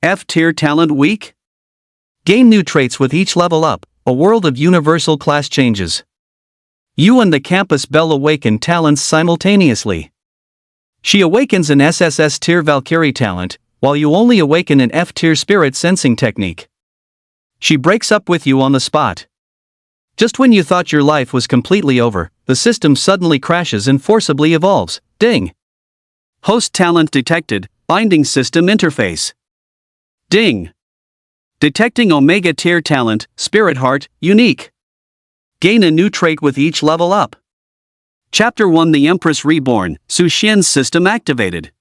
F-tier talent week? Gain new traits with each level up, a world of universal class changes. You and the campus belle awaken talents simultaneously. She awakens an SSS tier Valkyrie talent, while you only awaken an F-tier spirit sensing technique. She breaks up with you on the spot. Just when you thought your life was completely over, the system suddenly crashes and forcibly evolves. Ding! Host talent detected, binding system interface. Ding! Detecting Omega tier talent, Spirit Heart, unique. Gain a new trait with each level up. Chapter 1 The Empress Reborn, Su Xian's system activated.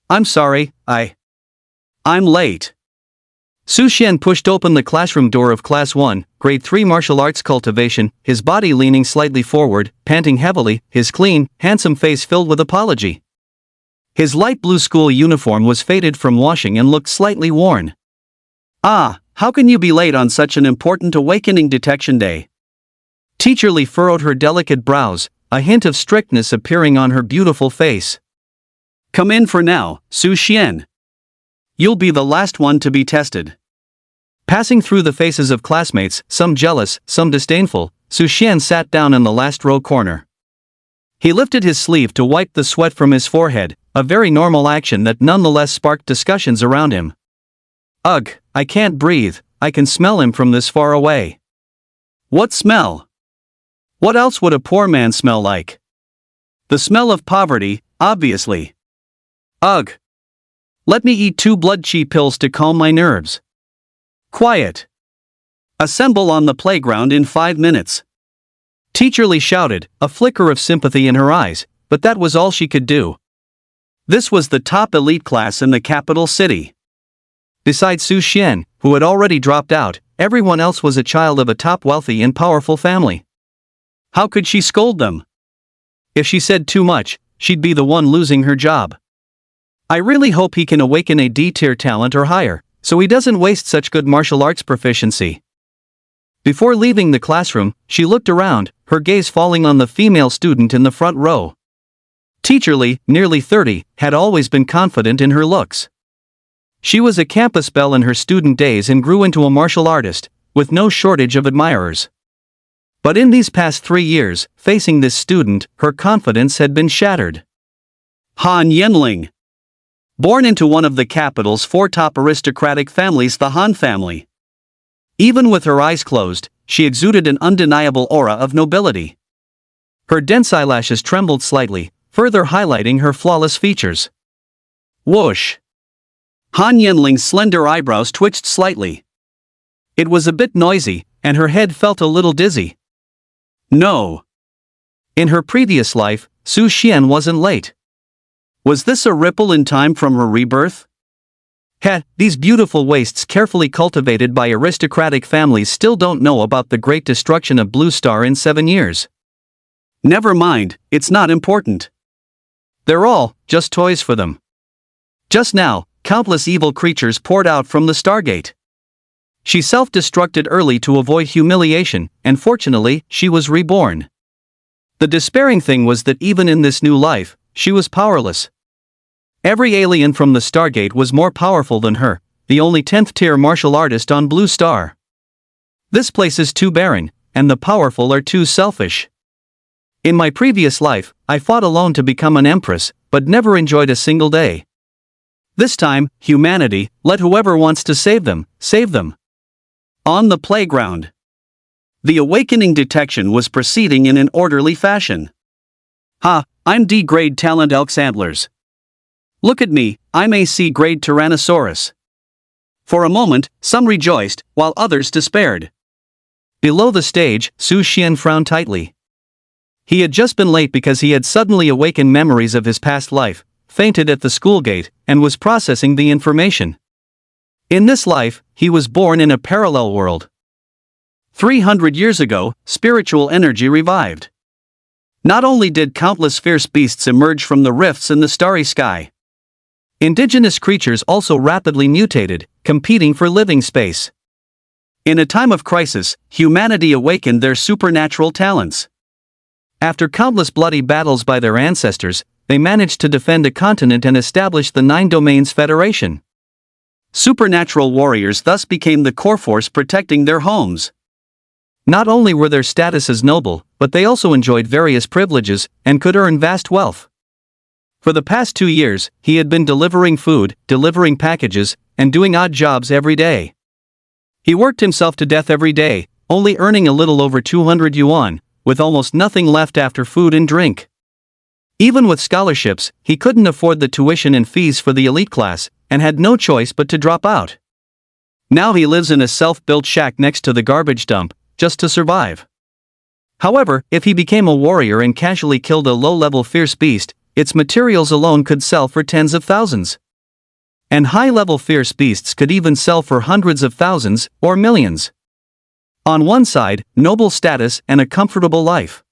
I'm sorry, I'm late. Su Xian pushed open the classroom door of Class 1, Grade 3 Martial Arts Cultivation, his body leaning slightly forward, panting heavily, his clean, handsome face filled with apology. His light blue school uniform was faded from washing and looked slightly worn. Ah, how can you be late on such an important awakening detection day? Teacher Li furrowed her delicate brows, a hint of strictness appearing on her beautiful face. Come in for now, Su Xian. You'll be the last one to be tested. Passing through the faces of classmates, some jealous, some disdainful, Su Xian sat down in the last row corner. He lifted his sleeve to wipe the sweat from his forehead, a very normal action that nonetheless sparked discussions around him. Ugh, I can't breathe, I can smell him from this far away. What smell? What else would a poor man smell like? The smell of poverty, obviously. Ugh. Let me eat 2 blood chi pills to calm my nerves. Quiet. Assemble on the playground in 5 minutes. Teacher Li shouted, a flicker of sympathy in her eyes, but that was all she could do. This was the top elite class in the capital city. Besides Su Xian, who had already dropped out, everyone else was a child of a top wealthy and powerful family. How could she scold them? If she said too much, she'd be the one losing her job. I really hope he can awaken a D-tier talent or higher, so he doesn't waste such good martial arts proficiency. Before leaving the classroom, she looked around, her gaze falling on the female student in the front row. Teacher Li, nearly 30, had always been confident in her looks. She was a campus belle in her student days and grew into a martial artist, with no shortage of admirers. But in these past 3 years, facing this student, her confidence had been shattered. Han Yanling. Born into one of the capital's 4 top aristocratic families, the Han family. Even with her eyes closed, she exuded an undeniable aura of nobility. Her dense eyelashes trembled slightly, further highlighting her flawless features. Whoosh! Han Yanling's slender eyebrows twitched slightly. It was a bit noisy, and her head felt a little dizzy. No. In her previous life, Su Xian wasn't late. Was this a ripple in time from her rebirth? These beautiful wastes carefully cultivated by aristocratic families still don't know about the great destruction of Blue Star in 7 years. Never mind, it's not important. They're all just toys for them. Just now, countless evil creatures poured out from the Stargate. She self-destructed early to avoid humiliation, and fortunately, she was reborn. The despairing thing was that even in this new life, she was powerless. Every alien from the Stargate was more powerful than her, the only 10th-tier martial artist on Blue Star. This place is too barren, and the powerful are too selfish. In my previous life, I fought alone to become an empress, but never enjoyed a single day. This time, humanity, let whoever wants to save them, save them. On the playground. The awakening detection was proceeding in an orderly fashion. I'm D-grade talent elk's antlers. Look at me, I'm a C-grade Tyrannosaurus. For a moment, some rejoiced, while others despaired. Below the stage, Su Xian frowned tightly. He had just been late because he had suddenly awakened memories of his past life, fainted at the school gate, and was processing the information. In this life, he was born in a parallel world. 300 years ago, spiritual energy revived. Not only did countless fierce beasts emerge from the rifts in the starry sky. Indigenous creatures also rapidly mutated, competing for living space. In a time of crisis, humanity awakened their supernatural talents. After countless bloody battles by their ancestors, they managed to defend a continent and establish the 9 Domains Federation. Supernatural warriors thus became the core force protecting their homes. Not only were their statuses noble, but they also enjoyed various privileges and could earn vast wealth. For the past 2 years, he had been delivering food, delivering packages, and doing odd jobs every day. He worked himself to death every day, only earning a little over 200 yuan, with almost nothing left after food and drink. Even with scholarships, he couldn't afford the tuition and fees for the elite class, and had no choice but to drop out. Now he lives in a self-built shack next to the garbage dump, just to survive. However, if he became a warrior and casually killed a low-level fierce beast, its materials alone could sell for tens of thousands. And high-level fierce beasts could even sell for hundreds of thousands, or millions. On one side, noble status and a comfortable life.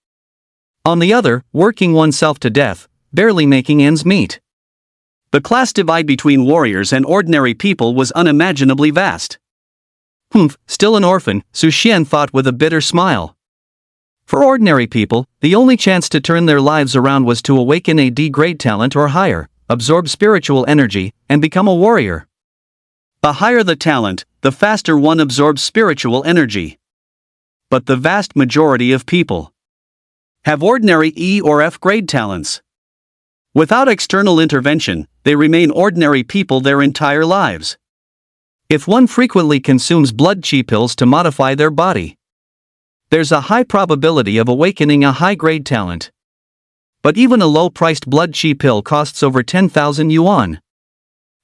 On the other, working oneself to death, barely making ends meet. The class divide between warriors and ordinary people was unimaginably vast. Still an orphan, Su Xian thought with a bitter smile. For ordinary people, the only chance to turn their lives around was to awaken a D-grade talent or higher, absorb spiritual energy, and become a warrior. The higher the talent, the faster one absorbs spiritual energy. But the vast majority of people have ordinary E or F grade talents. Without external intervention, they remain ordinary people their entire lives. If one frequently consumes blood qi pills to modify their body, there's a high probability of awakening a high-grade talent. But even a low-priced blood qi pill costs over 10,000 yuan.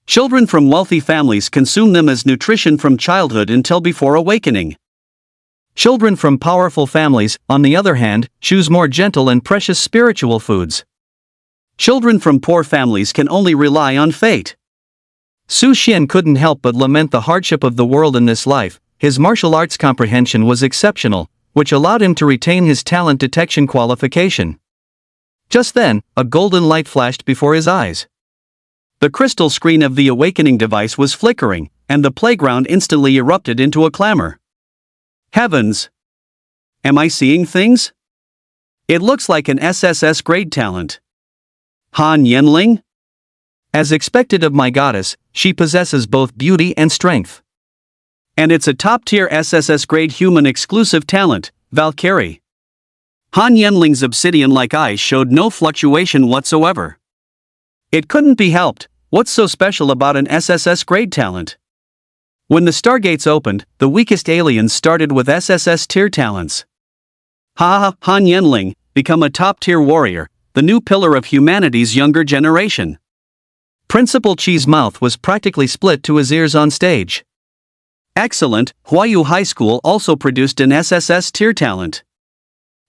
Children from wealthy families consume them as nutrition from childhood until before awakening. Children from powerful families, on the other hand, choose more gentle and precious spiritual foods. Children from poor families can only rely on fate. Su Xian couldn't help but lament the hardship of the world in this life. His martial arts comprehension was exceptional, which allowed him to retain his talent detection qualification. Just then, a golden light flashed before his eyes. The crystal screen of the awakening device was flickering, and the playground instantly erupted into a clamor. Heavens! Am I seeing things? It looks like an SSS grade talent. Han Yanling? As expected of my goddess, she possesses both beauty and strength. And it's a top-tier SSS grade human exclusive talent, Valkyrie. Han Yanling's obsidian-like eyes showed no fluctuation whatsoever. It couldn't be helped. What's so special about an SSS grade talent? When the stargates opened, the weakest aliens started with SSS tier talents. Han Yanling, become a top-tier warrior, the new pillar of humanity's younger generation. Principal Chi's mouth was practically split to his ears on stage. Excellent, Huayu High School also produced an SSS tier talent.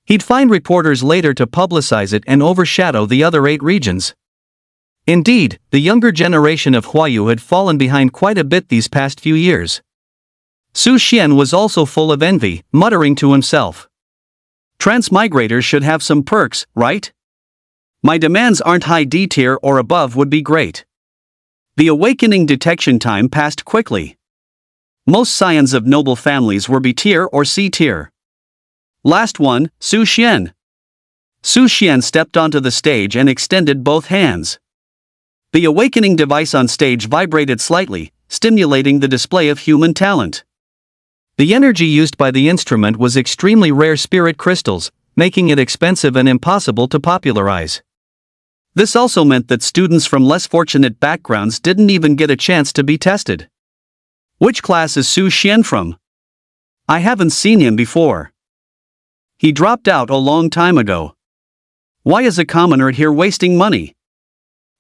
He'd find reporters later to publicize it and overshadow the other 8 regions. Indeed, the younger generation of Huayu had fallen behind quite a bit these past few years. Su Xian was also full of envy, muttering to himself. Transmigrators should have some perks, right? My demands aren't high D tier or above would be great. The awakening detection time passed quickly. Most scions of noble families were B tier or C tier. Last one, Su Xian. Su Xian stepped onto the stage and extended both hands. The awakening device on stage vibrated slightly, stimulating the display of human talent. The energy used by the instrument was extremely rare spirit crystals, making it expensive and impossible to popularize. This also meant that students from less fortunate backgrounds didn't even get a chance to be tested. Which class is Su Xian from? I haven't seen him before. He dropped out a long time ago. Why is a commoner here wasting money?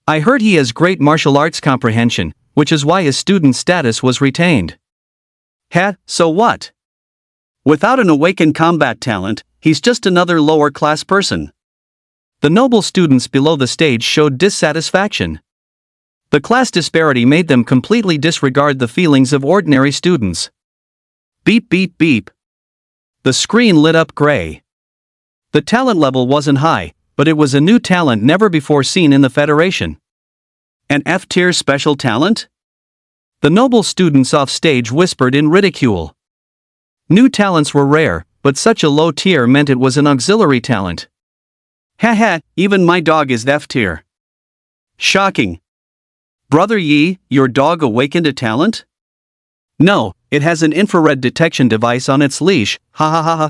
I heard he has great martial arts comprehension, which is why his student status was retained. So what? Without an awakened combat talent, he's just another lower class person. The noble students below the stage showed dissatisfaction. The class disparity made them completely disregard the feelings of ordinary students. Beep beep beep. The screen lit up gray. The talent level wasn't high, but it was a new talent never before seen in the Federation. An F-tier special talent? The noble students off stage whispered in ridicule. New talents were rare, but such a low tier meant it was an auxiliary talent. Haha, even my dog is F-tier. Shocking. Brother Yi, your dog awakened a talent? No, it has an infrared detection device on its leash, ha ha ha ha.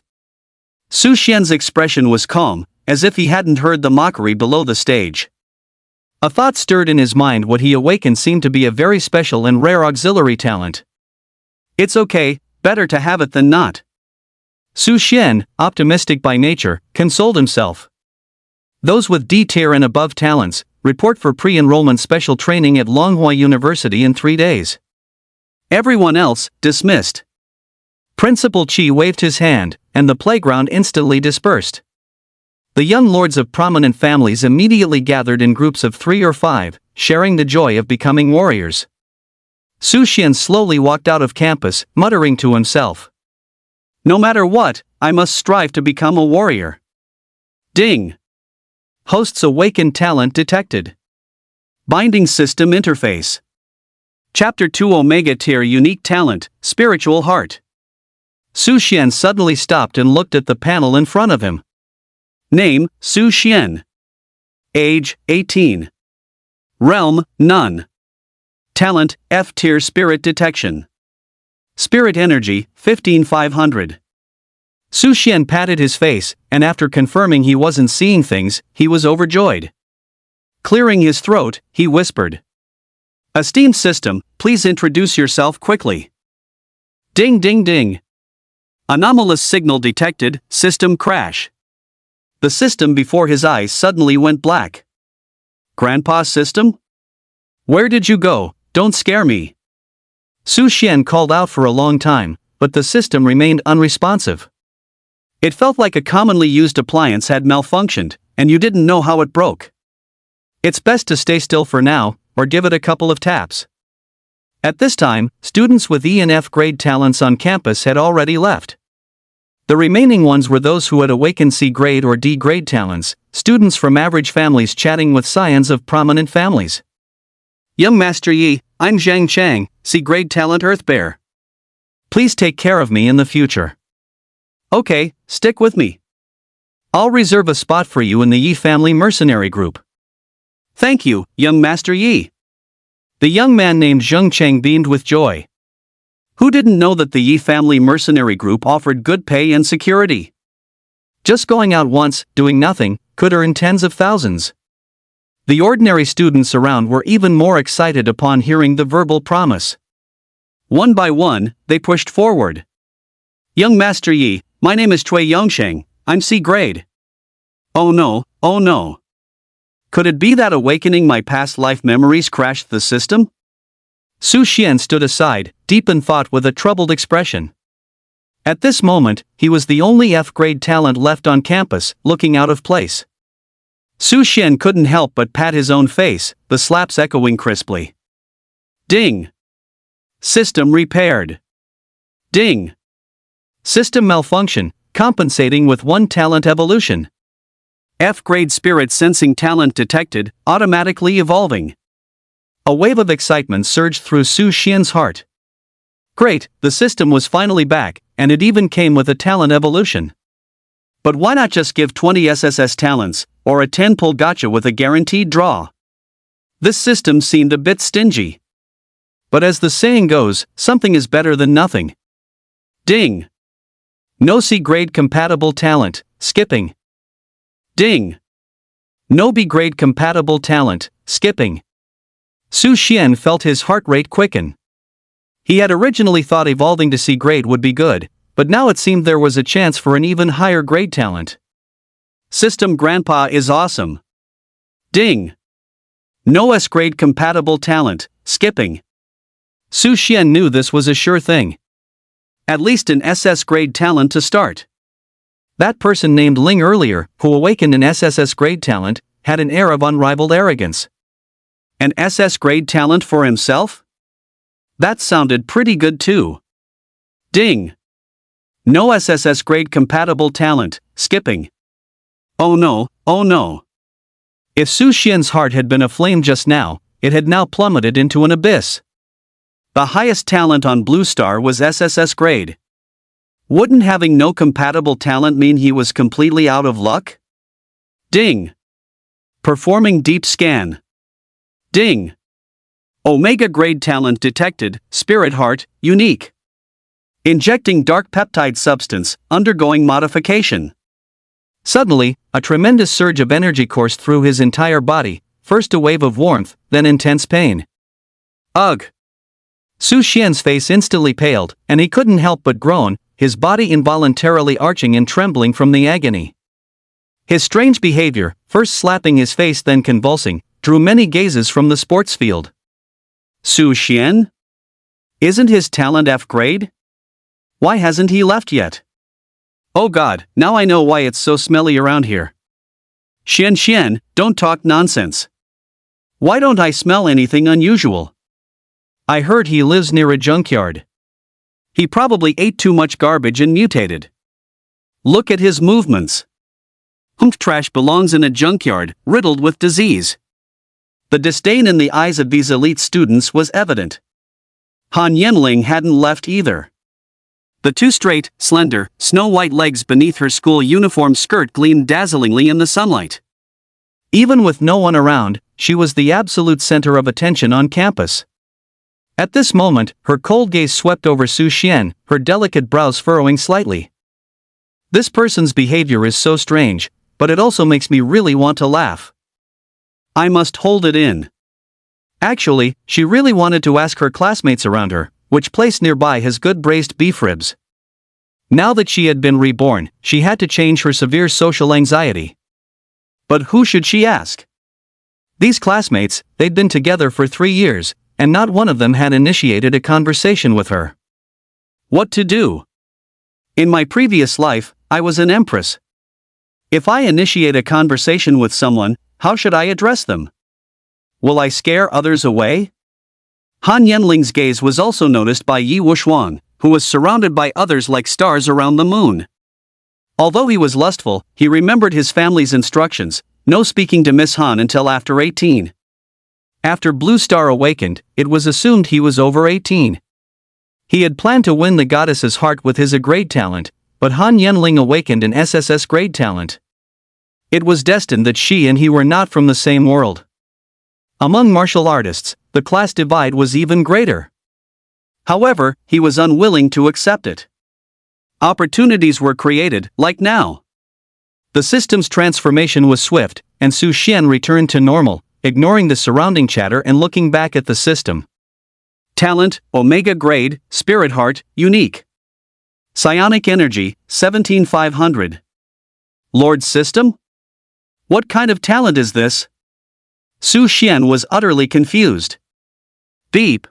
Su Xian's expression was calm, as if he hadn't heard the mockery below the stage. A thought stirred in his mind. What he awakened seemed to be a very special and rare auxiliary talent. It's okay, better to have it than not. Su Xian, optimistic by nature, consoled himself. Those with D tier and above talents report for pre-enrollment special training at Longhua University in 3 days. Everyone else, dismissed. Principal Qi waved his hand, and the playground instantly dispersed. The young lords of prominent families immediately gathered in groups of 3 or 5, sharing the joy of becoming warriors. Su Xian slowly walked out of campus, muttering to himself. No matter what, I must strive to become a warrior. Ding! Host's awakened talent detected. Binding System Interface. Chapter 2 Omega Tier Unique Talent, Spiritual Heart. Su Xian suddenly stopped and looked at the panel in front of him. Name, Su Xian. Age, 18. Realm, None. Talent, F-Tier Spirit Detection. Spirit Energy, 15,500. Su Xian patted his face, and after confirming he wasn't seeing things, he was overjoyed. Clearing his throat, he whispered. Esteemed system, please introduce yourself quickly. Ding ding ding. Anomalous signal detected, system crash. The system before his eyes suddenly went black. Grandpa's system? Where did you go? Don't scare me. Su Xian called out for a long time, but the system remained unresponsive. It felt like a commonly used appliance had malfunctioned, and you didn't know how it broke. It's best to stay still for now, or give it a couple of taps. At this time, students with E and F grade talents on campus had already left. The remaining ones were those who had awakened C grade or D grade talents, students from average families chatting with scions of prominent families. Young Master Yi, I'm Zhang Chang, C grade talent Earthbear. Please take care of me in the future. Okay, stick with me. I'll reserve a spot for you in the Yi family mercenary group. Thank you, young Master Yi. The young man named Zheng Cheng beamed with joy. Who didn't know that the Yi family mercenary group offered good pay and security? Just going out once, doing nothing, could earn tens of thousands. The ordinary students around were even more excited upon hearing the verbal promise. One by one, they pushed forward. Young Master Yi, my name is Cui Yongsheng, I'm C grade. Oh no, oh no. Could it be that awakening my past life memories crashed the system? Su Xian stood aside, deep in thought with a troubled expression. At this moment, he was the only F-grade talent left on campus, looking out of place. Su Xian couldn't help but pat his own face, the slaps echoing crisply. Ding! System repaired. Ding! System malfunction, compensating with 1 talent evolution. F-grade spirit sensing talent detected, automatically evolving. A wave of excitement surged through Su Xian's heart. Great, the system was finally back, and it even came with a talent evolution. But why not just give 20 SSS talents, or a 10-pull gacha with a guaranteed draw? This system seemed a bit stingy. But as the saying goes, something is better than nothing. Ding! No C-grade compatible talent, skipping. Ding! No B-grade compatible talent, skipping. Su Xian felt his heart rate quicken. He had originally thought evolving to C grade would be good, but now it seemed there was a chance for an even higher grade talent. System Grandpa is awesome. Ding! No S grade compatible talent, skipping. Su Xian knew this was a sure thing. At least an SS grade talent to start. That person named Ling earlier, who awakened an SSS grade talent, had an air of unrivaled arrogance. An SS grade talent for himself? That sounded pretty good too. Ding! No SSS grade compatible talent, skipping. Oh no, oh no. If Su Xian's heart had been aflame just now, it had now plummeted into an abyss. The highest talent on Blue Star was SSS grade. Wouldn't having no compatible talent mean he was completely out of luck? Ding! Performing deep scan. Ding! Omega grade talent detected, spirit heart, unique. Injecting dark peptide substance, undergoing modification. Suddenly, a tremendous surge of energy coursed through his entire body, first a wave of warmth, then intense pain. Ugh! Su Xian's face instantly paled, and he couldn't help but groan, his body involuntarily arching and trembling from the agony. His strange behavior, first slapping his face then convulsing, drew many gazes from the sports field. Su Xian? Isn't his talent F grade? Why hasn't he left yet? Oh god, now I know why it's so smelly around here. Xian, don't talk nonsense. Why don't I smell anything unusual? I heard he lives near a junkyard. He probably ate too much garbage and mutated. Look at his movements. Trash belongs in a junkyard, riddled with disease. The disdain in the eyes of these elite students was evident. Han Yenling hadn't left either. The two straight, slender, snow-white legs beneath her school uniform skirt gleamed dazzlingly in the sunlight. Even with no one around, she was the absolute center of attention on campus. At this moment, her cold gaze swept over Su Xian, her delicate brows furrowing slightly. This person's behavior is so strange, but it also makes me really want to laugh. I must hold it in. Actually, she really wanted to ask her classmates around her, which place nearby has good braised beef ribs. Now that she had been reborn, she had to change her severe social anxiety. But who should she ask? These classmates, they'd been together for 3 years, and not one of them had initiated a conversation with her. What to do? In my previous life, I was an empress. If I initiate a conversation with someone, how should I address them? Will I scare others away? Han Yenling's gaze was also noticed by Yi Wushuang, who was surrounded by others like stars around the moon. Although he was lustful, he remembered his family's instructions, no speaking to Miss Han until after 18. After Blue Star awakened, it was assumed he was over 18. He had planned to win the goddess's heart with his A-grade talent, but Han Yenling awakened an SSS grade talent. It was destined that she and he were not from the same world. Among martial artists, the class divide was even greater. However, he was unwilling to accept it. Opportunities were created, like now. The system's transformation was swift, and Su Xian returned to normal, ignoring the surrounding chatter and looking back at the system. Talent, Omega grade, Spirit Heart, unique. Psionic Energy, 17,500. Lord System? What kind of talent is this? Su Xian was utterly confused. Beep.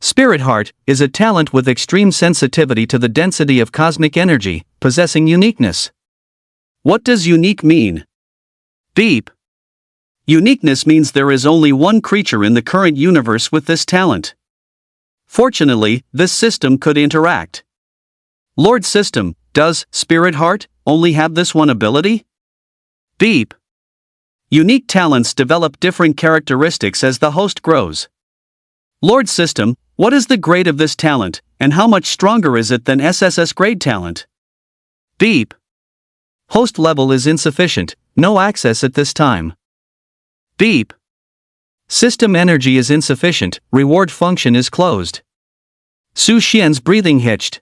Spirit Heart is a talent with extreme sensitivity to the density of cosmic energy, possessing uniqueness. What does unique mean? Beep. Uniqueness means there is only one creature in the current universe with this talent. Fortunately, this system could interact. Lord System, does Spirit Heart only have this one ability? Beep. Unique talents develop different characteristics as the host grows. Lord System, what is the grade of this talent, and how much stronger is it than SSS grade talent? Beep. Host level is insufficient, no access at this time. Beep. System energy is insufficient, reward function is closed. Su Xian's breathing hitched.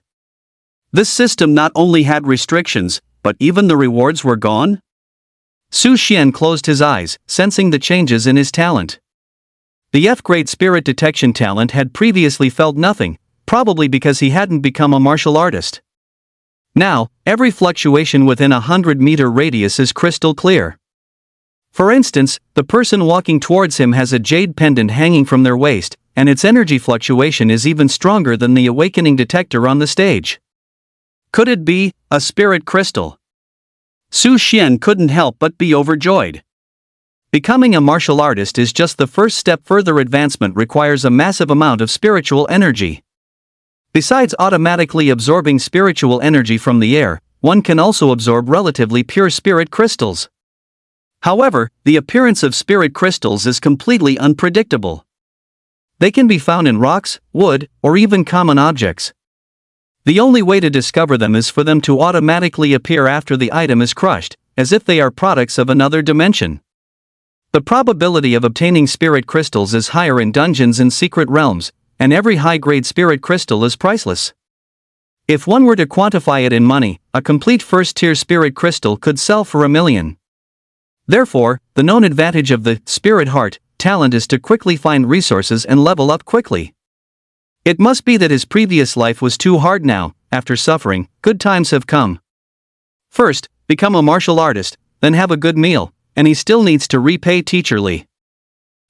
This system not only had restrictions, but even the rewards were gone? Su Xian closed his eyes, sensing the changes in his talent. The F-grade spirit detection talent had previously felt nothing, probably because he hadn't become a martial artist. Now, every fluctuation within a 100-meter radius is crystal clear. For instance, the person walking towards him has a jade pendant hanging from their waist, and its energy fluctuation is even stronger than the awakening detector on the stage. Could it be a spirit crystal? Su Xian couldn't help but be overjoyed. Becoming a martial artist is just the first step. Further advancement requires a massive amount of spiritual energy. Besides automatically absorbing spiritual energy from the air, one can also absorb relatively pure spirit crystals. However, the appearance of spirit crystals is completely unpredictable. They can be found in rocks, wood, or even common objects. The only way to discover them is for them to automatically appear after the item is crushed, as if they are products of another dimension. The probability of obtaining spirit crystals is higher in dungeons and secret realms, and every high-grade spirit crystal is priceless. If one were to quantify it in money, a complete first-tier spirit crystal could sell for $1 million. Therefore, the known advantage of the spirit heart talent is to quickly find resources and level up quickly. It must be that his previous life was too hard now. After suffering, good times have come. First, become a martial artist, then have a good meal, and he still needs to repay Teacher Lee.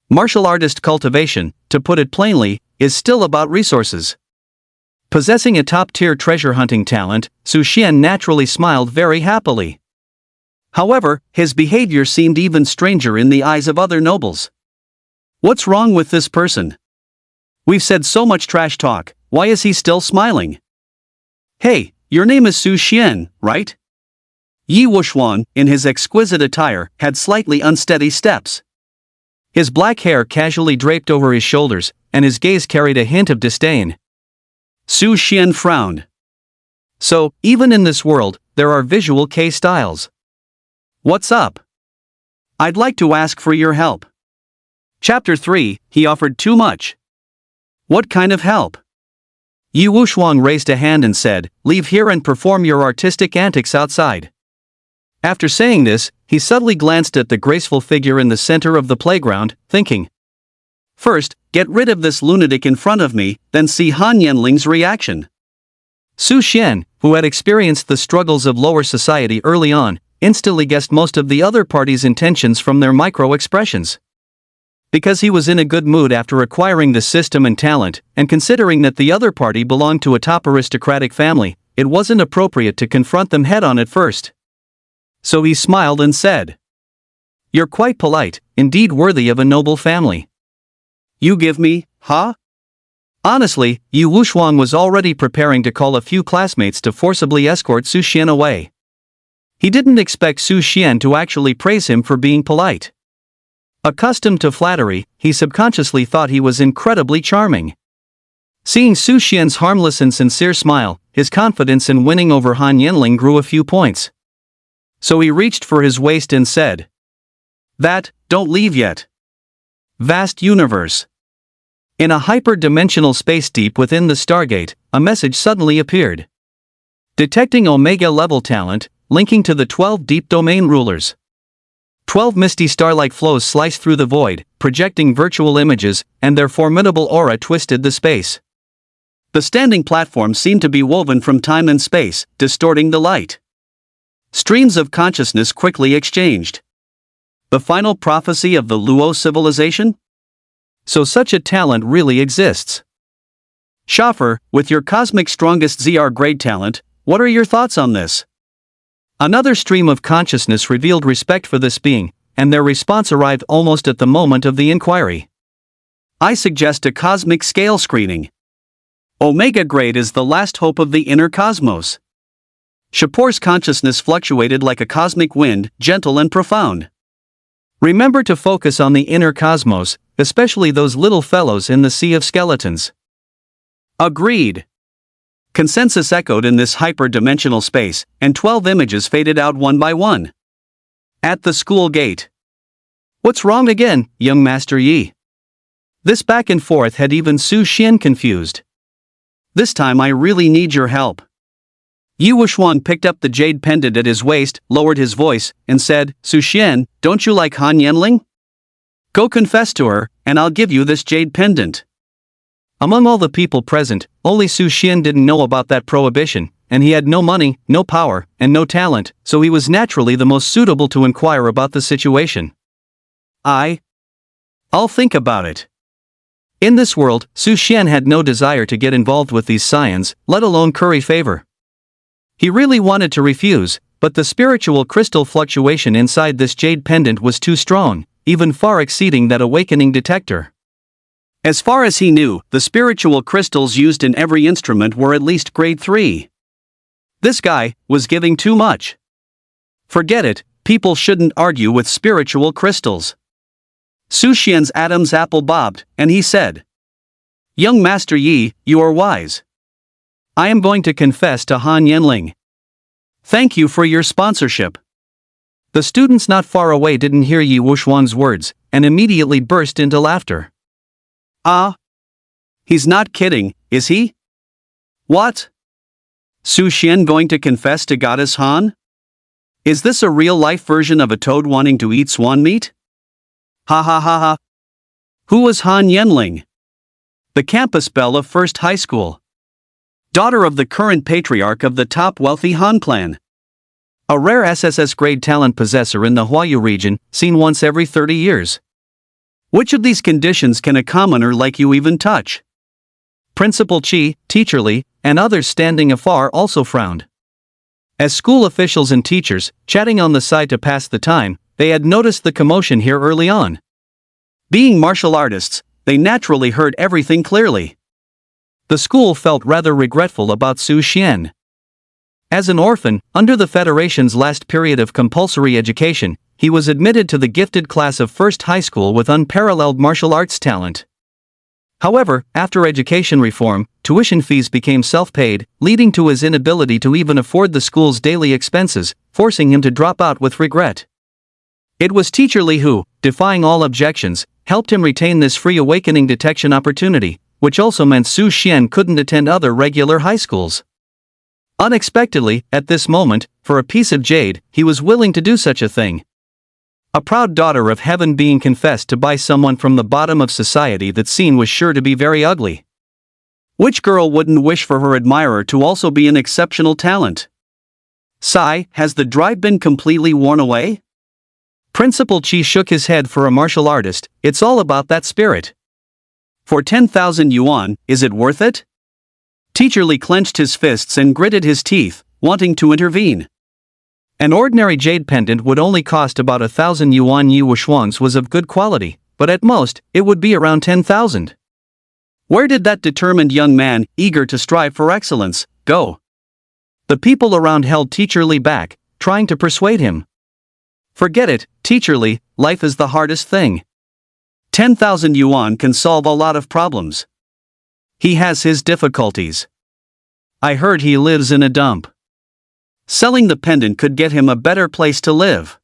Martial artist cultivation, to put it plainly, is still about resources. Possessing a top-tier treasure hunting talent, Su Xian naturally smiled very happily. However, his behavior seemed even stranger in the eyes of other nobles. What's wrong with this person? We've said so much trash talk, why is he still smiling? Hey, your name is Su Xian, right? Yi Wuxuan, in his exquisite attire, had slightly unsteady steps. His black hair casually draped over his shoulders, and his gaze carried a hint of disdain. Su Xian frowned. So, even in this world, there are visual K styles. What's up? I'd like to ask for your help. Chapter 3, he offered too much. What kind of help? Yi Wuxuan raised a hand and said, leave here and perform your artistic antics outside. After saying this, he subtly glanced at the graceful figure in the center of the playground, thinking, first, get rid of this lunatic in front of me, then see Han Yanling's reaction. Su Xian, who had experienced the struggles of lower society early on, instantly guessed most of the other party's intentions from their micro-expressions. Because he was in a good mood after acquiring the system and talent, and considering that the other party belonged to a top aristocratic family, it wasn't appropriate to confront them head-on at first. So he smiled and said, you're quite polite, indeed worthy of a noble family. You give me, huh? Honestly, Yi Wuxuan was already preparing to call a few classmates to forcibly escort Su Xian away. He didn't expect Su Xian to actually praise him for being polite. Accustomed to flattery, he subconsciously thought he was incredibly charming. Seeing Su Xian's harmless and sincere smile, his confidence in winning over Han Yanling grew a few points. So he reached for his waist and said, don't leave yet. Vast universe. In a hyper-dimensional space deep within the Stargate, a message suddenly appeared. Detecting Omega-level talent, linking to the 12 deep domain rulers. 12 misty star-like flows sliced through the void, projecting virtual images, and their formidable aura twisted the space. The standing platform seemed to be woven from time and space, distorting the light. Streams of consciousness quickly exchanged. The final prophecy of the Luo civilization? So such a talent really exists. Schaffer, with your cosmic strongest ZR grade talent, what are your thoughts on this? Another stream of consciousness revealed respect for this being, and their response arrived almost at the moment of the inquiry. I suggest a cosmic scale screening. Omega grade is the last hope of the inner cosmos. Shapor's consciousness fluctuated like a cosmic wind, gentle and profound. Remember to focus on the inner cosmos, especially those little fellows in the sea of skeletons. Agreed. Consensus echoed in this hyper-dimensional space, and 12 images faded out one by one. At the school gate. What's wrong again, young Master Yi? This back and forth had even Su Xian confused. This time I really need your help. Yi Wuxuan picked up the jade pendant at his waist, lowered his voice, and said, Su Xian, don't you like Han Yanling? Go confess to her, and I'll give you this jade pendant. Among all the people present, only Su Xian didn't know about that prohibition, and he had no money, no power, and no talent, so he was naturally the most suitable to inquire about the situation. I'll think about it. In this world, Su Xian had no desire to get involved with these scions, let alone curry favor. He really wanted to refuse, but the spiritual crystal fluctuation inside this jade pendant was too strong, even far exceeding that awakening detector. As far as he knew, the spiritual crystals used in every instrument were at least grade 3. This guy was giving too much. Forget it, people shouldn't argue with spiritual crystals. Su Xian's Adam's apple bobbed, and he said, Young Master Yi, you are wise. I am going to confess to Han Yanling. Thank you for your sponsorship. The students not far away didn't hear Yi Wuxuang's words, and immediately burst into laughter. Ah! He's not kidding, is he? What? Su Xian going to confess to Goddess Han? Is this a real-life version of a toad wanting to eat swan meat? Ha ha ha ha. Who was Han Yanling? The campus belle of First High School. Daughter of the current patriarch of the top wealthy Han clan. A rare SSS grade talent possessor in the Huayu region, seen once every 30 years. Which of these conditions can a commoner like you even touch? Principal Qi, Teacher Li, and others standing afar also frowned. As school officials and teachers, chatting on the side to pass the time, they had noticed the commotion here early on. Being martial artists, they naturally heard everything clearly. The school felt rather regretful about Su Xian. As an orphan, under the Federation's last period of compulsory education, he was admitted to the gifted class of First High School with unparalleled martial arts talent. However, after education reform, tuition fees became self-paid, leading to his inability to even afford the school's daily expenses, forcing him to drop out with regret. It was Teacher Li who, defying all objections, helped him retain this free awakening detection opportunity, which also meant Su Xian couldn't attend other regular high schools. Unexpectedly, at this moment, for a piece of jade, he was willing to do such a thing. A proud daughter of heaven being confessed to by someone from the bottom of society that scene was sure to be very ugly. Which girl wouldn't wish for her admirer to also be an exceptional talent? Sigh, has the drive been completely worn away? Principal Qi shook his head. For a martial artist, it's all about that spirit. For 10,000 yuan, is it worth it? Teacher Li clenched his fists and gritted his teeth, wanting to intervene. An ordinary jade pendant would only cost about 1,000 yuan. Yi Wuxuang's was of good quality, but at most, it would be around 10,000. Where did that determined young man, eager to strive for excellence, go? The people around held Teacher Li back, trying to persuade him. Forget it, Teacher Li, life is the hardest thing. 10,000 yuan can solve a lot of problems. He has his difficulties. I heard he lives in a dump. Selling the pendant could get him a better place to live.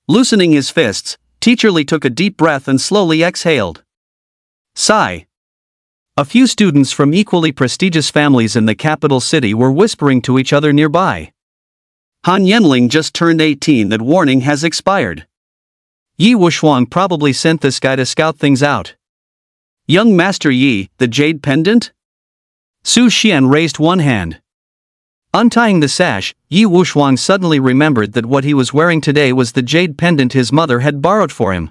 Loosening his fists, Teacher Li took a deep breath and slowly exhaled. Sigh. A few students from equally prestigious families in the capital city were whispering to each other nearby. Han Yanling just turned 18. That warning has expired. Yi Wuxuang probably sent this guy to scout things out. Young Master Yi, the jade pendant? Su Xian raised one hand. Untying the sash, Yi Wuxuang suddenly remembered that what he was wearing today was the jade pendant his mother had borrowed for him.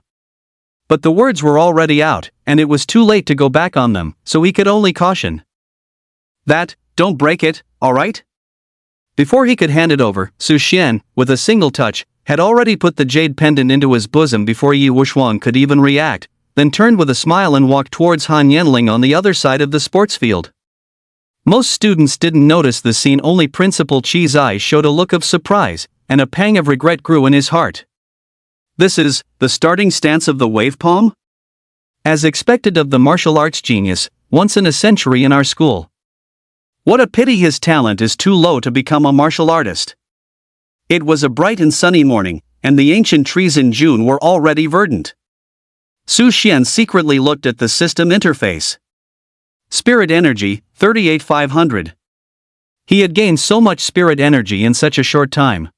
But the words were already out, and it was too late to go back on them, so he could only caution. Don't break it, alright? Before he could hand it over, Su Xian, with a single touch, had already put the jade pendant into his bosom before Yi Wuxuang could even react, then turned with a smile and walked towards Han Yanling on the other side of the sports field. Most students didn't notice the scene. Only Principal Qi's eyes showed a look of surprise, and a pang of regret grew in his heart. This is the starting stance of the wave palm? As expected of the martial arts genius, once in a century in our school. What a pity his talent is too low to become a martial artist. It was a bright and sunny morning, and the ancient trees in June were already verdant. Su Xian secretly looked at the system interface. Spirit energy, 38,500. He had gained so much spirit energy in such a short time.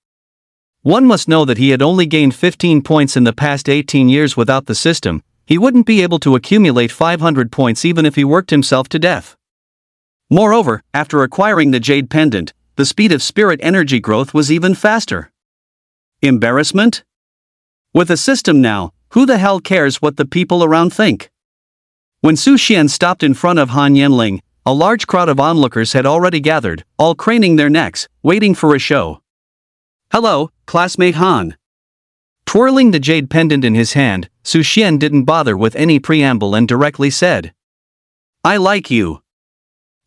One must know that he had only gained 15 points in the past 18 years. Without the system, he wouldn't be able to accumulate 500 points even if he worked himself to death. Moreover, after acquiring the jade pendant, the speed of spirit energy growth was even faster. Embarrassment? With a system now, who the hell cares what the people around think? When Su Xian stopped in front of Han Yanling, a large crowd of onlookers had already gathered, all craning their necks, waiting for a show. Hello, classmate Han. Twirling the jade pendant in his hand, Su Xian didn't bother with any preamble and directly said, I like you.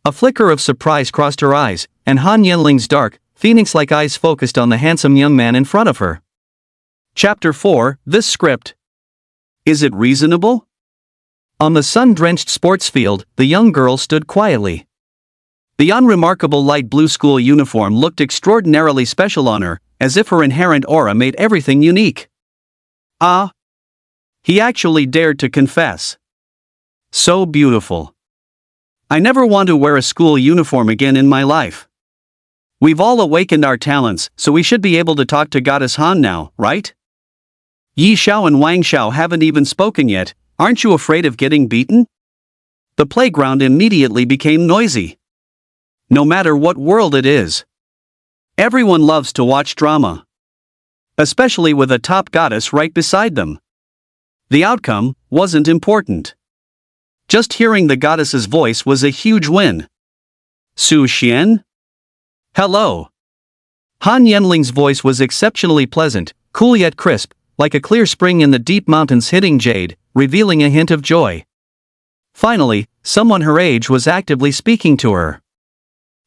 A flicker of surprise crossed her eyes, and Han Yanling's dark, phoenix-like eyes focused on the handsome young man in front of her. Chapter 4, This script. Is it reasonable? On the sun-drenched sports field, the young girl stood quietly. The unremarkable light blue school uniform looked extraordinarily special on her, as if her inherent aura made everything unique. Ah! He actually dared to confess. So beautiful. I never want to wear a school uniform again in my life. We've all awakened our talents, so we should be able to talk to Goddess Han now, right? Yi Xiao and Wang Xiao haven't even spoken yet. Aren't you afraid of getting beaten? The playground immediately became noisy. No matter what world it is. Everyone loves to watch drama. Especially with a top goddess right beside them. The outcome wasn't important. Just hearing the goddess's voice was a huge win. Su Xian? Hello. Han Yanling's voice was exceptionally pleasant, cool yet crisp, like a clear spring in the deep mountains hitting jade, revealing a hint of joy. Finally, someone her age was actively speaking to her.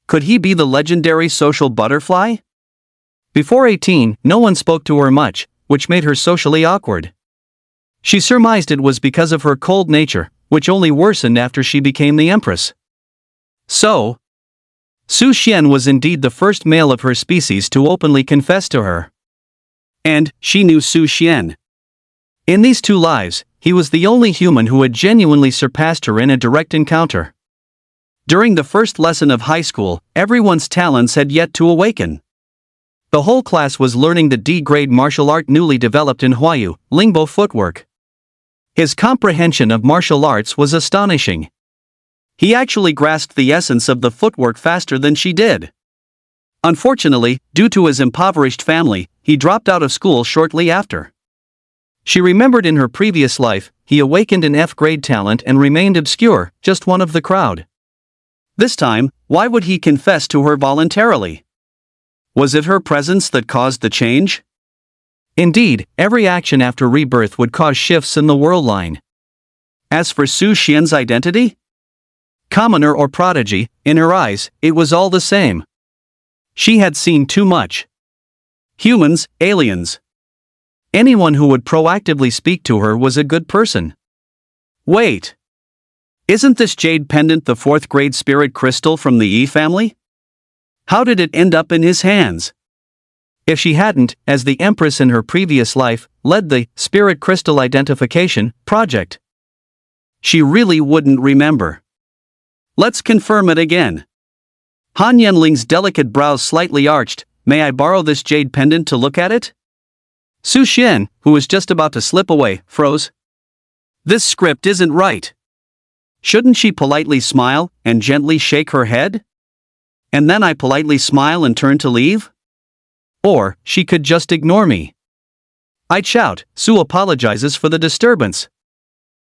Could he be the legendary social butterfly? Before 18, no one spoke to her much, which made her socially awkward. She surmised it was because of her cold nature, which only worsened after she became the empress. So, Su Xian was indeed the first male of her species to openly confess to her. And she knew Su Xian. In these 2 lives, he was the only human who had genuinely surpassed her in a direct encounter. During the first lesson of high school, everyone's talents had yet to awaken. The whole class was learning the D-grade martial art newly developed in Huayu, Lingbo footwork. His comprehension of martial arts was astonishing. He actually grasped the essence of the footwork faster than she did. Unfortunately, due to his impoverished family, he dropped out of school shortly after. She remembered in her previous life, he awakened an F-grade talent and remained obscure, just one of the crowd. This time, why would he confess to her voluntarily? Was it her presence that caused the change? Indeed, every action after rebirth would cause shifts in the world line. As for Su Xian's identity? Commoner or prodigy, in her eyes, it was all the same. She had seen too much. Humans, aliens. Anyone who would proactively speak to her was a good person. Wait. Isn't this jade pendant the 4th grade spirit crystal from the Yi family? How did it end up in his hands? If she hadn't, as the empress in her previous life, led the spirit crystal identification project, she really wouldn't remember. Let's confirm it again. Han Yanling's delicate brows slightly arched. May I borrow this jade pendant to look at it? Su Xian, who was just about to slip away, froze. This script isn't right. Shouldn't she politely smile and gently shake her head? And then I politely smile and turn to leave? Or, she could just ignore me. I'd shout, Su apologizes for the disturbance.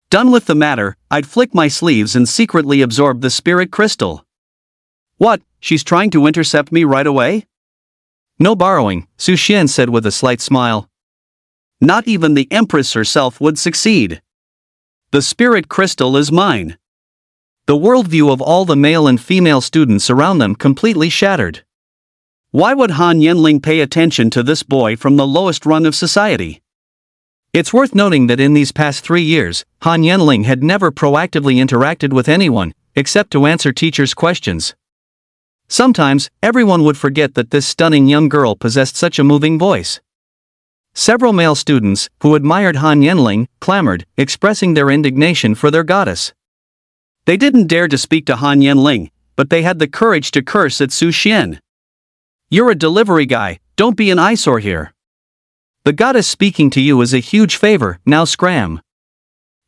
Done with the matter, I'd flick my sleeves and secretly absorb the spirit crystal. What, she's trying to intercept me right away? No borrowing, Su Xian said with a slight smile. Not even the empress herself would succeed. The spirit crystal is mine. The worldview of all the male and female students around them completely shattered. Why would Han Yanling pay attention to this boy from the lowest rung of society? It's worth noting that in these past 3 years, Han Yanling had never proactively interacted with anyone, except to answer teachers' questions. Sometimes, everyone would forget that this stunning young girl possessed such a moving voice. Several male students, who admired Han Yanling, clamored, expressing their indignation for their goddess. They didn't dare to speak to Han Yanling, but they had the courage to curse at Su Xian. You're a delivery guy, don't be an eyesore here. The goddess speaking to you is a huge favor, now scram.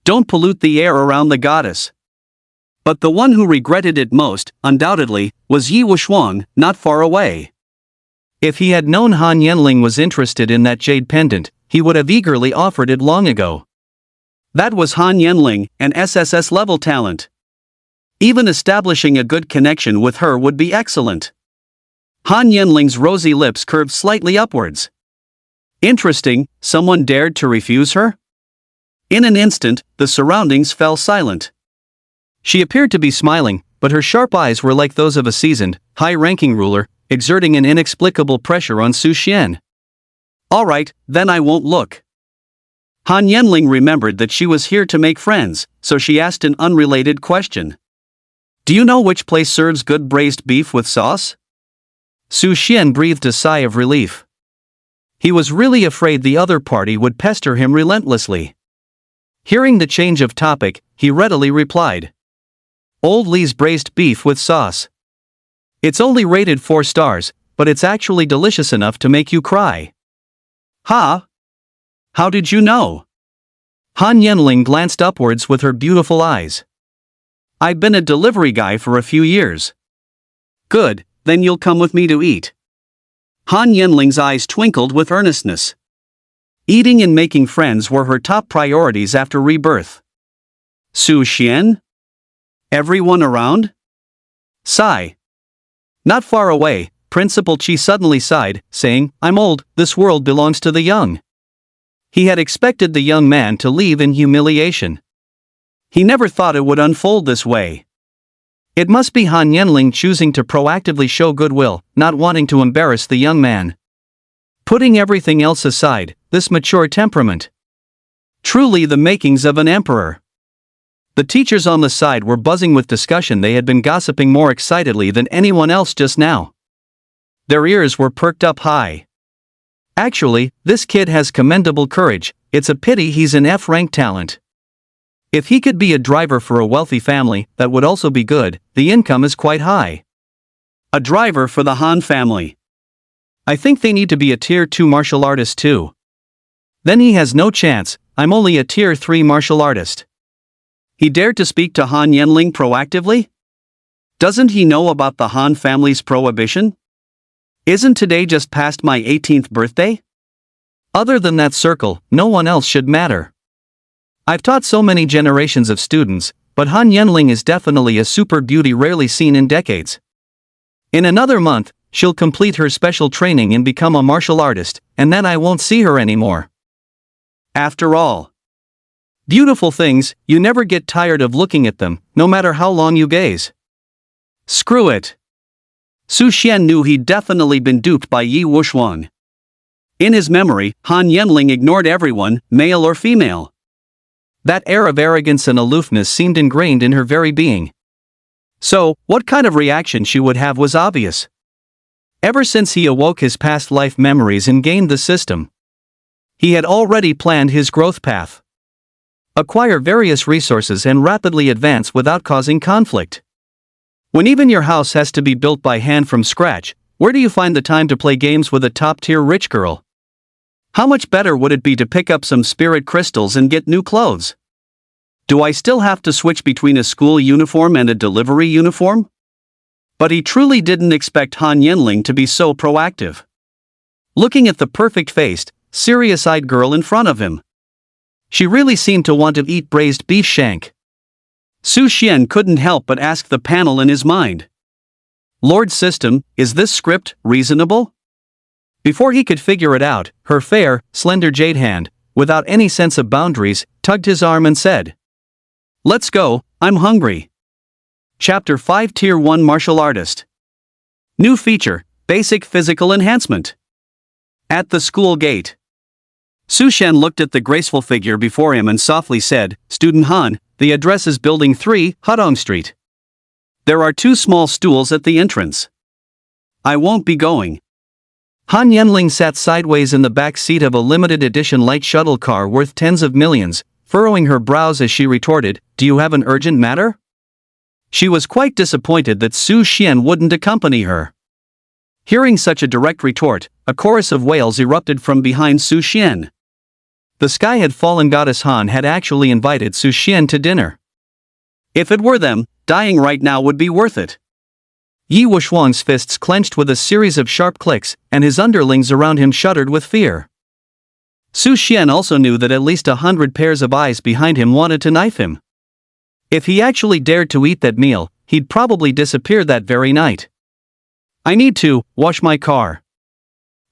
Don't pollute the air around the goddess. But the one who regretted it most, undoubtedly, was Yi Wushuang, not far away. If he had known Han Yanling was interested in that jade pendant, he would have eagerly offered it long ago. That was Han Yanling, an SSS-level talent. Even establishing a good connection with her would be excellent. Han Yanling's rosy lips curved slightly upwards. Interesting, someone dared to refuse her? In an instant, the surroundings fell silent. She appeared to be smiling, but her sharp eyes were like those of a seasoned, high-ranking ruler, exerting an inexplicable pressure on Su Xian. All right, then I won't look. Han Yanling remembered that she was here to make friends, so she asked an unrelated question. Do you know which place serves good braised beef with sauce? Su Xian breathed a sigh of relief. He was really afraid the other party would pester him relentlessly. Hearing the change of topic, he readily replied. Old Lee's braised beef with sauce. It's only rated 4 stars, but it's actually delicious enough to make you cry. Huh? How did you know? Han Yenling glanced upwards with her beautiful eyes. I've been a delivery guy for a few years. Good, then you'll come with me to eat. Han Yenling's eyes twinkled with earnestness. Eating and making friends were her top priorities after rebirth. Su Xian? Everyone around? Sigh. Not far away, Principal Chi suddenly sighed, saying, I'm old, this world belongs to the young. He had expected the young man to leave in humiliation. He never thought it would unfold this way. It must be Han Yenling choosing to proactively show goodwill, not wanting to embarrass the young man. Putting everything else aside, this mature temperament. Truly the makings of an emperor. The teachers on the side were buzzing with discussion. They had been gossiping more excitedly than anyone else just now. Their ears were perked up high. Actually, this kid has commendable courage, it's a pity he's an F-rank talent. If he could be a driver for a wealthy family, that would also be good, the income is quite high. A driver for the Han family. I think they need to be a tier 2 martial artist too. Then he has no chance, I'm only a tier 3 martial artist. He dared to speak to Han Yenling proactively? Doesn't he know about the Han family's prohibition? Isn't today just past my 18th birthday? Other than that circle, no one else should matter. I've taught so many generations of students, but Han Yenling is definitely a super beauty rarely seen in decades. In another month, she'll complete her special training and become a martial artist, and then I won't see her anymore. After all, beautiful things, you never get tired of looking at them, no matter how long you gaze. Screw it. Su Xian knew he'd definitely been duped by Yi Wushuang. In his memory, Han Yenling ignored everyone, male or female. That air of arrogance and aloofness seemed ingrained in her very being. So, what kind of reaction she would have was obvious. Ever since he awoke his past life memories and gained the system, he had already planned his growth path. Acquire various resources and rapidly advance without causing conflict. When even your house has to be built by hand from scratch, where do you find the time to play games with a top-tier rich girl? How much better would it be to pick up some spirit crystals and get new clothes? Do I still have to switch between a school uniform and a delivery uniform? But he truly didn't expect Han Yenling to be so proactive. Looking at the perfect-faced, serious-eyed girl in front of him, she really seemed to want to eat braised beef shank. Su Xian couldn't help but ask the panel in his mind. Lord System, is this script reasonable? Before he could figure it out, her fair, slender jade hand, without any sense of boundaries, tugged his arm and said, Let's go, I'm hungry. Chapter 5 Tier 1 Martial Artist. New feature, Basic Physical Enhancement. At the school gate. Su Xian looked at the graceful figure before him and softly said, Student Han, the address is Building 3, Hudong Street. There are 2 small stools at the entrance. I won't be going. Han Yenling sat sideways in the back seat of a limited edition light shuttle car worth tens of millions, furrowing her brows as she retorted, Do you have an urgent matter? She was quite disappointed that Su Xian wouldn't accompany her. Hearing such a direct retort, a chorus of wails erupted from behind Su Xian. The sky had fallen. Goddess Han had actually invited Su Xian to dinner. If it were them, dying right now would be worth it. Yi Wushuang's fists clenched with a series of sharp clicks, and his underlings around him shuddered with fear. Su Xian also knew that at least 100 pairs of eyes behind him wanted to knife him. If he actually dared to eat that meal, he'd probably disappear that very night. I need to wash my car.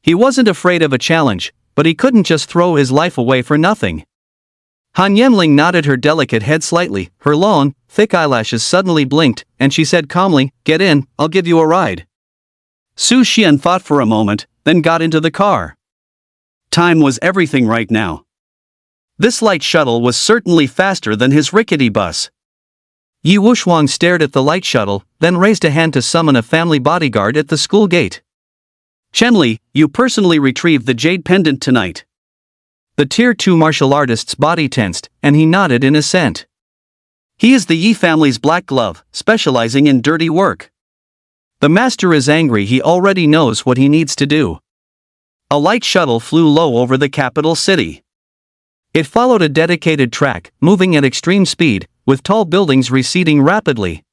He wasn't afraid of a challenge, but he couldn't just throw his life away for nothing. Han Yenling nodded her delicate head slightly, her long, thick eyelashes suddenly blinked, and she said calmly, Get in, I'll give you a ride. Su Xian thought for a moment, then got into the car. Time was everything right now. This light shuttle was certainly faster than his rickety bus. Yi Wushuang stared at the light shuttle, then raised a hand to summon a family bodyguard at the school gate. Chenli, you personally retrieved the jade pendant tonight. The Tier 2 martial artist's body tensed, and he nodded in assent. He is the Yi family's black glove, specializing in dirty work. The master is angry. He already knows what he needs to do. A light shuttle flew low over the capital city. It followed a dedicated track, moving at extreme speed, with tall buildings receding rapidly.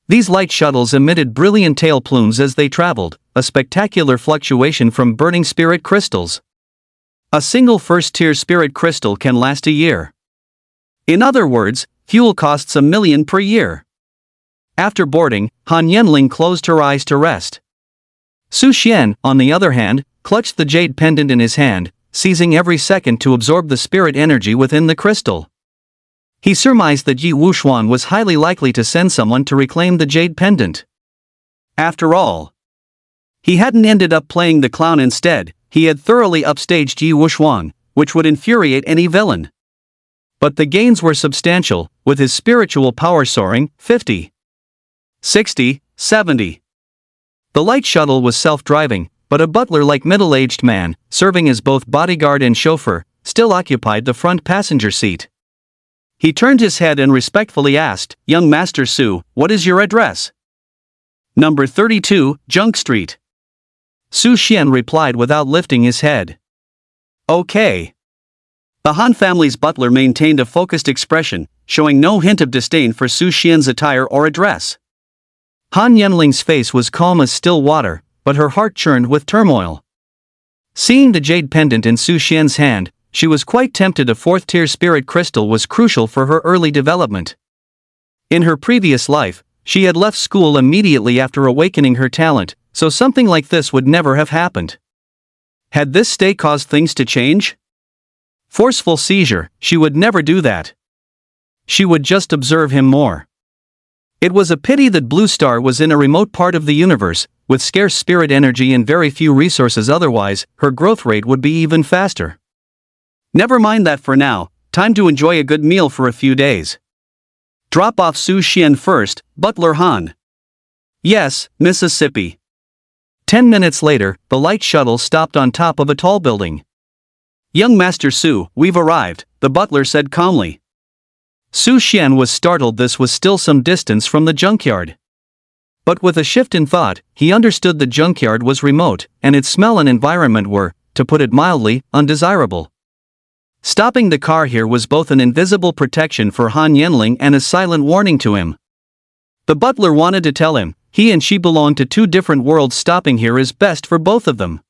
These light shuttles emitted brilliant tail plumes as they traveled, a spectacular fluctuation from burning spirit crystals. A single first-tier spirit crystal can last a year. In other words, fuel costs $1 million per year. After boarding, Han Yenling closed her eyes to rest. Su Xian, on the other hand, clutched the jade pendant in his hand, seizing every second to absorb the spirit energy within the crystal. He surmised that Yi Wuxuan was highly likely to send someone to reclaim the jade pendant. After all, he hadn't ended up playing the clown instead. He had thoroughly upstaged Yi Wuxuan, which would infuriate any villain. But the gains were substantial, with his spiritual power soaring, 50, 60, 70. The light shuttle was self-driving, but a butler-like middle-aged man, serving as both bodyguard and chauffeur, still occupied the front passenger seat. He turned his head and respectfully asked, "Young Master Su, what is your address?" "Number 32, Junk Street." Su Xian replied without lifting his head. "Okay." The Han family's butler maintained a focused expression, showing no hint of disdain for Su Xian's attire or address. Han Yenling's face was calm as still water, but her heart churned with turmoil. Seeing the jade pendant in Su Xian's hand, she was quite tempted. A fourth-tier spirit crystal was crucial for her early development. In her previous life, she had left school immediately after awakening her talent, so something like this would never have happened. Had this stay caused things to change? Forceful seizure, she would never do that. She would just observe him more. It was a pity that Blue Star was in a remote part of the universe, with scarce spirit energy and very few resources. Otherwise, her growth rate would be even faster. Never mind that for now, time to enjoy a good meal for a few days. Drop off Su Xian first, Butler Han. Yes, Mississippi. 10 minutes later, the light shuttle stopped on top of a tall building. "Young Master Su, we've arrived," the butler said calmly. Su Xian was startled. This was still some distance from the junkyard. But with a shift in thought, he understood the junkyard was remote, and its smell and environment were, to put it mildly, undesirable. Stopping the car here was both an invisible protection for Han Yenling and a silent warning to him. The butler wanted to tell him, he and she belonged to two different worlds. Stopping here is best for both of them.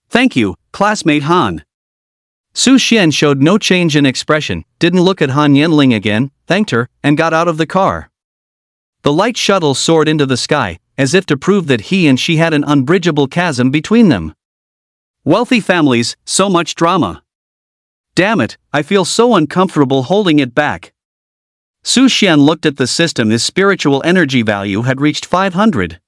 "Thank you, classmate Han." Su Xian showed no change in expression, didn't look at Han Yenling again, thanked her, and got out of the car. The light shuttle soared into the sky, as if to prove that he and she had an unbridgeable chasm between them. Wealthy families, so much drama. Damn it, I feel so uncomfortable holding it back. Su Xian looked at the system. His spiritual energy value had reached 500.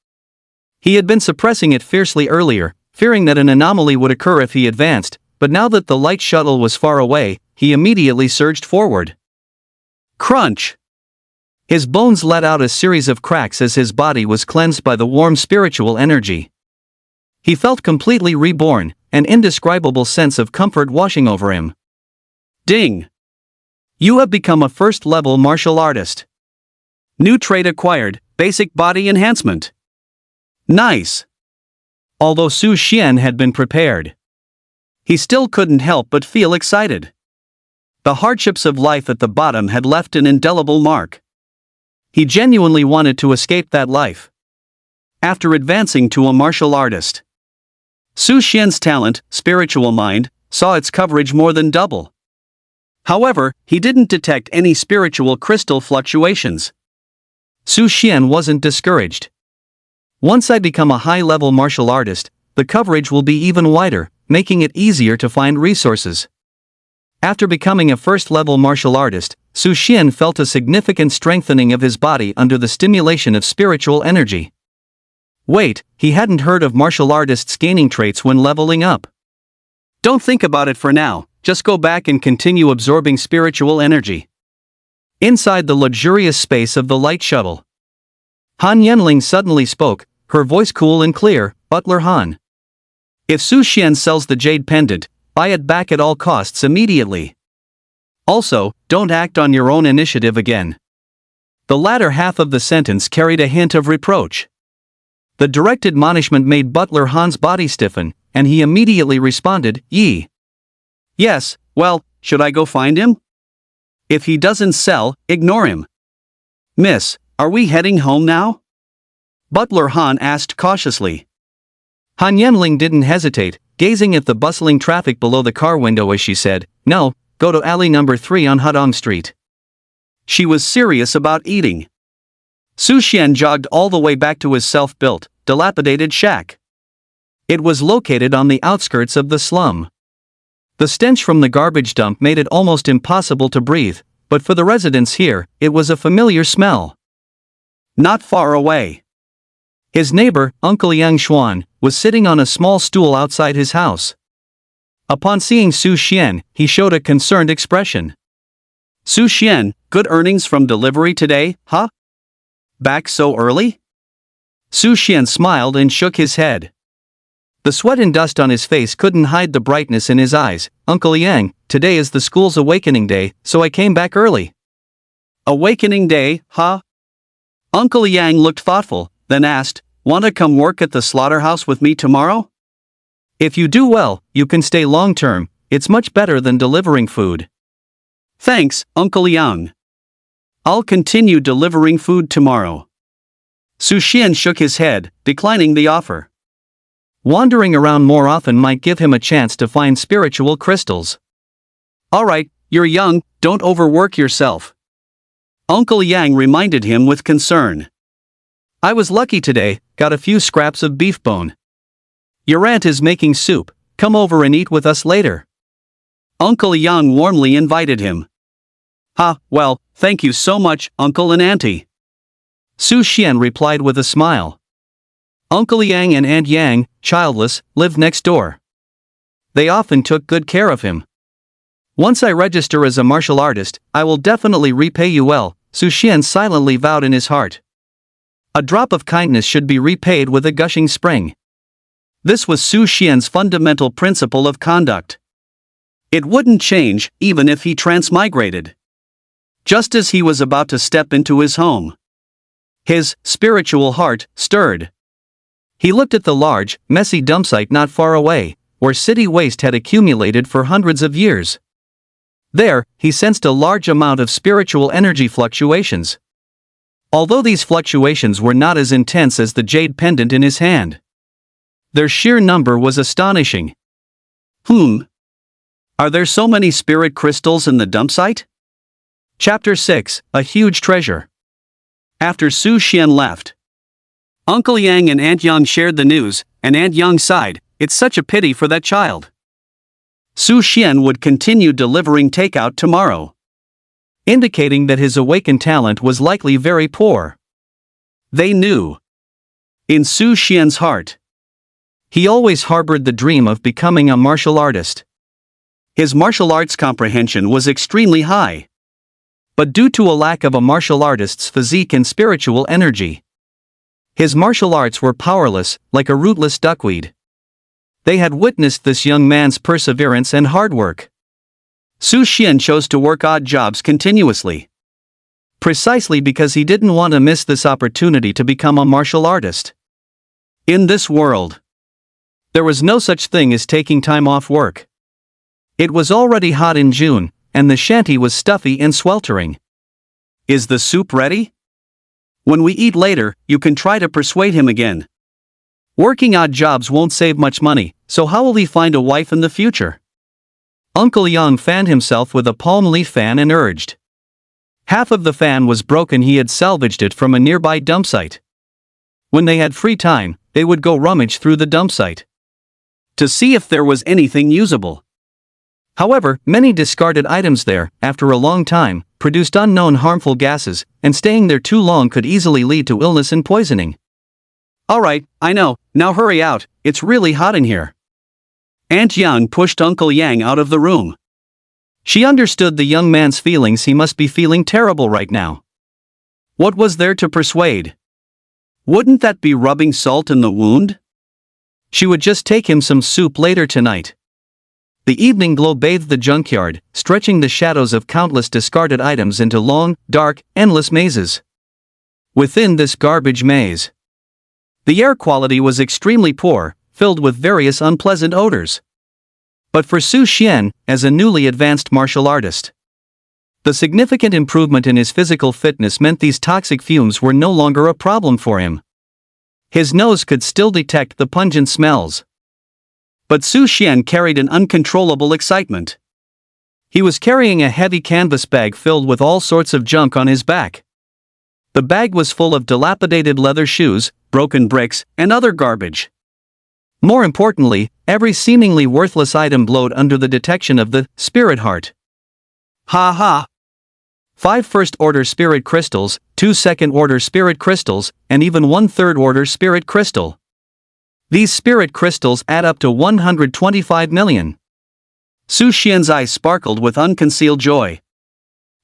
He had been suppressing it fiercely earlier, fearing that an anomaly would occur if he advanced, but now that the light shuttle was far away, he immediately surged forward. Crunch! His bones let out a series of cracks as his body was cleansed by the warm spiritual energy. He felt completely reborn, an indescribable sense of comfort washing over him. Ding! You have become a first-level martial artist. New trait acquired, basic body enhancement. Nice! Although Su Xian had been prepared, he still couldn't help but feel excited. The hardships of life at the bottom had left an indelible mark. He genuinely wanted to escape that life. After advancing to a martial artist, Su Xian's talent, spiritual mind, saw its coverage more than double. However, he didn't detect any spiritual crystal fluctuations. Su Xian wasn't discouraged. Once I become a high-level martial artist, the coverage will be even wider, making it easier to find resources. After becoming a first-level martial artist, Su Xian felt a significant strengthening of his body under the stimulation of spiritual energy. Wait, he hadn't heard of martial artists gaining traits when leveling up. Don't think about it for now, just go back and continue absorbing spiritual energy. Inside the luxurious space of the light shuttle, Han Yenling suddenly spoke, her voice cool and clear, "Butler Han. If Su Xian sells the jade pendant, buy it back at all costs immediately. Also, don't act on your own initiative again. The latter half of the sentence carried a hint of reproach. The direct admonishment made Butler Han's body stiffen, and he immediately responded, "Yi." "Yes, well, should I go find him? If he doesn't sell, ignore him." "Miss, are we heading home now?" Butler Han asked cautiously. Han Yenling didn't hesitate, gazing at the bustling traffic below the car window as she said, "No, go to alley number 3 on Hudong Street." She was serious about eating. Su Xian jogged all the way back to his self-built, dilapidated shack. It was located on the outskirts of the slum. The stench from the garbage dump made it almost impossible to breathe, but for the residents here, it was a familiar smell. Not far away, his neighbor, Uncle Yang Xuan, was sitting on a small stool outside his house. Upon seeing Su Xian, he showed a concerned expression. "Su Xian, good earnings from delivery today, huh? Back so early?" Su Xian smiled and shook his head. The sweat and dust on his face couldn't hide the brightness in his eyes. "Uncle Yang, today is the school's awakening day, so I came back early." "Awakening day, huh?" Uncle Yang looked thoughtful, then asked, "Want to come work at the slaughterhouse with me tomorrow? If you do well, you can stay long term, it's much better than delivering food." "Thanks, Uncle Yang. I'll continue delivering food tomorrow." Su Xian shook his head, declining the offer. Wandering around more often might give him a chance to find spiritual crystals. "Alright, you're young, don't overwork yourself," Uncle Yang reminded him with concern. "I was lucky today, got a few scraps of beef bone. Your aunt is making soup, come over and eat with us later." Uncle Yang warmly invited him. Well, thank you so much, Uncle and Auntie," Su Xian replied with a smile. Uncle Yang and Aunt Yang, childless, lived next door. They often took good care of him. "Once I register as a martial artist, I will definitely repay you well," Su Xian silently vowed in his heart. A drop of kindness should be repaid with a gushing spring. This was Su Xian's fundamental principle of conduct. It wouldn't change, even if he transmigrated. Just as he was about to step into his home, his spiritual heart stirred. He looked at the large, messy dump site not far away, where city waste had accumulated for hundreds of years. There, he sensed a large amount of spiritual energy fluctuations. Although these fluctuations were not as intense as the jade pendant in his hand, their sheer number was astonishing. Are there so many spirit crystals in the dump site? Chapter 6, A Huge Treasure. After Su Xian left, Uncle Yang and Aunt Yang shared the news, and Aunt Yang sighed, "It's such a pity for that child." Su Xian would continue delivering takeout tomorrow, indicating that his awakened talent was likely very poor. They knew. In Su Xian's heart, he always harbored the dream of becoming a martial artist. His martial arts comprehension was extremely high. But due to a lack of a martial artist's physique and spiritual energy, his martial arts were powerless, like a rootless duckweed. They had witnessed this young man's perseverance and hard work. Su Xian chose to work odd jobs continuously, precisely because he didn't want to miss this opportunity to become a martial artist. In this world, there was no such thing as taking time off work. It was already hot in June, and the shanty was stuffy and sweltering. "Is the soup ready? When we eat later, you can try to persuade him again. Working odd jobs won't save much money, so how will he find a wife in the future?" Uncle Yang fanned himself with a palm leaf fan and urged. Half of the fan was broken. He had salvaged it from a nearby dump site. When they had free time, they would go rummage through the dump site to see if there was anything usable. However, many discarded items there, after a long time, produced unknown harmful gases, and staying there too long could easily lead to illness and poisoning. "Alright, I know, now hurry out, it's really hot in here." Aunt Yang pushed Uncle Yang out of the room. She understood the young man's feelings. He must be feeling terrible right now. What was there to persuade? Wouldn't that be rubbing salt in the wound? She would just take him some soup later tonight. The evening glow bathed the junkyard, stretching the shadows of countless discarded items into long, dark, endless mazes. Within this garbage maze, the air quality was extremely poor, filled with various unpleasant odors. But for Su Xian, as a newly advanced martial artist, the significant improvement in his physical fitness meant these toxic fumes were no longer a problem for him. His nose could still detect the pungent smells. But Su Xian carried an uncontrollable excitement. He was carrying a heavy canvas bag filled with all sorts of junk on his back. The bag was full of dilapidated leather shoes, broken bricks, and other garbage. More importantly, every seemingly worthless item glowed under the detection of the spirit heart. Ha ha! 5 first-order spirit crystals, 2 second-order spirit crystals, and even 1 third-order spirit crystal. These spirit crystals add up to 125 million. Su Xian's eyes sparkled with unconcealed joy.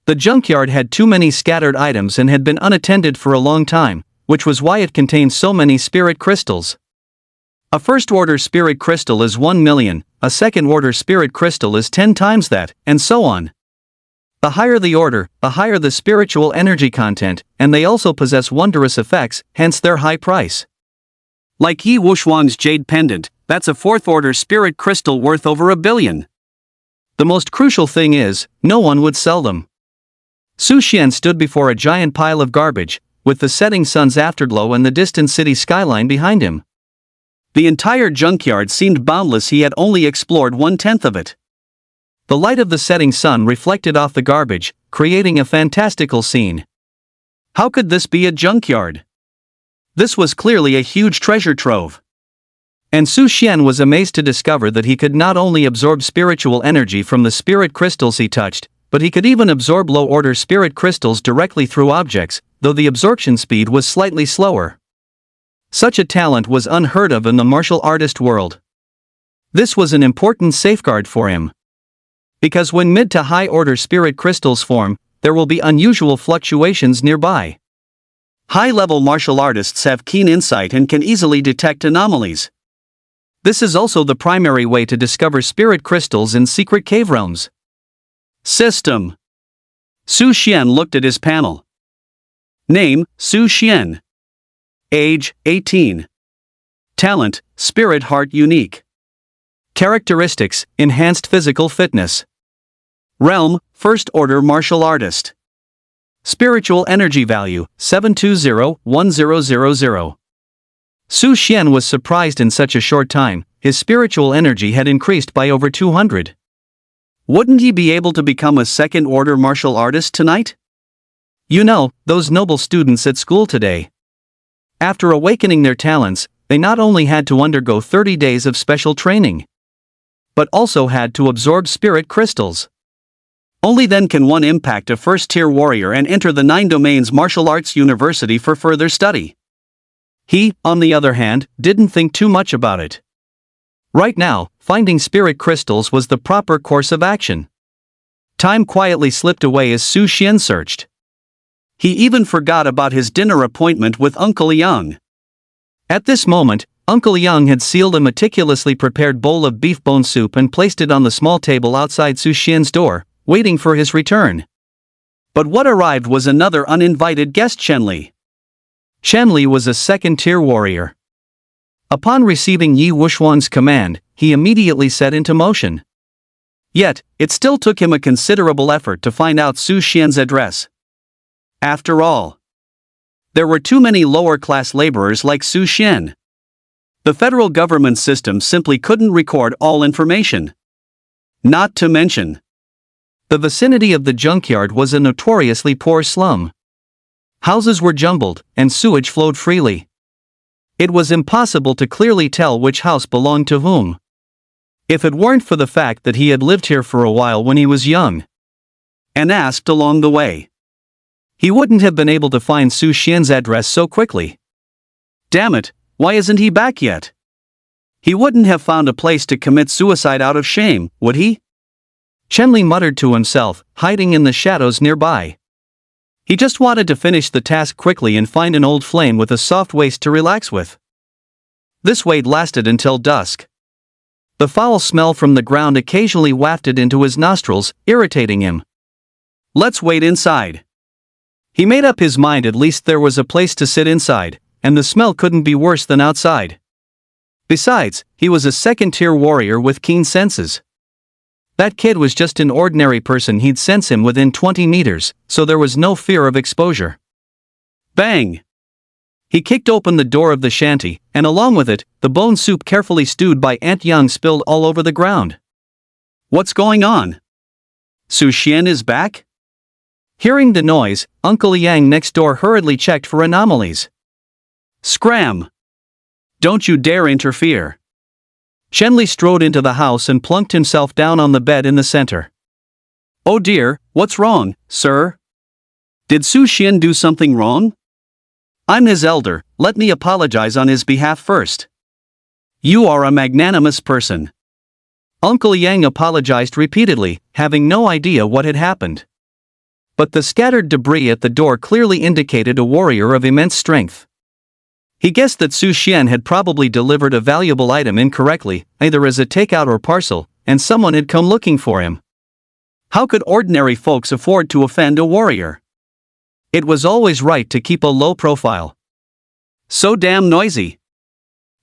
The junkyard had too many scattered items and had been unattended for a long time, which was why it contained so many spirit crystals. A first-order spirit crystal is 1 million, a second-order spirit crystal is 10 times that, and so on. The higher the order, the higher the spiritual energy content, and they also possess wondrous effects, hence their high price. Like Yi Wuxuang's jade pendant, that's a 4th-order spirit crystal worth over 1 billion. The most crucial thing is, no one would sell them. Su Xian stood before a giant pile of garbage, with the setting sun's afterglow and the distant city skyline behind him. The entire junkyard seemed boundless. He had only explored 1/10 of it. The light of the setting sun reflected off the garbage, creating a fantastical scene. How could this be a junkyard? This was clearly a huge treasure trove. And Su Xian was amazed to discover that he could not only absorb spiritual energy from the spirit crystals he touched, but he could even absorb low-order spirit crystals directly through objects, though the absorption speed was slightly slower. Such a talent was unheard of in the martial artist world. This was an important safeguard for him. Because when mid to high-order spirit crystals form, there will be unusual fluctuations nearby. High-level martial artists have keen insight and can easily detect anomalies. This is also the primary way to discover spirit crystals in secret cave realms. System. Su Xian looked at his panel. Name, Su Xian. Age, 18. Talent, Spirit Heart Unique. Characteristics, Enhanced Physical Fitness. Realm, First Order Martial Artist. Spiritual Energy Value, 720-1000. Su Xian was surprised in such a short time. His spiritual energy had increased by over 200. Wouldn't he be able to become a second-order martial artist tonight? You know, those noble students at school today. After awakening their talents, they not only had to undergo 30 days of special training, but also had to absorb spirit crystals. Only then can one impact a first-tier warrior and enter the 9 Domains Martial Arts University for further study. He, on the other hand, didn't think too much about it. Right now, finding spirit crystals was the proper course of action. Time quietly slipped away as Su Xian searched. He even forgot about his dinner appointment with Uncle Yang. At this moment, Uncle Yang had sealed a meticulously prepared bowl of beef bone soup and placed it on the small table outside Su Xian's door, waiting for his return. But what arrived was another uninvited guest, Shenli. Shenli was a second-tier warrior. Upon receiving Yi Wuxuang's command, he immediately set into motion. Yet, it still took him a considerable effort to find out Su Xian's address. After all, there were too many lower-class laborers like Su Xian. The federal government system simply couldn't record all information. Not to mention, the vicinity of the junkyard was a notoriously poor slum. Houses were jumbled, and sewage flowed freely. It was impossible to clearly tell which house belonged to whom. If it weren't for the fact that he had lived here for a while when he was young, and asked along the way, he wouldn't have been able to find Su Xian's address so quickly. Damn it, why isn't he back yet? He wouldn't have found a place to commit suicide out of shame, would he? Shenli muttered to himself, hiding in the shadows nearby. He just wanted to finish the task quickly and find an old flame with a soft waist to relax with. This wait lasted until dusk. The foul smell from the ground occasionally wafted into his nostrils, irritating him. Let's wait inside. He made up his mind at least there was a place to sit inside, and the smell couldn't be worse than outside. Besides, he was a second-tier warrior with keen senses. That kid was just an ordinary person, he'd sense him within 20 meters, so there was no fear of exposure. Bang! He kicked open the door of the shanty, and along with it, the bone soup carefully stewed by Aunt Yang spilled all over the ground. What's going on? Su Xian is back? Hearing the noise, Uncle Yang next door hurriedly checked for anomalies. Scram! Don't you dare interfere. Shenli strode into the house and plunked himself down on the bed in the center. Oh dear, what's wrong, sir? Did Su Xian do something wrong? I'm his elder, let me apologize on his behalf first. You are a magnanimous person. Uncle Yang apologized repeatedly, having no idea what had happened. But the scattered debris at the door clearly indicated a warrior of immense strength. He guessed that Su Xian had probably delivered a valuable item incorrectly, either as a takeout or parcel, and someone had come looking for him. How could ordinary folks afford to offend a warrior? It was always right to keep a low profile. So damn noisy.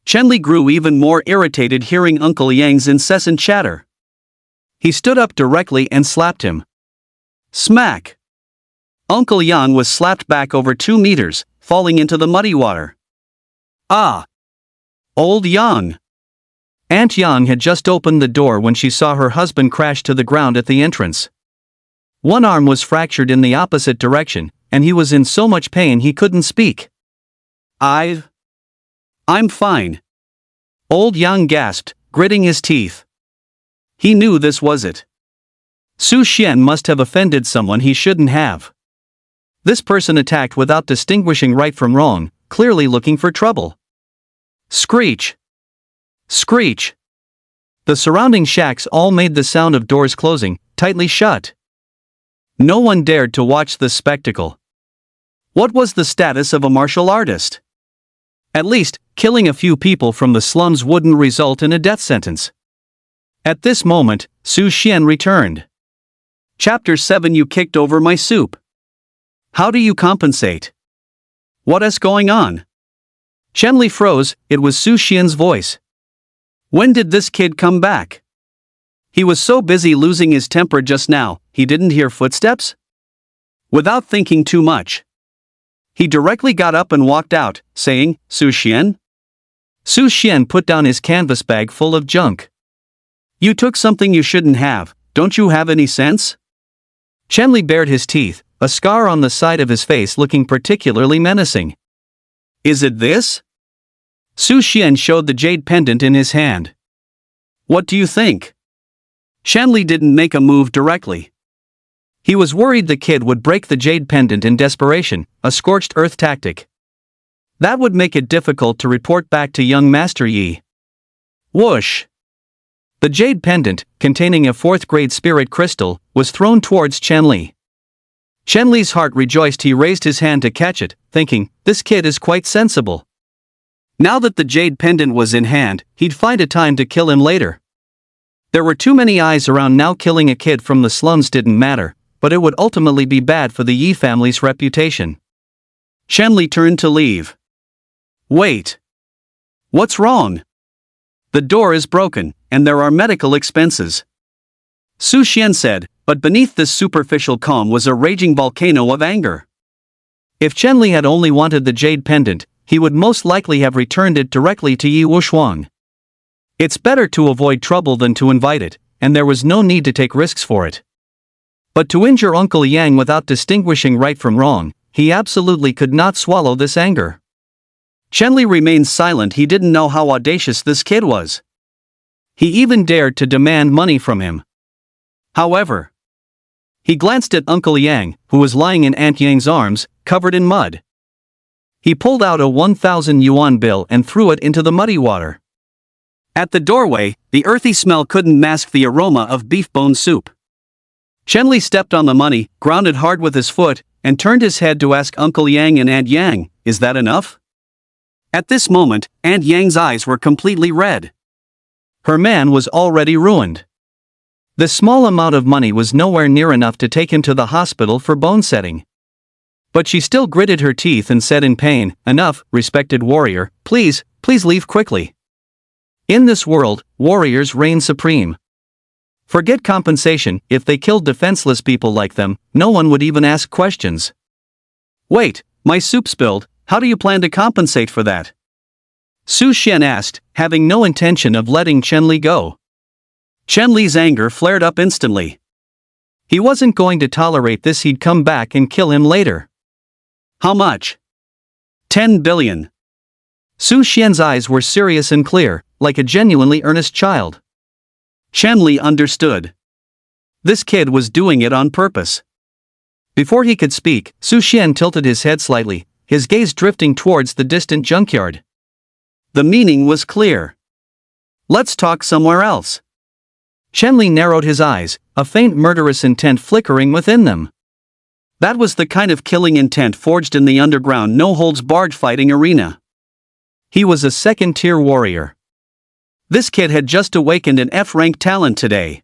Chenli grew even more irritated hearing Uncle Yang's incessant chatter. He stood up directly and slapped him. Smack! Uncle Yang was slapped back over 2 meters, falling into the muddy water. Ah! Old Yang! Aunt Yang had just opened the door when she saw her husband crash to the ground at the entrance. One arm was fractured in the opposite direction, and he was in so much pain he couldn't speak. I'm fine. Old Yang gasped, gritting his teeth. He knew this was it. Su Xian must have offended someone he shouldn't have. This person attacked without distinguishing right from wrong, clearly looking for trouble. Screech! Screech! The surrounding shacks all made the sound of doors closing, tightly shut. No one dared to watch this spectacle. What was the status of a martial artist? At least, killing a few people from the slums wouldn't result in a death sentence. At this moment, Su Xian returned. Chapter 7. You kicked over my soup. How do you compensate? What is going on? Chenli froze, it was Su Xian's voice. When did this kid come back? He was so busy losing his temper just now, he didn't hear footsteps? Without thinking too much, he directly got up and walked out, saying, Su Xian? Su Xian put down his canvas bag full of junk. You took something you shouldn't have, don't you have any sense? Chenli bared his teeth, a scar on the side of his face looking particularly menacing. Is it this? Su Xian showed the jade pendant in his hand. What do you think? Shanli didn't make a move directly. He was worried the kid would break the jade pendant in desperation, a scorched earth tactic. That would make it difficult to report back to young Master Yi. Whoosh! The jade pendant, containing a 4th-grade spirit crystal, was thrown towards Chenli. Chenli's heart rejoiced. He raised his hand to catch it, thinking, this kid is quite sensible. Now that the jade pendant was in hand, he'd find a time to kill him later. There were too many eyes around now. Killing a kid from the slums didn't matter, but it would ultimately be bad for the Yi family's reputation. Chenli turned to leave. Wait. What's wrong? The door is broken, and there are medical expenses. Su Xian said, but beneath this superficial calm was a raging volcano of anger. If Chenli had only wanted the jade pendant, he would most likely have returned it directly to Yi Wushuang. It's better to avoid trouble than to invite it, and there was no need to take risks for it. But to injure Uncle Yang without distinguishing right from wrong, he absolutely could not swallow this anger. Chenli remained silent. He didn't know how audacious this kid was. He even dared to demand money from him. However, he glanced at Uncle Yang, who was lying in Aunt Yang's arms, covered in mud. He pulled out a 1,000 yuan bill and threw it into the muddy water. At the doorway, the earthy smell couldn't mask the aroma of beef bone soup. Chenli stepped on the money, grounded hard with his foot, and turned his head to ask Uncle Yang and Aunt Yang, is that enough? At this moment, Aunt Yang's eyes were completely red. Her man was already ruined. The small amount of money was nowhere near enough to take him to the hospital for bone setting. But she still gritted her teeth and said in pain, "Enough, respected warrior, please leave quickly. In this world, warriors reign supreme. Forget compensation, if they killed defenseless people like them, no one would even ask questions." "Wait, my soup spilled, how do you plan to compensate for that?" Su Xian asked, having no intention of letting Chen Li go. Chen Li's anger flared up instantly. He wasn't going to tolerate this, he'd come back and kill him later. "How much?" 10 billion. Su Xian's eyes were serious and clear, like a genuinely earnest child. Chen Li understood. This kid was doing it on purpose. Before he could speak, Su Xian tilted his head slightly, his gaze drifting towards the distant junkyard. The meaning was clear. "Let's talk somewhere else." Chen Li narrowed his eyes, a faint murderous intent flickering within them. That was the kind of killing intent forged in the underground no-holds-barred fighting arena. He was a second-tier warrior. This kid had just awakened an F-rank talent today.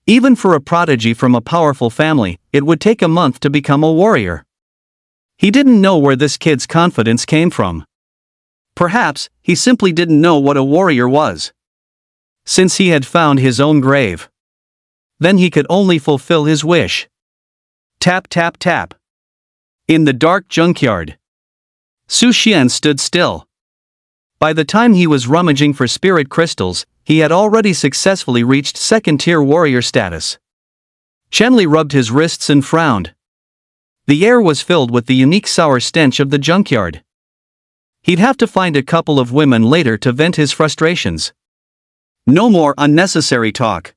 Even for a prodigy from a powerful family, it would take a month to become a warrior. He didn't know where this kid's confidence came from. Perhaps, he simply didn't know what a warrior was. Since he had found his own grave, then he could only fulfill his wish. Tap tap tap. In the dark junkyard, Su Xian stood still. By the time he was rummaging for spirit crystals, he had already successfully reached second-tier warrior status. Chen Li rubbed his wrists and frowned. The air was filled with the unique sour stench of the junkyard. He'd have to find a couple of women later to vent his frustrations. No more unnecessary talk.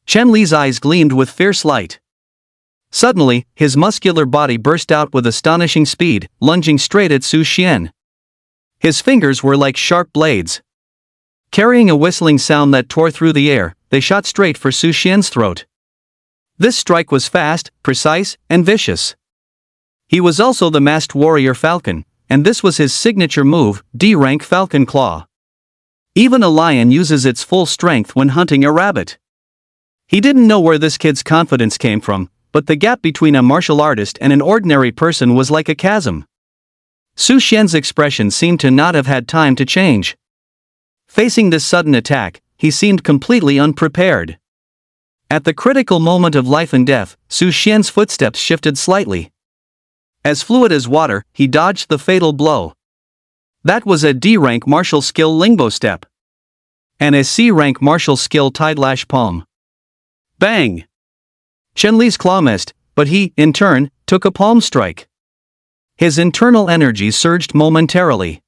Chen Li's eyes gleamed with fierce light. Suddenly, his muscular body burst out with astonishing speed, lunging straight at Su Xian. His fingers were like sharp blades. Carrying a whistling sound that tore through the air, they shot straight for Su Xian's throat. This strike was fast, precise, and vicious. He was also the masked warrior Falcon, and this was his signature move, D-rank Falcon Claw. Even a lion uses its full strength when hunting a rabbit. He didn't know where this kid's confidence came from, but the gap between a martial artist and an ordinary person was like a chasm. Su Xian's expression seemed to not have had time to change. Facing this sudden attack, he seemed completely unprepared. At the critical moment of life and death, Su Xian's footsteps shifted slightly. As fluid as water, he dodged the fatal blow. That was a D-rank martial skill Lingbo step. And a C-rank martial skill Tide Lash Palm. Bang! Chen Li's claw missed, but he, in turn, took a palm strike. His internal energy surged momentarily.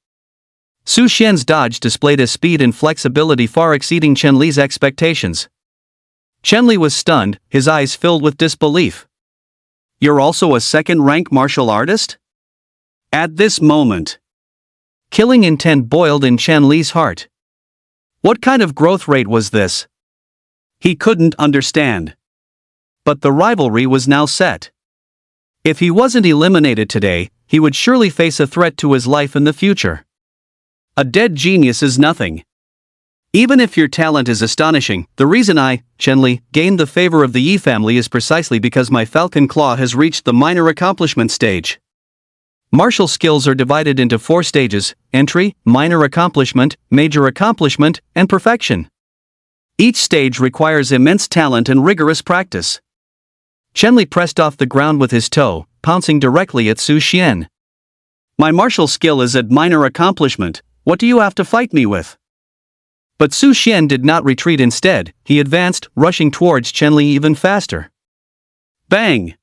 Su Xian's dodge displayed a speed and flexibility far exceeding Chen Li's expectations. Chen Li was stunned, his eyes filled with disbelief. "You're also a second-rank martial artist?" At this moment, killing intent boiled in Chen Li's heart. What kind of growth rate was this? He couldn't understand. But the rivalry was now set. If he wasn't eliminated today, he would surely face a threat to his life in the future. A dead genius is nothing. Even if your talent is astonishing, the reason I, Chen Li, gained the favor of the Yi family is precisely because my Falcon Claw has reached the minor accomplishment stage. Martial skills are divided into 4 stages: entry, minor accomplishment, major accomplishment, and perfection. Each stage requires immense talent and rigorous practice. Chen Li pressed off the ground with his toe, pouncing directly at Su Xian. "My martial skill is at minor accomplishment, what do you have to fight me with?" But Su Xian did not retreat. Instead, he advanced, rushing towards Chen Li even faster. Bang!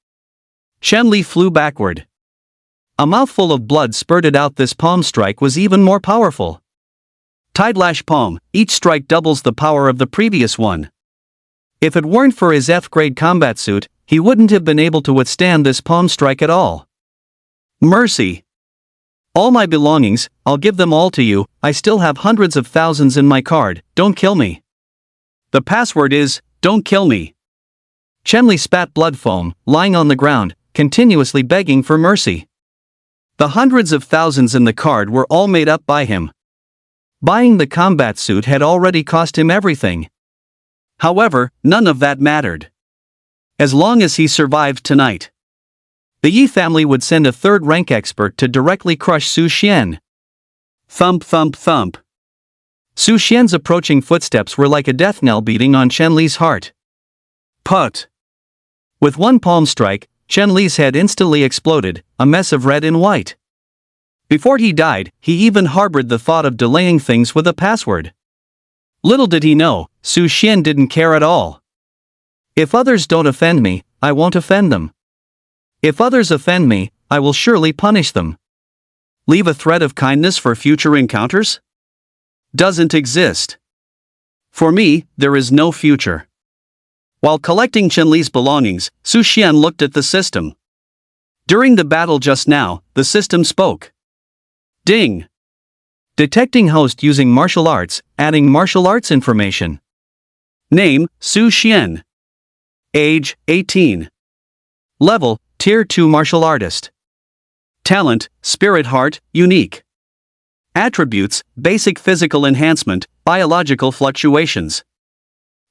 Chen Li flew backward. A mouthful of blood spurted out. This palm strike was even more powerful. Tide Lash Palm, each strike doubles the power of the previous one. If it weren't for his F-grade combat suit, he wouldn't have been able to withstand this palm strike at all. Mercy! All my belongings, I'll give them all to you, I still have hundreds of thousands in my card, don't kill me. The password is, don't kill me. Chen Li spat blood foam, lying on the ground, continuously begging for mercy. The hundreds of thousands in the card were all made up by him. Buying the combat suit had already cost him everything. However, none of that mattered. As long as he survived tonight, the Yi family would send a third-rank expert to directly crush Su Xian. Thump thump thump. Su Xian's approaching footsteps were like a death knell beating on Chen Li's heart. Put! With one palm strike, Chen Li's head instantly exploded, a mess of red and white. Before he died, he even harbored the thought of delaying things with a password. Little did he know, Su Xian didn't care at all. If others don't offend me, I won't offend them. If others offend me, I will surely punish them. Leave a thread of kindness for future encounters? Doesn't exist. For me, there is no future. While collecting Chen Li's belongings, Su Xian looked at the system. During the battle just now, the system spoke. Ding! Detecting host using martial arts, adding martial arts information. Name, Su Xian. Age, 18. Level, Tier 2 martial artist. Talent, Spirit Heart, unique. Attributes, basic physical enhancement, biological fluctuations.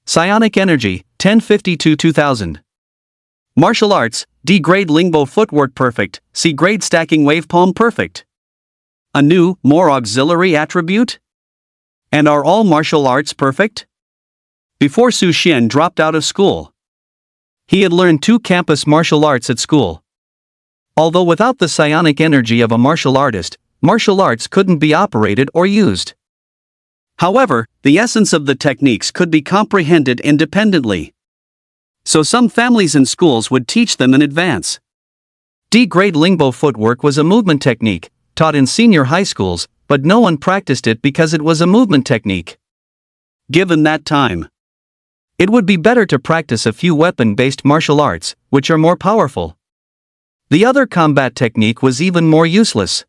Psionic energy, 1052-2000. Martial arts, D-grade Lingbo footwork perfect, C-grade stacking wave palm perfect. A new, more auxiliary attribute? And are all martial arts perfect? Before Su Xian dropped out of school, he had learned 2 campus martial arts at school. Although without the psionic energy of a martial artist, martial arts couldn't be operated or used. However, the essence of the techniques could be comprehended independently. So some families and schools would teach them in advance. D-grade Lingbo footwork was a movement technique, taught in senior high schools, but no one practiced it because it was a movement technique. Given that time, it would be better to practice a few weapon-based martial arts, which are more powerful. The other combat technique was even more useless.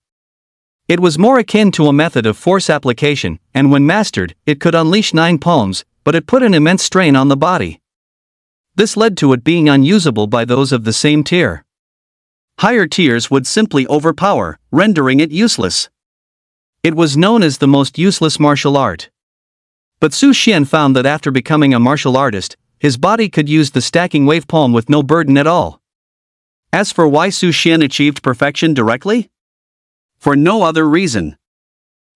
It was more akin to a method of force application, and when mastered, it could unleash 9 palms, but it put an immense strain on the body. This led to it being unusable by those of the same tier. Higher tiers would simply overpower, rendering it useless. It was known as the most useless martial art. But Su Xian found that after becoming a martial artist, his body could use the stacking wave palm with no burden at all. As for why Su Xian achieved perfection directly? For no other reason.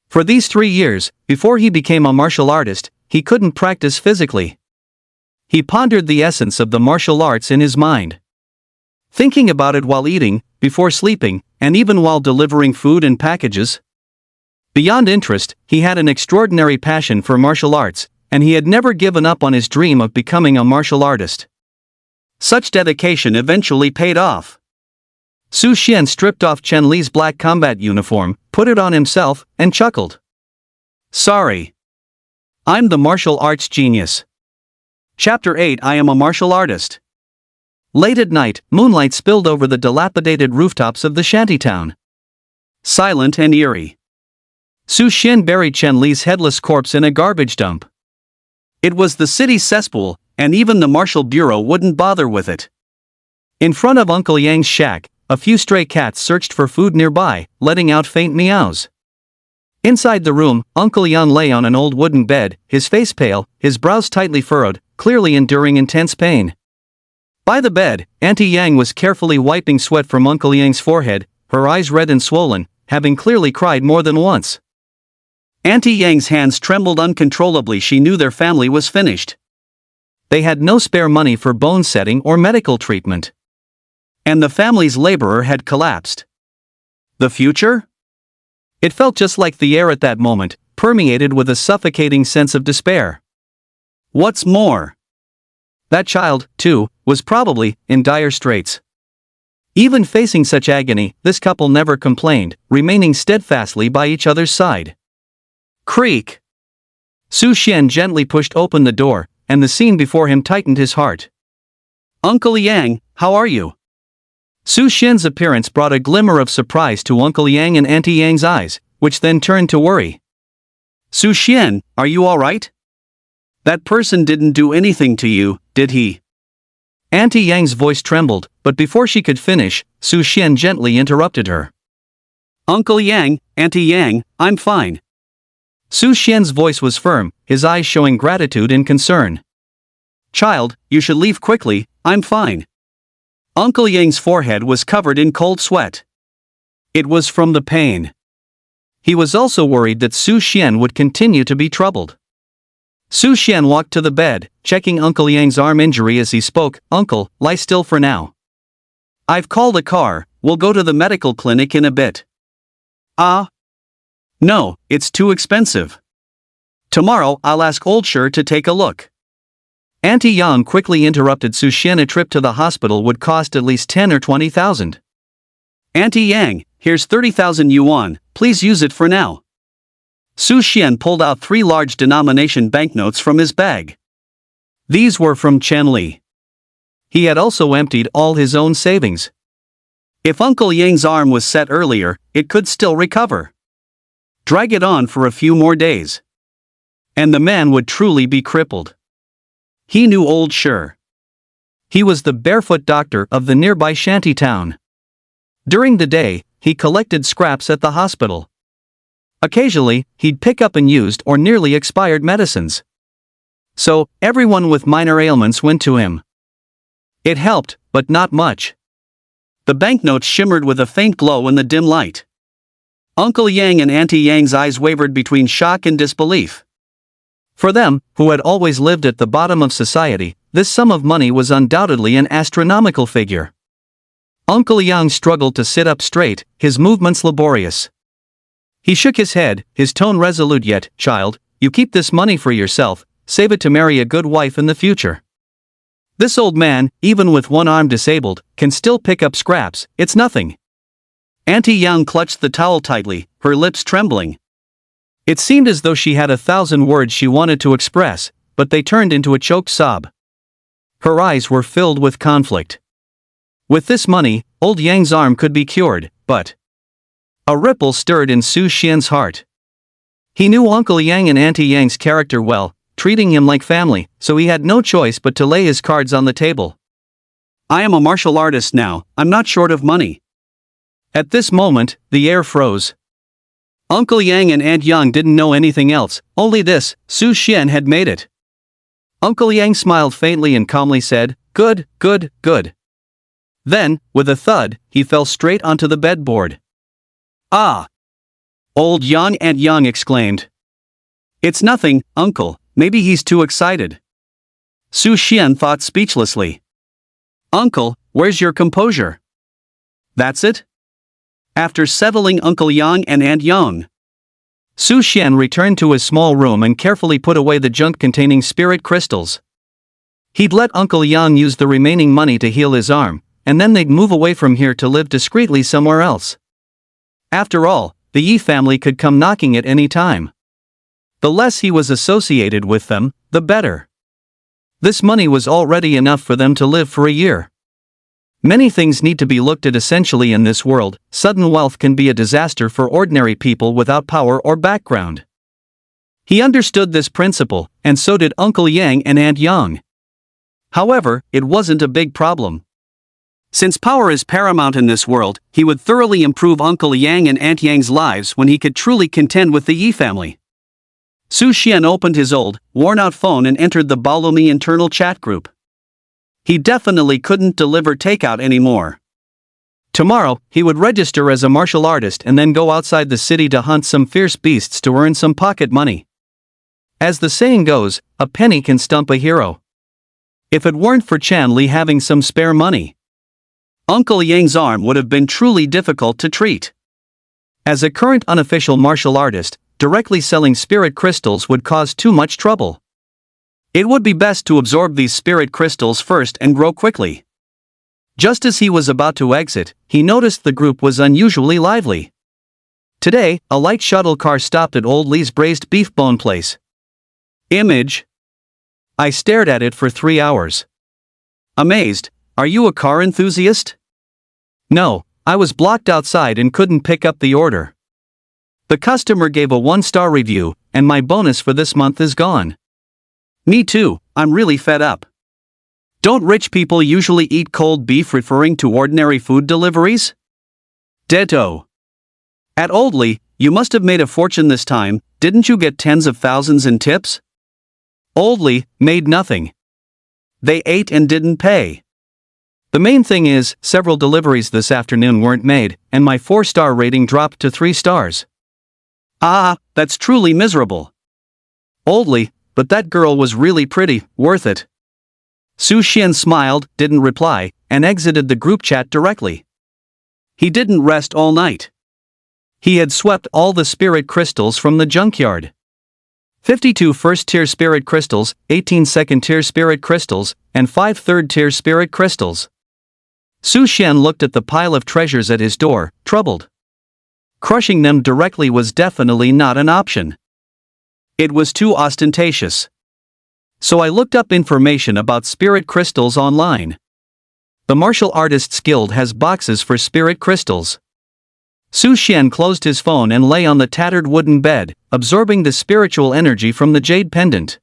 For these 3 years, before he became a martial artist, he couldn't practice physically. He pondered the essence of the martial arts in his mind. Thinking about it while eating, before sleeping, and even while delivering food and packages. Beyond interest, he had an extraordinary passion for martial arts, and he had never given up on his dream of becoming a martial artist. Such dedication eventually paid off. Su Xian stripped off Chen Li's black combat uniform, put it on himself, and chuckled. Sorry. I'm the martial arts genius. Chapter 8 I am a martial artist. Late at night, moonlight spilled over the dilapidated rooftops of the shantytown. Silent and eerie. Su Xian buried Chen Li's headless corpse in a garbage dump. It was the city's cesspool, and even the Martial Bureau wouldn't bother with it. In front of Uncle Yang's shack, a few stray cats searched for food nearby, letting out faint meows. Inside the room, Uncle Yang lay on an old wooden bed, his face pale, his brows tightly furrowed, clearly enduring intense pain. By the bed, Auntie Yang was carefully wiping sweat from Uncle Yang's forehead, her eyes red and swollen, having clearly cried more than once. Auntie Yang's hands trembled uncontrollably. She knew their family was finished. They had no spare money for bone setting or medical treatment. And the family's laborer had collapsed. The future? It felt just like the air at that moment, permeated with a suffocating sense of despair. What's more, that child, too, was probably in dire straits. Even facing such agony, this couple never complained, remaining steadfastly by each other's side. Creak! Su Xian gently pushed open the door, and the scene before him tightened his heart. Uncle Yang, how are you? Su Xian's appearance brought a glimmer of surprise to Uncle Yang and Auntie Yang's eyes, which then turned to worry. Su Xian, are you all right? That person didn't do anything to you, did he? Auntie Yang's voice trembled, but before she could finish, Su Xian gently interrupted her. Uncle Yang, Auntie Yang, I'm fine. Su Xian's voice was firm, his eyes showing gratitude and concern. Child, you should leave quickly, I'm fine. Uncle Yang's forehead was covered in cold sweat. It was from the pain. He was also worried that Su Xian would continue to be troubled. Su Xian walked to the bed, checking Uncle Yang's arm injury as he spoke. Uncle, lie still for now. I've called a car, we'll go to the medical clinic in a bit. Ah? No, it's too expensive. Tomorrow I'll ask Old Sher to take a look. Auntie Yang quickly interrupted Su Xian. A trip to the hospital would cost at least 10 or 20,000. Auntie Yang, here's 30,000 yuan, please use it for now. Su Xian pulled out 3 large denomination banknotes from his bag. These were from Chen Li. He had also emptied all his own savings. If Uncle Yang's arm was set earlier, it could still recover. Drag it on for a few more days. And the man would truly be crippled. He knew Old Sher. He was the barefoot doctor of the nearby shanty town. During the day, he collected scraps at the hospital. Occasionally, he'd pick up unused or nearly expired medicines. So, everyone with minor ailments went to him. It helped, but not much. The banknotes shimmered with a faint glow in the dim light. Uncle Yang and Auntie Yang's eyes wavered between shock and disbelief. For them, who had always lived at the bottom of society, this sum of money was undoubtedly an astronomical figure. Uncle Yang struggled to sit up straight, his movements laborious. He shook his head, his tone resolute. Yet, child, you keep this money for yourself, save it to marry a good wife in the future. This old man, even with one arm disabled, can still pick up scraps, it's nothing. Auntie Yang clutched the towel tightly, her lips trembling. It seemed as though she had 1,000 words she wanted to express, but they turned into a choked sob. Her eyes were filled with conflict. With this money, old Yang's arm could be cured, but... A ripple stirred in Su Xian's heart. He knew Uncle Yang and Auntie Yang's character well, treating him like family, so he had no choice but to lay his cards on the table. I am a martial artist now, I'm not short of money. At this moment, the air froze. Uncle Yang and Aunt Yang didn't know anything else, only this: Su Xian had made it. Uncle Yang smiled faintly and calmly said, "Good, good, good." Then, with a thud, he fell straight onto the bedboard. Ah! Old Yang Aunt Yang exclaimed. It's nothing, Uncle, maybe he's too excited. Su Xian thought speechlessly. Uncle, where's your composure? That's it? After settling Uncle Yang and Aunt Yang, Su Xian returned to his small room and carefully put away the junk containing spirit crystals. He'd let Uncle Yang use the remaining money to heal his arm, and then they'd move away from here to live discreetly somewhere else. After all, the Yi family could come knocking at any time. The less he was associated with them, the better. This money was already enough for them to live for a year. Many things need to be looked at essentially in this world. Sudden wealth can be a disaster for ordinary people without power or background. He understood this principle, and so did Uncle Yang and Aunt Yang. However, it wasn't a big problem. Since power is paramount in this world, he would thoroughly improve Uncle Yang and Aunt Yang's lives when he could truly contend with the Yi family. Su Xian opened his old, worn-out phone and entered the Balumi internal chat group. He definitely couldn't deliver takeout anymore. Tomorrow, he would register as a martial artist and then go outside the city to hunt some fierce beasts to earn some pocket money. As the saying goes, a penny can stump a hero. If it weren't for Chan Li having some spare money, Uncle Yang's arm would have been truly difficult to treat. As a current unofficial martial artist, directly selling spirit crystals would cause too much trouble. It would be best to absorb these spirit crystals first and grow quickly. Just as he was about to exit, he noticed the group was unusually lively. Today, a light shuttle car stopped at Old Lee's braised beef bone place. Image. I stared at it for 3 hours. Amazed. Are you a car enthusiast? No, I was blocked outside and couldn't pick up the order. The customer gave a 1-star review, and my bonus for this month is gone. Me too, I'm really fed up. Don't rich people usually eat cold beef, referring to ordinary food deliveries? Ditto. At Oldley, you must have made a fortune this time, didn't you get tens of thousands in tips? Oldley made nothing. They ate and didn't pay. The main thing is, several deliveries this afternoon weren't made, and my 4-star rating dropped to 3 stars. Ah, that's truly miserable. Oldley, but that girl was really pretty, worth it. Su Xian smiled, didn't reply, and exited the group chat directly. He didn't rest all night. He had swept all the spirit crystals from the junkyard. 52 first-tier spirit crystals, 18 second-tier spirit crystals, and 5 third-tier spirit crystals. Su Xian looked at the pile of treasures at his door, troubled. Crushing them directly was definitely not an option. It was too ostentatious. So I looked up information about spirit crystals online. The Martial Artists Guild has boxes for spirit crystals. Su Xian closed his phone and lay on the tattered wooden bed, absorbing the spiritual energy from the jade pendant.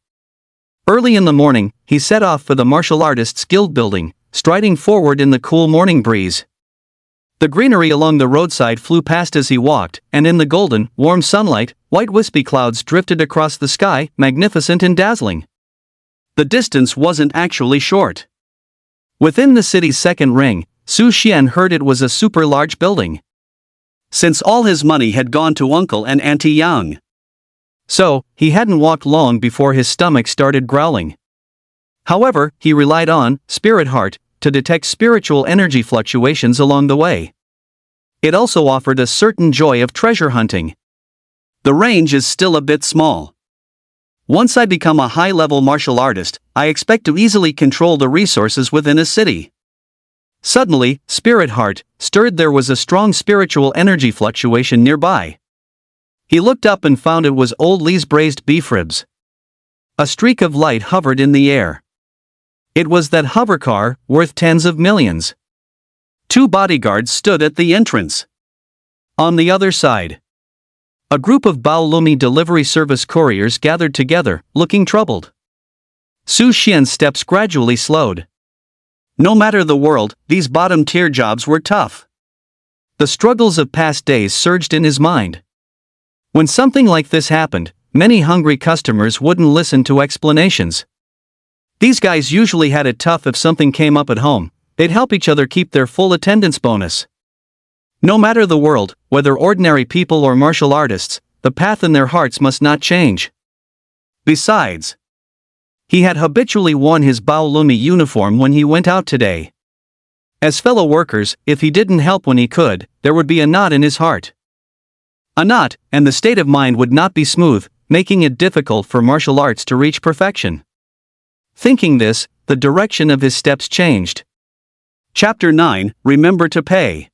Early in the morning, he set off for the Martial Artists Guild building, striding forward in the cool morning breeze. The greenery along the roadside flew past as he walked, and in the golden, warm sunlight, white wispy clouds drifted across the sky, magnificent and dazzling. The distance wasn't actually short. Within the city's second ring, Su Xian heard it was a super large building. Since all his money had gone to Uncle and Auntie Yang. So, he hadn't walked long before his stomach started growling. However, he relied on Spirit Heart to detect spiritual energy fluctuations along the way. It also offered a certain joy of treasure hunting. The range is still a bit small. Once I become a high-level martial artist, I expect to easily control the resources within a city. Suddenly, Spirit Heart stirred. There was a strong spiritual energy fluctuation nearby. He looked up and found it was Old Lee's braised beef ribs. A streak of light hovered in the air. It was that hover car, worth tens of millions. 2 bodyguards stood at the entrance. On the other side, a group of Baolumi delivery service couriers gathered together, looking troubled. Su Xian's steps gradually slowed. No matter the world, these bottom-tier jobs were tough. The struggles of past days surged in his mind. When something like this happened, many hungry customers wouldn't listen to explanations. These guys usually had it tough. If something came up at home, they'd help each other keep their full attendance bonus. No matter the world, whether ordinary people or martial artists, the path in their hearts must not change. Besides, he had habitually worn his Baolumi uniform when he went out today. As fellow workers, if he didn't help when he could, there would be a knot in his heart. A knot, and the state of mind would not be smooth, making it difficult for martial arts to reach perfection. Thinking this, the direction of his steps changed. Chapter 9, Remember to Pay.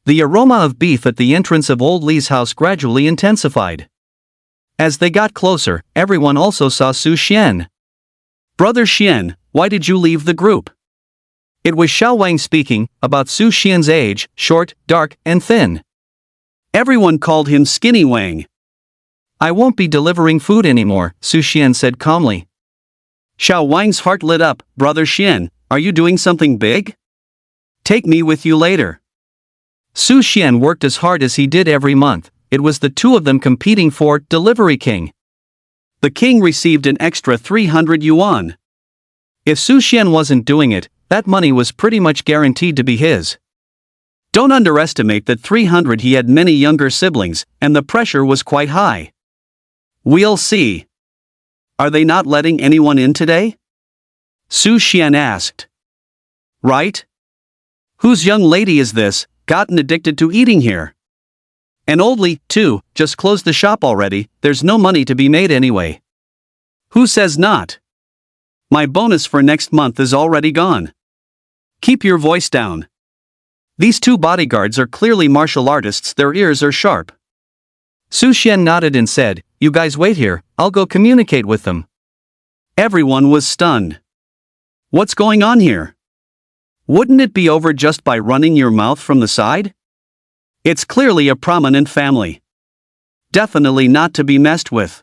The aroma of beef at the entrance of Old Lee's house gradually intensified. As they got closer, everyone also saw Su Xian. Brother Xian, why did you leave the group? It was Xiao Wang speaking, about Su Xian's age, short, dark, and thin. Everyone called him Skinny Wang. I won't be delivering food anymore, Su Xian said calmly. Xiao Wang's heart lit up. Brother Xian, are you doing something big? Take me with you later. Su Xian worked as hard as he did every month. It was the two of them competing for Delivery King. The king received an extra 300 yuan. If Su Xian wasn't doing it, that money was pretty much guaranteed to be his. Don't underestimate that 300. He had many younger siblings, and the pressure was quite high. We'll see. Are they not letting anyone in today? Su Xian asked. Right? Whose young lady is this, gotten addicted to eating here? And Oldly, too, just closed the shop already. There's no money to be made anyway. Who says not? My bonus for next month is already gone. Keep your voice down. These 2 bodyguards are clearly martial artists. Their ears are sharp. Su Xian nodded and said, You guys wait here, I'll go communicate with them. Everyone was stunned. What's going on here? Wouldn't it be over just by running your mouth from the side? It's clearly a prominent family. Definitely not to be messed with.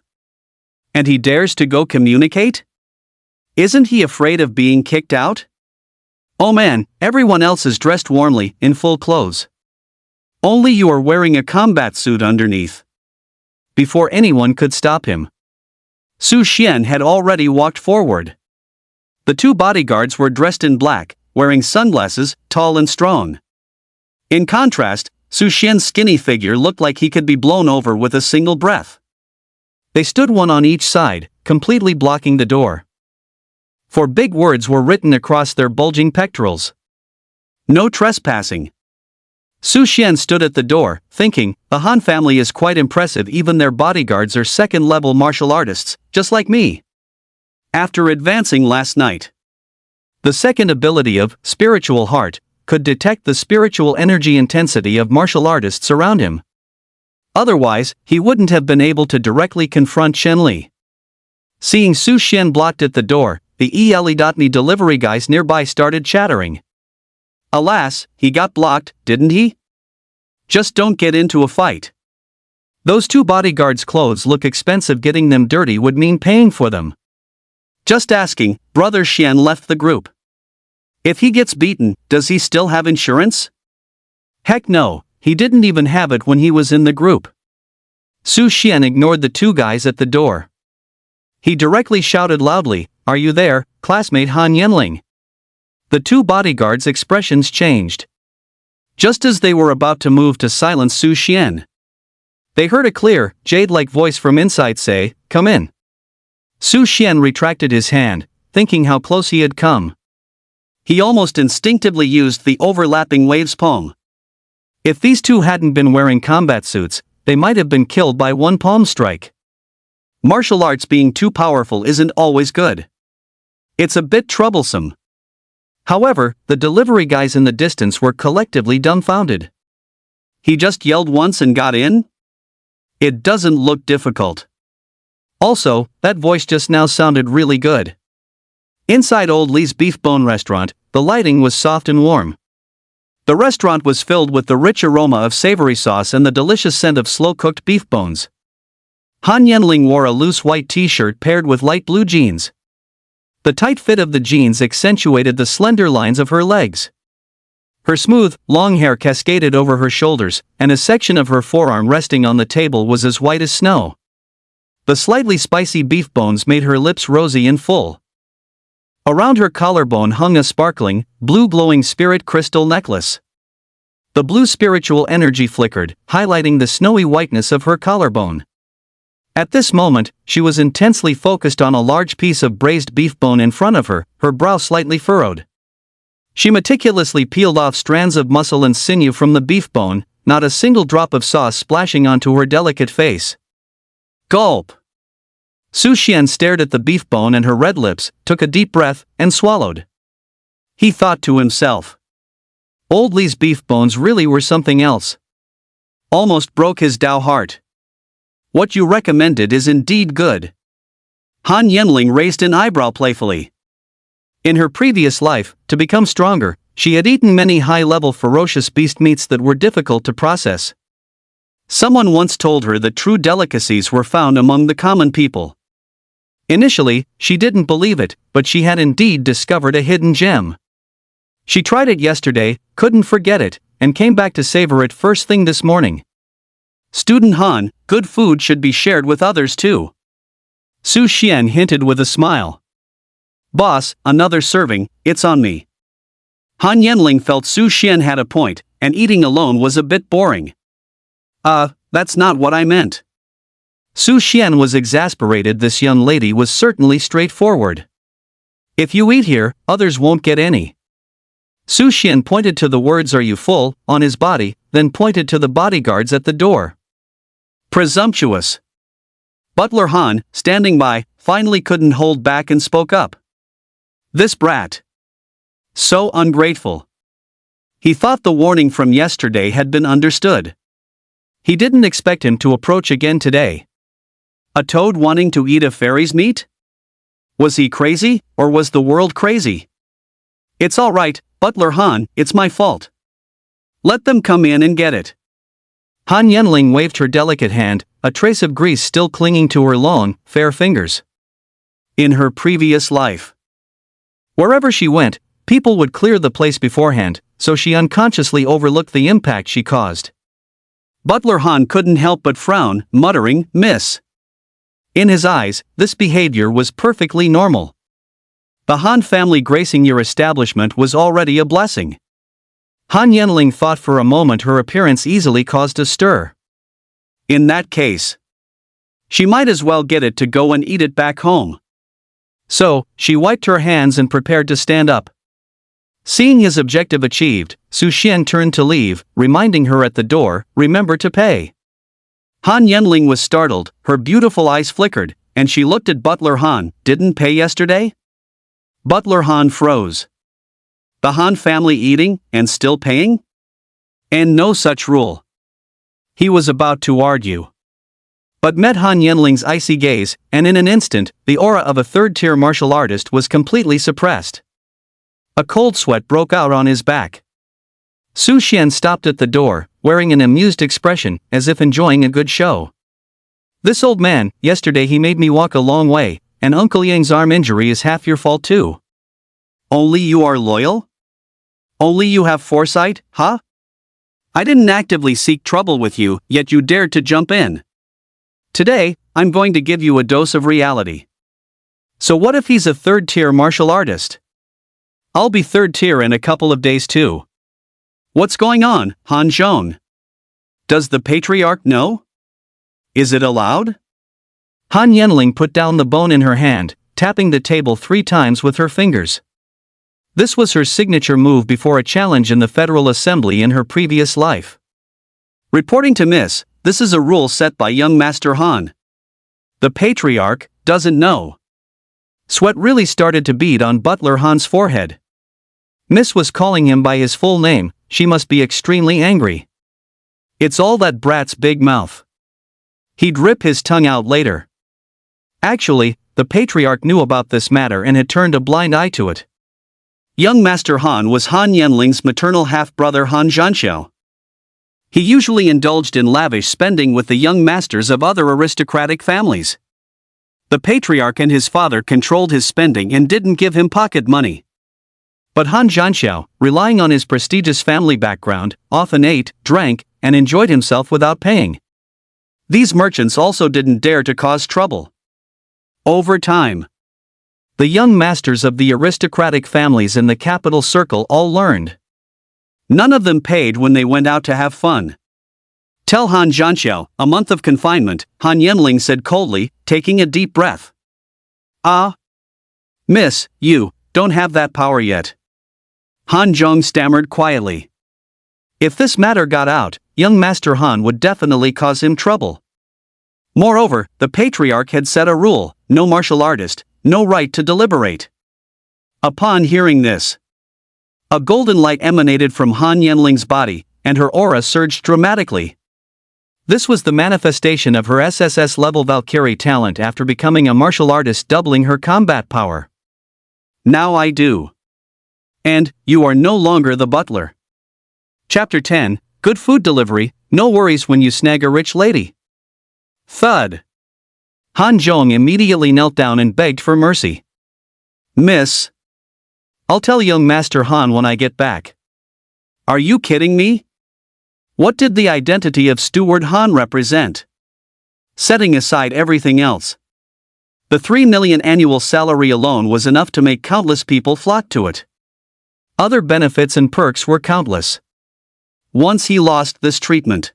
And he dares to go communicate? Isn't he afraid of being kicked out? Oh man, everyone else is dressed warmly, in full clothes. Only you are wearing a combat suit underneath. Before anyone could stop him, Su Xian had already walked forward. The two bodyguards were dressed in black, wearing sunglasses, tall and strong. In contrast, Su Xian's skinny figure looked like he could be blown over with a single breath. They stood one on each side, completely blocking the door. Four big words were written across their bulging pectorals. No trespassing. Su Xian stood at the door, thinking, the Han family is quite impressive, even their bodyguards are second-level martial artists, just like me. After advancing last night, the second ability of Spiritual Heart could detect the spiritual energy intensity of martial artists around him. Otherwise, he wouldn't have been able to directly confront Shen Li. Seeing Su Xian blocked at the door, the ELE.me delivery guys nearby started chattering. Alas, he got blocked, didn't he? Just don't get into a fight. Those two bodyguards' clothes look expensive, getting them dirty would mean paying for them. Just asking. Brother Xian left the group. If he gets beaten, does he still have insurance? Heck no, he didn't even have it when he was in the group. Su Xian ignored the two guys at the door. He directly shouted loudly, "Are you there, classmate Han Yenling?" The two bodyguards' expressions changed. Just as they were about to move to silence Su Xian, they heard a clear, jade-like voice from inside say, "Come in." Su Xian retracted his hand, thinking how close he had come. He almost instinctively used the overlapping waves palm. If these two hadn't been wearing combat suits, they might have been killed by one palm strike. Martial arts being too powerful isn't always good. It's a bit troublesome. However, the delivery guys in the distance were collectively dumbfounded. He just yelled once and got in? It doesn't look difficult. Also, that voice just now sounded really good. Inside Old Lee's Beef Bone restaurant, the lighting was soft and warm. The restaurant was filled with the rich aroma of savory sauce and the delicious scent of slow-cooked beef bones. Han Yenling wore a loose white t-shirt paired with light blue jeans. The tight fit of the jeans accentuated the slender lines of her legs. Her smooth, long hair cascaded over her shoulders, and a section of her forearm resting on the table was as white as snow. The slightly spicy beef bones made her lips rosy and full. Around her collarbone hung a sparkling, blue-glowing spirit crystal necklace. The blue spiritual energy flickered, highlighting the snowy whiteness of her collarbone. At this moment, she was intensely focused on a large piece of braised beef bone in front of her, her brow slightly furrowed. She meticulously peeled off strands of muscle and sinew from the beef bone, not a single drop of sauce splashing onto her delicate face. Gulp! Su Xian stared at the beef bone and her red lips, took a deep breath, and swallowed. He thought to himself. Old Lee's beef bones really were something else. Almost broke his Dao heart. What you recommended is indeed good. Han Yenling raised an eyebrow playfully. In her previous life, to become stronger, she had eaten many high-level ferocious beast meats that were difficult to process. Someone once told her that true delicacies were found among the common people. Initially, she didn't believe it, but she had indeed discovered a hidden gem. She tried it yesterday, couldn't forget it, and came back to savor it first thing this morning. Student Han, good food should be shared with others too. Su Xian hinted with a smile. Boss, another serving, it's on me. Han Yenling felt Su Xian had a point, and eating alone was a bit boring. That's not what I meant. Su Xian was exasperated. This young lady was certainly straightforward. If you eat here, others won't get any. Su Xian pointed to the words "Are you full?" on his body, then pointed to the bodyguards at the door. Presumptuous. Butler Han, standing by, finally couldn't hold back and spoke up. This brat. So ungrateful. He thought the warning from yesterday had been understood. He didn't expect him to approach again today. A toad wanting to eat a fairy's meat? Was he crazy, or was the world crazy? It's all right, Butler Han, it's my fault. Let them come in and get it. Han Yenling waved her delicate hand, a trace of grease still clinging to her long, fair fingers. In her previous life, wherever she went, people would clear the place beforehand, so she unconsciously overlooked the impact she caused. Butler Han couldn't help but frown, muttering, "Miss." In his eyes, this behavior was perfectly normal. The Han family gracing your establishment was already a blessing. Han Yenling thought for a moment her appearance easily caused a stir. In that case, she might as well get it to go and eat it back home. So, she wiped her hands and prepared to stand up. Seeing his objective achieved, Su Xian turned to leave, reminding her at the door, "Remember to pay." Han Yenling was startled, her beautiful eyes flickered, and she looked at Butler Han. "Didn't pay yesterday?" Butler Han froze. The Han family eating, and still paying? And no such rule. He was about to argue, but met Han Yenling's icy gaze, and in an instant, the aura of a third-tier martial artist was completely suppressed. A cold sweat broke out on his back. Su Xian stopped at the door, wearing an amused expression, as if enjoying a good show. "This old man, yesterday he made me walk a long way, and Uncle Yang's arm injury is half your fault too." "Only you are loyal? Only you have foresight, huh? I didn't actively seek trouble with you, yet you dared to jump in. Today, I'm going to give you a dose of reality. So what if he's a third-tier martial artist? I'll be third-tier in a couple of days too. What's going on, Han Zhong? Does the patriarch know? Is it allowed?" Han Yenling put down the bone in her hand, tapping the table 3 times with her fingers. This was her signature move before a challenge in the Federal Assembly in her previous life. "Reporting to Miss, this is a rule set by young Master Han. The patriarch doesn't know." Sweat really started to bead on Butler Han's forehead. Miss was calling him by his full name. She must be extremely angry. It's all that brat's big mouth. He'd rip his tongue out later. Actually, the patriarch knew about this matter and had turned a blind eye to it. Young Master Han was Han Yenling's maternal half-brother Han Zhanxiao. He usually indulged in lavish spending with the young masters of other aristocratic families. The patriarch and his father controlled his spending and didn't give him pocket money. But Han Zhanxiao, relying on his prestigious family background, often ate, drank, and enjoyed himself without paying. These merchants also didn't dare to cause trouble. Over time, the young masters of the aristocratic families in the capital circle all learned. None of them paid when they went out to have fun. "Tell Han Zhanxiao, a month of confinement," Han Yenling said coldly, taking a deep breath. "Ah? Miss, you don't have that power yet." Han Zhong stammered quietly. If this matter got out, young Master Han would definitely cause him trouble. Moreover, the patriarch had set a rule: no martial artist, no right to deliberate. Upon hearing this, a golden light emanated from Han Yenling's body, and her aura surged dramatically. This was the manifestation of her SSS-level Valkyrie talent after becoming a martial artist, doubling her combat power. "Now I do. And, you are no longer the butler." Chapter 10, Good Food Delivery, No Worries When You Snag a Rich Lady. Thud. Han Zhong immediately knelt down and begged for mercy. "Miss, I'll tell young Master Han when I get back." "Are you kidding me? What did the identity of Steward Han represent?" Setting aside everything else, the 3 million annual salary alone was enough to make countless people flock to it. Other benefits and perks were countless. Once he lost this treatment,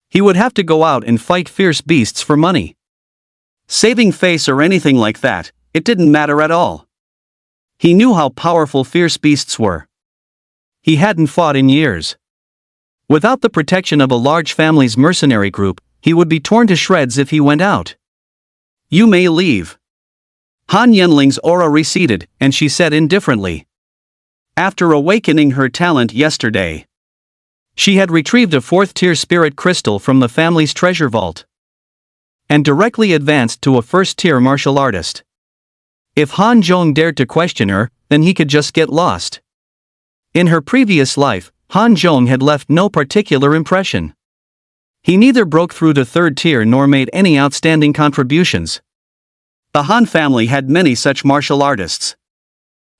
he would have to go out and fight fierce beasts for money. Saving face or anything like that, it didn't matter at all. He knew how powerful fierce beasts were. He hadn't fought in years. Without the protection of a large family's mercenary group, he would be torn to shreds if he went out. "You may leave." Han Yenling's aura receded, and she said indifferently. After awakening her talent yesterday, she had retrieved a 4th-tier spirit crystal from the family's treasure vault and directly advanced to a 1st-tier martial artist. If Han Zhong dared to question her, then he could just get lost. In her previous life, Han Zhong had left no particular impression. He neither broke through to 3rd tier nor made any outstanding contributions. The Han family had many such martial artists.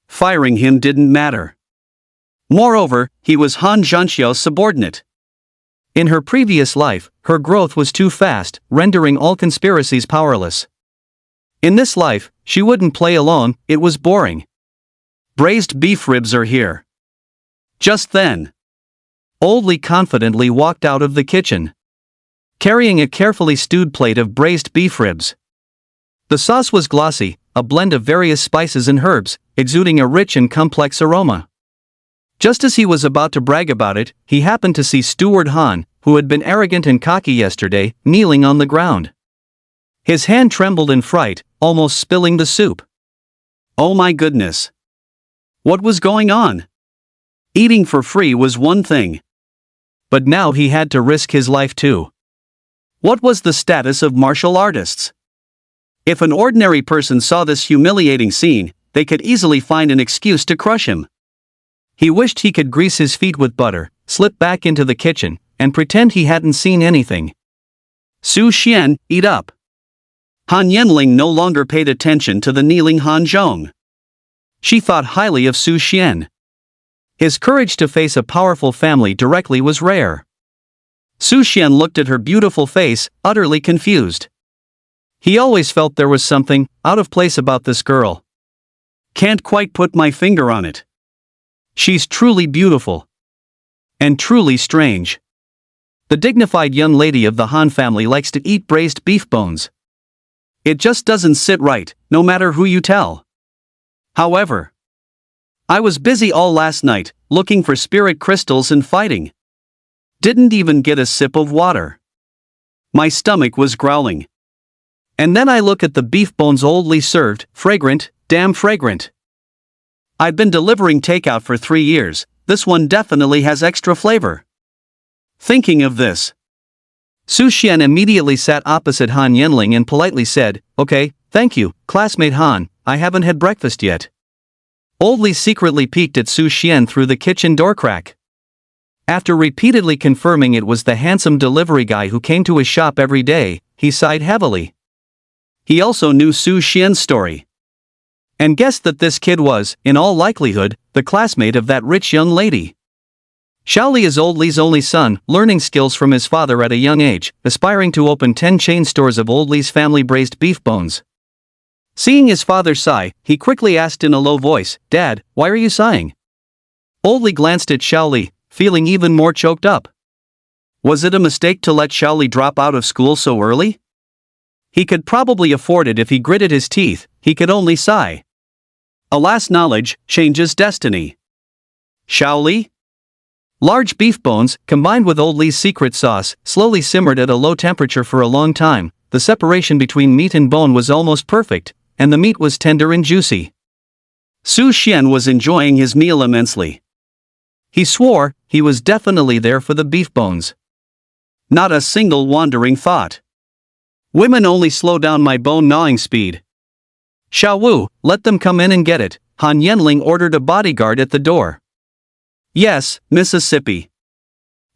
Firing him didn't matter. Moreover, he was Han Zhanxiao's subordinate. In her previous life, her growth was too fast, rendering all conspiracies powerless. In this life, she wouldn't play alone, it was boring. Braised beef ribs are here. Just then, Old Lee confidently walked out of the kitchen, carrying a carefully stewed plate of braised beef ribs. The sauce was glossy, a blend of various spices and herbs, exuding a rich and complex aroma. Just as he was about to brag about it, he happened to see Steward Han, who had been arrogant and cocky yesterday, kneeling on the ground. His hand trembled in fright, almost spilling the soup. Oh my goodness! What was going on? Eating for free was one thing. But now he had to risk his life too. What was the status of martial artists? If an ordinary person saw this humiliating scene, they could easily find an excuse to crush him. He wished he could grease his feet with butter, slip back into the kitchen, and pretend he hadn't seen anything. Su Xian, eat up. Han Yenling no longer paid attention to the kneeling Han Zhong. She thought highly of Su Xian. His courage to face a powerful family directly was rare. Su Xian looked at her beautiful face, utterly confused. He always felt there was something out of place about this girl. Can't quite put my finger on it. She's truly beautiful. And truly strange. The dignified young lady of the Han family likes to eat braised beef bones. It just doesn't sit right, no matter who you tell. However, I was busy all last night, looking for spirit crystals and fighting. Didn't even get a sip of water. My stomach was growling. And then I look at the beef bones Old Lee served, fragrant, damn fragrant. I've been delivering takeout for 3 years, this one definitely has extra flavor. Thinking of this, Su Xian immediately sat opposite Han Yenling and politely said, "Okay, thank you, classmate Han, I haven't had breakfast yet." Old Lee secretly peeked at Su Xian through the kitchen door crack. After repeatedly confirming it was the handsome delivery guy who came to his shop every day, he sighed heavily. He also knew Su Xian's story. And guessed that this kid was, in all likelihood, the classmate of that rich young lady. Xiao Li is Old Lee's only son, learning skills from his father at a young age, aspiring to open 10 chain stores of Old Lee's family braised beef bones. Seeing his father sigh, he quickly asked in a low voice, "Dad, why are you sighing?" Old Lee glanced at Xiao Li, feeling even more choked up. Was it a mistake to let Xiao Li drop out of school so early? He could probably afford it if he gritted his teeth, he could only sigh. Alas, knowledge changes destiny. Xiao Li? Large beef bones, combined with Old Lee's secret sauce, slowly simmered at a low temperature for a long time. The separation between meat and bone was almost perfect, and the meat was tender and juicy. Su Xian was enjoying his meal immensely. He swore he was definitely there for the beef bones. Not a single wandering thought. Women only slow down my bone-gnawing speed. Xiao Wu, let them come in and get it, Han Yenling ordered a bodyguard at the door. Yes, Mississippi.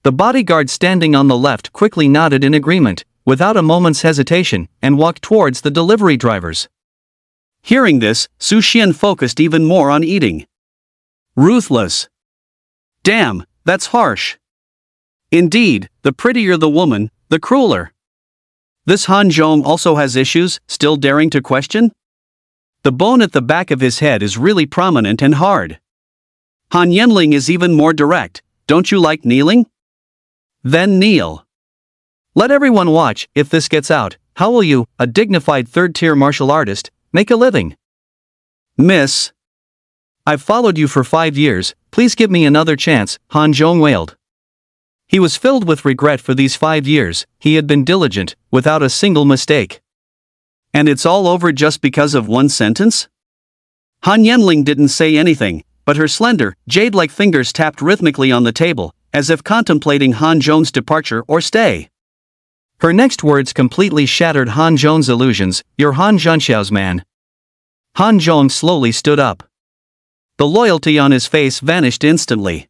The bodyguard standing on the left quickly nodded in agreement, without a moment's hesitation, and walked towards the delivery drivers. Hearing this, Su Xian focused even more on eating. Ruthless. Damn, that's harsh. Indeed, the prettier the woman, the crueler. This Han Zhong also has issues, still daring to question? The bone at the back of his head is really prominent and hard. Han Yenling is even more direct. Don't you like kneeling? Then kneel. Let everyone watch. If this gets out, how will you, a dignified third-tier martial artist, make a living? Miss. I've followed you for 5 years, please give me another chance, Han Zhong wailed. He was filled with regret for these 5 years. He had been diligent, without a single mistake. And it's all over just because of one sentence? Han Yenling didn't say anything, but her slender, jade-like fingers tapped rhythmically on the table, as if contemplating Han Zhong's departure or stay. Her next words completely shattered Han Zhong's illusions. You're Han Zhongxiao's man. Han Zhong slowly stood up. The loyalty on his face vanished instantly.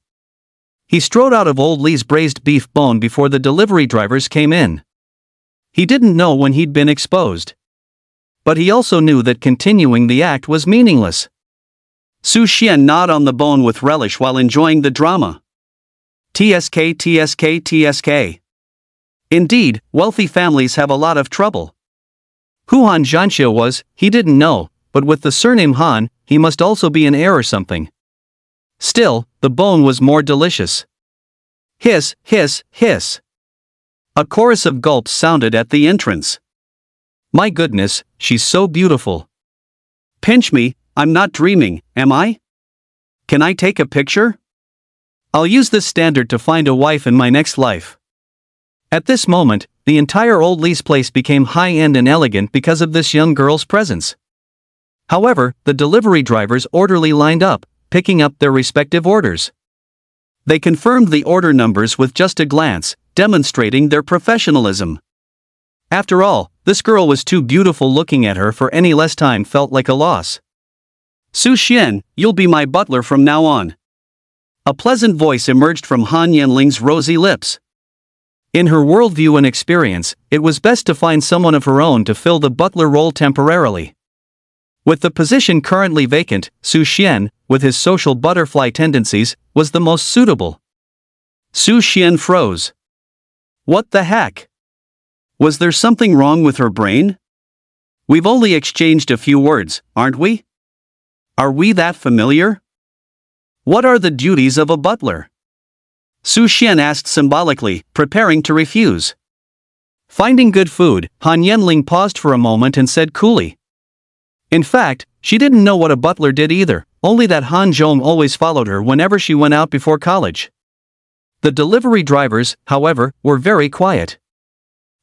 He strode out of Old Lee's braised beef bone before the delivery drivers came in. He didn't know when he'd been exposed. But he also knew that continuing the act was meaningless. Su Xian gnawed on the bone with relish while enjoying the drama. TSK TSK TSK. Indeed, wealthy families have a lot of trouble. Who Han Zhanxia was, he didn't know, but with the surname Han, he must also be an heir or something. Still, the bone was more delicious. Hiss, hiss, hiss. A chorus of gulps sounded at the entrance. My goodness, she's so beautiful. Pinch me, I'm not dreaming, am I? Can I take a picture? I'll use this standard to find a wife in my next life. At this moment, the entire Old Lee's place became high-end and elegant because of this young girl's presence. However, the delivery drivers orderly lined up, picking up their respective orders. They confirmed the order numbers with just a glance, demonstrating their professionalism. After all, this girl was too beautiful. Looking at her for any less time felt like a loss. Su Xian, you'll be my butler from now on. A pleasant voice emerged from Han Yanling's rosy lips. In her worldview and experience, it was best to find someone of her own to fill the butler role temporarily. With the position currently vacant, Su Xian, with his social butterfly tendencies, was the most suitable. Su Xian froze. What the heck? Was there something wrong with her brain? We've only exchanged a few words, aren't we? Are we that familiar? What are the duties of a butler? Su Xian asked symbolically, preparing to refuse. Finding good food, Han Yanling paused for a moment and said coolly. In fact, she didn't know what a butler did either, only that Han Zhong always followed her whenever she went out before college. The delivery drivers, however, were very quiet.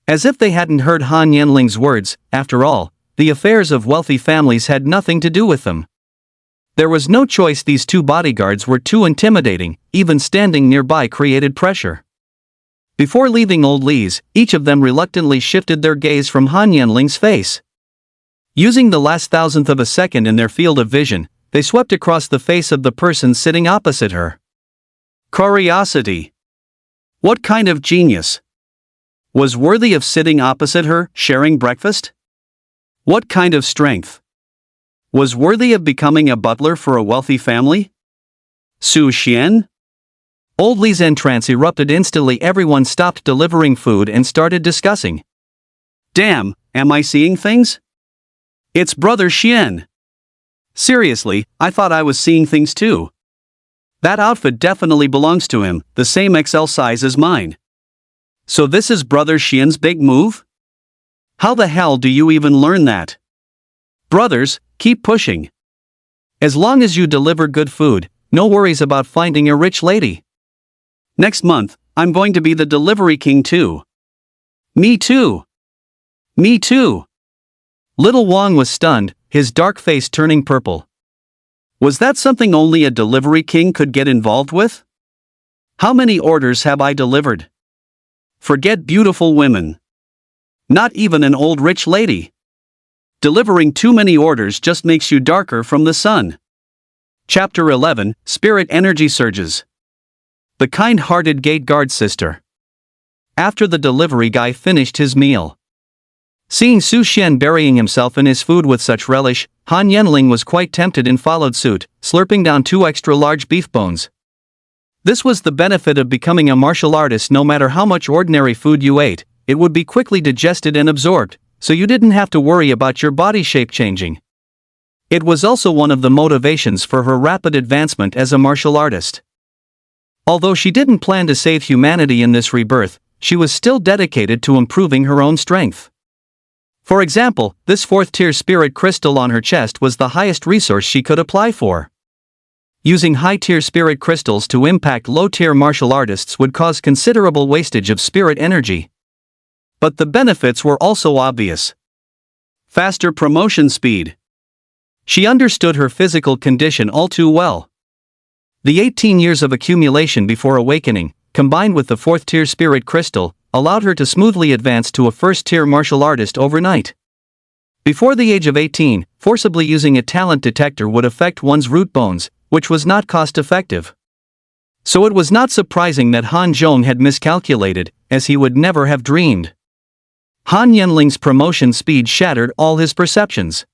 As if they hadn't heard Han Yanling's words, after all, the affairs of wealthy families had nothing to do with them. There was no choice. These two bodyguards were too intimidating, even standing nearby created pressure. Before leaving Old Lee's, each of them reluctantly shifted their gaze from Han Yanling's face. Using the last thousandth of a second in their field of vision, they swept across the face of the person sitting opposite her. Curiosity. What kind of genius? Was worthy of sitting opposite her, sharing breakfast? What kind of strength? Was worthy of becoming a butler for a wealthy family? Su Xian? Old Lee's entrance erupted instantly. Everyone stopped delivering food and started discussing. Damn, am I seeing things? It's Brother Xian. Seriously, I thought I was seeing things too. That outfit definitely belongs to him, the same XL size as mine. So this is Brother Xian's big move? How the hell do you even learn that? Brothers, keep pushing. As long as you deliver good food, no worries about finding a rich lady. Next month, I'm going to be the delivery king too. Me too. Me too. Little Wang was stunned, his dark face turning purple. Was that something only a delivery king could get involved with? How many orders have I delivered? Forget beautiful women. Not even an old rich lady. Delivering too many orders just makes you darker from the sun. Chapter 11, Spirit Energy Surges. The kind-hearted gate guard sister. After the delivery guy finished his meal. Seeing Su Xian burying himself in his food with such relish, Han Yanling was quite tempted and followed suit, slurping down 2 extra large beef bones. This was the benefit of becoming a martial artist. No matter how much ordinary food you ate, it would be quickly digested and absorbed, so you didn't have to worry about your body shape changing. It was also one of the motivations for her rapid advancement as a martial artist. Although she didn't plan to save humanity in this rebirth, she was still dedicated to improving her own strength. For example, this 4th-tier spirit crystal on her chest was the highest resource she could apply for. Using high-tier spirit crystals to impact low-tier martial artists would cause considerable wastage of spirit energy. But the benefits were also obvious. Faster promotion speed. She understood her physical condition all too well. The 18 years of accumulation before awakening, combined with the 4th-tier spirit crystal, allowed her to smoothly advance to a 1st-tier martial artist overnight. Before the age of 18, forcibly using a talent detector would affect one's root bones, which was not cost-effective. So it was not surprising that Han Zhong had miscalculated, as he would never have dreamed. Han Yanling's promotion speed shattered all his perceptions.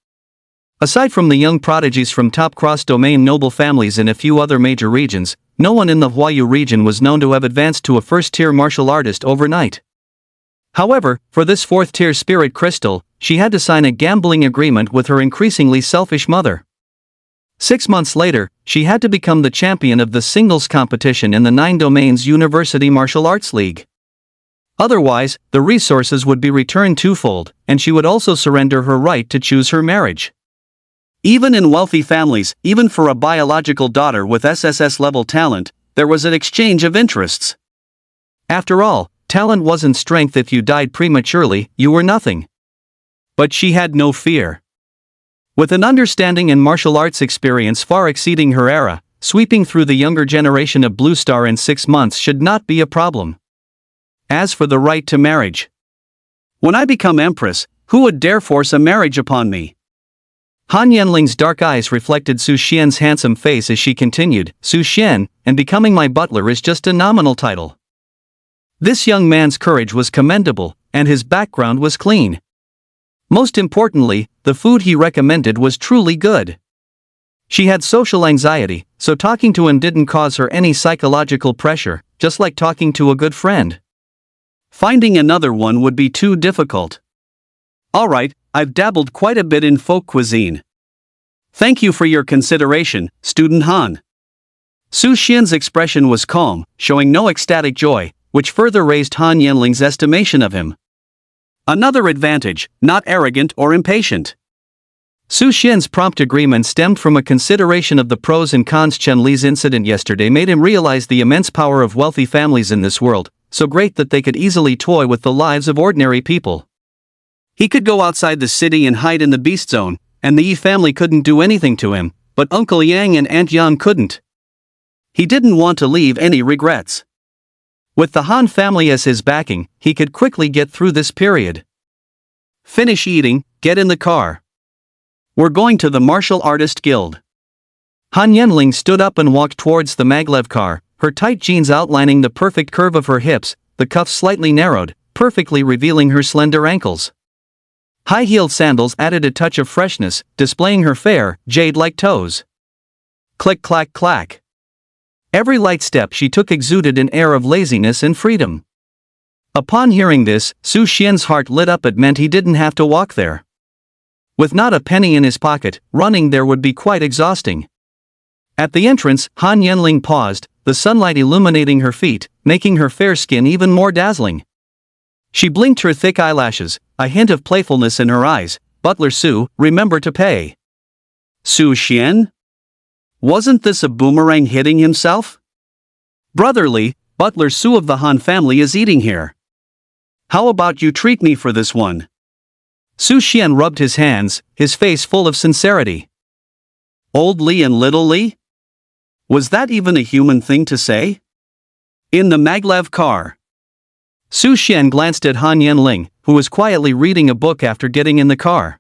Aside from the young prodigies from top cross-domain noble families in a few other major regions, no one in the Huayu region was known to have advanced to a first-tier martial artist overnight. However, for this fourth-tier spirit crystal, she had to sign a gambling agreement with her increasingly selfish mother. 6 months later, she had to become the champion of the singles competition in the 9 Domains University Martial Arts League. Otherwise, the resources would be returned twofold, and she would also surrender her right to choose her marriage. Even in wealthy families, even for a biological daughter with SSS-level talent, there was an exchange of interests. After all, talent wasn't strength. If you died prematurely, you were nothing. But she had no fear. With an understanding and martial arts experience far exceeding her era, sweeping through the younger generation of Blue Star in 6 months should not be a problem. As for the right to marriage, when I become empress, who would dare force a marriage upon me? Han Yanling's dark eyes reflected Su Xian's handsome face as she continued, Su Xian, and becoming my butler is just a nominal title. This young man's courage was commendable, and his background was clean. Most importantly, the food he recommended was truly good. She had social anxiety, so talking to him didn't cause her any psychological pressure, just like talking to a good friend. Finding another one would be too difficult. Alright, I've dabbled quite a bit in folk cuisine. Thank you for your consideration, Student Han. Su Xian's expression was calm, showing no ecstatic joy, which further raised Han Yanling's estimation of him. Another advantage, not arrogant or impatient. Su Xian's prompt agreement stemmed from a consideration of the pros and cons. Chen Li's incident yesterday made him realize the immense power of wealthy families in this world, so great that they could easily toy with the lives of ordinary people. He could go outside the city and hide in the beast zone, and the Yi family couldn't do anything to him, but Uncle Yang and Aunt Yang couldn't. He didn't want to leave any regrets. With the Han family as his backing, he could quickly get through this period. Finish eating, get in the car. We're going to the Martial Artist Guild. Han Yanling stood up and walked towards the maglev car, her tight jeans outlining the perfect curve of her hips, the cuffs slightly narrowed, perfectly revealing her slender ankles. High-heeled sandals added a touch of freshness, displaying her fair, jade-like toes. Click-clack-clack. Every light step she took exuded an air of laziness and freedom. Upon hearing this, Su Xian's heart lit up. It meant he didn't have to walk there. With not a penny in his pocket, running there would be quite exhausting. At the entrance, Han Yanling paused, the sunlight illuminating her feet, making her fair skin even more dazzling. She blinked her thick eyelashes, a hint of playfulness in her eyes. Butler Su, remember to pay. Su Xian? Wasn't this a boomerang hitting himself? Brotherly, Butler Su of the Han family is eating here. How about you treat me for this one? Su Xian rubbed his hands, his face full of sincerity. Old Li and Little Li? Was that even a human thing to say? In the maglev car. Su Xian glanced at Han Yanling, who was quietly reading a book after getting in the car.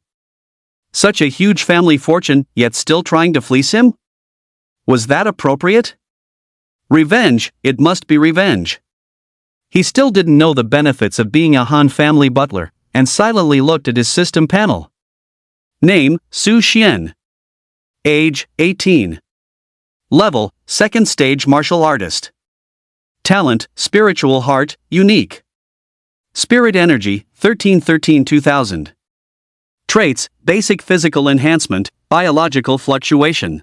Such a huge family fortune, yet still trying to fleece him? Was that appropriate? Revenge, it must be revenge. He still didn't know the benefits of being a Han family butler, and silently looked at his system panel. Name, Su Xian. Age, 18. Level, 2nd stage martial artist. Talent, spiritual heart, unique. Spirit energy, 1313-2000. Traits, basic physical enhancement, biological fluctuation.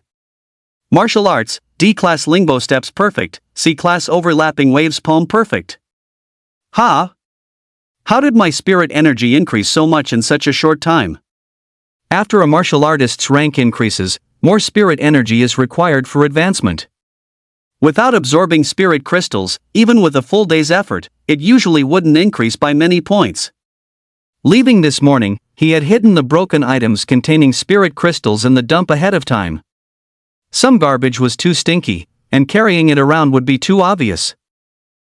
Martial arts, D-class Lingbo steps perfect, C-class overlapping waves palm perfect. Ha! How did my spirit energy increase so much in such a short time? After a martial artist's rank increases, more spirit energy is required for advancement. Without absorbing spirit crystals, even with a full day's effort, it usually wouldn't increase by many points. Leaving this morning, he had hidden the broken items containing spirit crystals in the dump ahead of time. Some garbage was too stinky, and carrying it around would be too obvious.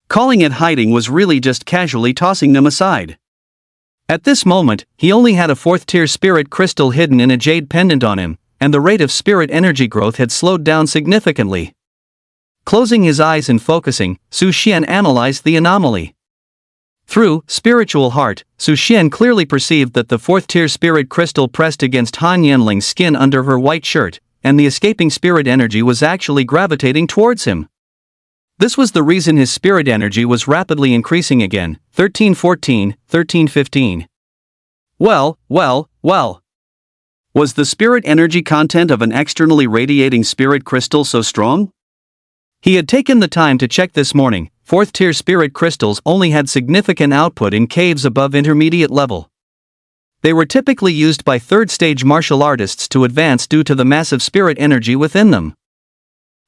Calling it hiding was really just casually tossing them aside. At this moment, he only had a 4th-tier spirit crystal hidden in a jade pendant on him, and the rate of spirit energy growth had slowed down significantly. Closing his eyes and focusing, Su Xian analyzed the anomaly. Through spiritual heart, Su Xian clearly perceived that the fourth-tier spirit crystal pressed against Han Yanling's skin under her white shirt, and the escaping spirit energy was actually gravitating towards him. This was the reason his spirit energy was rapidly increasing again. 1314, 1315. Well. Was the spirit energy content of an externally radiating spirit crystal so strong? He had taken the time to check this morning. Fourth-tier spirit crystals only had significant output in caves above intermediate level. They were typically used by third-stage martial artists to advance due to the massive spirit energy within them.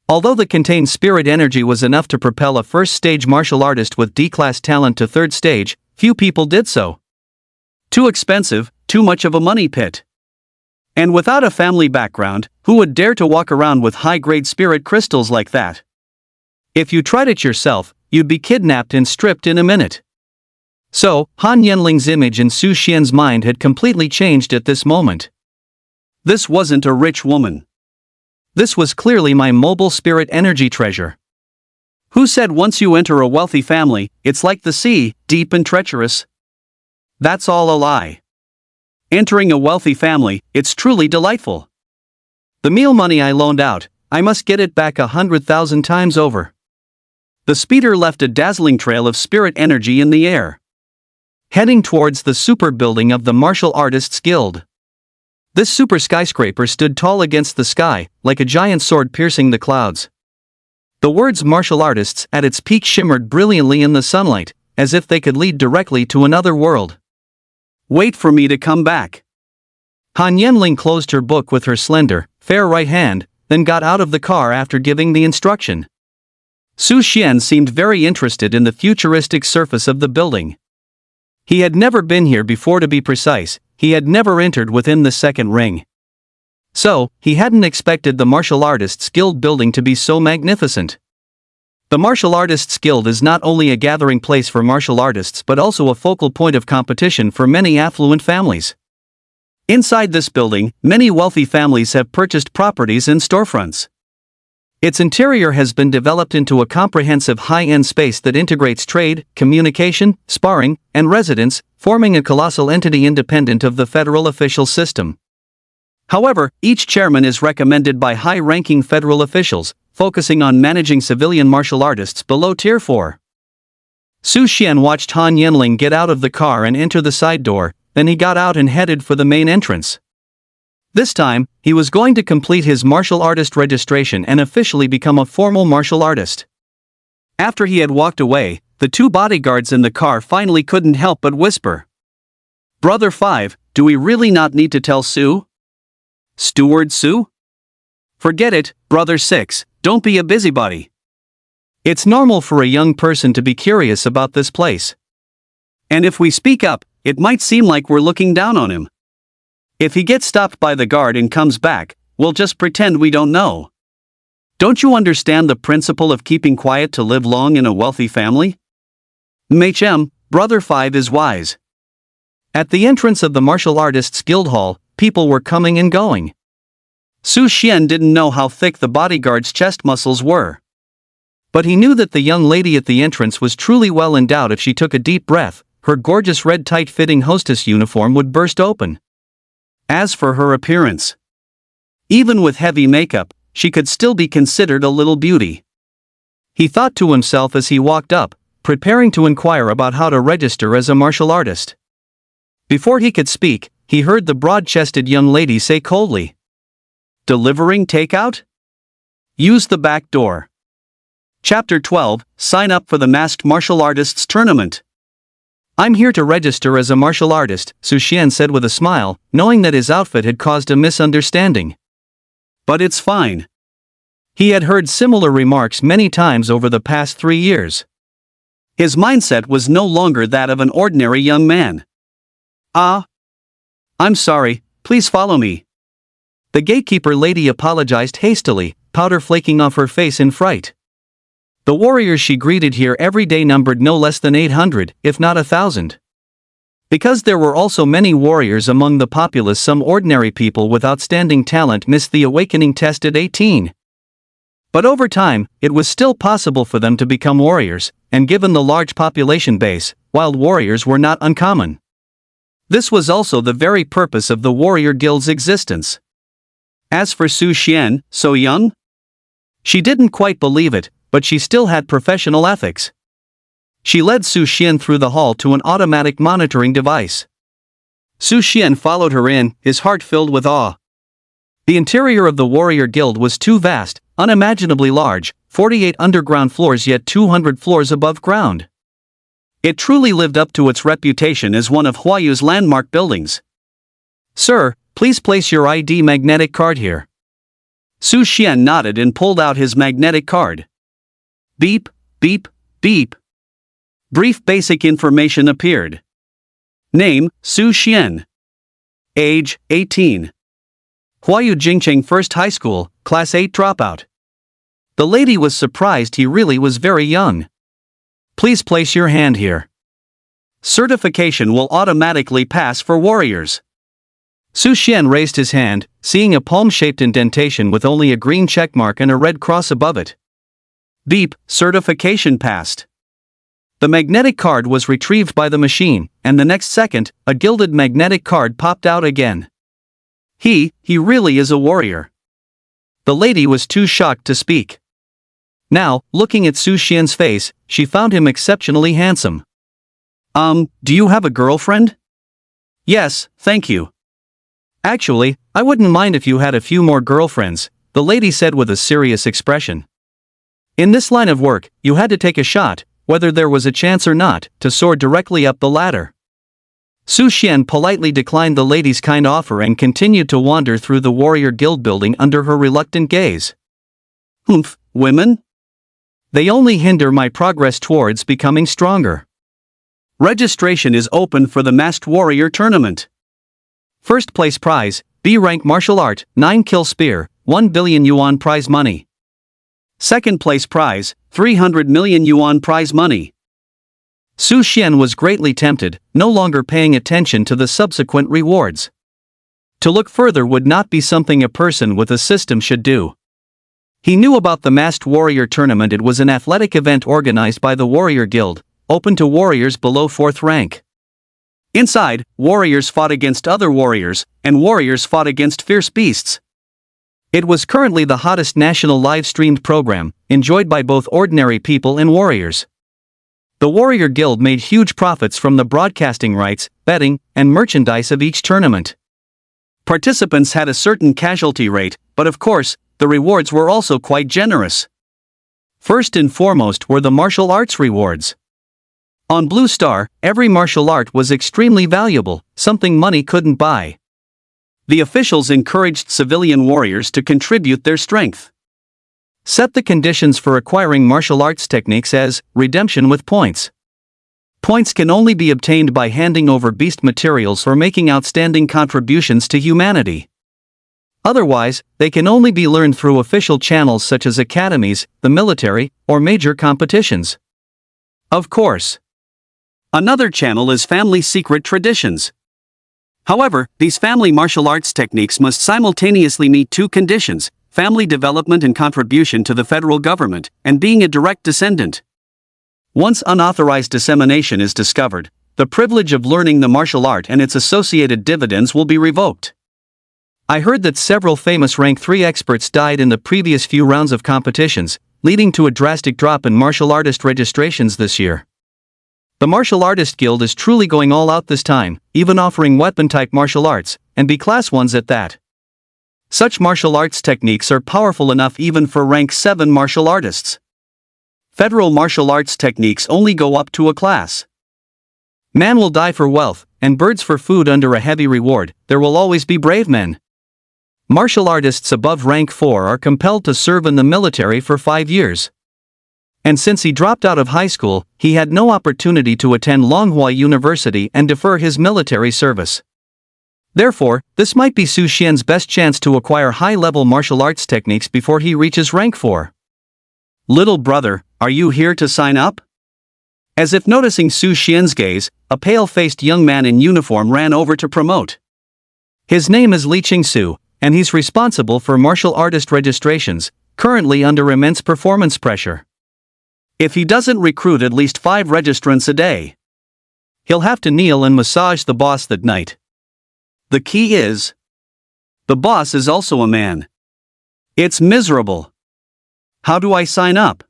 Although the contained spirit energy was enough to propel a first-stage martial artist with D-class talent to third stage, few people did so. Too expensive, too much of a money pit. And without a family background, who would dare to walk around with high-grade spirit crystals like that? If you tried it yourself, you'd be kidnapped and stripped in a minute. So, Han Yanling's image in Su Xian's mind had completely changed at this moment. This wasn't a rich woman. This was clearly my mobile spirit energy treasure. Who said once you enter a wealthy family, it's like the sea, deep and treacherous? That's all a lie. Entering a wealthy family, it's truly delightful. The meal money I loaned out, I must get it back 100,000 times over. The speeder left a dazzling trail of spirit energy in the air, heading towards the super building of the Martial Artists Guild. This super skyscraper stood tall against the sky, like a giant sword piercing the clouds. The words martial artists at its peak shimmered brilliantly in the sunlight, as if they could lead directly to another world. Wait for me to come back. Han Yanling closed her book with her slender, fair right hand, then got out of the car after giving the instruction. Su Xian seemed very interested in the futuristic surface of the building. He had never been here before, to be precise. He had never entered within the second ring. So, he hadn't expected the Martial Artists Guild building to be so magnificent. The Martial Artists Guild is not only a gathering place for martial artists but also a focal point of competition for many affluent families. Inside this building, many wealthy families have purchased properties and storefronts. Its interior has been developed into a comprehensive high-end space that integrates trade, communication, sparring, and residence, forming a colossal entity independent of the federal official system. However, each chairman is recommended by high-ranking federal officials, focusing on managing civilian martial artists below Tier 4. Su Xian watched Han Yanling get out of the car and enter the side door, then he got out and headed for the main entrance. This time, he was going to complete his martial artist registration and officially become a formal martial artist. After he had walked away, the two bodyguards in the car finally couldn't help but whisper. "Brother 5, do we really not need to tell Su? Steward Su? Forget it, Brother 6, don't be a busybody. It's normal for a young person to be curious about this place. And if we speak up, it might seem like we're looking down on him. If he gets stopped by the guard and comes back, we'll just pretend we don't know. Don't you understand the principle of keeping quiet to live long in a wealthy family? MHM, Brother 5 is wise." At the entrance of the Martial Artists Guild Hall, people were coming and going. Su Xian didn't know how thick the bodyguard's chest muscles were. But he knew that the young lady at the entrance was truly well endowed. If she took a deep breath, her gorgeous red tight-fitting hostess uniform would burst open. As for her appearance, even with heavy makeup, she could still be considered a little beauty. He thought to himself as he walked up, preparing to inquire about how to register as a martial artist. Before he could speak, he heard the broad-chested young lady say coldly, "Delivering takeout? Use the back door." Chapter 12, Sign up for the Masked Martial Artists Tournament. "I'm here to register as a martial artist," Su Xian said with a smile, knowing that his outfit had caused a misunderstanding. "But it's fine." He had heard similar remarks many times over the past 3 years. His mindset was no longer that of an ordinary young man. I'm sorry, please follow me." The gatekeeper lady apologized hastily, powder flaking off her face in fright. The warriors she greeted here every day numbered no less than 800, if not 1,000. Because there were also many warriors among the populace, some ordinary people with outstanding talent missed the awakening test at 18. But over time, it was still possible for them to become warriors, and given the large population base, wild warriors were not uncommon. This was also the very purpose of the warrior guild's existence. As for Su Xian, so young? She didn't quite believe it, but she still had professional ethics. She led Su Xian through the hall to an automatic monitoring device. Su Xian followed her in, his heart filled with awe. The interior of the warrior guild was too vast, unimaginably large, 48 underground floors yet 200 floors above ground. It truly lived up to its reputation as one of Huayu's landmark buildings. "Sir, please place your ID magnetic card here." Su Xian nodded and pulled out his magnetic card. Beep, beep, beep. Brief basic information appeared. Name, Su Xian. Age, 18. Huayu Jingcheng First High School, Class 8 dropout. The lady was surprised he really was very young. "Please place your hand here. Certification will automatically pass for warriors." Su Xian raised his hand, seeing a palm-shaped indentation with only a green checkmark and a red cross above it. Beep, certification passed. The magnetic card was retrieved by the machine, and the next second, a gilded magnetic card popped out again. He really is a warrior. The lady was too shocked to speak. Now, looking at Su Xian's face, she found him exceptionally handsome. Do you have a girlfriend?" "Yes, thank you." "Actually, I wouldn't mind if you had a few more girlfriends," the lady said with a serious expression. In this line of work, you had to take a shot, whether there was a chance or not, to soar directly up the ladder. Su Xian politely declined the lady's kind offer and continued to wander through the warrior guild building under her reluctant gaze. "Humph, women? They only hinder my progress towards becoming stronger." Registration is open for the Masked Warrior Tournament. First place prize, B rank martial art, 9 kill spear, 1 billion yuan prize money. Second place prize, 300 million yuan prize money. Su Xian was greatly tempted, no longer paying attention to the subsequent rewards. To look further would not be something a person with a system should do. He knew about the Masked Warrior Tournament. It was an athletic event organized by the Warrior Guild, open to warriors below 4th rank. Inside, warriors fought against other warriors, and warriors fought against fierce beasts. It was currently the hottest national live-streamed program, enjoyed by both ordinary people and warriors. The Warrior Guild made huge profits from the broadcasting rights, betting, and merchandise of each tournament. Participants had a certain casualty rate, but of course, the rewards were also quite generous. First and foremost were the martial arts rewards. On Blue Star, every martial art was extremely valuable, something money couldn't buy. The officials encouraged civilian warriors to contribute their strength. Set the conditions for acquiring martial arts techniques as redemption with points. Points can only be obtained by handing over beast materials or making outstanding contributions to humanity. Otherwise, they can only be learned through official channels such as academies, the military, or major competitions. Of course. Another channel is family secret traditions. However, these family martial arts techniques must simultaneously meet 2 conditions: family development and contribution to the federal government, and being a direct descendant. Once unauthorized dissemination is discovered, the privilege of learning the martial art and its associated dividends will be revoked. I heard that several famous rank 3 experts died in the previous few rounds of competitions, leading to a drastic drop in martial artist registrations this year. The Martial Artist Guild is truly going all out this time, even offering weapon-type martial arts, and B-class ones at that. Such martial arts techniques are powerful enough even for rank 7 martial artists. Federal martial arts techniques only go up to a class. Man will die for wealth, and birds for food. Under a heavy reward, there will always be brave men. Martial artists above rank 4 are compelled to serve in the military for 5 years. And since he dropped out of high school, he had no opportunity to attend Longhua University and defer his military service. Therefore, this might be Su Xian's best chance to acquire high-level martial arts techniques before he reaches rank 4. "Little brother, are you here to sign up?" As if noticing Su Xian's gaze, a pale-faced young man in uniform ran over to promote. His name is Li Qingsu, and he's responsible for martial artist registrations, currently under immense performance pressure. If he doesn't recruit at least 5 registrants a day, he'll have to kneel and massage the boss that night. The key is, the boss is also a man. It's miserable. How do I sign up?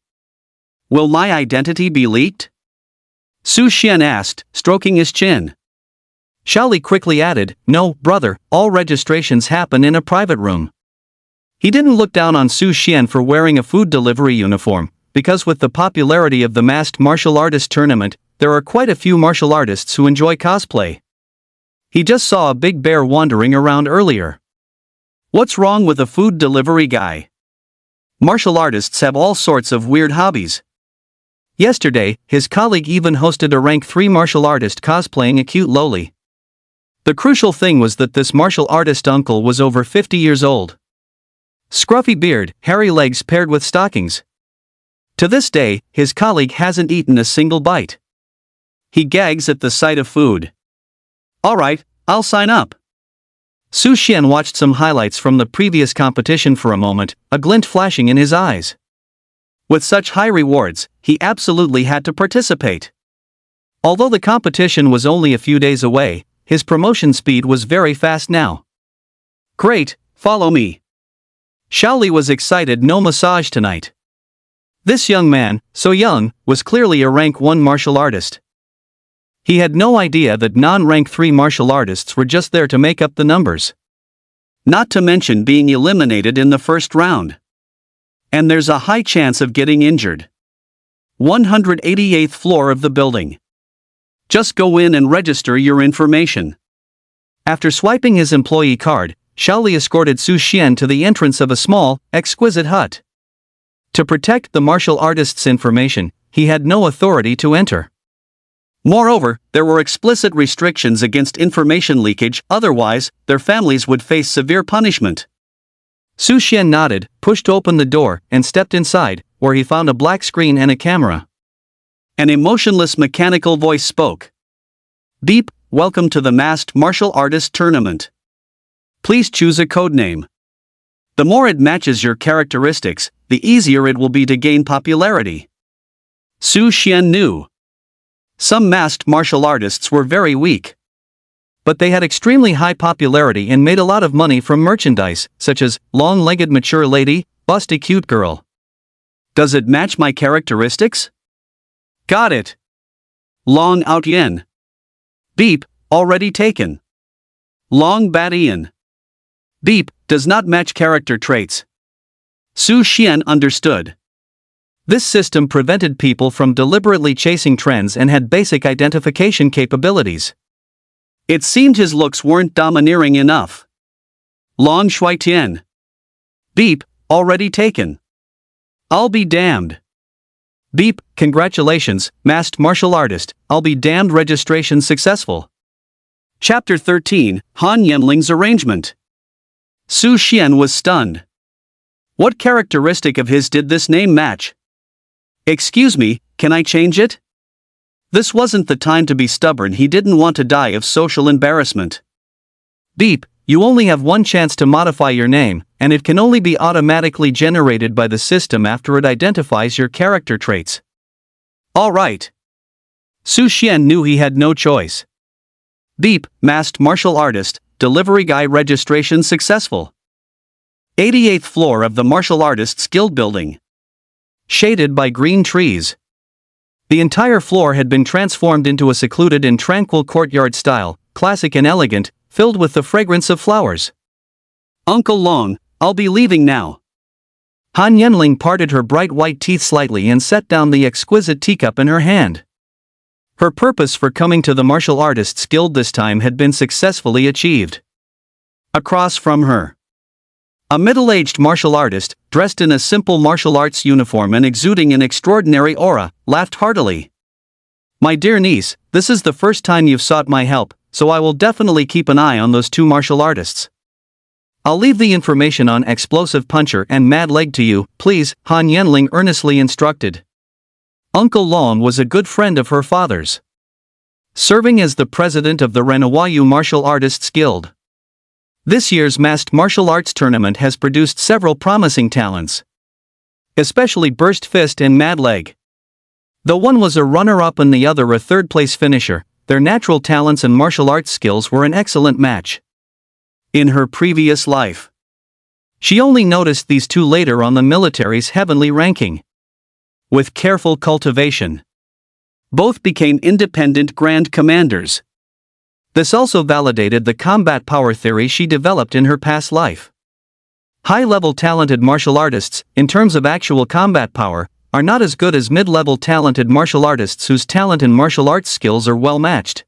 Will my identity be leaked? Su Xian asked, stroking his chin. Xiaoli quickly added, no, brother, all registrations happen in a private room. He didn't look down on Su Xian for wearing a food delivery uniform, because with the popularity of the masked martial artist tournament, there are quite a few martial artists who enjoy cosplay. He just saw a big bear wandering around earlier. What's wrong with a food delivery guy? Martial artists have all sorts of weird hobbies. Yesterday, his colleague even hosted a rank 3 martial artist cosplaying a cute loli. The crucial thing was that this martial artist uncle was over 50 years old. Scruffy beard, hairy legs paired with stockings. To this day, his colleague hasn't eaten a single bite. He gags at the sight of food. Alright, I'll sign up. Su Xian watched some highlights from the previous competition for a moment, a glint flashing in his eyes. With such high rewards, he absolutely had to participate. Although the competition was only a few days away, his promotion speed was very fast now. Great, follow me. Xiaoli was excited. No massage tonight. This young man, so young, was clearly a rank 1 martial artist. He had no idea that non-rank 3 martial artists were just there to make up the numbers. Not to mention being eliminated in the first round. And there's a high chance of getting injured. 188th floor of the building. Just go in and register your information. After swiping his employee card, Xiaoli escorted Su Xian to the entrance of a small, exquisite hut. To protect the martial artist's information, he had no authority to enter. Moreover, there were explicit restrictions against information leakage, otherwise, their families would face severe punishment. Su Xian nodded, pushed open the door, and stepped inside, where he found a black screen and a camera. An emotionless mechanical voice spoke. Beep, welcome to the Masked Martial Artist Tournament. Please choose a codename. The more it matches your characteristics, the easier it will be to gain popularity. Su Xian knew. Some masked martial artists were very weak. But they had extremely high popularity and made a lot of money from merchandise, such as long-legged mature lady, busty cute girl. Does it match my characteristics? Got it. Long out yen. Beep, already taken. Long bad yen. Beep, does not match character traits. Su Xian understood. This system prevented people from deliberately chasing trends and had basic identification capabilities. It seemed his looks weren't domineering enough. Long Shui Tian. Beep, already taken. I'll be damned. Beep, congratulations, masked martial artist, I'll be damned. Registration successful. Chapter 13, Han Yanling's Arrangement. Su Xian was stunned. What characteristic of his did this name match? Excuse me, can I change it? This wasn't the time to be stubborn. He didn't want to die of social embarrassment. Beep, you only have one chance to modify your name, and it can only be automatically generated by the system after it identifies your character traits. All right. Su Xian knew he had no choice. Beep, masked martial artist, delivery guy. Registration successful. 88th floor of the Martial Artists Guild building. Shaded by green trees. The entire floor had been transformed into a secluded and tranquil courtyard style, classic and elegant, filled with the fragrance of flowers. Uncle Long, I'll be leaving now. Han Yanling parted her bright white teeth slightly and set down the exquisite teacup in her hand. Her purpose for coming to the Martial Artists Guild this time had been successfully achieved. Across from her, a middle-aged martial artist, dressed in a simple martial arts uniform and exuding an extraordinary aura, laughed heartily. My dear niece, this is the first time you've sought my help, so I will definitely keep an eye on those 2 martial artists. I'll leave the information on Explosive Puncher and Mad Leg to you, please, Han Yanling earnestly instructed. Uncle Long was a good friend of her father's, serving as the president of the Renawayu Martial Artists Guild. This year's Masked Martial Arts Tournament has produced several promising talents. especially Burst Fist and Mad Leg. Though one was a runner-up and the other a third-place finisher, their natural talents and martial arts skills were an excellent match. In her previous life, she only noticed these two later on the military's heavenly ranking. With careful cultivation, both became independent Grand Commanders. This also validated the combat power theory she developed in her past life. High-level talented martial artists, in terms of actual combat power, are not as good as mid-level talented martial artists whose talent and martial arts skills are well matched.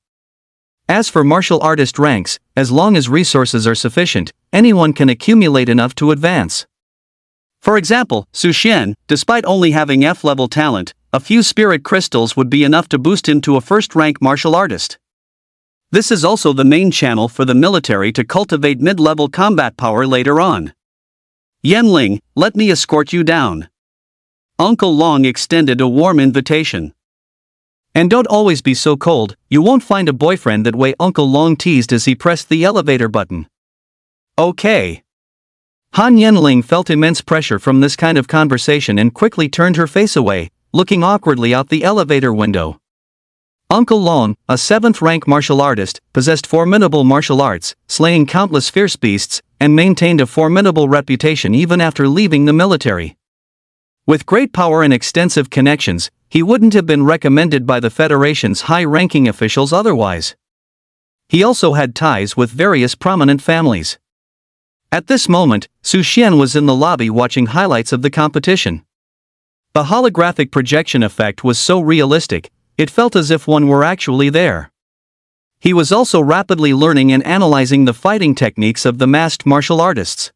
As for martial artist ranks, as long as resources are sufficient, anyone can accumulate enough to advance. For example, Su Xian, despite only having F-level talent, a few spirit crystals would be enough to boost him to a first-rank martial artist. This is also the main channel for the military to cultivate mid-level combat power later on. Yanling, let me escort you down. Uncle Long extended a warm invitation. And don't always be so cold, you won't find a boyfriend that way, Uncle Long teased as he pressed the elevator button. Okay. Han Yanling felt immense pressure from this kind of conversation and quickly turned her face away, looking awkwardly out the elevator window. Uncle Long, a 7th-rank martial artist, possessed formidable martial arts, slaying countless fierce beasts, and maintained a formidable reputation even after leaving the military. With great power and extensive connections, he wouldn't have been recommended by the Federation's high-ranking officials otherwise. He also had ties with various prominent families. At this moment, Su Xian was in the lobby watching highlights of the competition. The holographic projection effect was so realistic, it felt as if one were actually there. He was also rapidly learning and analyzing the fighting techniques of the masked martial artists.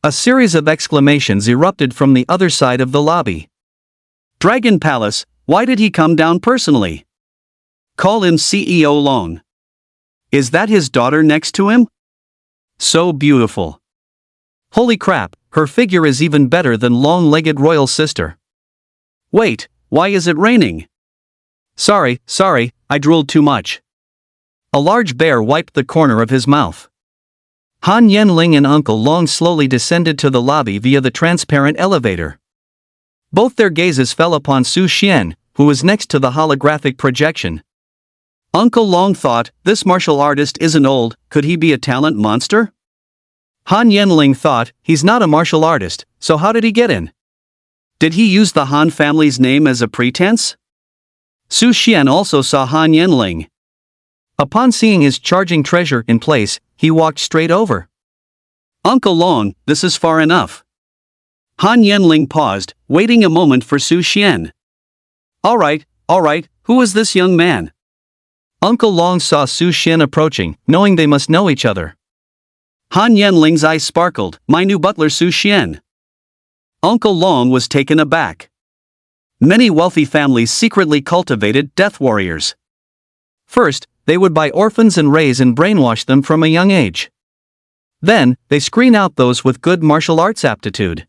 A series of exclamations erupted from the other side of the lobby. Dragon Palace, why did he come down personally? Call him CEO Long. Is that his daughter next to him? So beautiful. Holy crap, her figure is even better than long-legged royal sister. Wait, why is it raining? Sorry, I drooled too much. A large bear wiped the corner of his mouth. Han Yanling and Uncle Long slowly descended to the lobby via the transparent elevator. Both their gazes fell upon Su Xian, who was next to the holographic projection. Uncle Long thought, this martial artist isn't old, could he be a talent monster? Han Yanling thought, he's not a martial artist, so how did he get in? Did he use the Han family's name as a pretense? Su Xian also saw Han Yanling. Upon seeing his charging treasure in place, he walked straight over. Uncle Long, this is far enough. Han Yanling paused, waiting a moment for Su Xian. Alright, who is this young man? Uncle Long saw Su Xian approaching, knowing they must know each other. Han Yanling's eyes sparkled, my new butler Su Xian. Uncle Long was taken aback. Many wealthy families secretly cultivated death warriors. First, they would buy orphans and raise and brainwash them from a young age. Then, they screen out those with good martial arts aptitude.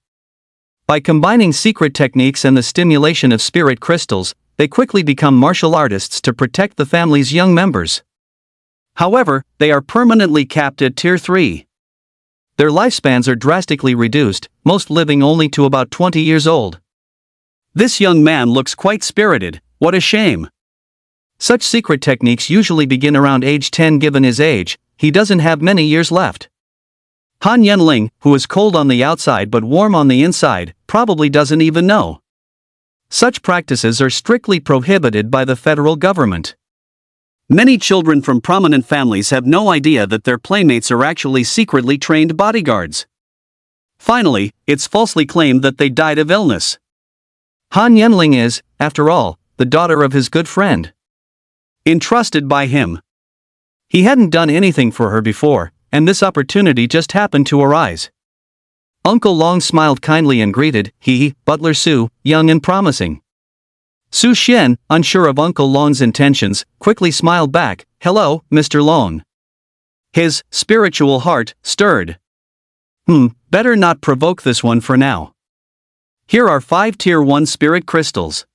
By combining secret techniques and the stimulation of spirit crystals, they quickly become martial artists to protect the family's young members. However, they are permanently capped at Tier 3. Their lifespans are drastically reduced, most living only to about 20 years old. This young man looks quite spirited, what a shame. Such secret techniques usually begin around age 10. Given his age, he doesn't have many years left. Han Yanling, who is cold on the outside but warm on the inside, probably doesn't even know. Such practices are strictly prohibited by the federal government. Many children from prominent families have no idea that their playmates are actually secretly trained bodyguards. Finally, it's falsely claimed that they died of illness. Han Yanling is, after all, the daughter of his good friend. Entrusted by him. He hadn't done anything for her before, and this opportunity just happened to arise. Uncle Long smiled kindly and greeted, Butler Su, young and promising. Su Xian, unsure of Uncle Long's intentions, quickly smiled back, hello, Mr. Long. His spiritual heart stirred. Better not provoke this one for now. Here are 5 Tier 1 spirit crystals.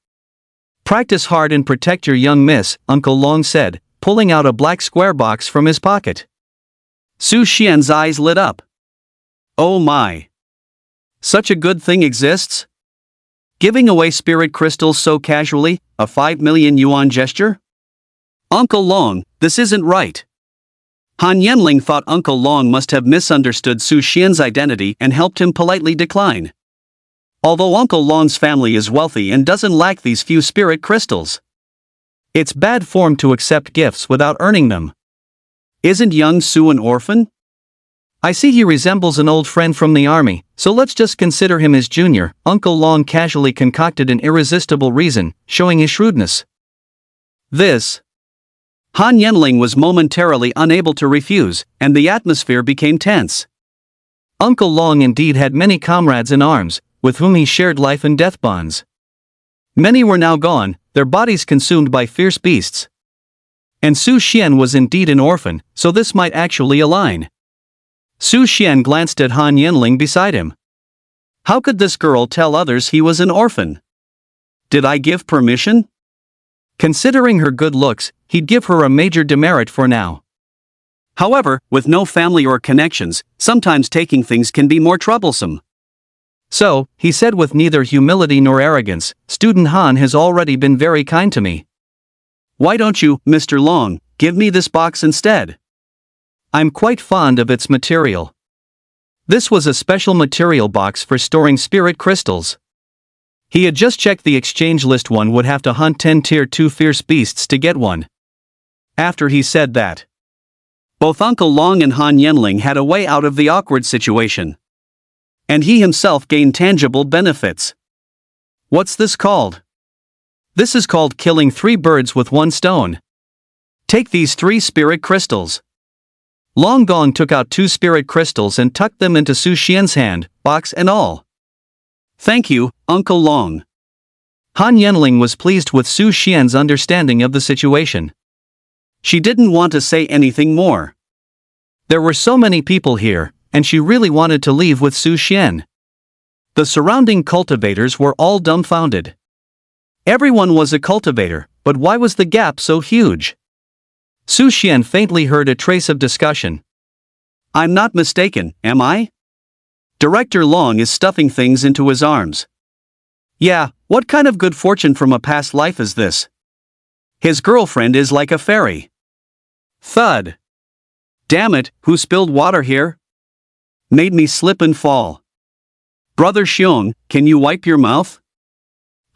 Practice hard and protect your young miss, Uncle Long said, pulling out a black square box from his pocket. Su Xian's eyes lit up. Oh my! Such a good thing exists? Giving away spirit crystals so casually, a 5 million yuan gesture? Uncle Long, this isn't right. Han Yenling thought Uncle Long must have misunderstood Su Xian's identity and helped him politely decline. Although Uncle Long's family is wealthy and doesn't lack these few spirit crystals, it's bad form to accept gifts without earning them. Isn't young Su an orphan? I see he resembles an old friend from the army, so let's just consider him his junior. Uncle Long casually concocted an irresistible reason, showing his shrewdness. This. Han Yenling was momentarily unable to refuse, and the atmosphere became tense. Uncle Long indeed had many comrades in arms, with whom he shared life and death bonds. Many were now gone, their bodies consumed by fierce beasts. And Su Xian was indeed an orphan, so this might actually align. Su Xian glanced at Han Yenling beside him. How could this girl tell others he was an orphan? Did I give permission? Considering her good looks, he'd give her a major demerit for now. However, with no family or connections, sometimes taking things can be more troublesome. So, he said with neither humility nor arrogance, Student Han has already been very kind to me. Why don't you, Mr. Long, give me this box instead? I'm quite fond of its material. This was a special material box for storing spirit crystals. He had just checked the exchange list. One would have to hunt 10 tier 2 fierce beasts to get one. After he said that, both Uncle Long and Han Yenling had a way out of the awkward situation. And he himself gained tangible benefits. What's this called? This is called killing 3 birds with 1 stone. Take these 3 spirit crystals. Long Gong took out 2 spirit crystals and tucked them into Su Xian's hand, box and all. Thank you, Uncle Long. Han Yenling was pleased with Su Xian's understanding of the situation. She didn't want to say anything more. There were so many people here, and she really wanted to leave with Su Xian. The surrounding cultivators were all dumbfounded. Everyone was a cultivator, but why was the gap so huge? Su Xian faintly heard a trace of discussion. I'm not mistaken, am I? Director Long is stuffing things into his arms. Yeah, what kind of good fortune from a past life is this? His girlfriend is like a fairy. Thud. Damn it, who spilled water here? Made me slip and fall. Brother Xiong, can you wipe your mouth?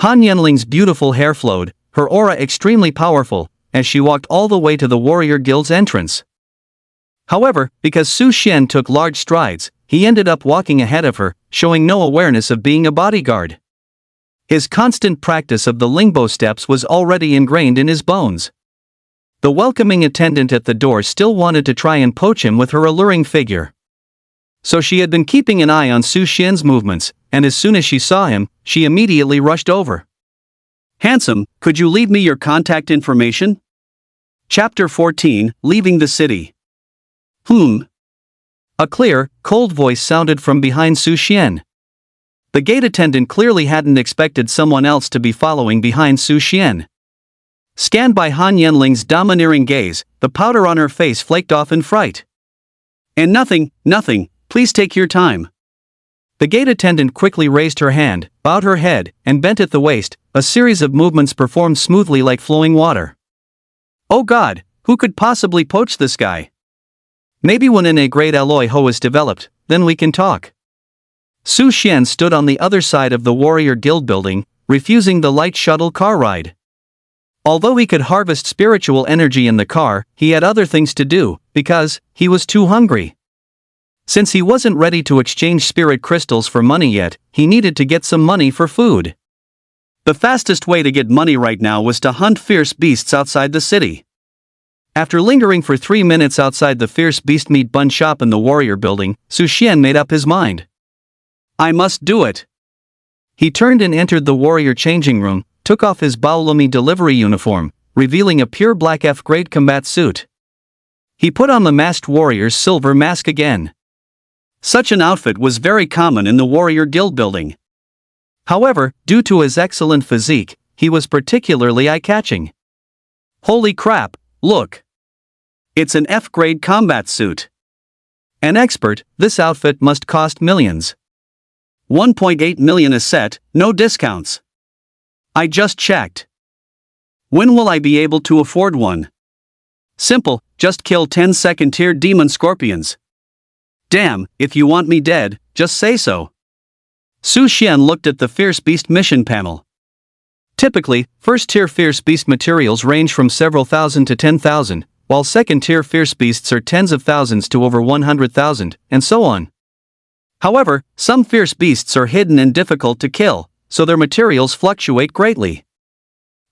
Han Yenling's beautiful hair flowed, her aura extremely powerful, as she walked all the way to the warrior guild's entrance. However, because Su Xian took large strides, he ended up walking ahead of her, showing no awareness of being a bodyguard. His constant practice of the Lingbo steps was already ingrained in his bones. The welcoming attendant at the door still wanted to try and poach him with her alluring figure. So she had been keeping an eye on Su Xian's movements, and as soon as she saw him, she immediately rushed over. Handsome, could you leave me your contact information? Chapter 14, Leaving the City. A clear, cold voice sounded from behind Su Xian. The gate attendant clearly hadn't expected someone else to be following behind Su Xian. Scanned by Han Yenling's domineering gaze, the powder on her face flaked off in fright. And nothing, please take your time. The gate attendant quickly raised her hand, bowed her head, and bent at the waist, a series of movements performed smoothly like flowing water. Oh God, who could possibly poach this guy? Maybe when a great alloy hoe is developed, then we can talk. Su Xian stood on the other side of the warrior guild building, refusing the light shuttle car ride. Although he could harvest spiritual energy in the car, he had other things to do, because he was too hungry. Since he wasn't ready to exchange spirit crystals for money yet, he needed to get some money for food. The fastest way to get money right now was to hunt fierce beasts outside the city. After lingering for 3 minutes outside the fierce beast meat bun shop in the warrior building, Su Xian made up his mind. I must do it. He turned and entered the warrior changing room, took off his Baolumi delivery uniform, revealing a pure black F-grade combat suit. He put on the masked warrior's silver mask again. Such an outfit was very common in the warrior guild building. However, due to his excellent physique, he was particularly eye-catching. Holy crap, look! It's an F-grade combat suit. An expert, this outfit must cost millions. 1.8 million a set, no discounts. I just checked. When will I be able to afford one? Simple, just kill 10 second-tier demon scorpions. Damn, if you want me dead, just say so. Su Xian looked at the Fierce Beast mission panel. Typically, first-tier Fierce Beast materials range from several thousand to 10,000, while second-tier Fierce Beasts are tens of thousands to over 100,000, and so on. However, some Fierce Beasts are hidden and difficult to kill, so their materials fluctuate greatly.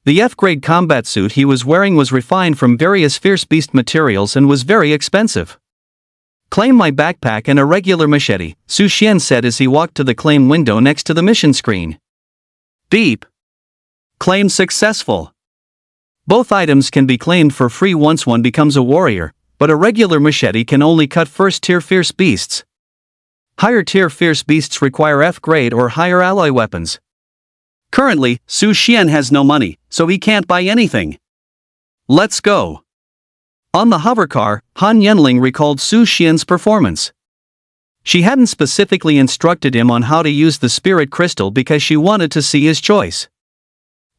The F-grade combat suit he was wearing was refined from various Fierce Beast materials and was very expensive. Claim my backpack and a regular machete, Su Xian said as he walked to the claim window next to the mission screen. Beep. Claim successful. Both items can be claimed for free once one becomes a warrior, but a regular machete can only cut first-tier Fierce Beasts. Higher-tier Fierce Beasts require F-grade or higher alloy weapons. Currently, Su Xian has no money, so he can't buy anything. Let's go. On the hovercar, Han Yenling recalled Su Xian's performance. She hadn't specifically instructed him on how to use the spirit crystal because she wanted to see his choice.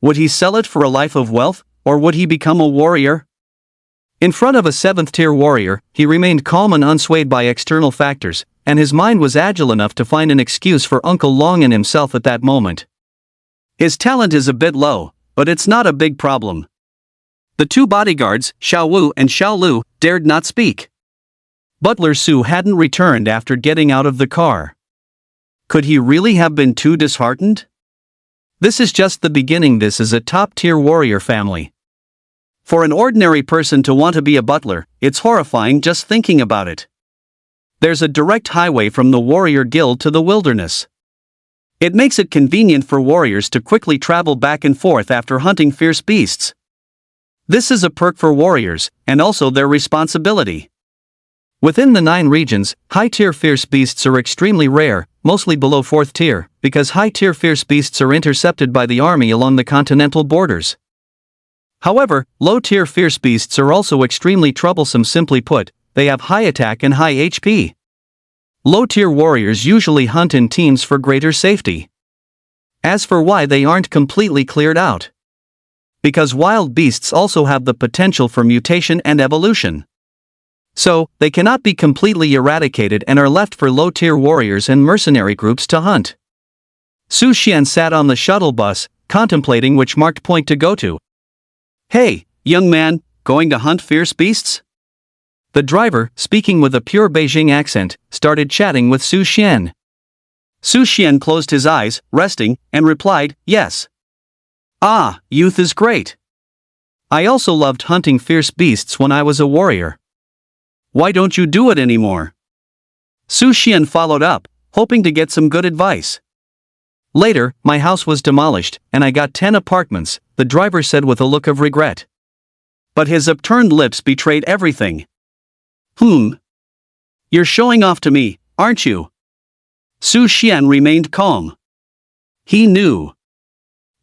Would he sell it for a life of wealth, or would he become a warrior? In front of a 7th-tier warrior, he remained calm and unswayed by external factors, and his mind was agile enough to find an excuse for Uncle Long and himself at that moment. His talent is a bit low, but it's not a big problem. The two bodyguards, Xiao Wu and Xiao Lu, dared not speak. Butler Su hadn't returned after getting out of the car. Could he really have been too disheartened? This is just the beginning. This is a top-tier warrior family. For an ordinary person to want to be a butler, it's horrifying just thinking about it. There's a direct highway from the warrior guild to the wilderness. It makes it convenient for warriors to quickly travel back and forth after hunting fierce beasts. This is a perk for warriors, and also their responsibility. Within the 9 regions, high-tier fierce beasts are extremely rare, mostly below 4th tier, because high-tier fierce beasts are intercepted by the army along the continental borders. However, low-tier fierce beasts are also extremely troublesome. Simply put, they have high attack and high HP. Low-tier warriors usually hunt in teams for greater safety. As for why they aren't completely cleared out. Because wild beasts also have the potential for mutation and evolution. So, they cannot be completely eradicated and are left for low-tier warriors and mercenary groups to hunt. Su Xian sat on the shuttle bus, contemplating which marked point to go to. Hey, young man, going to hunt fierce beasts? The driver, speaking with a pure Beijing accent, started chatting with Su Xian. Su Xian closed his eyes, resting, and replied, yes. Ah, youth is great. I also loved hunting fierce beasts when I was a warrior. Why don't you do it anymore? Su Xian followed up, hoping to get some good advice. Later, my house was demolished, and I got 10 apartments, the driver said with a look of regret. But his upturned lips betrayed everything. You're showing off to me, aren't you? Su Xian remained calm. He knew.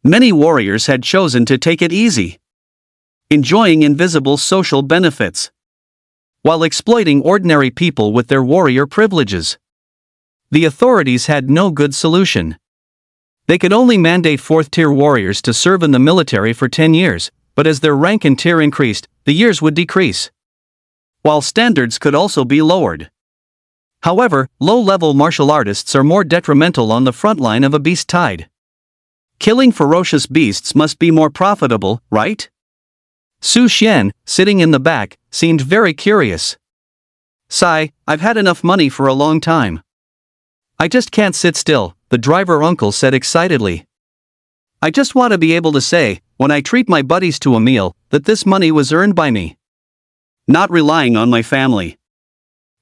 Many warriors had chosen to take it easy, enjoying invisible social benefits, while exploiting ordinary people with their warrior privileges. The authorities had no good solution. They could only mandate 4th-tier warriors to serve in the military for 10 years, but as their rank and tier increased, the years would decrease. While standards could also be lowered. However, low-level martial artists are more detrimental on the front line of a beast tide. Killing ferocious beasts must be more profitable, right? Su Xian, sitting in the back, seemed very curious. Sigh, I've had enough money for a long time. I just can't sit still, the driver uncle said excitedly. I just want to be able to say, when I treat my buddies to a meal, that this money was earned by me. Not relying on my family.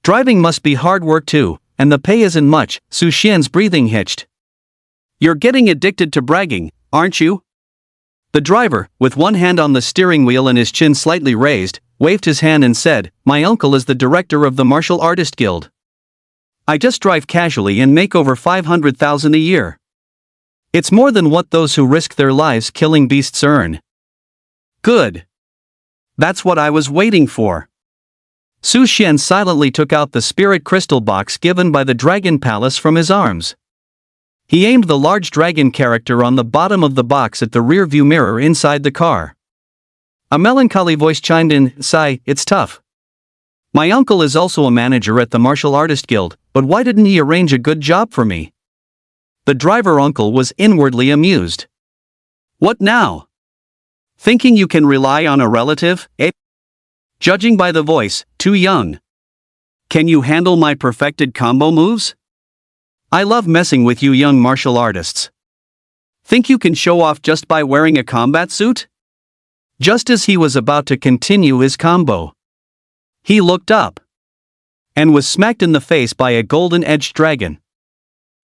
Driving must be hard work too, and the pay isn't much. Su Xian's breathing hitched. You're getting addicted to bragging, aren't you? The driver, with one hand on the steering wheel and his chin slightly raised, waved his hand and said, my uncle is the director of the Martial Artist Guild. I just drive casually and make over 500,000 a year. It's more than what those who risk their lives killing beasts earn. Good. That's what I was waiting for. Su Xian silently took out the spirit crystal box given by the Dragon Palace from his arms. He aimed the large dragon character on the bottom of the box at the rear-view mirror inside the car. A melancholy voice chimed in, "Sigh, it's tough. My uncle is also a manager at the Martial Artist Guild, but why didn't he arrange a good job for me?" The driver uncle was inwardly amused. "What now? Thinking you can rely on a relative, eh? Judging by the voice, too young. Can you handle my perfected combo moves? I love messing with you young martial artists. Think you can show off just by wearing a combat suit?" Just as he was about to continue his combo, he looked up and was smacked in the face by a golden-edged dragon.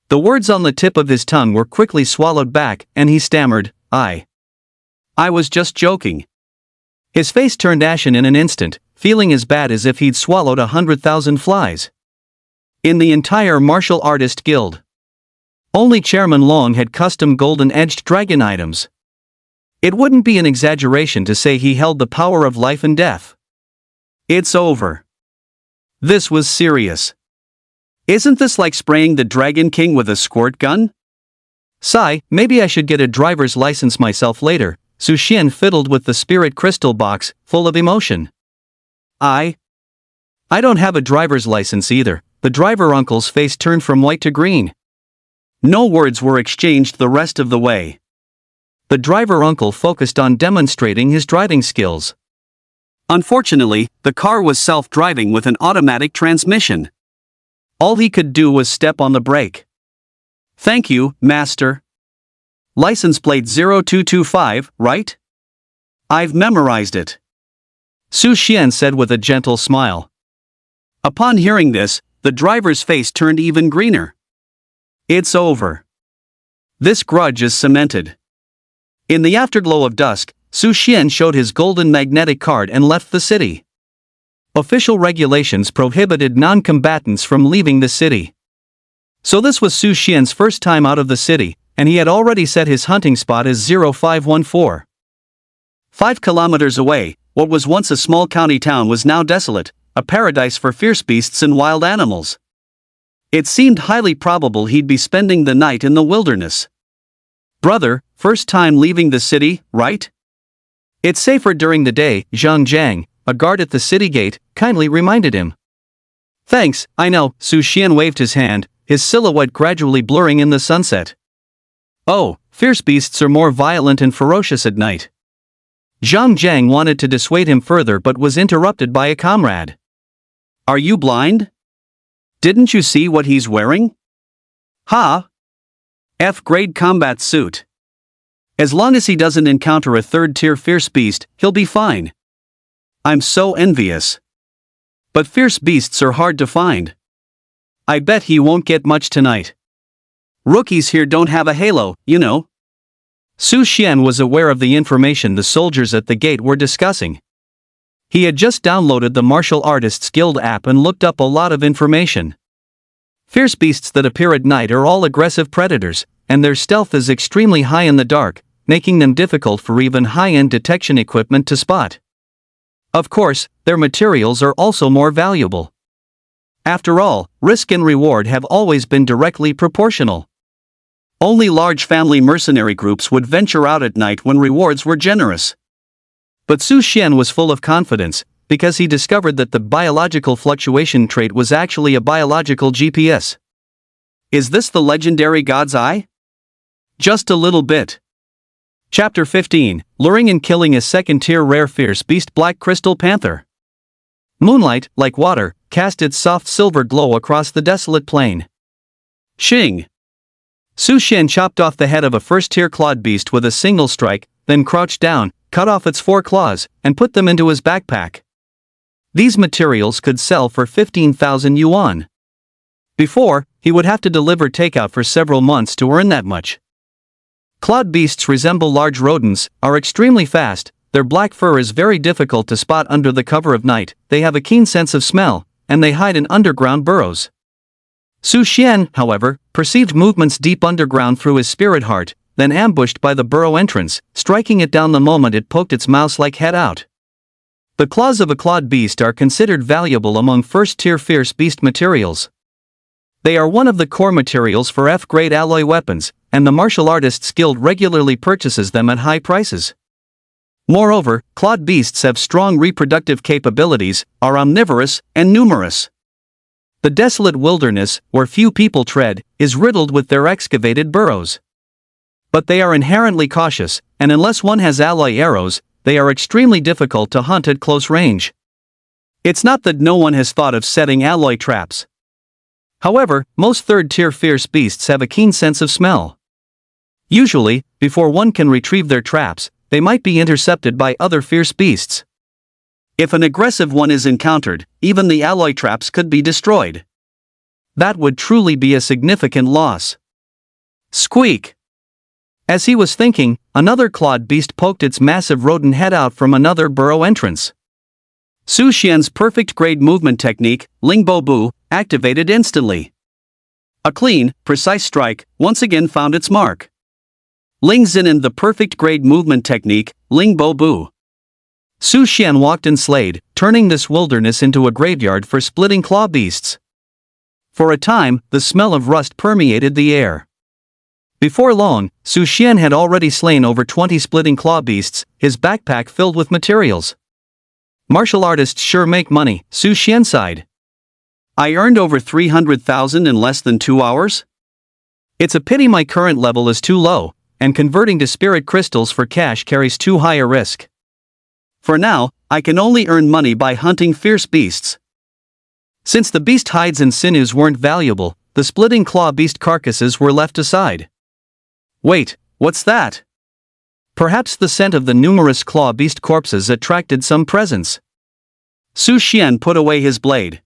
The words on the tip of his tongue were quickly swallowed back, and he stammered, I was just joking." His face turned ashen in an instant, feeling as bad as if he'd swallowed 100,000 flies. In the entire Martial Artist Guild, only Chairman Long had custom golden-edged dragon items. It wouldn't be an exaggeration to say he held the power of life and death. It's over. This was serious. Isn't this like spraying the Dragon King with a squirt gun? Sigh, maybe I should get a driver's license myself later. Su Xian fiddled with the spirit crystal box, full of emotion. I don't have a driver's license either. The driver uncle's face turned from white to green. No words were exchanged the rest of the way. The driver uncle focused on demonstrating his driving skills. Unfortunately, the car was self-driving with an automatic transmission. All he could do was step on the brake. "Thank you, master. License plate 0225, right? I've memorized it," Su Xian said with a gentle smile. Upon hearing this, the driver's face turned even greener. It's over. This grudge is cemented. In the afterglow of dusk, Su Xian showed his golden magnetic card and left the city. Official regulations prohibited non-combatants from leaving the city. So this was Su Xian's first time out of the city, and he had already set his hunting spot as 0514. 5 kilometers away, what was once a small county town was now desolate, a paradise for fierce beasts and wild animals. It seemed highly probable he'd be spending the night in the wilderness. "Brother, first time leaving the city, right? It's safer during the day," Zhang Jiang, a guard at the city gate, kindly reminded him. "Thanks, I know," Su Xian waved his hand, his silhouette gradually blurring in the sunset. "Oh, fierce beasts are more violent and ferocious at night." Zhang Jiang wanted to dissuade him further but was interrupted by a comrade. "Are you blind? Didn't you see what he's wearing? Ha! F-grade combat suit. As long as he doesn't encounter a third-tier fierce beast, he'll be fine. I'm so envious. But fierce beasts are hard to find. I bet he won't get much tonight. Rookies here don't have a halo, you know." Su Xian was aware of the information the soldiers at the gate were discussing. He had just downloaded the Martial Artists Guild app and looked up a lot of information. Fierce beasts that appear at night are all aggressive predators, and their stealth is extremely high in the dark, making them difficult for even high-end detection equipment to spot. Of course, their materials are also more valuable. After all, risk and reward have always been directly proportional. Only large family mercenary groups would venture out at night when rewards were generous. But Su Xian was full of confidence, because he discovered that the biological fluctuation trait was actually a biological GPS. Is this the legendary God's Eye? Just a little bit. Chapter 15, Luring and Killing a Second-Tier Rare Fierce Beast Black Crystal Panther. Moonlight, like water, cast its soft silver glow across the desolate plain. Shing! Su Xian chopped off the head of a first-tier clawed beast with a single strike, then crouched down, cut off its 4 claws, and put them into his backpack. These materials could sell for 15,000 yuan. Before, he would have to deliver takeout for several months to earn that much. Clawed beasts resemble large rodents, are extremely fast, their black fur is very difficult to spot under the cover of night, they have a keen sense of smell, and they hide in underground burrows. Su Xian, however, perceived movements deep underground through his spirit heart, then ambushed by the burrow entrance, striking it down the moment it poked its mouse-like head out. The claws of a clawed beast are considered valuable among first-tier fierce beast materials. They are one of the core materials for F-grade alloy weapons, and the martial artists guild regularly purchases them at high prices. Moreover, clawed beasts have strong reproductive capabilities, are omnivorous, and numerous. The desolate wilderness, where few people tread, is riddled with their excavated burrows. But they are inherently cautious, and unless one has alloy arrows, they are extremely difficult to hunt at close range. It's not that no one has thought of setting alloy traps. However, most third-tier fierce beasts have a keen sense of smell. Usually, before one can retrieve their traps, they might be intercepted by other fierce beasts. If an aggressive one is encountered, even the alloy traps could be destroyed. That would truly be a significant loss. Squeak! As he was thinking, another clawed beast poked its massive rodent head out from another burrow entrance. Su Xian's perfect grade movement technique, Lingbo Bu, activated instantly. A clean, precise strike once again found its mark. Ling Zinan the perfect grade movement technique, Lingbo Bu. Su Xian walked and slayed, turning this wilderness into a graveyard for splitting claw beasts. For a time, the smell of rust permeated the air. Before long, Su Xian had already slain over 20 splitting claw beasts, his backpack filled with materials. Martial artists sure make money, Su Xian sighed. I earned over 300,000 in less than 2 hours? It's a pity my current level is too low, and converting to spirit crystals for cash carries too high a risk. For now, I can only earn money by hunting fierce beasts. Since the beast hides and sinews weren't valuable, the splitting claw beast carcasses were left aside. Wait, what's that? Perhaps the scent of the numerous claw beast corpses attracted some presence. Su Xian put away his blade.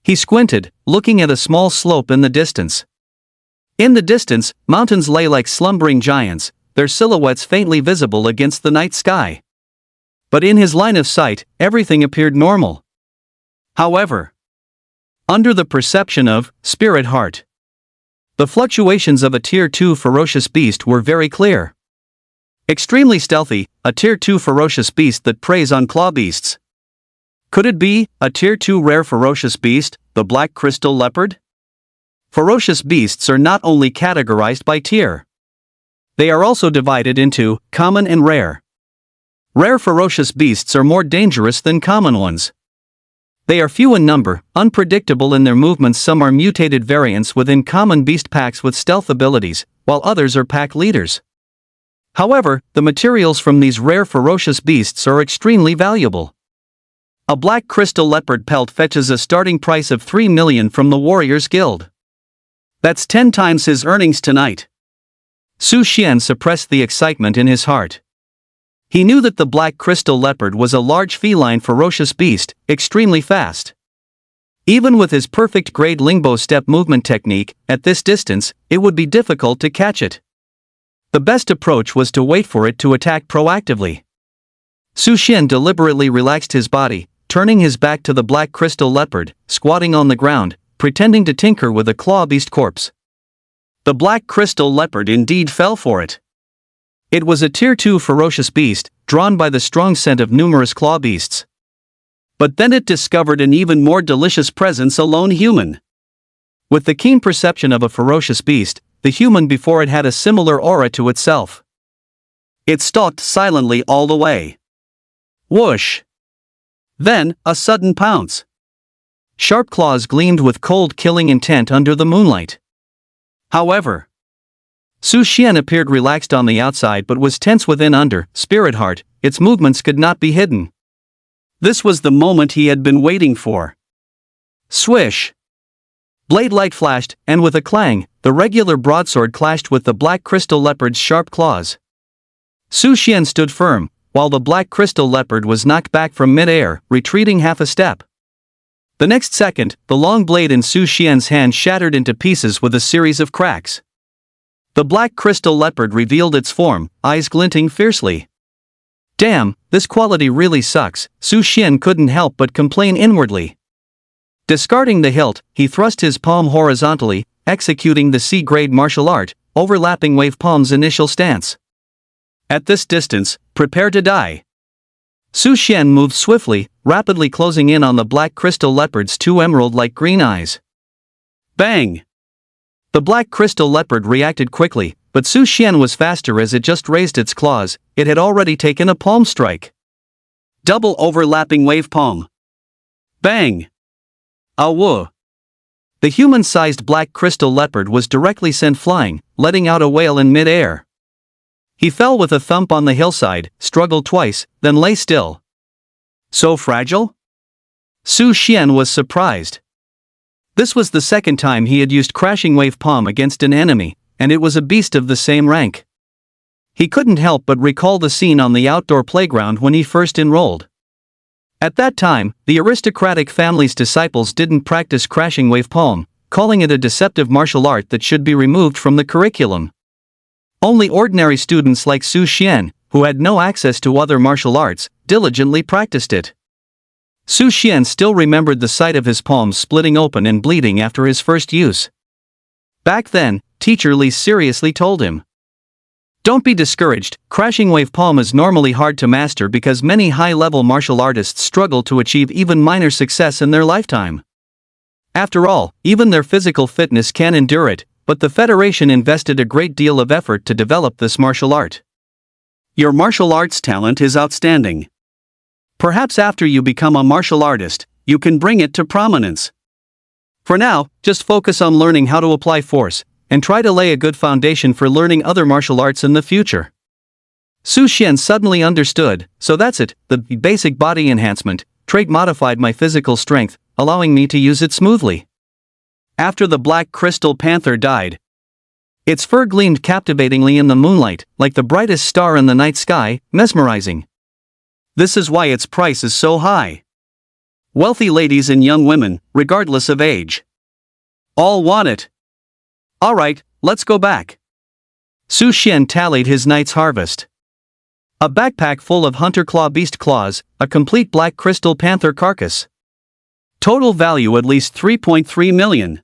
He squinted, looking at a small slope in the distance. In the distance, mountains lay like slumbering giants, their silhouettes faintly visible against the night sky. But in his line of sight, everything appeared normal. However, under the perception of spirit heart, the fluctuations of a Tier 2 ferocious beast were very clear. Extremely stealthy, a Tier 2 ferocious beast that preys on claw beasts. Could it be a Tier 2 rare ferocious beast, the black crystal leopard? Ferocious beasts are not only categorized by tier. They are also divided into common and rare. Rare ferocious beasts are more dangerous than common ones. They are few in number, unpredictable in their movements. Some are mutated variants within common beast packs with stealth abilities, while others are pack leaders. However, the materials from these rare ferocious beasts are extremely valuable. A black crystal leopard pelt fetches a starting price of 3 million from the Warriors Guild. That's 10 times his earnings tonight. Su Xian suppressed the excitement in his heart. He knew that the black crystal leopard was a large feline ferocious beast, extremely fast. Even with his perfect grade Lingbo step movement technique, at this distance, it would be difficult to catch it. The best approach was to wait for it to attack proactively. Su Xian deliberately relaxed his body, turning his back to the black crystal leopard, squatting on the ground, pretending to tinker with a claw beast corpse. The black crystal leopard indeed fell for it. It was a Tier 2 ferocious beast, drawn by the strong scent of numerous claw beasts. But then it discovered an even more delicious presence: a lone human. With the keen perception of a ferocious beast, the human before it had a similar aura to itself. It stalked silently all the way. Whoosh! Then, a sudden pounce. Sharp claws gleamed with cold killing intent under the moonlight. However, Su Xian appeared relaxed on the outside but was tense within. Under spirit heart, its movements could not be hidden. This was the moment he had been waiting for. Swish! Blade light flashed, and with a clang, the regular broadsword clashed with the black crystal leopard's sharp claws. Su Xian stood firm, while the black crystal leopard was knocked back from mid-air, retreating half a step. The next second, the long blade in Su Xian's hand shattered into pieces with a series of cracks. The black crystal leopard revealed its form, eyes glinting fiercely. Damn, this quality really sucks, Su Xian couldn't help but complain inwardly. Discarding the hilt, he thrust his palm horizontally, executing the C-grade martial art, overlapping wave palm's initial stance. At this distance, prepare to die. Su Xian moved swiftly, rapidly closing in on the black crystal leopard's two emerald-like green eyes. Bang! The black crystal leopard reacted quickly, but Su Xian was faster as it just raised its claws. It had already taken a palm strike. Double overlapping wave palm. Bang! Awoo! The human-sized black crystal leopard was directly sent flying, letting out a wail in mid-air. He fell with a thump on the hillside, struggled twice, then lay still. So fragile? Su Xian was surprised. This was the second time he had used crashing wave palm against an enemy, and it was a beast of the same rank. He couldn't help but recall the scene on the outdoor playground when he first enrolled. At that time, the aristocratic family's disciples didn't practice crashing wave palm, calling it a deceptive martial art that should be removed from the curriculum. Only ordinary students like Su Xian, who had no access to other martial arts, diligently practiced it. Su Xian still remembered the sight of his palms splitting open and bleeding after his first use. Back then, Teacher Li seriously told him, "Don't be discouraged, crashing wave palm is normally hard to master because many high-level martial artists struggle to achieve even minor success in their lifetime. After all, even their physical fitness can endure it, but the Federation invested a great deal of effort to develop this martial art. Your martial arts talent is outstanding. Perhaps after you become a martial artist, you can bring it to prominence. For now, just focus on learning how to apply force, and try to lay a good foundation for learning other martial arts in the future." Su Xian suddenly understood, so that's it, the basic body enhancement trait modified my physical strength, allowing me to use it smoothly. After the black crystal panther died, its fur gleamed captivatingly in the moonlight, like the brightest star in the night sky, mesmerizing. This is why its price is so high. Wealthy ladies and young women, regardless of age, all want it. Alright, let's go back. Su Xian tallied his night's harvest. A backpack full of hunter claw beast claws, a complete black crystal panther carcass. Total value at least 3.3 million.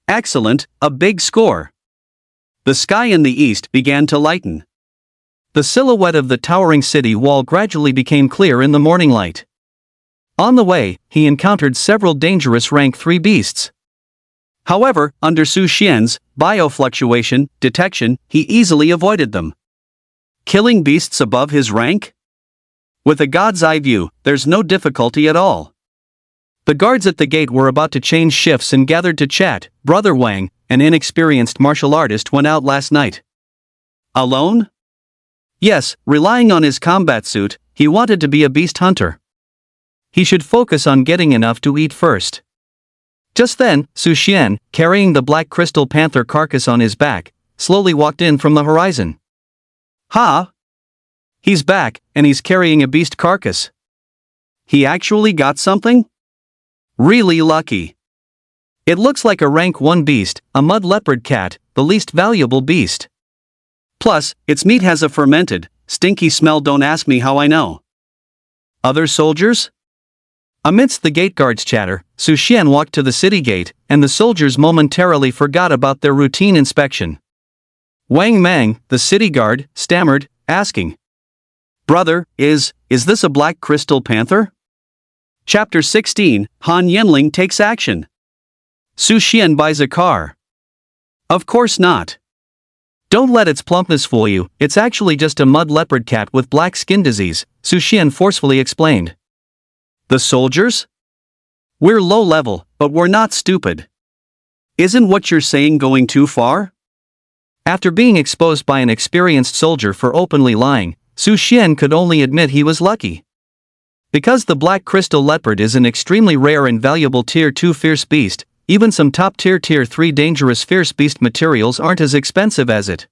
Excellent, a big score. The sky in the east began to lighten. The silhouette of the towering city wall gradually became clear in the morning light. On the way, he encountered several dangerous rank 3 beasts. However, under Su Xian's biofluctuation detection, he easily avoided them. Killing beasts above his rank? With a god's eye view, there's no difficulty at all. The guards at the gate were about to change shifts and gathered to chat. Brother Wang, an inexperienced martial artist, went out last night. Alone? Yes, relying on his combat suit, he wanted to be a beast hunter. He should focus on getting enough to eat first. Just then, Su Xian, carrying the black crystal panther carcass on his back, slowly walked in from the horizon. Ha! He's back, and he's carrying a beast carcass. He actually got something? Really lucky. It looks like a rank 1 beast, a mud leopard cat, the least valuable beast. Plus, its meat has a fermented, stinky smell. Don't ask me how I know. Other soldiers? Amidst the gate guards' chatter, Su Xian walked to the city gate, and the soldiers momentarily forgot about their routine inspection. Wang Mang, the city guard, stammered, asking, "Brother, is this a black crystal panther?" Chapter 16, Han Yinling takes action. Su Xian buys a car. Of course not. Don't let its plumpness fool you, it's actually just a mud leopard cat with black skin disease, Su Xian forcefully explained. The soldiers? We're low level, but we're not stupid. Isn't what you're saying going too far? After being exposed by an experienced soldier for openly lying, Su Xian could only admit he was lucky. Because the black crystal leopard is an extremely rare and valuable Tier 2 fierce beast, even some top-tier Tier 3 dangerous fierce beast materials aren't as expensive as it.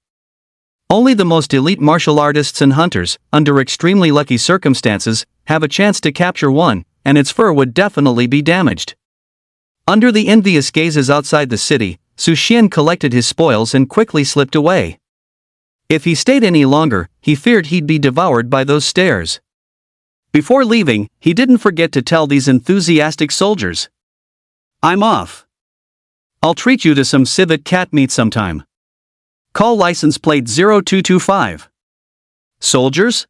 Only the most elite martial artists and hunters, under extremely lucky circumstances, have a chance to capture one, and its fur would definitely be damaged. Under the envious gazes outside the city, Su Xian collected his spoils and quickly slipped away. If he stayed any longer, he feared he'd be devoured by those stares. Before leaving, he didn't forget to tell these enthusiastic soldiers, "I'm off. I'll treat you to some civet cat meat sometime. Call license plate 0225. Soldiers?"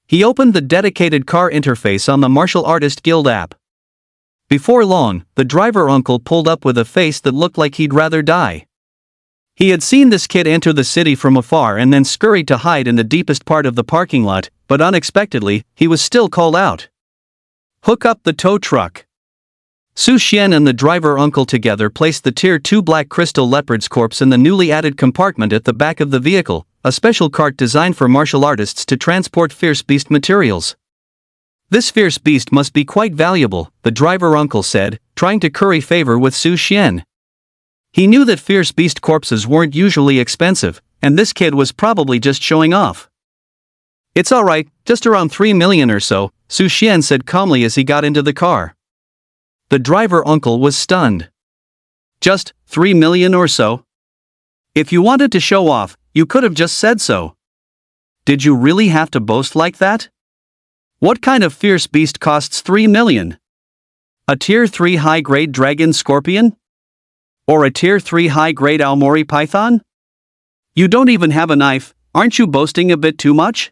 He opened the dedicated car interface on the Martial Artist Guild app. Before long, the driver uncle pulled up with a face that looked like he'd rather die. He had seen this kid enter the city from afar and then scurried to hide in the deepest part of the parking lot, but unexpectedly, he was still called out. "Hook up the tow truck." Su Xian and the driver uncle together placed the Tier 2 black crystal leopard's corpse in the newly added compartment at the back of the vehicle, a special cart designed for martial artists to transport fierce beast materials. "This fierce beast must be quite valuable," the driver uncle said, trying to curry favor with Su Xian. He knew that fierce beast corpses weren't usually expensive, and this kid was probably just showing off. "It's alright, just around 3 million or so," Su Xian said calmly as he got into the car. The driver uncle was stunned. "Just 3 million or so? If you wanted to show off, you could have just said so. Did you really have to boast like that? What kind of fierce beast costs 3 million? A Tier 3 high-grade dragon scorpion? Or a Tier 3 high-grade Aomori python? You don't even have a knife, aren't you boasting a bit too much?"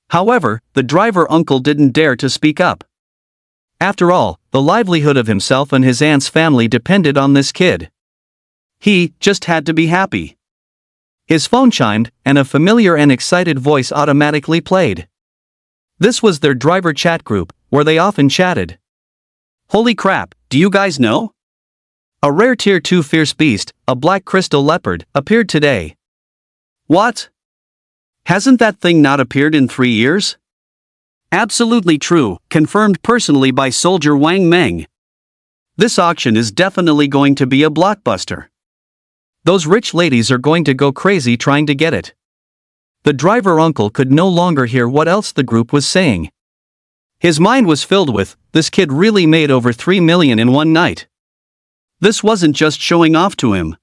However, the driver uncle didn't dare to speak up. After all, the livelihood of himself and his aunt's family depended on this kid. He just had to be happy. His phone chimed, and a familiar and excited voice automatically played. This was their driver chat group, where they often chatted. "Holy crap, do you guys know? A rare Tier 2 fierce beast, a black crystal leopard, appeared today." "What? Hasn't that thing not appeared in 3 years?" "Absolutely true, confirmed personally by Soldier Wang Meng. This auction is definitely going to be a blockbuster. Those rich ladies are going to go crazy trying to get it." The driver uncle could no longer hear what else the group was saying. His mind was filled with, this kid really made over 3 million in one night. This wasn't just showing off to him.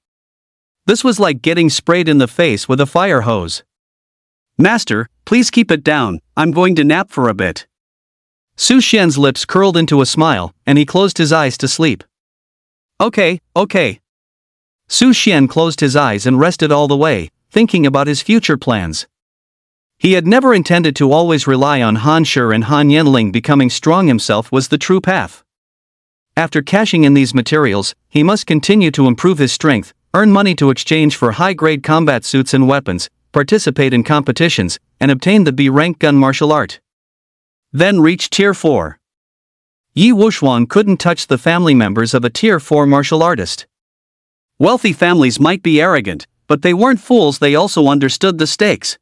This was like getting sprayed in the face with a fire hose. "Master, please keep it down, I'm going to nap for a bit." Su Xian's lips curled into a smile, and he closed his eyes to sleep. Okay. Su Xian closed his eyes and rested all the way, thinking about his future plans. He had never intended to always rely on Han Shi and Han Yanling. Becoming strong himself was the true path. After cashing in these materials, he must continue to improve his strength, earn money to exchange for high-grade combat suits and weapons, participate in competitions, and obtain the B-rank gun martial art. Then reach Tier 4. Yi Wuxuan couldn't touch the family members of a Tier 4 martial artist. Wealthy families might be arrogant, but they weren't fools. They also understood the stakes.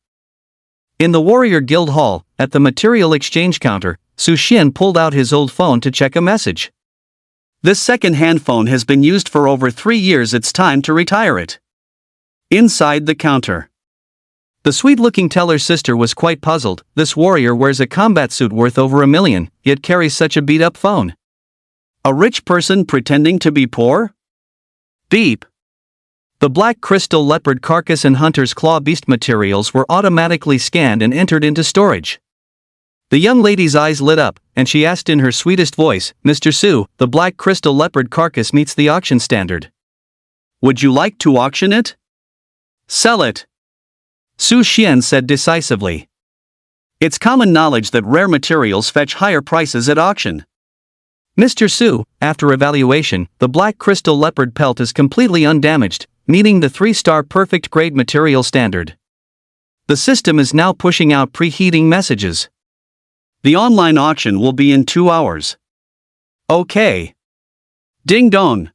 In the Warrior Guild Hall, at the material exchange counter, Su Xian pulled out his old phone to check a message. "This second-hand phone has been used for over 3 years. It's time to retire it." Inside the counter, the sweet-looking teller's sister was quite puzzled. This warrior wears a combat suit worth over 1 million, yet carries such a beat-up phone. A rich person pretending to be poor? Beep. The black crystal leopard carcass and hunter's claw beast materials were automatically scanned and entered into storage. The young lady's eyes lit up, and she asked in her sweetest voice, "Mr. Su, the black crystal leopard carcass meets the auction standard. Would you like to auction it?" "Sell it," Su Xian said decisively. It's common knowledge that rare materials fetch higher prices at auction. "Mr. Su, after evaluation, the black crystal leopard pelt is completely undamaged, meeting the 3-star perfect grade material standard. The system is now pushing out preheating messages. The online auction will be in 2 hours. Okay. Ding dong.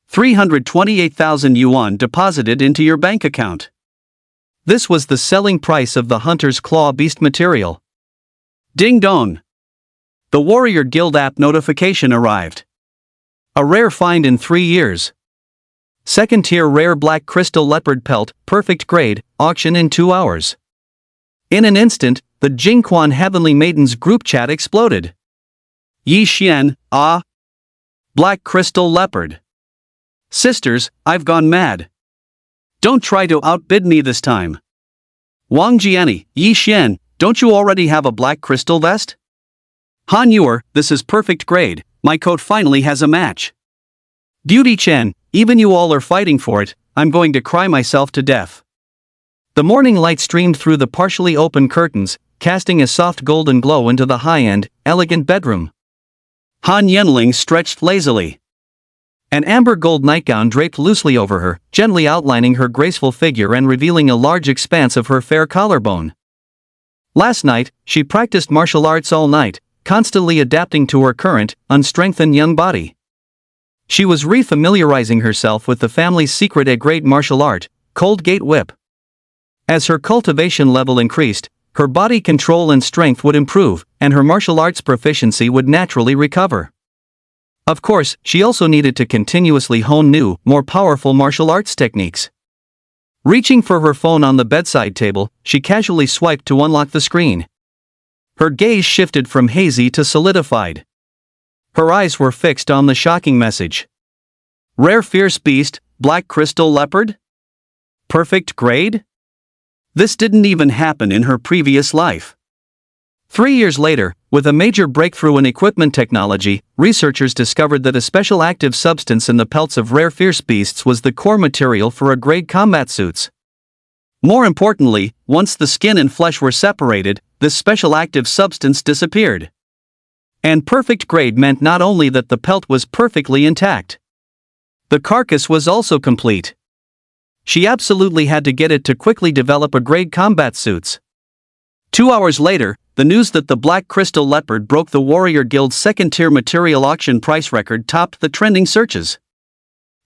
328,000 yuan deposited into your bank account." This was the selling price of the hunter's claw beast material. Ding dong. The Warrior Guild app notification arrived. A rare find in 3 years. Second-tier rare black crystal leopard pelt, perfect grade, auction in 2 hours. In an instant, the Jingquan Heavenly Maidens group chat exploded. "Yi Xian, ah! Black crystal leopard. Sisters, I've gone mad. Don't try to outbid me this time. Wang Jiani, Yi Xian, don't you already have a black crystal vest? Han Yuer, this is perfect grade, my coat finally has a match. Beauty Chen, even you all are fighting for it, I'm going to cry myself to death." The morning light streamed through the partially open curtains, casting a soft golden glow into the high-end, elegant bedroom. Han Yenling stretched lazily. An amber gold nightgown draped loosely over her, gently outlining her graceful figure and revealing a large expanse of her fair collarbone. Last night, she practiced martial arts all night, constantly adapting to her current, unstrengthened young body. She was refamiliarizing herself with the family's secret A-grade martial art, Cold Gate Whip. As her cultivation level increased, her body control and strength would improve, and her martial arts proficiency would naturally recover. Of course, she also needed to continuously hone new, more powerful martial arts techniques. Reaching for her phone on the bedside table, she casually swiped to unlock the screen. Her gaze shifted from hazy to solidified. Her eyes were fixed on the shocking message. Rare fierce beast, black crystal leopard? Perfect grade? This didn't even happen in her previous life. 3 years later, with a major breakthrough in equipment technology, researchers discovered that a special active substance in the pelts of rare fierce beasts was the core material for A-grade combat suits. More importantly, once the skin and flesh were separated, this special active substance disappeared. And perfect grade meant not only that the pelt was perfectly intact. The carcass was also complete. She absolutely had to get it to quickly develop A-grade combat suits. 2 hours later, the news that the Black Crystal Leopard broke the Warrior Guild's second-tier material auction price record topped the trending searches.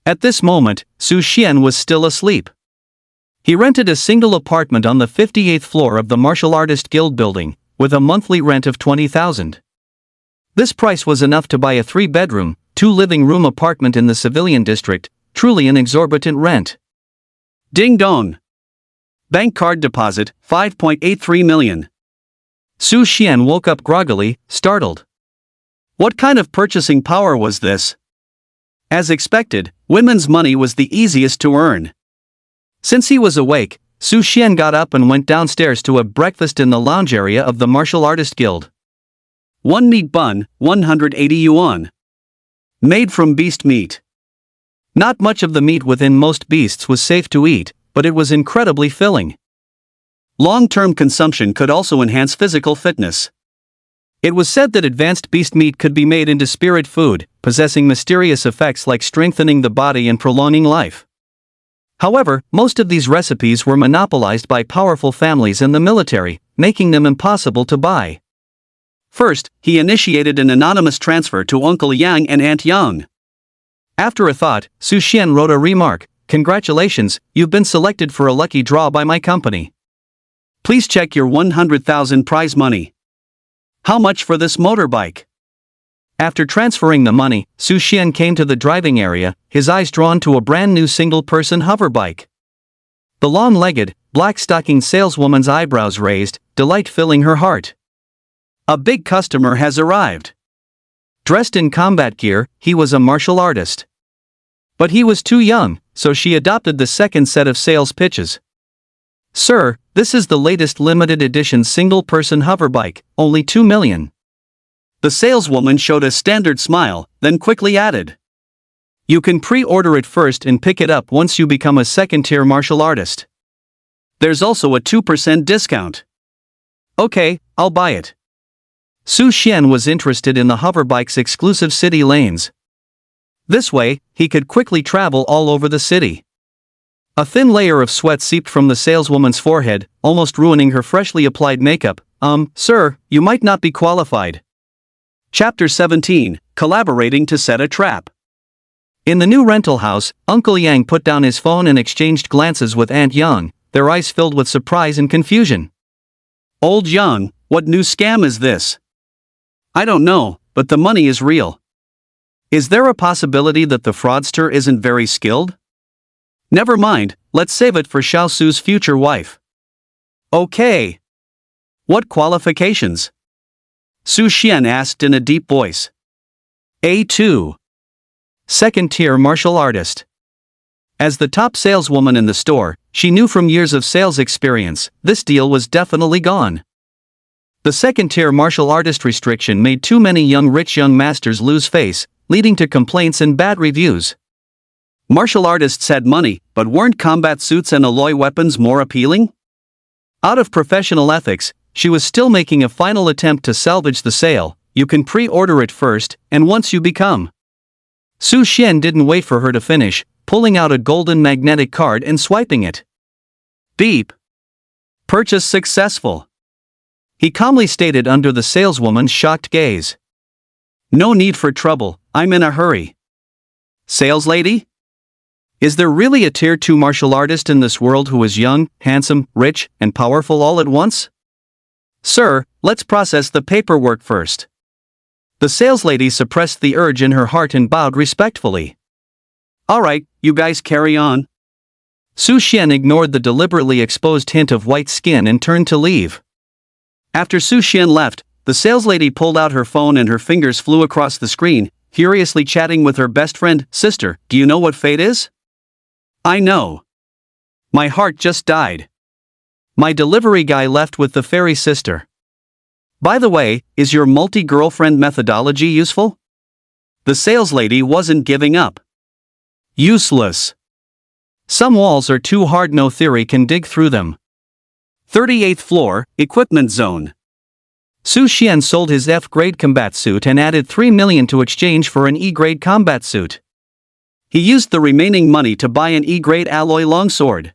At this moment, Su Xian was still asleep. He rented a single apartment on the 58th floor of the Martial Artist Guild building, with a monthly rent of 20,000. This price was enough to buy a 3-bedroom, 2-living-room apartment in the civilian district, truly an exorbitant rent. Ding dong! Bank card deposit, 5.83 million. Su Xian woke up groggily, startled. What kind of purchasing power was this? As expected, women's money was the easiest to earn. Since he was awake, Su Xian got up and went downstairs to have breakfast in the lounge area of the Martial Artist Guild. 1 meat bun, 180 yuan. Made from beast meat. Not much of the meat within most beasts was safe to eat, but it was incredibly filling. Long-term consumption could also enhance physical fitness. It was said that advanced beast meat could be made into spirit food, possessing mysterious effects like strengthening the body and prolonging life. However, most of these recipes were monopolized by powerful families and the military, making them impossible to buy. First, he initiated an anonymous transfer to Uncle Yang and Aunt Yang. After a thought, Su Xian wrote a remark, "Congratulations, you've been selected for a lucky draw by my company. Please check your 100,000 prize money. How much for this motorbike?" After transferring the money, Su Xian came to the driving area, his eyes drawn to a brand new single-person hoverbike. The long-legged, black-stockinged saleswoman's eyebrows raised, delight filling her heart. A big customer has arrived. Dressed in combat gear, he was a martial artist. But he was too young, so she adopted the second set of sales pitches. "Sir, this is the latest limited edition single-person hoverbike, only 2 million. The saleswoman showed a standard smile, then quickly added, "You can pre-order it first and pick it up once you become a second-tier martial artist. There's also a 2% discount." "Okay, I'll buy it." Su Xian was interested in the hoverbike's exclusive city lanes. This way, he could quickly travel all over the city. A thin layer of sweat seeped from the saleswoman's forehead, almost ruining her freshly applied makeup. Sir, you might not be qualified." Chapter 17, Collaborating to Set a Trap. In the new rental house, Uncle Yang put down his phone and exchanged glances with Aunt Yang, their eyes filled with surprise and confusion. "Old Yang, what new scam is this?" "I don't know, but the money is real." "Is there a possibility that the fraudster isn't very skilled?" "Never mind, let's save it for Xiao Su's future wife." "Okay. What qualifications?" Su Xian asked in a deep voice. A2. Second-tier martial artist. As the top saleswoman in the store, she knew from years of sales experience, this deal was definitely gone. The second-tier martial artist restriction made too many rich young masters lose face, leading to complaints and bad reviews. Martial artists had money, but weren't combat suits and alloy weapons more appealing? Out of professional ethics, she was still making a final attempt to salvage the sale, you can pre-order it first, and once you become. Su Xian didn't wait for her to finish, pulling out a golden magnetic card and swiping it. Beep. Purchase successful. He calmly stated under the saleswoman's shocked gaze. No need for trouble, I'm in a hurry. Sales lady? Is there really a tier 2 martial artist in this world who is young, handsome, rich, and powerful all at once? Sir, let's process the paperwork first. The saleslady suppressed the urge in her heart and bowed respectfully. Alright, you guys carry on. Su Xian ignored the deliberately exposed hint of white skin and turned to leave. After Su Xian left, the saleslady pulled out her phone and her fingers flew across the screen, furiously chatting with her best friend. Sister, do you know what fate is? I know. My heart just died. My delivery guy left with the fairy sister. By the way, is your multi-girlfriend methodology useful? The saleslady wasn't giving up. Useless. Some walls are too hard, no theory can dig through them. 38th floor, equipment zone. Su Xian sold his F-grade combat suit and added 3 million to exchange for an E-grade combat suit. He used the remaining money to buy an E-grade alloy longsword.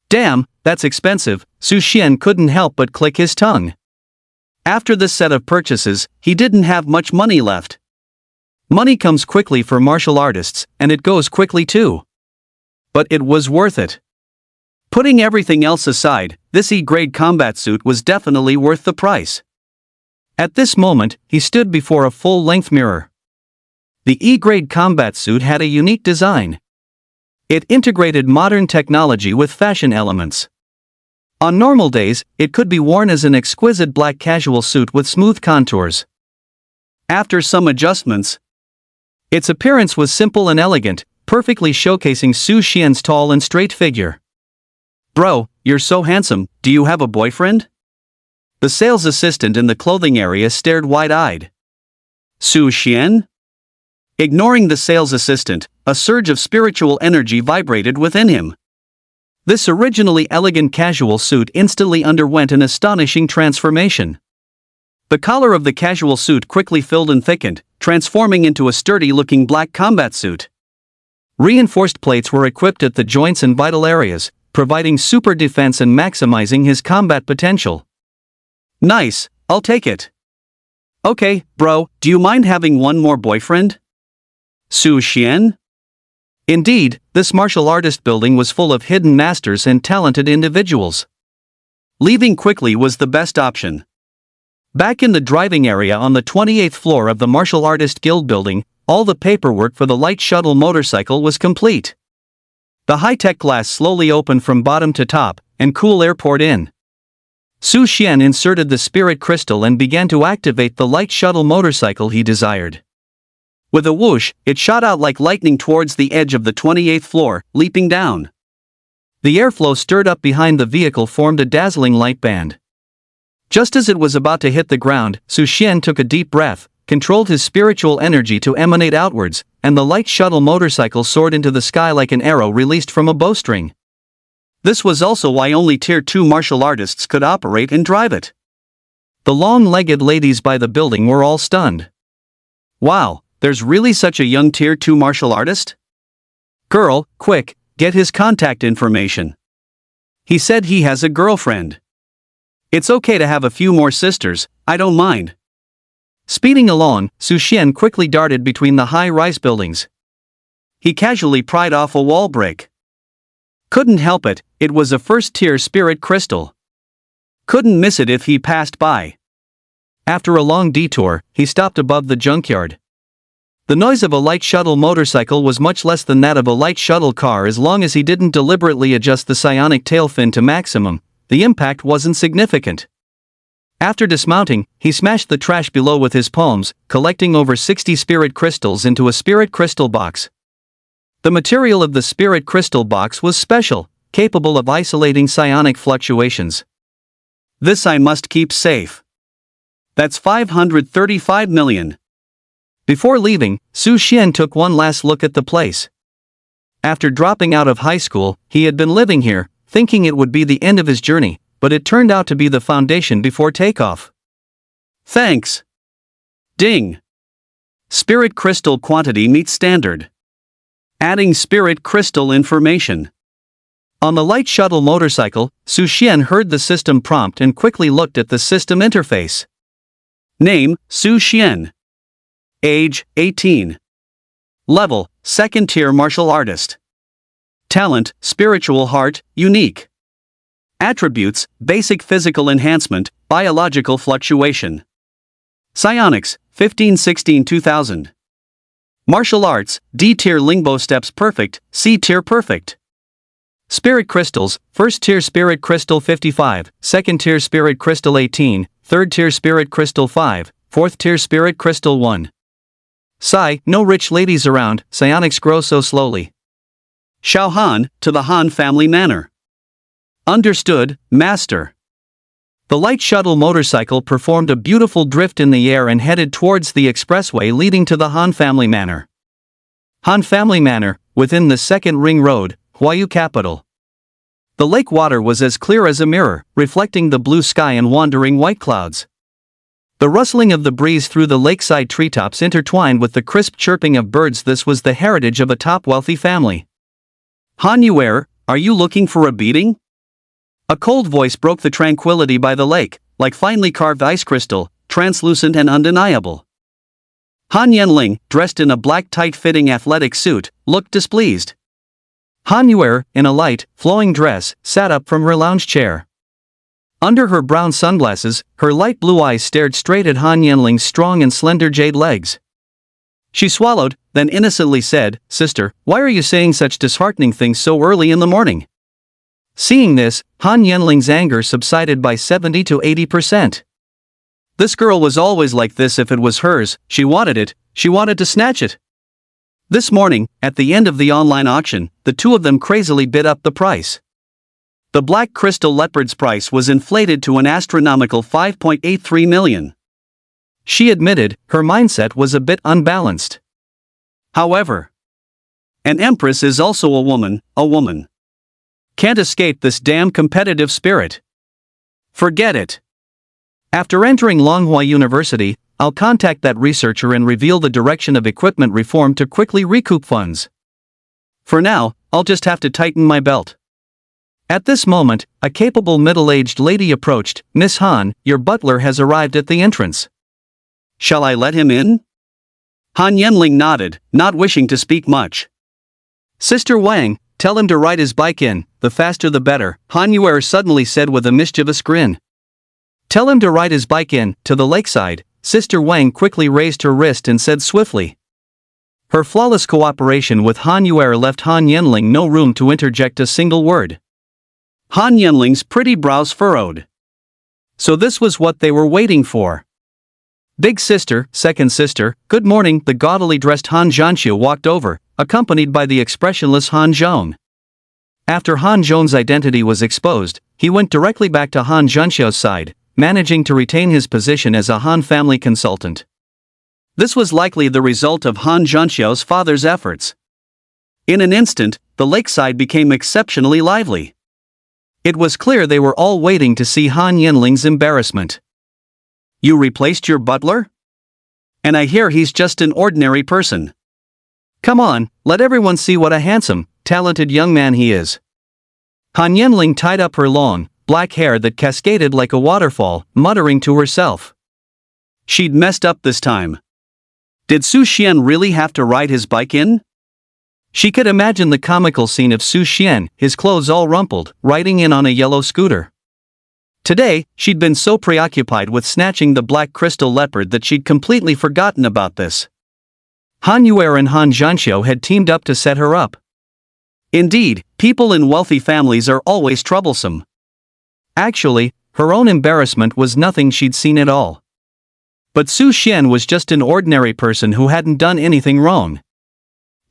Damn, that's expensive. Su Xian couldn't help but click his tongue. After this set of purchases, he didn't have much money left. Money comes quickly for martial artists, and it goes quickly too. But it was worth it. Putting everything else aside, this E-grade combat suit was definitely worth the price. At this moment, he stood before a full-length mirror. The E-grade combat suit had a unique design. It integrated modern technology with fashion elements. On normal days, it could be worn as an exquisite black casual suit with smooth contours. After some adjustments, its appearance was simple and elegant, perfectly showcasing Su Xian's tall and straight figure. Bro, you're so handsome, do you have a boyfriend? The sales assistant in the clothing area stared wide-eyed. Su Xian? Ignoring the sales assistant, a surge of spiritual energy vibrated within him. This originally elegant casual suit instantly underwent an astonishing transformation. The collar of the casual suit quickly filled and thickened, transforming into a sturdy-looking black combat suit. Reinforced plates were equipped at the joints and vital areas, providing super defense and maximizing his combat potential. Nice, I'll take it. Okay, bro, do you mind having one more boyfriend? Su Xian? Indeed, this martial artist building was full of hidden masters and talented individuals. Leaving quickly was the best option. Back in the driving area on the 28th floor of the Martial Artist Guild building, all the paperwork for the light shuttle motorcycle was complete. The high-tech glass slowly opened from bottom to top, and cool air poured in. Su Xian inserted the spirit crystal and began to activate the light shuttle motorcycle he desired. With a whoosh, it shot out like lightning towards the edge of the 28th floor, leaping down. The airflow stirred up behind the vehicle formed a dazzling light band. Just as it was about to hit the ground, Su Xian took a deep breath, controlled his spiritual energy to emanate outwards, and the light shuttle motorcycle soared into the sky like an arrow released from a bowstring. This was also why only Tier 2 martial artists could operate and drive it. The long-legged ladies by the building were all stunned. Wow, there's really such a young Tier 2 martial artist? Girl, quick, get his contact information. He said he has a girlfriend. It's okay to have a few more sisters, I don't mind. Speeding along, Su Xian quickly darted between the high-rise buildings. He casually pried off a wall brick. Couldn't help it, it was a first-tier spirit crystal. Couldn't miss it if he passed by. After a long detour, he stopped above the junkyard. The noise of a light shuttle motorcycle was much less than that of a light shuttle car as long as he didn't deliberately adjust the psionic tail fin to maximum. The impact wasn't significant. After dismounting, he smashed the trash below with his palms, collecting over 60 spirit crystals into a spirit crystal box. The material of the spirit crystal box was special, capable of isolating psionic fluctuations. This I must keep safe. That's 535 million. Before leaving, Su Xian took one last look at the place. After dropping out of high school, he had been living here, thinking it would be the end of his journey, but it turned out to be the foundation before takeoff. Thanks. Ding! Spirit crystal quantity meets standard. Adding spirit crystal information. On the light shuttle motorcycle, Su Xian heard the system prompt and quickly looked at the system interface. Name, Su Xian. Age, 18. Level, 2nd tier martial artist. Talent, spiritual heart, unique. Attributes, basic physical enhancement, biological fluctuation. Psionics, 1516-2000. Martial arts, D tier Lingbo steps perfect, C tier perfect. Spirit crystals, 1st tier spirit crystal 55, 2nd tier spirit crystal 18, 3rd tier spirit crystal 5, 4th tier spirit crystal 1. Psi, no rich ladies around, psionics grow so slowly. Xiao Han, to the Han family manor. Understood, master. The light shuttle motorcycle performed a beautiful drift in the air and headed towards the expressway leading to the Han family manor. Han family manor, within the 2nd ring road, Huayu capital. The lake water was as clear as a mirror, reflecting the blue sky and wandering white clouds. The rustling of the breeze through the lakeside treetops intertwined with the crisp chirping of birds. This was the heritage of a top wealthy family. Han Yuer, are you looking for a beating? A cold voice broke the tranquility by the lake, like finely carved ice crystal, translucent and undeniable. Han Yenling, dressed in a black tight-fitting athletic suit, looked displeased. Han Yuer, in a light, flowing dress, sat up from her lounge chair. Under her brown sunglasses, her light blue eyes stared straight at Han Yenling's strong and slender jade legs. She swallowed, then innocently said, "Sister, why are you saying such disheartening things so early in the morning?" Seeing this, Han Yenling's anger subsided by 70 to 80%. This girl was always like this. If it was hers, she wanted it, she wanted to snatch it. This morning, at the end of the online auction, the two of them crazily bid up the price. The black crystal leopard's price was inflated to an astronomical 5.83 million. She admitted, her mindset was a bit unbalanced. However, an empress is also a woman. Can't escape this damn competitive spirit. Forget it. After entering Longhua University, I'll contact that researcher and reveal the direction of equipment reform to quickly recoup funds. For now, I'll just have to tighten my belt. At this moment, a capable middle-aged lady approached. "Miss Han, your butler has arrived at the entrance." "Shall I let him in?" Han Yenling nodded, not wishing to speak much. "Sister Wang, tell him to ride his bike in, the faster the better," Han Yuer suddenly said with a mischievous grin. "Tell him to ride his bike in, to the lakeside," Sister Wang quickly raised her wrist and said swiftly. Her flawless cooperation with Han Yuer left Han Yenling no room to interject a single word. Han Yenling's pretty brows furrowed. So this was what they were waiting for. "Big sister, second sister, good morning." The gaudily dressed Han Zhanxiu walked over, accompanied by the expressionless Han Zhong. After Han Zhong's identity was exposed, he went directly back to Han Zhanxiu's side, managing to retain his position as a Han family consultant. This was likely the result of Han Zhanxiu's father's efforts. In an instant, the lakeside became exceptionally lively. It was clear they were all waiting to see Han Yenling's embarrassment. "You replaced your butler? And I hear he's just an ordinary person. Come on, let everyone see what a handsome, talented young man he is." Han Yenling tied up her long, black hair that cascaded like a waterfall, muttering to herself. She'd messed up this time. Did Su Xian really have to ride his bike in? She could imagine the comical scene of Su Xian, his clothes all rumpled, riding in on a yellow scooter. Today, she'd been so preoccupied with snatching the black crystal leopard that she'd completely forgotten about this. Han Yuer and Han Zhanxiu had teamed up to set her up. Indeed, people in wealthy families are always troublesome. Actually, her own embarrassment was nothing she'd seen at all. But Su Xian was just an ordinary person who hadn't done anything wrong.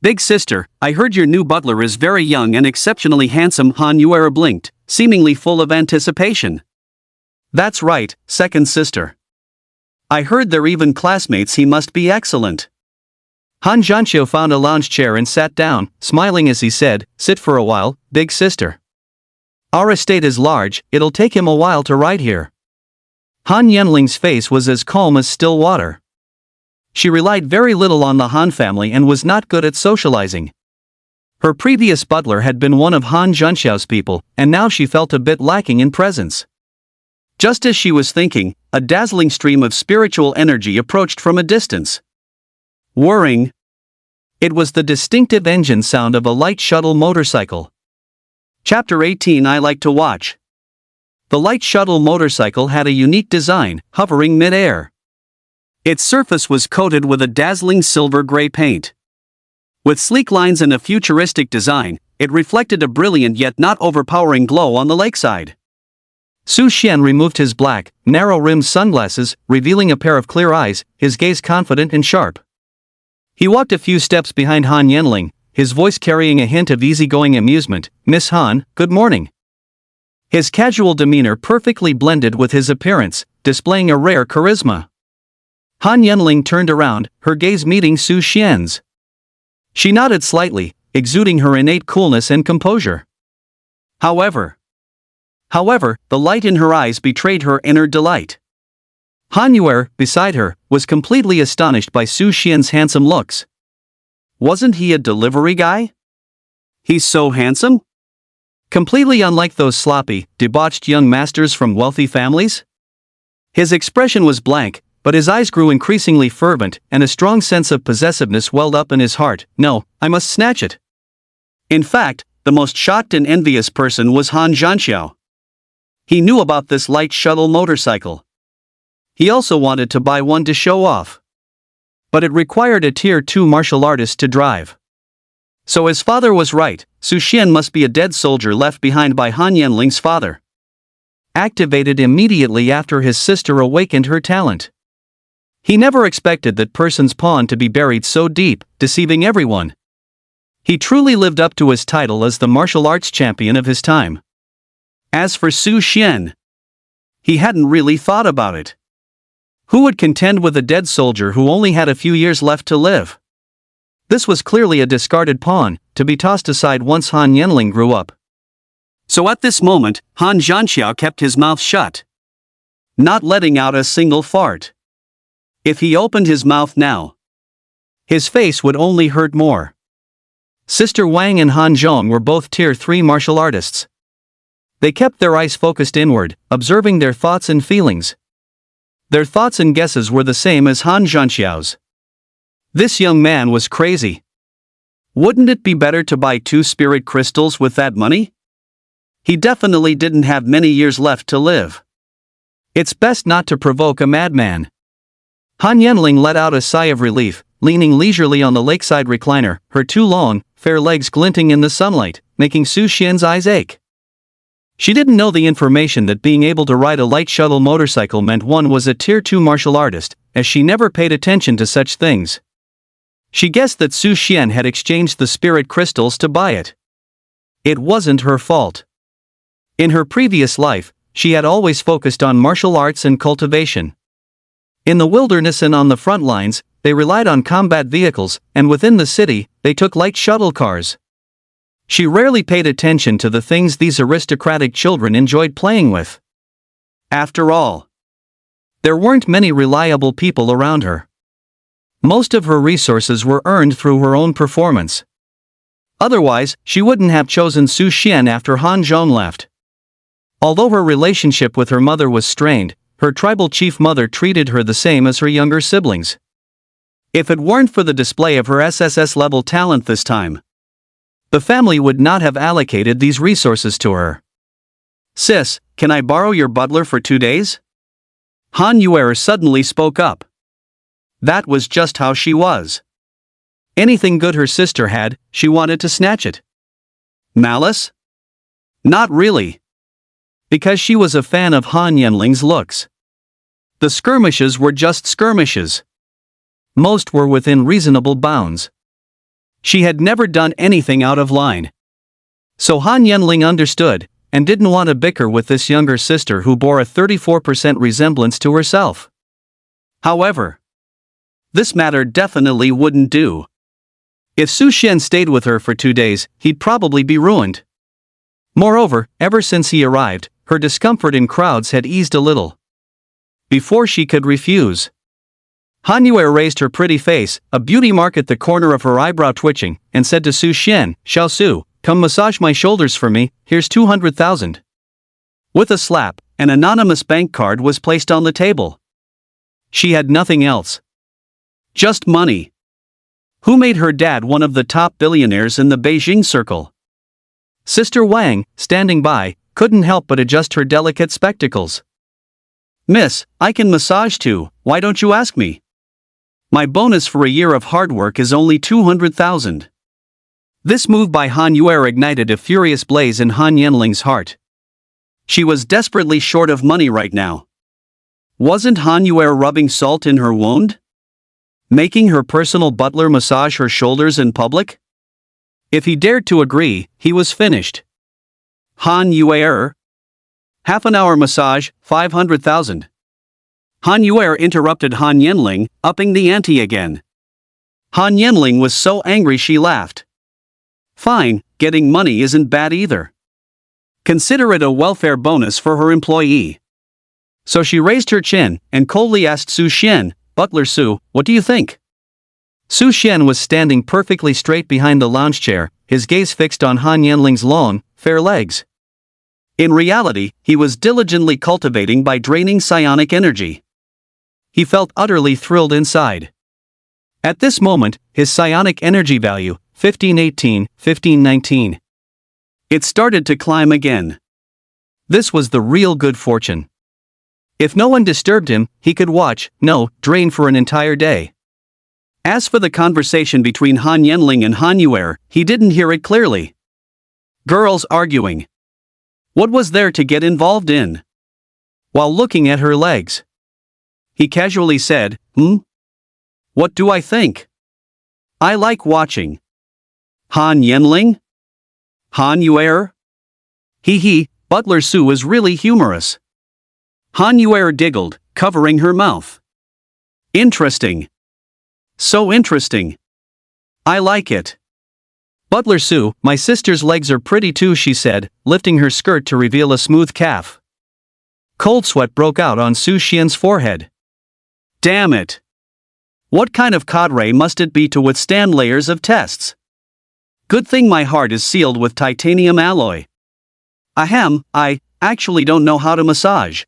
"Big sister, I heard your new butler is very young and exceptionally handsome." Han Yuer blinked, seemingly full of anticipation. "That's right, second sister. I heard they're even classmates. He must be excellent." Han Zhanxiu found a lounge chair and sat down, smiling as he said, "Sit for a while, big sister. Our estate is large, it'll take him a while to ride here." Han Yenling's face was as calm as still water. She relied very little on the Han family and was not good at socializing. Her previous butler had been one of Han Junxiao's people, and now she felt a bit lacking in presence. Just as she was thinking, a dazzling stream of spiritual energy approached from a distance. Whirring. It was the distinctive engine sound of a light shuttle motorcycle. Chapter 18 I Like to Watch. The light shuttle motorcycle had a unique design, hovering mid-air. Its surface was coated with a dazzling silver-gray paint. With sleek lines and a futuristic design, it reflected a brilliant yet not overpowering glow on the lakeside. Su Xian removed his black, narrow-rimmed sunglasses, revealing a pair of clear eyes, his gaze confident and sharp. He walked a few steps behind Han Yenling, his voice carrying a hint of easygoing amusement. "Miss Han, good morning." His casual demeanor perfectly blended with his appearance, displaying a rare charisma. Han Yenling turned around, her gaze meeting Su Xian's. She nodded slightly, exuding her innate coolness and composure. However, the light in her eyes betrayed her inner delight. Han Yue, beside her, was completely astonished by Su Xian's handsome looks. Wasn't he a delivery guy? He's so handsome? Completely unlike those sloppy, debauched young masters from wealthy families? His expression was blank, but his eyes grew increasingly fervent, and a strong sense of possessiveness welled up in his heart. No, I must snatch it. In fact, the most shocked and envious person was Han Zhanxiao. He knew about this light shuttle motorcycle. He also wanted to buy one to show off. But it required a Tier 2 martial artist to drive. So his father was right, Su Xian must be a dead soldier left behind by Han Yenling's father. Activated immediately after his sister awakened her talent. He never expected that person's pawn to be buried so deep, deceiving everyone. He truly lived up to his title as the martial arts champion of his time. As for Su Xian, he hadn't really thought about it. Who would contend with a dead soldier who only had a few years left to live? This was clearly a discarded pawn, to be tossed aside once Han Yenling grew up. So at this moment, Han Zhanxiao kept his mouth shut, not letting out a single fart. If he opened his mouth now, his face would only hurt more. Sister Wang and Han Zhong were both Tier 3 martial artists. They kept their eyes focused inward, observing their thoughts and feelings. Their thoughts and guesses were the same as Han Zhanxiao's. This young man was crazy. Wouldn't it be better to buy 2 spirit crystals with that money? He definitely didn't have many years left to live. It's best not to provoke a madman. Han Yenling let out a sigh of relief, leaning leisurely on the lakeside recliner, her 2 long, fair legs glinting in the sunlight, making Su Xian's eyes ache. She didn't know the information that being able to ride a light shuttle motorcycle meant one was a Tier 2 martial artist, as she never paid attention to such things. She guessed that Su Xian had exchanged the spirit crystals to buy it. It wasn't her fault. In her previous life, she had always focused on martial arts and cultivation. In the wilderness and on the front lines, they relied on combat vehicles, and within the city, they took light shuttle cars. She rarely paid attention to the things these aristocratic children enjoyed playing with. After all, there weren't many reliable people around her. Most of her resources were earned through her own performance. Otherwise, she wouldn't have chosen Su Xian after Han Zhong left. Although her relationship with her mother was strained, her tribal chief mother treated her the same as her younger siblings. If it weren't for the display of her SSS-level talent this time, the family would not have allocated these resources to her. "Sis, can I borrow your butler for 2 days?" Han Yue suddenly spoke up. That was just how she was. Anything good her sister had, she wanted to snatch it. Malice? Not really. Because she was a fan of Han Yenling's looks. The skirmishes were just skirmishes. Most were within reasonable bounds. She had never done anything out of line. So Han Yenling understood, and didn't want to bicker with this younger sister who bore a 34% resemblance to herself. However, this matter definitely wouldn't do. If Su Xian stayed with her for 2 days, he'd probably be ruined. Moreover, ever since he arrived, her discomfort in crowds had eased a little. Before she could refuse, Han Yue raised her pretty face, a beauty mark at the corner of her eyebrow twitching, and said to Su Xian, "Xiao Su, come massage my shoulders for me, here's 200,000. With a slap, an anonymous bank card was placed on the table. She had nothing else. Just money. Who made her dad one of the top billionaires in the Beijing circle? Sister Wang, standing by, couldn't help but adjust her delicate spectacles. "Miss, I can massage too, why don't you ask me? My bonus for a year of hard work is only 200,000. This move by Han Yue ignited a furious blaze in Han Yanling's heart. She was desperately short of money right now. Wasn't Han Yue rubbing salt in her wound? Making her personal butler massage her shoulders in public? If he dared to agree, he was finished. Han Yue, half an hour massage, 500,000. Han Yue interrupted Han Yanling, upping the ante again. Han Yanling was so angry she laughed. Fine, getting money isn't bad either. Consider it a welfare bonus for her employee. So she raised her chin and coldly asked Su Xian, "Butler Su, what do you think?" Su Xian was standing perfectly straight behind the lounge chair, his gaze fixed on Han Yanling's long, fair legs. In reality, he was diligently cultivating by draining psionic energy. He felt utterly thrilled inside. At this moment, his psionic energy value, 1518, 1519. It started to climb again. This was the real good fortune. If no one disturbed him, he could watch, no, drain for an entire day. As for the conversation between Han Yanling and Han Yue, he didn't hear it clearly. Girls arguing. What was there to get involved in? While looking at her legs, he casually said, What do I think? I like watching. Han Yanling? Han Yue? Hee, Butler Su is really humorous. Han Yue giggled, covering her mouth. Interesting. So interesting. I like it. Butler Su, my sister's legs are pretty too, she said, lifting her skirt to reveal a smooth calf. Cold sweat broke out on Su Xian's forehead. Damn it. What kind of cadre must it be to withstand layers of tests? Good thing my heart is sealed with titanium alloy. Ahem, I actually don't know how to massage.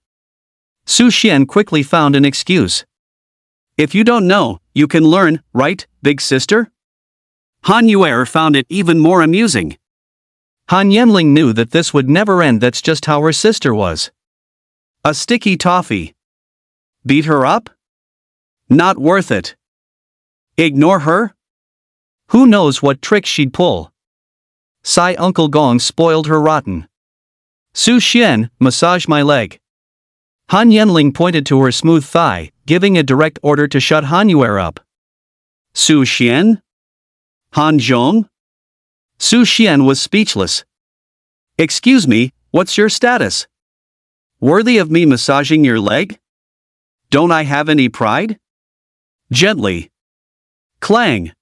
Su Xian quickly found an excuse. If you don't know, you can learn, right, big sister? Han Yue found it even more amusing. Han Yanling knew that this would never end, that's just how her sister was. A sticky toffee. Beat her up? Not worth it. Ignore her? Who knows what tricks she'd pull? Sai Uncle Gong spoiled her rotten. Su Xian, massage my leg. Han Yanling pointed to her smooth thigh, giving a direct order to shut Han Yue up. Su Xian? Han Zhong? Su Xian was speechless. Excuse me, what's your status? Worthy of me massaging your leg? Don't I have any pride? Gently. Clang.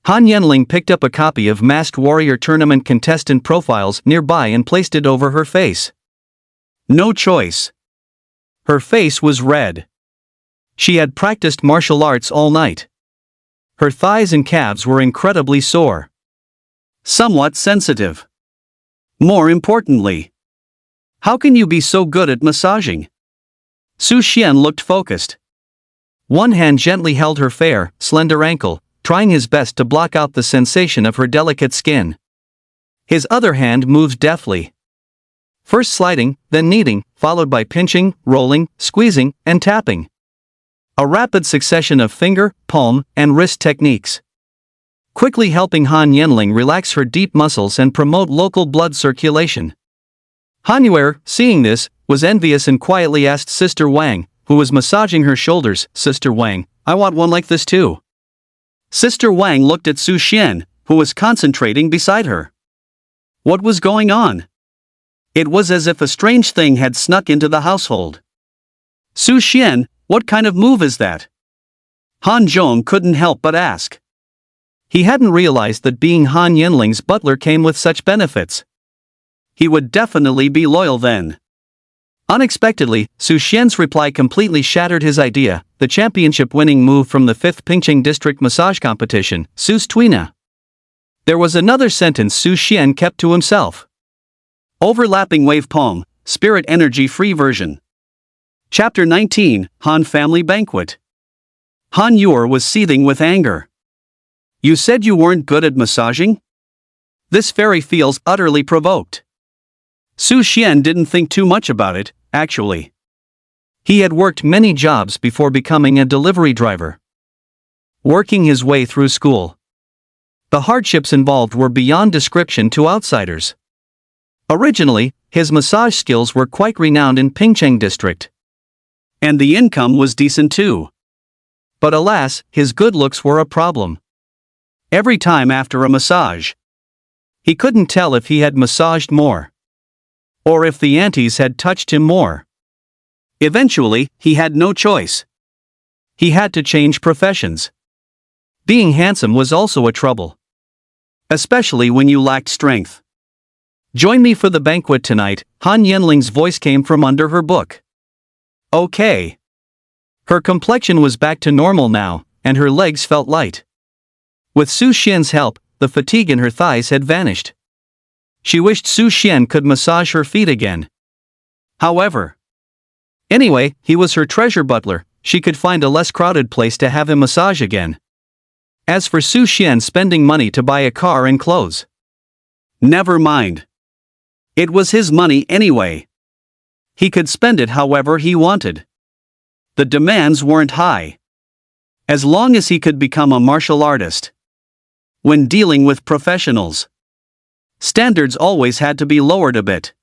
Han Yanling picked up a copy of Masked Warrior Tournament contestant profiles nearby and placed it over her face. No choice. Her face was red. She had practiced martial arts all night. Her thighs and calves were incredibly sore. Somewhat sensitive. More importantly, how can you be so good at massaging? Su Xian looked focused. One hand gently held her fair, slender ankle, trying his best to block out the sensation of her delicate skin. His other hand moved deftly. First sliding, then kneading, followed by pinching, rolling, squeezing, and tapping. A rapid succession of finger, palm, and wrist techniques. Quickly helping Han Yanling relax her deep muscles and promote local blood circulation. Han Yue, seeing this, was envious and quietly asked Sister Wang, who was massaging her shoulders, Sister Wang, I want one like this too. Sister Wang looked at Su Xian, who was concentrating beside her. What was going on? It was as if a strange thing had snuck into the household. Su Xian, what kind of move is that? Han Zhong couldn't help but ask. He hadn't realized that being Han Yanling's butler came with such benefits. He would definitely be loyal then. Unexpectedly, Su Xian's reply completely shattered his idea, the championship-winning move from the 5th Pingcheng District Massage Competition, Su's Twina. There was another sentence Su Xian kept to himself. Overlapping wave poem, spirit energy free version. Chapter 19, Han Family Banquet. Han Yuer was seething with anger. You said you weren't good at massaging? This fairy feels utterly provoked. Su Xian didn't think too much about it, actually. He had worked many jobs before becoming a delivery driver. Working his way through school. The hardships involved were beyond description to outsiders. Originally, his massage skills were quite renowned in Pingcheng District. And the income was decent too. But alas, his good looks were a problem. Every time after a massage, he couldn't tell if he had massaged more, or if the aunties had touched him more. Eventually, he had no choice. He had to change professions. Being handsome was also a trouble. Especially when you lacked strength. Join me for the banquet tonight, Han Yenling's voice came from under her book. Okay. Her complexion was back to normal now, and her legs felt light. With Su Xian's help, the fatigue in her thighs had vanished. She wished Su Xian could massage her feet again. However, anyway, he was her treasure butler, she could find a less crowded place to have him massage again. As for Su Xian spending money to buy a car and clothes, never mind. It was his money anyway. He could spend it however he wanted. The demands weren't high. As long as he could become a martial artist. When dealing with professionals, standards always had to be lowered a bit.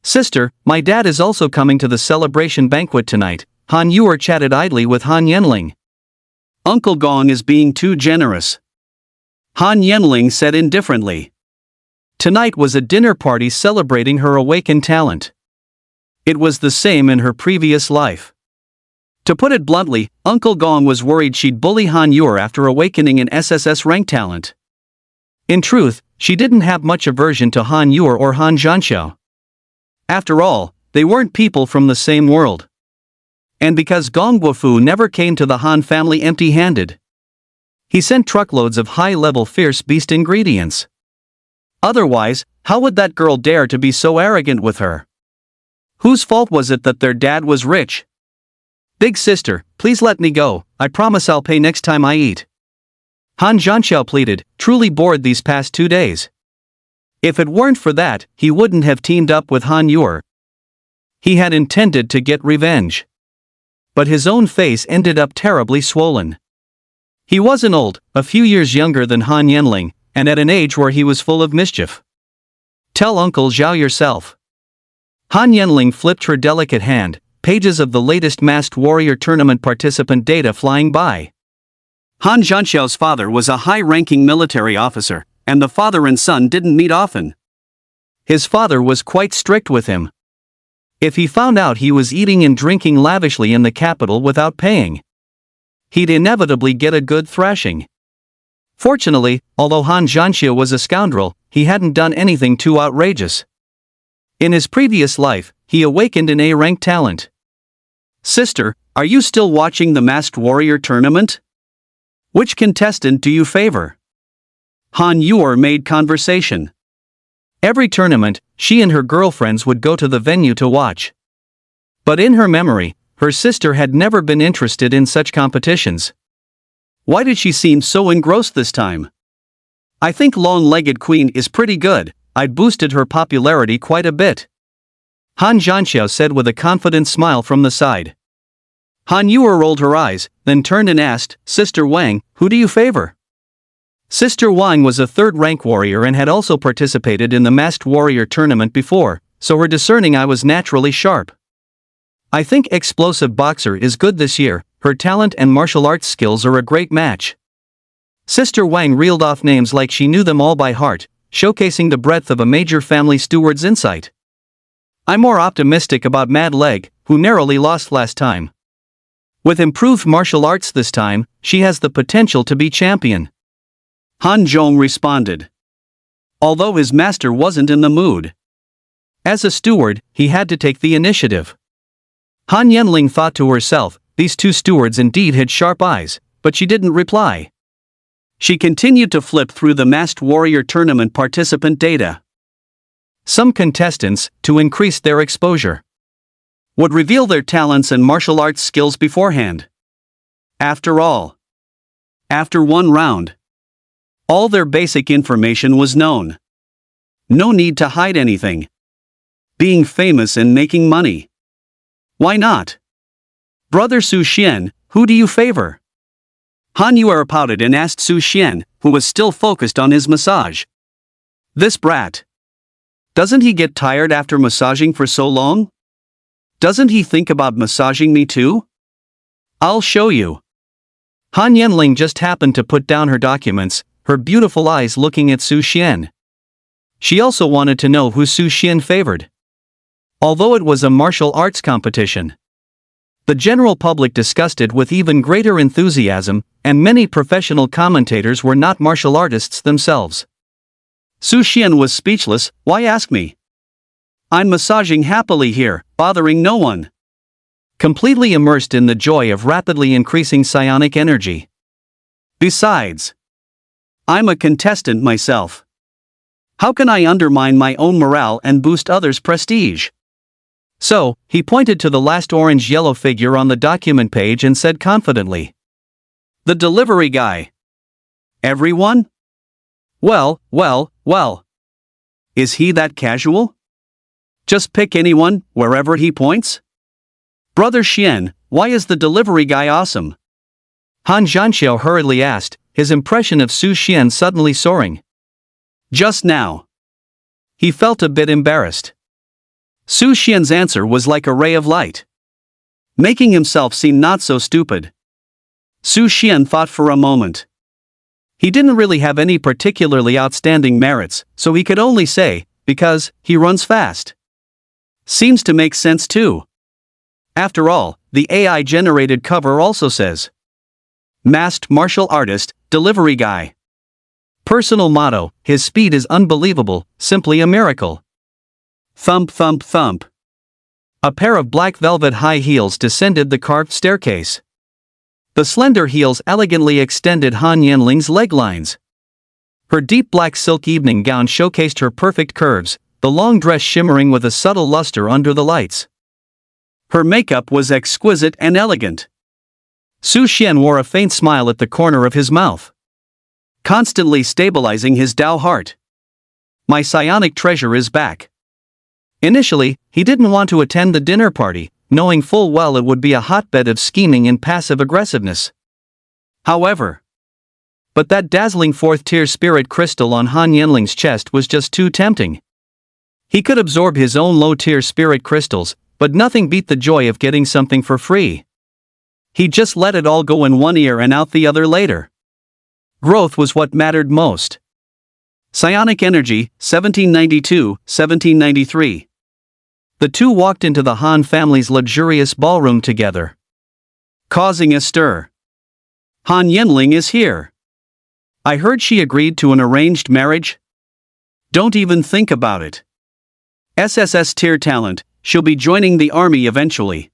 Sister, my dad is also coming to the celebration banquet tonight, Han Yuer chatted idly with Han Yenling. Uncle Gong is being too generous. Han Yenling said indifferently. Tonight was a dinner party celebrating her awakened talent. It was the same in her previous life. To put it bluntly, Uncle Gong was worried she'd bully Han Yuer after awakening an SSS rank talent. In truth, she didn't have much aversion to Han Yuer or Han Zhanxiao. After all, they weren't people from the same world. And because Gong Guofu never came to the Han family empty-handed, he sent truckloads of high-level fierce beast ingredients. Otherwise, how would that girl dare to be so arrogant with her? Whose fault was it that their dad was rich? Big sister, please let me go, I promise I'll pay next time I eat. Han Zhanxiao pleaded, truly bored these past 2 days. If it weren't for that, he wouldn't have teamed up with Han Yuer. He had intended to get revenge. But his own face ended up terribly swollen. He wasn't old, a few years younger than Han Yenling, and at an age where he was full of mischief. Tell Uncle Zhao yourself. Han Yenling flipped her delicate hand, pages of the latest Masked Warrior Tournament participant data flying by. Han Zhanxiao's father was a high-ranking military officer, and the father and son didn't meet often. His father was quite strict with him. If he found out he was eating and drinking lavishly in the capital without paying, he'd inevitably get a good thrashing. Fortunately, although Han Zhanxiao was a scoundrel, he hadn't done anything too outrageous. In his previous life, he awakened an A-rank talent. Sister, are you still watching the Masked Warrior Tournament? Which contestant do you favor? Han Yuer made conversation. Every tournament, she and her girlfriends would go to the venue to watch. But in her memory, her sister had never been interested in such competitions. Why did she seem so engrossed this time? I think Long-Legged Queen is pretty good, I'd boosted her popularity quite a bit. Han Zhanxiao said with a confident smile from the side. Han Yuer rolled her eyes, then turned and asked, Sister Wang, who do you favor? Sister Wang was a third-rank warrior and had also participated in the Masked Warrior Tournament before, so her discerning eye was naturally sharp. I think Explosive Boxer is good this year, her talent and martial arts skills are a great match. Sister Wang reeled off names like she knew them all by heart, showcasing the breadth of a major family steward's insight. I'm more optimistic about Mad Leg, who narrowly lost last time. With improved martial arts this time, she has the potential to be champion. Han Zhong responded. Although his master wasn't in the mood. As a steward, he had to take the initiative. Han Yenling thought to herself, these two stewards indeed had sharp eyes, but she didn't reply. She continued to flip through the Masked Warrior Tournament participant data. Some contestants, to increase their exposure, would reveal their talents and martial arts skills beforehand. After all, after one round, all their basic information was known. No need to hide anything. Being famous and making money. Why not? Brother Su Xian, who do you favor? Han Yuer pouted and asked Su Xian, who was still focused on his massage. This brat. Doesn't he get tired after massaging for so long? Doesn't he think about massaging me too? I'll show you. Han Yenling just happened to put down her documents, her beautiful eyes looking at Su Xian. She also wanted to know who Su Xian favored. Although it was a martial arts competition, the general public discussed it with even greater enthusiasm, and many professional commentators were not martial artists themselves. Su Xian was speechless. Why ask me? I'm massaging happily here, bothering no one. Completely immersed in the joy of rapidly increasing psionic energy. Besides, I'm a contestant myself. How can I undermine my own morale and boost others' prestige? So, he pointed to the last orange-yellow figure on the document page and said confidently, the delivery guy. Everyone? Well. Is he that casual? Just pick anyone, wherever he points? Brother Xian, why is the delivery guy awesome? Han Zhanxiao hurriedly asked, his impression of Su Xian suddenly soaring. Just now. He felt a bit embarrassed. Su Xian's answer was like a ray of light, making himself seem not so stupid. Su Xian thought for a moment. He didn't really have any particularly outstanding merits, so he could only say, because he runs fast. Seems to make sense too. After all, the AI-generated cover also says, Masked Martial Artist, Delivery Guy. Personal motto, his speed is unbelievable, simply a miracle. Thump thump thump. A pair of black velvet high heels descended the carved staircase. The slender heels elegantly extended Han Yenling's leg lines. Her deep black silk evening gown showcased her perfect curves, the long dress shimmering with a subtle luster under the lights. Her makeup was exquisite and elegant. Su Xian wore a faint smile at the corner of his mouth, constantly stabilizing his Dao heart. My psionic treasure is back. Initially, he didn't want to attend the dinner party, knowing full well it would be a hotbed of scheming and passive aggressiveness. However, but that dazzling fourth-tier spirit crystal on Han Yenling's chest was just too tempting. He could absorb his own low-tier spirit crystals, but nothing beat the joy of getting something for free. He just let it all go in one ear and out the other later. Growth was what mattered most. Psionic Energy, 1792-1793. The two walked into the Han family's luxurious ballroom together, causing a stir. Han Yenling is here. I heard she agreed to an arranged marriage. Don't even think about it. SSS tier talent, she'll be joining the army eventually.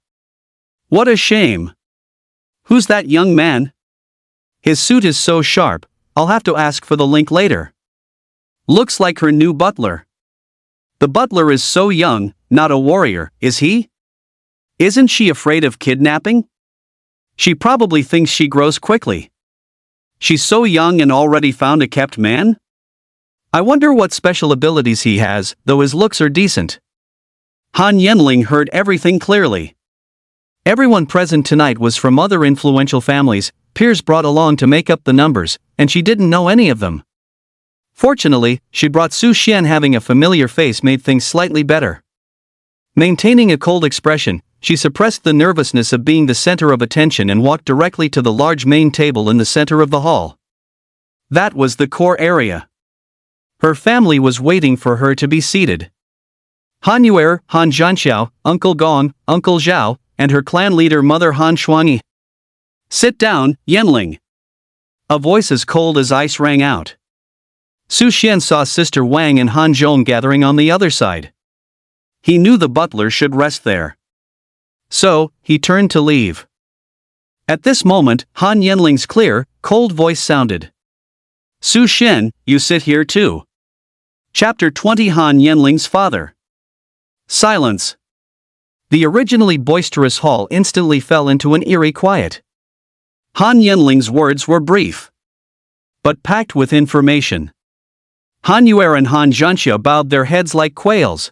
What a shame. Who's that young man? His suit is so sharp, I'll have to ask for the link later. Looks like her new butler. The butler is so young, not a warrior, is he? Isn't she afraid of kidnapping? She probably thinks she grows quickly. She's so young and already found a kept man? I wonder what special abilities he has, though his looks are decent. Han Yenling heard everything clearly. Everyone present tonight was from other influential families, peers brought along to make up the numbers, and she didn't know any of them. Fortunately, she brought Su Xian. Having a familiar face made things slightly better. Maintaining a cold expression, she suppressed the nervousness of being the center of attention and walked directly to the large main table in the center of the hall. That was the core area. Her family was waiting for her to be seated. Han Yuer, Han Zhanxiao, Uncle Gong, Uncle Zhao, and her clan leader Mother Han Shuangyi. Sit down, Yenling. A voice as cold as ice rang out. Su Xian saw Sister Wang and Han Zhong gathering on the other side. He knew the butler should rest there. So, he turned to leave. At this moment, Han Yenling's clear, cold voice sounded. Su Shen, you sit here too. Chapter 20 Han Yenling's father. Silence. The originally boisterous hall instantly fell into an eerie quiet. Han Yenling's words were brief, but packed with information. Han Yuer and Han Zhanxia bowed their heads like quails,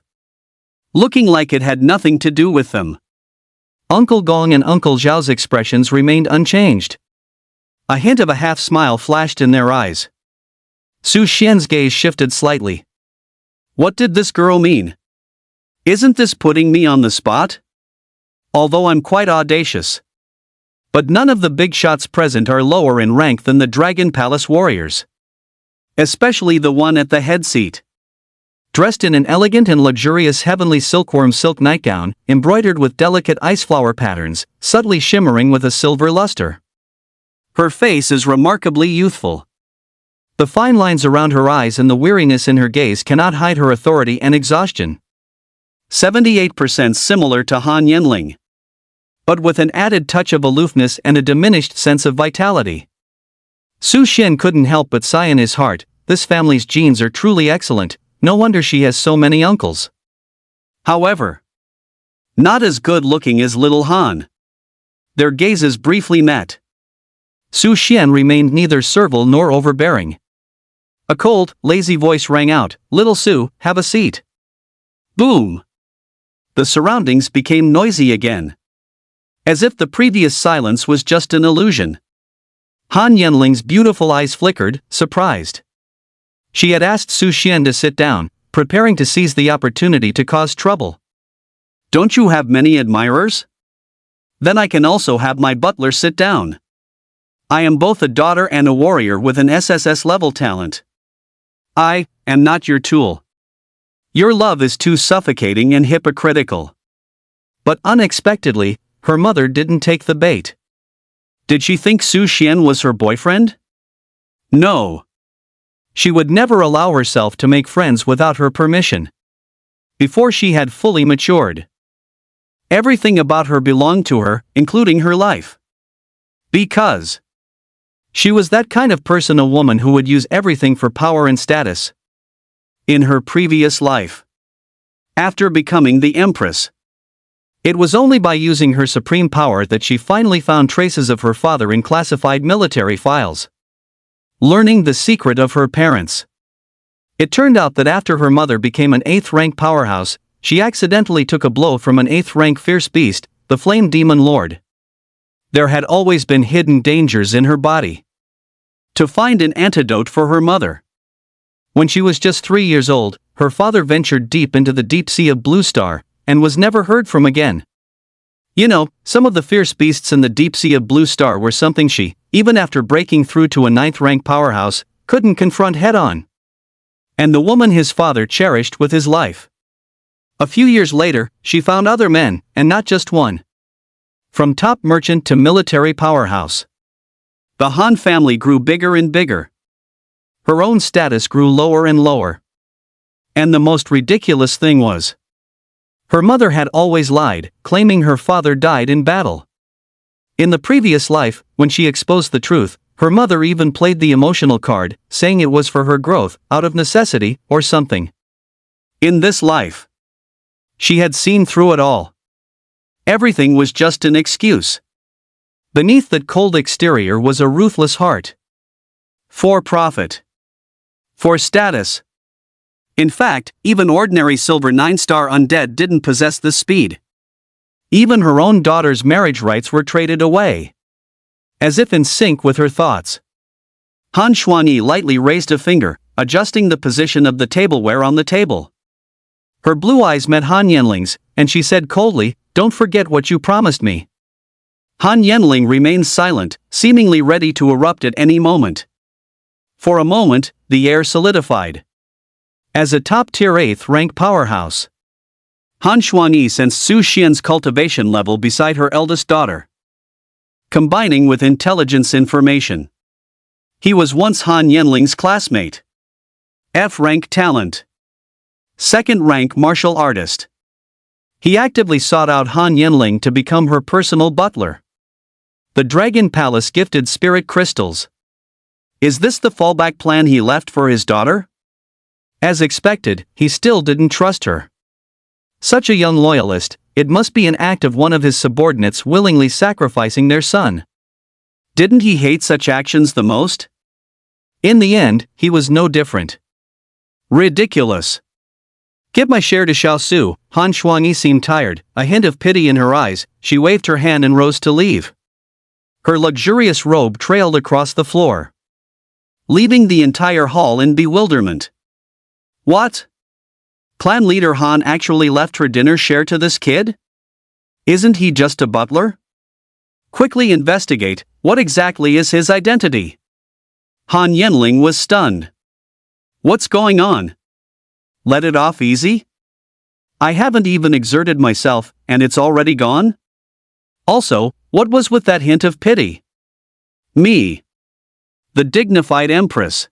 looking like it had nothing to do with them. Uncle Gong and Uncle Zhao's expressions remained unchanged. A hint of a half-smile flashed in their eyes. Su Xian's gaze shifted slightly. What did this girl mean? Isn't this putting me on the spot? Although I'm quite audacious. But none of the big shots present are lower in rank than the Dragon Palace warriors. Especially the one at the head seat. Dressed in an elegant and luxurious heavenly silkworm silk nightgown, embroidered with delicate iceflower patterns, subtly shimmering with a silver luster. Her face is remarkably youthful. The fine lines around her eyes and the weariness in her gaze cannot hide her authority and exhaustion. 78% similar to Han Yenling, but with an added touch of aloofness and a diminished sense of vitality. Su Shen couldn't help but sigh in his heart, this family's genes are truly excellent, no wonder she has so many uncles. However, not as good looking as little Han. Their gazes briefly met. Su Shen remained neither servile nor overbearing. A cold, lazy voice rang out, "Little Su, have a seat." Boom! The surroundings became noisy again. As if the previous silence was just an illusion. Han Yenling's beautiful eyes flickered, surprised. She had asked Su Xian to sit down, preparing to seize the opportunity to cause trouble. Don't you have many admirers? Then I can also have my butler sit down. I am both a daughter and a warrior with an SSS level talent. I am not your tool. Your love is too suffocating and hypocritical. But unexpectedly, her mother didn't take the bait. Did she think Su Xian was her boyfriend? No. She would never allow herself to make friends without her permission. Before she had fully matured. Everything about her belonged to her, including her life. Because she was that kind of person, a woman who would use everything for power and status. In her previous life. After becoming the Empress. It was only by using her supreme power that she finally found traces of her father in classified military files. Learning the secret of her parents. It turned out that after her mother became an 8th rank powerhouse, she accidentally took a blow from an 8th rank fierce beast, the Flame Demon Lord. There had always been hidden dangers in her body. To find an antidote for her mother. When she was just 3 years old, her father ventured deep into the deep sea of Blue Star, and was never heard from again. You know, some of the fierce beasts in the deep sea of Blue Star were something she, even after breaking through to a 9th rank powerhouse, couldn't confront head-on. And the woman his father cherished with his life. A few years later, she found other men, and not just one. From top merchant to military powerhouse. The Han family grew bigger and bigger. Her own status grew lower and lower. And the most ridiculous thing was, her mother had always lied, claiming her father died in battle. In the previous life, when she exposed the truth, her mother even played the emotional card, saying it was for her growth, out of necessity, or something. In this life, she had seen through it all. Everything was just an excuse. Beneath that cold exterior was a ruthless heart. For profit. For status. In fact, even ordinary silver 9-star undead didn't possess this speed. Even her own daughter's marriage rights were traded away. As if in sync with her thoughts. Han Xuanyi lightly raised a finger, adjusting the position of the tableware on the table. Her blue eyes met Han Yenling's, and she said coldly, "Don't forget what you promised me." Han Yenling remained silent, seemingly ready to erupt at any moment. For a moment, the air solidified. As a top-tier 8th rank powerhouse, Han Xuanyi sensed Su Xian's cultivation level beside her eldest daughter. Combining with intelligence information. He was once Han Yenling's classmate. F rank talent. 2nd rank martial artist. He actively sought out Han Yenling to become her personal butler. The Dragon Palace gifted spirit crystals. Is this the fallback plan he left for his daughter? As expected, he still didn't trust her. Such a young loyalist, it must be an act of one of his subordinates willingly sacrificing their son. Didn't he hate such actions the most? In the end, he was no different. Ridiculous. Give my share to Xiaosu. Han Shuangyi seemed tired, a hint of pity in her eyes. She waved her hand and rose to leave. Her luxurious robe trailed across the floor, leaving the entire hall in bewilderment. What? Clan leader Han actually left her dinner share to this kid? Isn't he just a butler? Quickly investigate, what exactly is his identity? Han Yenling was stunned. What's going on? Let it off easy? I haven't even exerted myself, and it's already gone? Also, what was with that hint of pity? Me, the dignified empress.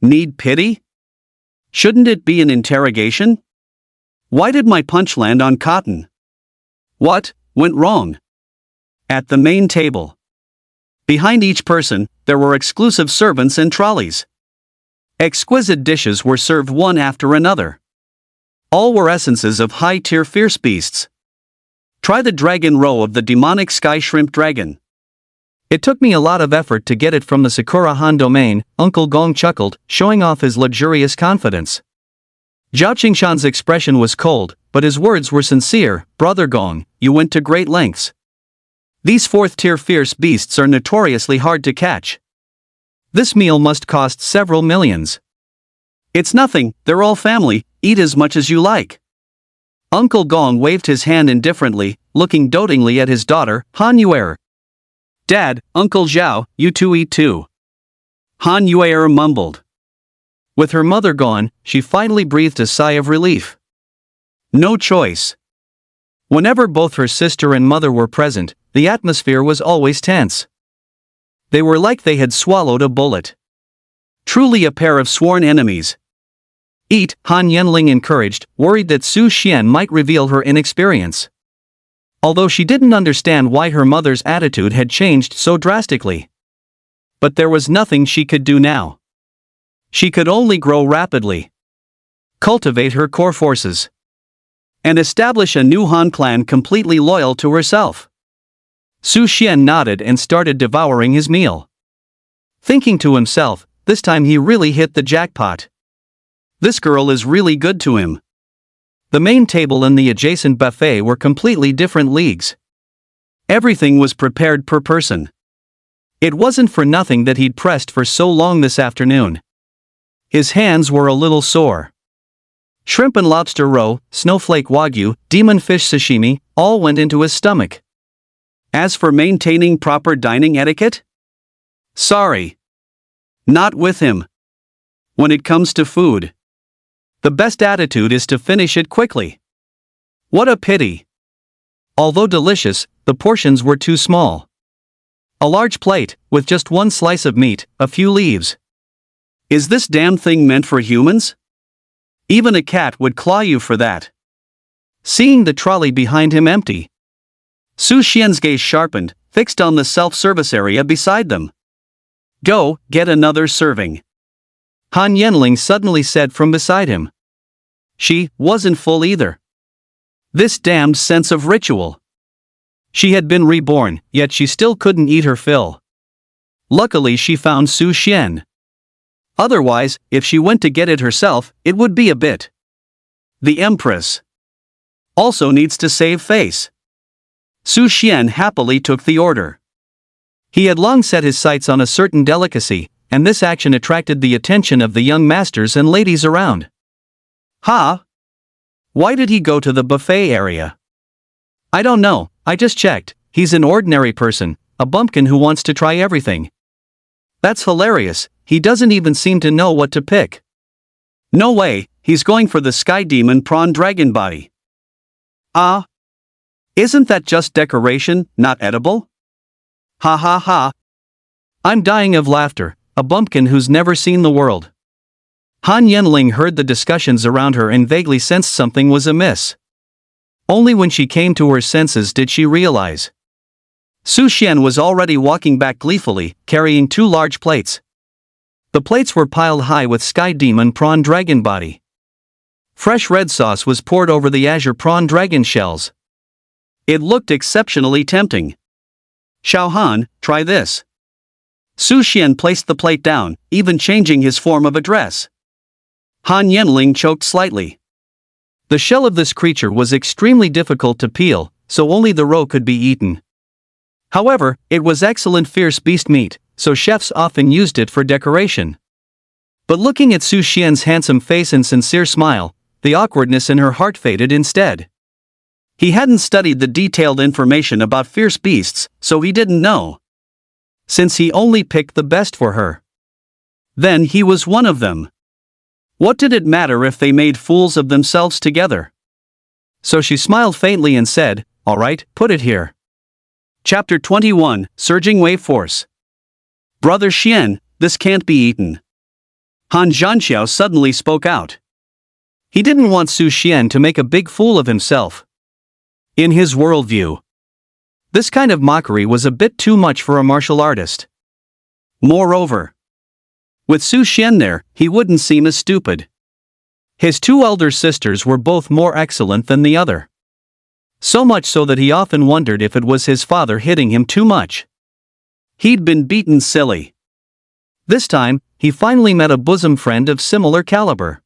Need pity? Shouldn't it be an interrogation? Why did my punch land on cotton? What went wrong? At the main table, behind each person, there were exclusive servants and trolleys. Exquisite dishes were served one after another. All were essences of high-tier fierce beasts. Try the dragon roe of the demonic sky shrimp dragon. It took me a lot of effort to get it from the Sakura Han domain, Uncle Gong chuckled, showing off his luxurious confidence. Zhao Qingshan's expression was cold, but his words were sincere. Brother Gong, you went to great lengths. These fourth-tier fierce beasts are notoriously hard to catch. This meal must cost several millions. It's nothing, they're all family, eat as much as you like. Uncle Gong waved his hand indifferently, looking dotingly at his daughter, Han Yuer. Dad, Uncle Zhao, you two eat too. Han Yuer mumbled. With her mother gone, she finally breathed a sigh of relief. No choice. Whenever both her sister and mother were present, the atmosphere was always tense. They were like they had swallowed a bullet. Truly a pair of sworn enemies. Eat, Han Yenling encouraged, worried that Su Xian might reveal her inexperience. Although she didn't understand why her mother's attitude had changed so drastically. But there was nothing she could do now. She could only grow rapidly, cultivate her core forces, and establish a new Han clan completely loyal to herself. Su Xian nodded and started devouring his meal. Thinking to himself, this time he really hit the jackpot. This girl is really good to him. The main table and the adjacent buffet were completely different leagues. Everything was prepared per person. It wasn't for nothing that he'd pressed for so long this afternoon. His hands were a little sore. Shrimp and lobster roe, snowflake wagyu, demon fish sashimi, all went into his stomach. As for maintaining proper dining etiquette? Sorry. Not with him. When it comes to food, the best attitude is to finish it quickly. What a pity. Although delicious, the portions were too small. A large plate, with just one slice of meat, a few leaves. Is this damn thing meant for humans? Even a cat would claw you for that. Seeing the trolley behind him empty, Su Xian's gaze sharpened, fixed on the self-service area beside them. Go, get another serving. Han Yenling suddenly said from beside him. She wasn't full either. This damned sense of ritual. She had been reborn, yet she still couldn't eat her fill. Luckily she found Su Xian. Otherwise, if she went to get it herself, it would be a bit. The Empress also needs to save face. Su Xian happily took the order. He had long set his sights on a certain delicacy, and this action attracted the attention of the young masters and ladies around. Ha! Why did he go to the buffet area? I don't know, I just checked. He's an ordinary person, a bumpkin who wants to try everything. That's hilarious, he doesn't even seem to know what to pick. No way, he's going for the sky demon prawn dragon body. Ah! Isn't that just decoration, not edible? Ha ha ha. I'm dying of laughter, a bumpkin who's never seen the world. Han Yenling heard the discussions around her and vaguely sensed something was amiss. Only when she came to her senses did she realize. Su Xian was already walking back gleefully, carrying 2 large plates. The plates were piled high with sky demon prawn dragon body. Fresh red sauce was poured over the azure prawn dragon shells. It looked exceptionally tempting. "Xiao Han, try this." Su Xian placed the plate down, even changing his form of address. Han Yenling choked slightly. The shell of this creature was extremely difficult to peel, so only the roe could be eaten. However, it was excellent fierce beast meat, so chefs often used it for decoration. But looking at Su Xian's handsome face and sincere smile, the awkwardness in her heart faded instead. He hadn't studied the detailed information about fierce beasts, so he didn't know. Since he only picked the best for her. Then he was one of them. What did it matter if they made fools of themselves together? So she smiled faintly and said, "All right, put it here." Chapter 21, Surging Wave Force. "Brother Xian, this can't be eaten." Han Zhanxiao suddenly spoke out. He didn't want Su Xian to make a big fool of himself. In his worldview, this kind of mockery was a bit too much for a martial artist. Moreover, with Su Xian there, he wouldn't seem as stupid. His 2 elder sisters were both more excellent than the other. So much so that he often wondered if it was his father hitting him too much. He'd been beaten silly. This time, he finally met a bosom friend of similar caliber.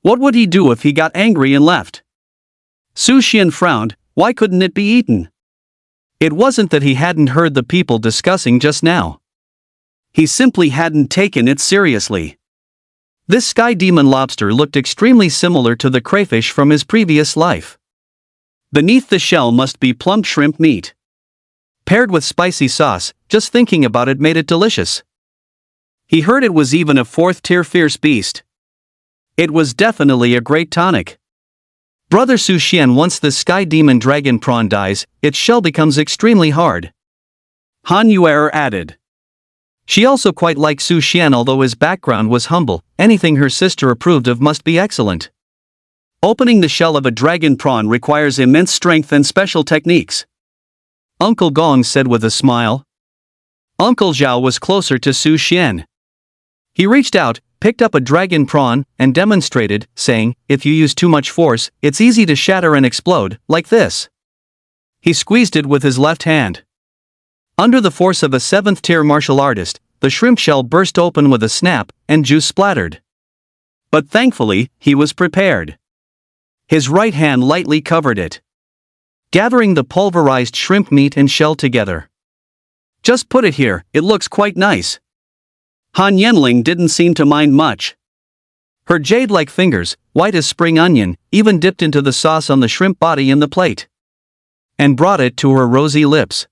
What would he do if he got angry and left? Su Xian frowned. Why couldn't it be eaten? It wasn't that he hadn't heard the people discussing just now. He simply hadn't taken it seriously. This sky demon lobster looked extremely similar to the crayfish from his previous life. Beneath the shell must be plump shrimp meat. Paired with spicy sauce, just thinking about it made it delicious. He heard it was even a 4th-tier fierce beast. It was definitely a great tonic. Brother Su Xian, once the sky demon dragon prawn dies, its shell becomes extremely hard. Han Yuer added. She also quite liked Su Xian, although his background was humble. Anything her sister approved of must be excellent. Opening the shell of a dragon prawn requires immense strength and special techniques. Uncle Gong said with a smile. Uncle Zhao was closer to Su Xian. He reached out, picked up a dragon prawn, and demonstrated, saying, "If you use too much force, it's easy to shatter and explode, like this." He squeezed it with his left hand. Under the force of a 7th-tier martial artist, the shrimp shell burst open with a snap, and juice splattered. But thankfully, he was prepared. His right hand lightly covered it, gathering the pulverized shrimp meat and shell together. "Just put it here, it looks quite nice." Han Yenling didn't seem to mind much. Her jade-like fingers, white as spring onion, even dipped into the sauce on the shrimp body in the plate, and brought it to her rosy lips.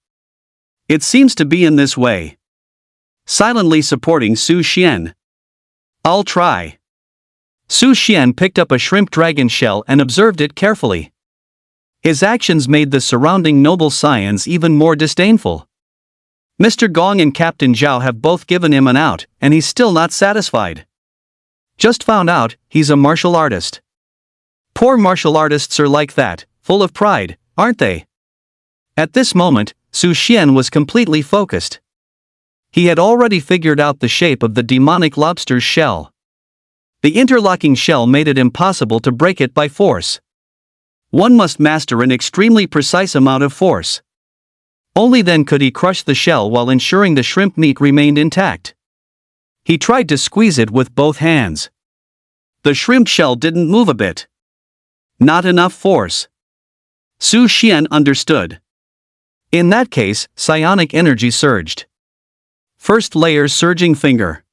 "It seems to be in this way." Silently supporting Su Xian. "I'll try." Su Xian picked up a shrimp dragon shell and observed it carefully. His actions made the surrounding noble scions even more disdainful. Mr. Gong and Captain Zhao have both given him an out, and he's still not satisfied. Just found out, he's a martial artist. Poor martial artists are like that, full of pride, aren't they? At this moment, Su Xian was completely focused. He had already figured out the shape of the demonic lobster's shell. The interlocking shell made it impossible to break it by force. One must master an extremely precise amount of force. Only then could he crush the shell while ensuring the shrimp meat remained intact. He tried to squeeze it with both hands. The shrimp shell didn't move a bit. Not enough force. Su Xian understood. In that case, psionic energy surged. First layer surging finger.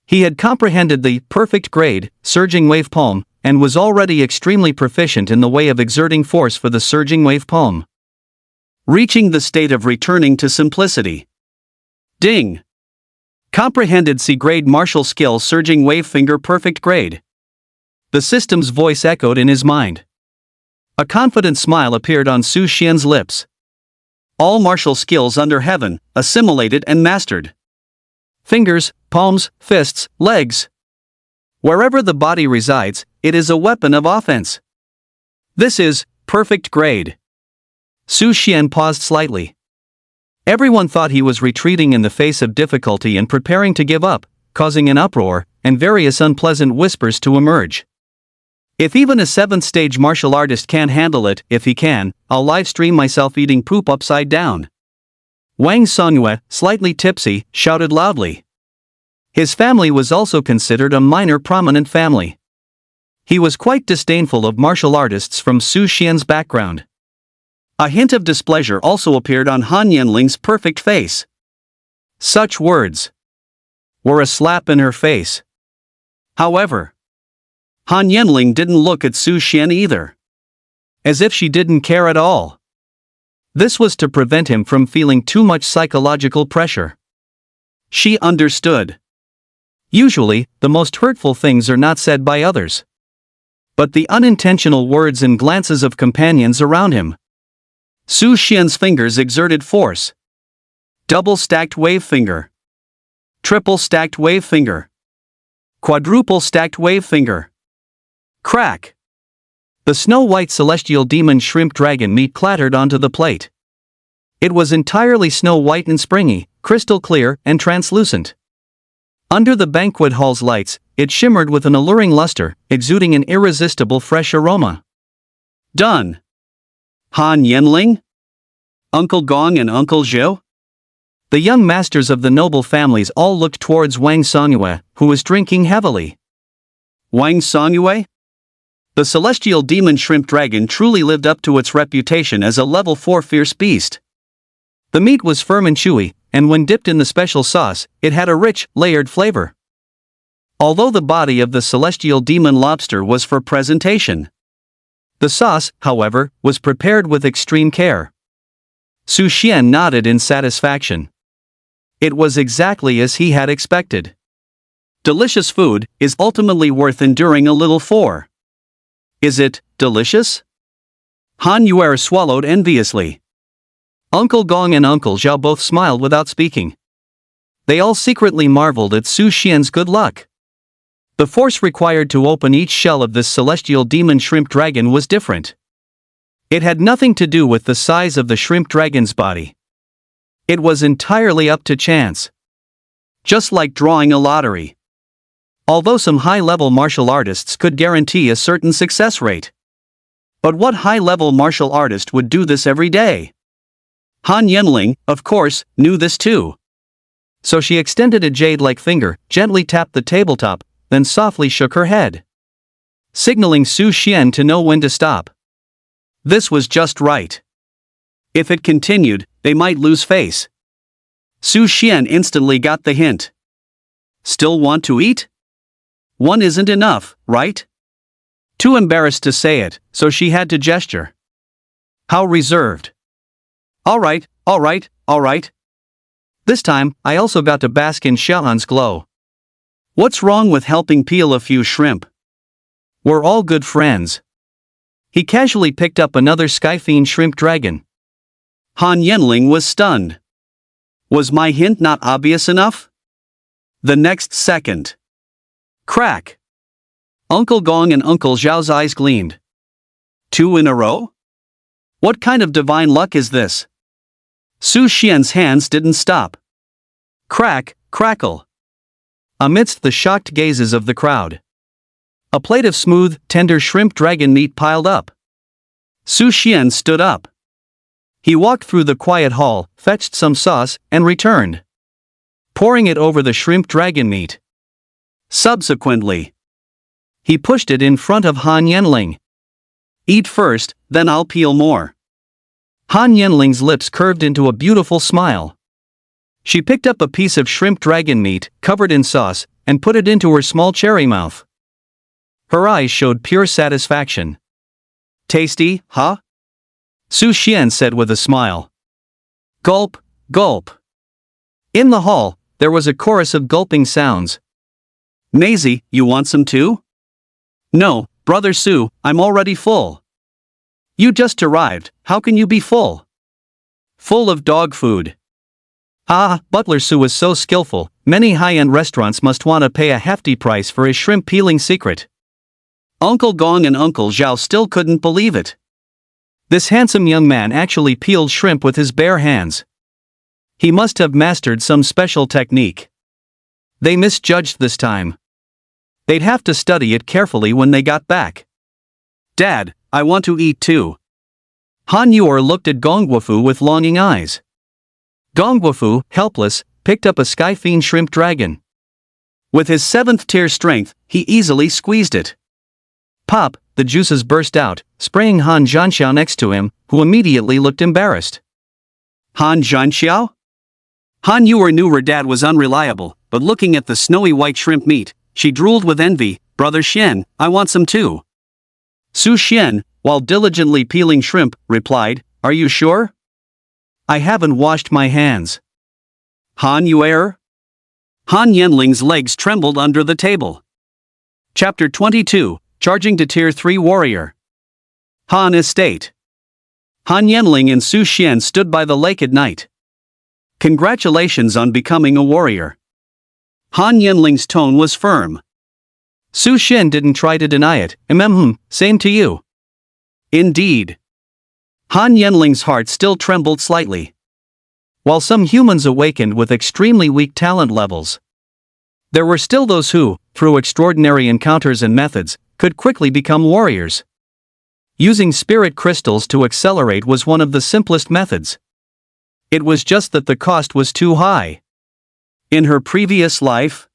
He had comprehended the perfect grade, surging wave palm, and was already extremely proficient in the way of exerting force for the surging wave palm. Reaching the state of returning to simplicity. Ding! Comprehended C-grade martial skill surging wave finger perfect grade. The system's voice echoed in his mind. A confident smile appeared on Su Xian's lips. All martial skills under heaven, assimilated and mastered. Fingers, palms, fists, legs. Wherever the body resides, it is a weapon of offense. This is Perfect grade. Su Xian paused slightly. Everyone thought he was retreating in the face of difficulty and preparing to give up, causing an uproar, and various unpleasant whispers to emerge. If even a 7th stage martial artist can't handle it, if he can, I'll livestream myself eating poop upside down. Wang Songyue, slightly tipsy, shouted loudly. His family was also considered a minor prominent family. He was quite disdainful of martial artists from Su Xian's background. A hint of displeasure also appeared on Han Yanling's perfect face. Such words were a slap in her face. However, Han Yanling didn't look at Su Xian either. As if she didn't care at all. This was to prevent him from feeling too much psychological pressure. She understood. Usually, the most hurtful things are not said by others, but the unintentional words and glances of companions around him. Su Xian's fingers exerted force. Double-stacked wave finger. Triple-stacked wave finger. Quadruple-stacked wave finger. Crack! The snow-white celestial demon shrimp dragon meat clattered onto the plate. It was entirely snow-white and springy, crystal clear and translucent. Under the banquet hall's lights, it shimmered with an alluring luster, exuding an irresistible fresh aroma. Done! Han Yanling? Uncle Gong and Uncle Zhou? The young masters of the noble families all looked towards Wang Songyue, who was drinking heavily. Wang Songyue? The celestial demon shrimp dragon truly lived up to its reputation as a level 4 fierce beast. The meat was firm and chewy, and when dipped in the special sauce, it had a rich, layered flavor. Although the body of the celestial demon lobster was for presentation, the sauce, however, was prepared with extreme care. Su Xian nodded in satisfaction. It was exactly as he had expected. Delicious food is ultimately worth enduring a little for. Is it delicious? Han Yuer swallowed enviously. Uncle Gong and Uncle Zhao both smiled without speaking. They all secretly marveled at Su Xian's good luck. The force required to open each shell of this celestial demon shrimp dragon was different. It had nothing to do with the size of the shrimp dragon's body. It was entirely up to chance. Just like drawing a lottery. Although some high-level martial artists could guarantee a certain success rate. But what high-level martial artist would do this every day? Han Yanling, of course, knew this too. So she extended a jade-like finger, gently tapped the tabletop, then softly shook her head, signaling Su Xian to know when to stop. This was just right. If it continued, they might lose face. Su Xian instantly got the hint. Still want to eat? One isn't enough, right? Too embarrassed to say it, so she had to gesture. How reserved. All right. This time, I also got to bask in Xiaohan's glow. What's wrong with helping peel a few shrimp? We're all good friends. He casually picked up another Skyfiend shrimp dragon. Han Yanling was stunned. Was my hint not obvious enough? The next second. Crack! Uncle Gong and Uncle Zhao's eyes gleamed. 2 in a row? What kind of divine luck is this? Su Xian's hands didn't stop. Crack, crackle. Amidst the shocked gazes of the crowd, a plate of smooth, tender shrimp dragon meat piled up. Su Xian stood up. He walked through the quiet hall, fetched some sauce, and returned, pouring it over the shrimp dragon meat. Subsequently, he pushed it in front of Han Yanling. Eat first, then I'll peel more. Han Yanling's lips curved into a beautiful smile. She picked up a piece of shrimp dragon meat, covered in sauce, and put it into her small cherry mouth. Her eyes showed pure satisfaction. Tasty, huh? Su Xian said with a smile. Gulp, gulp. In the hall, there was a chorus of gulping sounds. Maisie, you want some too? No, Brother Su, I'm already full. You just arrived, how can you be full? Full of dog food. Ah, Butler Su is so skillful, many high-end restaurants must want to pay a hefty price for his shrimp peeling secret. Uncle Gong and Uncle Zhao still couldn't believe it. This handsome young man actually peeled shrimp with his bare hands. He must have mastered some special technique. They misjudged this time. They'd have to study it carefully when they got back. Dad, I want to eat too. Han Yor looked at Gongwafu with longing eyes. Gongwafu, helpless, picked up a skyfiend shrimp dragon. With his 7th tier strength, he easily squeezed it. Pop, the juices burst out, spraying Han Zhanxiao next to him, who immediately looked embarrassed. Han Zhanxiao? Han Yor knew her dad was unreliable, but looking at the snowy white shrimp meat, she drooled with envy. Brother Xian, I want some too. Su Xian, while diligently peeling shrimp, replied, Are you sure? I haven't washed my hands. Han Yuer? Han Yenling's legs trembled under the table. Chapter 22, Charging to Tier 3 Warrior. Han Estate. Han Yenling and Su Xian stood by the lake at night. Congratulations on becoming a warrior. Han Yenling's tone was firm. Su Xian didn't try to deny it. Same to you. Indeed. Han Yenling's heart still trembled slightly. While some humans awakened with extremely weak talent levels, there were still those who, through extraordinary encounters and methods, could quickly become warriors. Using spirit crystals to accelerate was one of the simplest methods. It was just that the cost was too high. In her previous life,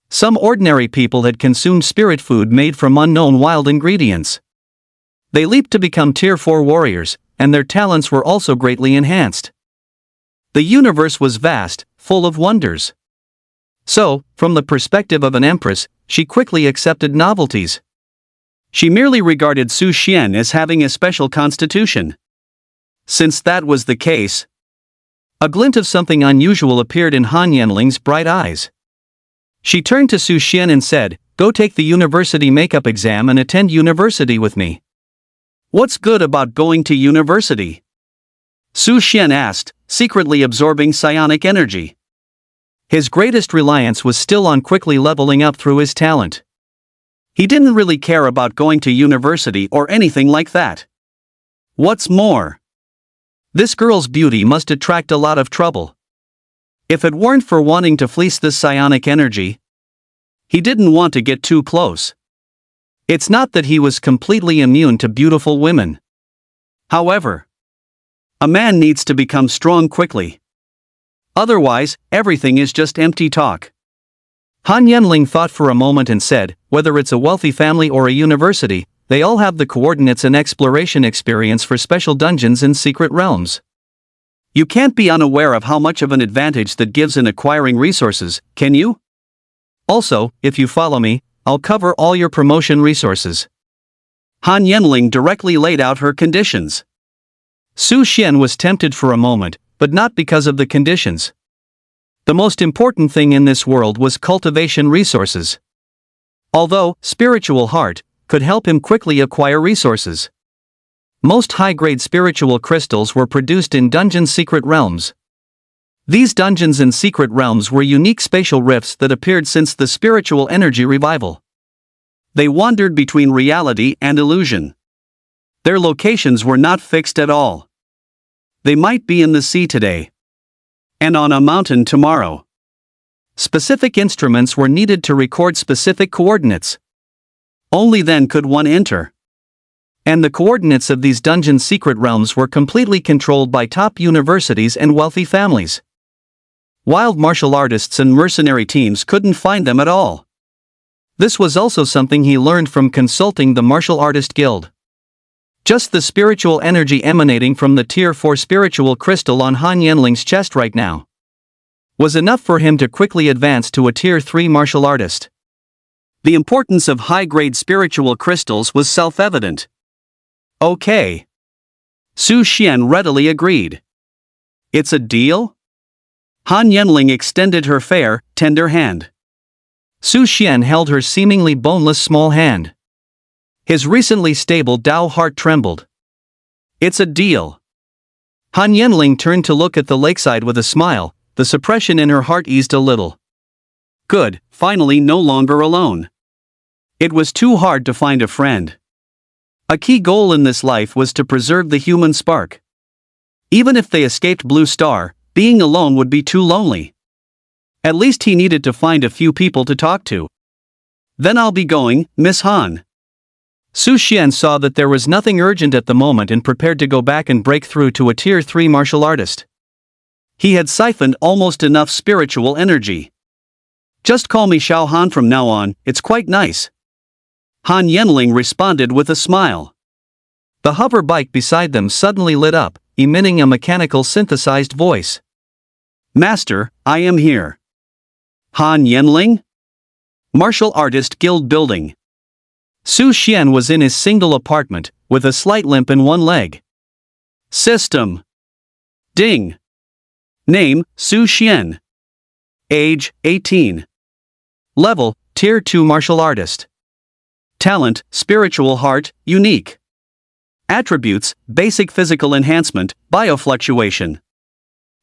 some ordinary people had consumed spirit food made from unknown wild ingredients. They leaped to become Tier 4 warriors, and their talents were also greatly enhanced. The universe was vast, full of wonders. So, from the perspective of an empress, she quickly accepted novelties. She merely regarded Su Xian as having a special constitution. Since that was the case, a glint of something unusual appeared in Han Yenling's bright eyes. She turned to Su Xian and said, Go take the university makeup exam and attend university with me. What's good about going to university? Su Xian asked, secretly absorbing psionic energy. His greatest reliance was still on quickly leveling up through his talent. He didn't really care about going to university or anything like that. What's more, this girl's beauty must attract a lot of trouble. If it weren't for wanting to fleece this psionic energy, he didn't want to get too close. It's not that he was completely immune to beautiful women. However, a man needs to become strong quickly. Otherwise, everything is just empty talk. Han Yenling thought for a moment and said, Whether it's a wealthy family or a university, they all have the coordinates and exploration experience for special dungeons in secret realms. You can't be unaware of how much of an advantage that gives in acquiring resources, can you? Also, if you follow me, I'll cover all your promotion resources. Han Yenling directly laid out her conditions. Su Xian was tempted for a moment, but not because of the conditions. The most important thing in this world was cultivation resources. Although, spiritual heart could help him quickly acquire resources. Most high-grade spiritual crystals were produced in dungeon secret realms. These dungeons and secret realms were unique spatial rifts that appeared since the spiritual energy revival. They wandered between reality and illusion. Their locations were not fixed at all. They might be in the sea today, and on a mountain tomorrow. Specific instruments were needed to record specific coordinates. Only then could one enter. And the coordinates of these dungeon secret realms were completely controlled by top universities and wealthy families. Wild martial artists and mercenary teams couldn't find them at all. This was also something he learned from consulting the Martial Artist Guild. Just the spiritual energy emanating from the Tier 4 spiritual crystal on Han Yenling's chest right now was enough for him to quickly advance to a Tier 3 martial artist. The importance of high-grade spiritual crystals was self-evident. Okay. Su Xian readily agreed. It's a deal? Han Yenling extended her fair, tender hand. Su Xian held her seemingly boneless small hand. His recently stable Dao heart trembled. It's a deal. Han Yenling turned to look at the lakeside with a smile, the suppression in her heart eased a little. Good, finally no longer alone. It was too hard to find a friend. A key goal in this life was to preserve the human spark. Even if they escaped Blue Star, being alone would be too lonely. At least he needed to find a few people to talk to. Then I'll be going, Miss Han. Su Xian saw that there was nothing urgent at the moment and prepared to go back and break through to a Tier 3 martial artist. He had siphoned almost enough spiritual energy. Just call me Xiao Han from now on, it's quite nice. Han Yenling responded with a smile. The hover bike beside them suddenly lit up, emitting a mechanical synthesized voice. Master, I am here. Han Yenling? Martial Artist Guild Building. Su Xian was in his single apartment, with a slight limp in one leg. System. Ding. Name, Su Xian. Age, 18. Level, Tier 2 Martial Artist. Talent, Spiritual Heart, Unique. Attributes, Basic Physical Enhancement, Biofluctuation.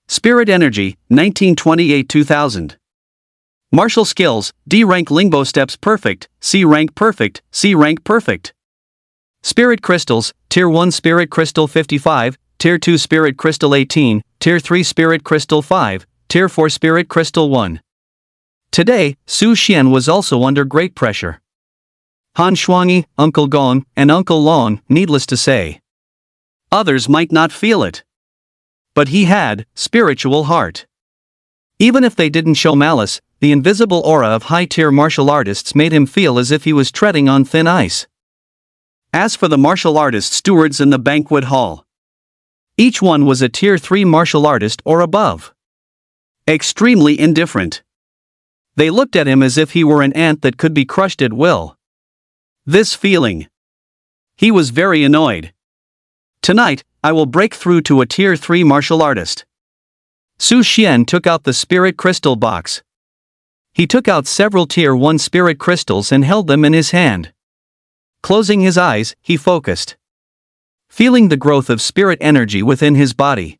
Spirit Energy, 1928-2000. Martial Skills, D rank Lingbo Steps Perfect, C rank Perfect, C rank Perfect. Spirit Crystals, Tier 1 Spirit Crystal 55, Tier 2 Spirit Crystal 18, Tier 3 Spirit Crystal 5, Tier 4 Spirit Crystal 1. Today, Su Xian was also under great pressure. Han Shuangyi, Uncle Gong, and Uncle Long, needless to say. Others might not feel it. But he had, spiritual heart. Even if they didn't show malice, the invisible aura of high-tier martial artists made him feel as if he was treading on thin ice. As for the martial artist stewards in the banquet hall, each one was a Tier 3 martial artist or above. Extremely indifferent. They looked at him as if he were an ant that could be crushed at will. This feeling. He was very annoyed. Tonight, I will break through to a Tier 3 martial artist. Su Xian took out the spirit crystal box. He took out several Tier 1 spirit crystals and held them in his hand. Closing his eyes, he focused. Feeling the growth of spirit energy within his body.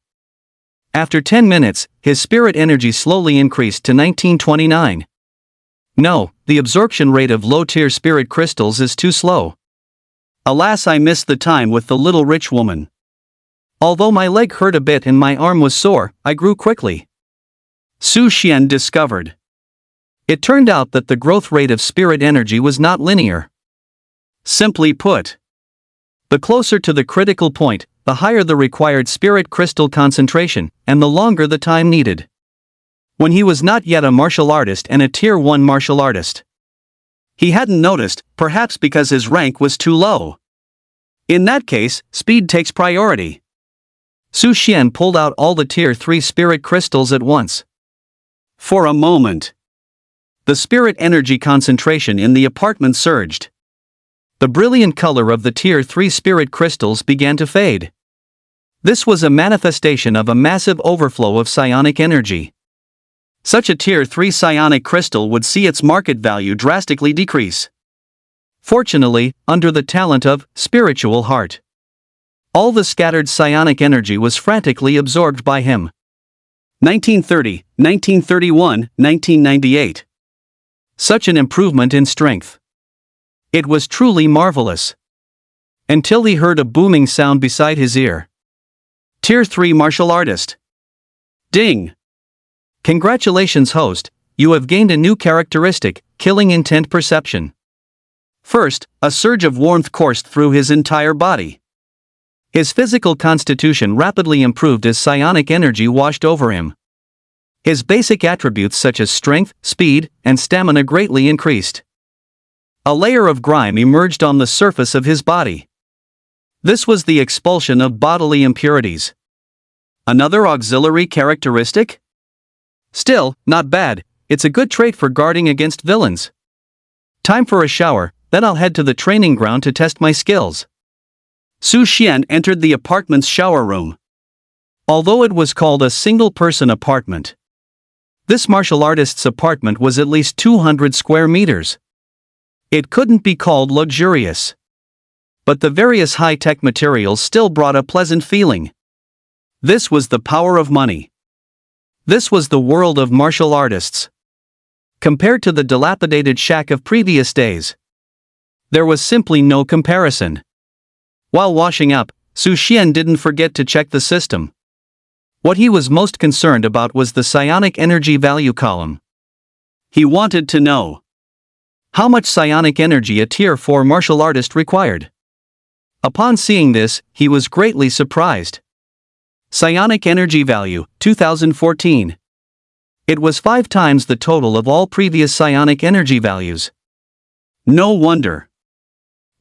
After 10 minutes, his spirit energy slowly increased to 1929. No, the absorption rate of low-tier spirit crystals is too slow. Alas, I missed the time with the little rich woman. Although my leg hurt a bit and my arm was sore, I grew quickly. Su Xian discovered. It turned out that the growth rate of spirit energy was not linear. Simply put, the closer to the critical point, the higher the required spirit crystal concentration, and the longer the time needed. When he was not yet a martial artist and a Tier 1 martial artist, he hadn't noticed, perhaps because his rank was too low. In that case, speed takes priority. Su Xian pulled out all the Tier 3 spirit crystals at once. For a moment, the spirit energy concentration in the apartment surged. The brilliant color of the Tier 3 spirit crystals began to fade. This was a manifestation of a massive overflow of psionic energy. Such a Tier 3 psionic crystal would see its market value drastically decrease. Fortunately, under the talent of spiritual heart, all the scattered psionic energy was frantically absorbed by him. 1930, 1931, 1998. Such an improvement in strength. It was truly marvelous. Until he heard a booming sound beside his ear. Tier 3 martial artist. Ding! Congratulations, host, you have gained a new characteristic, killing intent perception. First, a surge of warmth coursed through his entire body. His physical constitution rapidly improved as psionic energy washed over him. His basic attributes such as strength, speed, and stamina greatly increased. A layer of grime emerged on the surface of his body. This was the expulsion of bodily impurities. Another auxiliary characteristic? Still, not bad, it's a good trait for guarding against villains. Time for a shower, then I'll head to the training ground to test my skills. Su Xian entered the apartment's shower room. Although it was called a single-person apartment, this martial artist's apartment was at least 200 square meters. It couldn't be called luxurious. But the various high-tech materials still brought a pleasant feeling. This was the power of money. This was the world of martial artists. Compared to the dilapidated shack of previous days, there was simply no comparison. While washing up, Su Xian didn't forget to check the system. What he was most concerned about was the psionic energy value column. He wanted to know how much psionic energy a Tier 4 martial artist required. Upon seeing this, he was greatly surprised. Psionic energy value, 2014. It was 5 times the total of all previous psionic energy values. No wonder.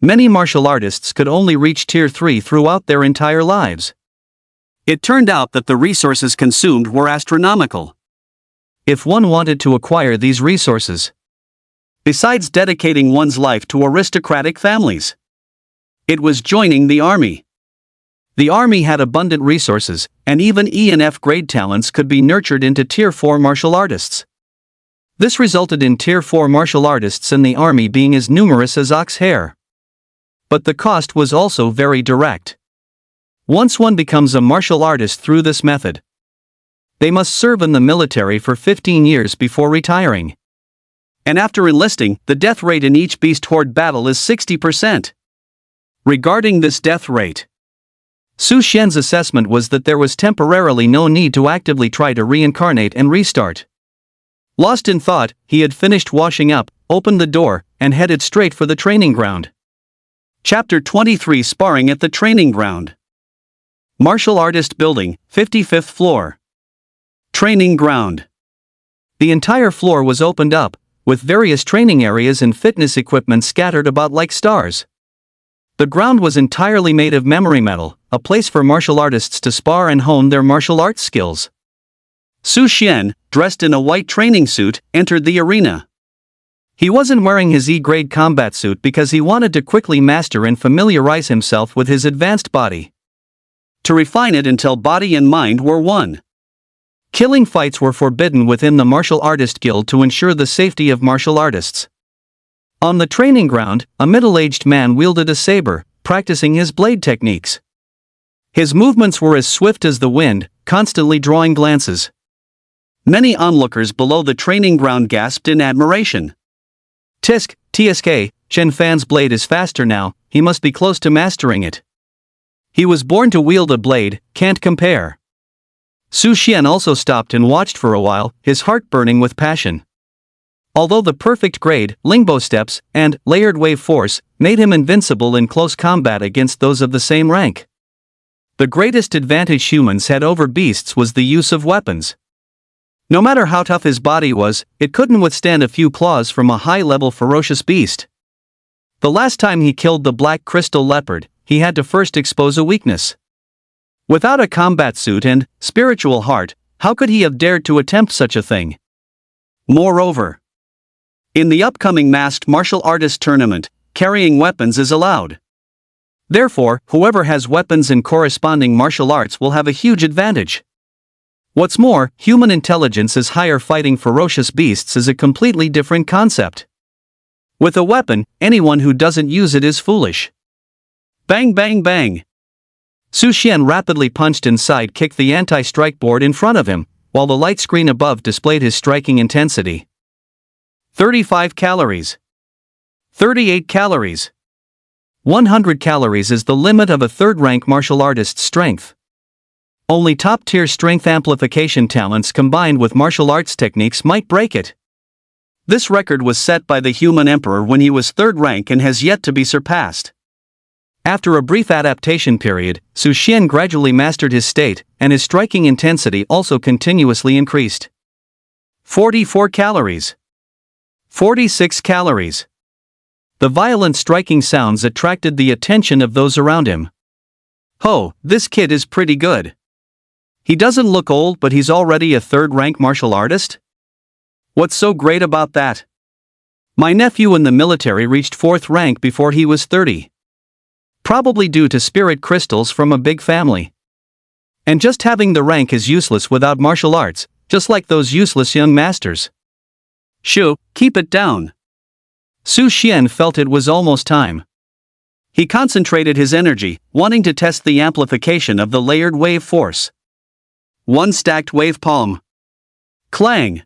Many martial artists could only reach Tier 3 throughout their entire lives. It turned out that the resources consumed were astronomical. If one wanted to acquire these resources, besides dedicating one's life to aristocratic families, it was joining the army. The army had abundant resources, and even E and F grade talents could be nurtured into Tier 4 martial artists. This resulted in Tier 4 martial artists in the army being as numerous as ox hair. But the cost was also very direct. Once one becomes a martial artist through this method, they must serve in the military for 15 years before retiring. And after enlisting, the death rate in each beast horde battle is 60%. Regarding this death rate, Su Xian's assessment was that there was temporarily no need to actively try to reincarnate and restart. Lost in thought, he had finished washing up, opened the door, and headed straight for the training ground. Chapter 23: Sparring at the Training Ground. Martial Artist Building, 55th floor. Training Ground. The entire floor was opened up, with various training areas and fitness equipment scattered about like stars. The ground was entirely made of memory metal, a place for martial artists to spar and hone their martial arts skills. Su Xian, dressed in a white training suit, entered the arena. He wasn't wearing his E-grade combat suit because he wanted to quickly master and familiarize himself with his advanced body, to refine it until body and mind were one. Killing fights were forbidden within the Martial Artist Guild to ensure the safety of martial artists. On the training ground, a middle-aged man wielded a saber, practicing his blade techniques. His movements were as swift as the wind, constantly drawing glances. Many onlookers below the training ground gasped in admiration. TSK, Chen Fan's blade is faster now, he must be close to mastering it. He was born to wield a blade, can't compare. Su Xian also stopped and watched for a while, his heart burning with passion. Although the perfect grade, Lingbo steps, and layered wave force made him invincible in close combat against those of the same rank, the greatest advantage humans had over beasts was the use of weapons. No matter how tough his body was, it couldn't withstand a few claws from a high-level ferocious beast. The last time he killed the black crystal leopard, he had to first expose a weakness. Without a combat suit and spiritual heart, how could he have dared to attempt such a thing? Moreover, in the upcoming masked martial artist tournament, carrying weapons is allowed. Therefore, whoever has weapons and corresponding martial arts will have a huge advantage. What's more, human intelligence is higher. Fighting ferocious beasts is a completely different concept. With a weapon, anyone who doesn't use it is foolish. Bang bang bang! Su Xian rapidly punched and side-kicked the anti-strike board in front of him, while the light screen above displayed his striking intensity. 35 calories. 38 calories. 100 calories is the limit of a third-rank martial artist's strength. Only top-tier strength amplification talents combined with martial arts techniques might break it. This record was set by the human emperor when he was third rank and has yet to be surpassed. After a brief adaptation period, Su Xian gradually mastered his state, and his striking intensity also continuously increased. 44 calories. 46 calories. The violent striking sounds attracted the attention of those around him. "Oh, this kid is pretty good. He doesn't look old, but he's already a third-rank martial artist? What's so great about that? My nephew in the military reached 4th rank before he was 30. Probably due to spirit crystals from a big family. And just having the rank is useless without martial arts, just like those useless young masters. Shoo, keep it down." Su Xian felt it was almost time. He concentrated his energy, wanting to test the amplification of the layered wave force. One stacked wave palm. Clang.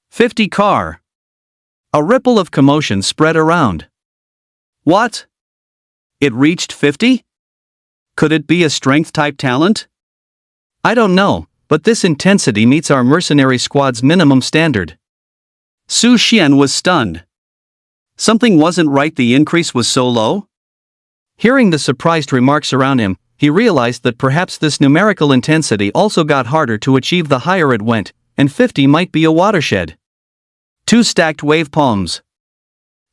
50 car. A ripple of commotion spread around. What? It reached 50? Could it be a strength-type talent? I don't know, but this intensity meets our mercenary squad's minimum standard. Su Xian was stunned. Something wasn't right, the increase was so low? Hearing the surprised remarks around him, he realized that perhaps this numerical intensity also got harder to achieve the higher it went, and 50 might be a watershed. 2 stacked wave palms.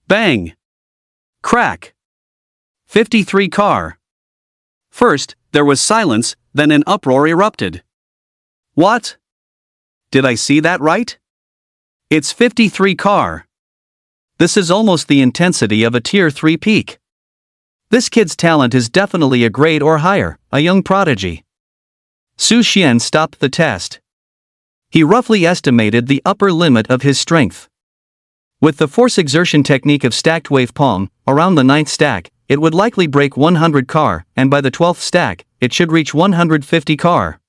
Bang! Crack! 53 car. First, there was silence, then an uproar erupted. What? Did I see that right? It's 53 car. This is almost the intensity of a Tier 3 peak. This kid's talent is definitely a grade or higher, a young prodigy. Su Xian stopped the test. He roughly estimated the upper limit of his strength. With the force exertion technique of stacked wave palm, around the 9th stack, it would likely break 100 car, and by the 12th stack, it should reach 150 car.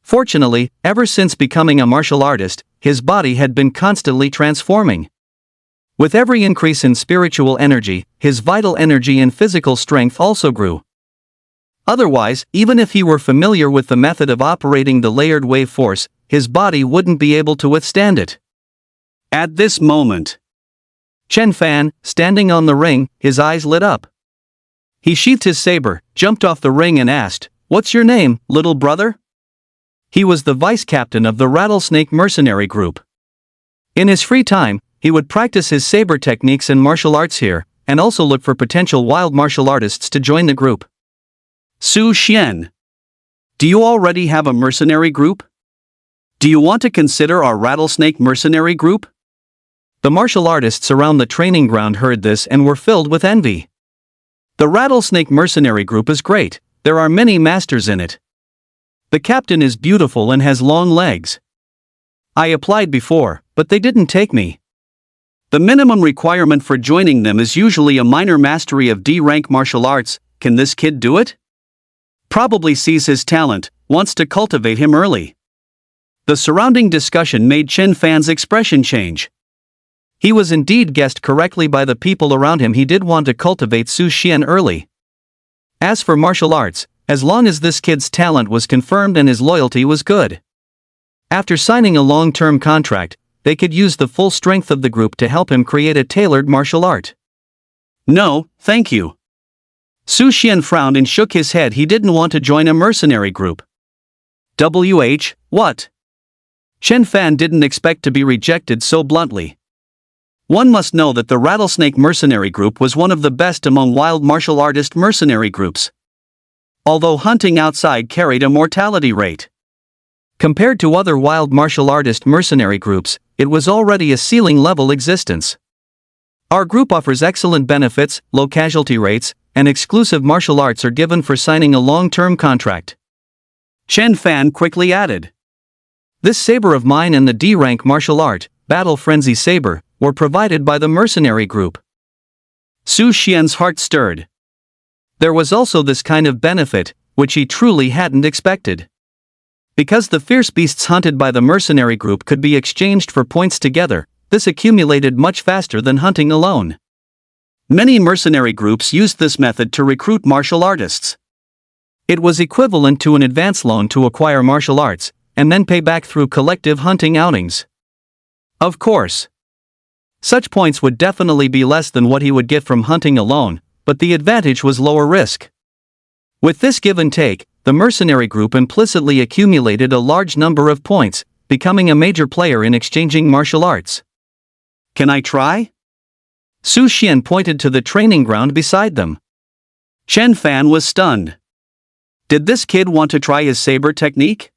Fortunately, ever since becoming a martial artist, his body had been constantly transforming. With every increase in spiritual energy, his vital energy and physical strength also grew. Otherwise, even if he were familiar with the method of operating the layered wave force, his body wouldn't be able to withstand it. At this moment, Chen Fan, standing on the ring, his eyes lit up. He sheathed his saber, jumped off the ring and asked, "What's your name, little brother?" He was the vice-captain of the Rattlesnake Mercenary Group. In his free time, he would practice his saber techniques and martial arts here, and also look for potential wild martial artists to join the group. Su Xian. Do you already have a mercenary group? Do you want to consider our Rattlesnake Mercenary Group? The martial artists around the training ground heard this and were filled with envy. The Rattlesnake Mercenary Group is great, there are many masters in it. The captain is beautiful and has long legs. I applied before, but they didn't take me. The minimum requirement for joining them is usually a minor mastery of D-rank martial arts. Can this kid do it? Probably sees his talent, wants to cultivate him early. The surrounding discussion made Chen Fan's expression change. He was indeed guessed correctly by the people around him. He did want to cultivate Su Xian early. As for martial arts, as long as this kid's talent was confirmed and his loyalty was good. After signing a long-term contract, they could use the full strength of the group to help him create a tailored martial art. No, thank you. Su Xian frowned and shook his head. He didn't want to join a mercenary group. What? Chen Fan didn't expect to be rejected so bluntly. One must know that the Rattlesnake Mercenary Group was one of the best among wild martial artist mercenary groups. Although hunting outside carried a mortality rate. Compared to other wild martial artist mercenary groups, it was already a ceiling-level existence. Our group offers excellent benefits, low casualty rates, and exclusive martial arts are given for signing a long-term contract. Chen Fan quickly added. This saber of mine and the D-rank martial art, Battle Frenzy Saber, were provided by the mercenary group. Su Xian's heart stirred. There was also this kind of benefit, which he truly hadn't expected. Because the fierce beasts hunted by the mercenary group could be exchanged for points together, this accumulated much faster than hunting alone. Many mercenary groups used this method to recruit martial artists. It was equivalent to an advance loan to acquire martial arts, and then pay back through collective hunting outings. Of course, such points would definitely be less than what he would get from hunting alone, but the advantage was lower risk. With this give and take, the mercenary group implicitly accumulated a large number of points, becoming a major player in exchanging martial arts. Can I try? Su Xian pointed to the training ground beside them. Chen Fan was stunned. Did this kid want to try his saber technique?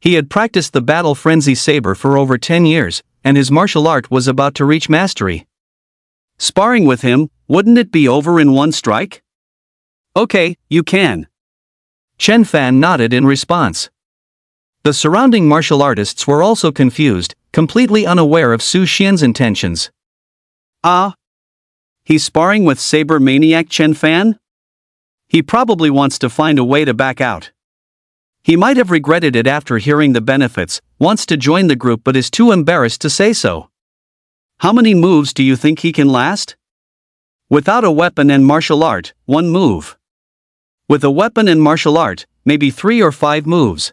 He had practiced the Battle Frenzy Saber for over 10 years, and his martial art was about to reach mastery. Sparring with him, wouldn't it be over in one strike? Okay, you can. Chen Fan nodded in response. The surrounding martial artists were also confused, completely unaware of Su Xian's intentions. He's sparring with Saber Maniac Chen Fan? He probably wants to find a way to back out. He might have regretted it after hearing the benefits, wants to join the group but is too embarrassed to say so. How many moves do you think he can last? Without a weapon and martial art, 1 move. With a weapon and martial art, maybe 3 or 5 moves.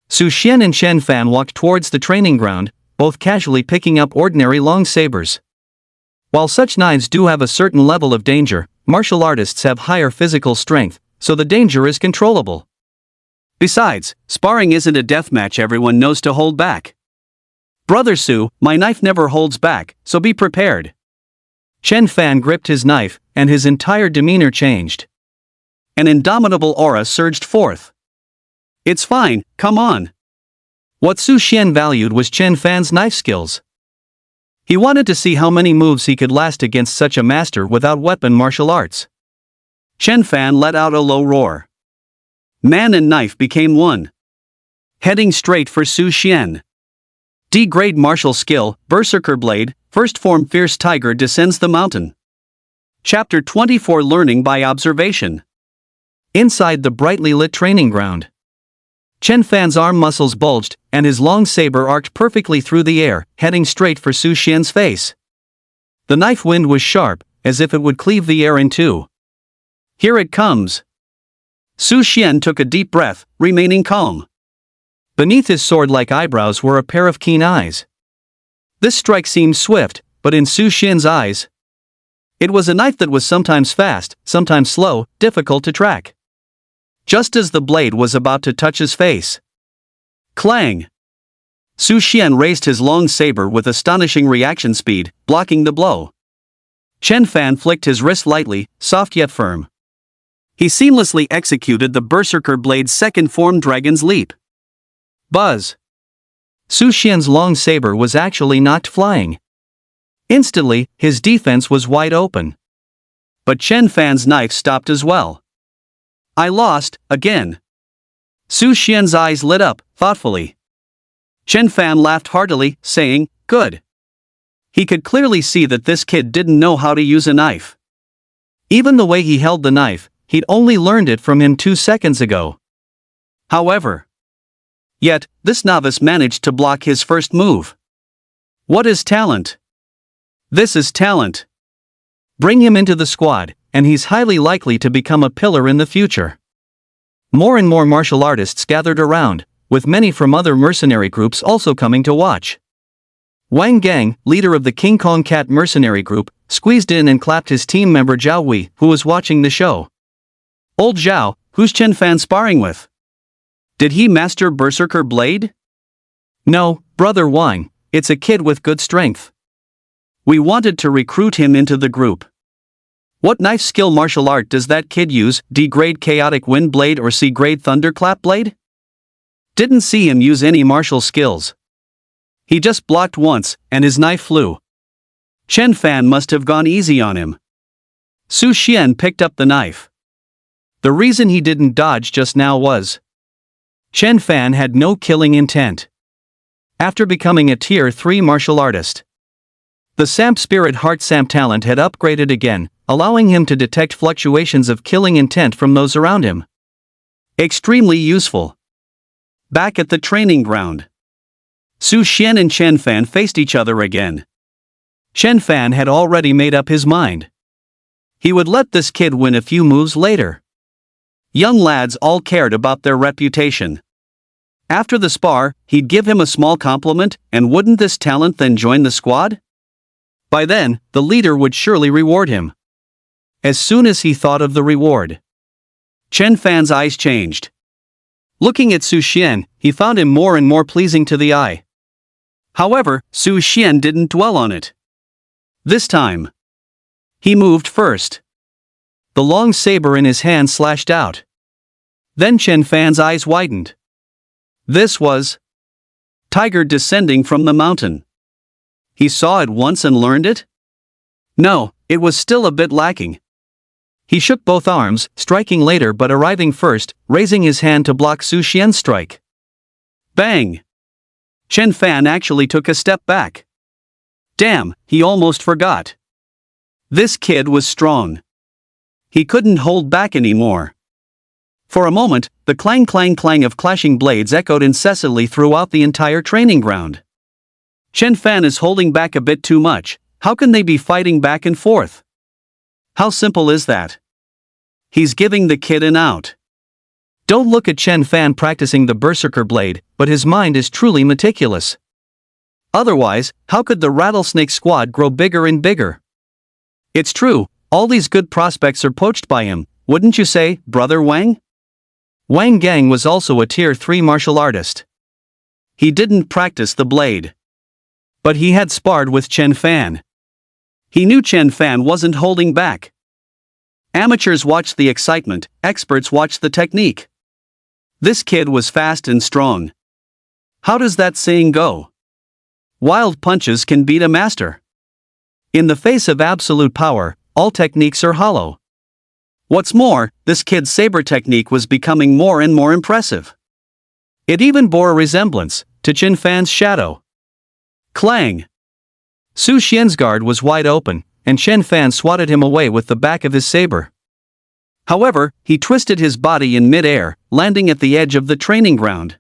Su Xian and Chen Fan walked towards the training ground, both casually picking up ordinary long sabers. While such knives do have a certain level of danger, martial artists have higher physical strength, so the danger is controllable. Besides, sparring isn't a deathmatch everyone knows to hold back. Brother Su, my knife never holds back, so be prepared. Chen Fan gripped his knife, and his entire demeanor changed. An indomitable aura surged forth. It's fine, come on. What Su Xian valued was Chen Fan's knife skills. He wanted to see how many moves he could last against such a master without weapon martial arts. Chen Fan let out a low roar. Man and knife became one. Heading straight for Su Xian. D-grade martial skill, Berserker Blade, first form Fierce Tiger descends the mountain. Chapter 24 Learning by Observation. Inside the brightly lit training ground, Chen Fan's arm muscles bulged, and his long saber arced perfectly through the air, heading straight for Su Xian's face. The knife wind was sharp, as if it would cleave the air in two. Here it comes. Su Xian took a deep breath, remaining calm. Beneath his sword-like eyebrows were a pair of keen eyes. This strike seemed swift, but in Su Xian's eyes, it was a knife that was sometimes fast, sometimes slow, difficult to track. Just as the blade was about to touch his face. Clang! Su Xian raised his long saber with astonishing reaction speed, blocking the blow. Chen Fan flicked his wrist lightly, soft yet firm. He seamlessly executed the Berserker Blade's second form Dragon's Leap. Buzz! Su Xian's long saber was actually knocked flying. Instantly, his defense was wide open. But Chen Fan's knife stopped as well. I lost, again. Su Xian's eyes lit up, thoughtfully. Chen Fan laughed heartily, saying, good. He could clearly see that this kid didn't know how to use a knife. Even the way he held the knife, he'd only learned it from him 2 seconds ago. However, yet, this novice managed to block his first move. What is talent? This is talent. Bring him into the squad, and he's highly likely to become a pillar in the future. More and more martial artists gathered around, with many from other mercenary groups also coming to watch. Wang Gang, leader of the King Kong Cat mercenary group, squeezed in and clapped his team member Zhao Wei, who was watching the show. Old Zhao, who's Chen Fan sparring with? Did he master Berserker Blade? No, brother Wang, it's a kid with good strength. We wanted to recruit him into the group. What knife skill martial art does that kid use, D-grade Chaotic Wind Blade or C-grade Thunderclap Blade? Didn't see him use any martial skills. He just blocked once, and his knife flew. Chen Fan must have gone easy on him. Su Xian picked up the knife. The reason he didn't dodge just now was Chen Fan had no killing intent. After becoming a Tier 3 martial artist, the Samp Spirit Heart Samp talent had upgraded again, allowing him to detect fluctuations of killing intent from those around him. Extremely useful. Back at the training ground, Su Xian and Chen Fan faced each other again. Chen Fan had already made up his mind. He would let this kid win a few moves later. Young lads all cared about their reputation. After the spar, he'd give him a small compliment, and wouldn't this talent then join the squad? By then, the leader would surely reward him. As soon as he thought of the reward, Chen Fan's eyes changed. Looking at Su Xian, he found him more and more pleasing to the eye. However, Su Xian didn't dwell on it. This time, he moved first. The long saber in his hand slashed out. Then Chen Fan's eyes widened. This was Tiger descending from the mountain. He saw it once and learned it? No, it was still a bit lacking. He shook both arms, striking later but arriving first, raising his hand to block Su Xian's strike. Bang! Chen Fan actually took a step back. Damn, he almost forgot. This kid was strong. He couldn't hold back anymore. For a moment, the clang clang clang of clashing blades echoed incessantly throughout the entire training ground. Chen Fan is holding back a bit too much. How can they be fighting back and forth? How simple is that? He's giving the kid an out. Don't look at Chen Fan practicing the berserker blade, but his mind is truly meticulous. Otherwise, how could the rattlesnake squad grow bigger and bigger? It's true, all these good prospects are poached by him, wouldn't you say, Brother Wang? Wang Gang was also a Tier 3 martial artist. He didn't practice the blade. But he had sparred with Chen Fan. He knew Chen Fan wasn't holding back. Amateurs watched the excitement, experts watched the technique. This kid was fast and strong. How does that saying go? Wild punches can beat a master. In the face of absolute power, all techniques are hollow. What's more, this kid's saber technique was becoming more and more impressive. It even bore a resemblance to Chen Fan's shadow. Clang! Su Xian's guard was wide open, and Chen Fan swatted him away with the back of his saber. However, he twisted his body in mid-air, landing at the edge of the training ground.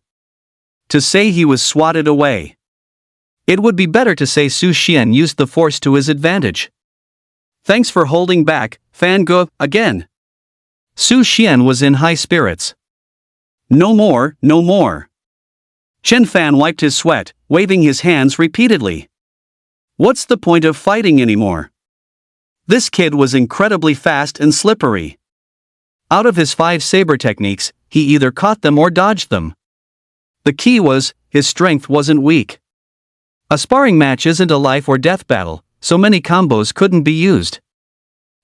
To say he was swatted away. It would be better to say Su Xian used the force to his advantage. Thanks for holding back, Fan Ge, again. Su Xian was in high spirits. No more, no more. Chen Fan wiped his sweat, waving his hands repeatedly. What's the point of fighting anymore? This kid was incredibly fast and slippery. Out of his 5 saber techniques, he either caught them or dodged them. The key was, his strength wasn't weak. A sparring match isn't a life or death battle, so many combos couldn't be used.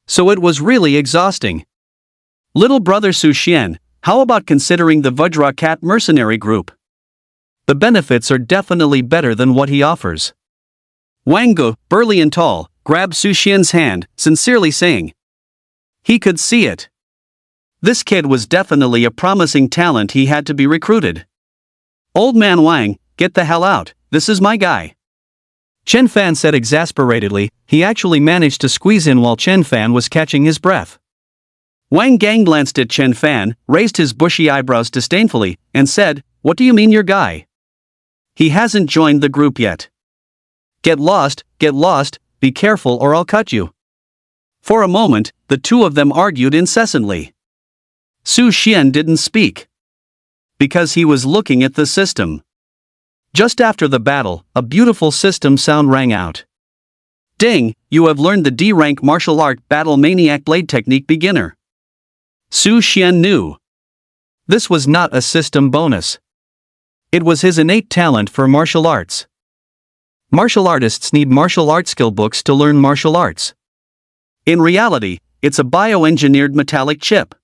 So it was really exhausting. Little brother Su Xian, how about considering the Vajra Cat mercenary group? The benefits are definitely better than what he offers. Wang Ge, burly and tall, grabbed Su Xian's hand, sincerely saying. He could see it. This kid was definitely a promising talent, he had to be recruited. Old man Wang, get the hell out, this is my guy. Chen Fan said exasperatedly, he actually managed to squeeze in while Chen Fan was catching his breath. Wang Gang glanced at Chen Fan, raised his bushy eyebrows disdainfully, and said, what do you mean your guy? He hasn't joined the group yet. Get lost, be careful or I'll cut you. For a moment, the two of them argued incessantly. Su Xian didn't speak. Because he was looking at the system. Just after the battle, a beautiful system sound rang out. Ding, you have learned the D-rank martial art battle maniac blade technique beginner. Su Xian knew. This was not a system bonus. It was his innate talent for martial arts. Martial artists need martial art skill books to learn martial arts. In reality, it's a bioengineered metallic chip.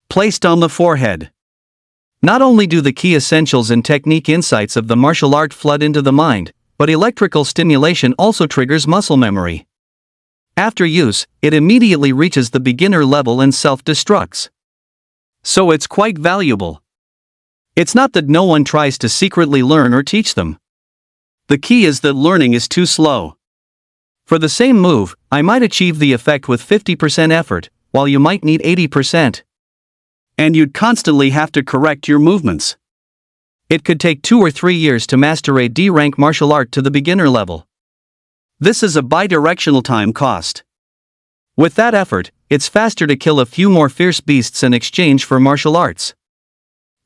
Placed on the forehead. Not only do the key essentials and technique insights of the martial art flood into the mind, but electrical stimulation also triggers muscle memory. After use, it immediately reaches the beginner level and self-destructs. So it's quite valuable. It's not that no one tries to secretly learn or teach them. The key is that learning is too slow. For the same move, I might achieve the effect with 50% effort, while you might need 80%. And you'd constantly have to correct your movements. It could take 2 or 3 years to master a D-rank martial art to the beginner level. This is a bidirectional time cost. With that effort, it's faster to kill a few more fierce beasts in exchange for martial arts.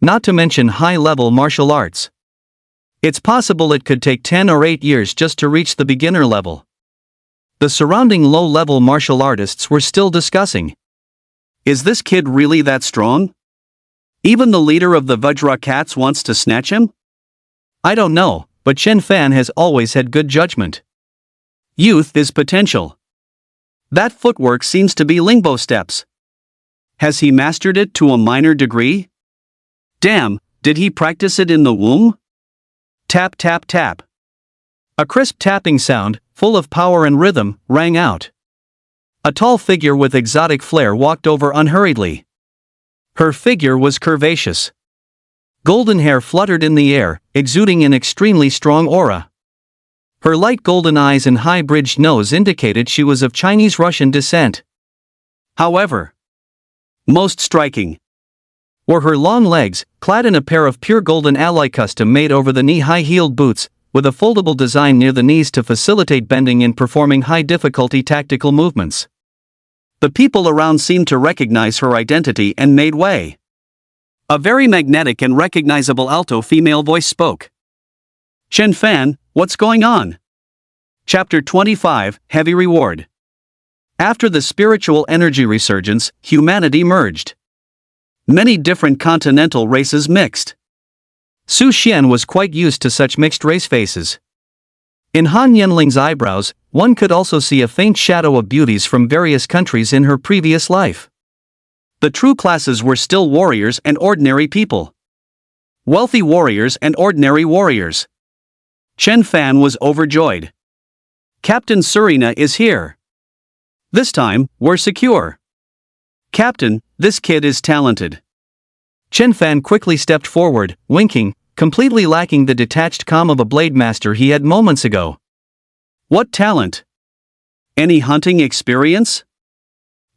Not to mention high-level martial arts. It's possible it could take 10 or 8 years just to reach the beginner level. The surrounding low-level martial artists were still discussing. Is this kid really that strong? Even the leader of the Vajra Cats wants to snatch him? I don't know, but Chen Fan has always had good judgment. Youth is potential. That footwork seems to be Lingbo steps. Has he mastered it to a minor degree? Damn, did he practice it in the womb? Tap tap tap. A crisp tapping sound, full of power and rhythm, rang out. A tall figure with exotic flair walked over unhurriedly. Her figure was curvaceous. Golden hair fluttered in the air, exuding an extremely strong aura. Her light golden eyes and high-bridged nose indicated she was of Chinese-Russian descent. However, most striking were her long legs, clad in a pair of pure golden alloy custom-made over-the-knee high-heeled boots, with a foldable design near the knees to facilitate bending in performing high-difficulty tactical movements. The people around seemed to recognize her identity and made way. A very magnetic and recognizable alto female voice spoke. "Chen Fan, what's going on?" Chapter 25, Heavy Reward. After the spiritual energy resurgence, humanity merged. Many different continental races mixed. Su Xian was quite used to such mixed race faces. In Han Yanling's eyebrows, one could also see a faint shadow of beauties from various countries in her previous life. The true classes were still warriors and ordinary people. Wealthy warriors and ordinary warriors. Chen Fan was overjoyed. "Captain Serena is here. This time, we're secure. Captain, this kid is talented." Chen Fan quickly stepped forward, winking, completely lacking the detached calm of a blade master he had moments ago. "What talent? Any hunting experience?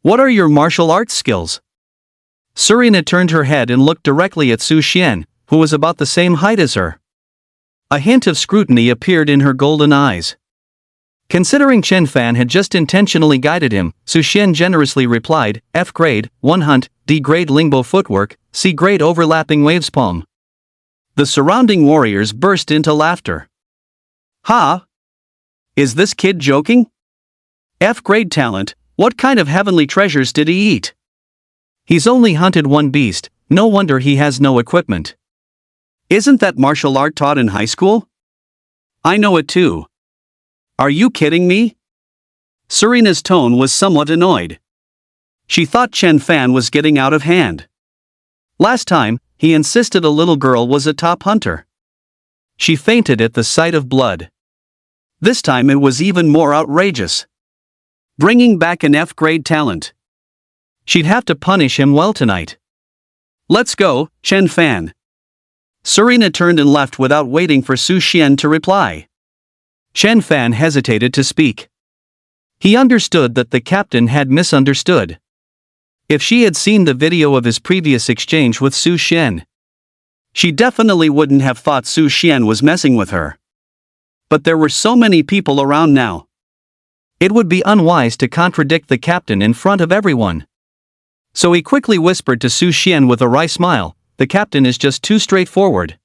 What are your martial arts skills?" Serena turned her head and looked directly at Su Xian, who was about the same height as her. A hint of scrutiny appeared in her golden eyes. Considering Chen Fan had just intentionally guided him, Su Xian generously replied, "F grade, 1 hunt, D grade Lingbo footwork, C grade overlapping waves palm." The surrounding warriors burst into laughter. "Ha! Is this kid joking? F grade talent, what kind of heavenly treasures did he eat? He's only hunted 1 beast, no wonder he has no equipment. Isn't that martial art taught in high school? I know it too. Are you kidding me?" Serena's tone was somewhat annoyed. She thought Chen Fan was getting out of hand. Last time, he insisted a little girl was a top hunter. She fainted at the sight of blood. This time it was even more outrageous. Bringing back an F-grade talent. She'd have to punish him well tonight. "Let's go, Chen Fan." Serena turned and left without waiting for Su Xian to reply. Chen Fan hesitated to speak. He understood that the captain had misunderstood. If she had seen the video of his previous exchange with Su Xian, she definitely wouldn't have thought Su Xian was messing with her. But there were so many people around now. It would be unwise to contradict the captain in front of everyone. So he quickly whispered to Su Xian with a wry smile, "The captain is just too straightforward.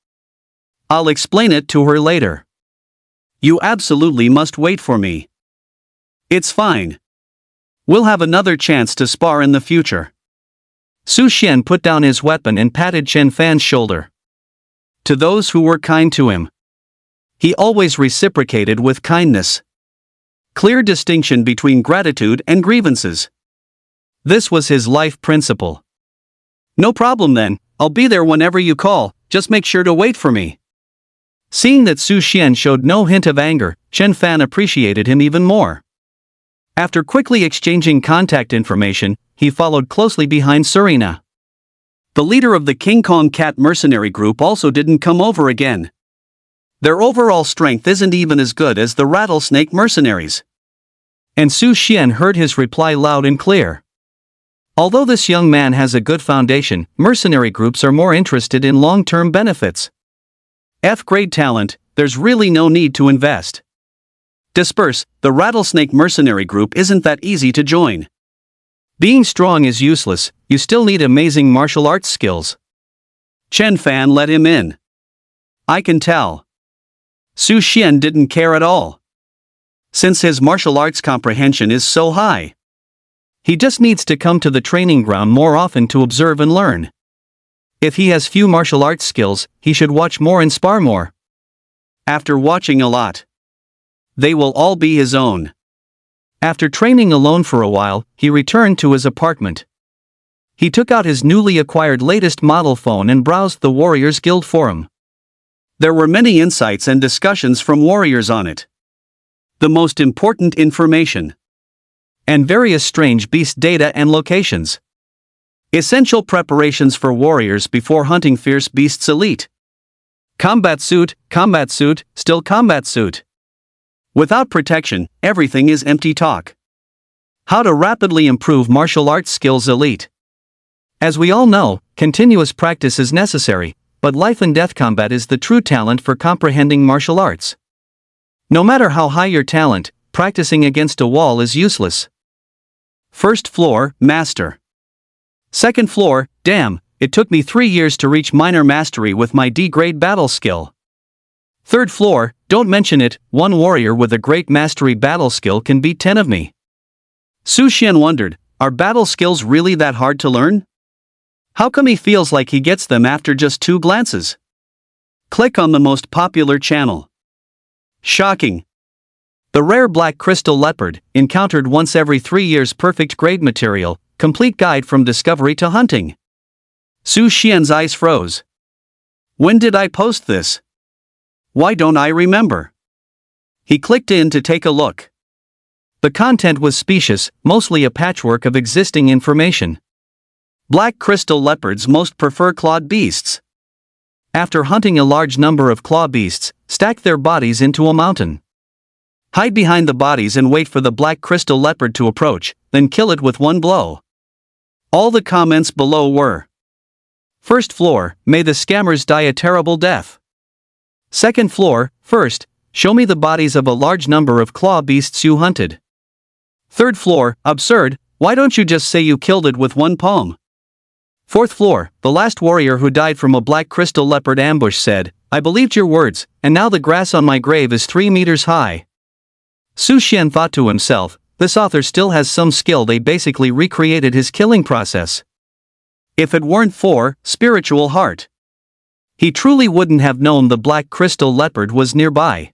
I'll explain it to her later. You absolutely must wait for me. It's fine. We'll have another chance to spar in the future." Su Xian put down his weapon and patted Chen Fan's shoulder. To those who were kind to him, he always reciprocated with kindness. Clear distinction between gratitude and grievances. This was his life principle. "No problem then, I'll be there whenever you call, just make sure to wait for me." Seeing that Su Xian showed no hint of anger, Chen Fan appreciated him even more. After quickly exchanging contact information, he followed closely behind Serena. The leader of the King Kong Cat mercenary group also didn't come over again. Their overall strength isn't even as good as the rattlesnake mercenaries. And Su Xian heard his reply loud and clear. Although this young man has a good foundation, mercenary groups are more interested in long-term benefits. F-grade talent, there's really no need to invest. Disperse, the rattlesnake mercenary group isn't that easy to join. Being strong is useless, you still need amazing martial arts skills. Chen Fan let him in. I can tell. Su Xian didn't care at all. Since his martial arts comprehension is so high. He just needs to come to the training ground more often to observe and learn. If he has few martial arts skills, he should watch more and spar more. After watching a lot, they will all be his own. After training alone for a while, he returned to his apartment. He took out his newly acquired latest model phone and browsed the Warriors Guild forum. There were many insights and discussions from warriors on it. The most important information. And various strange beast data and locations. Essential preparations for warriors before hunting fierce beasts elite. Combat suit, still combat suit. Without protection, everything is empty talk. How to rapidly improve martial arts skills elite. As we all know, continuous practice is necessary, but life and death combat is the true talent for comprehending martial arts. No matter how high your talent, practicing against a wall is useless. First floor, master. Second floor, damn, it took me 3 years to reach minor mastery with my D-grade battle skill. Third floor, don't mention it, one warrior with a great mastery battle skill can beat 10 of me. Su Xian wondered, are battle skills really that hard to learn? How come he feels like he gets them after just 2 glances? Click on the most popular channel. Shocking. The rare black crystal leopard, encountered once every 3 years. Perfect grade material, complete guide from discovery to hunting. Su Xian's eyes froze. When did I post this? Why don't I remember? He clicked in to take a look. The content was specious, mostly a patchwork of existing information. Black crystal leopards most prefer clawed beasts. After hunting a large number of claw beasts, stack their bodies into a mountain. Hide behind the bodies and wait for the black crystal leopard to approach, then kill it with one blow. All the comments below were: First floor, may the scammers die a terrible death. Second floor, first, show me the bodies of a large number of claw beasts you hunted. Third floor, absurd, why don't you just say you killed it with one palm? Fourth floor, the last warrior who died from a black crystal leopard ambush said, I believed your words, and now the grass on my grave is 3 meters high. Su Xian thought to himself, this author still has some skill. They basically recreated his killing process. If it weren't for spiritual heart, he truly wouldn't have known the black crystal leopard was nearby.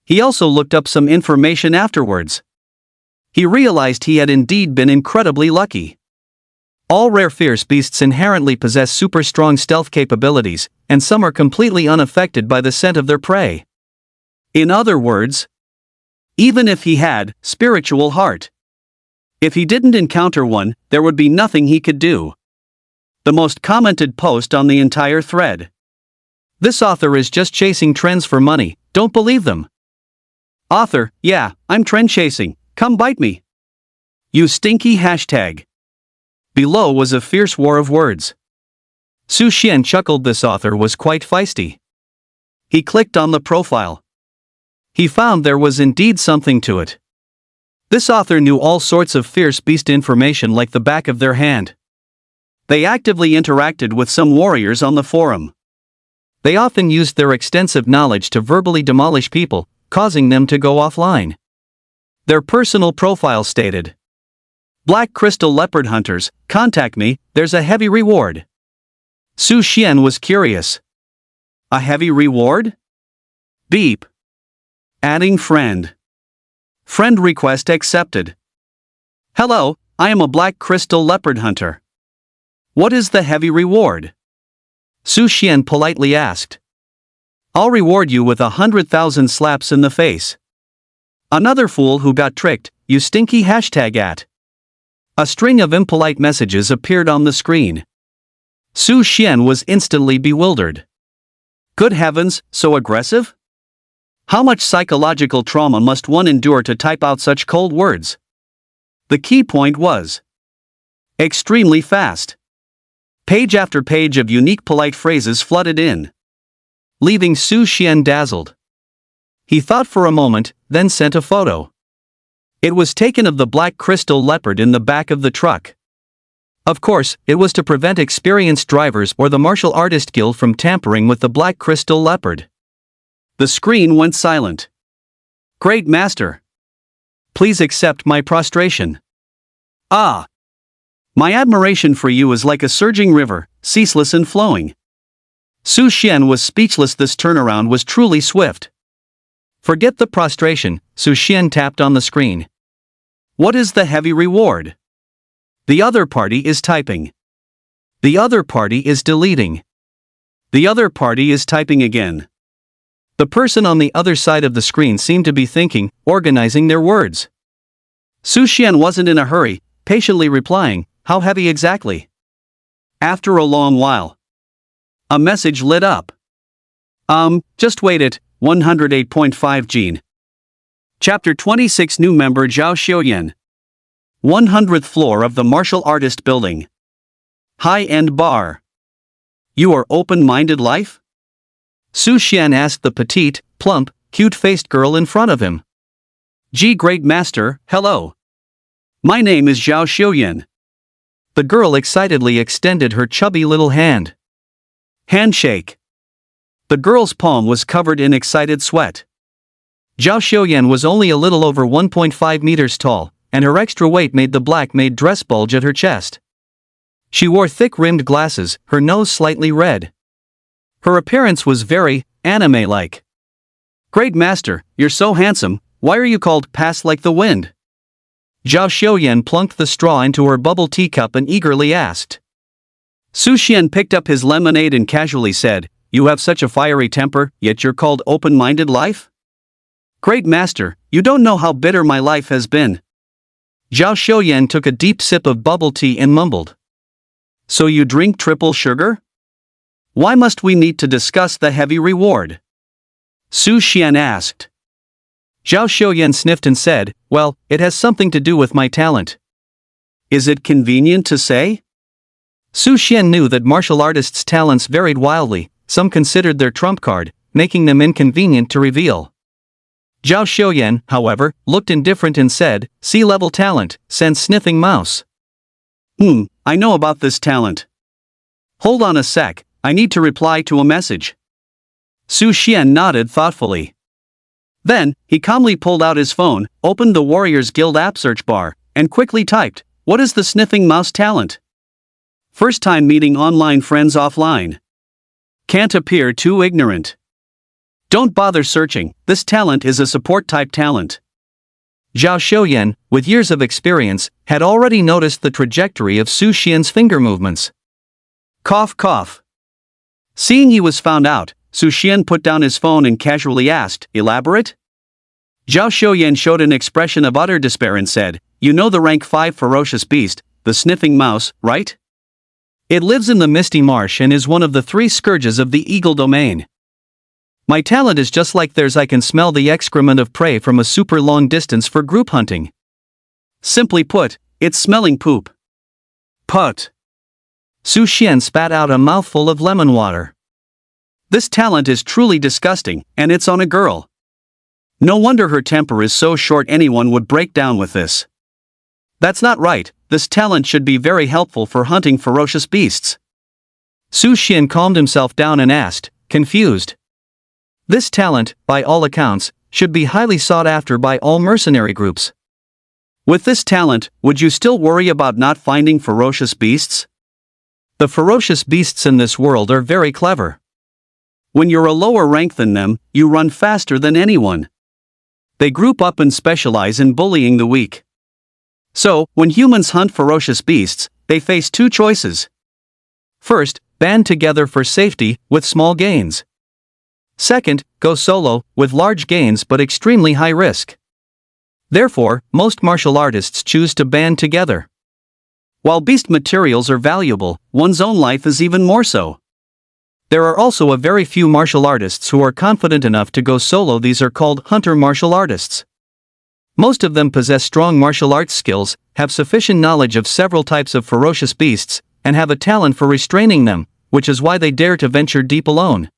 He also looked up some information afterwards. He realized he had indeed been incredibly lucky. All rare fierce beasts inherently possess super strong stealth capabilities, and some are completely unaffected by the scent of their prey. In other words, even if he had spiritual heart, if he didn't encounter one, there would be nothing he could do. The most commented post on the entire thread. This author is just chasing trends for money, don't believe them. Author, yeah, I'm trend chasing, come bite me. You stinky hashtag. Below was a fierce war of words. Su Xian chuckled. This author was quite feisty. He clicked on the profile. He found there was indeed something to it. This author knew all sorts of fierce beast information like the back of their hand. They actively interacted with some warriors on the forum. They often used their extensive knowledge to verbally demolish people, causing them to go offline. Their personal profile stated, Black crystal leopard hunters, contact me, there's a heavy reward. Su Xian was curious. A heavy reward? Beep. Adding friend. Friend request accepted. Hello, I am a black crystal leopard hunter. What is the heavy reward? Su Xian politely asked. I'll reward you with 100,000 slaps in the face. Another fool who got tricked, you stinky hashtag at. A string of impolite messages appeared on the screen. Su Xian was instantly bewildered. Good heavens, so aggressive? How much psychological trauma must one endure to type out such cold words? The key point was extremely fast. Page after page of unique polite phrases flooded in, leaving Su Xian dazzled. He thought for a moment, then sent a photo. It was taken of the black crystal leopard in the back of the truck. Of course, it was to prevent experienced drivers or the martial artist guild from tampering with the black crystal leopard. The screen went silent. Great master. Please accept my prostration. Ah! My admiration for you is like a surging river, ceaseless and flowing. Su Xian was speechless. This turnaround was truly swift. Forget the prostration, Su Xian tapped on the screen. What is the heavy reward? The other party is typing. The other party is deleting. The other party is typing again. The person on the other side of the screen seemed to be thinking, organizing their words. Su Xian wasn't in a hurry, patiently replying, how heavy exactly? After a long while, a message lit up. Just wait it, 108.5 Gene. Chapter 26 New member Zhao Xiuyan. 100th floor of the martial artist building. High-end bar. You are open-minded life? Su Xian asked the petite, plump, cute-faced girl in front of him. Great master, hello. My name is Zhao Xiuyan. The girl excitedly extended her chubby little hand. Handshake. The girl's palm was covered in excited sweat. Zhao Xiuyan was only a little over 1.5 meters tall, and her extra weight made the black-made dress bulge at her chest. She wore thick-rimmed glasses, her nose slightly red. Her appearance was very anime-like. Great master, you're so handsome, why are you called Pass Like the Wind? Zhao Xiuyan plunked the straw into her bubble teacup and eagerly asked. Su Xian picked up his lemonade and casually said, You have such a fiery temper, yet you're called open-minded life? Great master, you don't know how bitter my life has been. Zhao Xiuyan took a deep sip of bubble tea and mumbled. So you drink triple sugar? Why must we need to discuss the heavy reward? Su Xian asked. Zhao Xiuyan sniffed and said, Well, it has something to do with my talent. Is it convenient to say? Su Xian knew that martial artists' talents varied wildly, some considered their trump card, making them inconvenient to reveal. Zhao Xiuyan, however, looked indifferent and said, Sea-level talent, sends sniffing mouse. I know about this talent. Hold on a sec, I need to reply to a message. Su Xian nodded thoughtfully. Then, he calmly pulled out his phone, opened the Warriors Guild app search bar, and quickly typed, What is the sniffing mouse talent? First time meeting online friends offline. Can't appear too ignorant. Don't bother searching, this talent is a support-type talent. Zhao Xiuyan, with years of experience, had already noticed the trajectory of Su Xian's finger movements. Cough cough. Seeing he was found out, Su Xian put down his phone and casually asked, Elaborate? Zhao Xiuyan showed an expression of utter despair and said, You know the rank 5 ferocious beast, the sniffing mouse, right? It lives in the misty marsh and is one of the 3 scourges of the eagle domain. My talent is just like theirs. I can smell the excrement of prey from a super long distance for group hunting. Simply put, it's smelling poop. Put. Su Xian spat out a mouthful of lemon water. This talent is truly disgusting, and it's on a girl. No wonder her temper is so short. Anyone would break down with this. That's not right, this talent should be very helpful for hunting ferocious beasts. Su Xian calmed himself down and asked, confused. This talent, by all accounts, should be highly sought after by all mercenary groups. With this talent, would you still worry about not finding ferocious beasts? The ferocious beasts in this world are very clever. When you're a lower rank than them, you run faster than anyone. They group up and specialize in bullying the weak. So, when humans hunt ferocious beasts, they face 2 choices. First, band together for safety, with small gains. Second, go solo, with large gains but extremely high risk. Therefore, most martial artists choose to band together. While beast materials are valuable, one's own life is even more so. There are also a very few martial artists who are confident enough to go solo. These are called hunter martial artists. Most of them possess strong martial arts skills, have sufficient knowledge of several types of ferocious beasts, and have a talent for restraining them, which is why they dare to venture deep alone.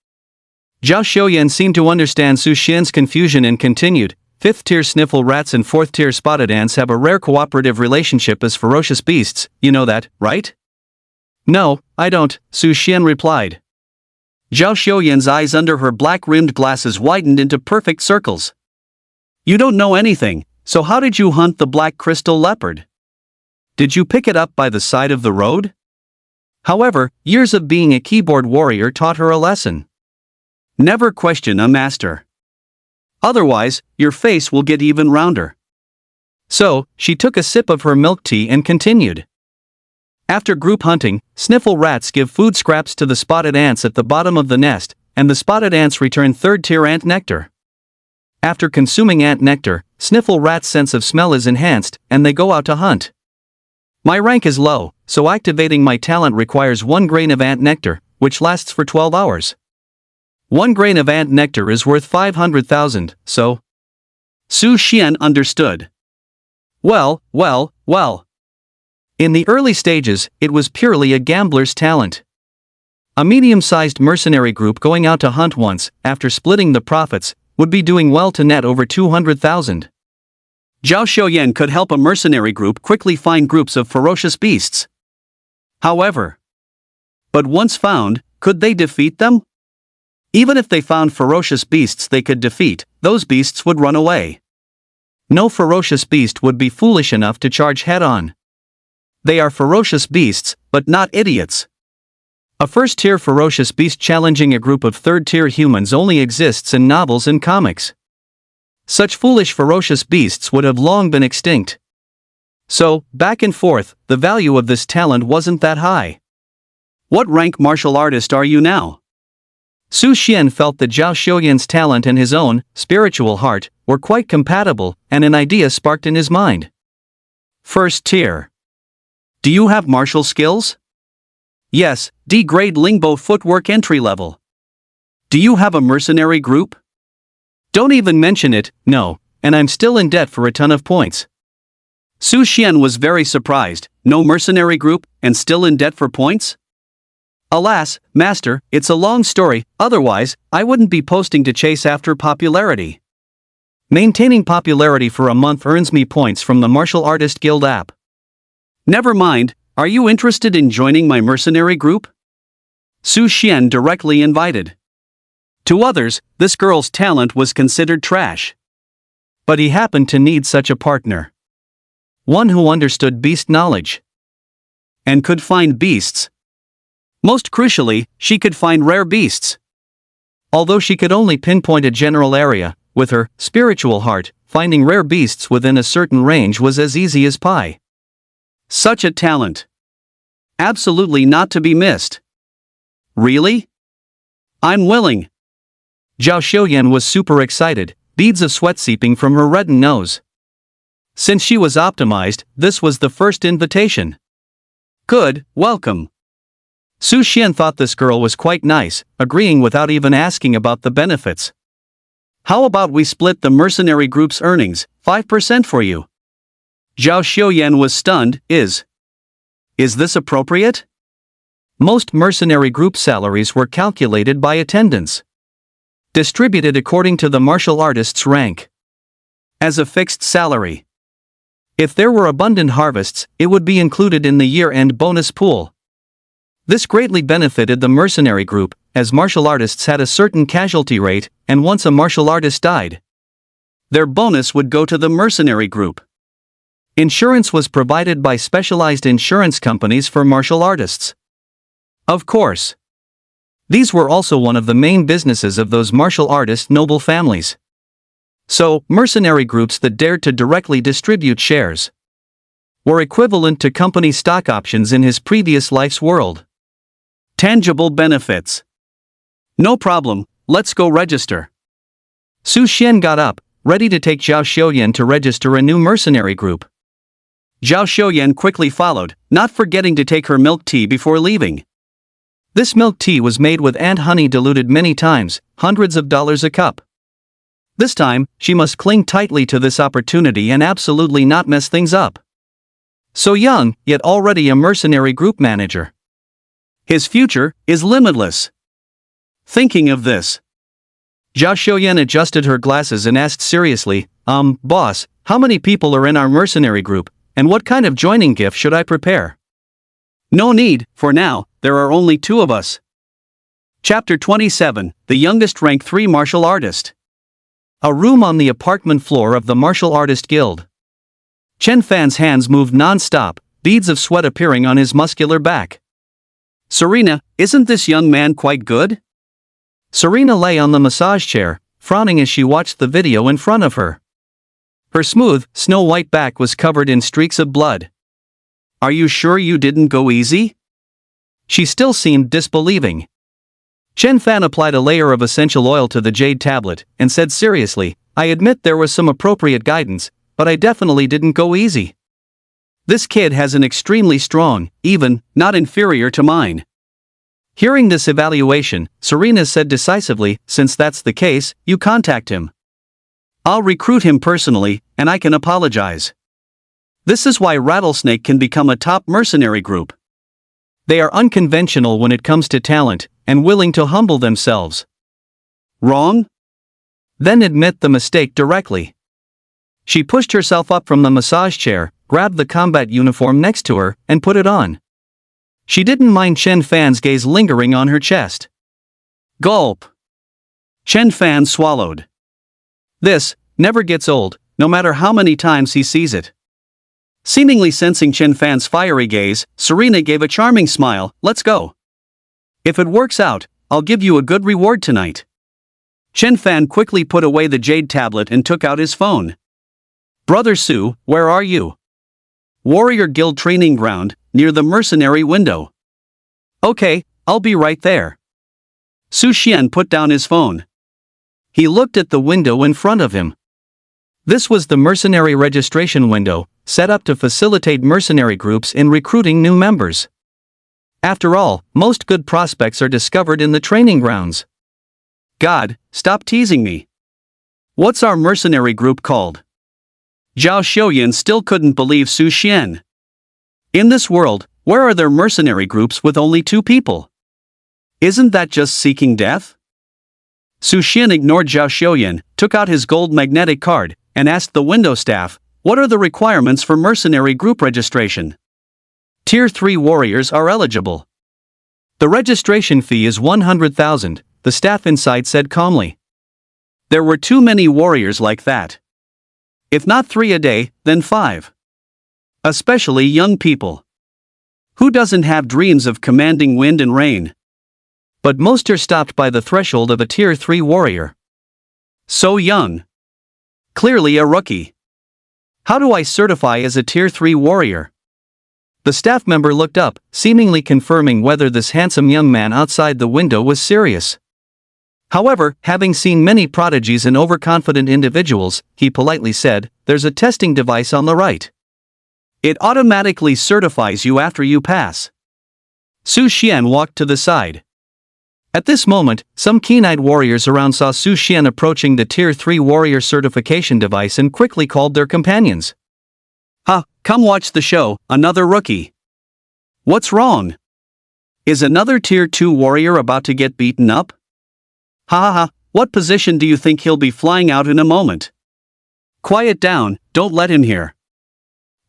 Zhao Xiuyan seemed to understand Su Xian's confusion and continued, 5th-tier sniffle rats and 4th-tier spotted ants have a rare cooperative relationship as ferocious beasts, you know that, right? No, I don't, Su Xian replied. Zhao Xiuyan's eyes under her black-rimmed glasses widened into perfect circles. You don't know anything, so how did you hunt the black crystal leopard? Did you pick it up by the side of the road? However, years of being a keyboard warrior taught her a lesson. Never question a master. Otherwise, your face will get even rounder. So, she took a sip of her milk tea and continued. After group hunting, sniffle rats give food scraps to the spotted ants at the bottom of the nest, and the spotted ants return 3rd-tier ant nectar. After consuming ant nectar, sniffle rats' sense of smell is enhanced, and they go out to hunt. My rank is low, so activating my talent requires 1 grain of ant nectar, which lasts for 12 hours. 1 grain of ant nectar is worth 500,000, so... Su Xian understood. Well. In the early stages, it was purely a gambler's talent. A medium-sized mercenary group going out to hunt once, after splitting the profits, would be doing well to net over 200,000. Zhao Xiuyan could help a mercenary group quickly find groups of ferocious beasts. However, but once found, could they defeat them? Even if they found ferocious beasts they could defeat, those beasts would run away. No ferocious beast would be foolish enough to charge head-on. They are ferocious beasts, but not idiots. A first-tier ferocious beast challenging a group of third-tier humans only exists in novels and comics. Such foolish ferocious beasts would have long been extinct. So, back and forth, the value of this talent wasn't that high. What rank martial artist are you now? Su Xian felt that Zhao Xiuyan's talent and his own, spiritual heart, were quite compatible, and an idea sparked in his mind. First tier. Do you have martial skills? Yes, D-grade Lingbo footwork entry level. Do you have a mercenary group? Don't even mention it, no, and I'm still in debt for a ton of points. Su Xian was very surprised, no mercenary group, and still in debt for points? Alas, master, it's a long story, otherwise, I wouldn't be posting to chase after popularity. Maintaining popularity for a month earns me points from the Martial Artist Guild app. Never mind, are you interested in joining my mercenary group? Su Xian directly invited. To others, this girl's talent was considered trash. But he happened to need such a partner. One who understood beast knowledge. And could find beasts. Most crucially, she could find rare beasts. Although she could only pinpoint a general area, with her spiritual heart, finding rare beasts within a certain range was as easy as pie. Such a talent. Absolutely not to be missed. Really? I'm willing. Zhao Xiuyan was super excited, beads of sweat seeping from her reddened nose. Since she was optimized, this was the first invitation. Good, welcome. Su Xian thought this girl was quite nice, agreeing without even asking about the benefits. How about we split the mercenary group's earnings, 5% for you? Zhao Xiuyan was stunned. Is this appropriate? Most mercenary group salaries were calculated by attendance. Distributed according to the martial artist's rank. As a fixed salary. If there were abundant harvests, it would be included in the year-end bonus pool. This greatly benefited the mercenary group, as martial artists had a certain casualty rate, and once a martial artist died, their bonus would go to the mercenary group. Insurance was provided by specialized insurance companies for martial artists. Of course. These were also one of the main businesses of those martial artist noble families. So, mercenary groups that dared to directly distribute shares were equivalent to company stock options in his previous life's world. Tangible benefits. No problem, let's go register. Su Xian got up, ready to take Zhao Xiuyan to register a new mercenary group. Zhao Xiuyan quickly followed, not forgetting to take her milk tea before leaving. This milk tea was made with ant honey diluted many times, hundreds of dollars a cup. This time, she must cling tightly to this opportunity and absolutely not mess things up. So young, yet already a mercenary group manager. His future is limitless. Thinking of this, Zhao Xiuyan adjusted her glasses and asked seriously, boss, how many people are in our mercenary group, and what kind of joining gift should I prepare? No need, for now, there are only 2 of us. Chapter 27, The Youngest Rank 3 Martial Artist. A room on the apartment floor of the Martial Artist Guild. Chen Fan's hands moved non-stop, beads of sweat appearing on his muscular back. Serena, isn't this young man quite good? Serena lay on the massage chair, frowning as she watched the video in front of her. Her smooth, snow-white back was covered in streaks of blood. Are you sure you didn't go easy? She still seemed disbelieving. Chen Fan applied a layer of essential oil to the jade tablet, and said seriously, I admit there was some appropriate guidance, but I definitely didn't go easy. This kid has an extremely strong, even, not inferior to mine. Hearing this evaluation, Serena said decisively, since that's the case, you contact him. I'll recruit him personally, and I can apologize. This is why Rattlesnake can become a top mercenary group. They are unconventional when it comes to talent, and willing to humble themselves. Wrong? Then admit the mistake directly. She pushed herself up from the massage chair, grabbed the combat uniform next to her, and put it on. She didn't mind Chen Fan's gaze lingering on her chest. Gulp. Chen Fan swallowed. This never gets old, no matter how many times he sees it. Seemingly sensing Chen Fan's fiery gaze, Serena gave a charming smile. Let's go. If it works out, I'll give you a good reward tonight. Chen Fan quickly put away the jade tablet and took out his phone. Brother Su, where are you? Warrior Guild training ground, near the mercenary window. Okay, I'll be right there. Su Xian put down his phone. He looked at the window in front of him. This was the mercenary registration window, set up to facilitate mercenary groups in recruiting new members. After all, most good prospects are discovered in the training grounds. God, stop teasing me. What's our mercenary group called? Zhao Xiuyan still couldn't believe Su Xian. In this world, where are there mercenary groups with only 2 people? Isn't that just seeking death? Su Xian ignored Zhao Xiuyan, took out his gold magnetic card, and asked the window staff, what are the requirements for mercenary group registration? Tier 3 warriors are eligible. The registration fee is 100,000, the staff inside said calmly. There were too many warriors like that. If not 3 a day, then 5. Especially young people. Who doesn't have dreams of commanding wind and rain? But most are stopped by the threshold of a Tier 3 warrior. So young. Clearly a rookie. How do I certify as a Tier 3 warrior? The staff member looked up, seemingly confirming whether this handsome young man outside the window was serious. However, having seen many prodigies and overconfident individuals, he politely said, there's a testing device on the right. It automatically certifies you after you pass. Su Xian walked to the side. At this moment, some keen-eyed warriors around saw Su Xian approaching the Tier 3 warrior certification device and quickly called their companions. Ha, come watch the show, another rookie. What's wrong? Is another Tier 2 warrior about to get beaten up? Ha ha ha, what position do you think he'll be flying out in a moment? Quiet down, don't let him hear.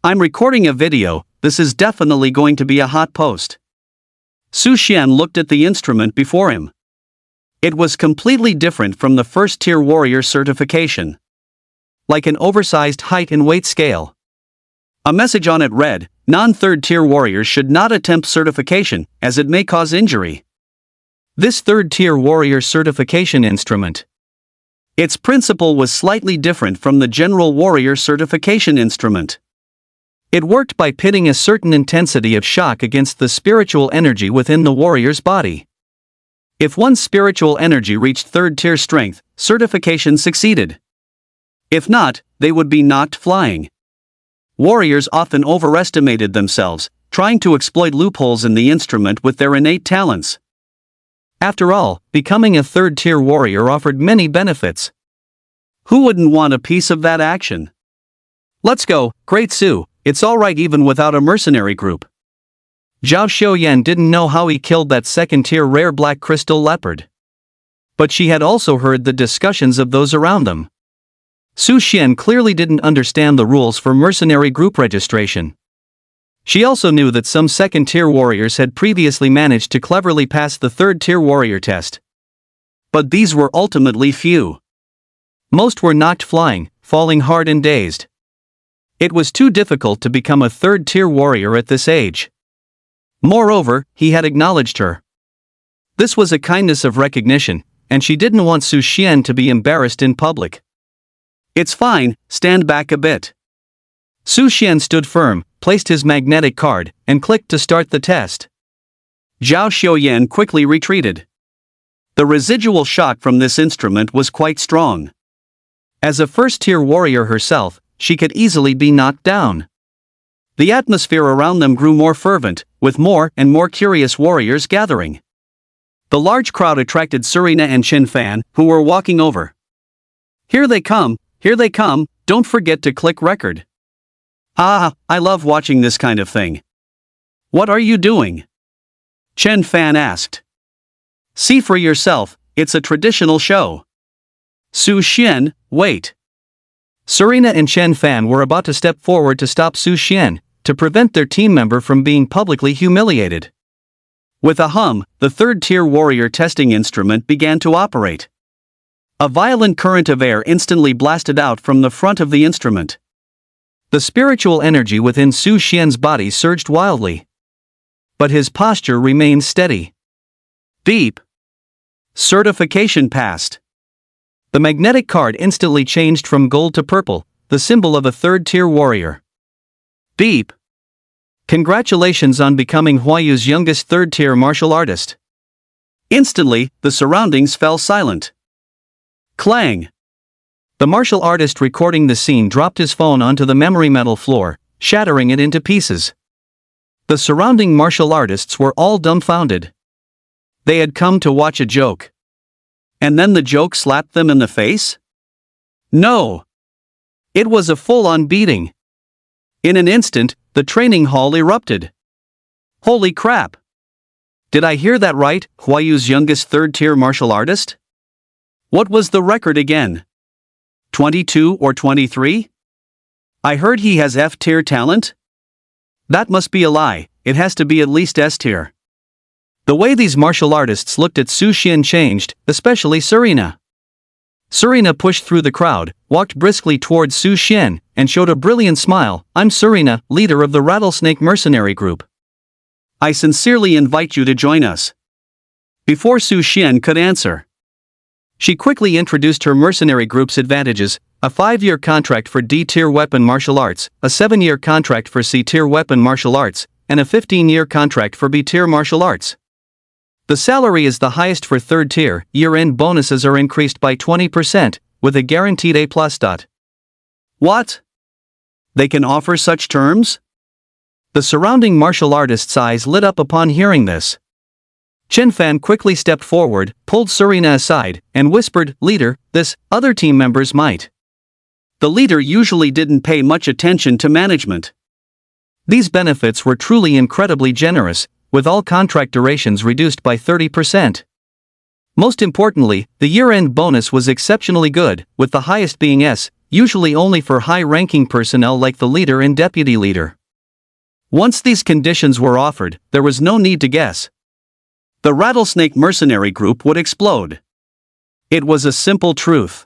I'm recording a video, this is definitely going to be a hot post. Su Xian looked at the instrument before him. It was completely different from the first tier warrior certification. Like an oversized height and weight scale. A message on it read, non-third tier warriors should not attempt certification, as it may cause injury. This third-tier warrior certification instrument. Its principle was slightly different from the general warrior certification instrument. It worked by pitting a certain intensity of shock against the spiritual energy within the warrior's body. If one's spiritual energy reached third-tier strength, certification succeeded. If not, they would be knocked flying. Warriors often overestimated themselves, trying to exploit loopholes in the instrument with their innate talents. After all, becoming a third-tier warrior offered many benefits. Who wouldn't want a piece of that action? Let's go, Great Su, it's alright even without a mercenary group. Zhao Xiuyan didn't know how he killed that second-tier rare black crystal leopard. But she had also heard the discussions of those around them. Su Xian clearly didn't understand the rules for mercenary group registration. She also knew that some second-tier warriors had previously managed to cleverly pass the third-tier warrior test. But these were ultimately few. Most were knocked flying, falling hard and dazed. It was too difficult to become a third-tier warrior at this age. Moreover, he had acknowledged her. This was a kindness of recognition, and she didn't want Su Xian to be embarrassed in public. It's fine, stand back a bit. Su Xian stood firm, placed his magnetic card, and clicked to start the test. Zhao Xiuyan quickly retreated. The residual shock from this instrument was quite strong. As a first-tier warrior herself, she could easily be knocked down. The atmosphere around them grew more fervent, with more and more curious warriors gathering. The large crowd attracted Serena and Chen Fan, who were walking over. Here they come, don't forget to click record. Ah, I love watching this kind of thing. What are you doing? Chen Fan asked. See for yourself, it's a traditional show. Su Xian, wait. Serena and Chen Fan were about to step forward to stop Su Xian, to prevent their team member from being publicly humiliated. With a hum, the third-tier warrior testing instrument began to operate. A violent current of air instantly blasted out from the front of the instrument. The spiritual energy within Su Xian's body surged wildly. But his posture remained steady. Beep. Certification passed. The magnetic card instantly changed from gold to purple, the symbol of a third-tier warrior. Beep. Congratulations on becoming Huayu's youngest third-tier martial artist. Instantly, the surroundings fell silent. Clang. The martial artist recording the scene dropped his phone onto the memory metal floor, shattering it into pieces. The surrounding martial artists were all dumbfounded. They had come to watch a joke. And then the joke slapped them in the face? No. It was a full-on beating. In an instant, the training hall erupted. Holy crap! Did I hear that right, Huayu's youngest third-tier martial artist? What was the record again? 22 or 23? I heard he has F-tier talent? That must be a lie, it has to be at least S-tier. The way these martial artists looked at Su Xian changed, especially Serena. Serena pushed through the crowd, walked briskly towards Su Xian, and showed a brilliant smile. I'm Serena, leader of the Rattlesnake Mercenary Group. I sincerely invite you to join us. Before Su Xian could answer, she quickly introduced her mercenary group's advantages: a 5-year contract for D-tier weapon martial arts, a 7-year contract for C-tier weapon martial arts, and a 15-year contract for B-tier martial arts. The salary is the highest for third tier, year-end bonuses are increased by 20%, with a guaranteed A+. What? They can offer such terms? The surrounding martial artists' eyes lit up upon hearing this. Chen Fan quickly stepped forward, pulled Serena aside, and whispered, "Leader, this, other team members might." The leader usually didn't pay much attention to management. These benefits were truly incredibly generous, with all contract durations reduced by 30%. Most importantly, the year-end bonus was exceptionally good, with the highest being S, usually only for high-ranking personnel like the leader and deputy leader. Once these conditions were offered, there was no need to guess. The Rattlesnake Mercenary Group would explode. It was a simple truth.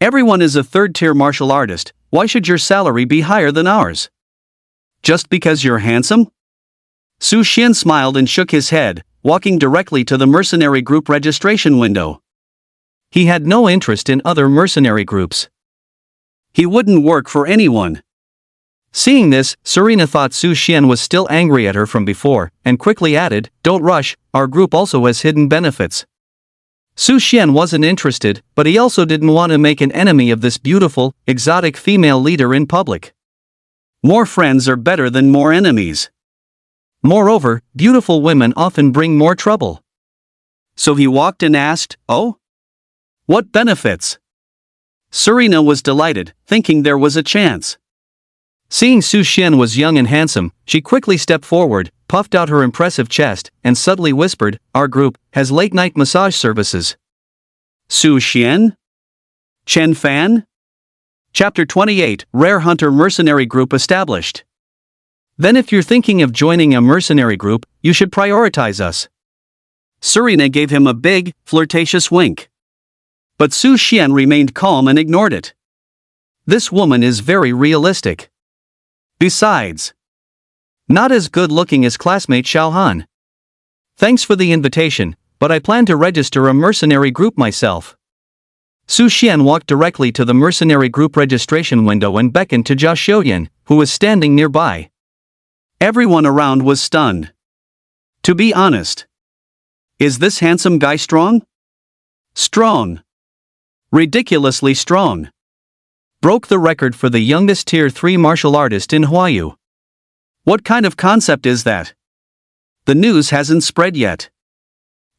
Everyone is a third-tier martial artist, why should your salary be higher than ours? Just because you're handsome? Su Xian smiled and shook his head, walking directly to the mercenary group registration window. He had no interest in other mercenary groups. He wouldn't work for anyone. Seeing this, Serena thought Su Xian was still angry at her from before, and quickly added, "Don't rush, our group also has hidden benefits." Su Xian wasn't interested, but he also didn't want to make an enemy of this beautiful, exotic female leader in public. More friends are better than more enemies. Moreover, beautiful women often bring more trouble. So he walked and asked, "Oh? What benefits?" Serena was delighted, thinking there was a chance. Seeing Su Xian was young and handsome, she quickly stepped forward, puffed out her impressive chest, and subtly whispered, "Our group has late-night massage services." Su Xian? Chen Fan? Chapter 28, Rare Hunter Mercenary Group established. Then if you're thinking of joining a mercenary group, you should prioritize us. Serena gave him a big, flirtatious wink. But Su Xian remained calm and ignored it. This woman is very realistic. Besides, not as good-looking as classmate Xiao Han. Thanks for the invitation, but I plan to register a mercenary group myself. Su Xian walked directly to the mercenary group registration window and beckoned to Jia Xiuyan, who was standing nearby. Everyone around was stunned. To be honest, is this handsome guy strong? Strong. Ridiculously strong. Broke the record for the youngest Tier 3 martial artist in Huayu. What kind of concept is that? The news hasn't spread yet.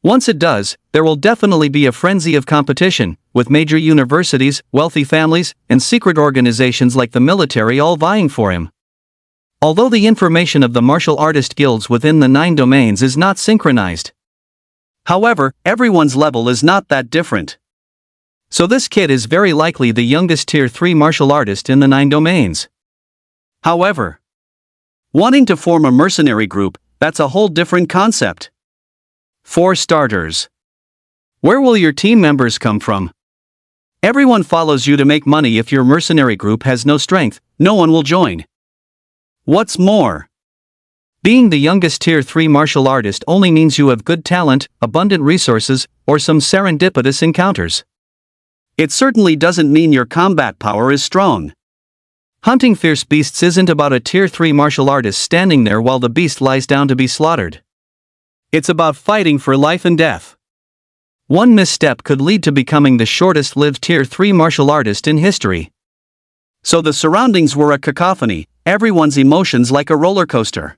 Once it does, there will definitely be a frenzy of competition, with major universities, wealthy families, and secret organizations like the military all vying for him. Although the information of the martial artist guilds within the 9 domains is not synchronized. However, everyone's level is not that different. So this kid is very likely the youngest tier 3 martial artist in the 9 domains. However, wanting to form a mercenary group, that's a whole different concept. For starters, where will your team members come from? Everyone follows you to make money. If your mercenary group has no strength, no one will join. What's more, being the youngest tier 3 martial artist only means you have good talent, abundant resources, or some serendipitous encounters. It certainly doesn't mean your combat power is strong. Hunting fierce beasts isn't about a tier 3 martial artist standing there while the beast lies down to be slaughtered. It's about fighting for life and death. One misstep could lead to becoming the shortest-lived tier 3 martial artist in history. So the surroundings were a cacophony, everyone's emotions like a roller coaster.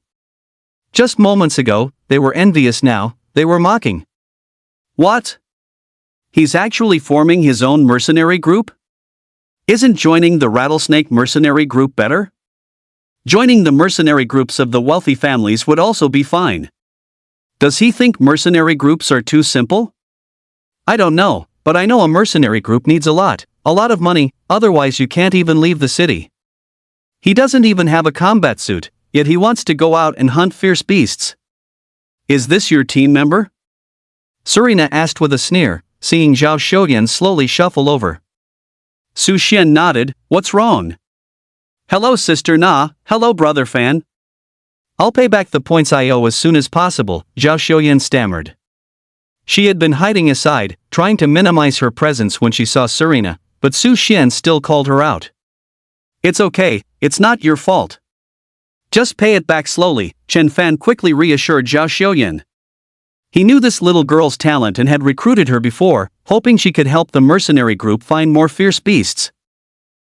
Just moments ago, they were envious. Now, they were mocking. What? He's actually forming his own mercenary group? Isn't joining the rattlesnake mercenary group better? Joining the mercenary groups of the wealthy families would also be fine. Does he think mercenary groups are too simple? I don't know, but I know a mercenary group needs a lot of money, otherwise you can't even leave the city. He doesn't even have a combat suit, yet he wants to go out and hunt fierce beasts. Is this your team member? Serena asked with a sneer, seeing Zhao Xiuyan slowly shuffle over. Su Xian nodded. What's wrong? Hello Sister Na, hello Brother Fan. I'll pay back the points I owe as soon as possible, Zhao Xiuyan stammered. She had been hiding aside, trying to minimize her presence when she saw Serena, but Su Xian still called her out. It's okay, it's not your fault. Just pay it back slowly, Chen Fan quickly reassured Zhao Xiuyan. He knew this little girl's talent and had recruited her before, hoping she could help the mercenary group find more fierce beasts.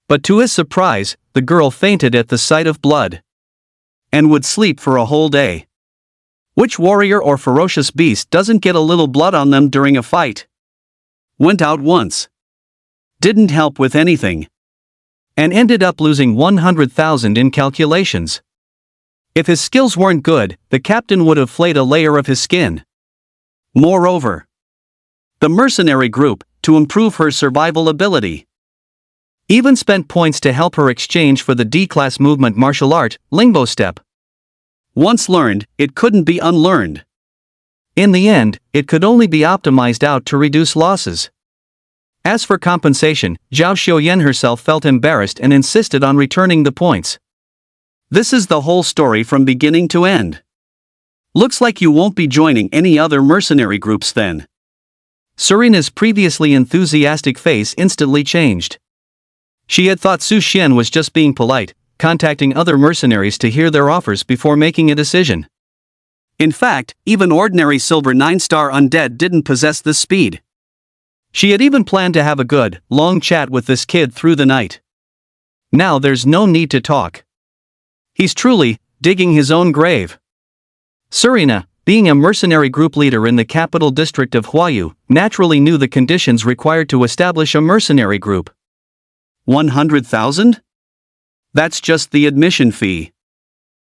But to his surprise, the girl fainted at the sight of blood. And would sleep for a whole day. Which warrior or ferocious beast doesn't get a little blood on them during a fight? Went out once. Didn't help with anything. And ended up losing 100,000 in calculations. If his skills weren't good, the captain would have flayed a layer of his skin. Moreover, the mercenary group, to improve her survival ability, even spent points to help her exchange for the D-class movement martial art, Lingbo Step. Once learned, it couldn't be unlearned. In the end, it could only be optimized out to reduce losses. As for compensation, Zhao Xiuyan herself felt embarrassed and insisted on returning the points. This is the whole story from beginning to end. Looks like you won't be joining any other mercenary groups then. Serena's previously enthusiastic face instantly changed. She had thought Su Xian was just being polite, contacting other mercenaries to hear their offers before making a decision. In fact, even ordinary Silver 9-star undead didn't possess this speed. She had even planned to have a good, long chat with this kid through the night. Now there's no need to talk. He's truly digging his own grave. Serena, being a mercenary group leader in the capital district of Huayu, naturally knew the conditions required to establish a mercenary group. 100,000? That's just the admission fee.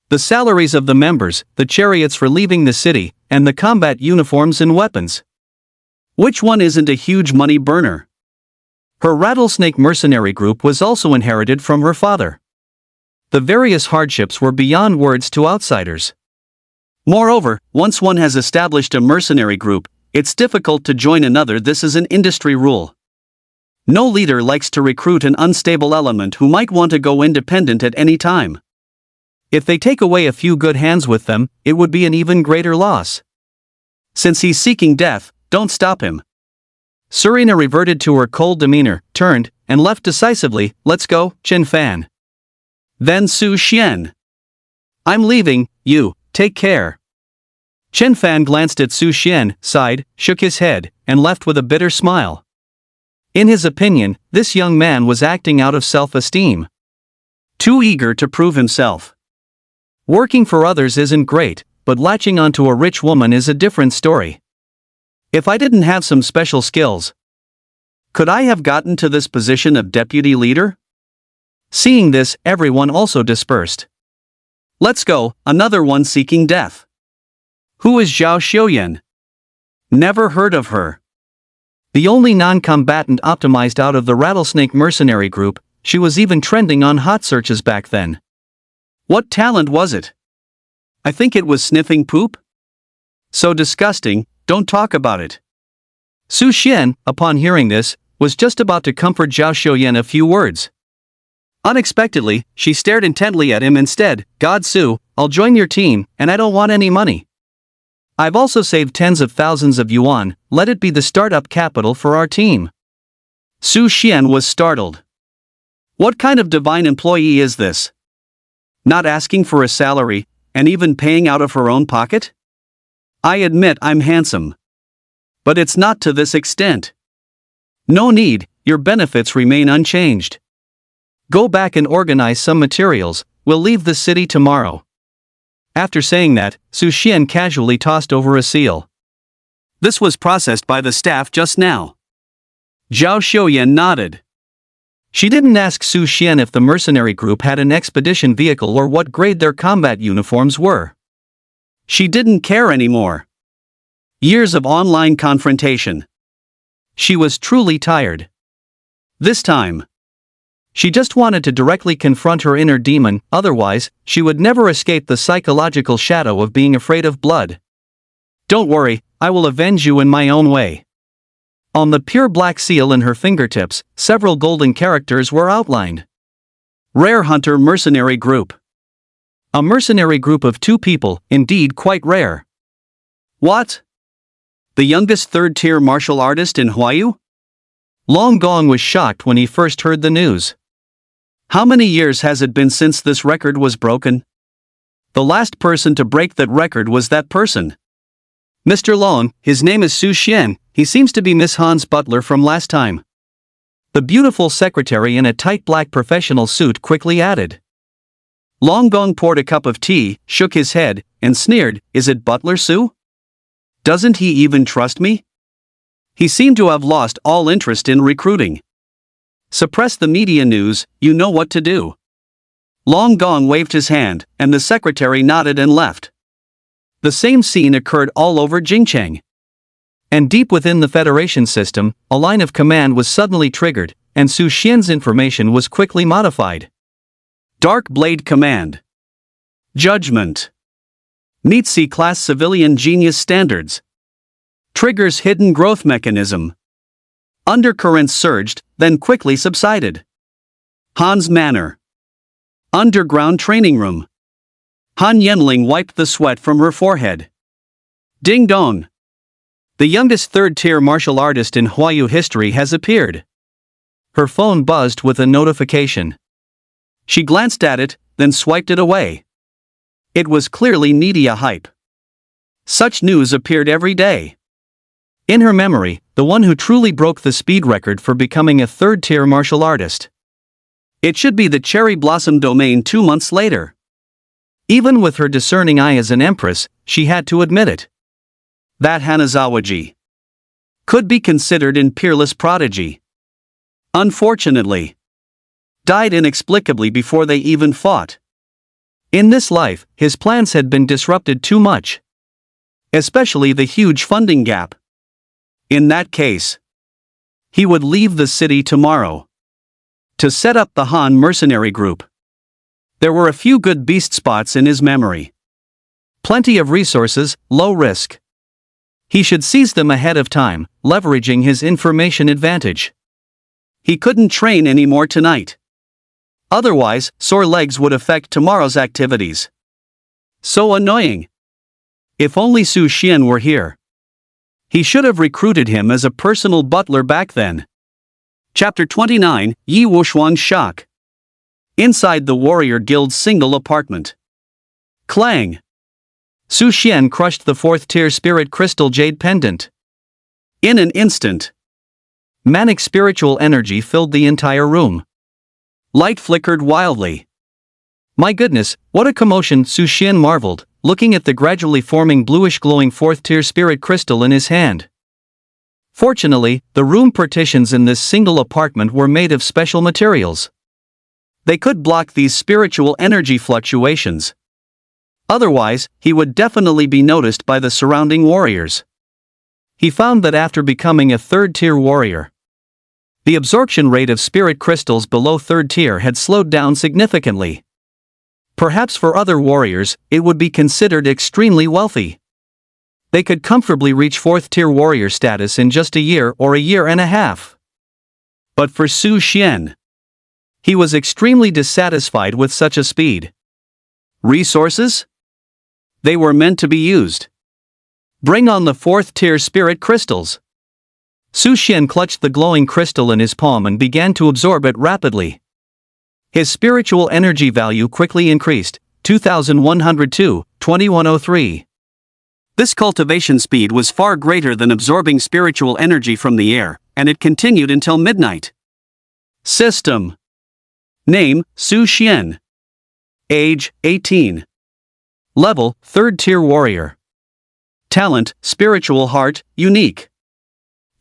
The salaries of the members, the chariots for leaving the city, and the combat uniforms and weapons. Which one isn't a huge money burner? Her rattlesnake mercenary group was also inherited from her father. The various hardships were beyond words to outsiders. Moreover, once one has established a mercenary group, it's difficult to join another. This is an industry rule. No leader likes to recruit an unstable element who might want to go independent at any time. If they take away a few good hands with them, it would be an even greater loss. Since he's seeking death, don't stop him. Serena reverted to her cold demeanor, turned, and left decisively. Let's go, Chen Fan. Then Su Xian. I'm leaving, you, take care. Chen Fan glanced at Su Xian, sighed, shook his head, and left with a bitter smile. In his opinion, this young man was acting out of self-esteem. Too eager to prove himself. Working for others isn't great, but latching onto a rich woman is a different story. If I didn't have some special skills, could I have gotten to this position of deputy leader? Seeing this, everyone also dispersed. Let's go, another one seeking death. Who is Zhao Xiuyan? Never heard of her. The only non-combatant optimized out of the rattlesnake mercenary group, she was even trending on hot searches back then. What talent was it? I think it was sniffing poop? So disgusting, don't talk about it. Su Xian, upon hearing this, was just about to comfort Zhao Xiuyan a few words. Unexpectedly, she stared intently at him instead. God Su, I'll join your team, and I don't want any money. I've also saved tens of thousands of yuan, let it be the startup capital for our team. Su Xian was startled. What kind of divine employee is this? Not asking for a salary, and even paying out of her own pocket? I admit I'm handsome. But it's not to this extent. No need, your benefits remain unchanged. Go back and organize some materials, we'll leave the city tomorrow. After saying that, Su Xian casually tossed over a seal. This was processed by the staff just now. Zhao Xiuyan nodded. She didn't ask Su Xian if the mercenary group had an expedition vehicle or what grade their combat uniforms were. She didn't care anymore. Years of online confrontation. She was truly tired. This time, she just wanted to directly confront her inner demon, otherwise, she would never escape the psychological shadow of being afraid of blood. Don't worry, I will avenge you in my own way. On the pure black seal in her fingertips, several golden characters were outlined. Rare Hunter Mercenary Group. A mercenary group of 2 people, indeed quite rare. What? The youngest third-tier martial artist in Huayu? Long Gong was shocked when he first heard the news. How many years has it been since this record was broken? The last person to break that record was that person. Mr. Long, his name is Su Xian, he seems to be Miss Han's butler from last time. The beautiful secretary in a tight black professional suit quickly added. Long Gong poured a cup of tea, shook his head, and sneered, Is it Butler Su? Doesn't he even trust me? He seemed to have lost all interest in recruiting. Suppress the media news, you know what to do. Long Gong waved his hand, and the secretary nodded and left. The same scene occurred all over Jingcheng. And deep within the Federation system, a line of command was suddenly triggered, and Su Xian's information was quickly modified. Dark Blade Command. Judgment. Meets C-Class Civilian Genius Standards. Triggers Hidden Growth Mechanism. Undercurrents surged, then quickly subsided. Han's Manor. Underground Training Room. Han Yenling wiped the sweat from her forehead. Ding dong. The youngest third-tier martial artist in Huayu history has appeared. Her phone buzzed with a notification. She glanced at it, then swiped it away. It was clearly media hype. Such news appeared every day. In her memory, the one who truly broke the speed record for becoming a third-tier martial artist. It should be the Cherry Blossom Domain 2 months later. Even with her discerning eye as an empress, she had to admit it. That Hanazawa-ji could be considered an peerless prodigy. Unfortunately, died inexplicably before they even fought. In this life, his plans had been disrupted too much. Especially the huge funding gap. In that case, he would leave the city tomorrow to set up the Han mercenary group. There were a few good beast spots in his memory. Plenty of resources, low risk. He should seize them ahead of time, leveraging his information advantage. He couldn't train anymore tonight. Otherwise, sore legs would affect tomorrow's activities. So annoying. If only Su Xian were here. He should have recruited him as a personal butler back then. Chapter 29, Yi Wushuan's Shock. Inside the Warrior Guild's single apartment. Clang! Su Xian crushed the 4th-tier spirit crystal jade pendant. In an instant, manic spiritual energy filled the entire room. Light flickered wildly. My goodness, what a commotion, Su Xian marveled, looking at the gradually forming bluish glowing 4th-tier spirit crystal in his hand. Fortunately, the room partitions in this single apartment were made of special materials. They could block these spiritual energy fluctuations. Otherwise, he would definitely be noticed by the surrounding warriors. He found that after becoming a third-tier warrior, the absorption rate of spirit crystals below third tier had slowed down significantly. Perhaps for other warriors, it would be considered extremely wealthy. They could comfortably reach fourth-tier warrior status in just a year or a year and a half. But for Su Xian, he was extremely dissatisfied with such a speed. Resources? They were meant to be used. Bring on the fourth-tier spirit crystals. Su Xian clutched the glowing crystal in his palm and began to absorb it rapidly. His spiritual energy value quickly increased, 2102, 2103. This cultivation speed was far greater than absorbing spiritual energy from the air, and it continued until midnight. System. Name, Su Xian. Age, 18. Level, third-tier warrior. Talent, spiritual heart, unique.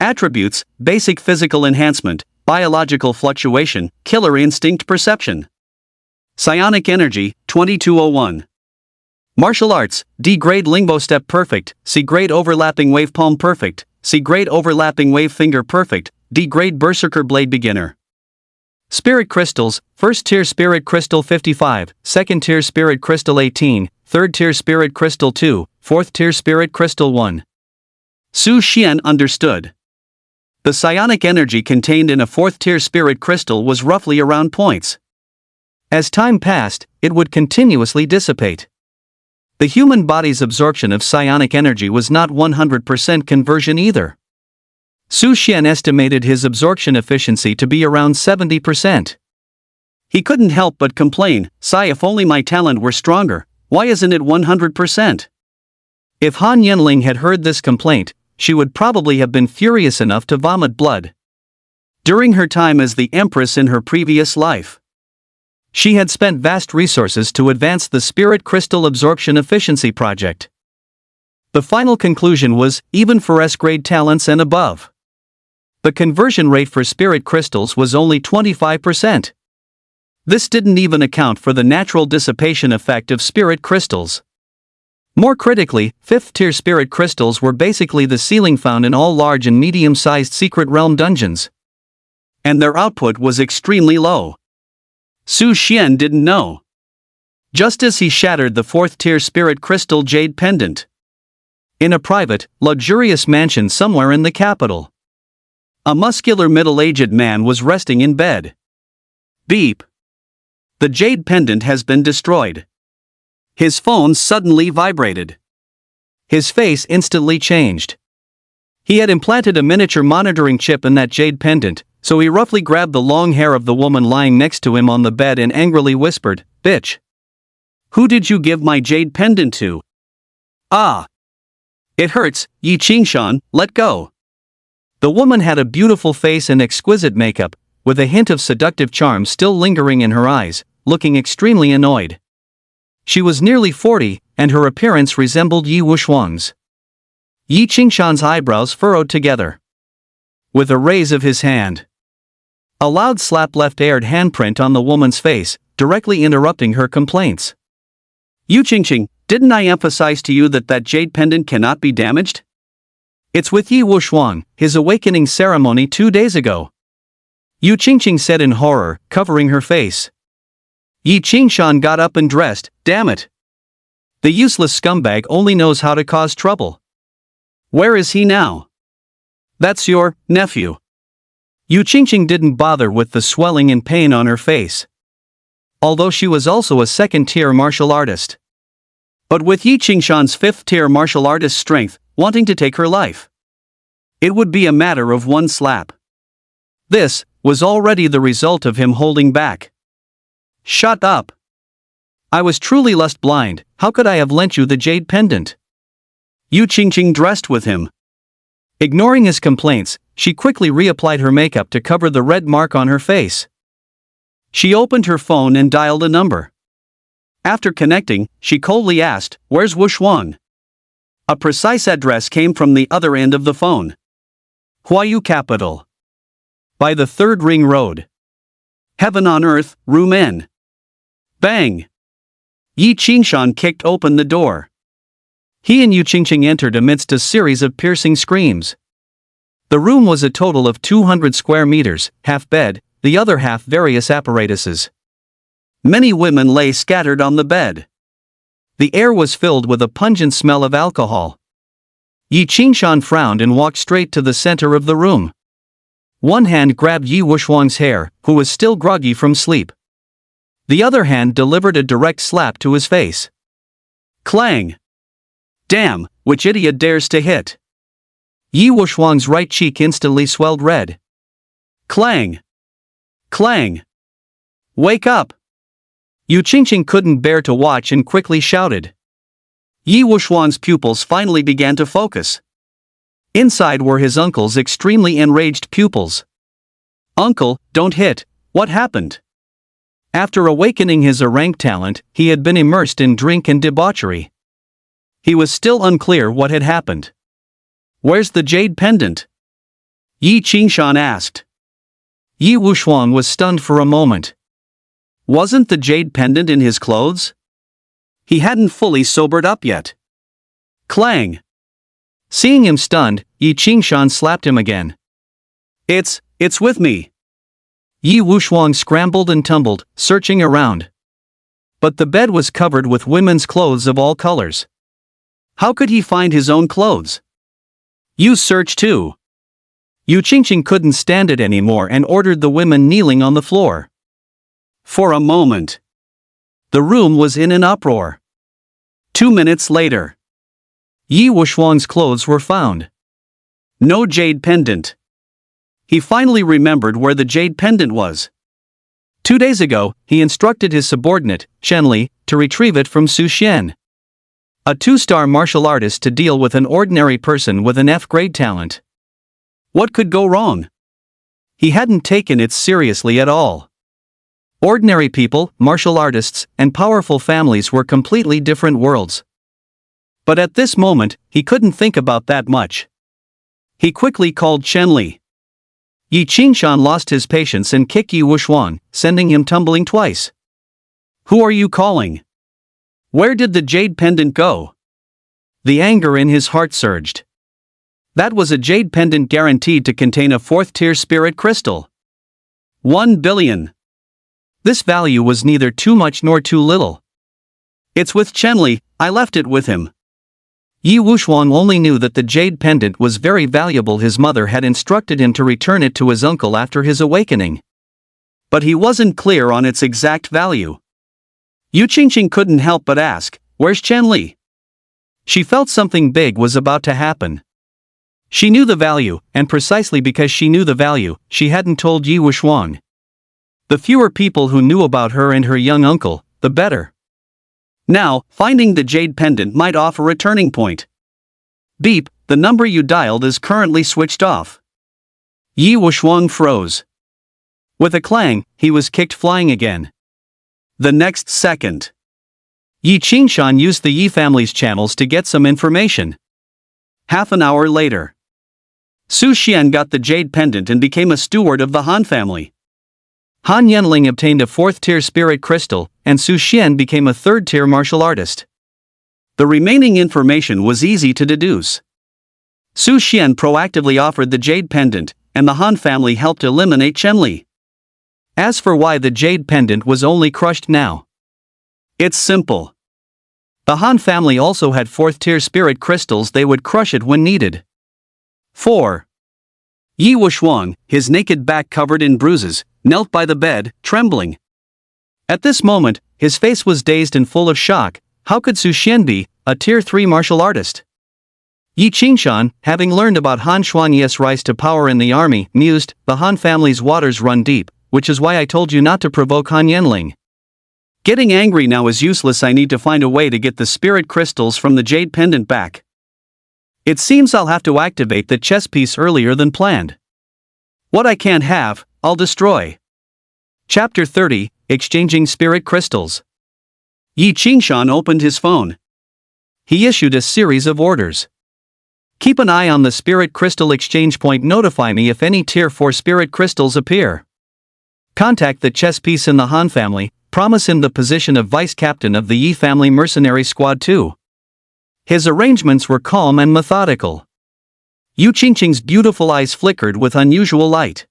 Attributes, basic physical enhancement, biological fluctuation, killer instinct perception. Psionic energy, 2201. Martial arts, D-grade Lingbo step perfect, C-grade overlapping wave palm perfect, C-grade overlapping wave finger perfect, D-grade berserker blade beginner. Spirit crystals, first tier spirit crystal 55, second tier spirit crystal 18, third tier spirit crystal 2, fourth tier spirit crystal 1. Su Xian understood. The psionic energy contained in a fourth tier spirit crystal was roughly around points. As time passed, it would continuously dissipate. The human body's absorption of psionic energy was not 100% conversion either. Su Xian estimated his absorption efficiency to be around 70%. He couldn't help but complain, "Sigh, if only my talent were stronger, why isn't it 100%? If Han Yunling had heard this complaint, she would probably have been furious enough to vomit blood. During her time as the Empress in her previous life, she had spent vast resources to advance the Spirit Crystal Absorption Efficiency Project. The final conclusion was, even for S-grade talents and above, the conversion rate for Spirit Crystals was only 25%. This didn't even account for the natural dissipation effect of Spirit Crystals. More critically, fifth-tier Spirit Crystals were basically the ceiling found in all large and medium-sized Secret Realm dungeons. And their output was extremely low. Su Xian didn't know. Just as he shattered the fourth-tier Spirit Crystal Jade Pendant in a private, luxurious mansion somewhere in the capital, a muscular middle-aged man was resting in bed. Beep. The Jade Pendant has been destroyed. His phone suddenly vibrated. His face instantly changed. He had implanted a miniature monitoring chip in that Jade Pendant, so he roughly grabbed the long hair of the woman lying next to him on the bed and angrily whispered, "Bitch! Who did you give my Jade Pendant to? Ah! It hurts, Yi Qingshan, let go." The woman had a beautiful face and exquisite makeup, with a hint of seductive charm still lingering in her eyes, looking extremely annoyed. She was nearly 40, and her appearance resembled Yi Wuxuang's. Yi Qingshan's eyebrows furrowed together. With a raise of his hand, a loud slap left aired handprint on the woman's face, directly interrupting her complaints. "Yu Qingqing, didn't I emphasize to you that jade pendant cannot be damaged? It's with Yi Wuxuang, his awakening ceremony 2 days ago." Yu Qingqing said in horror, covering her face. Yi Qingshan got up and dressed. "Damn it! The useless scumbag only knows how to cause trouble. Where is he now?" "That's your nephew." Yu Qingqing didn't bother with the swelling and pain on her face, although she was also a second-tier martial artist. But with Yi Qingshan's fifth-tier martial artist strength, wanting to take her life, it would be a matter of one slap. This was already the result of him holding back. "Shut up! I was truly lust blind, how could I have lent you the jade pendant?" Yu Qingqing dressed with him. Ignoring his complaints, she quickly reapplied her makeup to cover the red mark on her face. She opened her phone and dialed a number. After connecting, she coldly asked, "Where's Wuxuang?" A precise address came from the other end of the phone. Huayu Capital. By the Third Ring Road. Heaven on earth, room N. Bang! Yi Qingshan kicked open the door. He and Yu Qingqing entered amidst a series of piercing screams. The room was a total of 200 square meters, half bed, the other half various apparatuses. Many women lay scattered on the bed. The air was filled with a pungent smell of alcohol. Yi Qingshan frowned and walked straight to the center of the room. One hand grabbed Yi Wuxuang's hair, who was still groggy from sleep. The other hand delivered a direct slap to his face. Clang! Damn, which idiot dares to hit? Yi Wuxuang's right cheek instantly swelled red. Clang! Clang! Wake up! Yu Qingqing couldn't bear to watch and quickly shouted. Yi Wuxuang's pupils finally began to focus. Inside were his uncle's extremely enraged pupils. Uncle, don't hit, what happened? After awakening his orang talent, he had been immersed in drink and debauchery. He was still unclear what had happened. Where's the jade pendant? Yi Qingshan asked. Yi Wuxuang was stunned for a moment. Wasn't the jade pendant in his clothes? He hadn't fully sobered up yet. Clang! Seeing him stunned, Yi Qingshan slapped him again. It's with me. Yi Wuxuang scrambled and tumbled, searching around. But the bed was covered with women's clothes of all colors. How could he find his own clothes? You search too. Yu Qingqing couldn't stand it anymore and ordered the women kneeling on the floor. For a moment, the room was in an uproar. 2 minutes later, Yi Wuxuang's clothes were found. No jade pendant. He finally remembered where the jade pendant was. 2 days ago, he instructed his subordinate, Shenli, to retrieve it from Su Xian, a 2-star martial artist, to deal with an ordinary person with an F-grade talent. What could go wrong? He hadn't taken it seriously at all. Ordinary people, martial artists, and powerful families were completely different worlds. But at this moment, he couldn't think about that much. He quickly called Shenli. Yi Qingshan lost his patience and kicked Yi Wuxuang, sending him tumbling twice. Who are you calling? Where did the jade pendant go? The anger in his heart surged. That was a jade pendant guaranteed to contain a 4th-tier spirit crystal. 1 billion. This value was neither too much nor too little. It's with Shenli, I left it with him. Yi Wuxuang only knew that the jade pendant was very valuable. His mother had instructed him to return it to his uncle after his awakening. But he wasn't clear on its exact value. Yu Qingqing couldn't help but ask, where's Shenli? She felt something big was about to happen. She knew the value, and precisely because she knew the value, she hadn't told Yi Wuxuang. The fewer people who knew about her and her young uncle, the better. Now, finding the jade pendant might offer a turning point. Beep, the number you dialed is currently switched off. Yi Wuxuang froze. With a clang, he was kicked flying again. The next second, Yi Qingshan used the Yi family's channels to get some information. Half an hour later, Su Xian got the jade pendant and became a steward of the Han family. Han Yanling obtained a 4th-tier spirit crystal, and Su Xian became a 3rd-tier martial artist. The remaining information was easy to deduce. Su Xian proactively offered the jade pendant, and the Han family helped eliminate Shenli. As for why the jade pendant was only crushed now, it's simple. The Han family also had 4th-tier spirit crystals. They would crush it when needed. 4. Yi Wuxuang, his naked back covered in bruises, knelt by the bed, trembling. At this moment, his face was dazed and full of shock. How could Su Xian be a Tier 3 martial artist? Yi Qingshan, having learned about Han Xuanyes' rise to power in the army, mused, the Han family's waters run deep, which is why I told you not to provoke Han Yanling. Getting angry now is useless. I need to find a way to get the spirit crystals from the jade pendant back. It seems I'll have to activate the chess piece earlier than planned. What I can't have, I'll destroy. Chapter 30, Exchanging Spirit Crystals. Yi Qingshan opened his phone. He issued a series of orders. Keep an eye on the spirit crystal exchange point. Notify me if any Tier 4 spirit crystals appear. Contact the chess piece in the Han family. Promise him the position of vice captain of the Yi family mercenary squad too. His arrangements were calm and methodical. Yu Qingqing's beautiful eyes flickered with unusual light.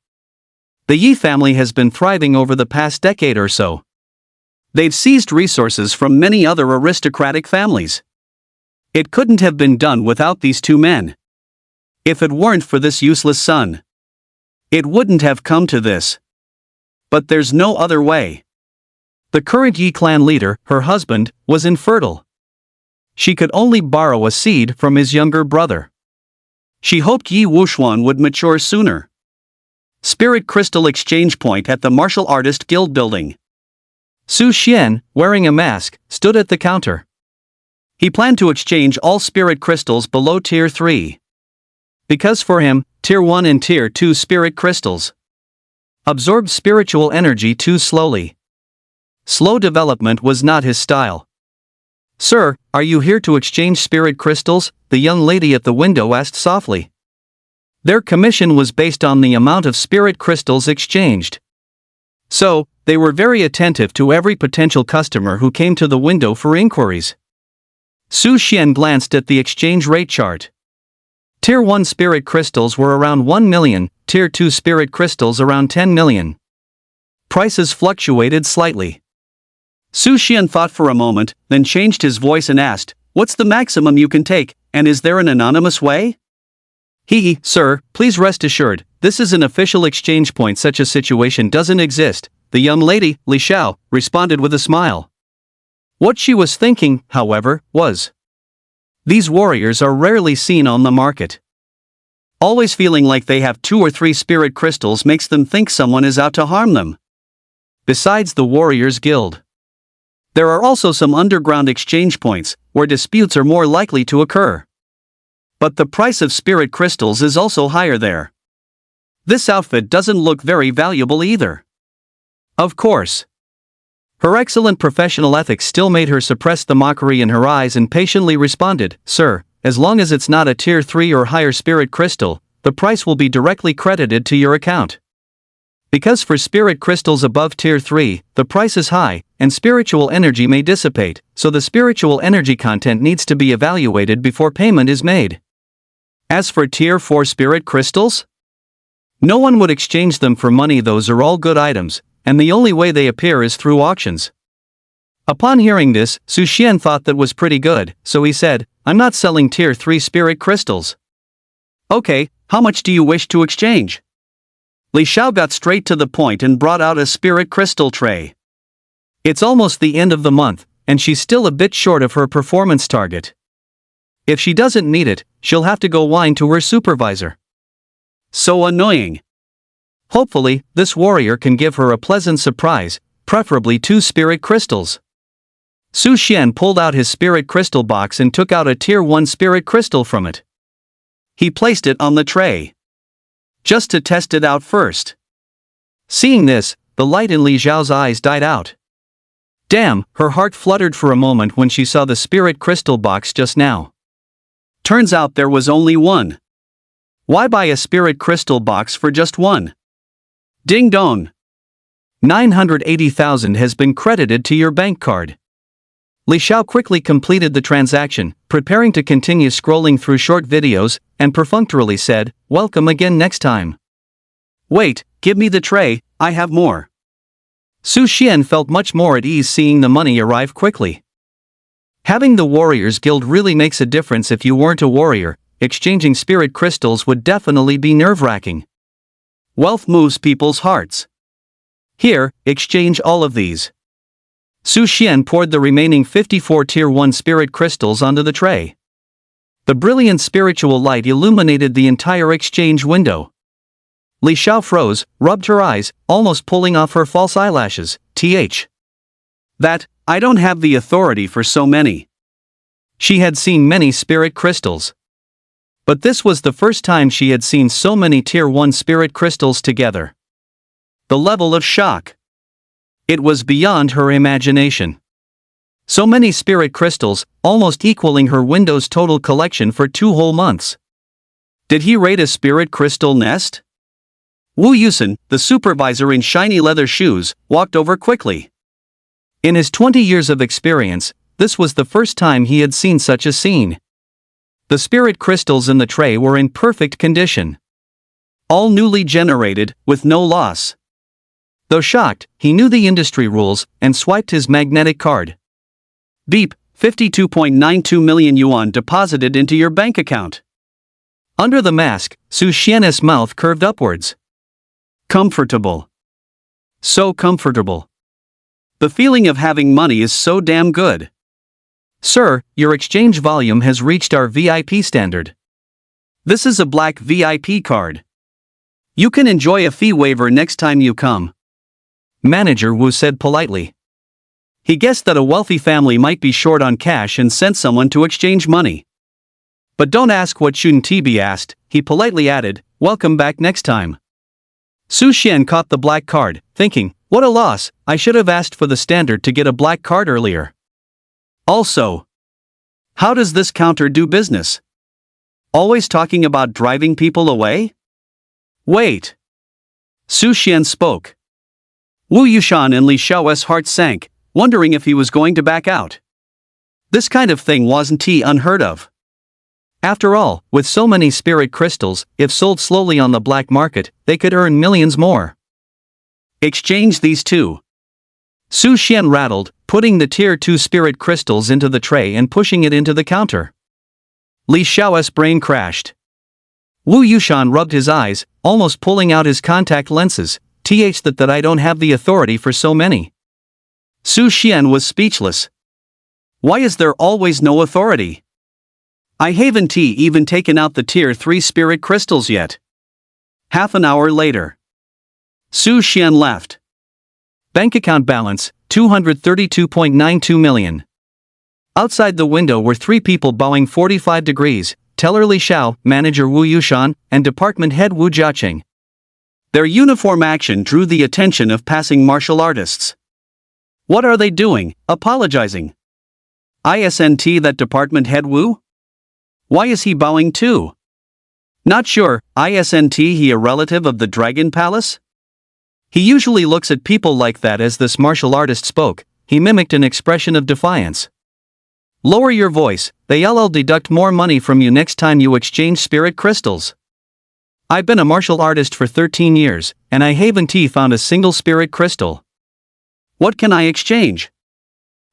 The Yi family has been thriving over the past decade or so. They've seized resources from many other aristocratic families. It couldn't have been done without these two men. If it weren't for this useless son, it wouldn't have come to this. But there's no other way. The current Yi clan leader, her husband, was infertile. She could only borrow a seed from his younger brother. She hoped Yi Wuxuan would mature sooner. Spirit Crystal Exchange Point at the Martial Artist Guild building. Su Xian, wearing a mask, stood at the counter. He planned to exchange all spirit crystals below Tier 3. Because for him, Tier 1 and Tier 2 spirit crystals absorbed spiritual energy too slowly. Slow development was not his style. "Sir, are you here to exchange spirit crystals?" the young lady at the window asked softly. Their commission was based on the amount of spirit crystals exchanged. So, they were very attentive to every potential customer who came to the window for inquiries. Su Xian glanced at the exchange rate chart. Tier 1 spirit crystals were around 1 million, Tier 2 spirit crystals around 10 million. Prices fluctuated slightly. Su Xian thought for a moment, then changed his voice and asked, "What's the maximum you can take, and is there an anonymous way?" Sir, please rest assured, this is an official exchange point. Such a situation doesn't exist," the young lady, Li Xiao, responded with a smile. What she was thinking, however, was, these warriors are rarely seen on the market. Always feeling like they have 2 or 3 spirit crystals makes them think someone is out to harm them. Besides the Warriors Guild, there are also some underground exchange points, where disputes are more likely to occur. But the price of spirit crystals is also higher there. This outfit doesn't look very valuable either. Of course. Her excellent professional ethics still made her suppress the mockery in her eyes and patiently responded, "Sir, as long as it's not a Tier 3 or higher spirit crystal, the price will be directly credited to your account." Because for spirit crystals above Tier 3, the price is high, and spiritual energy may dissipate, so the spiritual energy content needs to be evaluated before payment is made. As for Tier 4 spirit crystals, no one would exchange them for money. Those are all good items, and the only way they appear is through auctions. Upon hearing this, Su Xian thought that was pretty good, so he said, "I'm not selling Tier 3 spirit crystals." "Okay, how much do you wish to exchange?" Li Xiao got straight to the point and brought out a spirit crystal tray. It's almost the end of the month, and she's still a bit short of her performance target. If she doesn't need it, she'll have to go whine to her supervisor. So annoying. Hopefully, this warrior can give her a pleasant surprise, preferably 2 spirit crystals. Su Xian pulled out his spirit crystal box and took out a Tier 1 spirit crystal from it. He placed it on the tray, just to test it out first. Seeing this, the light in Li Xiao's eyes died out. Damn, her heart fluttered for a moment when she saw the spirit crystal box just now. Turns out there was only one. Why buy a spirit crystal box for just one? Ding dong! 980,000 has been credited to your bank card. Li Xiao quickly completed the transaction, preparing to continue scrolling through short videos, and perfunctorily said, "Welcome again next time." "Wait, give me the tray, I have more." Su Xian felt much more at ease seeing the money arrive quickly. Having the Warriors Guild really makes a difference. If you weren't a warrior, exchanging spirit crystals would definitely be nerve-wracking. Wealth moves people's hearts. Here, exchange all of these. Su Xian poured the remaining 54 Tier 1 spirit crystals onto the tray. The brilliant spiritual light illuminated the entire exchange window. Li Xiao froze, rubbed her eyes, almost pulling off her false eyelashes. I don't have the authority for so many. She had seen many spirit crystals, but this was the first time she had seen so many Tier 1 spirit crystals together. The level of shock. It was beyond her imagination. So many spirit crystals, almost equaling her Windows total collection for 2 whole months. Did he raid a spirit crystal nest? Wu Yusen, the supervisor in shiny leather shoes, walked over quickly. In his 20 years of experience, this was the first time he had seen such a scene. The spirit crystals in the tray were in perfect condition. All newly generated, with no loss. Though shocked, he knew the industry rules, and swiped his magnetic card. Beep, 52.92 million yuan deposited into your bank account. Under the mask, Su Xian's mouth curved upwards. Comfortable. So comfortable. The feeling of having money is so damn good. Sir, your exchange volume has reached our VIP standard. This is a black VIP card. You can enjoy a fee waiver next time you come. Manager Wu said politely. He guessed that a wealthy family might be short on cash and sent someone to exchange money. But don't ask what shouldn't be asked, he politely added, welcome back next time. Su Xian caught the black card, thinking, what a loss, I should have asked for the standard to get a black card earlier. Also, how does this counter do business? Always talking about driving people away? Wait. Su Xian spoke. Wu Yushan and Li Xiao's heart sank, wondering if he was going to back out. This kind of thing wasn't unheard of. After all, with so many spirit crystals, if sold slowly on the black market, they could earn millions more. Exchange these two. Su Xian rattled, putting the tier 2 spirit crystals into the tray and pushing it into the counter. Li Xiao's brain crashed. Wu Yushan rubbed his eyes, almost pulling out his contact lenses. That I don't have the authority for so many. Su Xian was speechless. Why is there always no authority? I haven't even taken out the tier 3 spirit crystals yet. Half an hour later. Su Xian left. Bank account balance, 232.92 million. Outside the window were 3 people bowing 45 degrees, teller Li Xiao, manager Wu Yushan, and department head Wu Jiaqing. Their uniform action drew the attention of passing martial artists. What are they doing, apologizing? Isn't that department head Wu? Why is he bowing too? Not sure, isn't he a relative of the Dragon Palace? He usually looks at people like that. As this martial artist spoke, he mimicked an expression of defiance. Lower your voice, they'll deduct more money from you next time you exchange spirit crystals. I've been a martial artist for 13 years, and I haven't found a single spirit crystal. What can I exchange?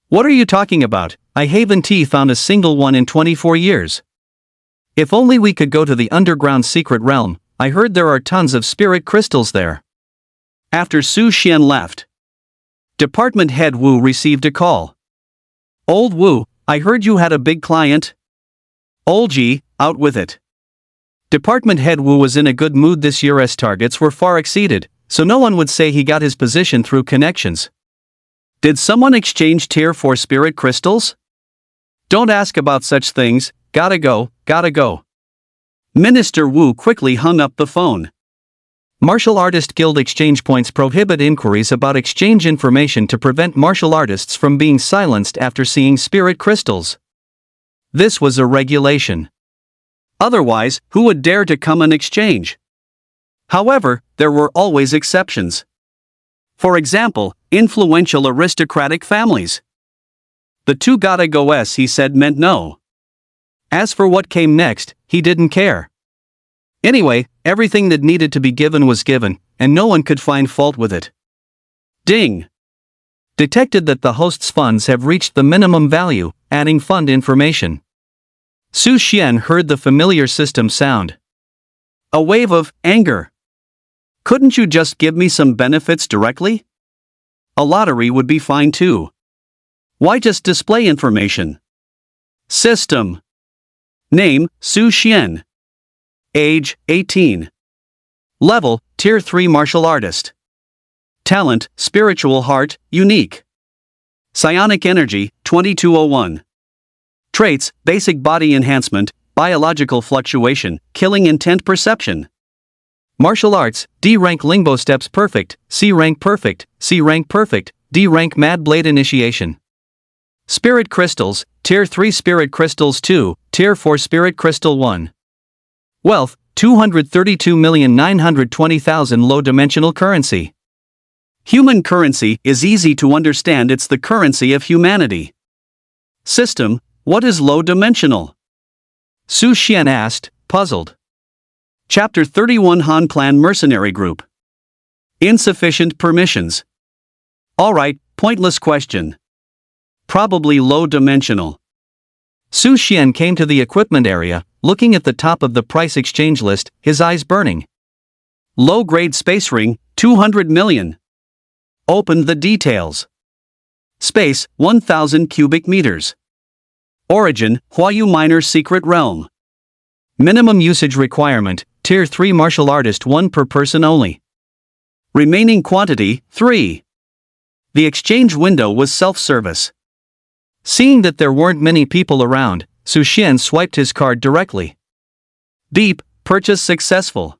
What are you talking about? I haven't found a single one in 24 years. If only we could go to the underground secret realm, I heard there are tons of spirit crystals there. After Su Xian left, department head Wu received a call. Old Wu, I heard you had a big client. Old Ji, out with it. Department head Wu was in a good mood this year as targets were far exceeded, so no one would say he got his position through connections. Did someone exchange tier 4 spirit crystals? Don't ask about such things, gotta go. Minister Wu quickly hung up the phone. Martial Artist Guild exchange points prohibit inquiries about exchange information to prevent martial artists from being silenced after seeing spirit crystals. This was a regulation. Otherwise, who would dare to come and exchange? However, there were always exceptions. For example, influential aristocratic families. The 2 gotta go's he said meant no. As for what came next, he didn't care. Anyway, everything that needed to be given was given, and no one could find fault with it. Ding! Detected that the host's funds have reached the minimum value, adding fund information. Su Xian heard the familiar system sound. A wave of anger. Couldn't you just give me some benefits directly? A lottery would be fine too. Why just display information? System. Name, Su Xian. Age, 18. Level, Tier 3 Martial Artist. Talent, Spiritual Heart, Unique. Psionic Energy, 2201. Traits, Basic Body Enhancement, Biological Fluctuation, Killing Intent Perception. Martial Arts, D rank Lingbo Steps Perfect, C rank Perfect, C rank Perfect, D rank Mad Blade Initiation. Spirit Crystals, Tier 3 Spirit Crystals 2, Tier 4 Spirit Crystal 1. Wealth, 232,920,000 low-dimensional currency. Human currency is easy to understand, it's the currency of humanity. System, what is low-dimensional? Su Xian asked, puzzled. Chapter 31 Han Clan Mercenary Group. Insufficient permissions. Alright, pointless question. Probably low-dimensional. Su Xian came to the equipment area, looking at the top of the price exchange list, his eyes burning. Low-grade space ring, 200 million. Opened the details. Space, 1,000 cubic meters. Origin, Huayu Minor Secret Realm. Minimum usage requirement, Tier 3 martial artist 1 per person only. Remaining quantity, 3. The exchange window was self-service. Seeing that there weren't many people around, Su Xian swiped his card directly. Beep, purchase successful.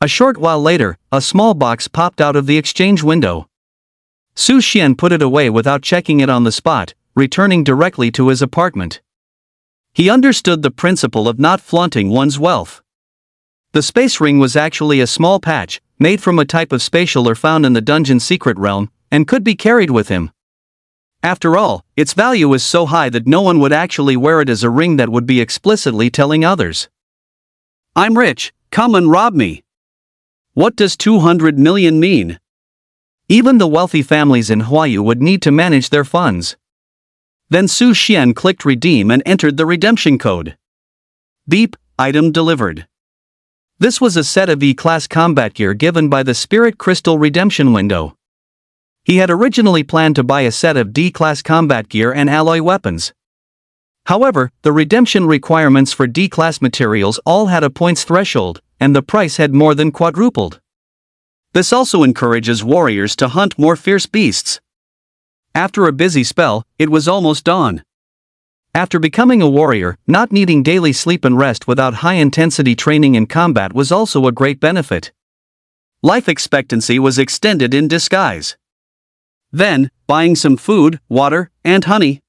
A short while later, a small box popped out of the exchange window. Su Xian put it away without checking it on the spot, returning directly to his apartment. He understood the principle of not flaunting one's wealth. The space ring was actually a small patch, made from a type of spatialer found in the dungeon secret realm, and could be carried with him. After all, its value is so high that no one would actually wear it as a ring that would be explicitly telling others. I'm rich, come and rob me. What does 200 million mean? Even the wealthy families in Huayu would need to manage their funds. Then Su Xian clicked redeem and entered the redemption code. Beep, item delivered. This was a set of E-class combat gear given by the Spirit Crystal redemption window. He had originally planned to buy a set of D-class combat gear and alloy weapons. However, the redemption requirements for D-class materials all had a points threshold, and the price had more than quadrupled. This also encourages warriors to hunt more fierce beasts. After a busy spell, it was almost dawn. After becoming a warrior, not needing daily sleep and rest without high-intensity training in combat was also a great benefit. Life expectancy was extended in disguise. Then, buying some food, water, and honey,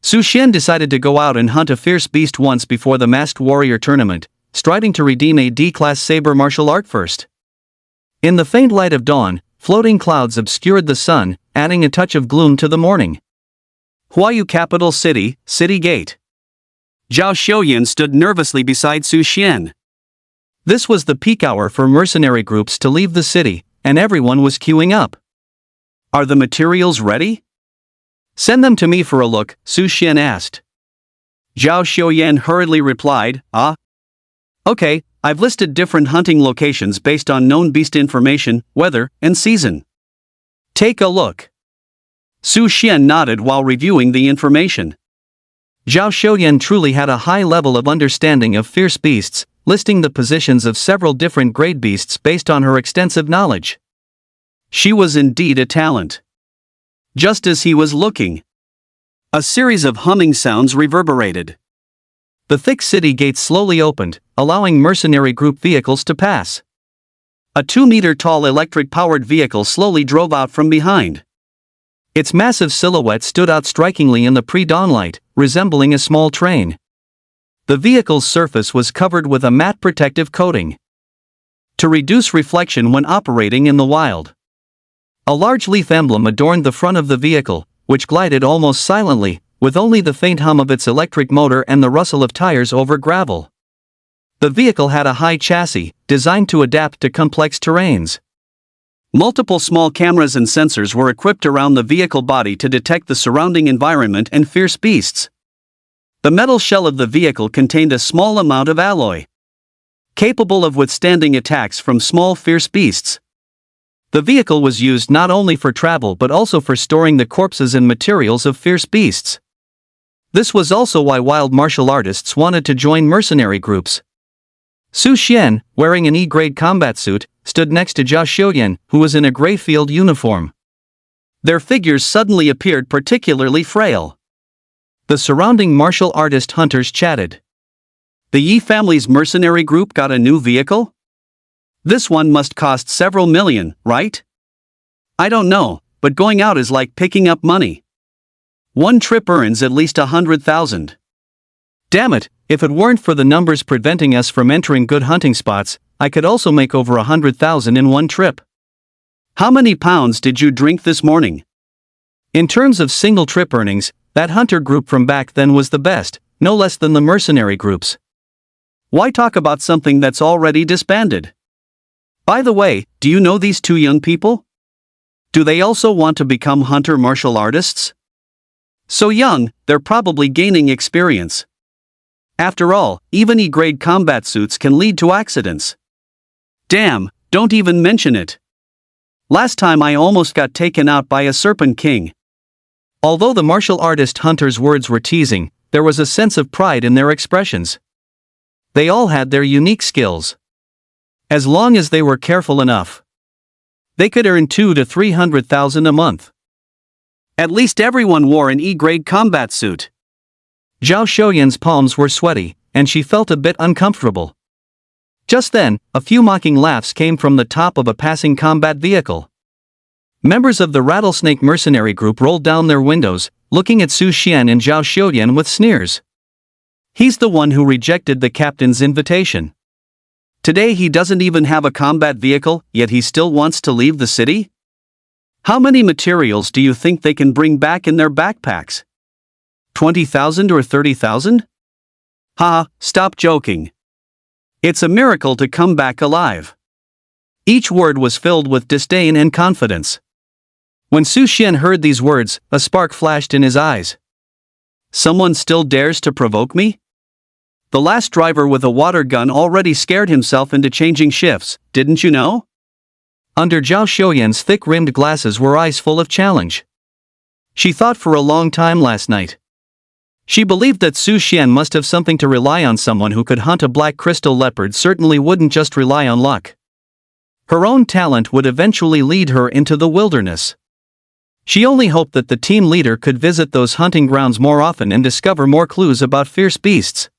Su Xian decided to go out and hunt a fierce beast once before the Masked Warrior tournament, striving to redeem a D-class saber martial art first. In the faint light of dawn, floating clouds obscured the sun, adding a touch of gloom to the morning. Huayu Capital City, City Gate. Zhao Xiuyan stood nervously beside Su Xian. This was the peak hour for mercenary groups to leave the city, and everyone was queuing up. Are the materials ready? Send them to me for a look, Su Xian asked. Zhao Xiuyan hurriedly replied, Okay, I've listed different hunting locations based on known beast information, weather, and season. Take a look. Su Xian nodded while reviewing the information. Zhao Xiuyan truly had a high level of understanding of fierce beasts, listing the positions of several different grade beasts based on her extensive knowledge. She was indeed a talent. Just as he was looking, a series of humming sounds reverberated. The thick city gates slowly opened, allowing mercenary group vehicles to pass. A 2-meter-tall electric-powered vehicle slowly drove out from behind. Its massive silhouette stood out strikingly in the pre-dawn light, resembling a small train. The vehicle's surface was covered with a matte protective coating to reduce reflection when operating in the wild. A large leaf emblem adorned the front of the vehicle, which glided almost silently, with only the faint hum of its electric motor and the rustle of tires over gravel. The vehicle had a high chassis, designed to adapt to complex terrains. Multiple small cameras and sensors were equipped around the vehicle body to detect the surrounding environment and fierce beasts. The metal shell of the vehicle contained a small amount of alloy, capable of withstanding attacks from small fierce beasts. The vehicle was used not only for travel but also for storing the corpses and materials of fierce beasts. This was also why wild martial artists wanted to join mercenary groups. Su Xian, wearing an E-grade combat suit, stood next to Zhao Xiuyan, who was in a gray field uniform. Their figures suddenly appeared particularly frail. The surrounding martial artist hunters chatted. The Yi family's mercenary group got a new vehicle? This one must cost several million, right? I don't know, but going out is like picking up money. One trip earns at least 100,000. Damn it, if it weren't for the numbers preventing us from entering good hunting spots, I could also make over 100,000 in one trip. How many pounds did you drink this morning? In terms of single trip earnings, that hunter group from back then was the best, no less than the mercenary groups. Why talk about something that's already disbanded? By the way, do you know these two young people? Do they also want to become hunter martial artists? So young, they're probably gaining experience. After all, even E-grade combat suits can lead to accidents. Damn, don't even mention it. Last time I almost got taken out by a serpent king. Although the martial artist hunter's words were teasing, there was a sense of pride in their expressions. They all had their unique skills. As long as they were careful enough, they could earn 200,000 to 300,000 a month. At least everyone wore an E-grade combat suit. Zhao Xiuyan's palms were sweaty, and she felt a bit uncomfortable. Just then, a few mocking laughs came from the top of a passing combat vehicle. Members of the Rattlesnake mercenary group rolled down their windows, looking at Su Xian and Zhao Xiuyan with sneers. He's the one who rejected the captain's invitation. Today he doesn't even have a combat vehicle, yet he still wants to leave the city? How many materials do you think they can bring back in their backpacks? 20,000 or 30,000? Ha, stop joking. It's a miracle to come back alive. Each word was filled with disdain and confidence. When Su Xian heard these words, a spark flashed in his eyes. Someone still dares to provoke me? The last driver with a water gun already scared himself into changing shifts, didn't you know? Under Zhao Xiuyan's thick-rimmed glasses were eyes full of challenge. She thought for a long time last night. She believed that Su Xian must have something to rely on. Someone who could hunt a black crystal leopard certainly wouldn't just rely on luck. Her own talent would eventually lead her into the wilderness. She only hoped that the team leader could visit those hunting grounds more often and discover more clues about fierce beasts.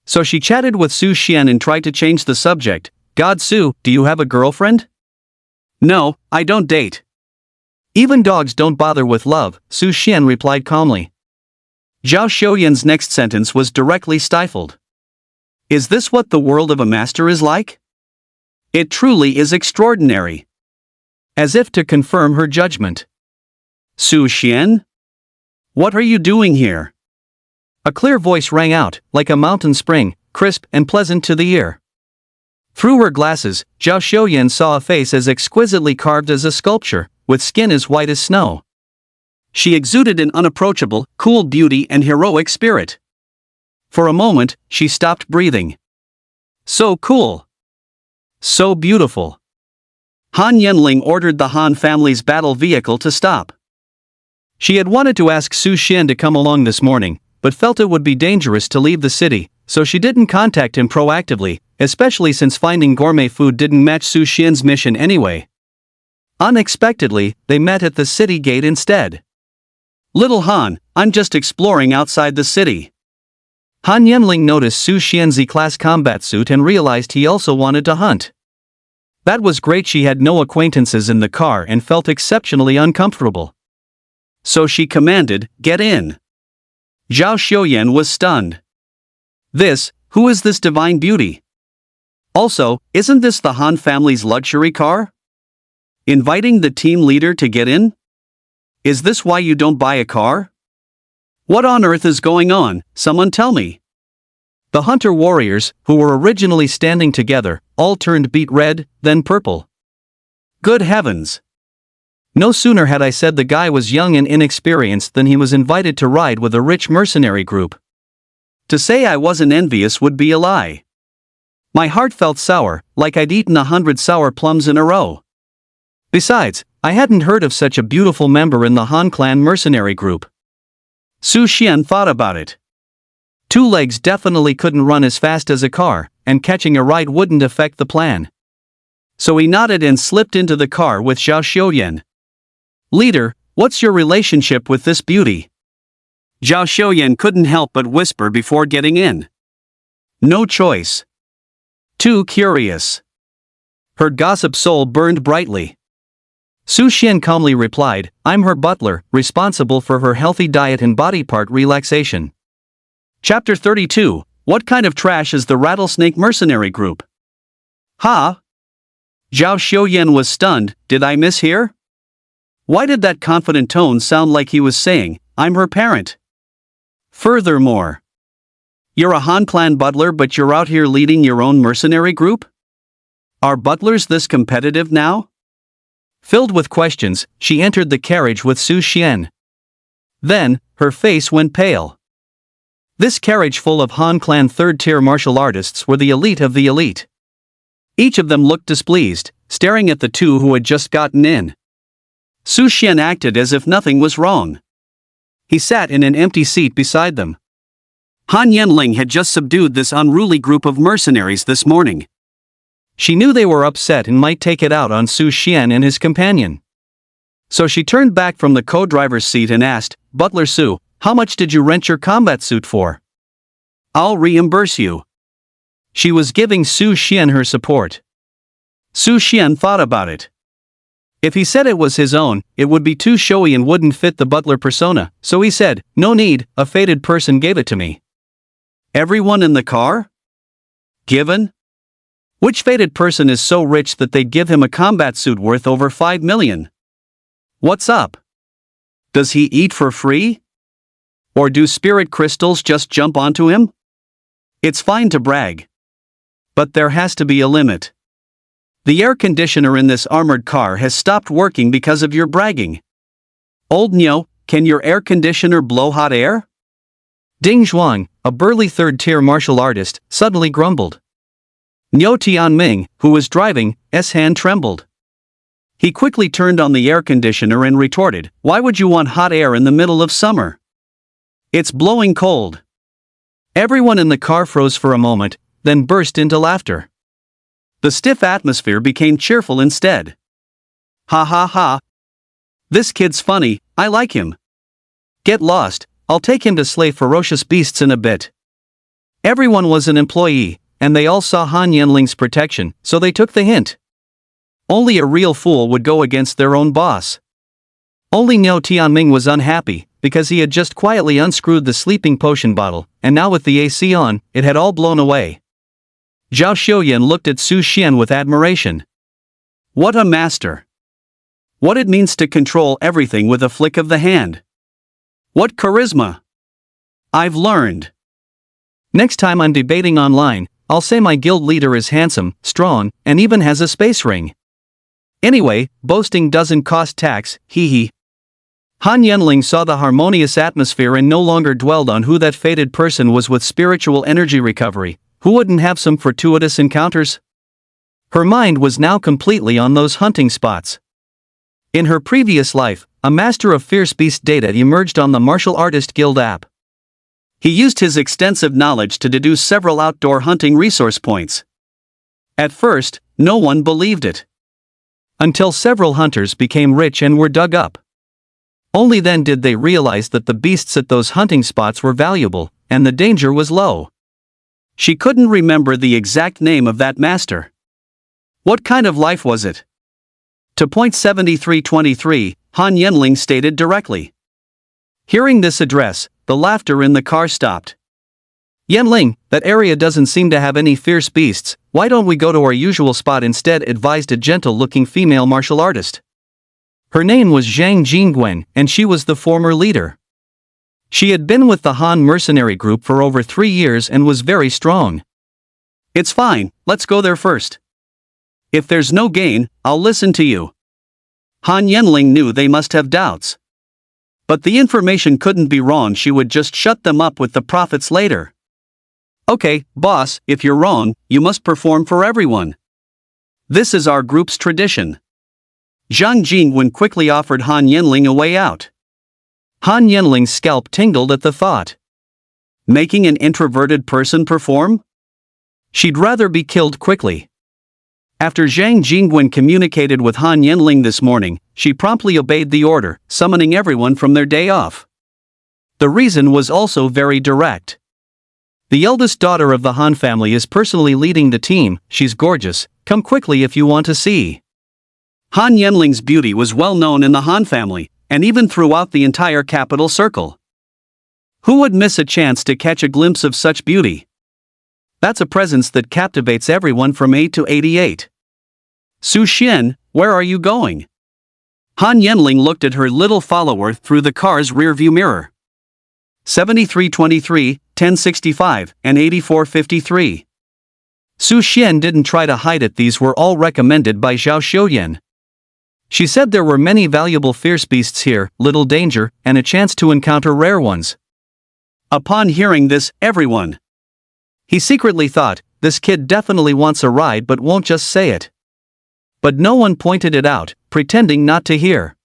So she chatted with Su Xian and tried to change the subject. God Su, do you have a girlfriend? No, I don't date. Even dogs don't bother with love, Su Xian replied calmly. Zhao Xiuyan's next sentence was directly stifled. Is this what the world of a master is like? It truly is extraordinary. As if to confirm her judgment. Su Xian? What are you doing here? A clear voice rang out, like a mountain spring, crisp and pleasant to the ear. Through her glasses, Zhao Xiuyan saw a face as exquisitely carved as a sculpture, with skin as white as snow. She exuded an unapproachable, cool beauty and heroic spirit. For a moment, she stopped breathing. So cool. So beautiful. Han Yanling ordered the Han family's battle vehicle to stop. She had wanted to ask Su Xian to come along this morning, but felt it would be dangerous to leave the city, so she didn't contact him proactively, especially since finding gourmet food didn't match Su Xian's mission anyway. Unexpectedly, they met at the city gate instead. Little Han, I'm just exploring outside the city. Han Yanling noticed Su Xian's E-class combat suit and realized he also wanted to hunt. That was great. She had no acquaintances in the car and felt exceptionally uncomfortable. So she commanded, "Get in." Zhao Xiuyan was stunned. Who is this divine beauty? Also, isn't this the Han family's luxury car? Inviting the team leader to get in? Is this why you don't buy a car? What on earth is going on, someone tell me. The hunter warriors, who were originally standing together, all turned beet red, then purple. Good heavens! No sooner had I said the guy was young and inexperienced than he was invited to ride with a rich mercenary group. To say I wasn't envious would be a lie. My heart felt sour, like I'd eaten 100 sour plums in a row. Besides, I hadn't heard of such a beautiful member in the Han clan mercenary group. Su Xian thought about it. 2 legs definitely couldn't run as fast as a car, and catching a ride wouldn't affect the plan. So he nodded and slipped into the car with Zhao Xiuyan. Leader, what's your relationship with this beauty? Zhao Xiuyan couldn't help but whisper before getting in. No choice. Too curious. Her gossip soul burned brightly. Su Xian calmly replied, I'm her butler, responsible for her healthy diet and body part relaxation. Chapter 32, What kind of trash is the Rattlesnake mercenary group? Ha! Zhao Xiuyan was stunned. Did I mishear? Why did that confident tone sound like he was saying, I'm her parent? Furthermore, You're a Han clan butler, but you're out here leading your own mercenary group? Are butlers this competitive now? Filled with questions, she entered the carriage with Su Xian. Then, her face went pale. This carriage full of Han clan third-tier martial artists were the elite of the elite. Each of them looked displeased, staring at the two who had just gotten in. Su Xian acted as if nothing was wrong. He sat in an empty seat beside them. Han Yanling had just subdued this unruly group of mercenaries this morning. She knew they were upset and might take it out on Su Xian and his companion. So she turned back from the co-driver's seat and asked, "Butler Su, how much did you rent your combat suit for? I'll reimburse you." She was giving Su Xian her support. Su Xian thought about it. If he said it was his own, it would be too showy and wouldn't fit the butler persona, so he said, "No need, a fated person gave it to me." Everyone in the car? Given? Which fated person is so rich that they'd give him a combat suit worth over 5 million? What's up? Does he eat for free? Or do spirit crystals just jump onto him? It's fine to brag. But there has to be a limit. The air conditioner in this armored car has stopped working because of your bragging. Old Nyo, can your air conditioner blow hot air? Ding Zhuang, a burly third-tier martial artist, suddenly grumbled. Nyo Tianming, who was driving, his hand trembled. He quickly turned on the air conditioner and retorted, "Why would you want hot air in the middle of summer? It's blowing cold." Everyone in the car froze for a moment, then burst into laughter. The stiff atmosphere became cheerful instead. "Ha ha ha. This kid's funny, I like him. Get lost, I'll take him to slay ferocious beasts in a bit." Everyone was an employee, and they all saw Han Yanling's protection, so they took the hint. Only a real fool would go against their own boss. Only Niao Tianming was unhappy, because he had just quietly unscrewed the sleeping potion bottle, and now with the AC on, it had all blown away. Zhao Xiuyan looked at Su Xian with admiration. What a master! What it means to control everything with a flick of the hand. What charisma! I've learned. Next time I'm debating online, I'll say my guild leader is handsome, strong, and even has a space ring. Anyway, boasting doesn't cost tax, hee hee. Han Yanling saw the harmonious atmosphere and no longer dwelled on who that fated person was with spiritual energy recovery. Who wouldn't have some fortuitous encounters? Her mind was now completely on those hunting spots. In her previous life, a master of fierce beast data emerged on the Martial Artist Guild app. He used his extensive knowledge to deduce several outdoor hunting resource points. At first, no one believed it. Until several hunters became rich and were dug up. Only then did they realize that the beasts at those hunting spots were valuable, and the danger was low. She couldn't remember the exact name of that master. What kind of life was it? To point 7323, Han Yanling stated directly. Hearing this address, the laughter in the car stopped. Yanling, that area doesn't seem to have any fierce beasts, why don't we go to our usual spot instead, advised a gentle-looking female martial artist. Her name was Zhang Jingwen, and she was the former leader. She had been with the Han mercenary group for over 3 years and was very strong. It's fine, let's go there first. If there's no gain, I'll listen to you. Han Yanling knew they must have doubts. But the information couldn't be wrong, she would just shut them up with the profits later. Okay, boss, if you're wrong, you must perform for everyone. This is our group's tradition. Zhang Jingwen quickly offered Han Yanling a way out. Han Yanling's scalp tingled at the thought. Making an introverted person perform? She'd rather be killed quickly. After Zhang Jingwen communicated with Han Yanling this morning, she promptly obeyed the order, summoning everyone from their day off. The reason was also very direct. The eldest daughter of the Han family is personally leading the team, she's gorgeous, come quickly if you want to see. Han Yanling's beauty was well known in the Han family, and even throughout the entire capital circle. Who would miss a chance to catch a glimpse of such beauty? That's a presence that captivates everyone from 8 to 88. Su Xian, where are you going? Han Yanling looked at her little follower through the car's rearview mirror. 7323, 1065, and 8453. Su Xian didn't try to hide it, these were all recommended by Zhao Xiuyan. She said there were many valuable fierce beasts here, little danger, and a chance to encounter rare ones. Upon hearing this, everyone. He secretly thought, this kid definitely wants a ride but won't just say it. But no one pointed it out, pretending not to hear.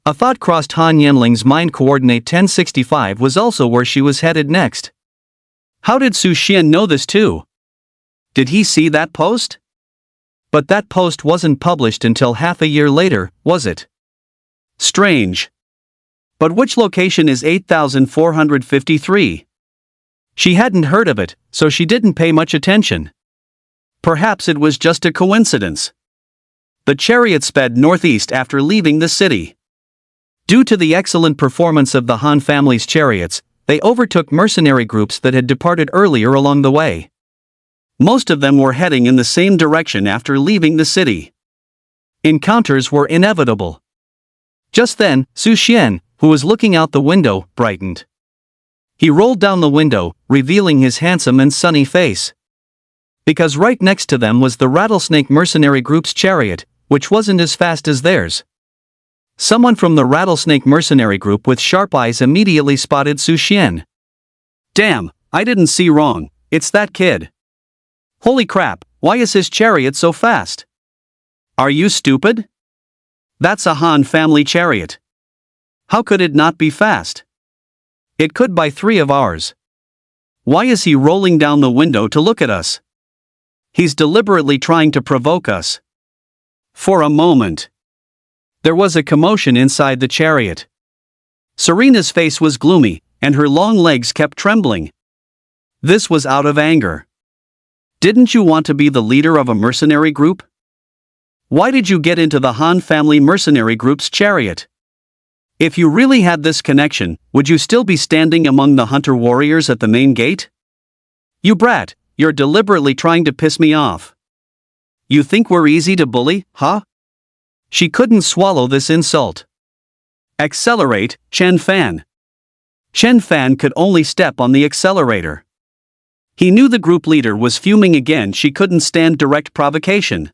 A thought crossed Han Yanling's mind, coordinate 1065 was also where she was headed next. How did Su Xian know this too? Did he see that post? But that post wasn't published until half a year later, was it? Strange. But which location is 8453? She hadn't heard of it, so she didn't pay much attention. Perhaps it was just a coincidence. The chariot sped northeast after leaving the city. Due to the excellent performance of the Han family's chariots, they overtook mercenary groups that had departed earlier along the way. Most of them were heading in the same direction after leaving the city. Encounters were inevitable. Just then, Su Xian, who was looking out the window, brightened. He rolled down the window, revealing his handsome and sunny face. Because right next to them was the rattlesnake mercenary group's chariot, which wasn't as fast as theirs. Someone from the rattlesnake mercenary group with sharp eyes immediately spotted Su Xian. Damn, I didn't see wrong, it's that kid. Holy crap, why is his chariot so fast? Are you stupid? That's a Han family chariot. How could it not be fast? It could by 3 of ours. Why is he rolling down the window to look at us? He's deliberately trying to provoke us. For a moment, there was a commotion inside the chariot. Serena's face was gloomy, and her long legs kept trembling. This was out of anger. Didn't you want to be the leader of a mercenary group? Why did you get into the Han family mercenary group's chariot? If you really had this connection, would you still be standing among the hunter warriors at the main gate? You brat, you're deliberately trying to piss me off. You think we're easy to bully, huh? She couldn't swallow this insult. Accelerate, Chen Fan. Chen Fan could only step on the accelerator. He knew the group leader was fuming again, she couldn't stand direct provocation.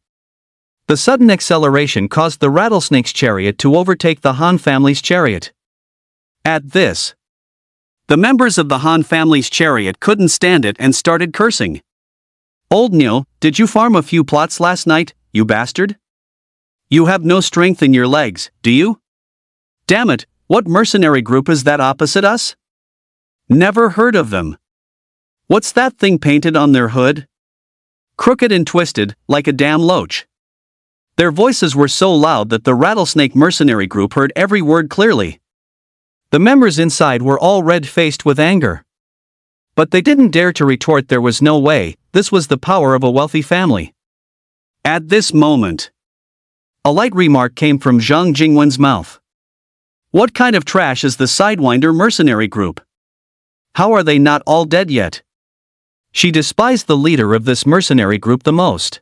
The sudden acceleration caused the rattlesnake's chariot to overtake the Han family's chariot. At this, the members of the Han family's chariot couldn't stand it and started cursing. Old Nil, did you farm a few plots last night, you bastard? You have no strength in your legs, do you? Damn it, what mercenary group is that opposite us? Never heard of them. What's that thing painted on their hood? Crooked and twisted, like a damn loach. Their voices were so loud that the rattlesnake mercenary group heard every word clearly. The members inside were all red-faced with anger. But they didn't dare to retort, there was no way, this was the power of a wealthy family. At this moment, a light remark came from Zhang Jingwen's mouth. What kind of trash is the Sidewinder mercenary group? How are they not all dead yet? She despised the leader of this mercenary group the most.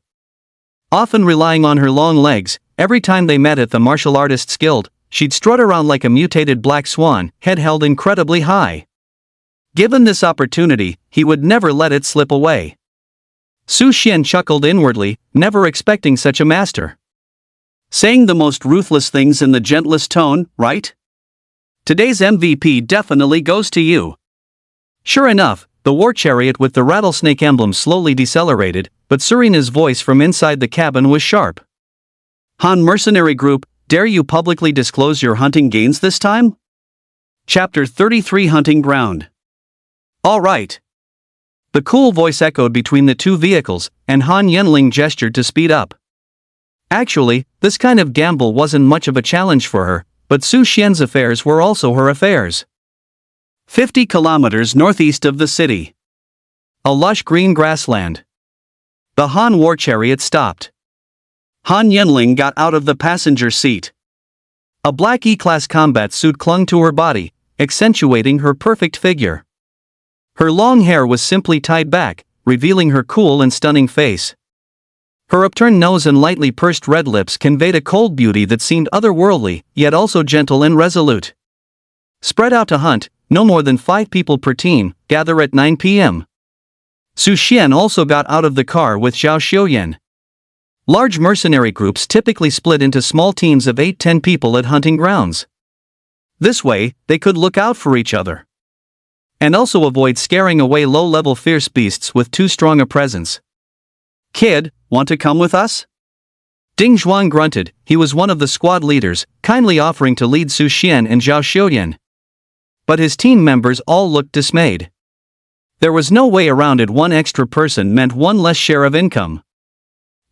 Often relying on her long legs, every time they met at the martial artists guild, she'd strut around like a mutated black swan, head held incredibly high. Given this opportunity, he would never let it slip away. Su Xian chuckled inwardly, never expecting such a master. Saying the most ruthless things in the gentlest tone, right? Today's MVP definitely goes to you. Sure enough, the war chariot with the rattlesnake emblem slowly decelerated, but Serena's voice from inside the cabin was sharp. Han mercenary group, dare you publicly disclose your hunting gains this time? Chapter 33, Hunting Ground. All right. The cool voice echoed between the two vehicles, and Han Yanling gestured to speed up. Actually, this kind of gamble wasn't much of a challenge for her, but Su Xian's affairs were also her affairs. 50 kilometers northeast of the city. A lush green grassland. The Han war chariot stopped. Han Yanling got out of the passenger seat. A black E-class combat suit clung to her body, accentuating her perfect figure. Her long hair was simply tied back, revealing her cool and stunning face. Her upturned nose and lightly pursed red lips conveyed a cold beauty that seemed otherworldly, yet also gentle and resolute. Spread out to hunt, no more than 5 people per team, gather at 9 p.m. Su Xian also got out of the car with Zhao Xiuyan. Large mercenary groups typically split into small teams of 8-10 people at hunting grounds. This way, they could look out for each other. And also avoid scaring away low-level fierce beasts with too strong a presence. "Kid, want to come with us?" Ding Zhuang grunted. He was one of the squad leaders, kindly offering to lead Su Xian and Zhao Xiuyan. But his team members all looked dismayed. There was no way around it. One extra person meant one less share of income.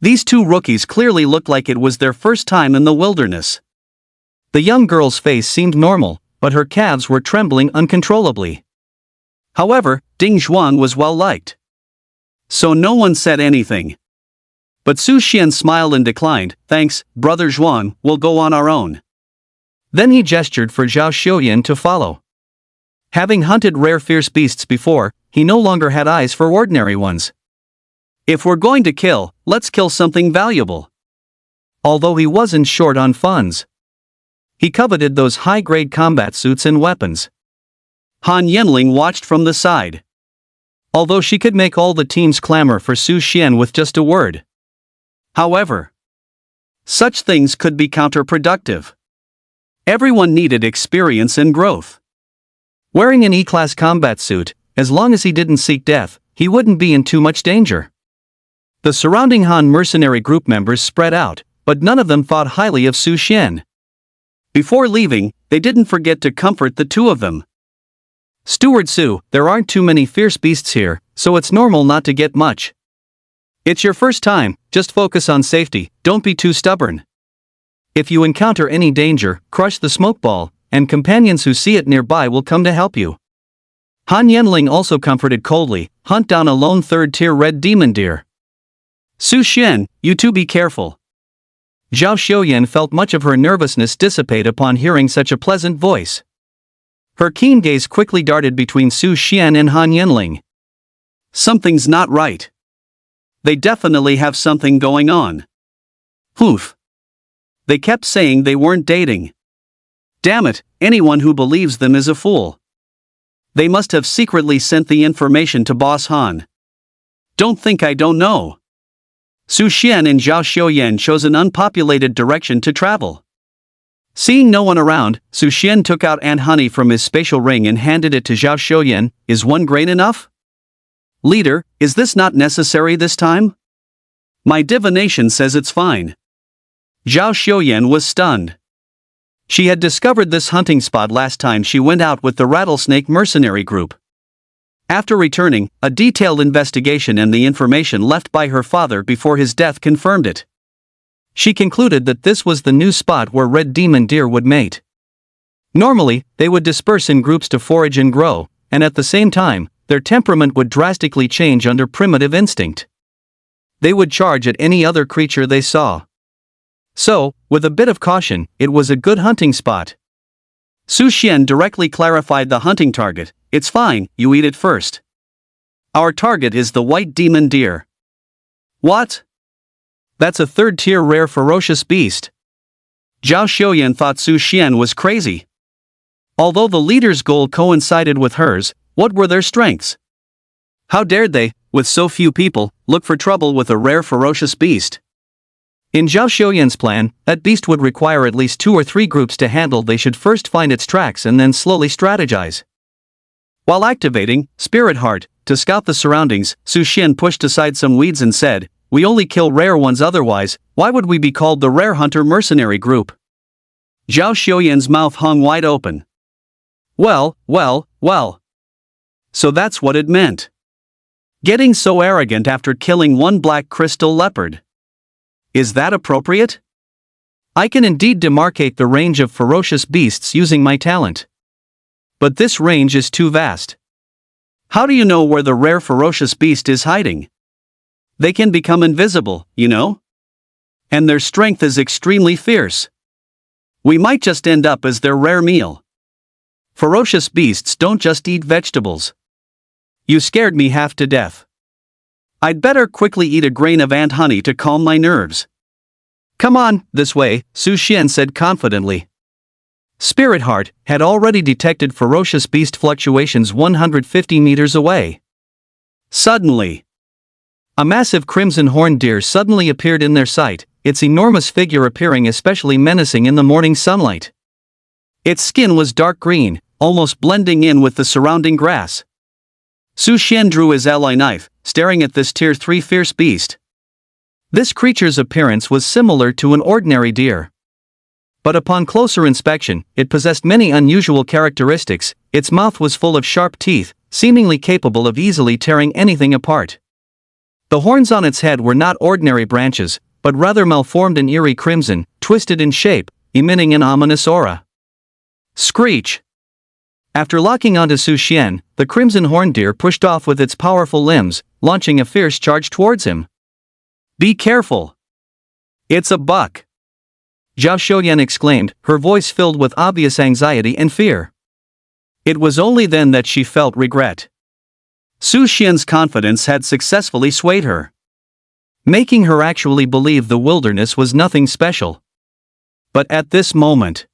These two rookies clearly looked like it was their first time in the wilderness. The young girl's face seemed normal, but her calves were trembling uncontrollably. However, Ding Zhuang was well liked. So no one said anything. But Su Xian smiled and declined. "Thanks, Brother Zhuang, we'll go on our own." Then he gestured for Zhao Xiuyan to follow. Having hunted rare fierce beasts before, he no longer had eyes for ordinary ones. "If we're going to kill, let's kill something valuable." Although he wasn't short on funds, he coveted those high-grade combat suits and weapons. Han Yanling watched from the side. Although she could make all the teams clamor for Su Xian with just a word. However, such things could be counterproductive. Everyone needed experience and growth. Wearing an E-class combat suit, as long as he didn't seek death, he wouldn't be in too much danger. The surrounding Han mercenary group members spread out, but none of them thought highly of Su Xian. Before leaving, they didn't forget to comfort the two of them. "Steward Su, there aren't too many fierce beasts here, so it's normal not to get much. It's your first time, just focus on safety, don't be too stubborn. If you encounter any danger, crush the smoke ball, and companions who see it nearby will come to help you." Han Yanling also comforted coldly, "Hunt down a lone third-tier red demon deer. Su Xian, you two be careful." Zhao Xiuyan felt much of her nervousness dissipate upon hearing such a pleasant voice. Her keen gaze quickly darted between Su Xian and Han Yanling. Something's not right. They definitely have something going on. Poof. They kept saying they weren't dating. Damn it, anyone who believes them is a fool. They must have secretly sent the information to Boss Han. Don't think I don't know. Su Xian and Zhao Xiuyan chose an unpopulated direction to travel. Seeing no one around, Su Xian took out ant honey from his spatial ring and handed it to Zhao Xiuyan. "Is 1 grain enough? Leader, is this not necessary this time?" "My divination says it's fine." Zhao Xiuyan was stunned. She had discovered this hunting spot last time she went out with the rattlesnake mercenary group. After returning, a detailed investigation and the information left by her father before his death confirmed it. She concluded that this was the new spot where red demon deer would mate. Normally, they would disperse in groups to forage and grow, and at the same time, their temperament would drastically change under primitive instinct. They would charge at any other creature they saw. So, with a bit of caution, it was a good hunting spot. Su Xian directly clarified the hunting target. "It's fine, you eat it first. Our target is the white demon deer." "What? That's a third-tier rare ferocious beast." Zhao Xiuyan thought Su Xian was crazy. Although the leader's goal coincided with hers, what were their strengths? How dared they, with so few people, look for trouble with a rare ferocious beast? In Zhao Xiuyan's plan, that beast would require at least 2 or 3 groups to handle. They should first find its tracks and then slowly strategize. While activating Spirit Heart to scout the surroundings, Su Xian pushed aside some weeds and said, "We only kill rare ones, otherwise, why would we be called the Rare Hunter Mercenary Group?" Zhao Xiuyan's mouth hung wide open. Well. So that's what it meant. Getting so arrogant after killing one black crystal leopard. Is that appropriate? I can indeed demarcate the range of ferocious beasts using my talent. But this range is too vast. How do you know where the rare ferocious beast is hiding? They can become invisible, you know? And their strength is extremely fierce. We might just end up as their rare meal. Ferocious beasts don't just eat vegetables. You scared me half to death. I'd better quickly eat a grain of ant honey to calm my nerves. Come on, this way, Su Xian said confidently. Spirit Heart had already detected ferocious beast fluctuations 150 meters away. Suddenly, a massive crimson horned deer suddenly appeared in their sight, its enormous figure appearing especially menacing in the morning sunlight. Its skin was dark green, almost blending in with the surrounding grass. Su Xian drew his ally knife, staring at this Tier 3 fierce beast. This creature's appearance was similar to an ordinary deer. But upon closer inspection, it possessed many unusual characteristics. Its mouth was full of sharp teeth, seemingly capable of easily tearing anything apart. The horns on its head were not ordinary branches, but rather malformed and eerie crimson, twisted in shape, emitting an ominous aura. Screech! After locking onto Su Xian, the crimson horned deer pushed off with its powerful limbs, launching a fierce charge towards him. Be careful! It's a buck! Zhao Xiuyan exclaimed, her voice filled with obvious anxiety and fear. It was only then that she felt regret. Su Xian's confidence had successfully swayed her, making her actually believe the wilderness was nothing special. But at this moment,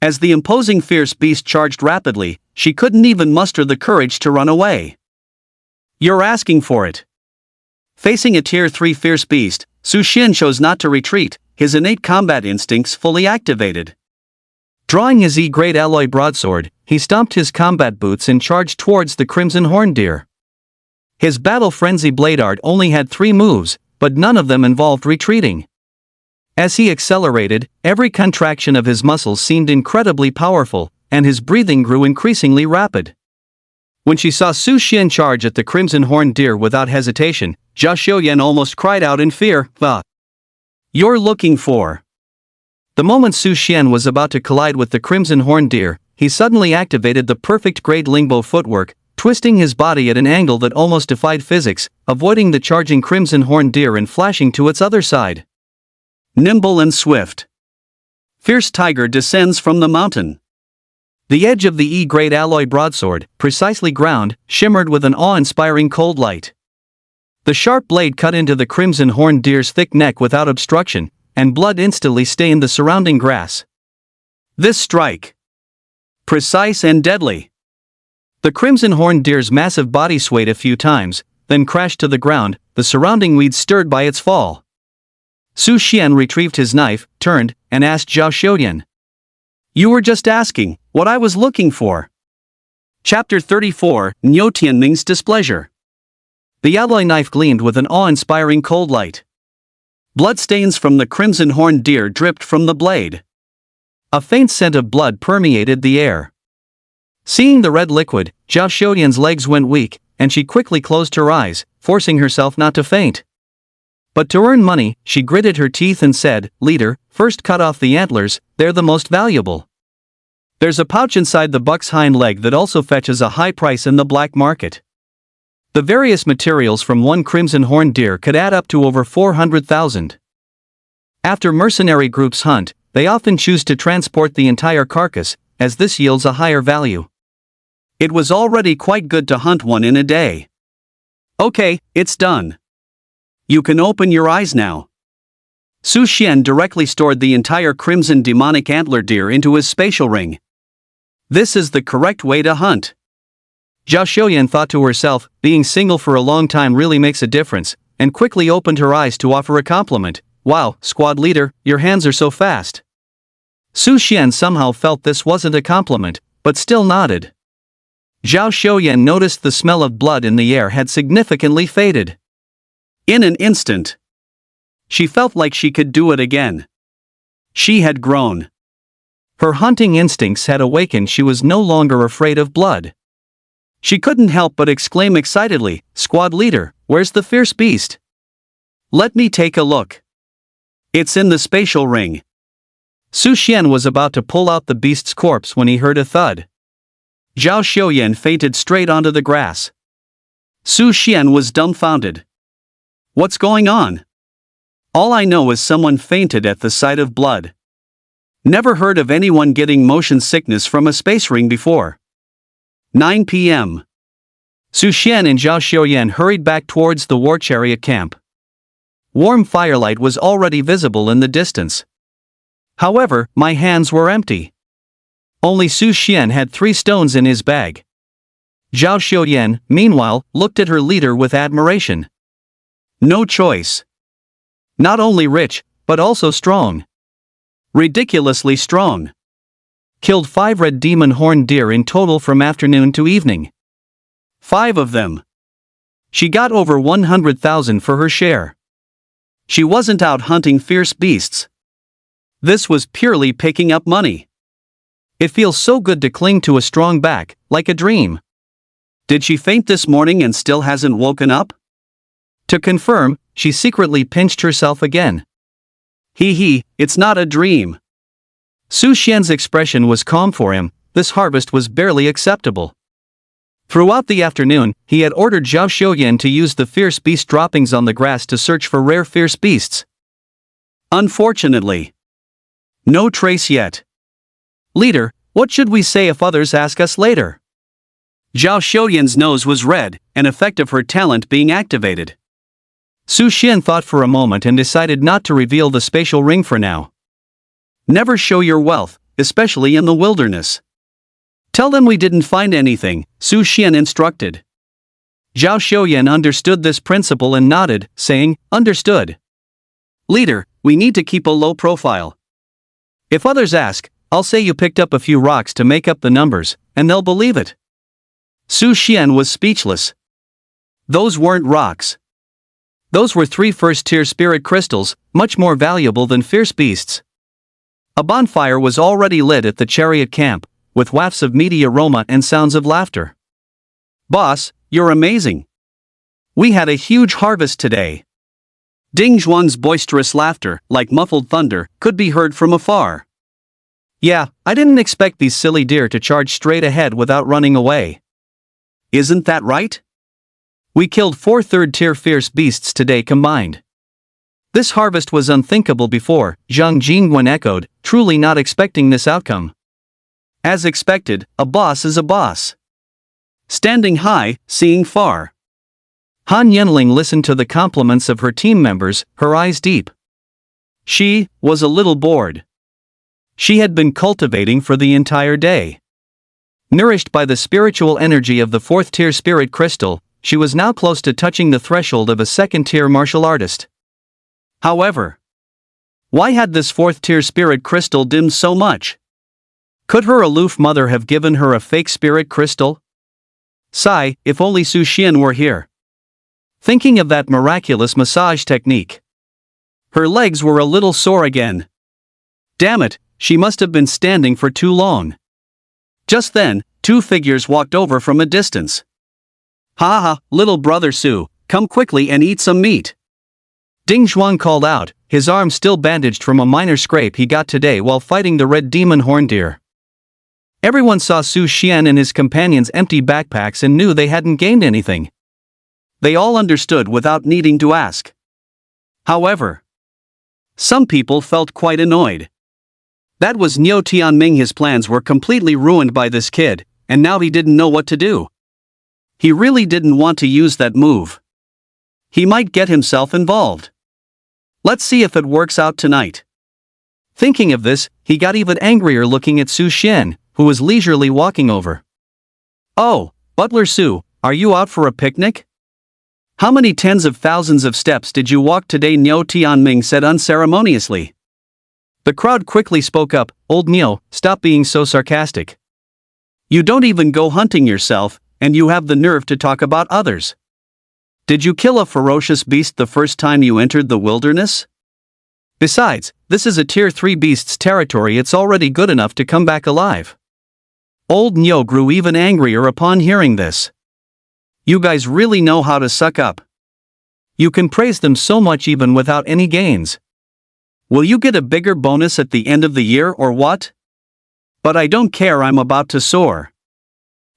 as the imposing fierce beast charged rapidly, she couldn't even muster the courage to run away. You're asking for it. Facing a Tier 3 fierce beast, Su Xian chose not to retreat, his innate combat instincts fully activated. Drawing his E-grade alloy broadsword, he stomped his combat boots and charged towards the crimson horned deer. His battle frenzy blade art only had 3 moves, but none of them involved retreating. As he accelerated, every contraction of his muscles seemed incredibly powerful, and his breathing grew increasingly rapid. When she saw Su Xian charge at the crimson horned deer without hesitation, Zhao Xiuyan almost cried out in fear, "Ah! You're looking for..." The moment Su Xian was about to collide with the crimson horned deer, he suddenly activated the perfect grade lingbo footwork, twisting his body at an angle that almost defied physics, avoiding the charging crimson horned deer and flashing to its other side. Nimble and swift. Fierce tiger descends from the mountain. The edge of the E-grade alloy broadsword, precisely ground, shimmered with an awe-inspiring cold light. The sharp blade cut into the crimson horned deer's thick neck without obstruction, and blood instantly stained the surrounding grass. This strike, precise and deadly. The crimson horned deer's massive body swayed a few times, then crashed to the ground, the surrounding weeds stirred by its fall. Su Xian retrieved his knife, turned, and asked Zhao Xiuyan, "You were just asking what I was looking for." Chapter 34, Niu Tianming's Displeasure. The alloy knife gleamed with an awe-inspiring cold light. Bloodstains from the crimson horned deer dripped from the blade. A faint scent of blood permeated the air. Seeing the red liquid, Zhao Xiuyan's legs went weak, and she quickly closed her eyes, forcing herself not to faint. But to earn money, she gritted her teeth and said, "Leader, first cut off the antlers, they're the most valuable. There's a pouch inside the buck's hind leg that also fetches a high price in the black market." The various materials from one crimson horned deer could add up to over 400,000. After mercenary groups hunt, they often choose to transport the entire carcass, as this yields a higher value. It was already quite good to hunt one in a day. "Okay, it's done. You can open your eyes now." Su Xian directly stored the entire crimson demonic antler deer into his spatial ring. This is the correct way to hunt. Zhao Xiuyan thought to herself, being single for a long time really makes a difference, and quickly opened her eyes to offer a compliment. "Wow, squad leader, your hands are so fast." Su Xian somehow felt this wasn't a compliment, but still nodded. Zhao Xiuyan noticed the smell of blood in the air had significantly faded. In an instant, she felt like she could do it again. She had grown. Her hunting instincts had awakened. She was no longer afraid of blood. She couldn't help but exclaim excitedly, "Squad leader, where's the fierce beast? Let me take a look." "It's in the spatial ring." Su Xian was about to pull out the beast's corpse when he heard a thud. Zhao Xiuyan fainted straight onto the grass. Su Xian was dumbfounded. "What's going on? All I know is someone fainted at the sight of blood. Never heard of anyone getting motion sickness from a space ring before." 9 p.m. Su Xian and Zhao Xiuyan hurried back towards the war chariot camp. Warm firelight was already visible in the distance. However, my hands were empty. Only Su Xian had 3 stones in his bag. Zhao Xiuyan, meanwhile, looked at her leader with admiration. No choice. Not only rich, but also strong. Ridiculously strong. Killed 5 red demon horned deer in total from afternoon to evening. 5 of them. She got over 100,000 for her share. She wasn't out hunting fierce beasts. This was purely picking up money. It feels so good to cling to a strong back, like a dream. Did she faint this morning and still hasn't woken up? To confirm, she secretly pinched herself again. It's not a dream. Su Xian's expression was calm for him. This harvest was barely acceptable. Throughout the afternoon, he had ordered Zhao Xiuyan to use the fierce beast droppings on the grass to search for rare fierce beasts. Unfortunately, no trace yet. Leader, what should we say if others ask us later? Zhao Xiuyan's nose was red, an effect of her talent being activated. Su Xian thought for a moment and decided not to reveal the spatial ring for now. Never show your wealth, especially in the wilderness. Tell them we didn't find anything, Su Xian instructed. Zhao Xiuyan understood this principle and nodded, saying, understood. Leader, we need to keep a low profile. If others ask, I'll say you picked up a few rocks to make up the numbers, and they'll believe it. Su Xian was speechless. Those weren't rocks. Those were 3 first-tier spirit crystals, much more valuable than fierce beasts. A bonfire was already lit at the chariot camp, with wafts of meaty aroma and sounds of laughter. Boss, you're amazing. We had a huge harvest today. Ding Zhuang's boisterous laughter, like muffled thunder, could be heard from afar. Yeah, I didn't expect these silly deer to charge straight ahead without running away. Isn't that right? We killed 4 third-tier fierce beasts today combined. This harvest was unthinkable before, Zhang Jingwen echoed, truly not expecting this outcome. As expected, a boss is a boss. Standing high, seeing far. Han Yenling listened to the compliments of her team members, her eyes deep. She was a little bored. She had been cultivating for the entire day. Nourished by the spiritual energy of the 4th-tier spirit crystal, she was now close to touching the threshold of a 2nd-tier martial artist. However, why had this 4th-tier spirit crystal dimmed so much? Could her aloof mother have given her a fake spirit crystal? Sigh, if only Su Xian were here. Thinking of that miraculous massage technique. Her legs were a little sore again. Damn it, she must have been standing for too long. Just then, 2 figures walked over from a distance. Ha, little brother Su, come quickly and eat some meat. Ding Zhuang called out, his arm still bandaged from a minor scrape he got today while fighting the red demon horned deer. Everyone saw Su Xian and his companions empty backpacks and knew they hadn't gained anything. They all understood without needing to ask. However, some people felt quite annoyed. That was Niu Tianming. His plans were completely ruined by this kid, and now he didn't know what to do. He really didn't want to use that move. He might get himself involved. Let's see if it works out tonight. Thinking of this, he got even angrier looking at Su Xian, who was leisurely walking over. Oh, Butler Su, are you out for a picnic? How many tens of thousands of steps did you walk today? Niu Tianming said unceremoniously. The crowd quickly spoke up, Old Niu, stop being so sarcastic. You don't even go hunting yourself, and you have the nerve to talk about others. Did you kill a ferocious beast the first time you entered the wilderness? Besides, this is a tier 3 beast's territory. It's already good enough to come back alive. Old Niu grew even angrier upon hearing this. You guys really know how to suck up. You can praise them so much even without any gains. Will you get a bigger bonus at the end of the year or what? But I don't care, I'm about to soar.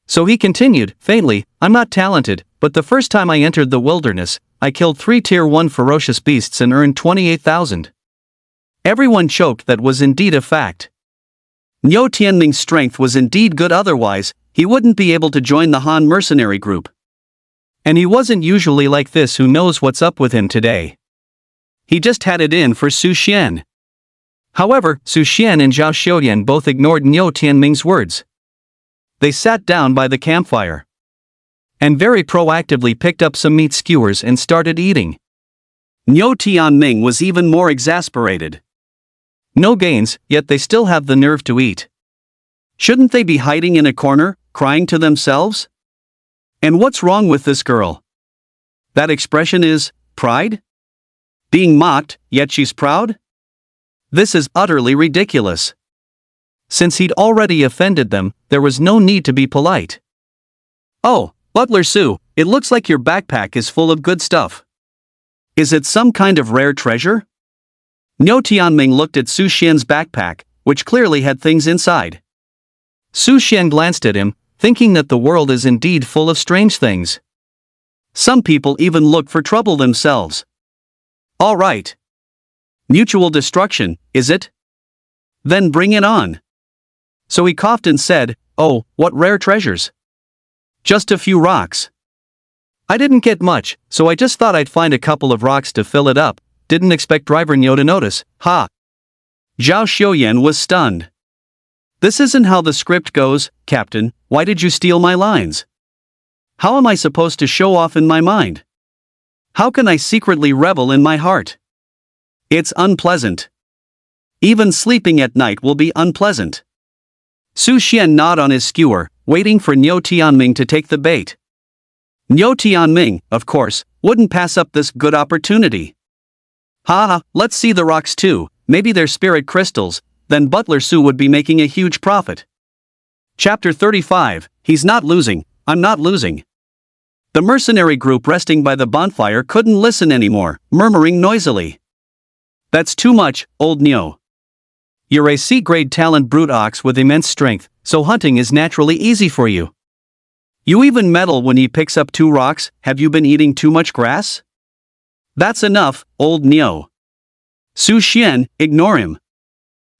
So he continued, faintly, I'm not talented, but the first time I entered the wilderness, I killed 3 tier 1 ferocious beasts and earned 28,000. Everyone choked. That was indeed a fact. Niu Tianming's strength was indeed good, otherwise, he wouldn't be able to join the Han mercenary group. And he wasn't usually like this. Who knows what's up with him today? He just had it in for Su Xian. However, Su Xian and Zhao Xiuyan both ignored Niu Tianming's words. They sat down by the campfire and very proactively picked up some meat skewers and started eating. Niu Tianming was even more exasperated. No gains, yet they still have the nerve to eat. Shouldn't they be hiding in a corner, crying to themselves? And what's wrong with this girl? That expression is pride? Being mocked, yet she's proud? This is utterly ridiculous. Since he'd already offended them, there was no need to be polite. Oh, Butler Su, it looks like your backpack is full of good stuff. Is it some kind of rare treasure? Niu Tianming looked at Su Xian's backpack, which clearly had things inside. Su Xian glanced at him, thinking that the world is indeed full of strange things. Some people even look for trouble themselves. All right. Mutual destruction, is it? Then bring it on. So he coughed and said, "Oh, what rare treasures. Just a few rocks. I didn't get much, so I just thought I'd find a couple of rocks to fill it up, didn't expect driver Niu to notice, ha." Zhao Xiuyan was stunned. This isn't how the script goes, Captain, why did you steal my lines? How am I supposed to show off in my mind? How can I secretly revel in my heart? It's unpleasant. Even sleeping at night will be unpleasant. Su Xian gnawed on his skewer, waiting for Niu Tianming to take the bait. Niu Tianming, of course, wouldn't pass up this good opportunity. Ha, let's see the rocks too, maybe they're spirit crystals, then Butler Su would be making a huge profit. Chapter 35, He's not losing, I'm not losing. The mercenary group resting by the bonfire couldn't listen anymore, murmuring noisily. That's too much, old Niu. You're a C-grade talent brute ox with immense strength, so hunting is naturally easy for you. You even meddle when he picks up 2 rocks, have you been eating too much grass? That's enough, old Niu. Su Xian, ignore him.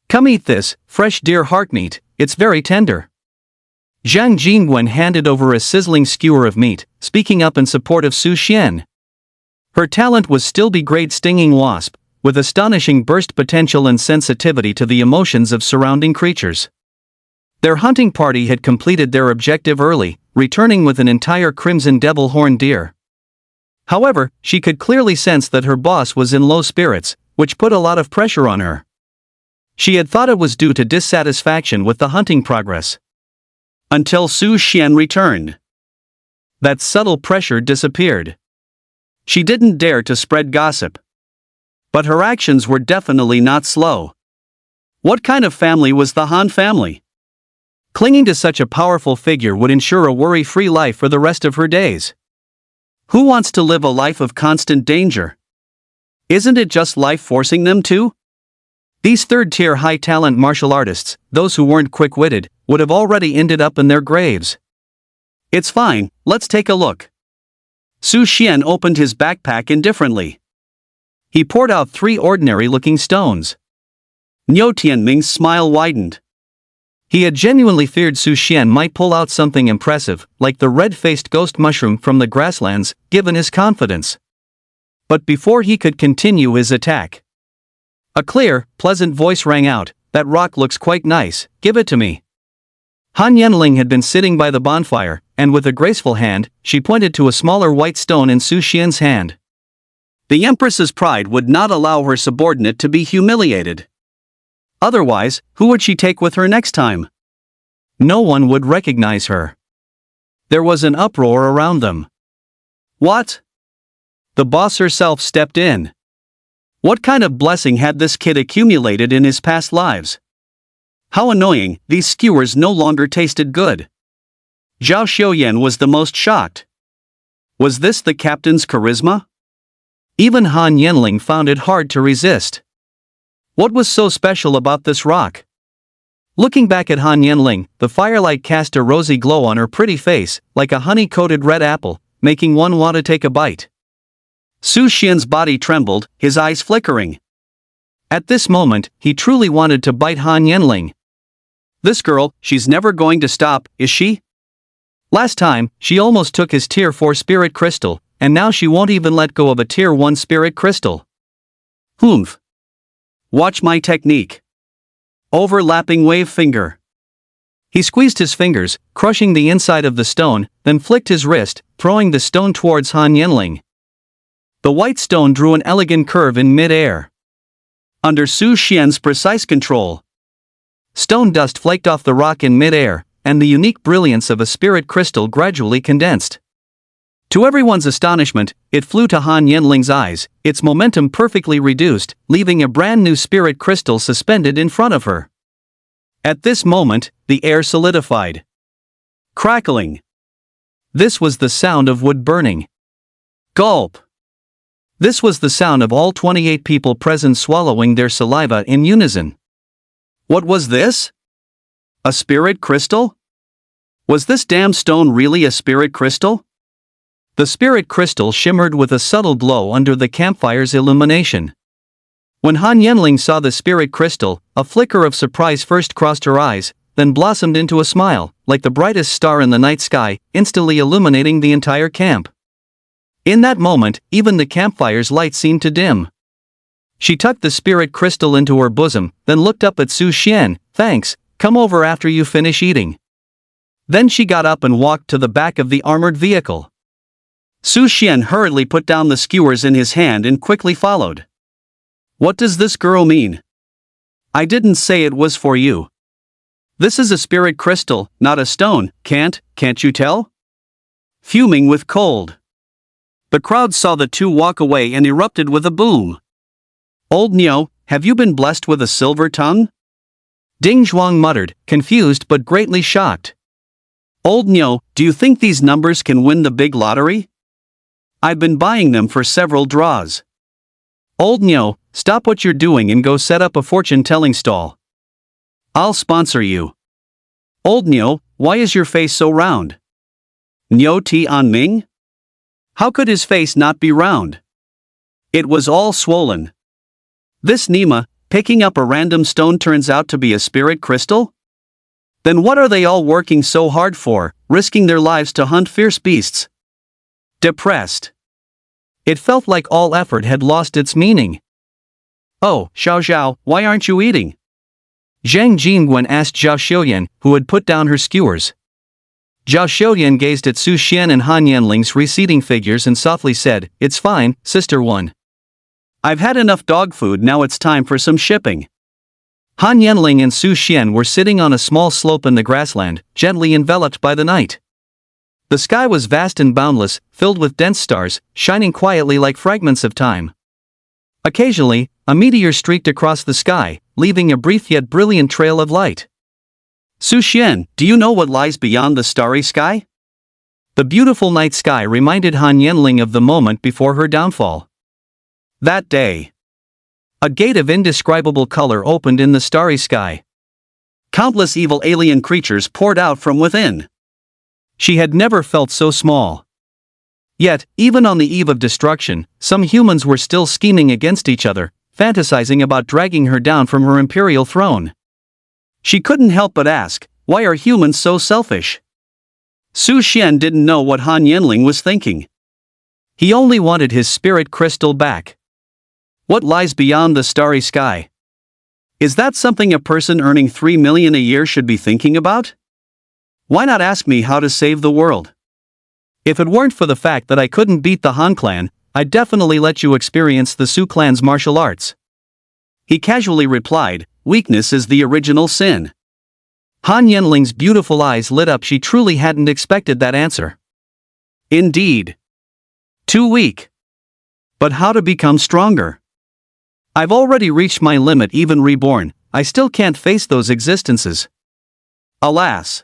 Come eat this, fresh deer heart meat, it's very tender. Zhang Jingwen handed over a sizzling skewer of meat, speaking up in support of Su Xian. Her talent was still B-grade stinging wasp, with astonishing burst potential and sensitivity to the emotions of surrounding creatures. Their hunting party had completed their objective early, returning with an entire crimson devil horn deer. However, she could clearly sense that her boss was in low spirits, which put a lot of pressure on her. She had thought it was due to dissatisfaction with the hunting progress. Until Su Xian returned. That subtle pressure disappeared. She didn't dare to spread gossip. But her actions were definitely not slow. What kind of family was the Han family? Clinging to such a powerful figure would ensure a worry-free life for the rest of her days. Who wants to live a life of constant danger? Isn't it just life forcing them to? These third-tier high-talent martial artists, those who weren't quick-witted, would have already ended up in their graves. It's fine, let's take a look. Su Xian opened his backpack indifferently. He poured out 3 ordinary-looking stones. Niu Tianming's smile widened. He had genuinely feared Su Xian might pull out something impressive, like the red-faced ghost mushroom from the grasslands, given his confidence. But before he could continue his attack, a clear, pleasant voice rang out, "That rock looks quite nice, give it to me." Han Yanling had been sitting by the bonfire, and with a graceful hand, she pointed to a smaller white stone in Su Xian's hand. The Empress's pride would not allow her subordinate to be humiliated. Otherwise, who would she take with her next time? No one would recognize her. There was an uproar around them. What? The boss herself stepped in. What kind of blessing had this kid accumulated in his past lives? How annoying, these skewers no longer tasted good. Zhao Xiuyan was the most shocked. Was this the captain's charisma? Even Han Yanling found it hard to resist. What was so special about this rock? Looking back at Han Yanling, the firelight cast a rosy glow on her pretty face, like a honey-coated red apple, making one want to take a bite. Su Xian's body trembled, his eyes flickering. At this moment, he truly wanted to bite Han Yanling. This girl, she's never going to stop, is she? Last time, she almost took his Tier 4 spirit crystal, and now she won't even let go of a Tier 1 spirit crystal. Humph. Watch my technique. Overlapping wave finger. He squeezed his fingers, crushing the inside of the stone, then flicked his wrist, throwing the stone towards Han Yenling. The white stone drew an elegant curve in mid-air. Under Su Xian's precise control, stone dust flaked off the rock in mid-air, and the unique brilliance of a spirit crystal gradually condensed. To everyone's astonishment, it flew to Han Yenling's eyes, its momentum perfectly reduced, leaving a brand new spirit crystal suspended in front of her. At this moment, the air solidified. Crackling. This was the sound of wood burning. Gulp. This was the sound of all 28 people present swallowing their saliva in unison. What was this? A spirit crystal? Was this damn stone really a spirit crystal? The spirit crystal shimmered with a subtle glow under the campfire's illumination. When Han Yenling saw the spirit crystal, a flicker of surprise first crossed her eyes, then blossomed into a smile, like the brightest star in the night sky, instantly illuminating the entire camp. In that moment, even the campfire's light seemed to dim. She tucked the spirit crystal into her bosom, then looked up at Su Xian. "Thanks, come over after you finish eating." Then she got up and walked to the back of the armored vehicle. Su Xian hurriedly put down the skewers in his hand and quickly followed. "What does this girl mean? I didn't say it was for you. This is a spirit crystal, not a stone, can't you tell?" Fuming with cold, the crowd saw the two walk away and erupted with a boom. "Old Niu, have you been blessed with a silver tongue?" Ding Zhuang muttered, confused but greatly shocked. "Old Niu, do you think these numbers can win the big lottery? I've been buying them for several draws." "Old Niu, stop what you're doing and go set up a fortune-telling stall. I'll sponsor you." "Old Niu, why is your face so round?" "Niu Tianming? How could his face not be round? It was all swollen. This Nima, picking up a random stone turns out to be a spirit crystal? Then what are they all working so hard for, risking their lives to hunt fierce beasts?" Depressed. It felt like all effort had lost its meaning. "Oh, Xiao Xiao, why aren't you eating?" Zhang Jingwen asked Zhao Xiuyan, who had put down her skewers. Zhao Xiuyan gazed at Su Xian and Han Yenling's receding figures and softly said, "It's fine, Sister One. I've had enough dog food, now it's time for some shipping." Han Yenling and Su Xian were sitting on a small slope in the grassland, gently enveloped by the night. The sky was vast and boundless, filled with dense stars, shining quietly like fragments of time. Occasionally, a meteor streaked across the sky, leaving a brief yet brilliant trail of light. "Su Xian, do you know what lies beyond the starry sky?" The beautiful night sky reminded Han Yenling of the moment before her downfall. That day, a gate of indescribable color opened in the starry sky. Countless evil alien creatures poured out from within. She had never felt so small. Yet, even on the eve of destruction, some humans were still scheming against each other, fantasizing about dragging her down from her imperial throne. She couldn't help but ask, why are humans so selfish? Su Xian didn't know what Han Yenling was thinking. He only wanted his spirit crystal back. What lies beyond the starry sky? Is that something a person earning 3 million a year should be thinking about? Why not ask me how to save the world? If it weren't for the fact that I couldn't beat the Han clan, I'd definitely let you experience the Su clan's martial arts. He casually replied, "Weakness is the original sin." Han Yenling's beautiful eyes lit up. She truly hadn't expected that answer. Indeed. Too weak. But how to become stronger? I've already reached my limit. Even reborn, I still can't face those existences. Alas.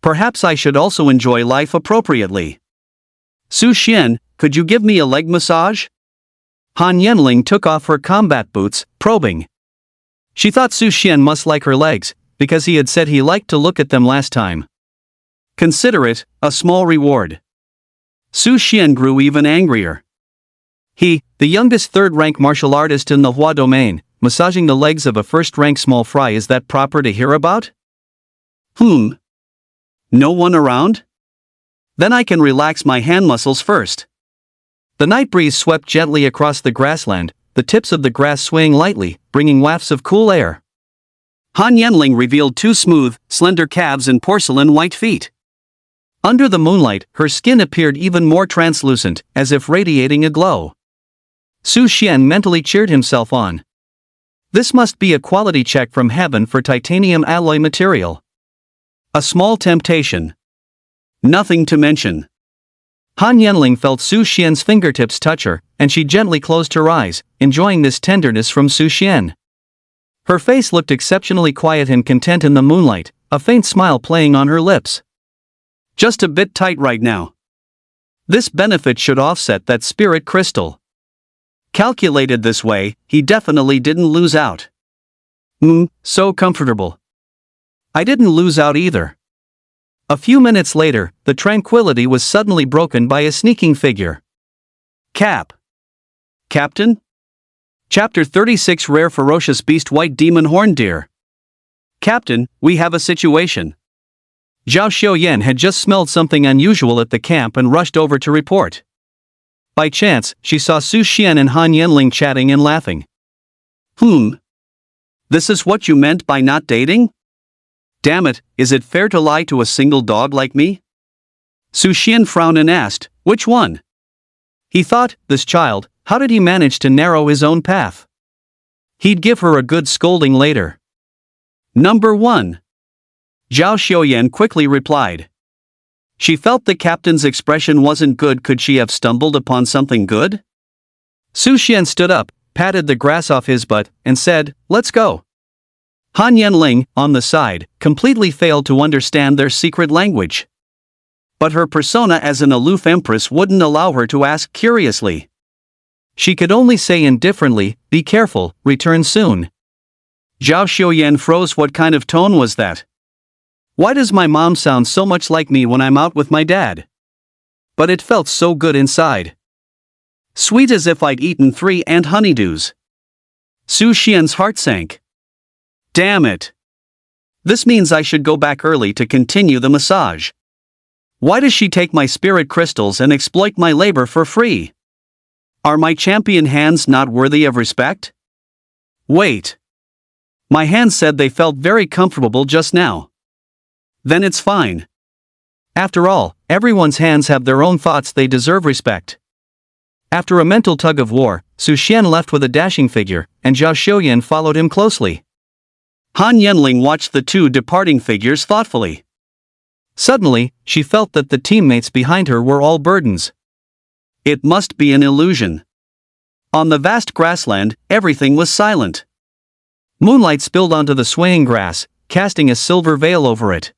Perhaps I should also enjoy life appropriately. Su Xian, could you give me a leg massage? Han Yenling took off her combat boots, probing. She thought Su Xian must like her legs, because he had said he liked to look at them last time. Consider it a small reward. Su Xian grew even angrier. He, the youngest third-rank martial artist in the Hua domain, massaging the legs of a first-rank small fry, is that proper to hear about? No one around? Then I can relax my hand muscles first. The night breeze swept gently across the grassland, the tips of the grass swaying lightly, bringing wafts of cool air. Han Yanling revealed two smooth, slender calves and porcelain white feet. Under the moonlight, her skin appeared even more translucent, as if radiating a glow. Su Xian mentally cheered himself on. This must be a quality check from heaven for titanium alloy material. A small temptation. Nothing to mention. Han Yanling felt Su Xian's fingertips touch her, and she gently closed her eyes, enjoying this tenderness from Su Xian. Her face looked exceptionally quiet and content in the moonlight, a faint smile playing on her lips. Just a bit tight right now. This benefit should offset that spirit crystal. Calculated this way, he definitely didn't lose out. So comfortable. I didn't lose out either. A few minutes later, the tranquility was suddenly broken by a sneaking figure. Captain? Chapter 36 Rare Ferocious Beast White Demon Horned Deer. Captain, we have a situation. Zhao Xiuyan had just smelled something unusual at the camp and rushed over to report. By chance, she saw Su Xian and Han Yanling chatting and laughing. This is what you meant by not dating? Damn it, is it fair to lie to a single dog like me? Su Xian frowned and asked, which one? He thought, this child, how did he manage to narrow his own path? He'd give her a good scolding later. Number 1. Zhao Xiuyan quickly replied. She felt the captain's expression wasn't good. Could she have stumbled upon something good? Su Xian stood up, patted the grass off his butt, and said, let's go. Han Yanling, on the side, completely failed to understand their secret language. But her persona as an aloof empress wouldn't allow her to ask curiously. She could only say indifferently, be careful, return soon. Zhao Xiuyan froze. What kind of tone was that? Why does my mom sound so much like me when I'm out with my dad? But it felt so good inside. Sweet as if I'd eaten 3 ant honeydews. Su Xian's heart sank. Damn it. This means I should go back early to continue the massage. Why does she take my spirit crystals and exploit my labor for free? Are my champion hands not worthy of respect? Wait. My hands said they felt very comfortable just now. Then it's fine. After all, everyone's hands have their own thoughts. They deserve respect. After a mental tug of war, Su Xian left with a dashing figure, and Zhao Xiuyan followed him closely. Han Yanling watched the two departing figures thoughtfully. Suddenly, she felt that the teammates behind her were all burdens. It must be an illusion. On the vast grassland, everything was silent. Moonlight spilled onto the swaying grass, casting a silver veil over it.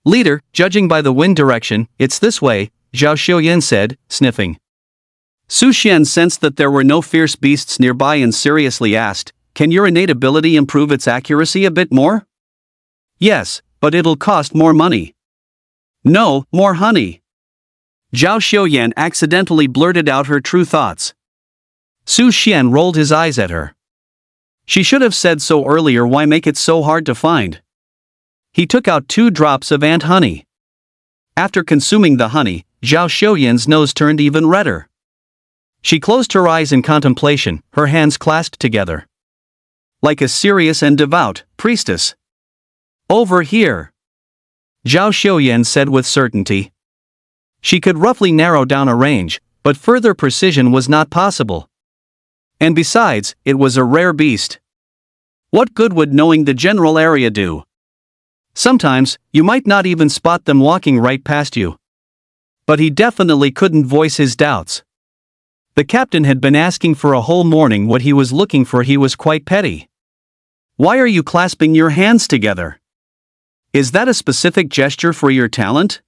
Leader, judging by the wind direction, it's this way, Zhao Xiuyan said, sniffing. Su Xian sensed that there were no fierce beasts nearby and seriously asked, can your innate ability improve its accuracy a bit more? Yes, but it'll cost more money. No, more honey. Zhao Xiuyan accidentally blurted out her true thoughts. Su Xian rolled his eyes at her. She should have said so earlier. Why make it so hard to find? He took out 2 drops of ant honey. After consuming the honey, Zhao Xiuyan's nose turned even redder. She closed her eyes in contemplation, her hands clasped together. Like a serious and devout priestess. Over here. Zhao Xiuyan said with certainty. She could roughly narrow down a range, but further precision was not possible. And besides, it was a rare beast. What good would knowing the general area do? Sometimes, you might not even spot them walking right past you. But he definitely couldn't voice his doubts. The captain had been asking for a whole morning what he was looking for. He was quite petty. Why are you clasping your hands together? Is that a specific gesture for your talent?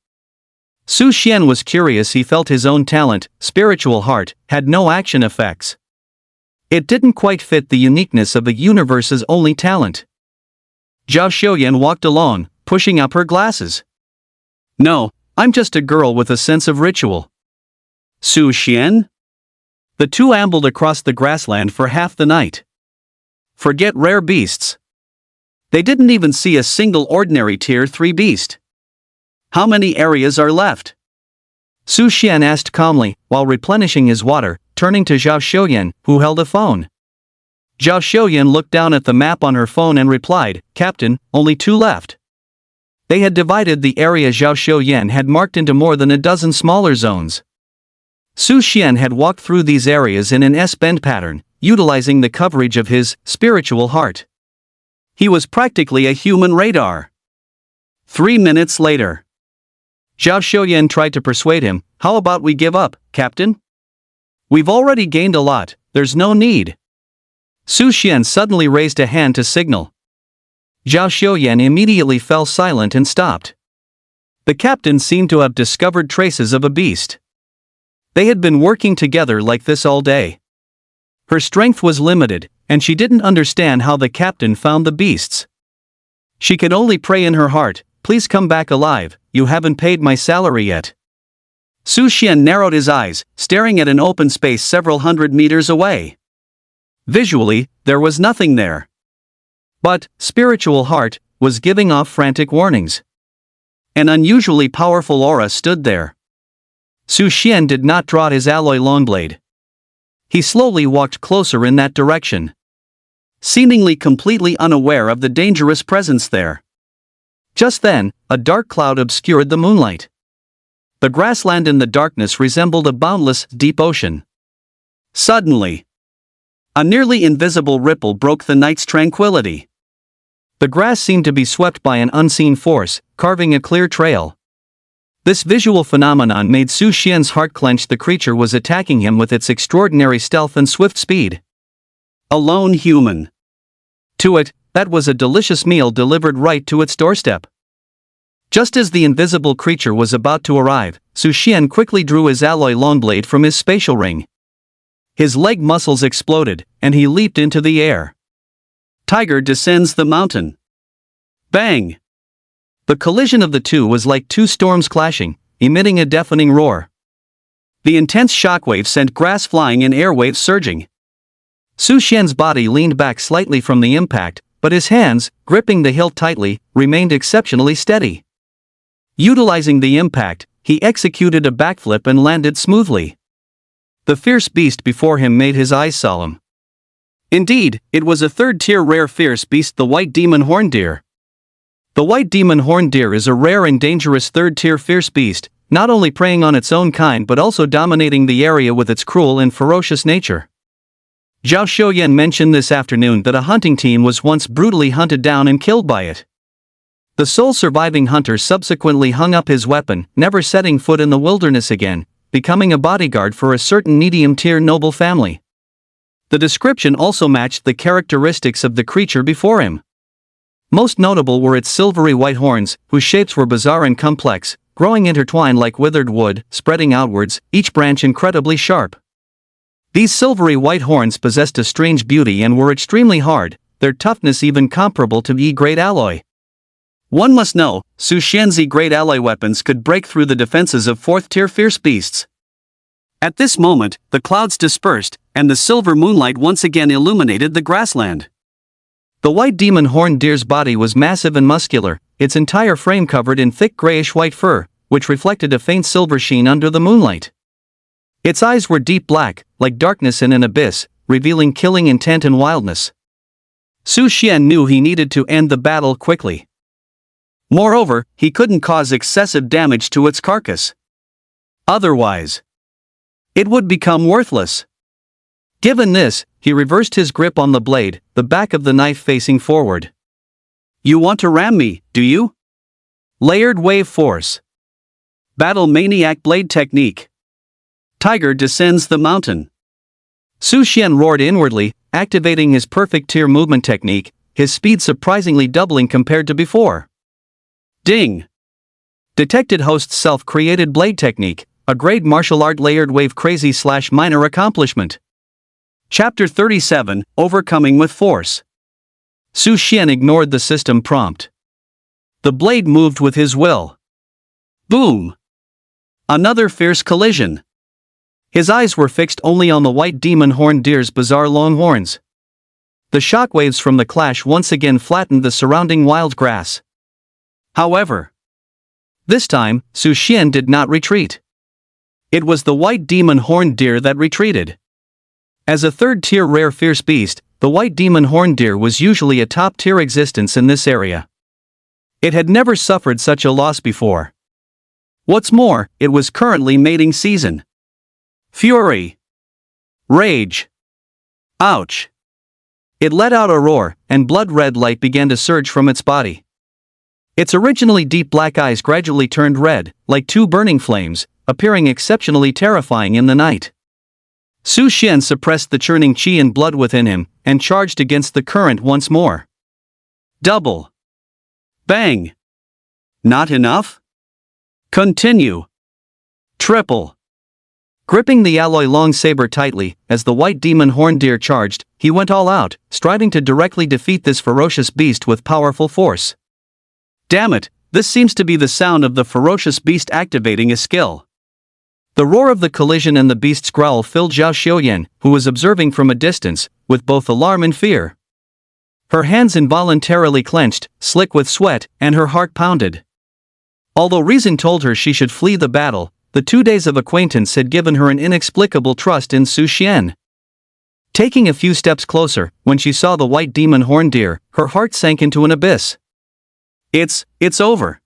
Su Xian was curious. He felt his own talent, spiritual heart, had no action effects. It didn't quite fit the uniqueness of the universe's only talent. Zhao Xiuyan walked along, pushing up her glasses. No, I'm just a girl with a sense of ritual. Su Xian? The two ambled across the grassland for half the night. Forget rare beasts. They didn't even see a single ordinary tier 3 beast. How many areas are left? Su Xian asked calmly, while replenishing his water, turning to Zhao Xiuyan, who held a phone. Zhao Xiuyan looked down at the map on her phone and replied, "Captain, only 2 left." They had divided the area Zhao Xiuyan had marked into more than a dozen smaller zones. Su Xian had walked through these areas in an S-bend pattern, utilizing the coverage of his spiritual heart. He was practically a human radar. 3 minutes later, Zhao Xiuyan tried to persuade him, "How about we give up, Captain? We've already gained a lot, there's no need." Su Xian suddenly raised a hand to signal. Zhao Xiuyan immediately fell silent and stopped. The captain seemed to have discovered traces of a beast. They had been working together like this all day. Her strength was limited, and she didn't understand how the captain found the beasts. She could only pray in her heart, "Please come back alive, you haven't paid my salary yet." Su Xian narrowed his eyes, staring at an open space several hundred meters away. Visually, there was nothing there. But, spiritual heart, was giving off frantic warnings. An unusually powerful aura stood there. Su Xian did not draw his alloy longblade. He slowly walked closer in that direction, seemingly completely unaware of the dangerous presence there. Just then, a dark cloud obscured the moonlight. The grassland in the darkness resembled a boundless, deep ocean. Suddenly, a nearly invisible ripple broke the night's tranquility. The grass seemed to be swept by an unseen force, carving a clear trail. This visual phenomenon made Su Xian's heart clench. The creature was attacking him with its extraordinary stealth and swift speed. A lone human. To it, that was a delicious meal delivered right to its doorstep. Just as the invisible creature was about to arrive, Su Xian quickly drew his alloy longblade from his spatial ring. His leg muscles exploded, and he leaped into the air. Tiger descends the mountain. Bang! The collision of the two was like 2 storms clashing, emitting a deafening roar. The intense shockwave sent grass flying and airwaves surging. Su Xian's body leaned back slightly from the impact, but his hands, gripping the hilt tightly, remained exceptionally steady. Utilizing the impact, he executed a backflip and landed smoothly. The fierce beast before him made his eyes solemn. Indeed, it was a 3rd-tier rare fierce beast, the white demon horned deer. The white demon horned deer is a rare and dangerous 3rd-tier fierce beast, not only preying on its own kind but also dominating the area with its cruel and ferocious nature. Zhao Xiuyan mentioned this afternoon that a hunting team was once brutally hunted down and killed by it. The sole surviving hunter subsequently hung up his weapon, never setting foot in the wilderness again, becoming a bodyguard for a certain medium-tier noble family. The description also matched the characteristics of the creature before him. Most notable were its silvery white horns, whose shapes were bizarre and complex, growing intertwined like withered wood, spreading outwards, each branch incredibly sharp. These silvery white horns possessed a strange beauty and were extremely hard, their toughness even comparable to E-grade alloy. One must know, Su Xian's E-grade alloy weapons could break through the defenses of 4th-tier fierce beasts. At this moment, the clouds dispersed, and the silver moonlight once again illuminated the grassland. The white demon horned deer's body was massive and muscular, its entire frame covered in thick grayish-white fur, which reflected a faint silver sheen under the moonlight. Its eyes were deep black, like darkness in an abyss, revealing killing intent and wildness. Su Xian knew he needed to end the battle quickly. Moreover, he couldn't cause excessive damage to its carcass. Otherwise, it would become worthless. Given this, he reversed his grip on the blade, the back of the knife facing forward. "You want to ram me, do you?" Layered wave force. Battle maniac blade technique. Tiger descends the mountain. Su Xian roared inwardly, activating his perfect tier movement technique, his speed surprisingly doubling compared to before. Ding! Detected host's self-created blade technique, a grade martial art layered wave crazy/minor accomplishment. Chapter 37, Overcoming with Force. Su Xian ignored the system prompt. The blade moved with his will. Boom! Another fierce collision. His eyes were fixed only on the white demon horned deer's bizarre long horns. The shockwaves from the clash once again flattened the surrounding wild grass. However, this time, Su Xian did not retreat. It was the white demon horned deer that retreated. As a 3rd-tier rare fierce beast, the white demon horned deer was usually a top-tier existence in this area. It had never suffered such a loss before. What's more, it was currently mating season. Fury. Rage. Ouch. It let out a roar, and blood-red light began to surge from its body. Its originally deep black eyes gradually turned red, like two burning flames, appearing exceptionally terrifying in the night. Su Xian suppressed the churning qi and blood within him, and charged against the current once more. Double. Bang. Not enough? Continue. Triple. Gripping the alloy long saber tightly, as the white demon horned deer charged, he went all out, striving to directly defeat this ferocious beast with powerful force. Damn it, this seems to be the sound of the ferocious beast activating a skill. The roar of the collision and the beast's growl filled Zhao Xiuyan, who was observing from a distance, with both alarm and fear. Her hands involuntarily clenched, slick with sweat, and her heart pounded. Although reason told her she should flee the battle, the 2 days of acquaintance had given her an inexplicable trust in Su Xian. Taking a few steps closer, when she saw the white demon horned deer, her heart sank into an abyss. It's over.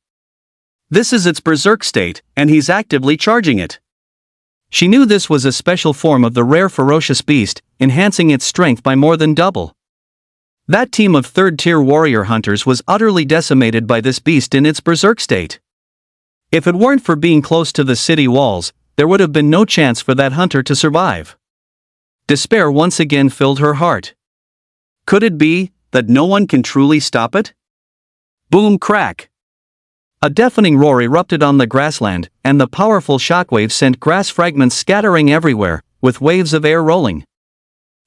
This is its berserk state, and he's actively charging it. She knew this was a special form of the rare ferocious beast, enhancing its strength by more than double. That team of third-tier warrior hunters was utterly decimated by this beast in its berserk state. If it weren't for being close to the city walls, there would have been no chance for that hunter to survive. Despair once again filled her heart. Could it be that no one can truly stop it? Boom crack! A deafening roar erupted on the grassland, and the powerful shockwave sent grass fragments scattering everywhere, with waves of air rolling.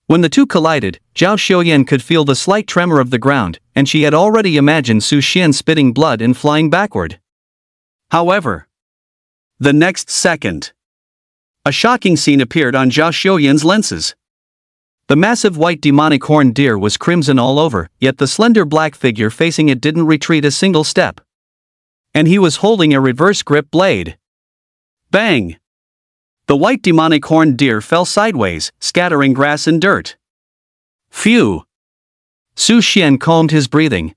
When the two collided, Zhao Xiuyan could feel the slight tremor of the ground, and she had already imagined Su Xian spitting blood and flying backward. However, the next second, a shocking scene appeared on Zhao Xiuyan's lenses. The massive white demonic horned deer was crimson all over, yet the slender black figure facing it didn't retreat a single step. And he was holding a reverse grip blade. Bang! The white demonic horned deer fell sideways, scattering grass and dirt. Phew! Su Xian calmed his breathing.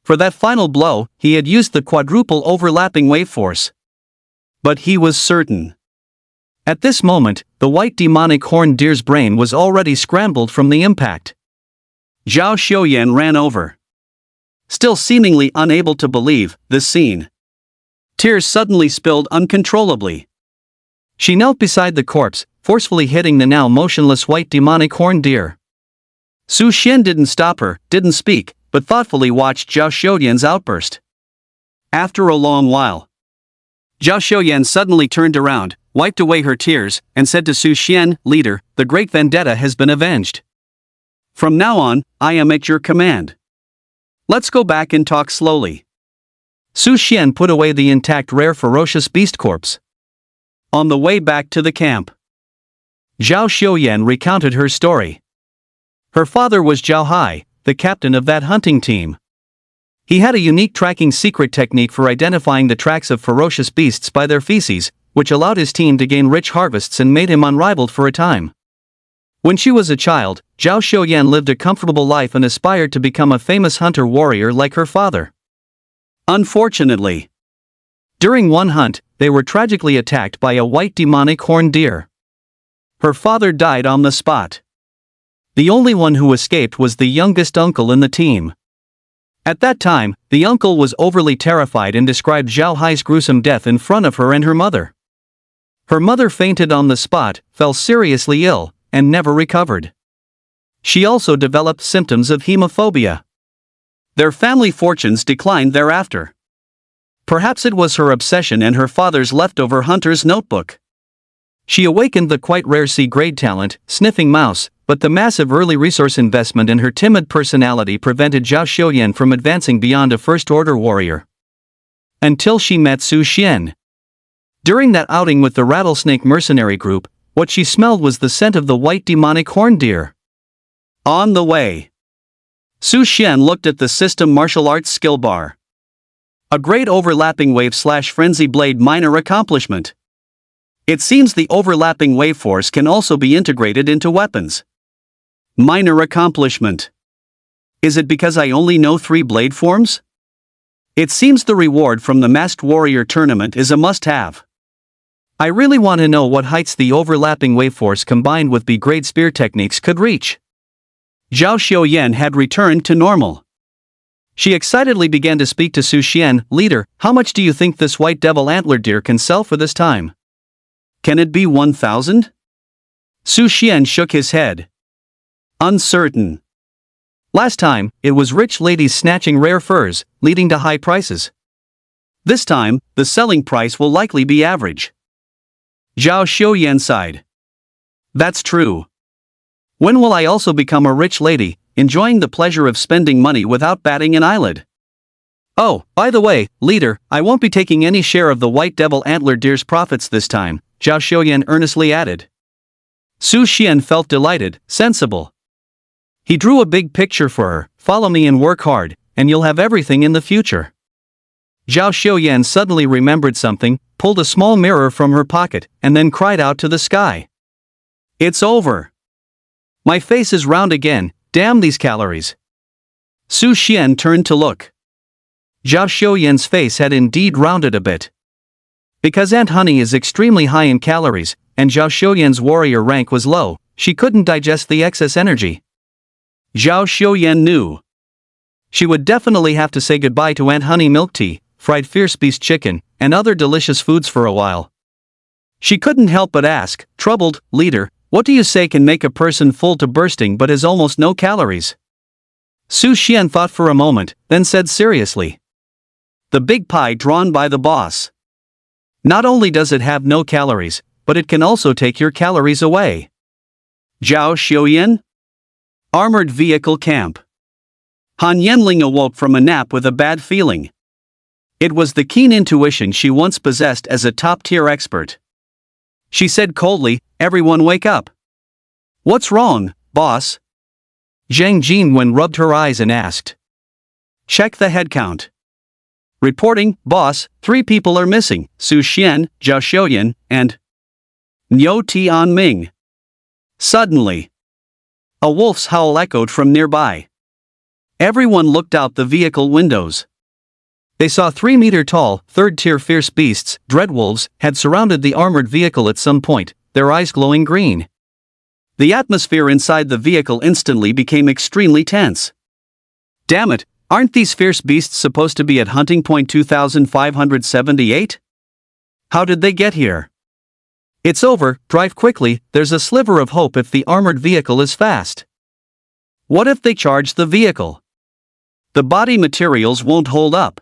For that final blow, he had used the quadruple overlapping wave force. But he was certain. At this moment, the white demonic horned deer's brain was already scrambled from the impact. Zhao Xiuyan ran over. Still seemingly unable to believe this scene. Tears suddenly spilled uncontrollably. She knelt beside the corpse, forcefully hitting the now motionless white demonic horned deer. Su Xian didn't stop her, didn't speak, but thoughtfully watched Zhao Xiuyan's outburst. After a long while, Zhao Xiuyan suddenly turned around, wiped away her tears, and said to Su Xian, "Leader, the great vendetta has been avenged. From now on, I am at your command. Let's go back and talk slowly." Su Xian put away the intact rare ferocious beast corpse. On the way back to the camp, Zhao Xiuyan recounted her story. Her father was Zhao Hai, the captain of that hunting team. He had a unique tracking secret technique for identifying the tracks of ferocious beasts by their feces, which allowed his team to gain rich harvests and made him unrivaled for a time. When she was a child, Zhao Xiuyan lived a comfortable life and aspired to become a famous hunter-warrior like her father. Unfortunately, during one hunt, they were tragically attacked by a white demonic horned deer. Her father died on the spot. The only one who escaped was the youngest uncle in the team. At that time, the uncle was overly terrified and described Zhao Hai's gruesome death in front of her and her mother. Her mother fainted on the spot, fell seriously ill, and never recovered. She also developed symptoms of hemophobia. Their family fortunes declined thereafter. Perhaps it was her obsession and her father's leftover hunter's notebook. She awakened the quite rare C-grade talent, Sniffing Mouse, but the massive early resource investment and her timid personality prevented Zhao Xiuyan from advancing beyond a first-order warrior. Until she met Su Xian. During that outing with the rattlesnake mercenary group, what she smelled was the scent of the white demonic horned deer. On the way, Su Xian looked at the system martial arts skill bar. A great overlapping wave/frenzy blade minor accomplishment. It seems the overlapping wave force can also be integrated into weapons. Minor accomplishment. Is it because I only know 3 blade forms? It seems the reward from the Masked Warrior tournament is a must-have. I really want to know what heights the overlapping wave force combined with B-grade spear techniques could reach. Zhao Xiaoyan had returned to normal. She excitedly began to speak to Su Xian. Leader, how much do you think this white devil antler deer can sell for this time? Can it be 1,000? Su Xian shook his head. Uncertain. Last time, it was rich ladies snatching rare furs, leading to high prices. This time, the selling price will likely be average. Zhao Xiaoyan sighed. That's true. When will I also become a rich lady, enjoying the pleasure of spending money without batting an eyelid? Oh, by the way, leader, I won't be taking any share of the white devil antler deer's profits this time, Zhao Xiaoyan earnestly added. Su Xian felt delighted, sensible. He drew a big picture for her. Follow me and work hard, and you'll have everything in the future. Zhao Xiaoyan suddenly remembered something, pulled a small mirror from her pocket, and then cried out to the sky. It's over. My face is round again, damn these calories. Su Xian turned to look. Zhao Xiaoyan's face had indeed rounded a bit. Because ant honey is extremely high in calories, and Zhao Xiaoyan's warrior rank was low, she couldn't digest the excess energy. Zhao Xiaoyan knew. She would definitely have to say goodbye to ant honey milk tea, fried fierce beast chicken, and other delicious foods for a while. She couldn't help but ask, troubled, leader, what do you say can make a person full to bursting but has almost no calories? Su Xian thought for a moment, then said seriously. The big pie drawn by the boss. Not only does it have no calories, but it can also take your calories away. Zhao Xiaoyan? Armored Vehicle Camp. Han Yanling awoke from a nap with a bad feeling. It was the keen intuition she once possessed as a top-tier expert. She said coldly, everyone wake up. What's wrong, boss? Zhang Jinwen rubbed her eyes and asked. Check the head count. Reporting, boss, 3 people are missing, Su Xian, Zhao Xiaoyan, and Niu Tianming. Suddenly, a wolf's howl echoed from nearby. Everyone looked out the vehicle windows. They saw 3-meter-tall, third-tier fierce beasts, dreadwolves, had surrounded the armored vehicle at some point, their eyes glowing green. The atmosphere inside the vehicle instantly became extremely tense. Damn it, aren't these fierce beasts supposed to be at hunting point 2578? How did they get here? It's over, drive quickly, there's a sliver of hope if the armored vehicle is fast. What if they charge the vehicle? The body materials won't hold up.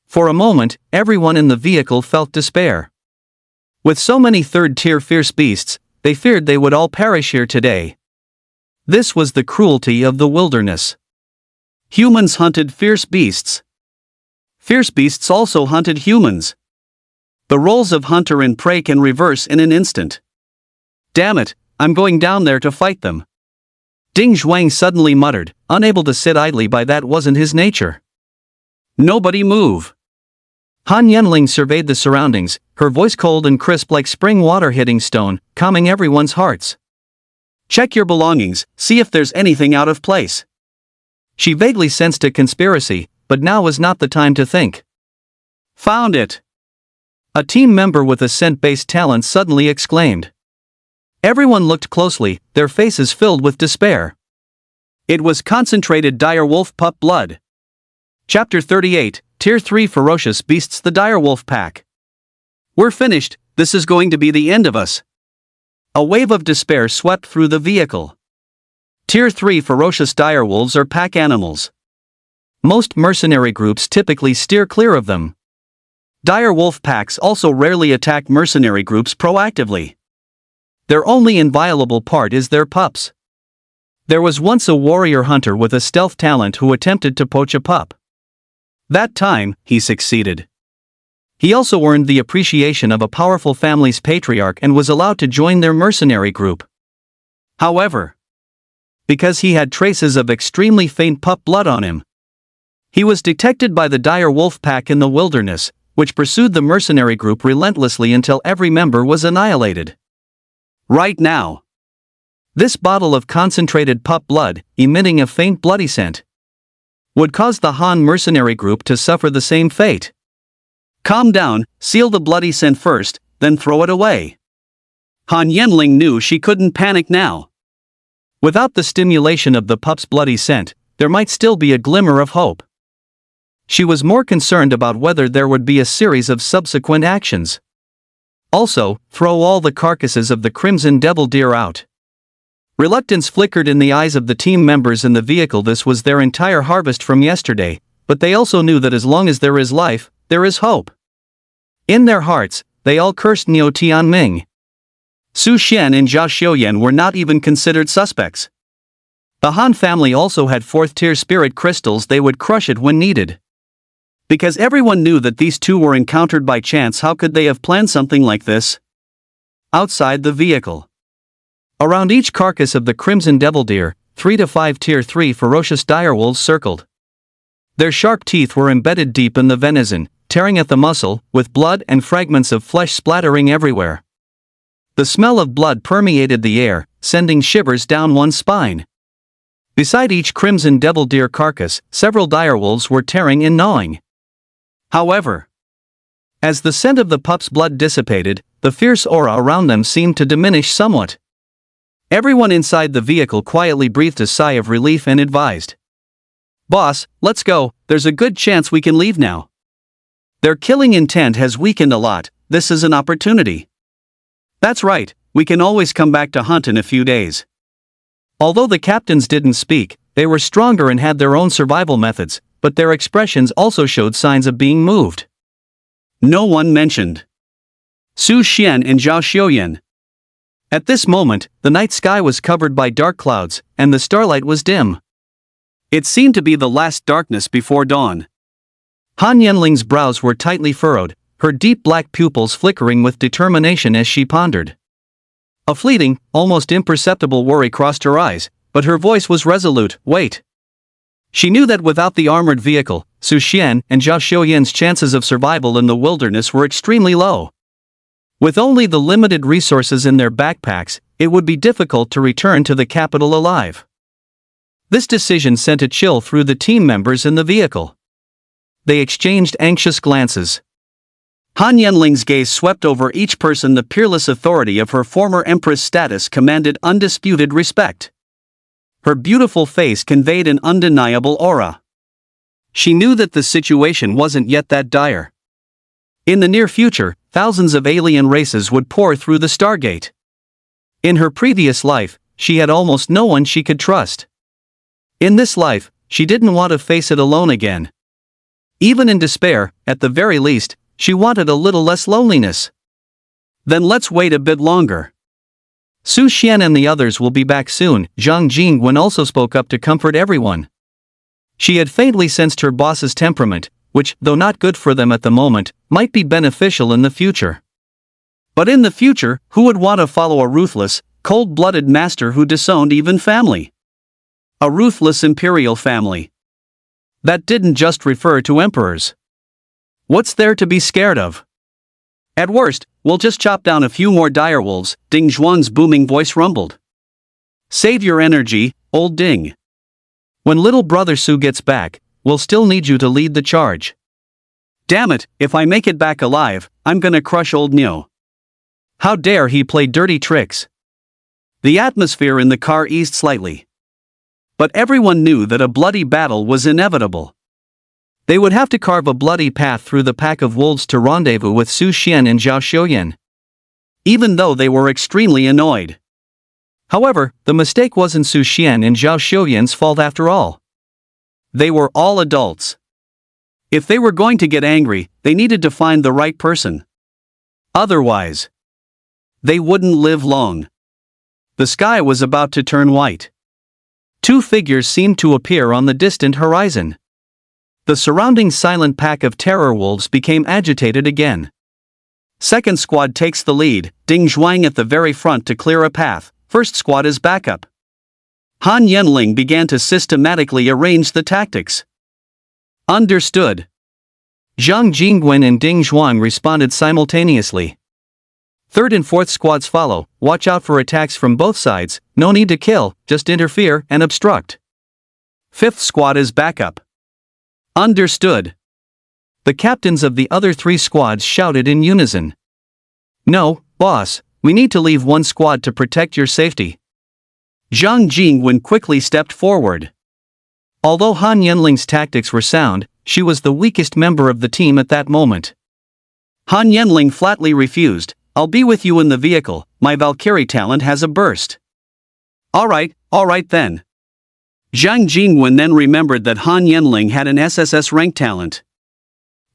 For a moment, everyone in the vehicle felt despair. With so many third-tier fierce beasts, they feared they would all perish here today. This was the cruelty of the wilderness. Humans hunted fierce beasts. Fierce beasts also hunted humans. The roles of hunter and prey can reverse in an instant. Damn it, I'm going down there to fight them. Ding Zhuang suddenly muttered, unable to sit idly by. That wasn't his nature. Nobody move. Han Yanling surveyed the surroundings, her voice cold and crisp like spring water hitting stone, calming everyone's hearts. Check your belongings, see if there's anything out of place. She vaguely sensed a conspiracy, but now was not the time to think. Found it! A team member with a scent-based talent suddenly exclaimed. Everyone looked closely, their faces filled with despair. It was concentrated direwolf pup blood. Chapter 38, Tier 3 Ferocious Beasts. The direwolf pack. We're finished, this is going to be the end of us. A wave of despair swept through the vehicle. Tier 3 ferocious direwolves are pack animals. Most mercenary groups typically steer clear of them. Direwolf packs also rarely attack mercenary groups proactively. Their only inviolable part is their pups. There was once a warrior hunter with a stealth talent who attempted to poach a pup. That time, he succeeded. He also earned the appreciation of a powerful family's patriarch and was allowed to join their mercenary group. However, because he had traces of extremely faint pup blood on him, he was detected by the dire wolf pack in the wilderness, which pursued the mercenary group relentlessly until every member was annihilated. Right now, This bottle of concentrated pup blood, emitting a faint bloody scent, would cause the Han mercenary group to suffer the same fate. Calm down, seal the bloody scent first, then throw it away. Han Yenling knew she couldn't panic now. Without the stimulation of the pup's bloody scent, there might still be a glimmer of hope. She was more concerned about whether there would be a series of subsequent actions. Also, throw all the carcasses of the Crimson Devil Deer out. Reluctance flickered in the eyes of the team members in the vehicle. This was their entire harvest from yesterday, but they also knew that as long as there is life, there is hope. In their hearts, they all cursed Niu Tianming. Su Xian and Zhao Xiuyan were not even considered suspects. The Han family also had 4th-tier spirit crystals. They would crush it when needed. Because everyone knew that these two were encountered by chance, how could they have planned something like this? Outside the vehicle, around each carcass of the Crimson Devil Deer, 3 to 5 tier 3 ferocious direwolves circled. Their sharp teeth were embedded deep in the venison, tearing at the muscle, with blood and fragments of flesh splattering everywhere. The smell of blood permeated the air, sending shivers down one's spine. Beside each Crimson Devil Deer carcass, several direwolves were tearing and gnawing. However, as the scent of the pup's blood dissipated, the fierce aura around them seemed to diminish somewhat. Everyone inside the vehicle quietly breathed a sigh of relief and advised, "Boss, let's go, there's a good chance we can leave now. Their killing intent has weakened a lot, this is an opportunity." "That's right, we can always come back to hunt in a few days." Although the captains didn't speak, they were stronger and had their own survival methods, but their expressions also showed signs of being moved. No one mentioned Su Xian and Zhao Xiuyan. At this moment, the night sky was covered by dark clouds, and the starlight was dim. It seemed to be the last darkness before dawn. Han Yenling's brows were tightly furrowed, her deep black pupils flickering with determination as she pondered. A fleeting, almost imperceptible worry crossed her eyes, but her voice was resolute. Wait. She knew that without the armored vehicle, Su Xian and Zhao Xiuyan's chances of survival in the wilderness were extremely low. With only the limited resources in their backpacks, it would be difficult to return to the capital alive. This decision sent a chill through the team members in the vehicle. They exchanged anxious glances. Han Yenling's gaze swept over each person. The peerless authority of her former empress status commanded undisputed respect. Her beautiful face conveyed an undeniable aura. She knew that the situation wasn't yet that dire. In the near future, thousands of alien races would pour through the Stargate. In her previous life, she had almost no one she could trust. In this life, she didn't want to face it alone again. Even in despair, at the very least, she wanted a little less loneliness. Then let's wait a bit longer. Su Xian and the others will be back soon. Zhang Jingwen also spoke up to comfort everyone. She had faintly sensed her boss's temperament, which, though not good for them at the moment, might be beneficial in the future. But in the future, who would want to follow a ruthless, cold-blooded master who disowned even family? A ruthless imperial family. That didn't just refer to emperors. What's there to be scared of? At worst, we'll just chop down a few more direwolves, Ding Zhuang's booming voice rumbled. Save your energy, old Ding. When little brother Su gets back, we'll still need you to lead the charge. Damn it, if I make it back alive, I'm gonna crush old Niu. How dare he play dirty tricks? The atmosphere in the car eased slightly. But everyone knew that a bloody battle was inevitable. They would have to carve a bloody path through the pack of wolves to rendezvous with Su Xian and Zhao Xiuyan. Even though they were extremely annoyed. However, the mistake wasn't Su Xian and Zhao Xiuyan's fault after all. They were all adults. If they were going to get angry, they needed to find the right person. Otherwise, they wouldn't live long. The sky was about to turn white. Two figures seemed to appear on the distant horizon. The surrounding silent pack of terror wolves became agitated again. Second squad takes the lead, Ding Zhuang at the very front to clear a path, first squad is backup. Han Yenling began to systematically arrange the tactics. Understood. Zhang Jingwen and Ding Zhuang responded simultaneously. Third and fourth squads follow, watch out for attacks from both sides, no need to kill, just interfere and obstruct. Fifth squad is backup. Understood. The captains of the other 3 squads shouted in unison. No, boss, we need to leave one squad to protect your safety. Zhang Jingwen quickly stepped forward. Although Han Yenling's tactics were sound, she was the weakest member of the team at that moment. Han Yenling flatly refused. I'll be with you in the vehicle, my Valkyrie talent has a burst. Alright then. Zhang Jingwen then remembered that Han Yenling had an SSS rank talent.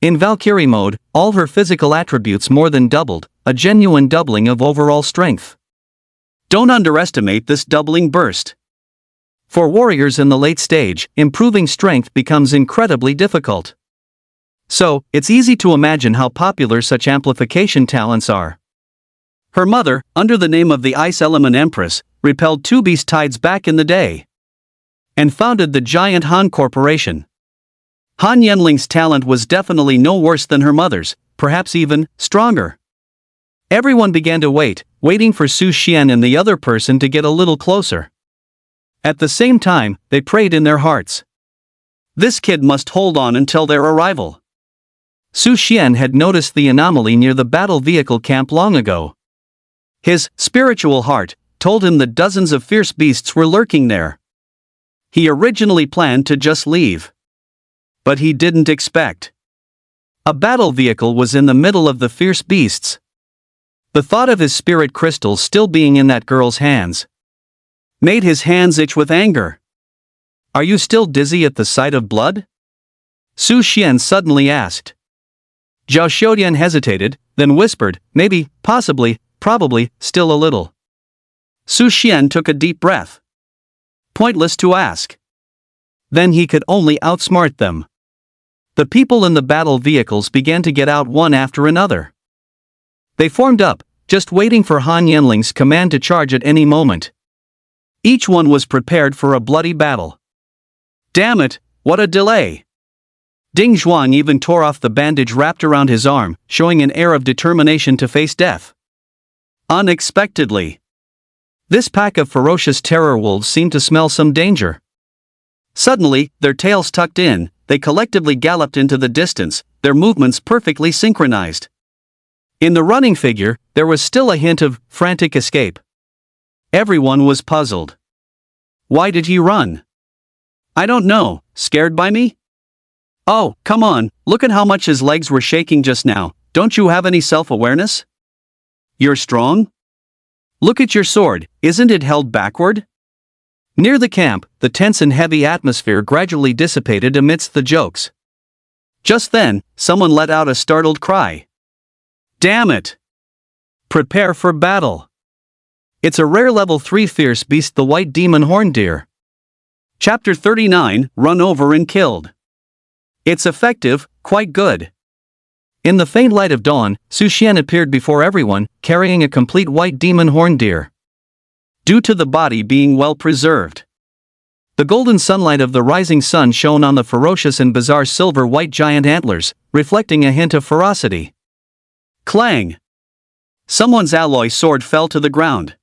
In Valkyrie mode, all her physical attributes more than doubled, a genuine doubling of overall strength. Don't underestimate this doubling burst. For warriors in the late stage, improving strength becomes incredibly difficult. So, it's easy to imagine how popular such amplification talents are. Her mother, under the name of the Ice Element Empress, repelled 2 beast tides back in the day. And founded the giant Han Corporation. Han Yenling's talent was definitely no worse than her mother's, perhaps even stronger. Everyone began to waiting for Su Xian and the other person to get a little closer. At the same time, they prayed in their hearts. This kid must hold on until their arrival. Su Xian had noticed the anomaly near the battle vehicle camp long ago. His spiritual heart told him that dozens of fierce beasts were lurking there. He originally planned to just leave. But he didn't expect. A battle vehicle was in the middle of the fierce beasts. The thought of his spirit crystal still being in that girl's hands made his hands itch with anger. Are you still dizzy at the sight of blood? Su Xian suddenly asked. Zhao Xiaodian hesitated, then whispered, maybe, possibly, probably, still a little. Su Xian took a deep breath. Pointless to ask. Then he could only outsmart them. The people in the battle vehicles began to get out one after another. They formed up, just waiting for Han Yenling's command to charge at any moment. Each one was prepared for a bloody battle. Damn it, what a delay! Ding Zhuang even tore off the bandage wrapped around his arm, showing an air of determination to face death. Unexpectedly. This pack of ferocious terror wolves seemed to smell some danger. Suddenly, their tails tucked in, they collectively galloped into the distance, their movements perfectly synchronized. In the running figure, there was still a hint of frantic escape. Everyone was puzzled. Why did he run? I don't know, scared by me? Oh, come on, look at how much his legs were shaking just now, don't you have any self-awareness? You're strong? Look at your sword, isn't it held backward? Near the camp, the tense and heavy atmosphere gradually dissipated amidst the jokes. Just then, someone let out a startled cry. Damn it! Prepare for battle. It's a rare level 3 fierce beast, the white demon horned deer. Chapter 39, Run Over and Killed. It's effective, quite good. In the faint light of dawn, Su Xian appeared before everyone, carrying a complete white demon horned deer. Due to the body being well preserved. The golden sunlight of the rising sun shone on the ferocious and bizarre silver-white giant antlers, reflecting a hint of ferocity. Clang! Someone's alloy sword fell to the ground.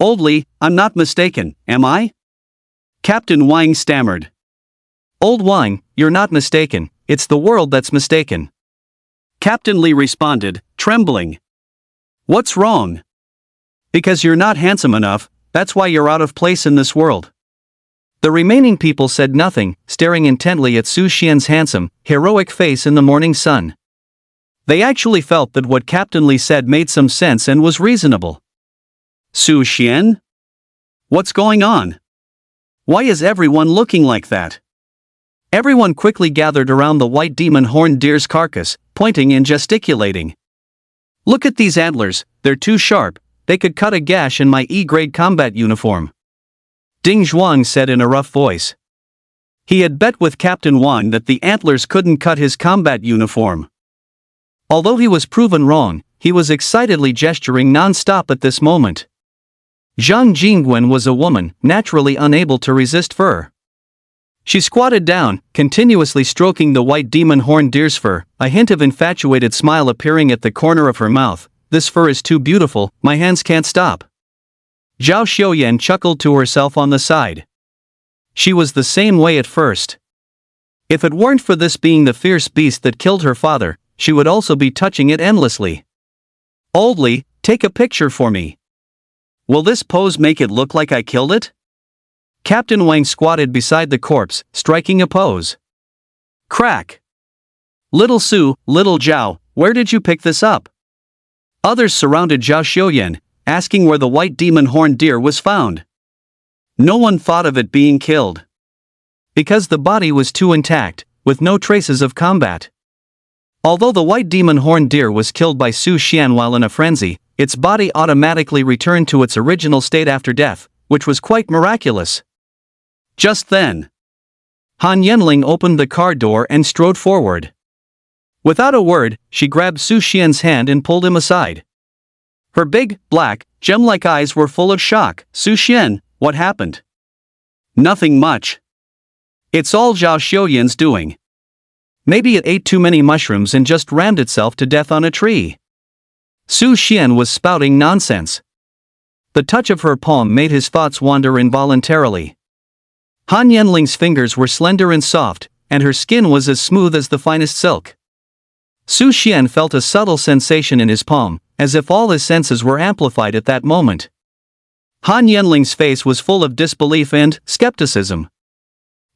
Old Li, I'm not mistaken, am I? Captain Wang stammered. Old Wang, you're not mistaken, it's the world that's mistaken. Captain Li responded, trembling. What's wrong? Because you're not handsome enough, that's why you're out of place in this world. The remaining people said nothing, staring intently at Su Xian's handsome, heroic face in the morning sun. They actually felt that what Captain Li said made some sense and was reasonable. Su Xian? What's going on? Why is everyone looking like that? Everyone quickly gathered around the white demon horned deer's carcass, pointing and gesticulating. Look at these antlers, they're too sharp, they could cut a gash in my E-grade combat uniform. Ding Zhuang said in a rough voice. He had bet with Captain Wang that the antlers couldn't cut his combat uniform. Although he was proven wrong, he was excitedly gesturing non-stop at this moment. Zhang Jingwen was a woman, naturally unable to resist fur. She squatted down, continuously stroking the white demon horned deer's fur, a hint of infatuated smile appearing at the corner of her mouth, this fur is too beautiful, my hands can't stop. Zhao Xiuyan chuckled to herself on the side. She was the same way at first. If it weren't for this being the fierce beast that killed her father, she would also be touching it endlessly. Oldly, take a picture for me. Will this pose make it look like I killed it? Captain Wang squatted beside the corpse, striking a pose. Crack! Little Su, little Zhao, where did you pick this up? Others surrounded Zhao Xiuyan, asking where the white demon horned deer was found. No one thought of it being killed. Because the body was too intact, with no traces of combat. Although the white demon horned deer was killed by Su Xian while in a frenzy, its body automatically returned to its original state after death, which was quite miraculous. Just then, Han Yenling opened the car door and strode forward. Without a word, she grabbed Su Xian's hand and pulled him aside. Her big, black, gem-like eyes were full of shock. Su Xian, what happened? Nothing much. It's all Zhao Xiuyan's doing. Maybe it ate too many mushrooms and just rammed itself to death on a tree. Su Xian was spouting nonsense. The touch of her palm made his thoughts wander involuntarily. Han Yenling's fingers were slender and soft, and her skin was as smooth as the finest silk. Su Xian felt a subtle sensation in his palm, as if all his senses were amplified at that moment. Han Yenling's face was full of disbelief and skepticism.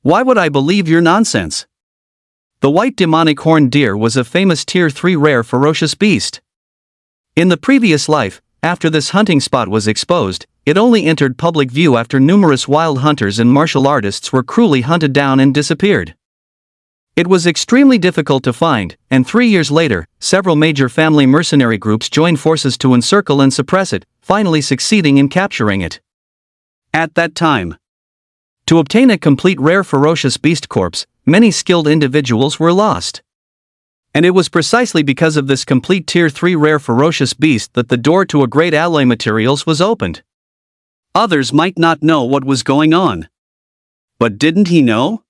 Why would I believe your nonsense? The white demonic horned deer was a famous Tier 3 rare ferocious beast. In the previous life, after this hunting spot was exposed, it only entered public view after numerous wild hunters and martial artists were cruelly hunted down and disappeared. It was extremely difficult to find, and 3 years later, several major family mercenary groups joined forces to encircle and suppress it, finally succeeding in capturing it. At that time, to obtain a complete rare ferocious beast corpse, many skilled individuals were lost. And it was precisely because of this complete Tier 3 rare ferocious beast that the door to a great alloy materials was opened. Others might not know what was going on. But didn't he know?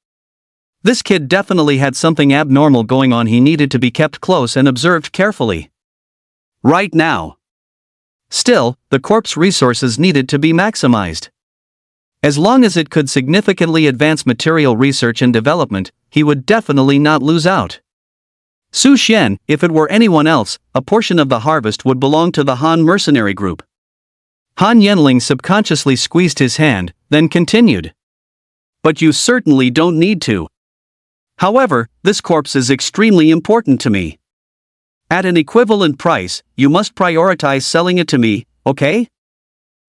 This kid definitely had something abnormal going on. He needed to be kept close and observed carefully. Right now. Still, the corpse resources needed to be maximized. As long as it could significantly advance material research and development, he would definitely not lose out. Su Xian, if it were anyone else, a portion of the harvest would belong to the Han mercenary group. Han Yenling subconsciously squeezed his hand, then continued. But you certainly don't need to. However, this corpse is extremely important to me. At an equivalent price, you must prioritize selling it to me, okay?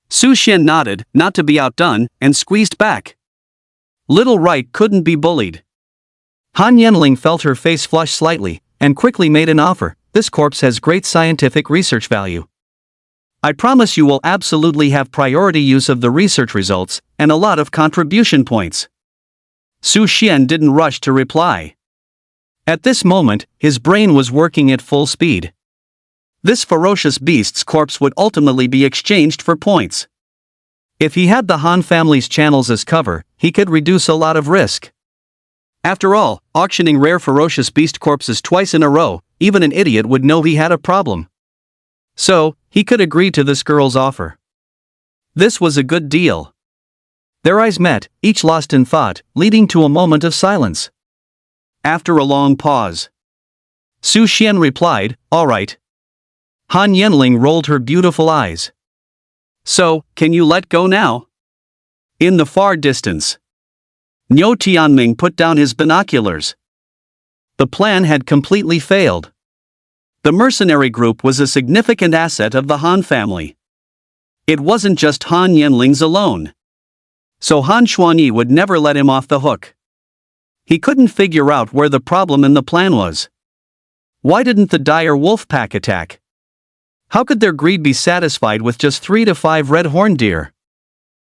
Su Xian nodded, not to be outdone, and squeezed back. Little Right couldn't be bullied. Han Yenling felt her face flush slightly, and quickly made an offer. This corpse has great scientific research value. I promise you will absolutely have priority use of the research results, and a lot of contribution points. Su Xian didn't rush to reply. At this moment, his brain was working at full speed. This ferocious beast's corpse would ultimately be exchanged for points. If he had the Han family's channels as cover, he could reduce a lot of risk. After all, auctioning rare ferocious beast corpses twice in a row, even an idiot would know he had a problem. So, he could agree to this girl's offer. This was a good deal. Their eyes met, each lost in thought, leading to a moment of silence. After a long pause, Su Xian replied, "All right." Han Yenling rolled her beautiful eyes. "So, can you let go now?" In the far distance, Niu Tianming put down his binoculars. The plan had completely failed. The mercenary group was a significant asset of the Han family. It wasn't just Han Yenling's alone. So Han Xuanyi would never let him off the hook. He couldn't figure out where the problem in the plan was. Why didn't the dire wolf pack attack? How could their greed be satisfied with just 3 to 5 red horned deer?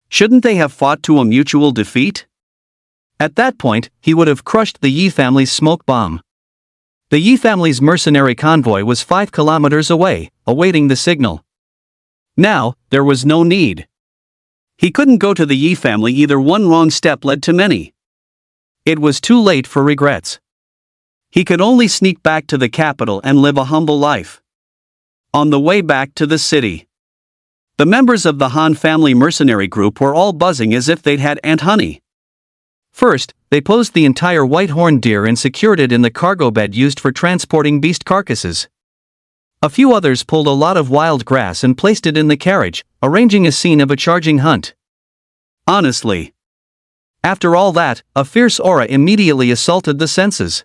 Shouldn't they have fought to a mutual defeat? At that point, he would have crushed the Yi family's smoke bomb. The Yi family's mercenary convoy was 5 kilometers away, awaiting the signal. Now, there was no need. He couldn't go to the Yi family either. One wrong step led to many. It was too late for regrets. He could only sneak back to the capital and live a humble life. On the way back to the city, the members of the Han family mercenary group were all buzzing as if they'd had ant honey. First, they posed the entire white-horned deer and secured it in the cargo bed used for transporting beast carcasses. A few others pulled a lot of wild grass and placed it in the carriage, arranging a scene of a charging hunt. Honestly, after all that, a fierce aura immediately assaulted the senses.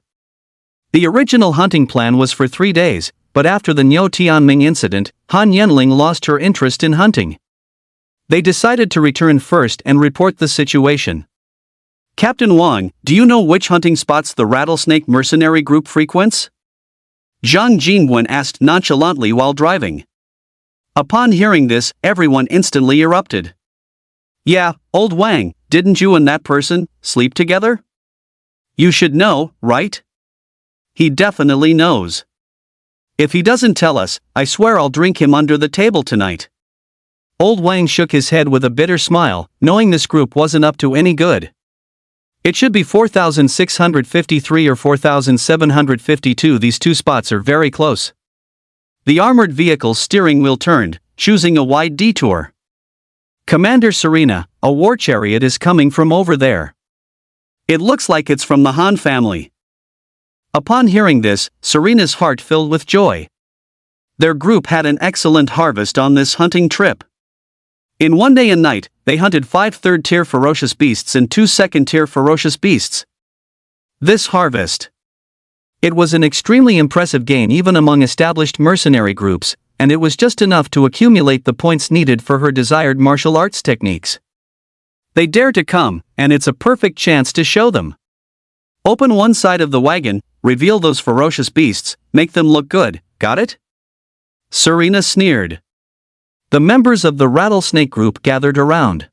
The original hunting plan was for 3 days, but after the Niu Tianming incident, Han Yenling lost her interest in hunting. They decided to return first and report the situation. Captain Wang, do you know which hunting spots the rattlesnake mercenary group frequents? Zhang Jinwen asked nonchalantly while driving. Upon hearing this, everyone instantly erupted. Yeah, old Wang, didn't you and that person sleep together? You should know, right? He definitely knows. If he doesn't tell us, I swear I'll drink him under the table tonight. Old Wang shook his head with a bitter smile, knowing this group wasn't up to any good. It should be 4,653 or 4,752. These two spots are very close. The armored vehicle's steering wheel turned, choosing a wide detour. Commander Serena, a war chariot is coming from over there. It looks like it's from the Han family. Upon hearing this, Serena's heart filled with joy. Their group had an excellent harvest on this hunting trip. In 1 day and night, they hunted 5 third-tier ferocious beasts and 2 second-tier ferocious beasts. This harvest. It was an extremely impressive gain even among established mercenary groups, and it was just enough to accumulate the points needed for her desired martial arts techniques. They dare to come, and it's a perfect chance to show them. Open one side of the wagon, reveal those ferocious beasts, make them look good, got it? Serena sneered. The members of the rattlesnake group gathered around.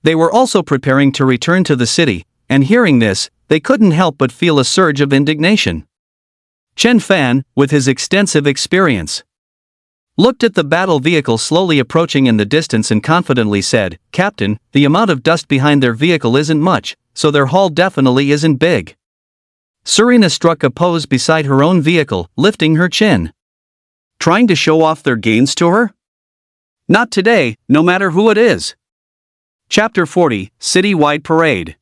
They were also preparing to return to the city, and hearing this, they couldn't help but feel a surge of indignation. Chen Fan, with his extensive experience, looked at the battle vehicle slowly approaching in the distance and confidently said, "Captain, the amount of dust behind their vehicle isn't much, so their haul definitely isn't big." Serena struck a pose beside her own vehicle, lifting her chin. Trying to show off their gains to her? Not today, no matter who it is. Chapter 40, City-Wide Parade.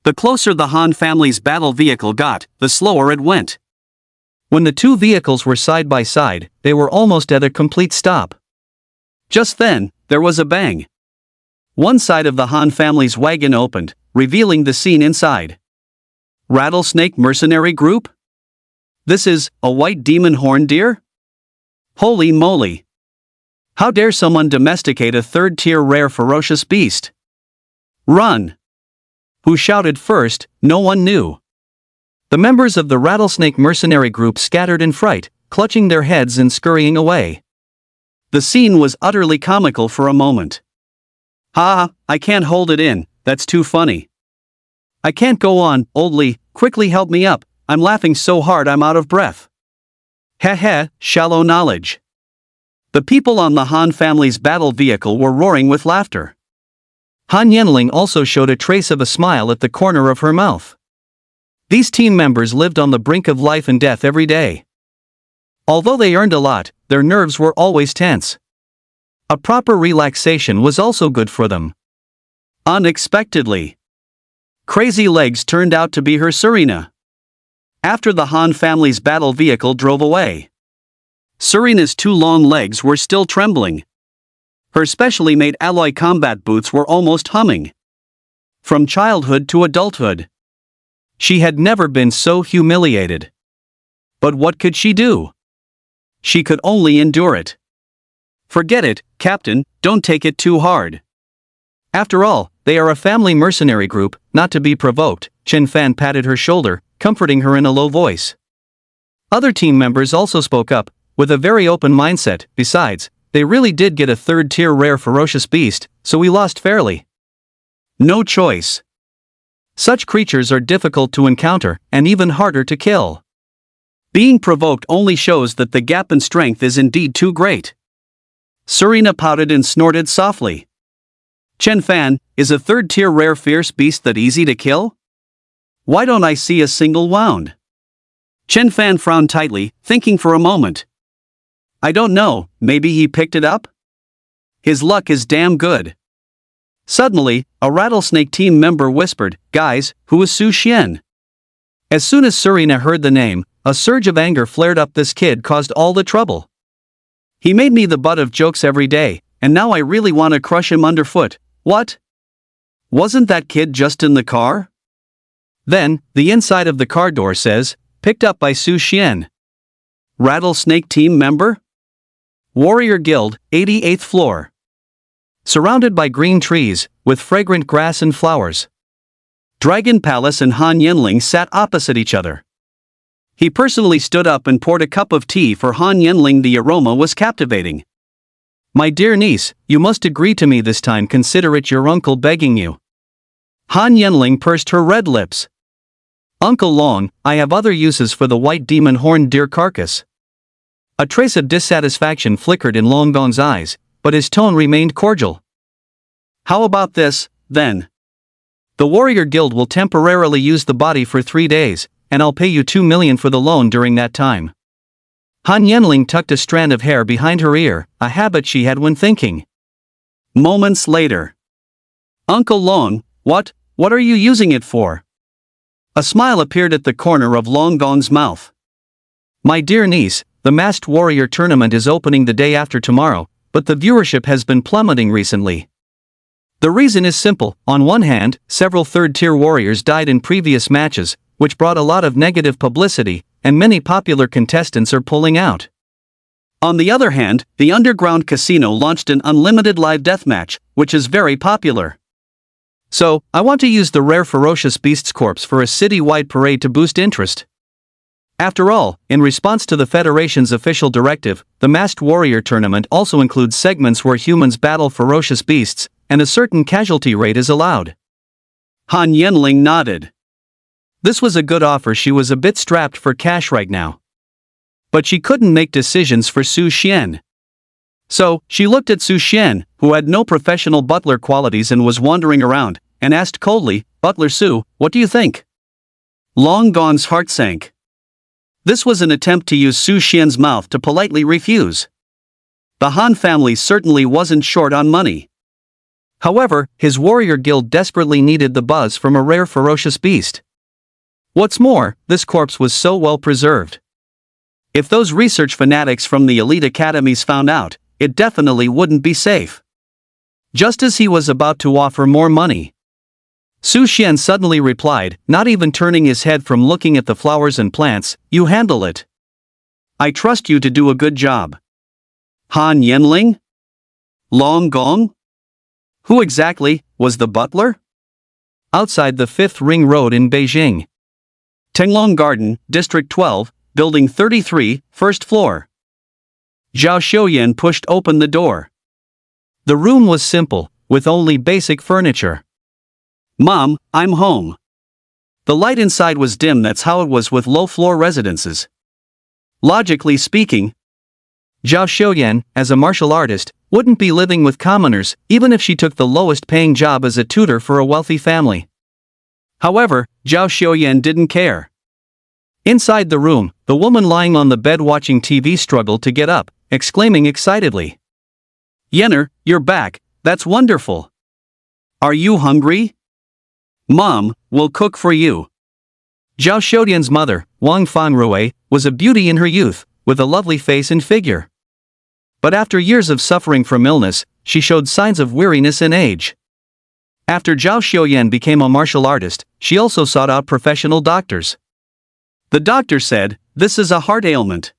The closer the Han family's battle vehicle got, the slower it went. When the two vehicles were side by side, they were almost at a complete stop. Just then, there was a bang. One side of the Han family's wagon opened, revealing the scene inside. Rattlesnake mercenary group? This is a white demon horned deer? Holy moly! How dare someone domesticate a third-tier rare ferocious beast? Run! Who shouted first, no one knew. The members of the rattlesnake mercenary group scattered in fright, clutching their heads and scurrying away. The scene was utterly comical for a moment. Ha, I can't hold it in, that's too funny. I can't go on, old Lee, quickly help me up, I'm laughing so hard I'm out of breath. Heh, shallow knowledge. The people on the Han family's battle vehicle were roaring with laughter. Han Yenling also showed a trace of a smile at the corner of her mouth. These team members lived on the brink of life and death every day. Although they earned a lot, their nerves were always tense. A proper relaxation was also good for them. Unexpectedly, Crazy Legs turned out to be her Serena. After the Han family's battle vehicle drove away, Serena's 2 long legs were still trembling. Her specially made alloy combat boots were almost humming. From childhood to adulthood, she had never been so humiliated. But what could she do? She could only endure it. Forget it, Captain, don't take it too hard. After all, they are a family mercenary group, not to be provoked. Chen Fan patted her shoulder, comforting her in a low voice. Other team members also spoke up, with a very open mindset. Besides, they really did get a third-tier rare ferocious beast, so we lost fairly. No choice. Such creatures are difficult to encounter, and even harder to kill. Being provoked only shows that the gap in strength is indeed too great. Serena pouted and snorted softly. Chen Fan, is a third-tier rare fierce beast that easy to kill? Why don't I see a single wound? Chen Fan frowned tightly, thinking for a moment. I don't know, maybe he picked it up? His luck is damn good. Suddenly, a rattlesnake team member whispered, "Guys, who is Su Xian?" As soon as Serena heard the name, a surge of anger flared up. This kid caused all the trouble. He made me the butt of jokes every day, and now I really want to crush him underfoot. What? Wasn't that kid just in the car? Then, the inside of the car door says, "Picked up by Su Xian." Rattlesnake team member? Warrior Guild, 88th floor. Surrounded by green trees, with fragrant grass and flowers. Dragon Palace and Han Yenling sat opposite each other. He personally stood up and poured a cup of tea for Han Yenling. The aroma was captivating. "My dear niece, you must agree to me this time. Consider it your uncle begging you." Han Yenling pursed her red lips. "Uncle Long, I have other uses for the white demon horned deer carcass." A trace of dissatisfaction flickered in Long Gong's eyes, but his tone remained cordial. "How about this, then? The Warrior Guild will temporarily use the body for 3 days, and I'll pay you 2 million for the loan during that time." Han Yenling tucked a strand of hair behind her ear, a habit she had when thinking. Moments later. "Uncle Long, what are you using it for?" A smile appeared at the corner of Long Gong's mouth. "My dear niece, the Masked Warrior tournament is opening the day after tomorrow, but the viewership has been plummeting recently. The reason is simple. On one hand, several third-tier warriors died in previous matches, which brought a lot of negative publicity, and many popular contestants are pulling out. On the other hand, the underground casino launched an unlimited live deathmatch, which is very popular. So, I want to use the rare ferocious beast's corpse for a city-wide parade to boost interest. After all, in response to the Federation's official directive, the Masked Warrior tournament also includes segments where humans battle ferocious beasts, and a certain casualty rate is allowed." Han Yenling nodded. This was a good offer. She was a bit strapped for cash right now. But she couldn't make decisions for Su Xian. So, she looked at Su Xian, who had no professional butler qualities and was wandering around, and asked coldly, "Butler Su, what do you think?" Long Gong's heart sank. This was an attempt to use Su Xian's mouth to politely refuse. The Han family certainly wasn't short on money. However, his warrior guild desperately needed the buzz from a rare ferocious beast. What's more, this corpse was so well preserved. If those research fanatics from the elite academies found out, it definitely wouldn't be safe. Just as he was about to offer more money, Su Xian suddenly replied, not even turning his head from looking at the flowers and plants, "You handle it. I trust you to do a good job." Han Yenling? Long Gong? Who exactly was the butler? Outside the 5th Ring Road in Beijing. Tenglong Garden, District 12, Building 33, 1st floor. Zhao Xiuyan pushed open the door. The room was simple, with only basic furniture. "Mom, I'm home." The light inside was dim. That's how it was with low-floor residences. Logically speaking, Zhao Xiuyan, as a martial artist, wouldn't be living with commoners, even if she took the lowest-paying job as a tutor for a wealthy family. However, Zhao Xiuyan didn't care. Inside the room, the woman lying on the bed watching TV struggled to get up, exclaiming excitedly, "Yenner, you're back, that's wonderful. Are you hungry? Mom, we'll cook for you." Zhao Xiuyan's mother, Wang Fangrui, was a beauty in her youth, with a lovely face and figure. But after years of suffering from illness, she showed signs of weariness and age. After Zhao Xiuyan became a martial artist, she also sought out professional doctors. The doctor said, "This is a heart ailment."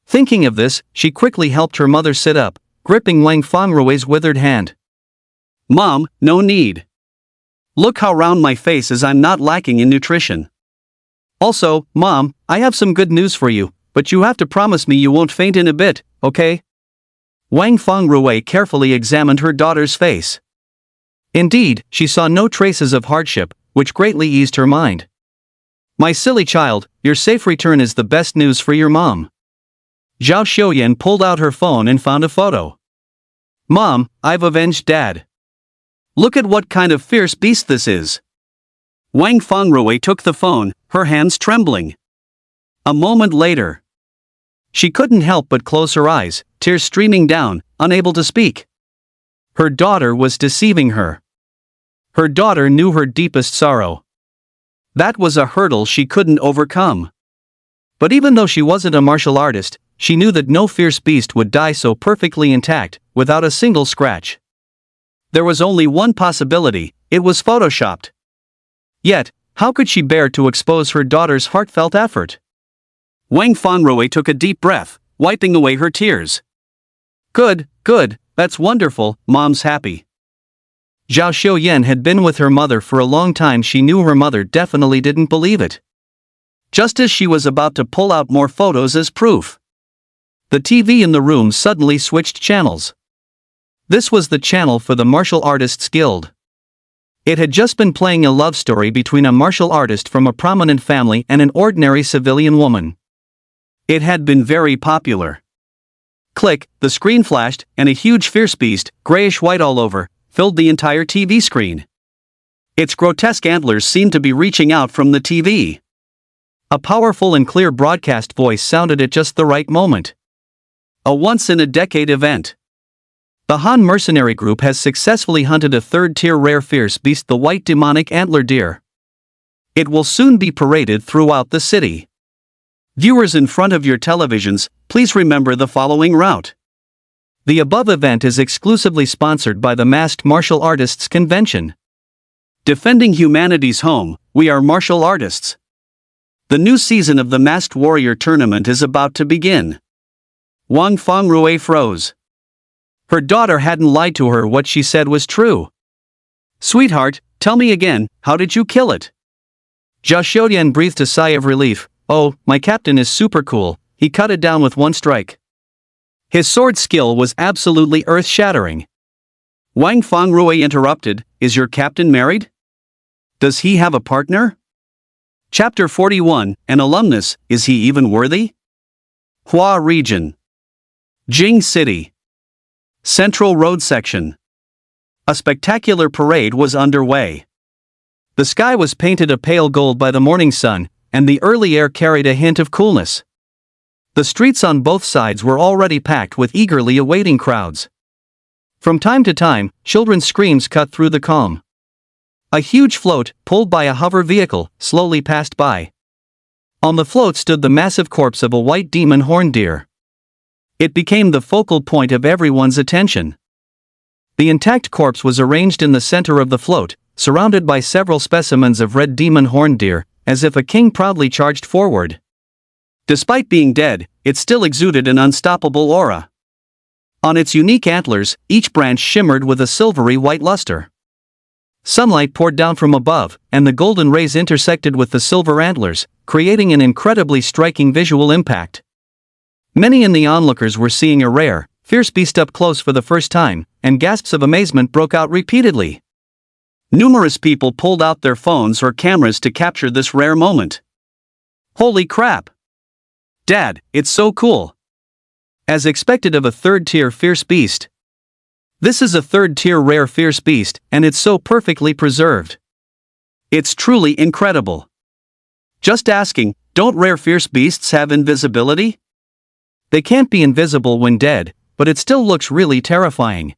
Thinking of this, she quickly helped her mother sit up, gripping Wang Fangrui's withered hand. "Mom, no need. Look how round my face is. I'm not lacking in nutrition. Also, Mom, I have some good news for you, but you have to promise me you won't faint in a bit, okay?" Wang Fangrui carefully examined her daughter's face. Indeed, she saw no traces of hardship, which greatly eased her mind. "My silly child, your safe return is the best news for your mom." Zhao Xiuyan pulled out her phone and found a photo. "Mom, I've avenged Dad. Look at what kind of fierce beast this is." Wang Fangrui took the phone, her hands trembling. A moment later, She couldn't help but close her eyes, tears streaming down, unable to speak. Her daughter was deceiving her. Her daughter knew her deepest sorrow. That was a hurdle she couldn't overcome. But even though she wasn't a martial artist, she knew that no fierce beast would die so perfectly intact, without a single scratch. There was only one possibility: it was photoshopped. Yet, how could she bear to expose her daughter's heartfelt effort? Wang Fangrui took a deep breath, wiping away her tears. Good, that's wonderful, Mom's happy. Zhao Xiuyan had been with her mother for a long time. She knew her mother definitely didn't believe it. Just as she was about to pull out more photos as proof, the TV in the room suddenly switched channels. This was the channel for the Martial Artists Guild. It had just been playing a love story between a martial artist from a prominent family and an ordinary civilian woman. It had been very popular. Click, the screen flashed, and a huge fierce beast, grayish-white all over, filled the entire TV screen. Its grotesque antlers seemed to be reaching out from the TV. A powerful and clear broadcast voice sounded at just the right moment. A once-in-a-decade event. The Han mercenary group has successfully hunted a third-tier rare fierce beast, the white demonic antler deer. It will soon be paraded throughout the city. Viewers in front of your televisions, please remember the following route. The above event is exclusively sponsored by the Masked Martial Artists Convention. Defending humanity's home, we are martial artists. The new season of the Masked Warrior Tournament is about to begin. Wang Fangrui froze. Her daughter hadn't lied to her. What she said was true. Sweetheart, tell me again, how did you kill it? Zhao Xiuyan breathed a sigh of relief. Oh, my captain is super cool, he cut it down with one strike. His sword skill was absolutely earth-shattering. Wang Fangrui interrupted, is your captain married? Does he have a partner? Chapter 41, an alumnus, is he even worthy? Hua Region. Jing City. Central Road Section. A spectacular parade was underway. The sky was painted a pale gold by the morning sun, and the early air carried a hint of coolness. The streets on both sides were already packed with eagerly awaiting crowds. From time to time, children's screams cut through the calm. A huge float, pulled by a hover vehicle, slowly passed by. On the float stood the massive corpse of a white demon horned deer. It became the focal point of everyone's attention. The intact corpse was arranged in the center of the float, surrounded by several specimens of red demon horned deer, as if a king proudly charged forward. Despite being dead, it still exuded an unstoppable aura. On its unique antlers, each branch shimmered with a silvery white luster. Sunlight poured down from above, and the golden rays intersected with the silver antlers, creating an incredibly striking visual impact. Many in the onlookers were seeing a rare, fierce beast up close for the first time, and gasps of amazement broke out repeatedly. Numerous people pulled out their phones or cameras to capture this rare moment. Holy crap! Dad, it's so cool! As expected of a third-tier fierce beast. This is a third-tier rare fierce beast, and it's so perfectly preserved. It's truly incredible. Just asking, don't rare fierce beasts have invisibility? They can't be invisible when dead, but it still looks really terrifying.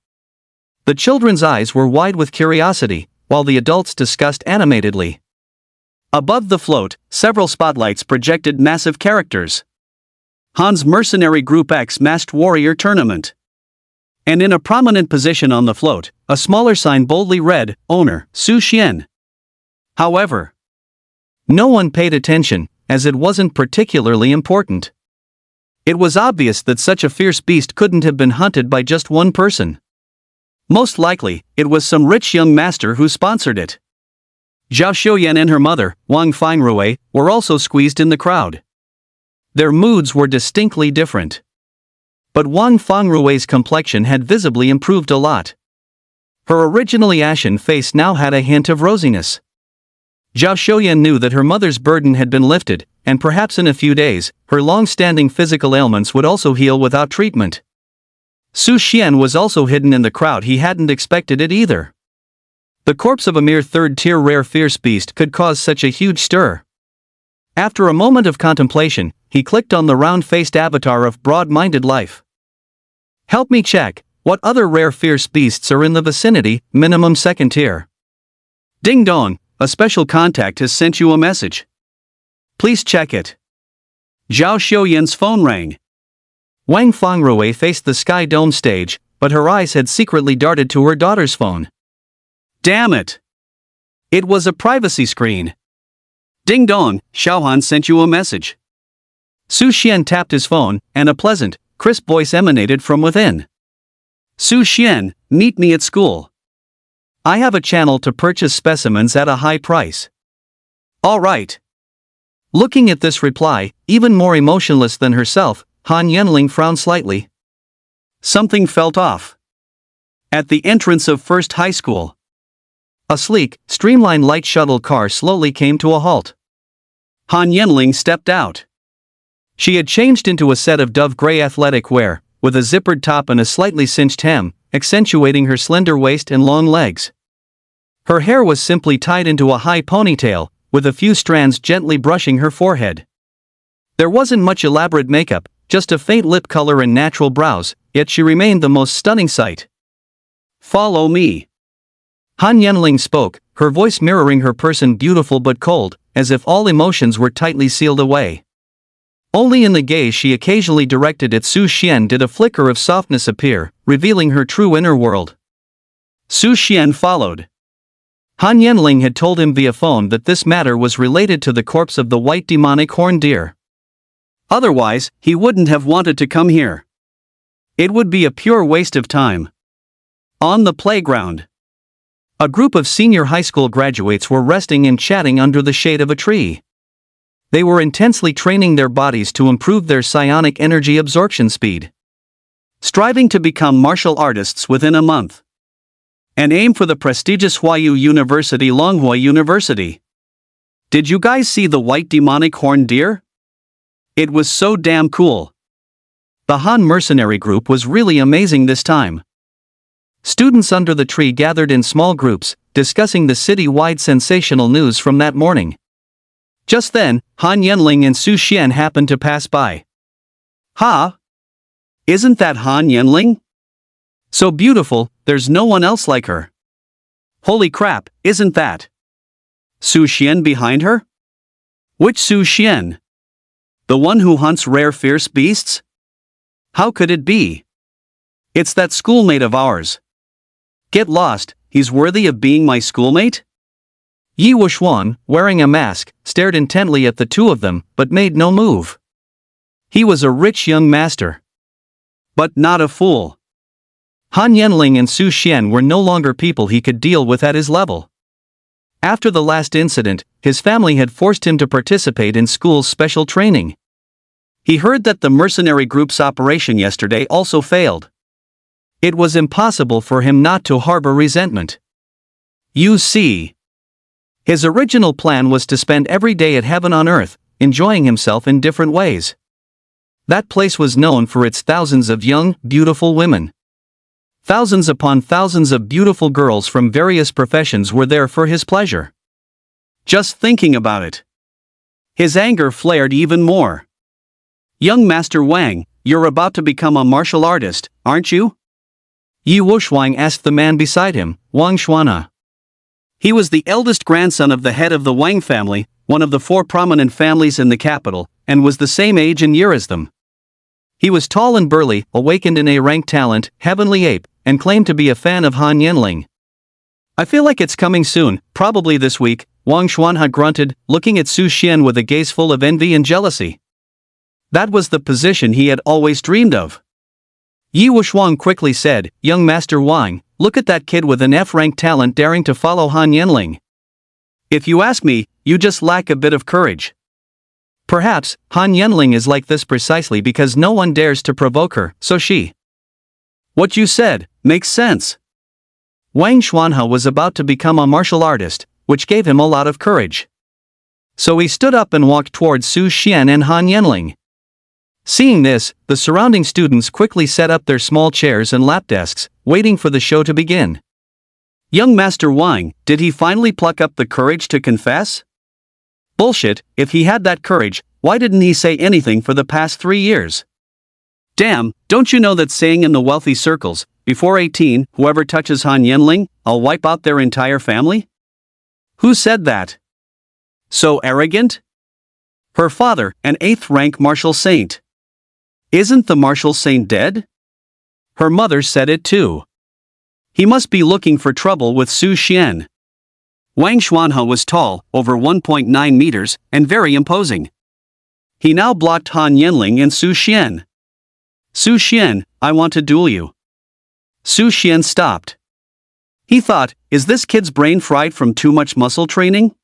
The children's eyes were wide with curiosity, while the adults discussed animatedly. Above the float, several spotlights projected massive characters. Han's Mercenary Group X Masked Warrior Tournament. And in a prominent position on the float, a smaller sign boldly read, Owner, Su Xian. However, no one paid attention, as it wasn't particularly important. It was obvious that such a fierce beast couldn't have been hunted by just one person. Most likely, it was some rich young master who sponsored it. Zhao Xiuyan and her mother, Wang Fangrui, were also squeezed in the crowd. Their moods were distinctly different. But Wang Fangrui's complexion had visibly improved a lot. Her originally ashen face now had a hint of rosiness. Zhao Xiuyan knew that her mother's burden had been lifted, and perhaps in a few days, her long-standing physical ailments would also heal without treatment. Su Xian was also hidden in the crowd. He hadn't expected it either. The corpse of a mere third-tier rare fierce beast could cause such a huge stir. After a moment of contemplation, he clicked on the round-faced avatar of broad-minded life. Help me check, what other rare fierce beasts are in the vicinity, minimum second tier. Ding dong, a special contact has sent you a message. Please check it. Zhao Xiuyan's phone rang. Wang Fengrui faced the Sky Dome stage, but her eyes had secretly darted to her daughter's phone. Damn it! It was a privacy screen. Ding dong, Xiaohan sent you a message. Su Xian tapped his phone, and a pleasant, crisp voice emanated from within. Su Xian, meet me at school. I have a channel to purchase specimens at a high price. All right. Looking at this reply, even more emotionless than herself, Han Yenling frowned slightly. Something felt off. At the entrance of First High School, a sleek, streamlined light shuttle car slowly came to a halt. Han Yenling stepped out. She had changed into a set of dove gray athletic wear, with a zippered top and a slightly cinched hem, accentuating her slender waist and long legs. Her hair was simply tied into a high ponytail, with a few strands gently brushing her forehead. There wasn't much elaborate makeup, just a faint lip color and natural brows, yet she remained the most stunning sight. Follow me. Han Yenling spoke, her voice mirroring her person, beautiful but cold, as if all emotions were tightly sealed away. Only in the gaze she occasionally directed at Su Xian did a flicker of softness appear, revealing her true inner world. Su Xian followed. Han Yenling had told him via phone that this matter was related to the corpse of the white demonic horned deer. Otherwise, he wouldn't have wanted to come here. It would be a pure waste of time. On the playground, a group of senior high school graduates were resting and chatting under the shade of a tree. They were intensely training their bodies to improve their psionic energy absorption speed, striving to become martial artists within a month, and aim for the prestigious Huayu University, Longhua University. Did you guys see the white demonic horned deer? It was so damn cool. The Han mercenary group was really amazing this time. Students under the tree gathered in small groups, discussing the city-wide sensational news from that morning. Just then, Han Yenling and Su Xian happened to pass by. Ha! Isn't that Han Yenling? So beautiful, there's no one else like her. Holy crap, isn't that Su Xian behind her? Which Su Xian? The one who hunts rare fierce beasts? How could it be? It's that schoolmate of ours. Get lost, he's worthy of being my schoolmate? Yi Wuxuan, wearing a mask, stared intently at the two of them, but made no move. He was a rich young master, but not a fool. Han Yenling and Su Xian were no longer people he could deal with at his level. After the last incident, his family had forced him to participate in school's special training. He heard that the mercenary group's operation yesterday also failed. It was impossible for him not to harbor resentment. You see, his original plan was to spend every day at Heaven on Earth, enjoying himself in different ways. That place was known for its thousands of young, beautiful women. Thousands upon thousands of beautiful girls from various professions were there for his pleasure. Just thinking about it, his anger flared even more. Young Master Wang, you're about to become a martial artist, aren't you? Yi Wuxuan asked the man beside him, Wang Xuanhe. He was the eldest grandson of the head of the Wang family, one of the 4 prominent families in the capital, and was the same age and year as them. He was tall and burly, awakened in A-rank talent, heavenly ape, and claimed to be a fan of Han Yenling. I feel like it's coming soon, probably this week, Wang Xuanhe grunted, looking at Su Xian with a gaze full of envy and jealousy. That was the position he had always dreamed of. Yi Wuxuan quickly said, Young Master Wang, look at that kid with an F-rank talent daring to follow Han Yenling. If you ask me, you just lack a bit of courage. Perhaps, Han Yenling is like this precisely because no one dares to provoke her, so she. What you said makes sense. Wang Xuanhe was about to become a martial artist, which gave him a lot of courage. So he stood up and walked towards Su Xian and Han Yenling. Seeing this, the surrounding students quickly set up their small chairs and lap desks, waiting for the show to begin. Young Master Wang, did he finally pluck up the courage to confess? Bullshit, if he had that courage, why didn't he say anything for the past 3 years? Damn, don't you know that saying in the wealthy circles, before 18, whoever touches Han Yenling, I'll wipe out their entire family? Who said that? So arrogant? Her father, an 8th rank martial saint. Isn't the martial saint dead? Her mother said it too. He must be looking for trouble with Su Xian. Wang Xuanhe was tall, over 1.9 meters, and very imposing. He now blocked Han Yenling and Su Xian. Su Xian, I want to duel you. Su Xian stopped. He thought, is this kid's brain fried from too much muscle training?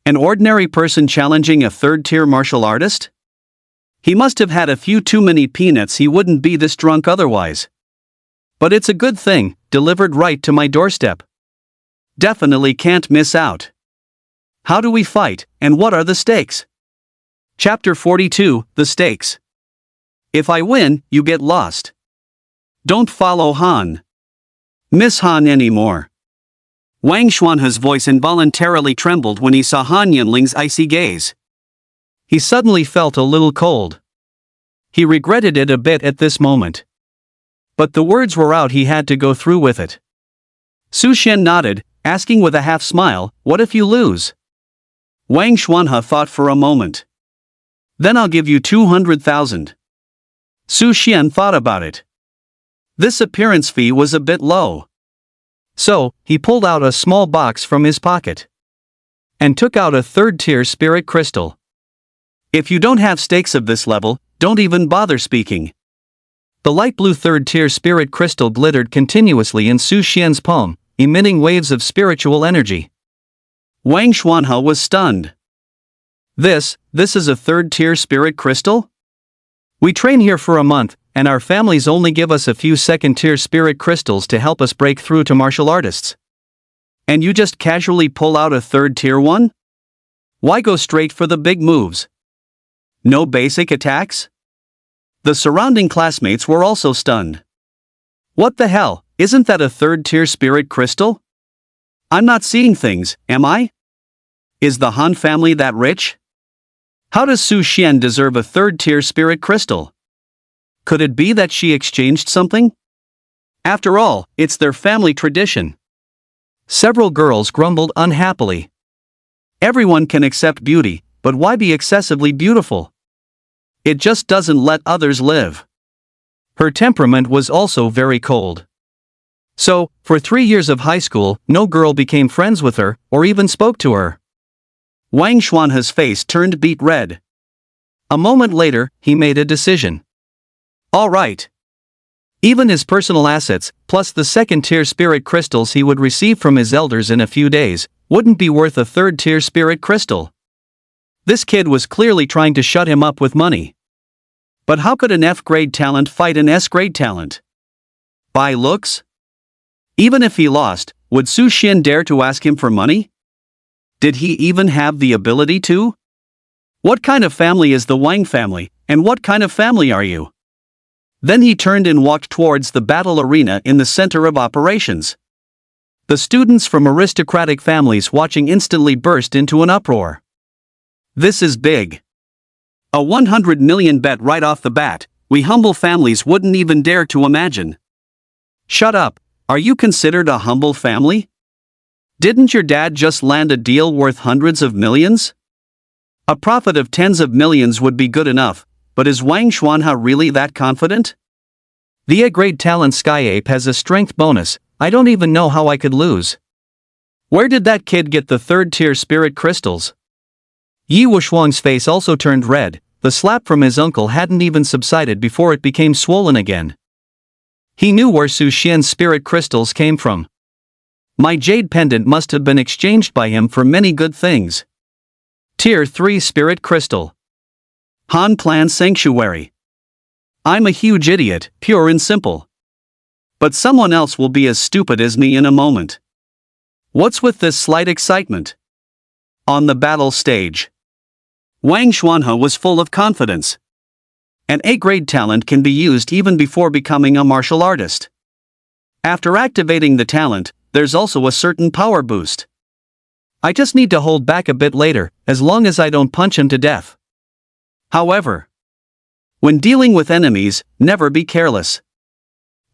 An ordinary person challenging a third-tier martial artist? He must have had a few too many peanuts, he wouldn't be this drunk otherwise. But it's a good thing, delivered right to my doorstep. Definitely can't miss out. How do we fight, and what are the stakes? Chapter 42, The Stakes. If I win, you get lost. Don't follow Han. Miss Han anymore. Wang Xuanhe's voice involuntarily trembled when he saw Han Yinling's icy gaze. He suddenly felt a little cold. He regretted it a bit at this moment. But the words were out, he had to go through with it. Su Xian nodded, asking with a half-smile, what if you lose? Wang Xuanhe thought for a moment. Then I'll give you 200,000. Su Xian thought about it. This appearance fee was a bit low. So, he pulled out a small box from his pocket. And took out a third-tier spirit crystal. If you don't have stakes of this level, don't even bother speaking. The light blue third-tier spirit crystal glittered continuously in Su Xian's palm, emitting waves of spiritual energy. Wang Xuanhe was stunned. This is a third-tier spirit crystal? We train here for a month, and our families only give us a few second-tier spirit crystals to help us break through to martial artists. And you just casually pull out a third-tier one? Why go straight for the big moves? No basic attacks? The surrounding classmates were also stunned. What the hell, isn't that a third-tier spirit crystal? I'm not seeing things, am I? Is the Han family that rich? How does Su Xian deserve a third-tier spirit crystal? Could it be that she exchanged something? After all, it's their family tradition. Several girls grumbled unhappily. Everyone can accept beauty, but why be excessively beautiful? It just doesn't let others live. Her temperament was also very cold. So, for 3 years of high school, no girl became friends with her, or even spoke to her. Wang Xuanhe's face turned beet red. A moment later, he made a decision. All right. Even his personal assets, plus the second-tier spirit crystals he would receive from his elders in a few days, wouldn't be worth a third-tier spirit crystal. This kid was clearly trying to shut him up with money. But how could an F-grade talent fight an S-grade talent? By looks? Even if he lost, would Su Xian dare to ask him for money? Did he even have the ability to? What kind of family is the Wang family, and what kind of family are you? Then he turned and walked towards the battle arena in the center of operations. The students from aristocratic families watching instantly burst into an uproar. This is big. A 100 million bet right off the bat, we humble families wouldn't even dare to imagine. Shut up, are you considered a humble family? Didn't your dad just land a deal worth hundreds of millions? A profit of tens of millions would be good enough, but is Wang Xuanhe really that confident? The A-grade talent Sky Ape has a strength bonus, I don't even know how I could lose. Where did that kid get the third-tier spirit crystals? Yi Wuxuang's face also turned red, the slap from his uncle hadn't even subsided before it became swollen again. He knew where Su Xian's spirit crystals came from. My jade pendant must have been exchanged by him for many good things. Tier 3 spirit crystal. Han Clan Sanctuary. I'm a huge idiot, pure and simple. But someone else will be as stupid as me in a moment. What's with this slight excitement? On the battle stage. Wang Xuanhe was full of confidence. An A-grade talent can be used even before becoming a martial artist. After activating the talent, there's also a certain power boost. I just need to hold back a bit later, as long as I don't punch him to death. However, when dealing with enemies, never be careless.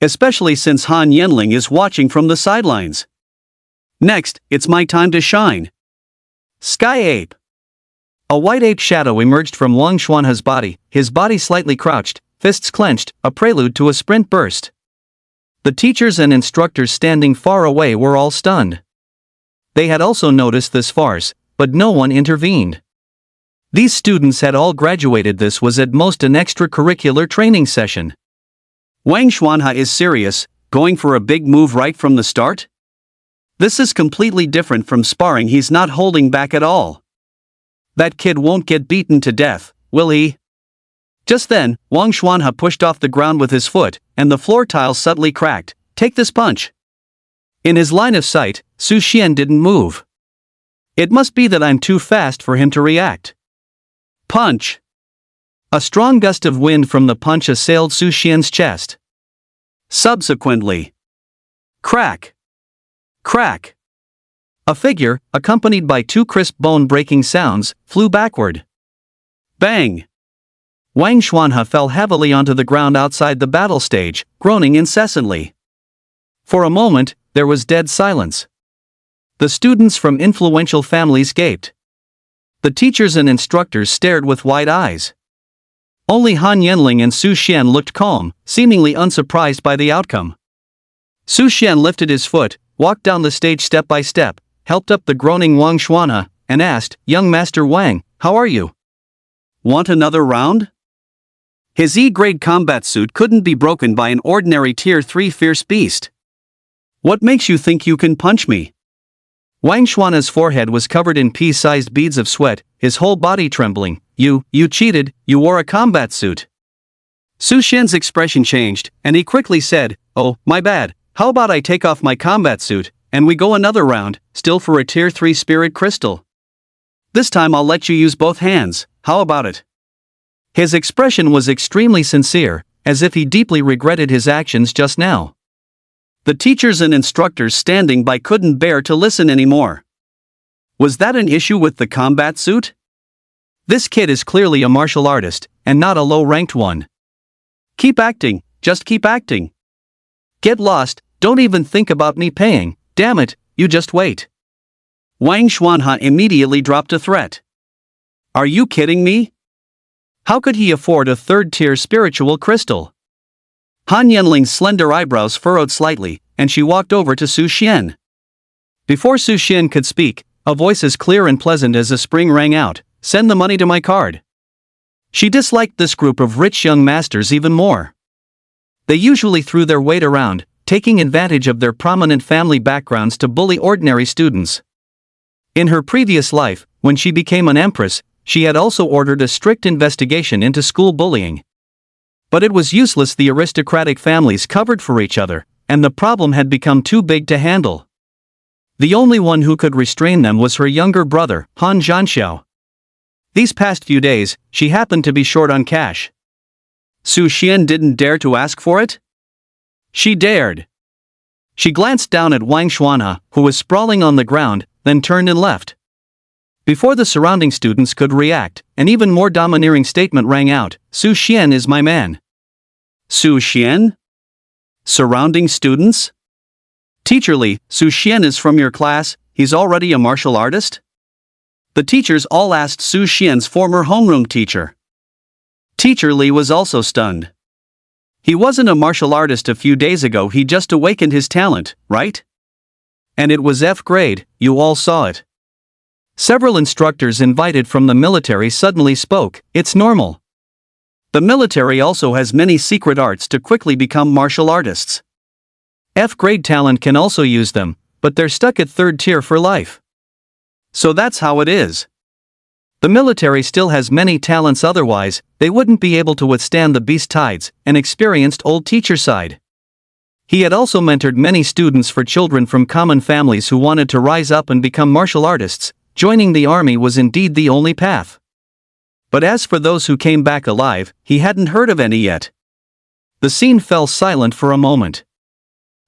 Especially since Han Yenling is watching from the sidelines. Next, it's my time to shine. Sky Ape. A white ape shadow emerged from Wang Xuanha's body, his body slightly crouched, fists clenched, a prelude to a sprint burst. The teachers and instructors standing far away were all stunned. They had also noticed this farce, but no one intervened. These students had all graduated. This was at most an extracurricular training session. Wang Xuanha is serious, going for a big move right from the start? This is completely different from sparring. He's not holding back at all. That kid won't get beaten to death, will he? Just then, Wang Xuanha pushed off the ground with his foot, and the floor tile subtly cracked. Take this punch. In his line of sight, Su Xian didn't move. It must be that I'm too fast for him to react. Punch! A strong gust of wind from the punch assailed Su Xian's chest. Subsequently, crack! Crack! A figure, accompanied by two crisp bone-breaking sounds, flew backward. Bang! Wang Xuanha fell heavily onto the ground outside the battle stage, groaning incessantly. For a moment, there was dead silence. The students from influential families gaped. The teachers and instructors stared with wide eyes. Only Han Yenling and Su Xian looked calm, seemingly unsurprised by the outcome. Su Xian lifted his foot, walked down the stage step by step, helped up the groaning Wang Xuanha, and asked, "Young Master Wang, how are you? Want another round?" His E-grade combat suit couldn't be broken by an ordinary Tier 3 fierce beast. What makes you think you can punch me? Wang Xuanha's forehead was covered in pea-sized beads of sweat, his whole body trembling. You cheated, you wore a combat suit. Su Xian's expression changed, and he quickly said, "Oh, my bad, how about I take off my combat suit, and we go another round, still for a Tier 3 spirit crystal. This time I'll let you use both hands, how about it?" His expression was extremely sincere, as if he deeply regretted his actions just now. The teachers and instructors standing by couldn't bear to listen anymore. Was that an issue with the combat suit? This kid is clearly a martial artist, and not a low-ranked one. Keep acting, just keep acting. Get lost, don't even think about me paying, damn it, you just wait. Wang Xuanha immediately dropped a threat. Are you kidding me? How could he afford a third-tier spiritual crystal? Han Yenling's slender eyebrows furrowed slightly, and she walked over to Su Xian. Before Su Xian could speak, a voice as clear and pleasant as a spring rang out, "Send the money to my card." She disliked this group of rich young masters even more. They usually threw their weight around, taking advantage of their prominent family backgrounds to bully ordinary students. In her previous life, when she became an empress, she had also ordered a strict investigation into school bullying. But it was useless. The aristocratic families covered for each other, and the problem had become too big to handle. The only one who could restrain them was her younger brother, Han Zhanxiao. These past few days, she happened to be short on cash. Su Xian didn't dare to ask for it? She dared. She glanced down at Wang Xuanha, who was sprawling on the ground, then turned and left. Before the surrounding students could react, an even more domineering statement rang out, "Su Xian is my man." Su Xian? Surrounding students? Teacher Li, Su Xian is from your class, he's already a martial artist? The teachers all asked Su Xian's former homeroom teacher. Teacher Li was also stunned. He wasn't a martial artist a few days ago, he just awakened his talent, right? And it was F grade, you all saw it. Several instructors invited from the military suddenly spoke, "It's normal. The military also has many secret arts to quickly become martial artists. F-grade talent can also use them, but they're stuck at third tier for life. So that's how it is. The military still has many talents, otherwise, they wouldn't be able to withstand the beast tides," an experienced old teacher sighed. He had also mentored many students for children from common families who wanted to rise up and become martial artists. Joining the army was indeed the only path. But as for those who came back alive, he hadn't heard of any yet. The scene fell silent for a moment.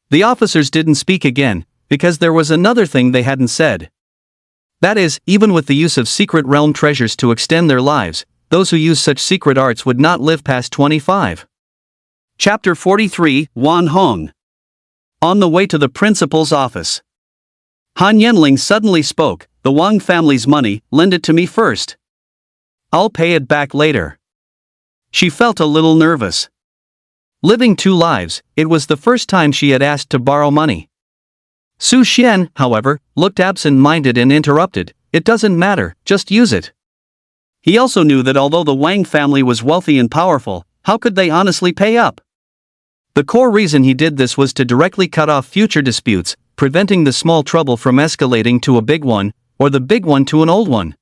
The officers didn't speak again, because there was another thing they hadn't said. That is, even with the use of secret realm treasures to extend their lives, those who use such secret arts would not live past 25. Chapter 43, Wan Hong. On the way to the principal's office. Han Yenling suddenly spoke, "The Wang family's money, lend it to me first. I'll pay it back later." She felt a little nervous. Living two lives, it was the first time she had asked to borrow money. Su Xian, however, looked absent-minded and interrupted, "It doesn't matter, just use it." He also knew that although the Wang family was wealthy and powerful, how could they honestly pay up? The core reason he did this was to directly cut off future disputes, preventing the small trouble from escalating to a big one, or the big one to an old one.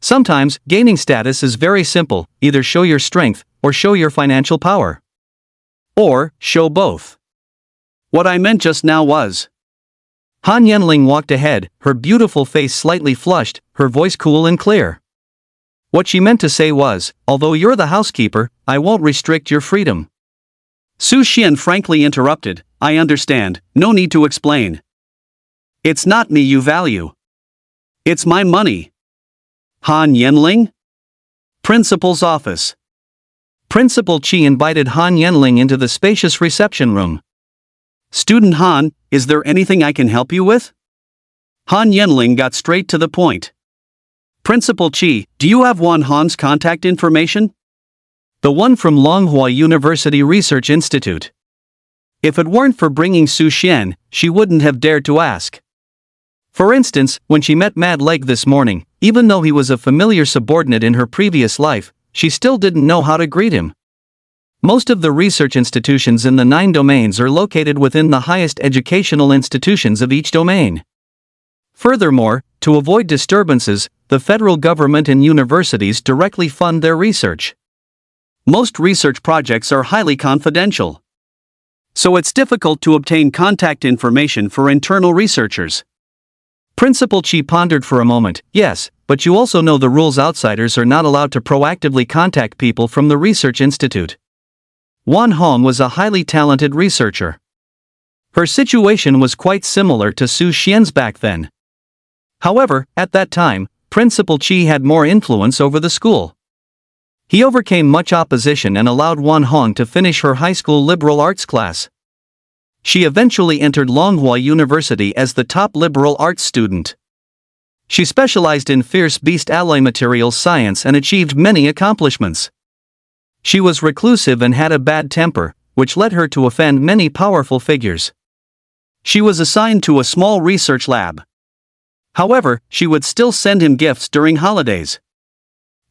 Sometimes, gaining status is very simple: either show your strength, or show your financial power. Or, show both. What I meant just now was. Han Yenling walked ahead, her beautiful face slightly flushed, her voice cool and clear. What she meant to say was, although you're the housekeeper, I won't restrict your freedom. Su Xian frankly interrupted, "I understand, no need to explain. It's not me you value. It's my money." Han Yenling? Principal's office. Principal Qi invited Han Yenling into the spacious reception room. "Student Han, is there anything I can help you with?" Han Yenling got straight to the point. "Principal Qi, do you have Wan Hong's contact information?" "The one from Longhua University Research Institute." If it weren't for bringing Su Xian, she wouldn't have dared to ask. For instance, when she met Mad Leg this morning, even though he was a familiar subordinate in her previous life, she still didn't know how to greet him. Most of the research institutions in the 9 domains are located within the highest educational institutions of each domain. Furthermore, to avoid disturbances, the federal government and universities directly fund their research. Most research projects are highly confidential. So it's difficult to obtain contact information for internal researchers. Principal Qi pondered for a moment. "Yes, but you also know the rules: outsiders are not allowed to proactively contact people from the research institute." Wan Hong was a highly talented researcher. Her situation was quite similar to Su Xian's back then. However, at that time, Principal Qi had more influence over the school. He overcame much opposition and allowed Wan Hong to finish her high school liberal arts class. She eventually entered Longhua University as the top liberal arts student. She specialized in fierce beast alloy materials science and achieved many accomplishments. She was reclusive and had a bad temper, which led her to offend many powerful figures. She was assigned to a small research lab. However, she would still send him gifts during holidays.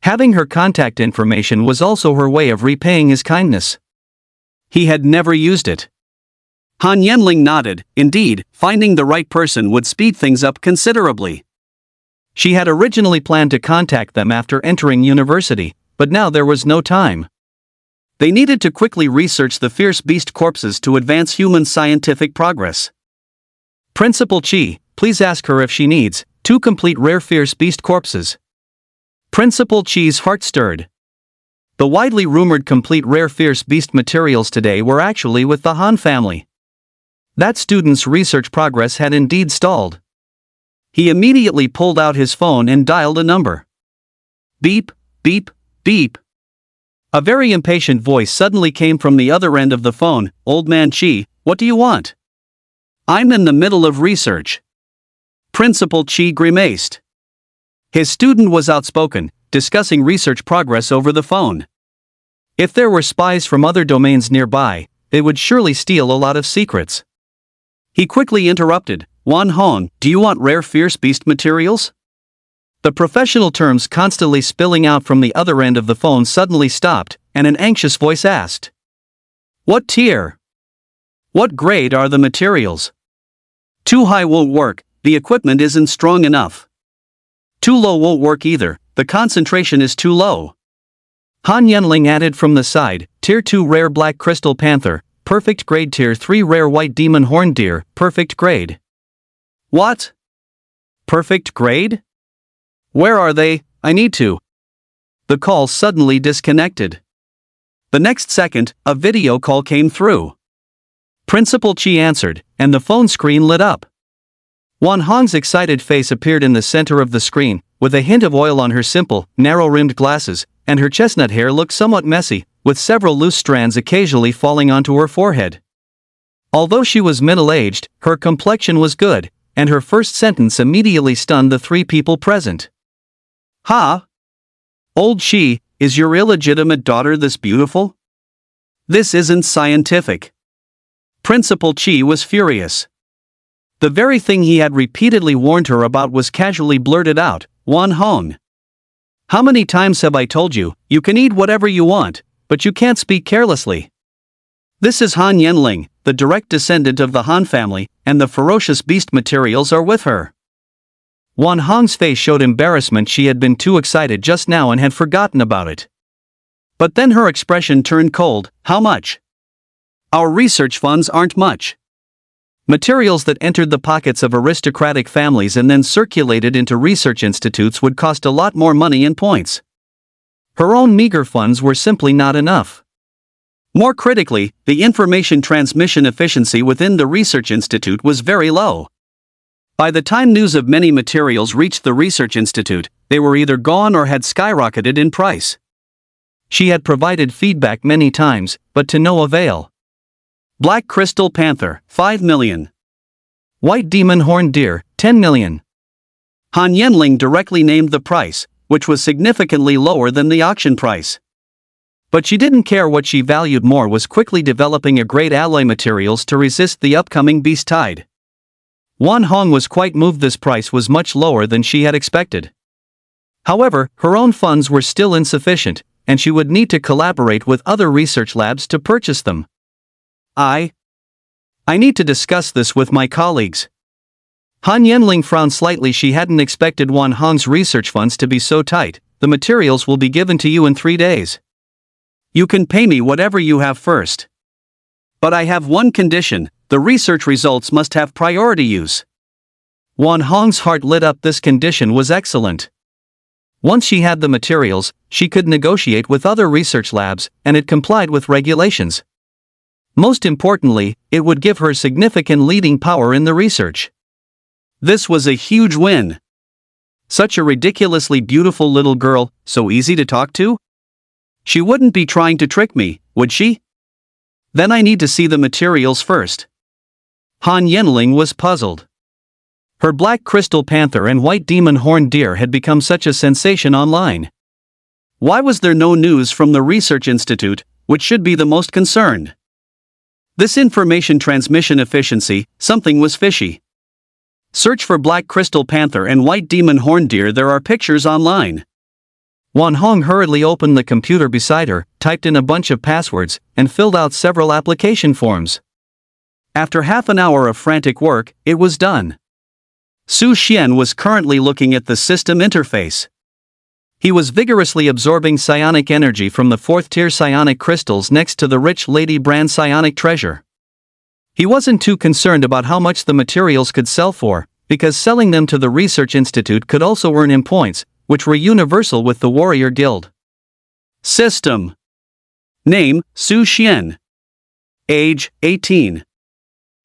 Having her contact information was also her way of repaying his kindness. He had never used it. Han Yenling nodded. Indeed, finding the right person would speed things up considerably. She had originally planned to contact them after entering university, but now there was no time. They needed to quickly research the fierce beast corpses to advance human scientific progress. "Principal Qi, please ask her if she needs 2 complete rare fierce beast corpses." Principal Qi's heart stirred. The widely rumored complete rare fierce beast materials today were actually with the Han family. That student's research progress had indeed stalled. He immediately pulled out his phone and dialed a number. Beep, beep, beep. A very impatient voice suddenly came from the other end of the phone. "Old man Qi, what do you want?" "I'm in the middle of research." Principal Qi grimaced. His student was outspoken, discussing research progress over the phone. If there were spies from other domains nearby, they would surely steal a lot of secrets. He quickly interrupted. "Wan Hong, do you want rare fierce beast materials?" The professional terms constantly spilling out from the other end of the phone suddenly stopped, and an anxious voice asked. "What tier? What grade are the materials?" "Too high won't work, the equipment isn't strong enough." "Too low won't work either, the concentration is too low." Han Yenling added from the side. "Tier 2 rare black crystal panther, perfect grade. Tier 3 rare white demon horned deer, perfect grade." "What? Perfect grade? Where are they? I need to." The call suddenly disconnected. The next second, a video call came through. Principal Qi answered, and the phone screen lit up. Wan Hong's excited face appeared in the center of the screen, with a hint of oil on her simple, narrow-rimmed glasses, and her chestnut hair looked somewhat messy, with several loose strands occasionally falling onto her forehead. Although she was middle-aged, her complexion was good, and her first sentence immediately stunned the three people present. "Ha! Old Chi, is your illegitimate daughter this beautiful? This isn't scientific." Principal Chi was furious. The very thing he had repeatedly warned her about was casually blurted out, "Wan Hong. How many times have I told you, you can eat whatever you want, but you can't speak carelessly? This is Han Yenling, the direct descendant of the Han family, and the ferocious beast materials are with her." Wan Hong's face showed embarrassment. She had been too excited just now and had forgotten about it. But then her expression turned cold. "How much? Our research funds aren't much. Materials that entered the pockets of aristocratic families and then circulated into research institutes would cost a lot more money in points. Her own meager funds were simply not enough. More critically, the information transmission efficiency within the research institute was very low. By the time news of many materials reached the research institute, they were either gone or had skyrocketed in price. She had provided feedback many times, but to no avail. Black crystal panther, 5 million. White demon horned deer, 10 million. Han Yenling directly named the price, which was significantly lower than the auction price. But she didn't care. What she valued more was quickly developing a great alloy materials to resist the upcoming beast tide. Wan Hong was quite moved. This price was much lower than she had expected. However, her own funds were still insufficient, and she would need to collaborate with other research labs to purchase them. I need to discuss this with my colleagues." Han Yenling frowned slightly. She hadn't expected Wan Hong's research funds to be so tight. "The materials will be given to you in 3 days. You can pay me whatever you have first. But I have one condition: the research results must have priority use." Wan Hong's heart lit up. This condition was excellent. Once she had the materials, she could negotiate with other research labs, and it complied with regulations. Most importantly, it would give her significant leading power in the research. This was a huge win. Such a ridiculously beautiful little girl, so easy to talk to? She wouldn't be trying to trick me, would she? Then I need to see the materials first. Han Yenling was puzzled. Her black crystal panther and white demon horned deer had become such a sensation online. Why was there no news from the research institute, which should be the most concerned? This information transmission efficiency, something was fishy. Search for black crystal panther and white demon horned deer. There are pictures online. Wan Hong hurriedly opened the computer beside her, typed in a bunch of passwords, and filled out several application forms. After half an hour of frantic work, it was done. Su Xian was currently looking at the system interface. He was vigorously absorbing psionic energy from the 4th-tier psionic crystals next to the rich Lady Brand psionic treasure. He wasn't too concerned about how much the materials could sell for, because selling them to the research institute could also earn him points, which were universal with the warrior guild. System. Name, Su Xian. Age, 18.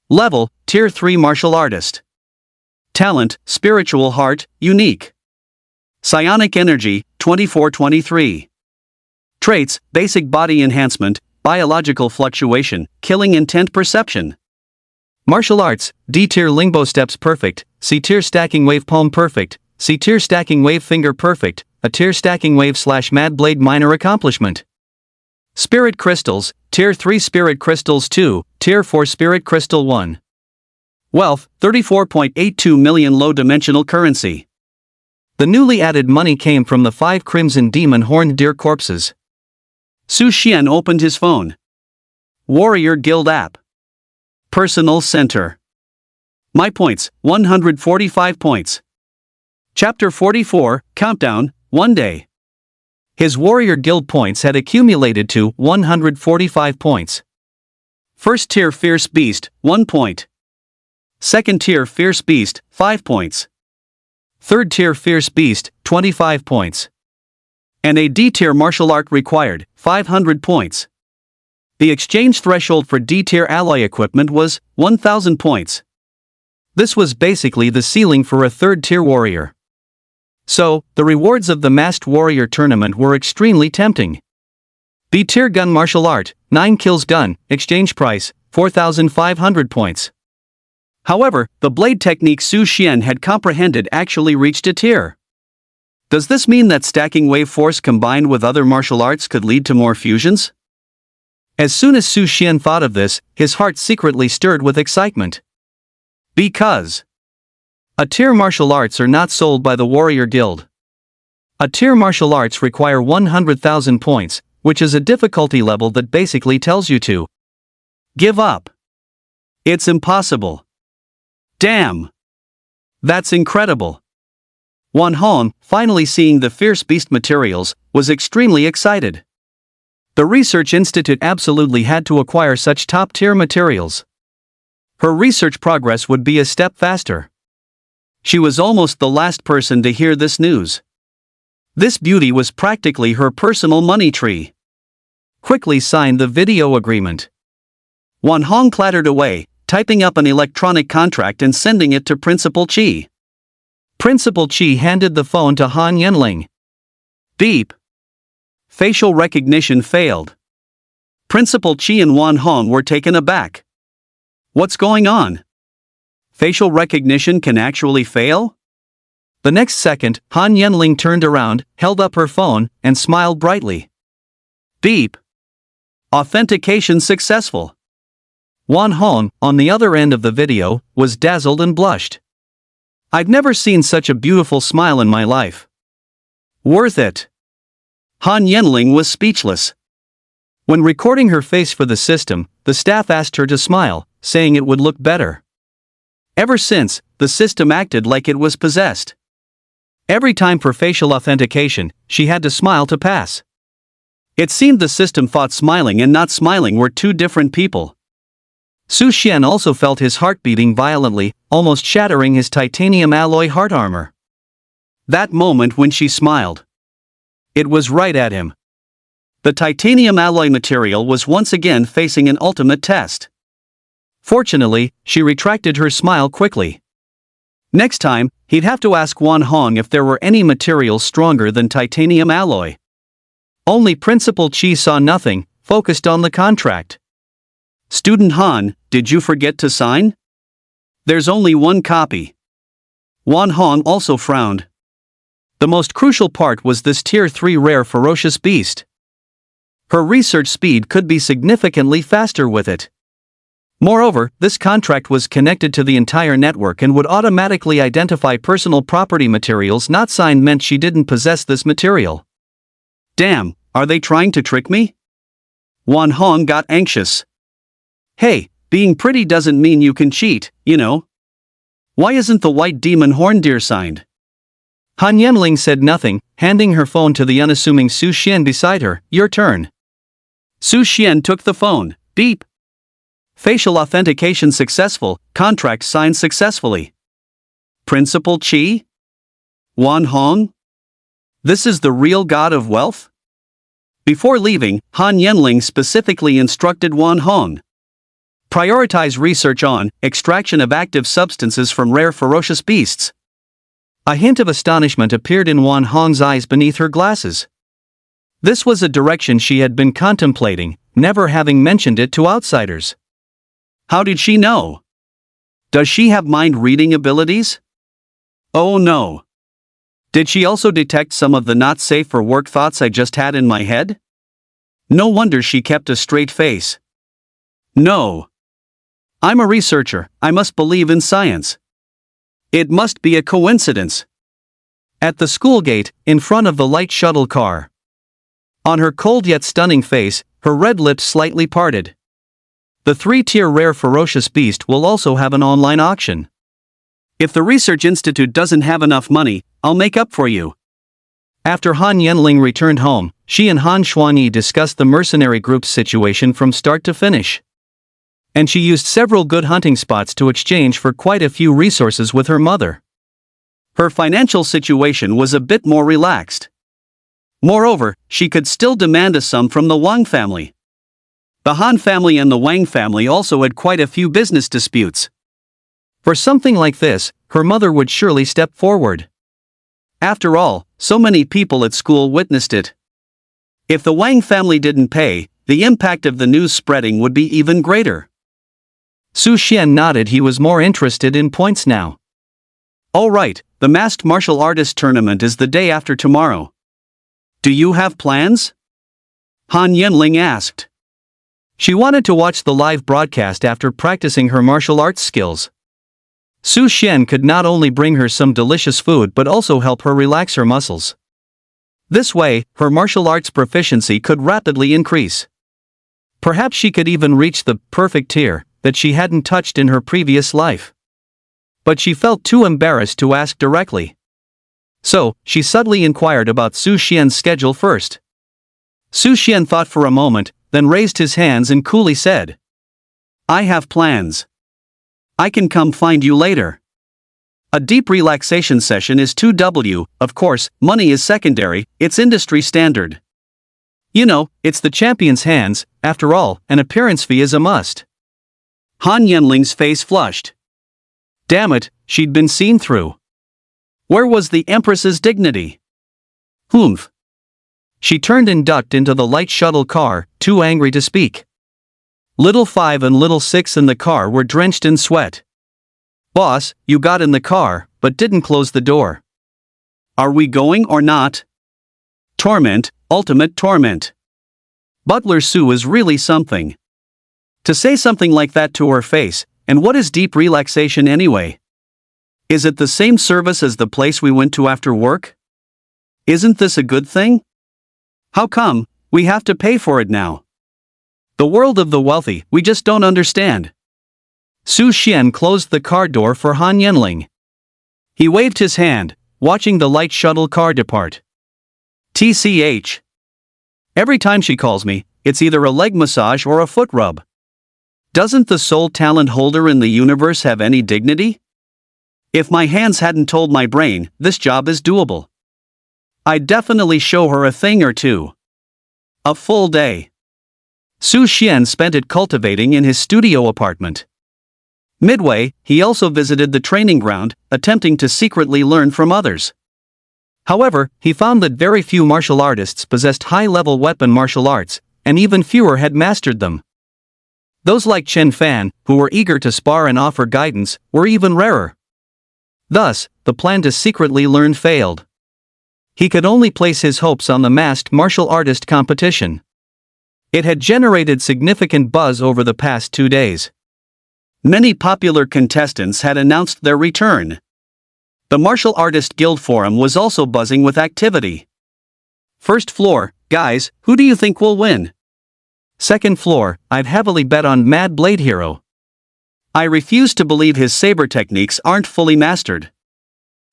Level, Tier 3 martial artist. Talent, spiritual heart, unique. Psionic energy, 24-23. Traits, basic body enhancement, biological fluctuation, killing intent perception. Martial arts, D-tier Lingbo steps perfect, C-tier stacking wave palm perfect, C-tier stacking wave finger perfect, A-tier stacking wave / mad blade minor accomplishment. Spirit crystals, Tier 3 spirit crystals 2, Tier 4 spirit crystal 1. Wealth, 34.82 million low dimensional currency. The newly added money came from the 5 crimson demon horned deer corpses. Su Xian opened his phone. Warrior Guild app. Personal center. My points, 145 points. Chapter 44, Countdown, 1 day. His Warrior Guild points had accumulated to 145 points. First tier Fierce Beast, 1 point. Second tier Fierce Beast, 5 points. Third tier Fierce Beast, 25 points. And a D-tier martial art required, 500 points. The exchange threshold for D-tier alloy equipment was 1,000 points. This was basically the ceiling for a third-tier warrior. So, the rewards of the Masked Warrior tournament were extremely tempting. B-tier gun martial art, 9 kills gun, exchange price, 4,500 points. However, the blade technique Su Xian had comprehended actually reached a tier. Does this mean that stacking wave force combined with other martial arts could lead to more fusions? As soon as Su Xian thought of this, his heart secretly stirred with excitement. Because a tier martial arts are not sold by the Warrior Guild. A tier martial arts require 100,000 points, which is a difficulty level that basically tells you to give up. It's impossible. Damn! That's incredible. Wan Hong, finally seeing the fierce beast materials, was extremely excited. The research institute absolutely had to acquire such top-tier materials. Her research progress would be a step faster. She was almost the last person to hear this news. This beauty was practically her personal money tree. Quickly signed the video agreement. Wan Hong clattered away, typing up an electronic contract and sending it to Principal Qi. Principal Qi handed the phone to Han Yenling. Beep. Facial recognition failed. Principal Qi and Wan Hong were taken aback. What's going on? Facial recognition can actually fail? The next second, Han Yenling turned around, held up her phone, and smiled brightly. Beep. Authentication successful. Wan Hong, on the other end of the video, was dazzled and blushed. I've never seen such a beautiful smile in my life. Worth it. Han Yenling was speechless. When recording her face for the system, the staff asked her to smile, saying it would look better. Ever since, the system acted like it was possessed. Every time for facial authentication, she had to smile to pass. It seemed the system thought smiling and not smiling were two different people. Su Xian also felt his heart beating violently, almost shattering his titanium alloy heart armor. That moment when she smiled. It was right at him. The titanium alloy material was once again facing an ultimate test. Fortunately, she retracted her smile quickly. Next time, he'd have to ask Wan Hong if there were any materials stronger than titanium alloy. Only Principal Qi saw nothing, focused on the contract. Student Han, did you forget to sign? There's only one copy. Wan Hong also frowned. The most crucial part was this Tier 3 rare ferocious beast. Her research speed could be significantly faster with it. Moreover, this contract was connected to the entire network and would automatically identify personal property materials not signed meant she didn't possess this material. Damn, are they trying to trick me? Wan Hong got anxious. Hey, being pretty doesn't mean you can cheat, you know. Why isn't the white demon horn deer signed? Han Yenling said nothing, handing her phone to the unassuming Su Xian beside her. Your turn. Su Xian took the phone. Beep. Facial authentication successful, contract signed successfully. Principal Qi? Wan Hong? This is the real god of wealth? Before leaving, Han Yenling specifically instructed Wan Hong. Prioritize research on extraction of active substances from rare ferocious beasts. A hint of astonishment appeared in Wan Hong's eyes beneath her glasses. This was a direction she had been contemplating, never having mentioned it to outsiders. How did she know? Does she have mind-reading abilities? Oh no. Did she also detect some of the not-safe-for-work thoughts I just had in my head? No wonder she kept a straight face. No. I'm a researcher, I must believe in science. It must be a coincidence. At the school gate, in front of the light shuttle car. On her cold yet stunning face, her red lips slightly parted. The 3-tier rare ferocious beast will also have an online auction. If the research institute doesn't have enough money, I'll make up for you. After Han Yenling returned home, she and Han Xuanyi discussed the mercenary group's situation from start to finish. And she used several good hunting spots to exchange for quite a few resources with her mother. Her financial situation was a bit more relaxed. Moreover, she could still demand a sum from the Wang family. The Han family and the Wang family also had quite a few business disputes. For something like this, her mother would surely step forward. After all, so many people at school witnessed it. If the Wang family didn't pay, the impact of the news spreading would be even greater. Su Xian nodded. He was more interested in points now. All right, the masked martial artist tournament is the day after tomorrow. Do you have plans? Han Yanling asked. She wanted to watch the live broadcast after practicing her martial arts skills. Su Xian could not only bring her some delicious food but also help her relax her muscles. This way, her martial arts proficiency could rapidly increase. Perhaps she could even reach the perfect tier that she hadn't touched in her previous life. But she felt too embarrassed to ask directly. So, she subtly inquired about Su Xian's schedule first. Su Xian thought for a moment, then raised his hands and coolly said, I have plans. I can come find you later. A deep relaxation session is 2W, of course, money is secondary, it's industry standard. You know, it's the champion's hands, after all, an appearance fee is a must. Han Yanling's face flushed. Damn it, she'd been seen through. Where was the Empress's dignity? Humph. She turned and ducked into the light shuttle car, too angry to speak. Little 5 and Little 6 in the car were drenched in sweat. Boss, you got in the car, but didn't close the door. Are we going or not? Torment, ultimate torment. Butler Sue is really something. To say something like that to her face, and what is deep relaxation anyway? Is it the same service as the place we went to after work? Isn't this a good thing? How come we have to pay for it now? The world of the wealthy, we just don't understand. Su Xian closed the car door for Han Yanling. He waved his hand, watching the light shuttle car depart. TCH. Every time she calls me, it's either a leg massage or a foot rub. Doesn't the sole talent holder in the universe have any dignity? If my hands hadn't told my brain, this job is doable. I'd definitely show her a thing or two. A full day. Su Xian spent it cultivating in his studio apartment. Midway, he also visited the training ground, attempting to secretly learn from others. However, he found that very few martial artists possessed high-level weapon martial arts, and even fewer had mastered them. Those like Chen Fan, who were eager to spar and offer guidance, were even rarer. Thus, the plan to secretly learn failed. He could only place his hopes on the masked martial artist competition. It had generated significant buzz over the past 2 days. Many popular contestants had announced their return. The Martial Artist Guild Forum was also buzzing with activity. First floor, guys, who do you think will win? Second floor, I'd heavily bet on Mad Blade Hero. I refuse to believe his saber techniques aren't fully mastered.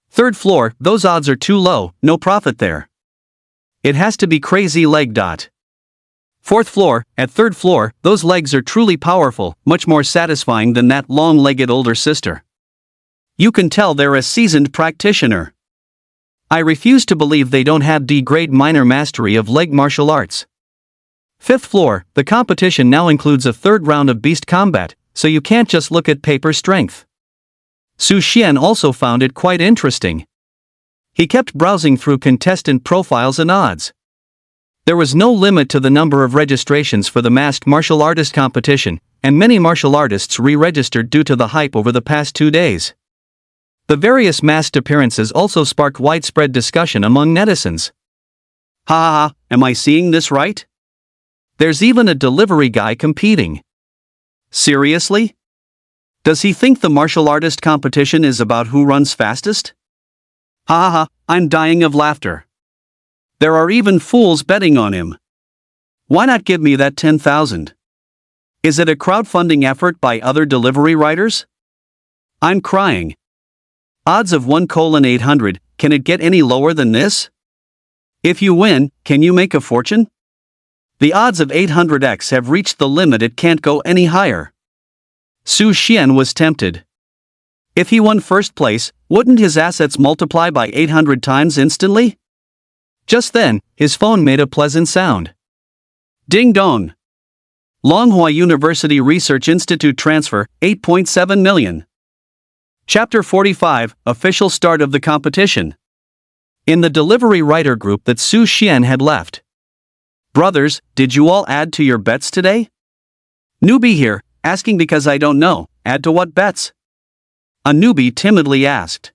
Third floor, those odds are too low, no profit there. It has to be Crazy Leg. Fourth floor, at third floor, those legs are truly powerful, much more satisfying than that long-legged older sister. You can tell they're a seasoned practitioner. I refuse to believe they don't have D-grade minor mastery of leg martial arts. Fifth floor, the competition now includes a third round of beast combat, so you can't just look at paper strength. Su Xian also found it quite interesting. He kept browsing through contestant profiles and odds. There was no limit to the number of registrations for the masked martial artist competition, and many martial artists re-registered due to the hype over the past 2 days. The various masked appearances also sparked widespread discussion among netizens. Ha ha ha, am I seeing this right? There's even a delivery guy competing. Seriously? Does he think the martial artist competition is about who runs fastest? Ha ha ha, I'm dying of laughter. There are even fools betting on him. Why not give me that 10,000? Is it a crowdfunding effort by other delivery riders? I'm crying. Odds of 1:800, can it get any lower than this? If you win, can you make a fortune? The odds of 800x have reached the limit, it can't go any higher. Su Xian was tempted. If he won first place, wouldn't his assets multiply by 800 times instantly? Just then, his phone made a pleasant sound. Ding dong. Longhua University Research Institute transfer, 8.7 million. Chapter 45, Official start of the competition. in the delivery rider group that Su Xian had left. Brothers, did you all add to your bets today? Newbie here, asking because I don't know, add to what bets? A newbie timidly asked.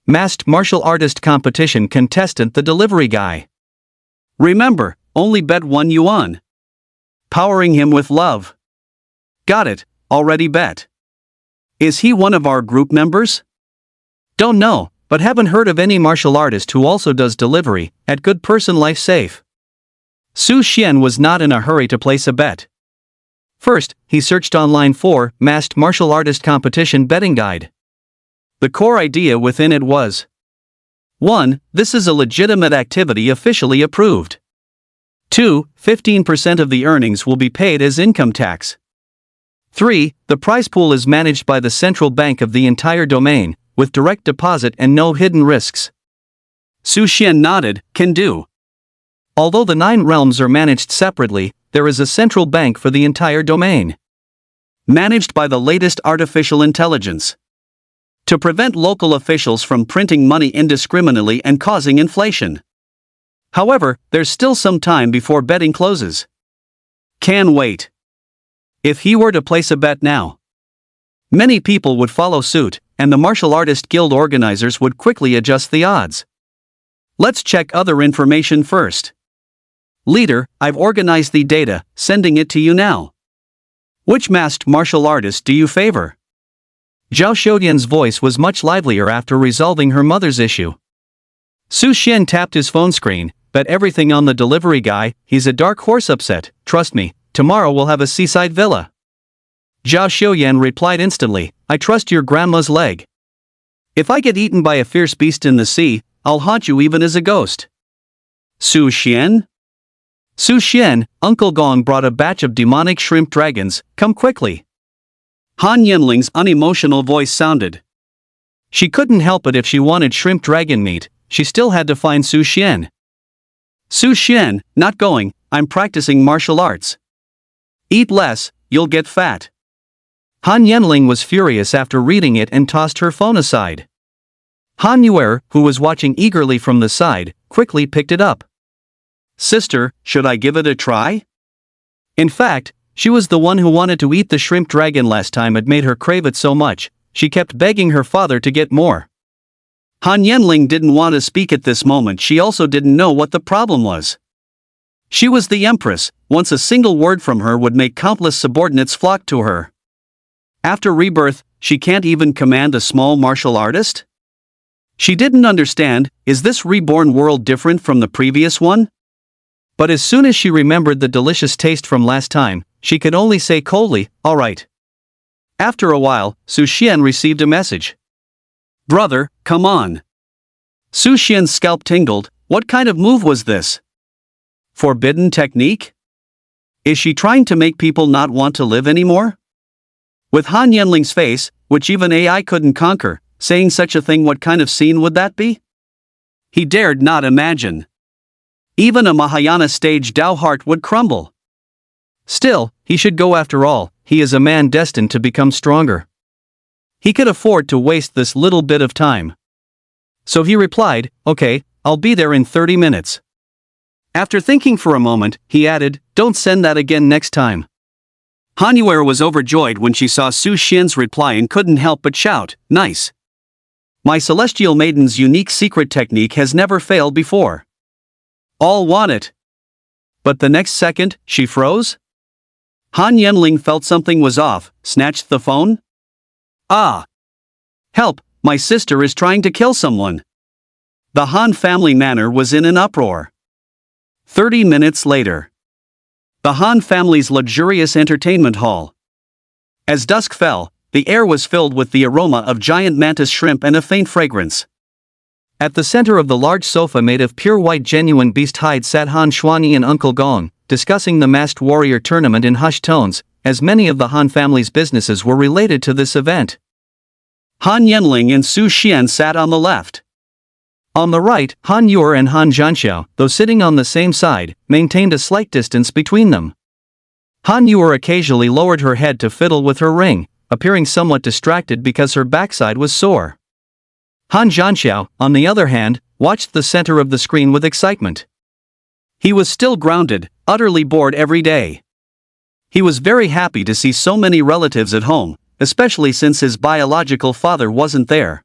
Masked martial artist competition contestant the delivery guy. Remember, only bet 1 yuan. Powering him with love. Got it, already bet. Is he one of our group members? Don't know, but haven't heard of any martial artist who also does delivery, at good person life safe. Su Xian was not in a hurry to place a bet. First, he searched online for masked martial artist competition betting guide. The core idea within it was 1. This is a legitimate activity officially approved. 2. 15% of the earnings will be paid as income tax. 3. The prize pool is managed by the central bank of the entire domain, with direct deposit and no hidden risks. Su Xian nodded, can do. Although the 9 realms are managed separately, there is a central bank for the entire domain. Managed by the latest artificial intelligence. To prevent local officials from printing money indiscriminately and causing inflation. However, there's still some time before betting closes. Can wait. If he were to place a bet now, many people would follow suit, and the martial artist guild organizers would quickly adjust the odds. Let's check other information first. Leader, I've organized the data, sending it to you now. Which masked martial artist do you favor? Zhao Xiudian's voice was much livelier after resolving her mother's issue. Su Xian tapped his phone screen, bet everything on the delivery guy, he's a dark horse upset, trust me, tomorrow we'll have a seaside villa. Zhao Xiuyan replied instantly, I trust your grandma's leg. If I get eaten by a fierce beast in the sea, I'll haunt you even as a ghost. Su Xian? Su Xian, Uncle Gong brought a batch of demonic shrimp dragons, come quickly. Han Yanling's unemotional voice sounded. She couldn't help it if she wanted shrimp dragon meat, she still had to find Su Xian. Su Xian, not going, I'm practicing martial arts. Eat less, you'll get fat. Han Yanling was furious after reading it and tossed her phone aside. Han Yuer, who was watching eagerly from the side, quickly picked it up. Sister, should I give it a try? In fact, she was the one who wanted to eat the shrimp dragon last time. It made her crave it so much, she kept begging her father to get more. Han Yanling didn't want to speak at this moment. She also didn't know what the problem was. She was the empress, once a single word from her would make countless subordinates flock to her. After rebirth, she can't even command a small martial artist? She didn't understand, is this reborn world different from the previous one? But as soon as she remembered the delicious taste from last time, she could only say coldly, all right. After a while, Su Xian received a message. Brother, come on. Su Xian's scalp tingled, what kind of move was this? Forbidden technique? Is she trying to make people not want to live anymore? With Han Yanling's face, which even AI couldn't conquer, saying such a thing, what kind of scene would that be? He dared not imagine. Even a Mahayana stage Dao heart would crumble. Still, he should go after all, he is a man destined to become stronger. He could afford to waste this little bit of time. So he replied, okay, I'll be there in 30 minutes. After thinking for a moment, he added, don't send that again next time. Han Yuer was overjoyed when she saw Su Xian's reply and couldn't help but shout, nice. My celestial maiden's unique secret technique has never failed before. All want it. But the next second, she froze? Han Yanling felt something was off, snatched the phone. Ah! Help, my sister is trying to kill someone. The Han family manor was in an uproar. 30 minutes later. The Han family's luxurious entertainment hall. As dusk fell, the air was filled with the aroma of giant mantis shrimp and a faint fragrance. At the center of the large sofa made of pure white genuine beast hide sat Han Xuanyi and Uncle Gong, discussing the Masked Warrior tournament in hushed tones, as many of the Han family's businesses were related to this event. Han Yanling and Su Xian sat on the left. On the right, Han Yuer and Han Zhanxiao, though sitting on the same side, maintained a slight distance between them. Han Yuer occasionally lowered her head to fiddle with her ring, appearing somewhat distracted because her backside was sore. Han Zhanxiao, on the other hand, watched the center of the screen with excitement. He was still grounded, utterly bored every day. He was very happy to see so many relatives at home, especially since his biological father wasn't there.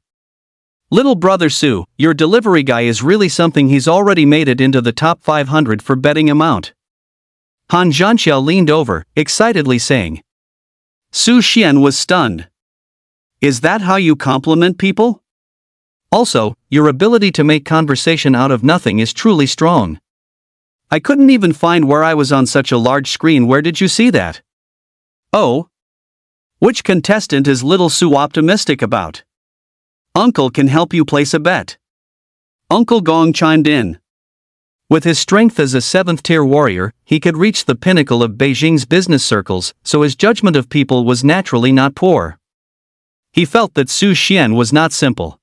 Little brother Sue, your delivery guy is really something. He's already made it into the top 500 for betting amount. Han Zhanxiao leaned over, excitedly saying. Su Xian was stunned. Is that how you compliment people? Also, your ability to make conversation out of nothing is truly strong. I couldn't even find where I was on such a large screen. Where did you see that? Oh. Which contestant is little Sue optimistic about? Uncle can help you place a bet. Uncle Gong chimed in. With his strength as a 7th-tier warrior, he could reach the pinnacle of Beijing's business circles, so his judgment of people was naturally not poor. He felt that Su Xian was not simple.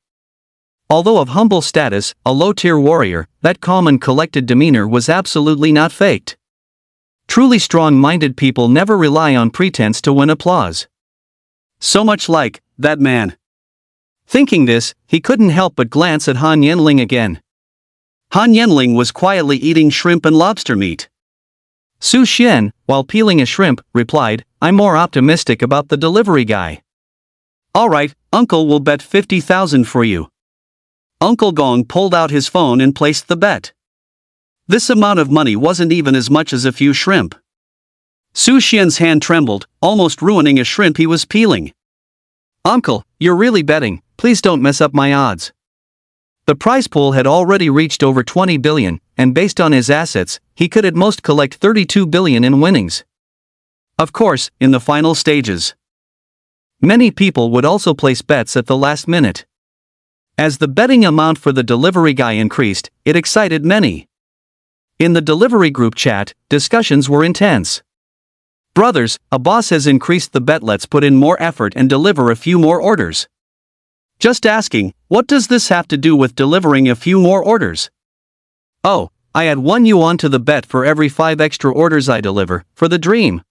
Although of humble status, a low-tier warrior, that calm and collected demeanor was absolutely not faked. Truly strong-minded people never rely on pretense to win applause. So much like that man. Thinking this, he couldn't help but glance at Han Yanling again. Han Yanling was quietly eating shrimp and lobster meat. Su Xian, while peeling a shrimp, replied, I'm more optimistic about the delivery guy. Alright, Uncle will bet 50,000 for you. Uncle Gong pulled out his phone and placed the bet. This amount of money wasn't even as much as a few shrimp. Su Xian's hand trembled, almost ruining a shrimp he was peeling. Uncle, you're really betting, please don't mess up my odds. The prize pool had already reached over 20 billion, and based on his assets, he could at most collect 32 billion in winnings. Of course, in the final stages. Many people would also place bets at the last minute. As the betting amount for the delivery guy increased, it excited many. In the delivery group chat, discussions were intense. Brothers, a boss has increased the bet, let's put in more effort and deliver a few more orders. Just asking, what does this have to do with delivering a few more orders? Oh, I add 1 yuan to the bet for every 5 extra orders I deliver, for the dream.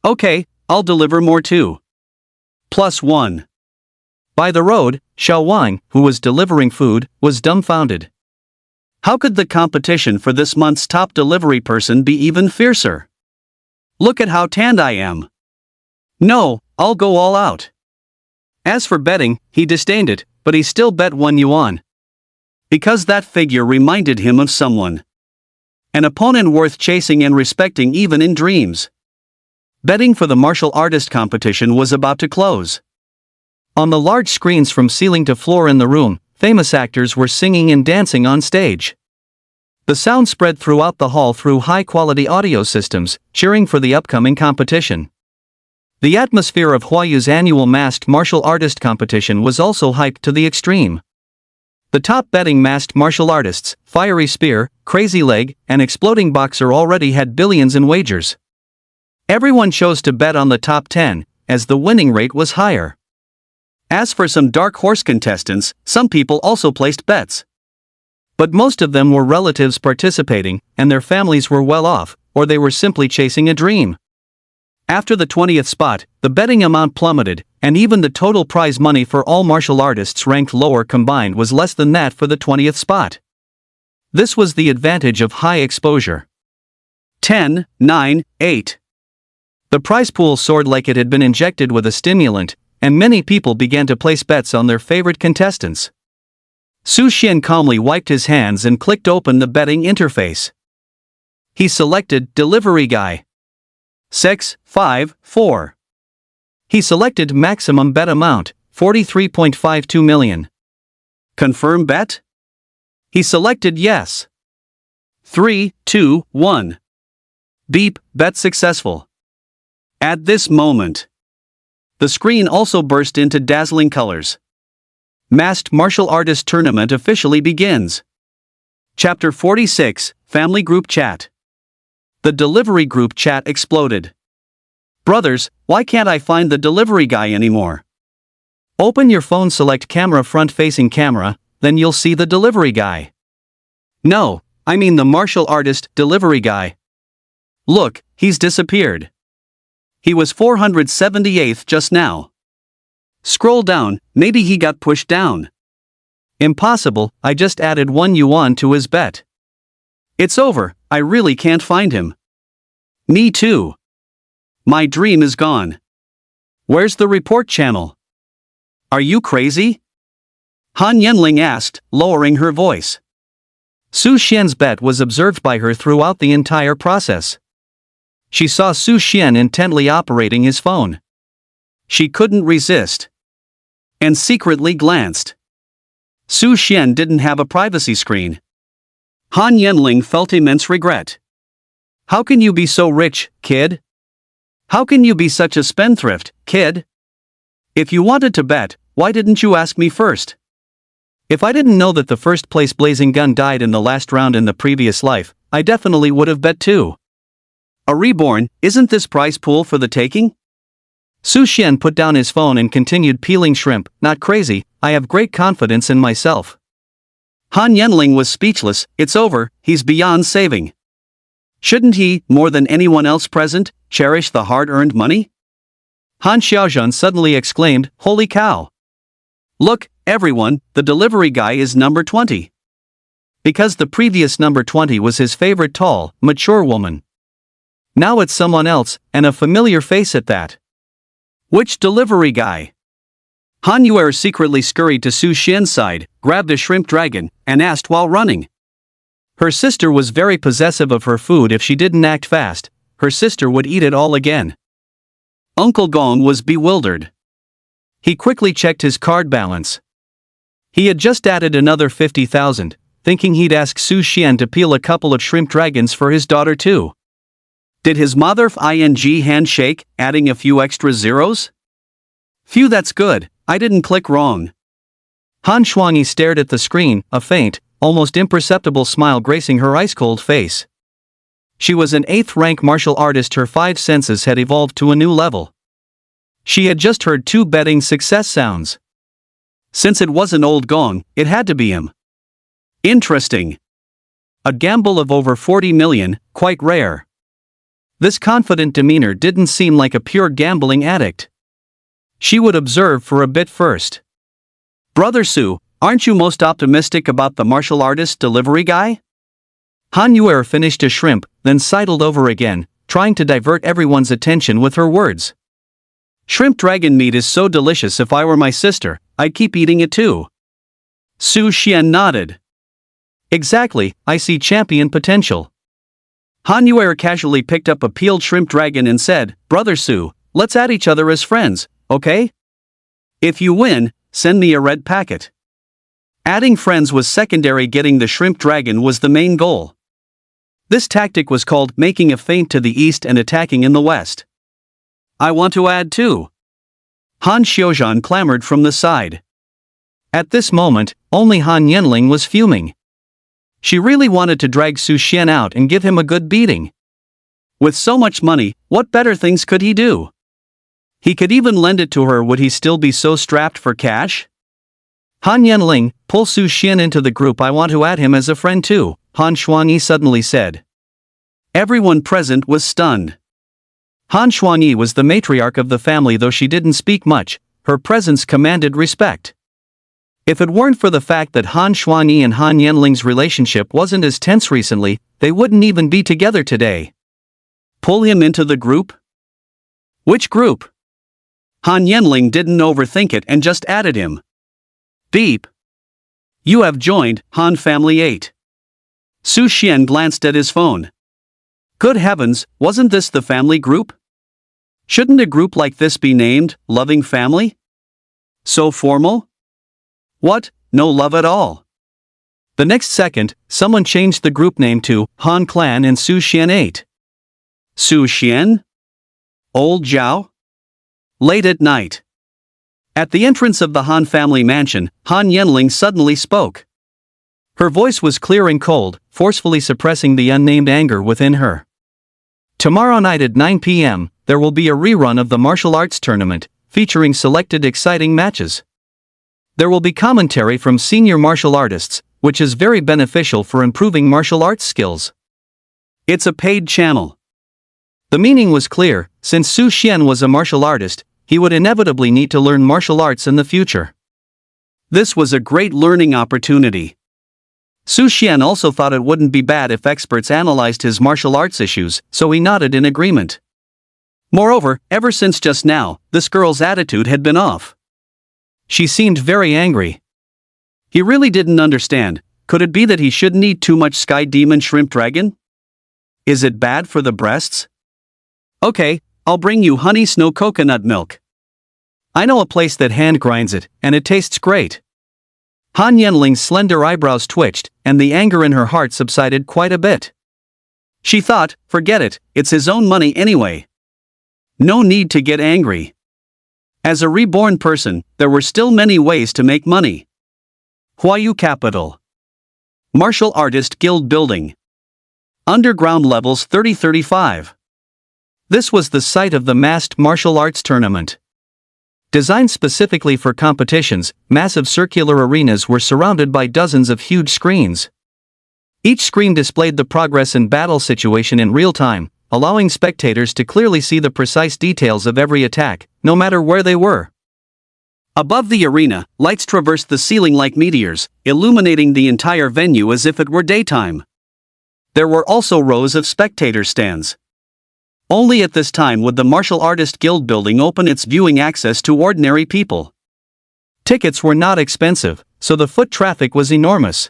Okay, I'll deliver more too. +1. By the road, Xiao Wang, who was delivering food, was dumbfounded. How could the competition for this month's top delivery person be even fiercer? Look at how tanned I am. No, I'll go all out. As for betting, he disdained it, but he still bet 1 yuan. Because that figure reminded him of someone. An opponent worth chasing and respecting even in dreams. Betting for the martial artist competition was about to close. On the large screens from ceiling to floor in the room, famous actors were singing and dancing on stage. The sound spread throughout the hall through high-quality audio systems, cheering for the upcoming competition. The atmosphere of Huayu's annual masked martial artist competition was also hyped to the extreme. The top betting masked martial artists, Fiery Spear, Crazy Leg, and Exploding Boxer already had billions in wagers. Everyone chose to bet on the top 10, as the winning rate was higher. As for some dark horse contestants, some people also placed bets. But most of them were relatives participating, and their families were well off, or they were simply chasing a dream. After the 20th spot, the betting amount plummeted, and even the total prize money for all martial artists ranked lower combined was less than that for the 20th spot. This was the advantage of high exposure. 10, 9, 8. The prize pool soared like it had been injected with a stimulant, and many people began to place bets on their favorite contestants. Su Xian calmly wiped his hands and clicked open the betting interface. He selected Delivery Guy. 6, 5, 4. He selected Maximum Bet Amount, 43.52 million. Confirm bet? He selected Yes. 3, 2, 1. Beep, bet successful. At this moment, the screen also burst into dazzling colors. Masked Martial Artist Tournament officially begins. Chapter 46, Family Group Chat. The delivery group chat exploded. Brothers, why can't I find the delivery guy anymore? Open your phone, select camera, front-facing camera, then you'll see the delivery guy. No, I mean the martial artist delivery guy. Look, he's disappeared. He was 478th just now. Scroll down, maybe he got pushed down. Impossible, I just added 1 yuan to his bet. It's over, I really can't find him. Me too. My dream is gone. Where's the report channel? Are you crazy? Han Yenling asked, lowering her voice. Su Xian's bet was observed by her throughout the entire process. She saw Su Xian intently operating his phone. She couldn't resist. And secretly glanced. Su Xian didn't have a privacy screen. Han Yenling felt immense regret. How can you be so rich, kid? How can you be such a spendthrift, kid? If you wanted to bet, why didn't you ask me first? If I didn't know that the first place blazing gun died in the last round in the previous life, I definitely would have bet too. A reborn, isn't this prize pool for the taking? Su Xian put down his phone and continued peeling shrimp. Not crazy, I have great confidence in myself. Han Yenling was speechless. It's over, he's beyond saving. Shouldn't he, more than anyone else present, cherish the hard-earned money? Han Xiaozhan suddenly exclaimed, holy cow! Look, everyone, the delivery guy is number 20. Because the previous number 20 was his favorite tall, mature woman. Now it's someone else, and a familiar face at that. Which delivery guy? Han Yuer secretly scurried to Su Xian's side, grabbed a shrimp dragon, and asked while running. Her sister was very possessive of her food. If she didn't act fast, her sister would eat it all again. Uncle Gong was bewildered. He quickly checked his card balance. He had just added another 50,000, thinking he'd ask Su Xian to peel a couple of shrimp dragons for his daughter too. Did his mother-ing hand shake, adding a few extra zeros? Phew, that's good, I didn't click wrong. Han Shuangyi stared at the screen, a faint, almost imperceptible smile gracing her ice-cold face. She was an 8th-rank martial artist. Her 5 senses had evolved to a new level. She had just heard 2 betting success sounds. Since it wasn't old Gong, it had to be him. Interesting. A gamble of over 40 million, quite rare. This confident demeanor didn't seem like a pure gambling addict. She would observe for a bit first. Brother Su, aren't you most optimistic about the martial artist delivery guy? Han Yuer finished a shrimp, then sidled over again, trying to divert everyone's attention with her words. Shrimp dragon meat is so delicious. If I were my sister, I'd keep eating it too. Su Xian nodded. Exactly, I see champion potential. Han Yuer casually picked up a peeled shrimp dragon and said, Brother Su, let's add each other as friends, okay? If you win, send me a red packet. Adding friends was secondary. Getting the shrimp dragon was the main goal. This tactic was called making a feint to the east and attacking in the west. I want to add too. Han Xiaozhan clamored from the side. At this moment, only Han Yenling was fuming. She really wanted to drag Su Xian out and give him a good beating. With so much money, what better things could he do? He could even lend it to her. Would he still be so strapped for cash? Han Yenling, pull Su Xian into the group. I want to add him as a friend too, Han Shuangyi suddenly said. Everyone present was stunned. Han Shuangyi was the matriarch of the family. Though she didn't speak much, her presence commanded respect. If it weren't for the fact that Han Shuangyi and Han Yenling's relationship wasn't as tense recently, they wouldn't even be together today. Pull him into the group? Which group? Han Yenling didn't overthink it and just added him. Beep. You have joined Han Family 8. Su Xian glanced at his phone. Good heavens, wasn't this the family group? Shouldn't a group like this be named Loving Family? So formal? What, no love at all? The next second, someone changed the group name to Han Clan and Su Xian 8. Su Xian? Old Zhao? Late at night. At the entrance of the Han family mansion, Han Yenling suddenly spoke. Her voice was clear and cold, forcefully suppressing the unnamed anger within her. Tomorrow night at 9 p.m., there will be a rerun of the martial arts tournament, featuring selected exciting matches. There will be commentary from senior martial artists, which is very beneficial for improving martial arts skills. It's a paid channel. The meaning was clear. Since Su Xian was a martial artist, he would inevitably need to learn martial arts in the future. This was a great learning opportunity. Su Xian also thought it wouldn't be bad if experts analyzed his martial arts issues, so he nodded in agreement. Moreover, ever since just now, this girl's attitude had been off. She seemed very angry. He really didn't understand. Could it be that he shouldn't eat too much sky demon shrimp dragon? Is it bad for the breasts? Okay, I'll bring you honey snow coconut milk. I know a place that hand grinds it, and it tastes great. Han Yanling's slender eyebrows twitched, and the anger in her heart subsided quite a bit. She thought, forget it, it's his own money anyway. No need to get angry. As a reborn person, there were still many ways to make money. Huayu Capital. Martial Artist Guild Building. Underground levels 30-35. This was the site of the masked martial arts tournament. Designed specifically for competitions, massive circular arenas were surrounded by dozens of huge screens. Each screen displayed the progress and battle situation in real time, allowing spectators to clearly see the precise details of every attack, no matter where they were. Above the arena, lights traversed the ceiling like meteors, illuminating the entire venue as if it were daytime. There were also rows of spectator stands. Only at this time would the Martial Artist Guild building open its viewing access to ordinary people. Tickets were not expensive, so the foot traffic was enormous.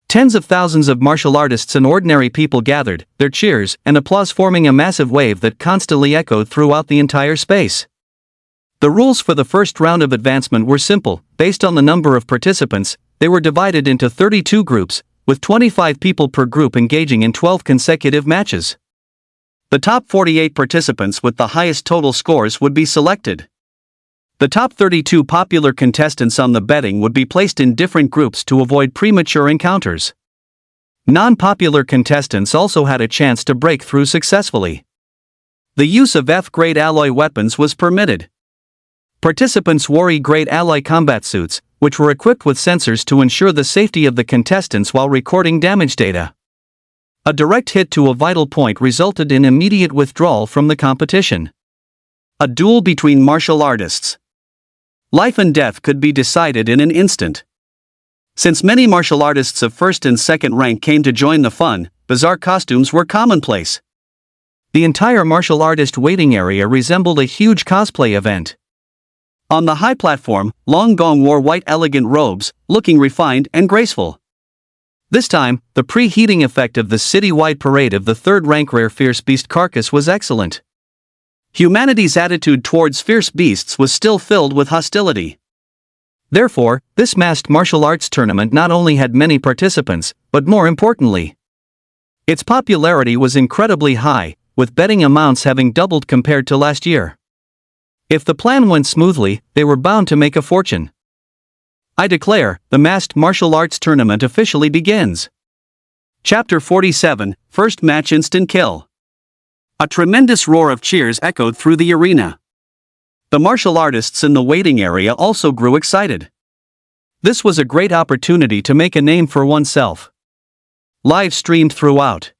Tens of thousands of martial artists and ordinary people gathered, their cheers and applause forming a massive wave that constantly echoed throughout the entire space. The rules for the first round of advancement were simple. Based on the number of participants, they were divided into 32 groups, with 25 people per group engaging in 12 consecutive matches. The top 48 participants with the highest total scores would be selected. The top 32 popular contestants on the betting would be placed in different groups to avoid premature encounters. Non-popular contestants also had a chance to break through successfully. The use of F-grade alloy weapons was permitted. Participants wore E-grade alloy combat suits, which were equipped with sensors to ensure the safety of the contestants while recording damage data. A direct hit to a vital point resulted in immediate withdrawal from the competition. A duel between martial artists. Life and death could be decided in an instant. Since many martial artists of first and second rank came to join the fun, bizarre costumes were commonplace. The entire martial artist waiting area resembled a huge cosplay event. On the high platform, Long Gong wore white elegant robes, looking refined and graceful. This time, the preheating effect of the city-wide parade of the third-rank rare fierce beast carcass was excellent. Humanity's attitude towards fierce beasts was still filled with hostility. Therefore, this masked martial arts tournament not only had many participants, but more importantly, its popularity was incredibly high, with betting amounts having doubled compared to last year. If the plan went smoothly, they were bound to make a fortune. I declare, the masked martial arts tournament officially begins. Chapter 47, First Match Instant Kill. A tremendous roar of cheers echoed through the arena. The martial artists in the waiting area also grew excited. This was a great opportunity to make a name for oneself. Live streamed throughout.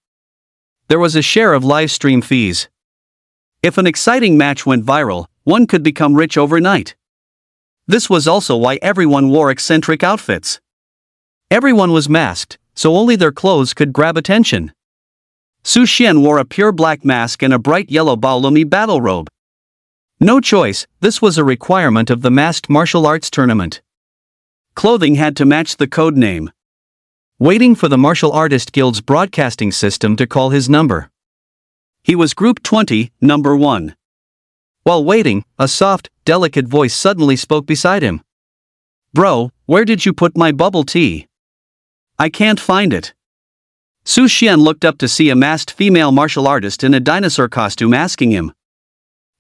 There was a share of live stream fees. If an exciting match went viral, one could become rich overnight. This was also why everyone wore eccentric outfits. Everyone was masked, so only their clothes could grab attention. Su Xian wore a pure black mask and a bright yellow Baolumi battle robe. No choice, this was a requirement of the masked martial arts tournament. Clothing had to match the code name. Waiting for the Martial Artist Guild's broadcasting system to call his number. He was Group 20, Number 1. While waiting, a soft, delicate voice suddenly spoke beside him. "Bro, where did you put my bubble tea? I can't find it." Su Xian looked up to see a masked female martial artist in a dinosaur costume asking him.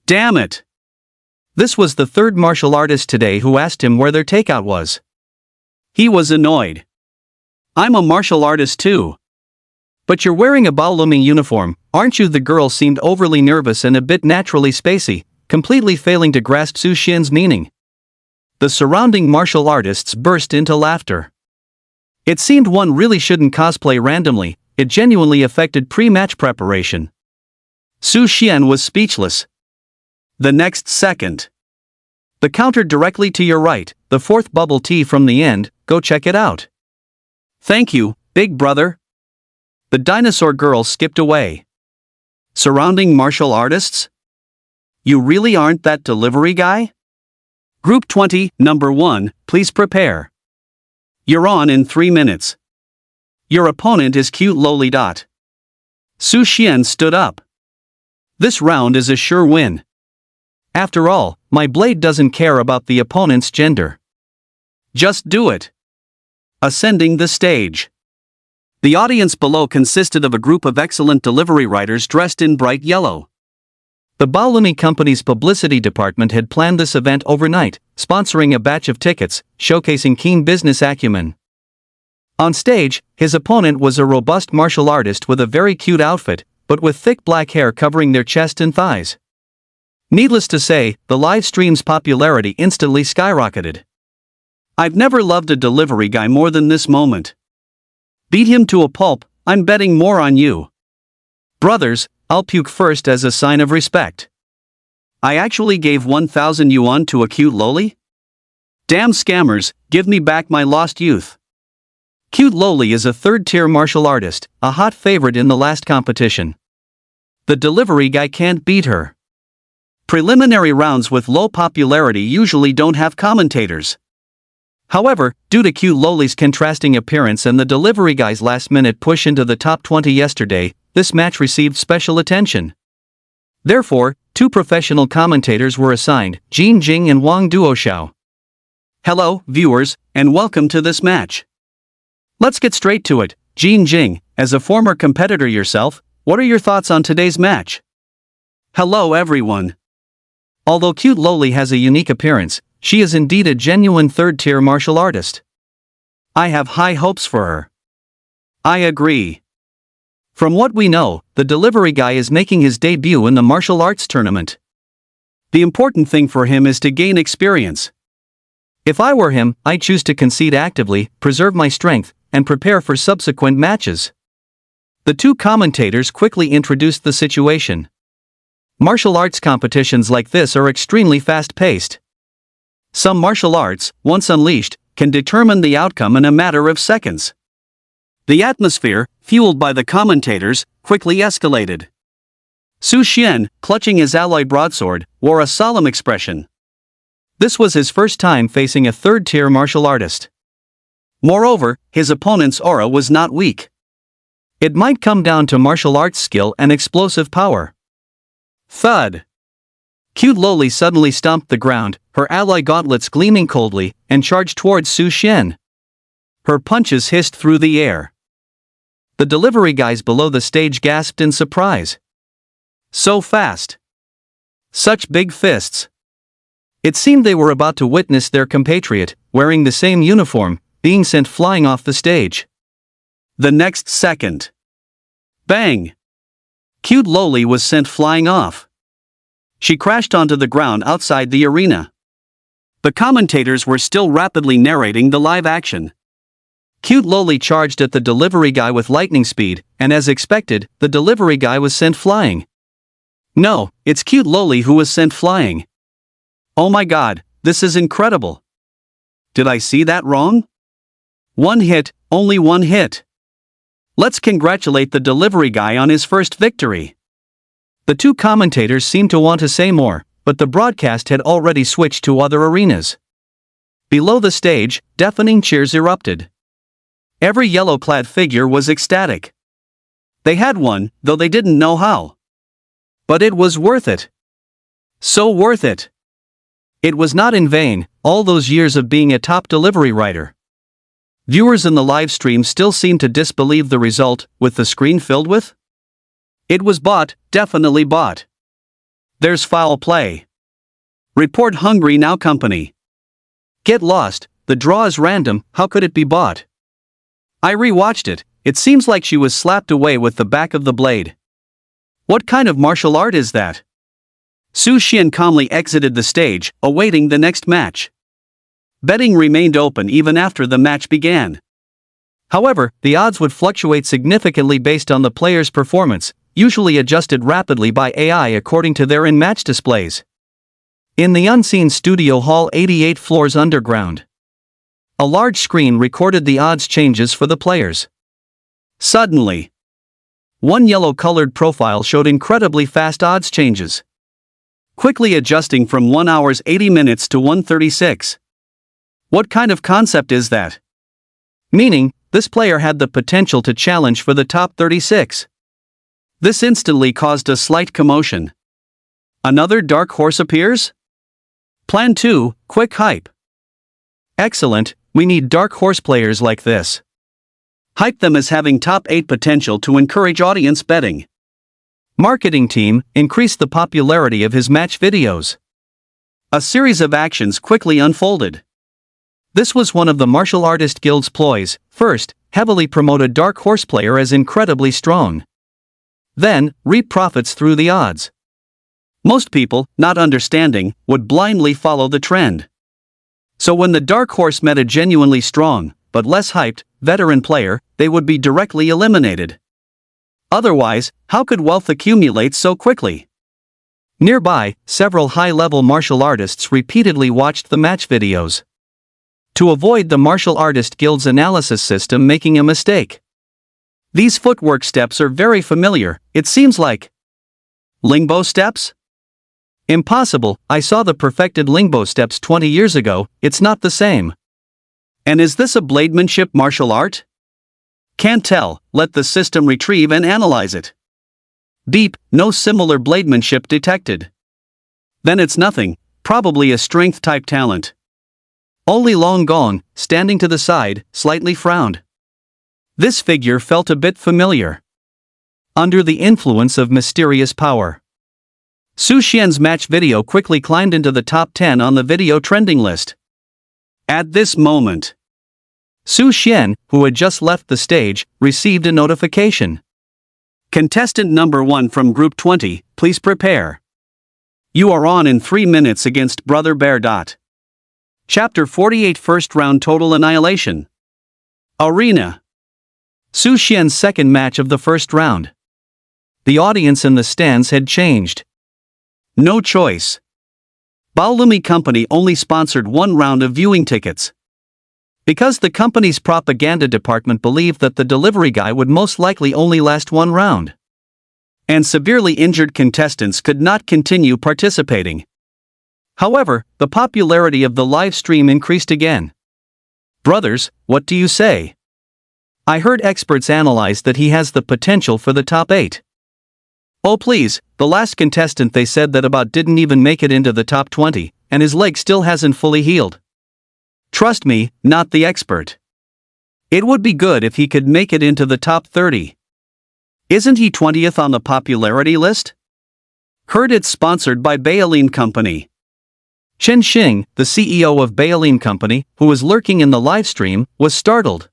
Damn it! This was the third martial artist today who asked him where their takeout was. He was annoyed. "I'm a martial artist too." "But you're wearing a Baolumi uniform, aren't you?" The girl seemed overly nervous and a bit naturally spacey, completely failing to grasp Su Xian's meaning. The surrounding martial artists burst into laughter. It seemed one really shouldn't cosplay randomly, it genuinely affected pre-match preparation. Su Xian was speechless. The next second. The counter directly to your right, the fourth bubble tea from the end, go check it out. Thank you, big brother. The dinosaur girl skipped away. Surrounding martial artists? You really aren't that delivery guy? Group 20, number 1, please prepare. You're on in 3 minutes. Your opponent is cute lowly. Su Xian stood up. This round is a sure win. After all, my blade doesn't care about the opponent's gender. Just do it. Ascending the stage. The audience below consisted of a group of excellent delivery writers dressed in bright yellow. The Baolumi Company's publicity department had planned this event overnight, sponsoring a batch of tickets, showcasing keen business acumen. On stage, his opponent was a robust martial artist with a very cute outfit, but with thick black hair covering their chest and thighs. Needless to say, the live stream's popularity instantly skyrocketed. I've never loved a delivery guy more than this moment. Beat him to a pulp, I'm betting more on you. Brothers, I'll puke first as a sign of respect. I actually gave 1,000 yuan to a cute loli? Damn scammers, give me back my lost youth. Cute loli is a third-tier martial artist, a hot favorite in the last competition. The delivery guy can't beat her. Preliminary rounds with low popularity usually don't have commentators. However, due to cute loli's contrasting appearance and the delivery guy's last-minute push into the top 20 yesterday, this match received special attention. Therefore, 2 professional commentators were assigned, Jin Jing and Wang Duoxiao. Hello, viewers, and welcome to this match. Let's get straight to it. Jin Jing, as a former competitor yourself, what are your thoughts on today's match? Hello everyone. Although cute loli has a unique appearance, she is indeed a genuine third-tier martial artist. I have high hopes for her. I agree. From what we know, the delivery guy is making his debut in the martial arts tournament. The important thing for him is to gain experience. If I were him, I'd choose to concede actively, preserve my strength, and prepare for subsequent matches. The 2 commentators quickly introduced the situation. Martial arts competitions like this are extremely fast-paced. Some martial arts, once unleashed, can determine the outcome in a matter of seconds. The atmosphere, fueled by the commentators, quickly escalated. Su Xian, clutching his alloy broadsword, wore a solemn expression. This was his first time facing a third-tier martial artist. Moreover, his opponent's aura was not weak. It might come down to martial arts skill and explosive power. Thud! Cute loli suddenly stomped the ground, her alloy gauntlets gleaming coldly, and charged towards Su Xian. Her punches hissed through the air. The delivery guys below the stage gasped in surprise. So fast! Such big fists! It seemed they were about to witness their compatriot, wearing the same uniform, being sent flying off the stage. The next second. Bang! Cute loli was sent flying off. She crashed onto the ground outside the arena. The commentators were still rapidly narrating the live action. Cute loli charged at the delivery guy with lightning speed, and as expected, the delivery guy was sent flying. No, it's cute loli who was sent flying. Oh my god, this is incredible. Did I see that wrong? 1 hit, only 1 hit. Let's congratulate the delivery guy on his first victory. The 2 commentators seemed to want to say more, but the broadcast had already switched to other arenas. Below the stage, deafening cheers erupted. Every yellow-clad figure was ecstatic. They had won, though they didn't know how. But it was worth it. So worth it. It was not in vain, all those years of being a top delivery writer. Viewers in the live stream still seemed to disbelieve the result, with the screen filled with? It was bought, definitely bought. There's foul play. Report Hungry Now Company. Get lost, the draw is random, how could it be bought? I rewatched it, it seems like she was slapped away with the back of the blade. What kind of martial art is that? Su Xian calmly exited the stage, awaiting the next match. Betting remained open even after the match began. However, the odds would fluctuate significantly based on the player's performance, usually adjusted rapidly by AI according to their in-match displays. In the unseen studio hall 88 floors underground, a large screen recorded the odds changes for the players. Suddenly, one yellow-colored profile showed incredibly fast odds changes, quickly adjusting from 1 hour 80 minutes to 1:36. What kind of concept is that? Meaning, this player had the potential to challenge for the top 36. This instantly caused a slight commotion. Another dark horse appears? Plan 2, quick hype. Excellent, we need dark horse players like this. Hype them as having top 8 potential to encourage audience betting. Marketing team, increase the popularity of his match videos. A series of actions quickly unfolded. This was one of the Martial Artist Guild's ploys. First, heavily promote a dark horse player as incredibly strong. Then, reap profits through the odds. Most people, not understanding, would blindly follow the trend. So when the dark horse met a genuinely strong, but less hyped, veteran player, they would be directly eliminated. Otherwise, how could wealth accumulate so quickly? Nearby, several high-level martial artists repeatedly watched the match videos to avoid the Martial Artist Guild's analysis system making a mistake. These footwork steps are very familiar, it seems like. Lingbo steps? Impossible, I saw the perfected Lingbo steps 20 years ago, it's not the same. And is this a blademanship martial art? Can't tell, let the system retrieve and analyze it. Beep, no similar blademanship detected. Then it's nothing, probably a strength-type talent. Only Long Gong, standing to the side, slightly frowned. This figure felt a bit familiar. Under the influence of mysterious power. Su Xian's match video quickly climbed into the top 10 on the video trending list. At this moment, Su Xian, who had just left the stage, received a notification. Contestant number 1 from Group 20, please prepare. You are on in 3 minutes against Brother Bear. Chapter 48 First Round Total Annihilation. Arena. Su Xian's second match of the first round. The audience in the stands had changed. No choice. Baolumi Company only sponsored 1 round of viewing tickets. Because the company's propaganda department believed that the delivery guy would most likely only last 1 round. And severely injured contestants could not continue participating. However, the popularity of the live stream increased again. Brothers, what do you say? I heard experts analyze that he has the potential for the top 8. Oh please, the last contestant they said that about didn't even make it into the top 20, and his leg still hasn't fully healed. Trust me, not the expert. It would be good if he could make it into the top 30. Isn't he 20th on the popularity list? Heard it's sponsored by Baolin Company. Chen Xing, the CEO of Baolin Company, who was lurking in the live stream, was startled.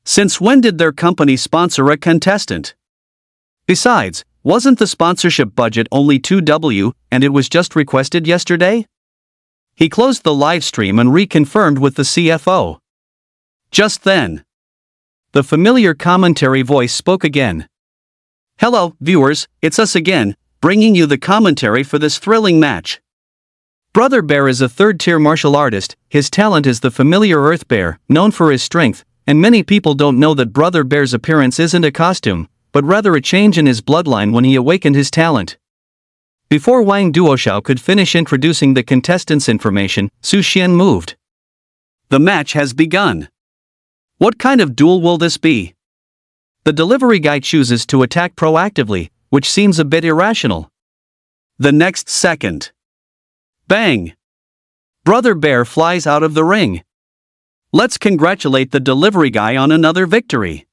Since when did their company sponsor a contestant? Besides, wasn't the sponsorship budget only 2W, and it was just requested yesterday? He closed the live stream and reconfirmed with the CFO. Just then, the familiar commentary voice spoke again. Hello, viewers, it's us again, bringing you the commentary for this thrilling match. Brother Bear is a third-tier martial artist, his talent is the familiar Earth Bear, known for his strength, and many people don't know that Brother Bear's appearance isn't a costume, but rather a change in his bloodline when he awakened his talent. Before Wang Duoxiao could finish introducing the contestants' information, Su Xian moved. The match has begun. What kind of duel will this be? The delivery guy chooses to attack proactively, which seems a bit irrational. The next second. Bang! Brother Bear flies out of the ring. Let's congratulate the delivery guy on another victory.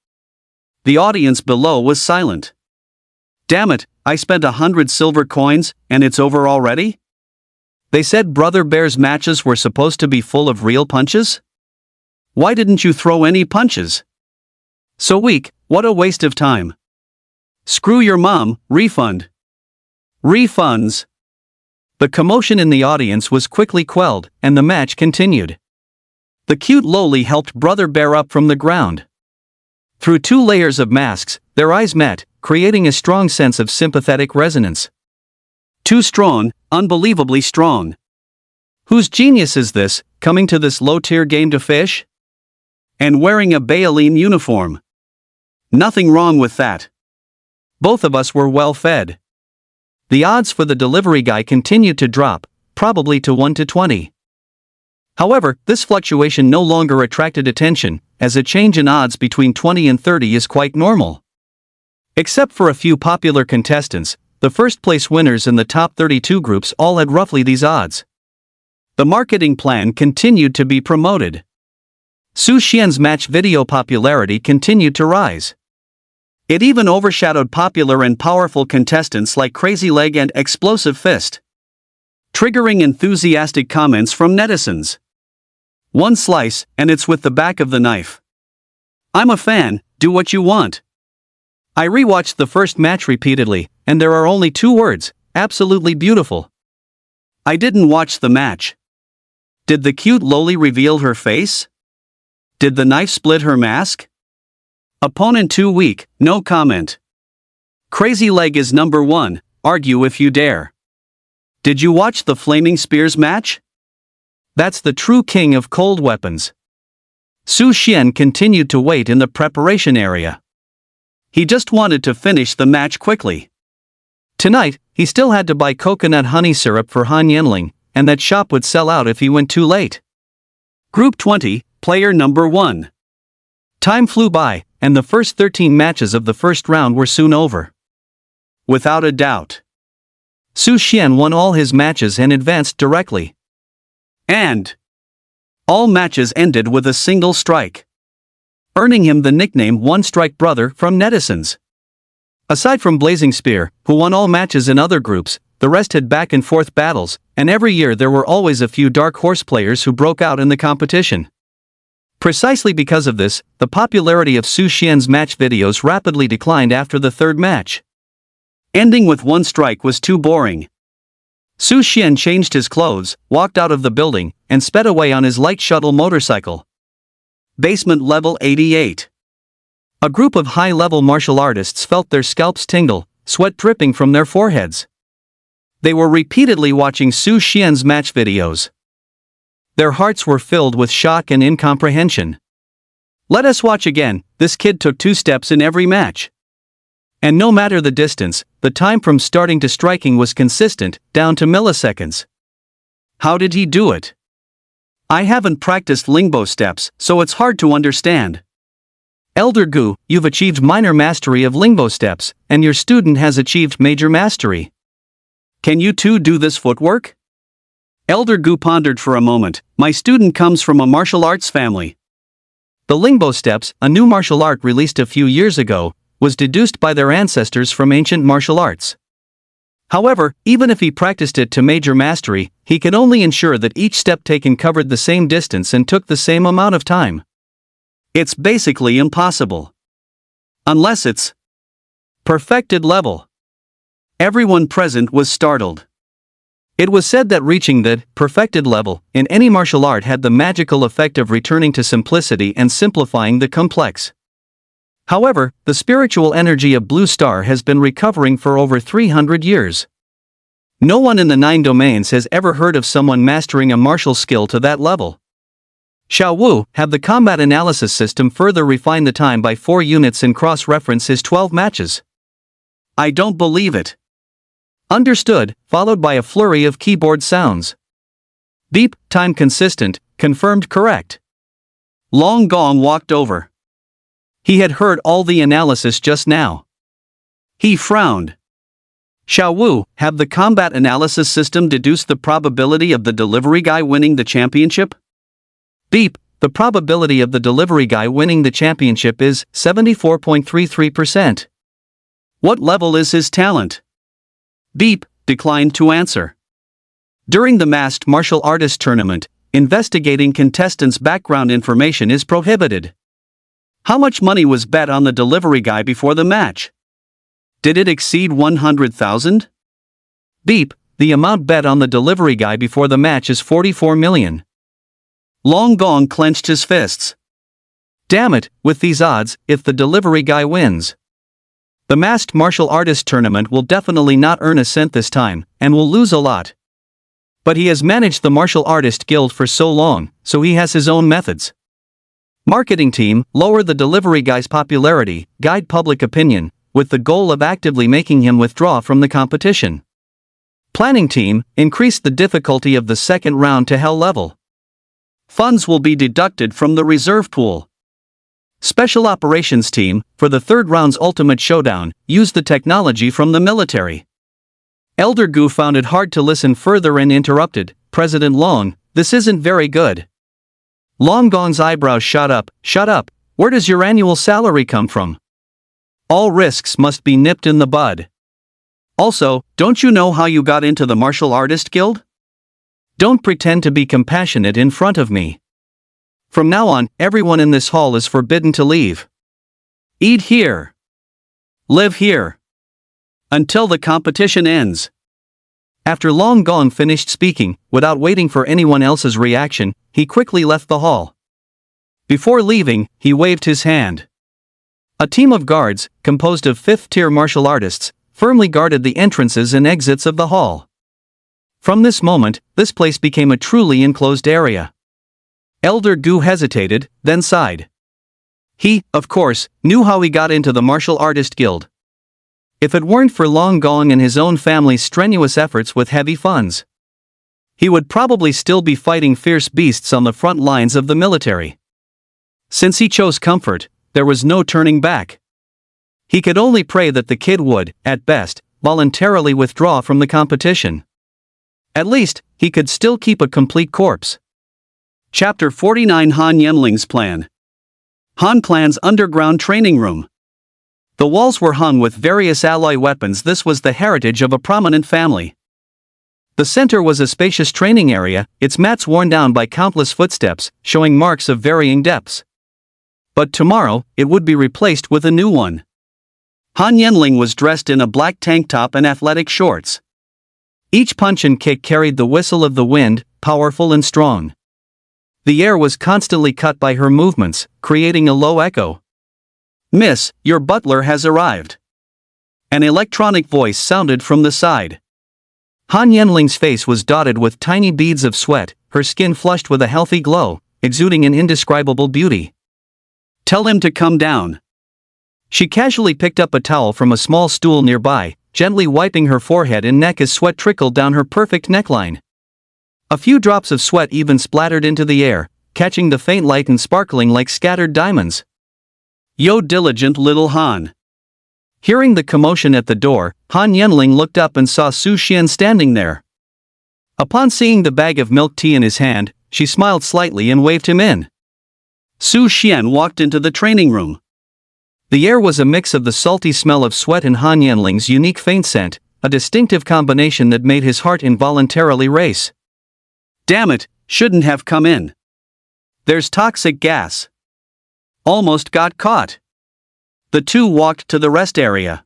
The audience below was silent. Damn it, I spent 100 silver coins, and it's over already? They said Brother Bear's matches were supposed to be full of real punches? Why didn't you throw any punches? So weak, what a waste of time. Screw your mom, refund. Refunds. The commotion in the audience was quickly quelled, and the match continued. The cute loli helped Brother Bear up from the ground. Through 2 layers of masks, their eyes met, creating a strong sense of sympathetic resonance. Too strong, Unbelievably strong. Whose genius is this, coming to this low-tier game to fish? And wearing a Baleen uniform. Nothing wrong with that. Both of us were well fed. The odds for the delivery guy continued to drop, probably to 1 to 20. However, this fluctuation no longer attracted attention, as a change in odds between 20 and 30 is quite normal. Except for a few popular contestants, the first-place winners in the top 32 groups all had roughly these odds. The marketing plan continued to be promoted. Su Xian's match video popularity continued to rise. It even overshadowed popular and powerful contestants like Crazy Leg and Explosive Fist, triggering enthusiastic comments from netizens. One slice, and it's with the back of the knife. I'm a fan, do what you want. I rewatched the first match repeatedly, and there are only 2 words, absolutely beautiful. I didn't watch the match. Did the cute loli reveal her face? Did the knife split her mask? Opponent too weak, no comment. Crazy Leg is number 1, argue if you dare. Did you watch the Flaming Spears match? That's the true king of cold weapons. Su Xian continued to wait in the preparation area. He just wanted to finish the match quickly. Tonight, he still had to buy coconut honey syrup for Han Yanling, and that shop would sell out if he went too late. Group 20, player number 1. Time flew by, and the first 13 matches of the first round were soon over. Without a doubt, Su Xian won all his matches and advanced directly. And all matches ended with a single strike, earning him the nickname One Strike Brother from netizens. Aside from Blazing Spear, who won all matches in other groups, the rest had back and forth battles, and every year there were always a few dark horse players who broke out in the competition. Precisely because of this, the popularity of Su Xian's match videos rapidly declined after the third match. Ending with one strike was too boring. Su Xian changed his clothes, walked out of the building, and sped away on his light shuttle motorcycle. Basement level 88. A group of high-level martial artists felt their scalps tingle, sweat dripping from their foreheads. They were repeatedly watching Su Xian's match videos. Their hearts were filled with shock and incomprehension. Let us watch again, this kid took 2 steps in every match. And no matter the distance, the time from starting to striking was consistent, down to milliseconds. How did he do it? I haven't practiced Lingbo steps, so it's hard to understand. Elder Gu, you've achieved minor mastery of Lingbo steps, and your student has achieved major mastery. Can you two do this footwork? Elder Gu pondered for a moment. My student comes from a martial arts family. The Lingbo steps, a new martial art released a few years ago, was deduced by their ancestors from ancient martial arts. However, even if he practiced it to major mastery, he could only ensure that each step taken covered the same distance and took the same amount of time. It's basically impossible. Unless it's perfected level. Everyone present was startled. It was said that reaching that perfected level in any martial art had the magical effect of returning to simplicity and simplifying the complex. However, the spiritual energy of Blue Star has been recovering for over 300 years. No one in the 9 domains has ever heard of someone mastering a martial skill to that level. Xiao Wu had the combat analysis system further refine the time by 4 units and cross-reference his 12 matches. I don't believe it. Understood, followed by a flurry of keyboard sounds. Beep, time consistent, confirmed correct. Long Gong walked over. He had heard all the analysis just now. He frowned. Xiao Wu, have the combat analysis system deduced the probability of the delivery guy winning the championship? Beep, the probability of the delivery guy winning the championship is 74.33%. What level is his talent? Beep, declined to answer. During the masked martial artist tournament, investigating contestants' background information is prohibited. How much money was bet on the delivery guy before the match? Did it exceed 100,000? Beep, the amount bet on the delivery guy before the match is 44 million. Long Gong clenched his fists. Damn it, with these odds, if the delivery guy wins, the masked martial artist tournament will definitely not earn a cent this time, and will lose a lot. But he has managed the Martial Artist Guild for so long, so he has his own methods. Marketing team, lower the delivery guy's popularity, guide public opinion, with the goal of actively making him withdraw from the competition. Planning team, increase the difficulty of the second round to hell level. Funds will be deducted from the reserve pool. Special operations team, for the third round's ultimate showdown, use the technology from the military. Elder Gu found it hard to listen further and interrupted, President Long, this isn't very good. Long Gong's eyebrows shot up, shut up, where does your annual salary come from? All risks must be nipped in the bud. Also, don't you know how you got into the Martial Artist Guild? Don't pretend to be compassionate in front of me. From now on, everyone in this hall is forbidden to leave. Eat here. Live here. Until the competition ends. After Long Gong finished speaking, without waiting for anyone else's reaction, he quickly left the hall. Before leaving, he waved his hand. A team of guards, composed of fifth-tier martial artists, firmly guarded the entrances and exits of the hall. From this moment, this place became a truly enclosed area. Elder Gu hesitated, then sighed. He, of course, knew how he got into the Martial Artist Guild. If it weren't for Long Gong and his own family's strenuous efforts with heavy funds, he would probably still be fighting fierce beasts on the front lines of the military. Since he chose comfort, there was no turning back. He could only pray that the kid would, at best, voluntarily withdraw from the competition. At least, he could still keep a complete corpse. Chapter 49 Han Yemling's Plan. Han Plan's Underground Training Room. The walls were hung with various alloy weapons. This was the heritage of a prominent family. The center was a spacious training area, its mats worn down by countless footsteps, showing marks of varying depths. But tomorrow, it would be replaced with a new one. Han Yenling was dressed in a black tank top and athletic shorts. Each punch and kick carried the whistle of the wind, powerful and strong. The air was constantly cut by her movements, creating a low echo. Miss, your butler has arrived. An electronic voice sounded from the side. Han Yenling's face was dotted with tiny beads of sweat, her skin flushed with a healthy glow, exuding an indescribable beauty. Tell him to come down. She casually picked up a towel from a small stool nearby, gently wiping her forehead and neck as sweat trickled down her perfect neckline. A few drops of sweat even splattered into the air, catching the faint light and sparkling like scattered diamonds. Yo, diligent little Han. Hearing the commotion at the door, Han Yenling looked up and saw Su Xian standing there. Upon seeing the bag of milk tea in his hand, she smiled slightly and waved him in. Su Xian walked into the training room. The air was a mix of the salty smell of sweat and Han Yenling's unique faint scent, a distinctive combination that made his heart involuntarily race. Damn it, shouldn't have come in. There's toxic gas. Almost got caught. The two walked to the rest area.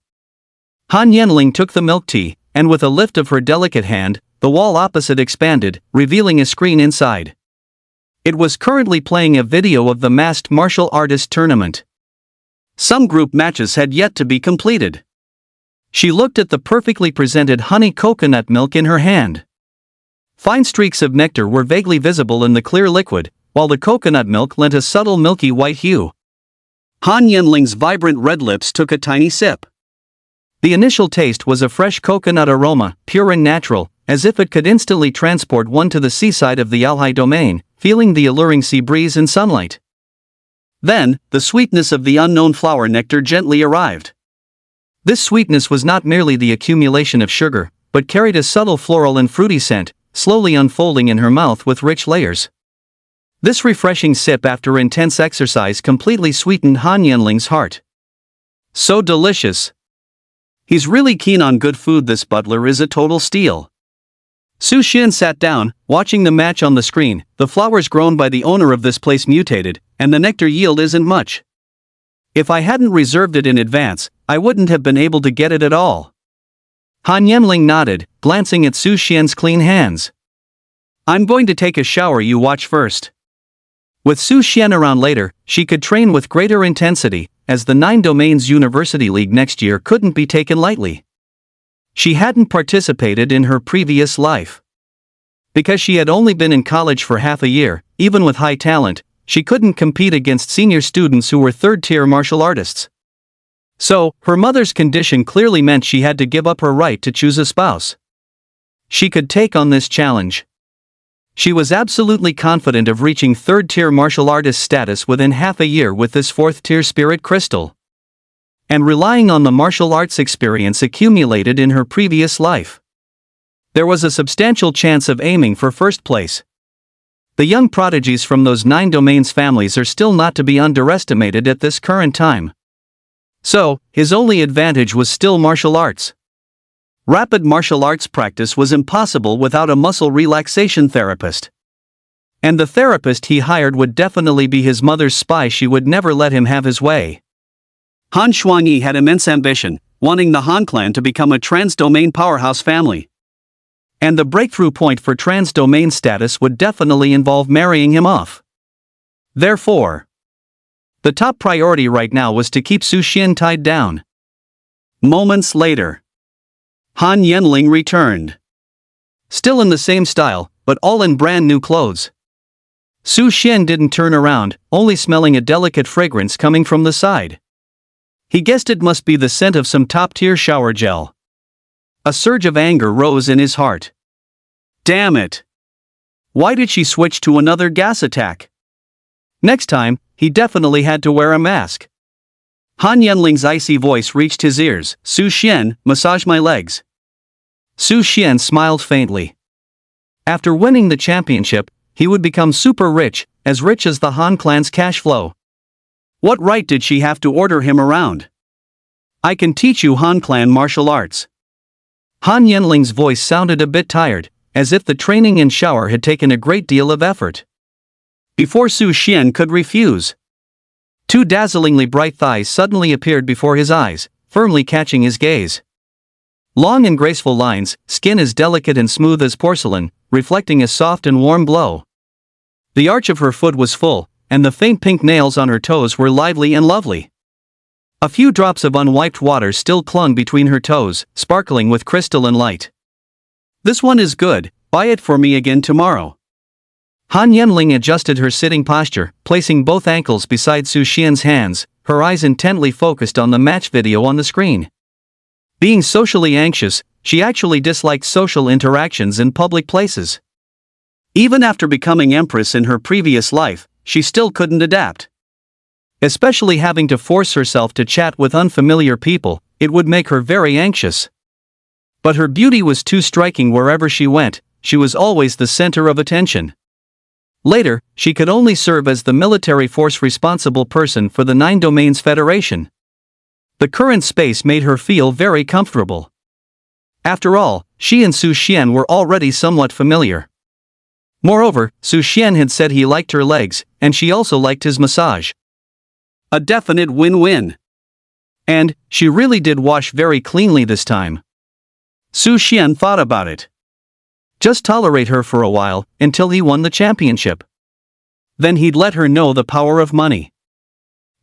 Han Yenling took the milk tea, and with a lift of her delicate hand, the wall opposite expanded, revealing a screen inside. It was currently playing a video of the masked martial artist tournament. Some group matches had yet to be completed. She looked at the perfectly presented honey coconut milk in her hand. Fine streaks of nectar were vaguely visible in the clear liquid, while the coconut milk lent a subtle milky white hue. Han Yenling's vibrant red lips took a tiny sip. The initial taste was a fresh coconut aroma, pure and natural, as if it could instantly transport one to the seaside of the Alhai domain, feeling the alluring sea breeze and sunlight. Then, the sweetness of the unknown flower nectar gently arrived. This sweetness was not merely the accumulation of sugar, but carried a subtle floral and fruity scent, slowly unfolding in her mouth with rich layers. This refreshing sip after intense exercise completely sweetened Han Yenling's heart. So delicious. He's really keen on good food. This butler is a total steal. Su Xian sat down, watching the match on the screen. The flowers grown by the owner of this place mutated, and the nectar yield isn't much. If I hadn't reserved it in advance, I wouldn't have been able to get it at all. Han Yenling nodded, glancing at Su Xian's clean hands. I'm going to take a shower, you watch first. With Su Xian around later, she could train with greater intensity, as the 9 Domains University League next year couldn't be taken lightly. She hadn't participated in her previous life. Because she had only been in college for half a year, even with high talent, she couldn't compete against senior students who were third-tier martial artists. So, her mother's condition clearly meant she had to give up her right to choose a spouse. She could take on this challenge. She was absolutely confident of reaching third-tier martial artist status within half a year with this fourth-tier spirit crystal. And relying on the martial arts experience accumulated in her previous life. There was a substantial chance of aiming for first place. The young prodigies from those 9 domains families are still not to be underestimated at this current time. So, his only advantage was still martial arts. Rapid martial arts practice was impossible without a muscle relaxation therapist. And the therapist he hired would definitely be his mother's spy. She would never let him have his way. Han Xuanyi had immense ambition, wanting the Han clan to become a trans-domain powerhouse family. And the breakthrough point for trans-domain status would definitely involve marrying him off. Therefore, the top priority right now was to keep Su Xian tied down. Moments later, Han Yenling returned. Still in the same style, but all in brand new clothes. Su Xian didn't turn around, only smelling a delicate fragrance coming from the side. He guessed it must be the scent of some top-tier shower gel. A surge of anger rose in his heart. Damn it! Why did she switch to another gas attack? Next time, he definitely had to wear a mask. Han Yenling's icy voice reached his ears. Su Xian, massage my legs. Su Xian smiled faintly. After winning the championship, he would become super rich as the Han clan's cash flow. What right did she have to order him around? I can teach you Han clan martial arts. Han Yenling's voice sounded a bit tired, as if the training and shower had taken a great deal of effort. Before Su Xian could refuse, 2 dazzlingly bright thighs suddenly appeared before his eyes, firmly catching his gaze. Long and graceful lines, skin as delicate and smooth as porcelain, reflecting a soft and warm glow. The arch of her foot was full, and the faint pink nails on her toes were lively and lovely. A few drops of unwiped water still clung between her toes, sparkling with crystalline light. This one is good, buy it for me again tomorrow. Han Yenling adjusted her sitting posture, placing both ankles beside Su Xian's hands, her eyes intently focused on the match video on the screen. Being socially anxious, she actually disliked social interactions in public places. Even after becoming empress in her previous life, she still couldn't adapt. Especially having to force herself to chat with unfamiliar people, it would make her very anxious. But her beauty was too striking wherever she went, she was always the center of attention. Later, she could only serve as the military force responsible person for the 9 Domains Federation. The current space made her feel very comfortable. After all, she and Su Xian were already somewhat familiar. Moreover, Su Xian had said he liked her legs, and she also liked his massage. A definite win-win. And, she really did wash very cleanly this time. Su Xian thought about it. Just tolerate her for a while, until he won the championship. Then he'd let her know the power of money.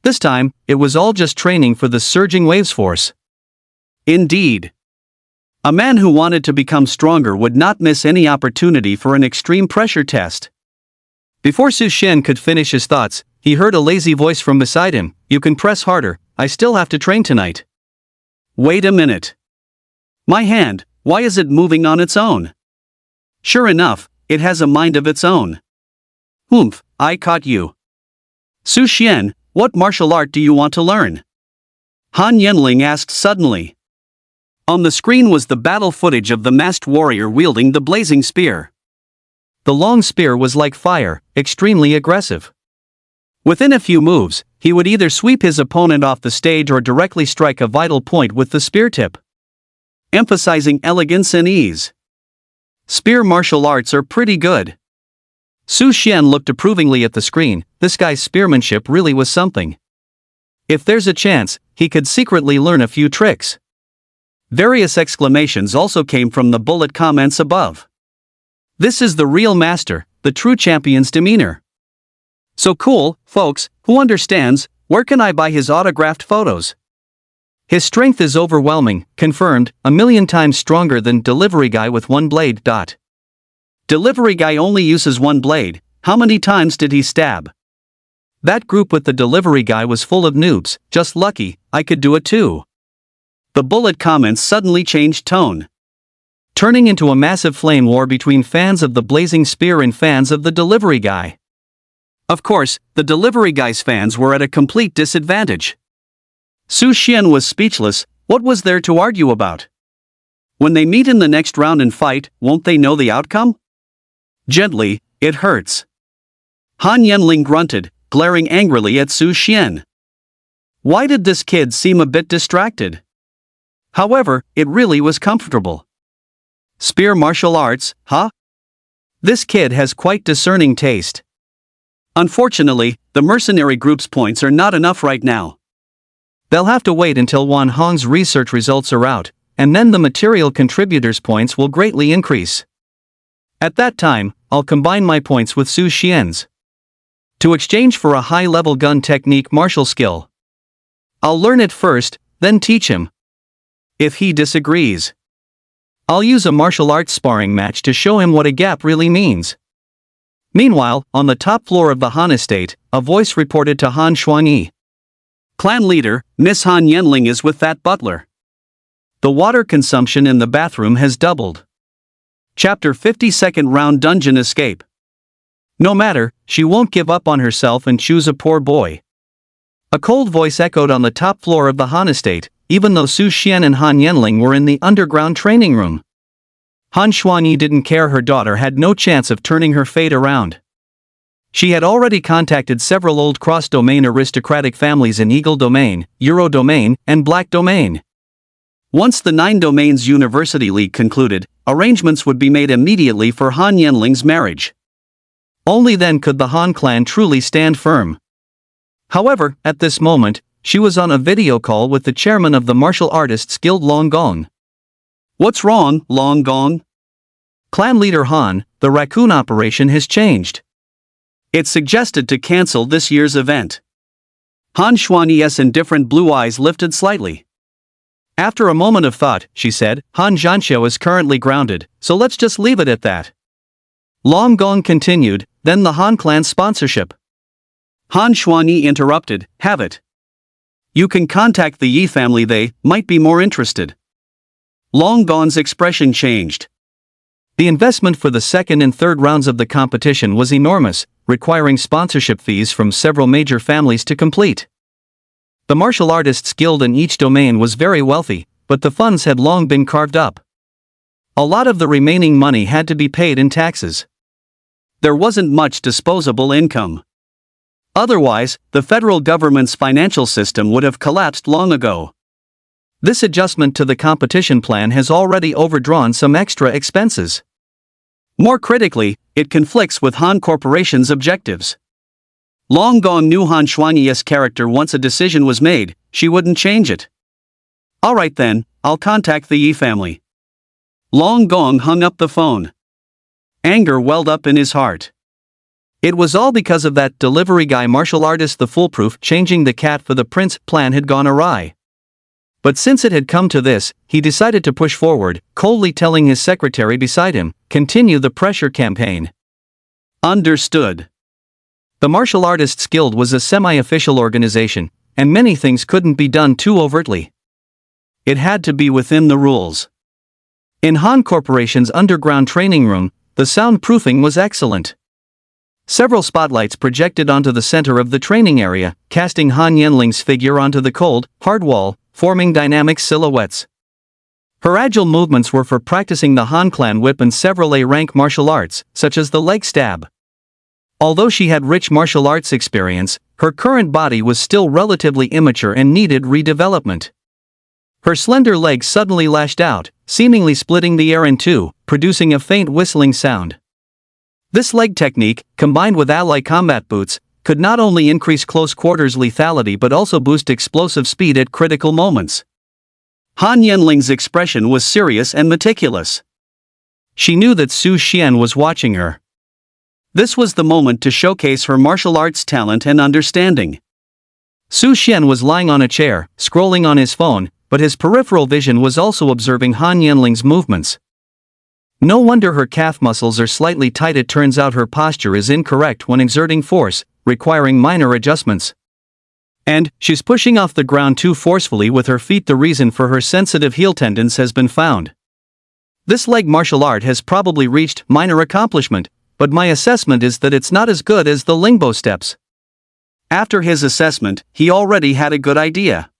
This time, it was all just training for the surging waves force. Indeed. A man who wanted to become stronger would not miss any opportunity for an extreme pressure test. Before Su Xian could finish his thoughts, he heard a lazy voice from beside him. You can press harder, I still have to train tonight. Wait a minute. My hand, why is it moving on its own? Sure enough, it has a mind of its own. Oomph, I caught you. Su Xian, what martial art do you want to learn? Han Yenling asked suddenly. On the screen was the battle footage of the masked warrior wielding the blazing spear. The long spear was like fire, extremely aggressive. Within a few moves, he would either sweep his opponent off the stage or directly strike a vital point with the spear tip, emphasizing elegance and ease. Spear martial arts are pretty good. Su Xian looked approvingly at the screen. This guy's spearmanship really was something. If there's a chance, he could secretly learn a few tricks. Various exclamations also came from the bullet comments above. This is the real master, the true champion's demeanor. So cool, folks, who understands, where can I buy his autographed photos? His strength is overwhelming, confirmed, 1,000,000 times stronger than delivery guy with one blade. Delivery guy only uses one blade, how many times did he stab? That group with the delivery guy was full of noobs, just lucky, I could do it too. The bullet comments suddenly changed tone, turning into a massive flame war between fans of the blazing spear and fans of the delivery guy. Of course, the delivery guy's fans were at a complete disadvantage. Su Xian was speechless. What was there to argue about? When they meet in the next round and fight, won't they know the outcome? Gently, it hurts. Han Yanling grunted, glaring angrily at Su Xian. Why did this kid seem a bit distracted? However, it really was comfortable. Spear martial arts, huh? This kid has quite discerning taste. Unfortunately, the mercenary group's points are not enough right now. They'll have to wait until Wan Hong's research results are out, and then the material contributors' points will greatly increase. At that time, I'll combine my points with Su Xian's to exchange for a high-level gun technique martial skill. I'll learn it first, then teach him. If he disagrees, I'll use a martial arts sparring match to show him what a gap really means. Meanwhile, on the top floor of the Han estate, a voice reported to Han Xuanyi. Clan leader, Miss Han Yanling is with that butler. The water consumption in the bathroom has doubled. Chapter 52nd Round Dungeon Escape. No matter, she won't give up on herself and choose a poor boy. A cold voice echoed on the top floor of the Han estate, even though Su Xian and Han Yanling were in the underground training room. Han Xuanyi didn't care. Her daughter had no chance of turning her fate around. She had already contacted several old cross-domain aristocratic families in Eagle Domain, Euro Domain, and Black Domain. Once the 9 Domains University League concluded, arrangements would be made immediately for Han Yanling's marriage. Only then could the Han clan truly stand firm. However, at this moment, she was on a video call with the chairman of the Martial Artists Guild Long Gong. What's wrong, Long Gong? Clan leader Han, the raccoon operation has changed. It's suggested to cancel this year's event. Han Xuanyi's indifferent blue eyes lifted slightly. After a moment of thought, she said, Han Zhanxiu is currently grounded, so let's just leave it at that. Long Gong continued, then the Han clan sponsorship. Han Xuanyi interrupted, have it. You can contact the Yi family, they might be more interested. Long Gong's expression changed. The investment for the second and third rounds of the competition was enormous, requiring sponsorship fees from several major families to complete. The Martial Artists Guild in each domain was very wealthy, but the funds had long been carved up. A lot of the remaining money had to be paid in taxes. There wasn't much disposable income. Otherwise, the federal government's financial system would have collapsed long ago. This adjustment to the competition plan has already overdrawn some extra expenses. More critically, it conflicts with Han Corporation's objectives. Long Gong knew Han Xuanyi's character. Once a decision was made, she wouldn't change it. Alright then, I'll contact the Yi family. Long Gong hung up the phone. Anger welled up in his heart. It was all because of that delivery guy martial artist. The foolproof changing the cat for the prince plan had gone awry. But since it had come to this, he decided to push forward, coldly telling his secretary beside him, continue the pressure campaign. Understood. The Martial Artists Guild was a semi-official organization, and many things couldn't be done too overtly. It had to be within the rules. In Han Corporation's underground training room, the soundproofing was excellent. Several spotlights projected onto the center of the training area, casting Han Yanling's figure onto the cold, hard wall, forming dynamic silhouettes. Her agile movements were for practicing the Han clan whip and several A-rank martial arts, such as the leg stab. Although she had rich martial arts experience, her current body was still relatively immature and needed redevelopment. Her slender legs suddenly lashed out, seemingly splitting the air in two, producing a faint whistling sound. This leg technique, combined with ally combat boots, could not only increase close quarters lethality but also boost explosive speed at critical moments. Han Yanling's expression was serious and meticulous. She knew that Su Xian was watching her. This was the moment to showcase her martial arts talent and understanding. Su Xian was lying on a chair, scrolling on his phone, but his peripheral vision was also observing Han Yanling's movements. No wonder her calf muscles are slightly tight. It turns out her posture is incorrect when exerting force, requiring minor adjustments. And she's pushing off the ground too forcefully with her feet. The reason for her sensitive heel tendons has been found. This leg martial art has probably reached minor accomplishment, but my assessment is that it's not as good as the Lingbo steps. After his assessment, he already had a good idea.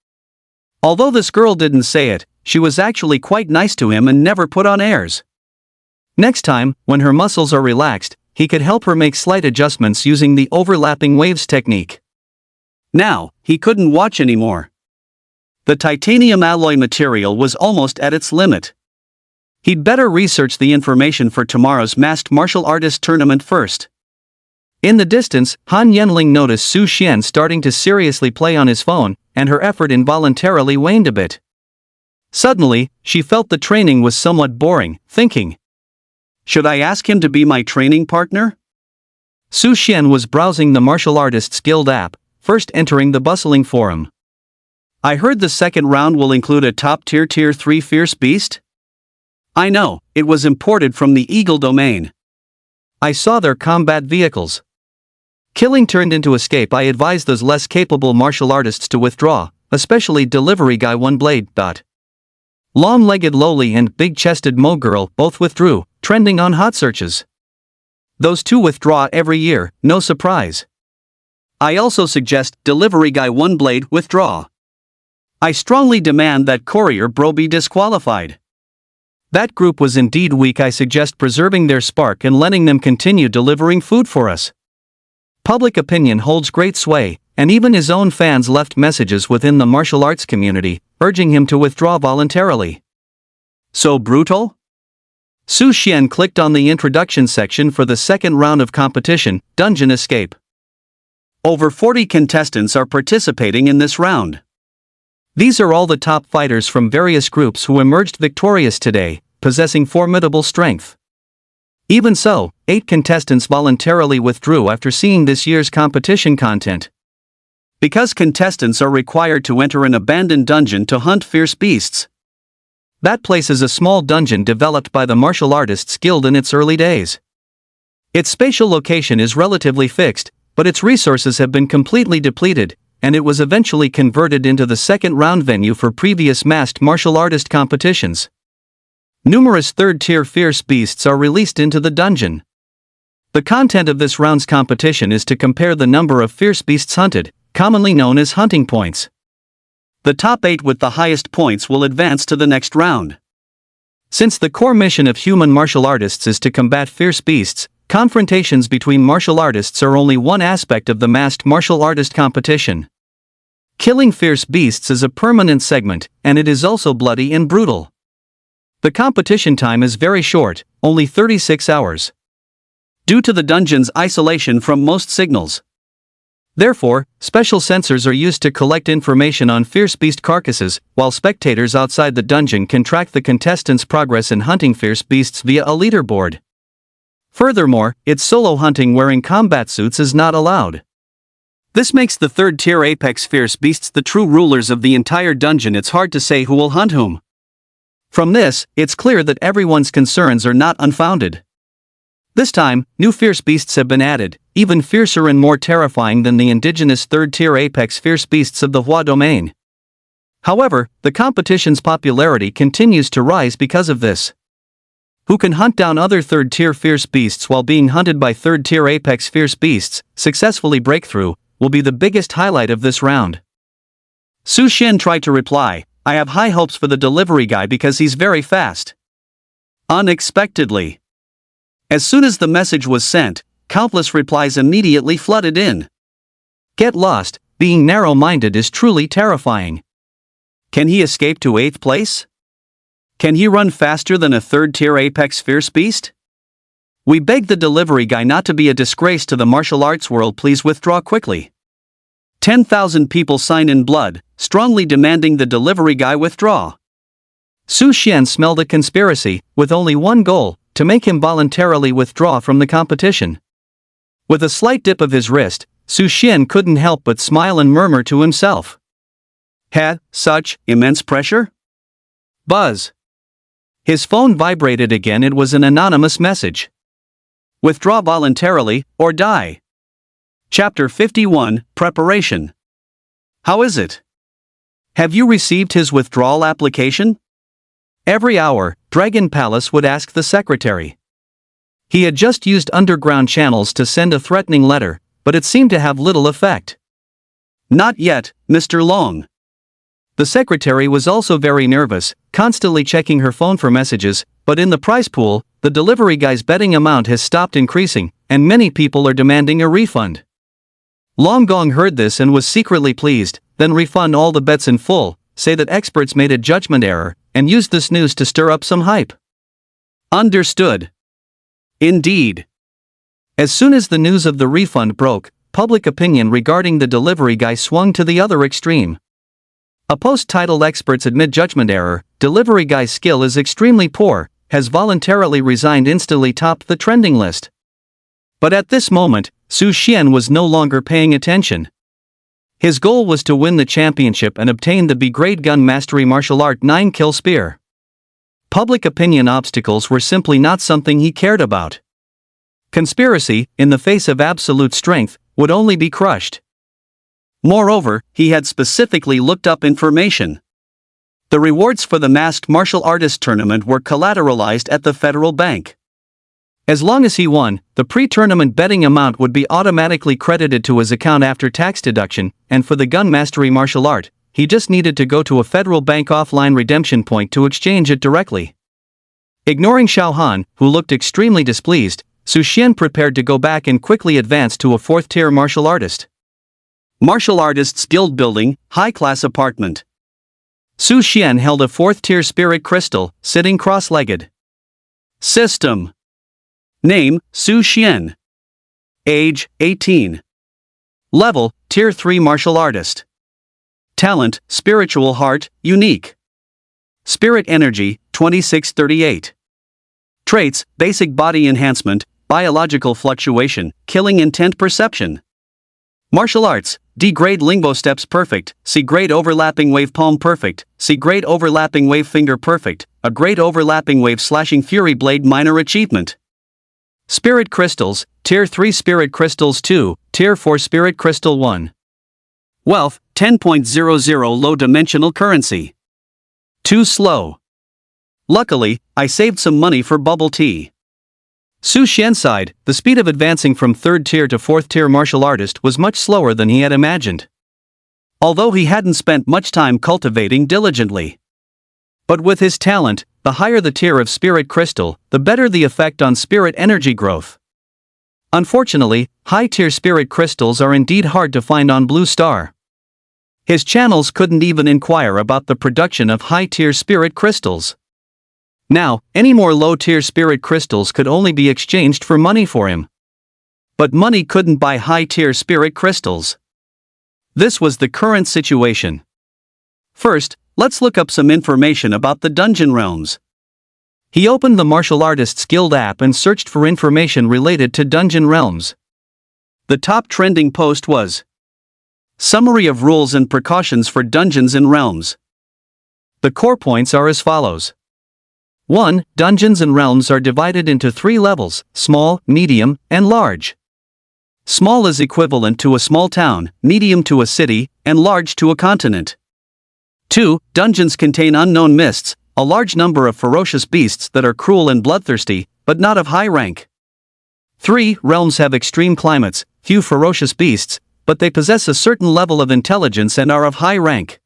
Although this girl didn't say it, she was actually quite nice to him and never put on airs. Next time, when her muscles are relaxed, he could help her make slight adjustments using the overlapping waves technique. Now, he couldn't watch anymore. The titanium alloy material was almost at its limit. He'd better research the information for tomorrow's masked martial artist tournament first. In the distance, Han Yenling noticed Su Xian starting to seriously play on his phone, and her effort involuntarily waned a bit. Suddenly, she felt the training was somewhat boring, thinking, "Should I ask him to be my training partner?" Su Xian was browsing the Martial Artists Guild app, first entering the bustling forum. "I heard the second round will include a top-tier Tier 3 Fierce Beast?" "I know, it was imported from the Eagle domain. I saw their combat vehicles. Killing turned into escape. I advise those less capable martial artists to withdraw, especially Delivery Guy One Blade. Long-legged Loli and big-chested Mo Girl both withdrew, trending on hot searches. Those two withdraw every year, no surprise. I also suggest Delivery Guy One Blade withdraw. I strongly demand that Courier Bro be disqualified. That group was indeed weak. I suggest preserving their spark and letting them continue delivering food for us." Public opinion holds great sway, and even his own fans left messages within the martial arts community, urging him to withdraw voluntarily. So brutal? Su Xian clicked on the introduction section for the second round of competition, Dungeon Escape. Over 40 contestants are participating in this round. These are all the top fighters from various groups who emerged victorious today, possessing formidable strength. Even so, 8 contestants voluntarily withdrew after seeing this year's competition content. Because contestants are required to enter an abandoned dungeon to hunt fierce beasts. That place is a small dungeon developed by the Martial Artists Guild in its early days. Its spatial location is relatively fixed, but its resources have been completely depleted, and it was eventually converted into the second-round venue for previous masked martial artist competitions. Numerous third-tier fierce beasts are released into the dungeon. The content of this round's competition is to compare the number of fierce beasts hunted, commonly known as hunting points. The top 8 with the highest points will advance to the next round. Since the core mission of human martial artists is to combat fierce beasts, confrontations between martial artists are only one aspect of the masked martial artist competition. Killing fierce beasts is a permanent segment, and it is also bloody and brutal. The competition time is very short, only 36 hours. Due to the dungeon's isolation from most signals. Therefore, special sensors are used to collect information on fierce beast carcasses, while spectators outside the dungeon can track the contestants' progress in hunting fierce beasts via a leaderboard. Furthermore, it's solo hunting wearing combat suits is not allowed. This makes the third-tier apex fierce beasts the true rulers of the entire dungeon. It's hard to say who will hunt whom. From this, it's clear that everyone's concerns are not unfounded. This time, new fierce beasts have been added, even fiercer and more terrifying than the indigenous third-tier apex fierce beasts of the Hua domain. However, the competition's popularity continues to rise because of this. Who can hunt down other third-tier fierce beasts while being hunted by third-tier apex fierce beasts, successfully breakthrough, will be the biggest highlight of this round. Su Xian tried to reply, "I have high hopes for the delivery guy because he's very fast." Unexpectedly. As soon as the message was sent, countless replies immediately flooded in. Get lost, being narrow-minded is truly terrifying. Can he escape to 8th place? Can he run faster than a third-tier apex fierce beast? We beg the delivery guy not to be a disgrace to the martial arts world. Please withdraw quickly. 10,000 people sign in blood, strongly demanding the delivery guy withdraw. Su Xian smelled a conspiracy, with only one goal, to make him voluntarily withdraw from the competition. With a slight dip of his wrist, Su Xian couldn't help but smile and murmur to himself. Had such immense pressure? Buzz. His phone vibrated again. It was an anonymous message. Withdraw voluntarily, or die. Chapter 51, Preparation. How is it? Have you received his withdrawal application? Every hour, Dragon Palace would ask the secretary. He had just used underground channels to send a threatening letter, but it seemed to have little effect. Not yet, Mr. Long. The secretary was also very nervous, constantly checking her phone for messages, but in the prize pool, the delivery guy's betting amount has stopped increasing, and many people are demanding a refund. Long Gong heard this and was secretly pleased, then refund all the bets in full, say that experts made a judgment error, and used this news to stir up some hype. Understood. Indeed. As soon as the news of the refund broke, public opinion regarding the delivery guy swung to the other extreme. A post titled "Experts Admit Judgment Error, Delivery Guy's Skill is Extremely Poor," has voluntarily resigned instantly topped the trending list. But at this moment, Su Xian was no longer paying attention. His goal was to win the championship and obtain the B-grade gun mastery martial art 9-kill spear. Public opinion obstacles were simply not something he cared about. Conspiracy, in the face of absolute strength, would only be crushed. Moreover, he had specifically looked up information. The rewards for the masked martial artist tournament were collateralized at the Federal Bank. As long as he won, the pre-tournament betting amount would be automatically credited to his account after tax deduction, and for the gun mastery martial art, he just needed to go to a Federal Bank offline redemption point to exchange it directly. Ignoring Xiao Han, who looked extremely displeased, Su Xian prepared to go back and quickly advance to a 4th-tier martial artist. Martial Artists Guild Building, High-Class Apartment. Su Xian held a 4th-tier spirit crystal, sitting cross-legged. System. Name, Su Xian. Age, 18. Level, Tier 3 Martial Artist. Talent, Spiritual Heart, Unique. Spirit Energy, 2638. Traits, Basic Body Enhancement, Biological Fluctuation, Killing Intent Perception. Martial Arts, D-grade Lingbo Steps Perfect, C-grade Overlapping Wave Palm Perfect, C-grade Overlapping Wave Finger Perfect, A grade Overlapping Wave Slashing Fury Blade Minor Achievement. Spirit Crystals, Tier 3 Spirit Crystals 2, Tier 4 Spirit Crystal 1. Wealth, 10.00 Low Dimensional Currency. Too slow. Luckily, I saved some money for bubble tea. Su Xian sighed. The speed of advancing from 3rd tier to 4th tier martial artist was much slower than he had imagined. Although he hadn't spent much time cultivating diligently. But with his talent, the higher the tier of spirit crystal, the better the effect on spirit energy growth. Unfortunately, high-tier spirit crystals are indeed hard to find on Blue Star. His channels couldn't even inquire about the production of high-tier spirit crystals. Now, any more low-tier spirit crystals could only be exchanged for money for him. But money couldn't buy high-tier spirit crystals. This was the current situation. First, let's look up some information about the dungeon realms. He opened the Martial Artists Guild app and searched for information related to dungeon realms. The top trending post was Summary of Rules and Precautions for Dungeons and Realms. The core points are as follows. 1. Dungeons and realms are divided into 3 levels, small, medium, and large. Small is equivalent to a small town, medium to a city, and large to a continent. 2. Dungeons contain unknown mists, a large number of ferocious beasts that are cruel and bloodthirsty, but not of high rank. 3. Realms have extreme climates, few ferocious beasts, but they possess a certain level of intelligence and are of high rank.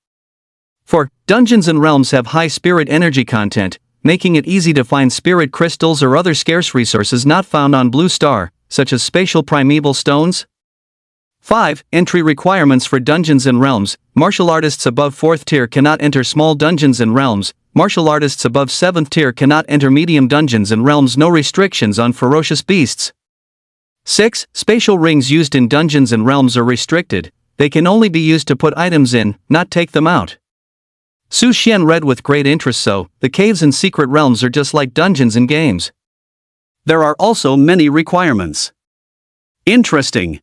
4. Dungeons and realms have high spirit energy content, making it easy to find spirit crystals or other scarce resources not found on Blue Star, such as spatial primeval stones. 5. Entry requirements for dungeons and realms. Martial artists above 4th tier cannot enter small dungeons and realms. Martial artists above 7th tier cannot enter medium dungeons and realms. No restrictions on ferocious beasts. 6. Spatial rings used in dungeons and realms are restricted. They can only be used to put items in, not take them out. Su Xian read with great interest. So, the caves and secret realms are just like dungeons in games. There are also many requirements. Interesting.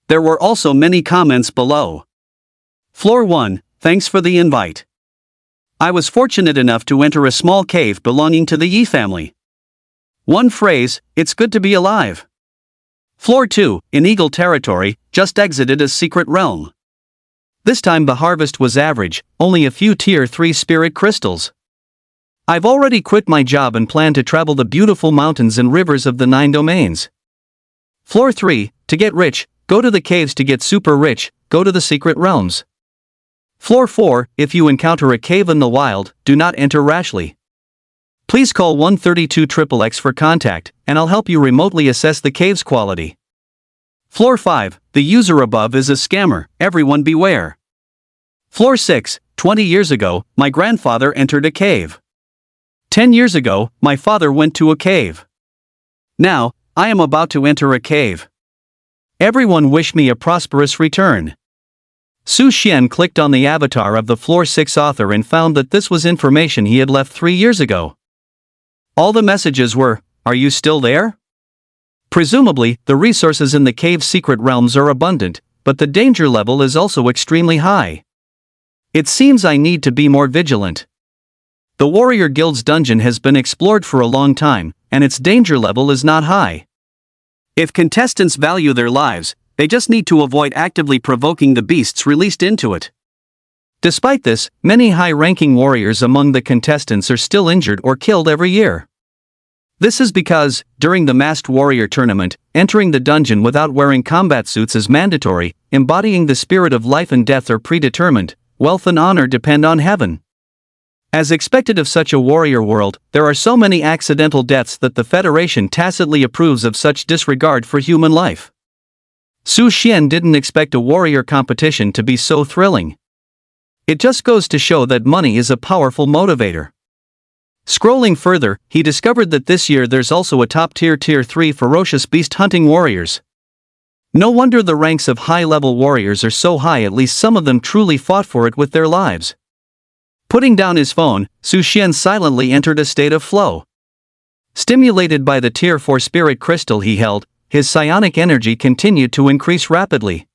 There were also many comments below. Floor 1, thanks for the invite. I was fortunate enough to enter a small cave belonging to the Yi family. One phrase, it's good to be alive. Floor 2, in Eagle territory, just exited a secret realm. This time the harvest was average, only a few tier 3 spirit crystals. I've already quit my job and plan to travel the beautiful mountains and rivers of the 9 domains. Floor 3, to get rich, go to the caves. To get super rich, go to the secret realms. Floor 4, if you encounter a cave in the wild, do not enter rashly. Please call 132XXX for contact, and I'll help you remotely assess the cave's quality. Floor 5, the user above is a scammer, everyone beware. Floor 6, 20 years ago, my grandfather entered a cave. 10 years ago, my father went to a cave. Now, I am about to enter a cave. Everyone wish me a prosperous return. Su Xian clicked on the avatar of the Floor 6 author and found that this was information he had left 3 years ago. All the messages were, "Are you still there?" Presumably, the resources in the cave's secret realms are abundant, but the danger level is also extremely high. It seems I need to be more vigilant. The Warrior Guild's dungeon has been explored for a long time, and its danger level is not high. If contestants value their lives, they just need to avoid actively provoking the beasts released into it. Despite this, many high-ranking warriors among the contestants are still injured or killed every year. This is because, during the Masked Warrior tournament, entering the dungeon without wearing combat suits is mandatory, embodying the spirit of life and death are predetermined, wealth and honor depend on heaven. As expected of such a warrior world, there are so many accidental deaths that the Federation tacitly approves of such disregard for human life. Su Xian didn't expect a warrior competition to be so thrilling. It just goes to show that money is a powerful motivator. Scrolling further, he discovered that this year there's also a top-tier Tier 3 ferocious beast-hunting warriors. No wonder the ranks of high-level warriors are so high, at least some of them truly fought for it with their lives. Putting down his phone, Su Xian silently entered a state of flow. Stimulated by the Tier 4 spirit crystal he held, his psionic energy continued to increase rapidly.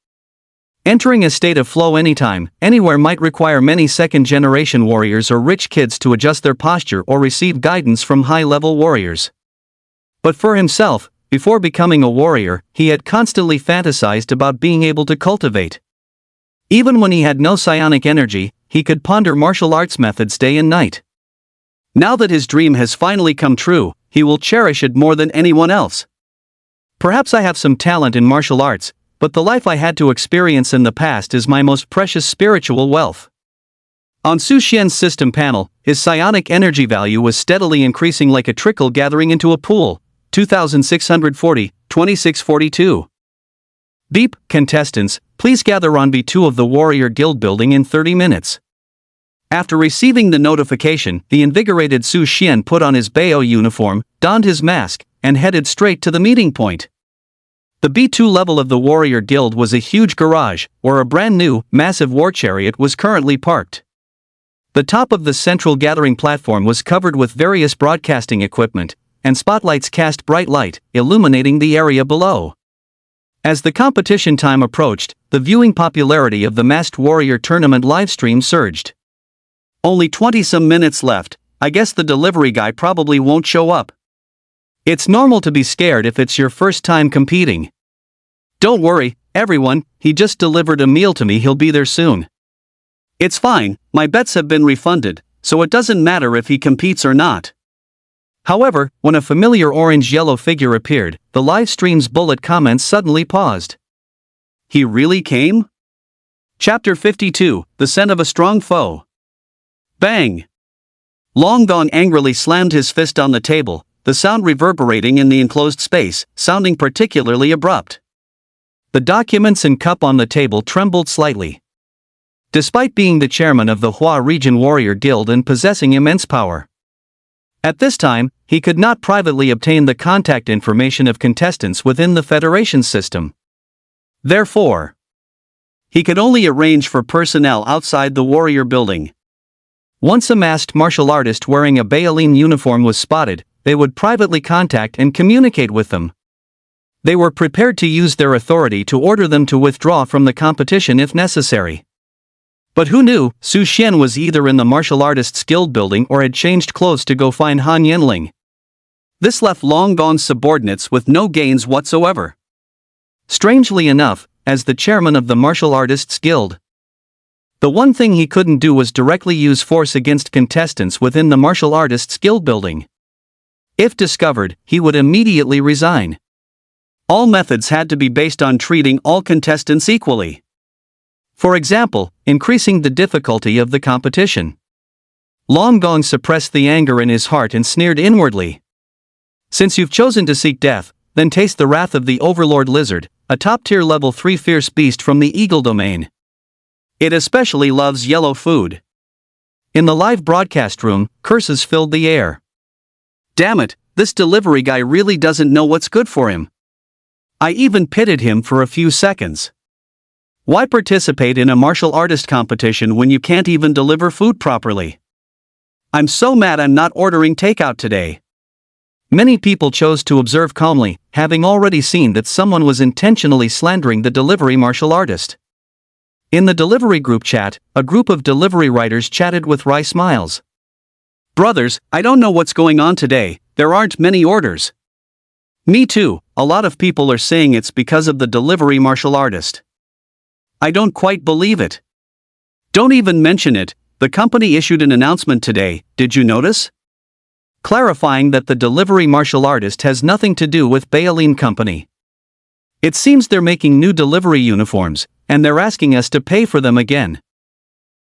Entering a state of flow anytime, anywhere might require many second-generation warriors or rich kids to adjust their posture or receive guidance from high-level warriors. But for himself, before becoming a warrior, he had constantly fantasized about being able to cultivate. Even when he had no psionic energy, he could ponder martial arts methods day and night. Now that his dream has finally come true, he will cherish it more than anyone else. Perhaps I have some talent in martial arts, but the life I had to experience in the past is my most precious spiritual wealth. On Su Xian's system panel, his psionic energy value was steadily increasing like a trickle gathering into a pool. 2640, 2642. Beep, contestants, please gather on B2 of the Warrior Guild building in 30 minutes. After receiving the notification, the invigorated Su Xian put on his Bao uniform, donned his mask, and headed straight to the meeting point. The B2 level of the Warrior Guild was a huge garage, where a brand new, massive war chariot was currently parked. The top of the central gathering platform was covered with various broadcasting equipment, and spotlights cast bright light, illuminating the area below. As the competition time approached, the viewing popularity of the Masked Warrior tournament livestream surged. Only 20-some minutes left, I guess the delivery guy probably won't show up. It's normal to be scared if it's your first time competing. Don't worry, everyone, he just delivered a meal to me, he'll be there soon. It's fine, my bets have been refunded, so it doesn't matter if he competes or not. However, when a familiar orange-yellow figure appeared, the live stream's bullet comments suddenly paused. He really came? Chapter 52, The Scent of a Strong Foe. Bang! Long Dong angrily slammed his fist on the table, the sound reverberating in the enclosed space, sounding particularly abrupt. The documents and cup on the table trembled slightly. Despite being the chairman of the Hua Region Warrior Guild and possessing immense power, at this time, he could not privately obtain the contact information of contestants within the Federation system. Therefore, he could only arrange for personnel outside the warrior building. Once a masked martial artist wearing a Baolim uniform was spotted, they would privately contact and communicate with them. They were prepared to use their authority to order them to withdraw from the competition if necessary. But who knew, Su Xian was either in the martial artists guild building or had changed clothes to go find Han Yinling. This left long gone subordinates with no gains whatsoever. Strangely enough, as the chairman of the martial artists guild, the one thing he couldn't do was directly use force against contestants within the martial artists guild building. If discovered, he would immediately resign. All methods had to be based on treating all contestants equally. For example, increasing the difficulty of the competition. Long Gong suppressed the anger in his heart and sneered inwardly. Since you've chosen to seek death, then taste the wrath of the Overlord lizard, a top-tier level 3 fierce beast from the Eagle domain. It especially loves yellow food. In the live broadcast room, curses filled the air. Damn it, this delivery guy really doesn't know what's good for him. I even pitied him for a few seconds. Why participate in a martial artist competition when you can't even deliver food properly? I'm so mad I'm not ordering takeout today. Many people chose to observe calmly, having already seen that someone was intentionally slandering the delivery martial artist. In the delivery group chat, a group of delivery writers chatted with wry smiles. Brothers, I don't know what's going on today, there aren't many orders. Me too, a lot of people are saying it's because of the delivery martial artist. I don't quite believe it. Don't even mention it, the company issued an announcement today, did you notice? Clarifying that the delivery martial artist has nothing to do with Bayaleen Company. It seems they're making new delivery uniforms, and they're asking us to pay for them again.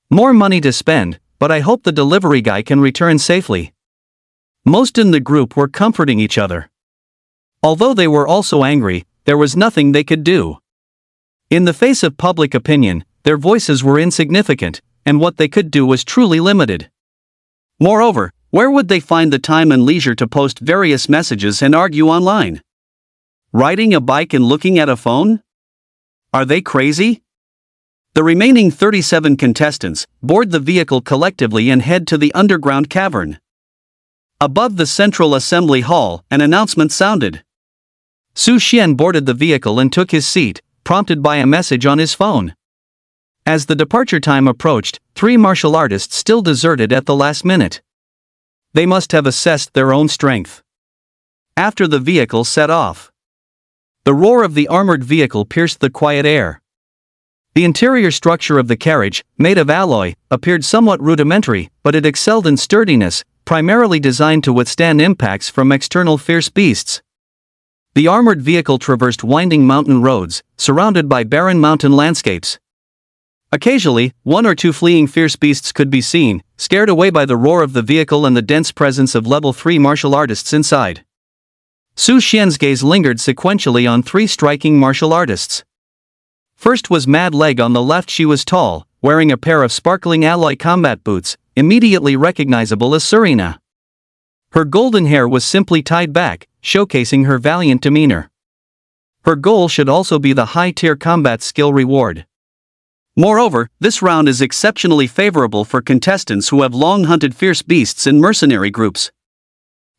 More money to spend, but I hope the delivery guy can return safely. Most in the group were comforting each other. Although they were also angry, there was nothing they could do. In the face of public opinion, their voices were insignificant, and what they could do was truly limited. Moreover, where would they find the time and leisure to post various messages and argue online? Riding a bike and looking at a phone? Are they crazy? The remaining 37 contestants board the vehicle collectively and head to the underground cavern. Above the central assembly hall, an announcement sounded. Su Xian boarded the vehicle and took his seat, prompted by a message on his phone. As the departure time approached, 3 martial artists still deserted at the last minute. They must have assessed their own strength. After the vehicle set off, the roar of the armored vehicle pierced the quiet air. The interior structure of the carriage, made of alloy, appeared somewhat rudimentary, but it excelled in sturdiness, primarily designed to withstand impacts from external fierce beasts. The armored vehicle traversed winding mountain roads, surrounded by barren mountain landscapes. Occasionally, 1 or 2 fleeing fierce beasts could be seen, scared away by the roar of the vehicle and the dense presence of level 3 martial artists inside. Su Xian's gaze lingered sequentially on 3 striking martial artists. First was Mad Leg on the left. She was tall, wearing a pair of sparkling alloy combat boots, immediately recognizable as Serena. Her golden hair was simply tied back, showcasing her valiant demeanor. Her goal should also be the high-tier combat skill reward. Moreover, this round is exceptionally favorable for contestants who have long hunted fierce beasts in mercenary groups.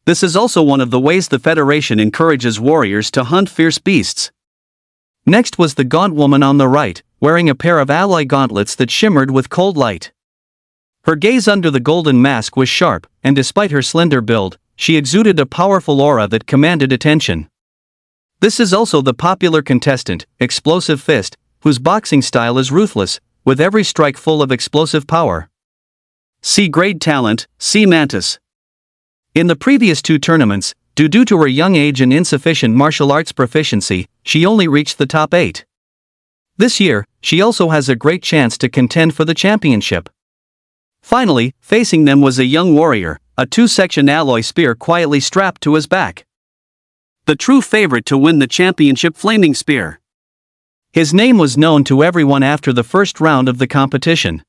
This is also one of the ways the Federation encourages warriors to hunt fierce beasts. Next was the gaunt woman on the right, wearing a pair of alloy gauntlets that shimmered with cold light. Her gaze under the golden mask was sharp, and despite her slender build, she exuded a powerful aura that commanded attention. This is also the popular contestant, Explosive Fist, whose boxing style is ruthless, with every strike full of explosive power. C-grade talent, C Mantis. In the previous 2 tournaments, due to her young age and insufficient martial arts proficiency, she only reached the top 8. This year, she also has a great chance to contend for the championship. Finally, facing them was a young warrior, a 2-section alloy spear quietly strapped to his back. The true favorite to win the championship flaming spear. His name was known to everyone after the first round of the competition.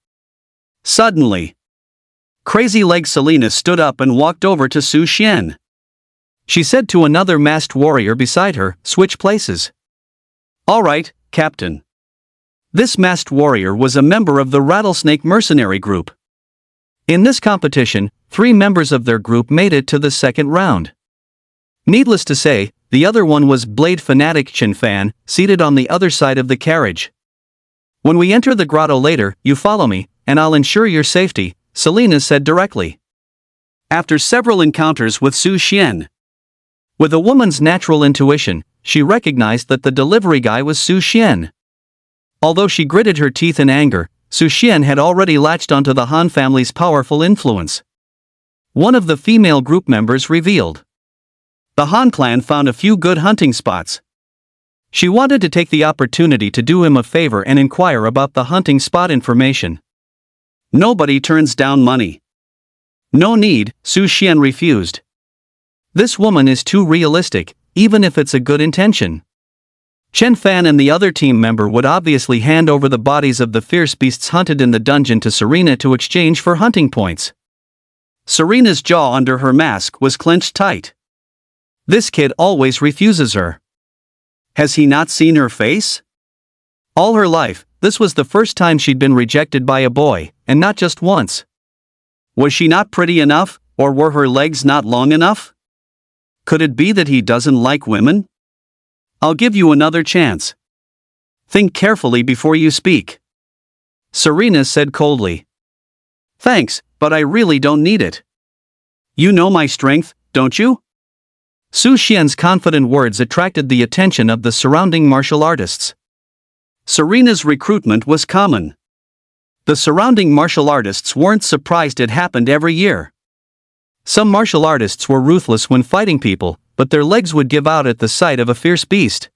Suddenly, Crazy Leg Selena stood up and walked over to Su Xian. She said to another masked warrior beside her, "Switch places." "All right, Captain." This masked warrior was a member of the Rattlesnake mercenary group. In this competition, 3 members of their group made it to the second round. Needless to say, the other one was Blade Fanatic Chin Fan, seated on the other side of the carriage. "When we enter the grotto later, you follow me," and I'll ensure your safety, Selena said directly. After several encounters with Su Xian, with a woman's natural intuition, she recognized that the delivery guy was Su Xian. Although she gritted her teeth in anger, Su Xian had already latched onto the Han family's powerful influence. One of the female group members revealed. The Han clan found a few good hunting spots. She wanted to take the opportunity to do him a favor and inquire about the hunting spot information. Nobody turns down money. No need, Su Xian refused. This woman is too realistic, even if it's a good intention. Chen Fan and the other team member would obviously hand over the bodies of the fierce beasts hunted in the dungeon to Serena to exchange for hunting points. Serena's jaw under her mask was clenched tight. This kid always refuses her. Has he not seen her face? All her life, this was the first time she'd been rejected by a boy, and not just once. Was she not pretty enough, or were her legs not long enough? Could it be that he doesn't like women? I'll give you another chance. Think carefully before you speak. Serena said coldly. Thanks, but I really don't need it. You know my strength, don't you? Su Xian's confident words attracted the attention of the surrounding martial artists. Serena's recruitment was common. The surrounding martial artists weren't surprised it happened every year. Some martial artists were ruthless when fighting people, but their legs would give out at the sight of a fierce beast.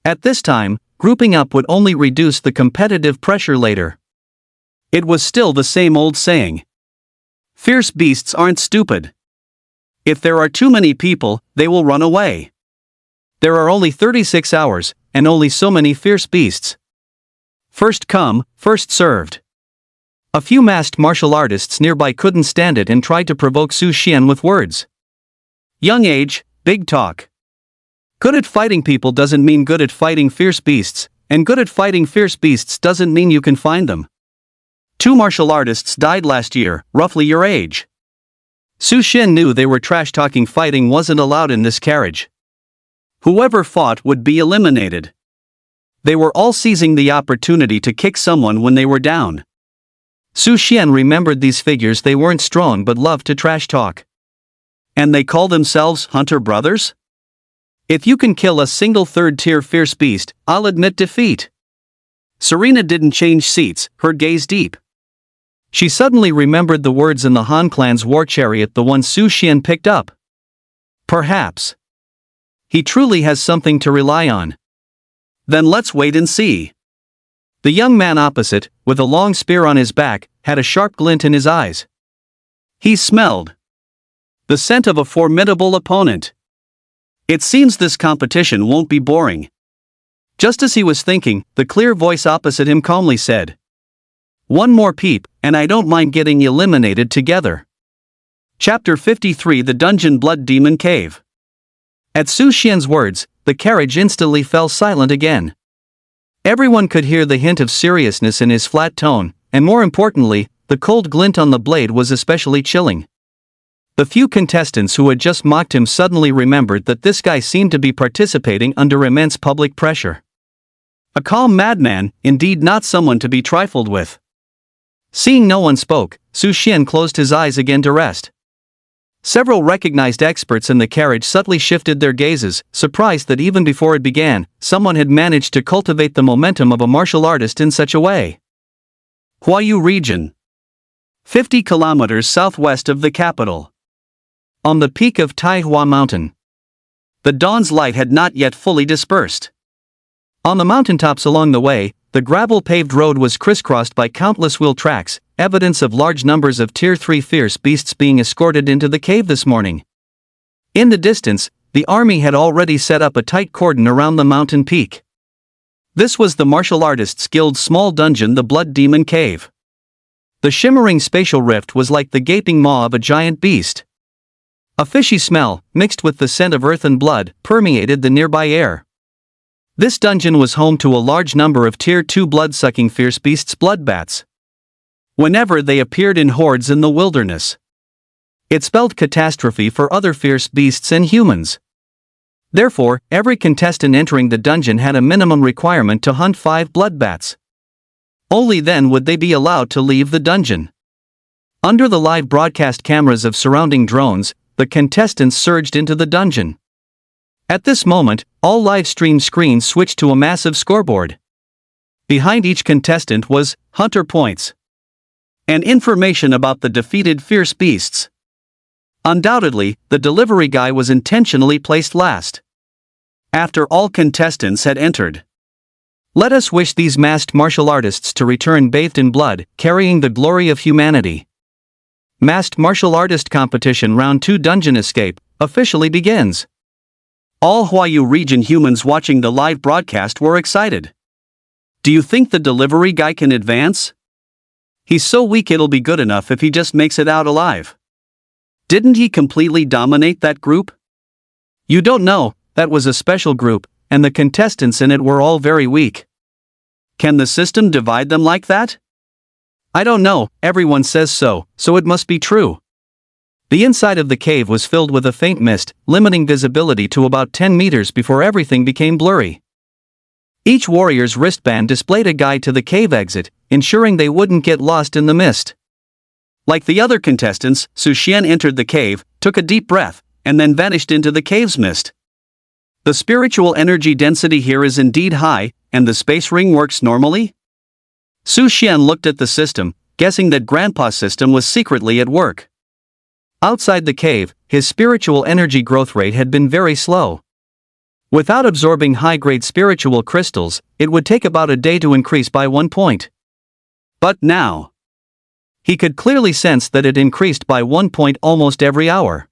At this time, grouping up would only reduce the competitive pressure later. It was still the same old saying. Fierce beasts aren't stupid. If there are too many people, they will run away. There are only 36 hours, and only so many fierce beasts. First come, first served. A few masked martial artists nearby couldn't stand it and tried to provoke Su Xian with words. Young age, big talk. Good at fighting people doesn't mean good at fighting fierce beasts, and good at fighting fierce beasts doesn't mean you can find them. 2 martial artists died last year, roughly your age. Su Xian knew they were trash-talking. Fighting wasn't allowed in this carriage. Whoever fought would be eliminated. They were all seizing the opportunity to kick someone when they were down. Su Xian remembered these figures. They weren't strong but loved to trash-talk. And they call themselves Hunter Brothers? If you can kill a single third-tier fierce beast, I'll admit defeat. Serena didn't change seats, her gaze deep. She suddenly remembered the words in the Han clan's war chariot, the one Su Xian picked up. Perhaps. He truly has something to rely on. Then let's wait and see. The young man opposite, with a long spear on his back, had a sharp glint in his eyes. He smelled the scent of a formidable opponent. It seems this competition won't be boring. Just as he was thinking, the clear voice opposite him calmly said, "One more peep, and I don't mind getting eliminated together." Chapter 53: The Dungeon Blood Demon Cave. At Su Xian's words, the carriage instantly fell silent again. Everyone could hear the hint of seriousness in his flat tone, and more importantly, the cold glint on the blade was especially chilling. The few contestants who had just mocked him suddenly remembered that this guy seemed to be participating under immense public pressure. A calm madman, indeed, not someone to be trifled with. Seeing no one spoke, Su Xian closed his eyes again to rest. Several recognized experts in the carriage subtly shifted their gazes, surprised that even before it began, someone had managed to cultivate the momentum of a martial artist in such a way. Huayu region. 50 kilometers southwest of the capital. On the peak of Taihua Mountain. The dawn's light had not yet fully dispersed. On the mountaintops along the way, the gravel-paved road was crisscrossed by countless wheel tracks, evidence of large numbers of Tier 3 fierce beasts being escorted into the cave this morning. In the distance, the army had already set up a tight cordon around the mountain peak. This was the Martial Artists Guild's small dungeon, the Blood Demon Cave. The shimmering spatial rift was like the gaping maw of a giant beast. A fishy smell, mixed with the scent of earth and blood, permeated the nearby air. This dungeon was home to a large number of Tier 2 blood-sucking fierce beasts, bloodbats. Whenever they appeared in hordes in the wilderness, it spelled catastrophe for other fierce beasts and humans. Therefore, every contestant entering the dungeon had a minimum requirement to hunt 5 bloodbats. Only then would they be allowed to leave the dungeon. Under the live broadcast cameras of surrounding drones, the contestants surged into the dungeon. At this moment, all live stream screens switched to a massive scoreboard. Behind each contestant was Hunter Points and information about the defeated fierce beasts. Undoubtedly, the delivery guy was intentionally placed last. After all contestants had entered. Let us wish these masked martial artists to return bathed in blood, carrying the glory of humanity. Masked Martial Artist Competition Round 2 Dungeon Escape officially begins. All Huayu region humans watching the live broadcast were excited. Do you think the delivery guy can advance? He's so weak it'll be good enough if he just makes it out alive. Didn't he completely dominate that group? You don't know, that was a special group, and the contestants in it were all very weak. Can the system divide them like that? I don't know, everyone says so it must be true. The inside of the cave was filled with a faint mist, limiting visibility to about 10 meters before everything became blurry. Each warrior's wristband displayed a guide to the cave exit, ensuring they wouldn't get lost in the mist. Like the other contestants, Su Xian entered the cave, took a deep breath, and then vanished into the cave's mist. The spiritual energy density here is indeed high, and the space ring works normally? Su Xian looked at the system, guessing that Grandpa's system was secretly at work. Outside the cave, his spiritual energy growth rate had been very slow. Without absorbing high-grade spiritual crystals, it would take about a day to increase by 1 point. But now, he could clearly sense that it increased by 1 point almost every hour.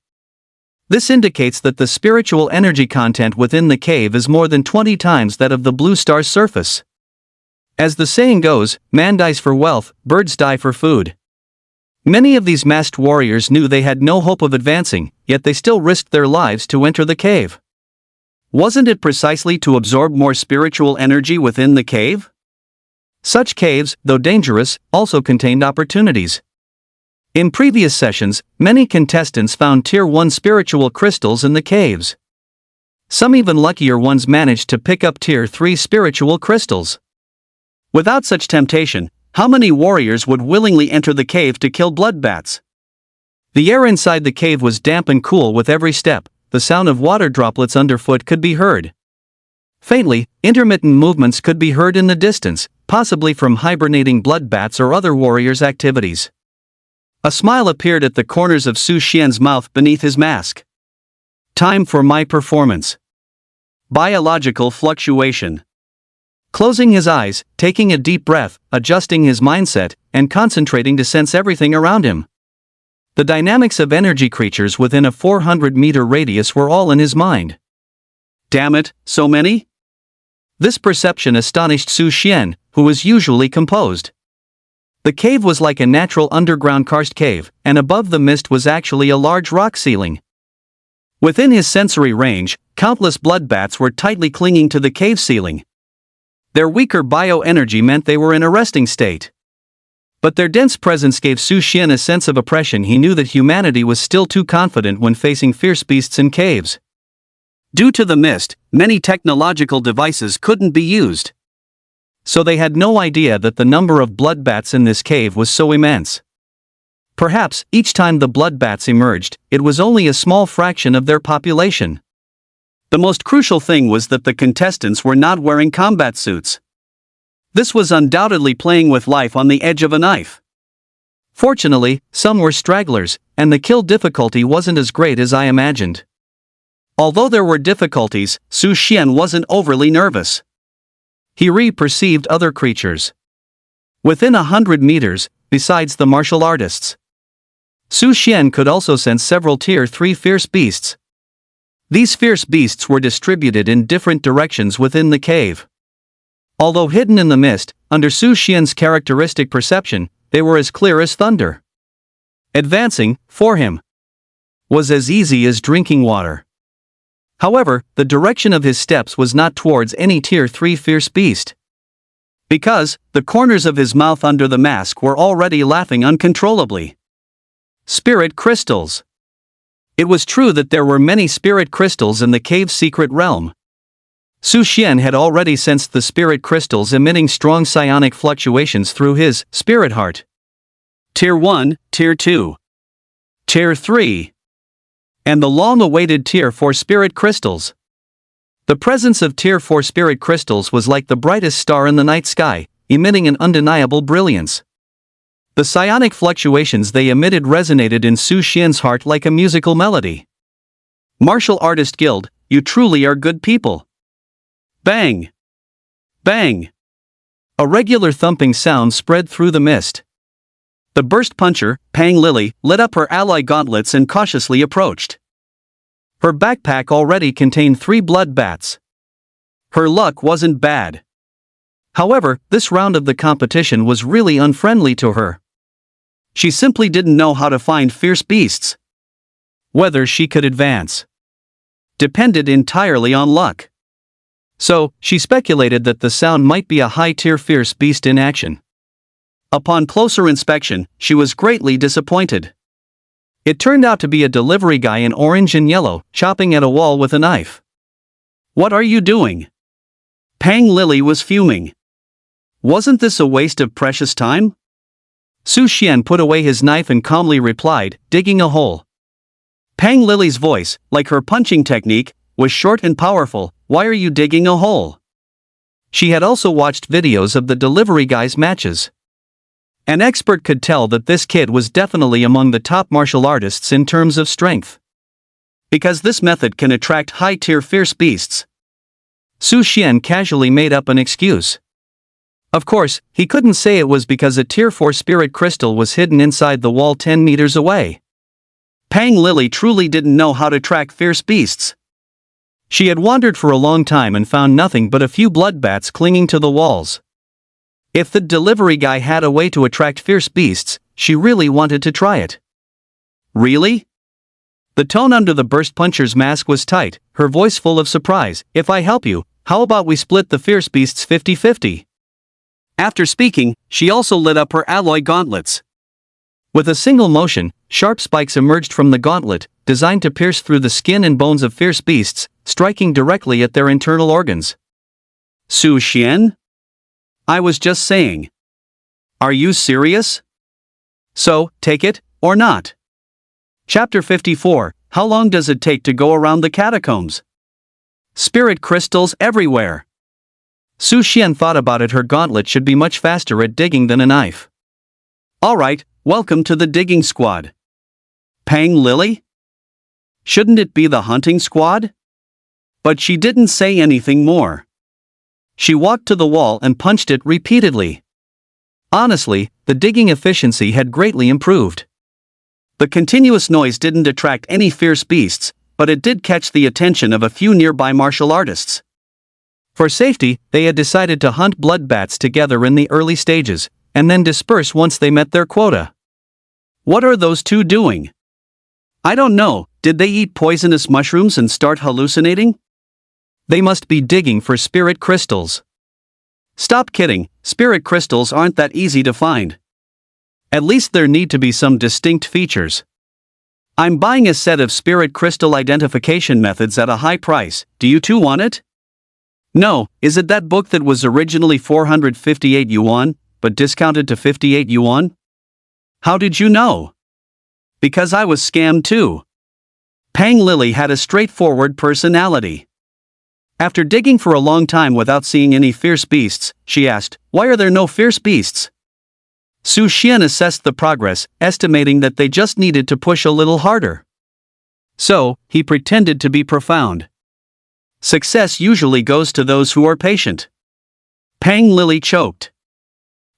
This indicates that the spiritual energy content within the cave is more than 20 times that of the blue star's surface. As the saying goes, man dies for wealth, birds die for food. Many of these masked warriors knew they had no hope of advancing, yet they still risked their lives to enter the cave. Wasn't it precisely to absorb more spiritual energy within the cave? Such caves, though dangerous, also contained opportunities. In previous sessions, many contestants found Tier 1 spiritual crystals in the caves. Some even luckier ones managed to pick up Tier 3 spiritual crystals. Without such temptation, how many warriors would willingly enter the cave to kill bloodbats? The air inside the cave was damp and cool with every step. The sound of water droplets underfoot could be heard. Faintly, intermittent movements could be heard in the distance, possibly from hibernating bloodbats or other warriors' activities. A smile appeared at the corners of Su Xian's mouth beneath his mask. Time for my performance. Biological fluctuation. Closing his eyes, taking a deep breath, adjusting his mindset, and concentrating to sense everything around him. The dynamics of energy creatures within a 400-meter radius were all in his mind. Damn it, so many? This perception astonished Su Xian, who was usually composed. The cave was like a natural underground karst cave, and above the mist was actually a large rock ceiling. Within his sensory range, countless bloodbats were tightly clinging to the cave ceiling. Their weaker bioenergy meant they were in a resting state. But their dense presence gave Su Xian a sense of oppression. He knew that humanity was still too confident when facing fierce beasts in caves. Due to the mist, many technological devices couldn't be used. So they had no idea that the number of bloodbats in this cave was so immense. Perhaps, each time the bloodbats emerged, it was only a small fraction of their population. The most crucial thing was that the contestants were not wearing combat suits. This was undoubtedly playing with life on the edge of a knife. Fortunately, some were stragglers, and the kill difficulty wasn't as great as I imagined. Although there were difficulties, Su Xian wasn't overly nervous. He perceived other creatures within 100 meters, besides the martial artists. Su Xian could also sense several Tier 3 fierce beasts. These fierce beasts were distributed in different directions within the cave. Although hidden in the mist, under Su Xian's characteristic perception, they were as clear as thunder. Advancing, for him, was as easy as drinking water. However, the direction of his steps was not towards any Tier 3 fierce beast. Because, the corners of his mouth under the mask were already laughing uncontrollably. Spirit crystals. It was true that there were many spirit crystals in the cave's secret realm. Su Xian had already sensed the spirit crystals emitting strong psionic fluctuations through his spirit heart. Tier 1, Tier 2, Tier 3, and the long-awaited Tier 4 spirit crystals. The presence of Tier 4 spirit crystals was like the brightest star in the night sky, emitting an undeniable brilliance. The psionic fluctuations they emitted resonated in Su Xian's heart like a musical melody. Martial Artist Guild, you truly are good people. Bang! Bang! A regular thumping sound spread through the mist. The burst puncher, Pang Lily, lit up her ally gauntlets and cautiously approached. Her backpack already contained 3 blood bats. Her luck wasn't bad. However, this round of the competition was really unfriendly to her. She simply didn't know how to find fierce beasts. Whether she could advance depended entirely on luck. So, she speculated that the sound might be a high-tier fierce beast in action. Upon closer inspection, she was greatly disappointed. It turned out to be a delivery guy in orange and yellow, chopping at a wall with a knife. What are you doing? Pang Lily was fuming. Wasn't this a waste of precious time? Su Xian put away his knife and calmly replied, digging a hole. Pang Lily's voice, like her punching technique, was short and powerful. Why are you digging a hole? She had also watched videos of the delivery guy's matches. An expert could tell that this kid was definitely among the top martial artists in terms of strength. Because this method can attract high-tier fierce beasts. Su Xian casually made up an excuse. Of course, he couldn't say it was because a Tier 4 spirit crystal was hidden inside the wall 10 meters away. Pang Lily truly didn't know how to track fierce beasts. She had wandered for a long time and found nothing but a few blood bats clinging to the walls. If the delivery guy had a way to attract fierce beasts, she really wanted to try it. Really? The tone under the burst puncher's mask was tight, her voice full of surprise. If I help you, how about we split the fierce beasts 50-50? After speaking, she also lit up her alloy gauntlets. With a single motion, sharp spikes emerged from the gauntlet, designed to pierce through the skin and bones of fierce beasts, striking directly at their internal organs. Su Xian? I was just saying. Are you serious? So, take it, or not? Chapter 54, How long does it take to go around the catacombs? Spirit crystals everywhere. Su Xian thought about it. Her gauntlet should be much faster at digging than a knife. Alright, welcome to the digging squad. Pang Lily? Shouldn't it be the hunting squad? But she didn't say anything more. She walked to the wall and punched it repeatedly. Honestly, the digging efficiency had greatly improved. The continuous noise didn't attract any fierce beasts, but it did catch the attention of a few nearby martial artists. For safety, they had decided to hunt blood bats together in the early stages, and then disperse once they met their quota. What are those two doing? I don't know, did they eat poisonous mushrooms and start hallucinating? They must be digging for spirit crystals. Stop kidding, spirit crystals aren't that easy to find. At least there need to be some distinct features. I'm buying a set of spirit crystal identification methods at a high price, do you too want it? No, is it that book that was originally 458 yuan, but discounted to 58 yuan? How did you know? Because I was scammed too. Pang Lily had a straightforward personality. After digging for a long time without seeing any fierce beasts, she asked, why are there no fierce beasts? Su Xian assessed the progress, estimating that they just needed to push a little harder. So, he pretended to be profound. Success usually goes to those who are patient. Pang Lily choked.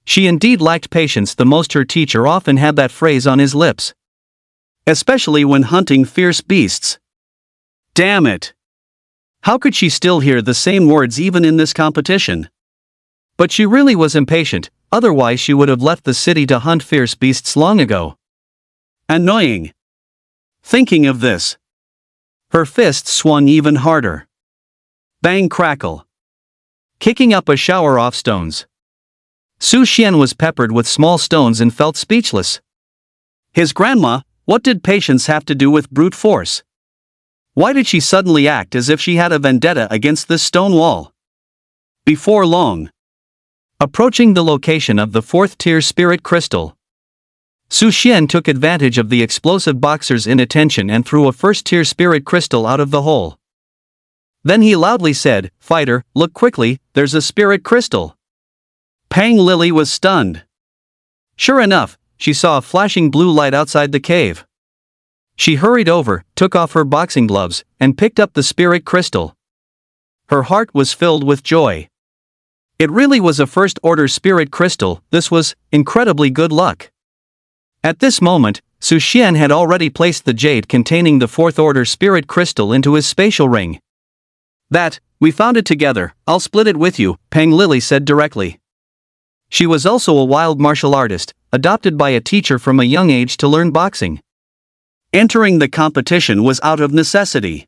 She indeed lacked patience the most. Her teacher often had that phrase on his lips. Especially when hunting fierce beasts. Damn it! How could she still hear the same words even in this competition? But she really was impatient, otherwise she would have left the city to hunt fierce beasts long ago. Annoying. Thinking of this, her fist swung even harder. Bang crackle. Kicking up a shower of stones. Su Xian was peppered with small stones and felt speechless. His grandma, what did patience have to do with brute force? Why did she suddenly act as if she had a vendetta against this stone wall? Before long, approaching the location of the 4th-tier spirit crystal, Su Xian took advantage of the explosive boxer's inattention and threw a 1st-tier spirit crystal out of the hole. Then he loudly said, "Fighter, look quickly, there's a spirit crystal." Pang Lily was stunned. Sure enough, she saw a flashing blue light outside the cave. She hurried over, took off her boxing gloves, and picked up the spirit crystal. Her heart was filled with joy. It really was a first-order spirit crystal. This was incredibly good luck. At this moment, Su Xian had already placed the jade containing the 4th-order spirit crystal into his spatial ring. We found it together, I'll split it with you," Pang Lily said directly. She was also a wild martial artist, adopted by a teacher from a young age to learn boxing. Entering the competition was out of necessity.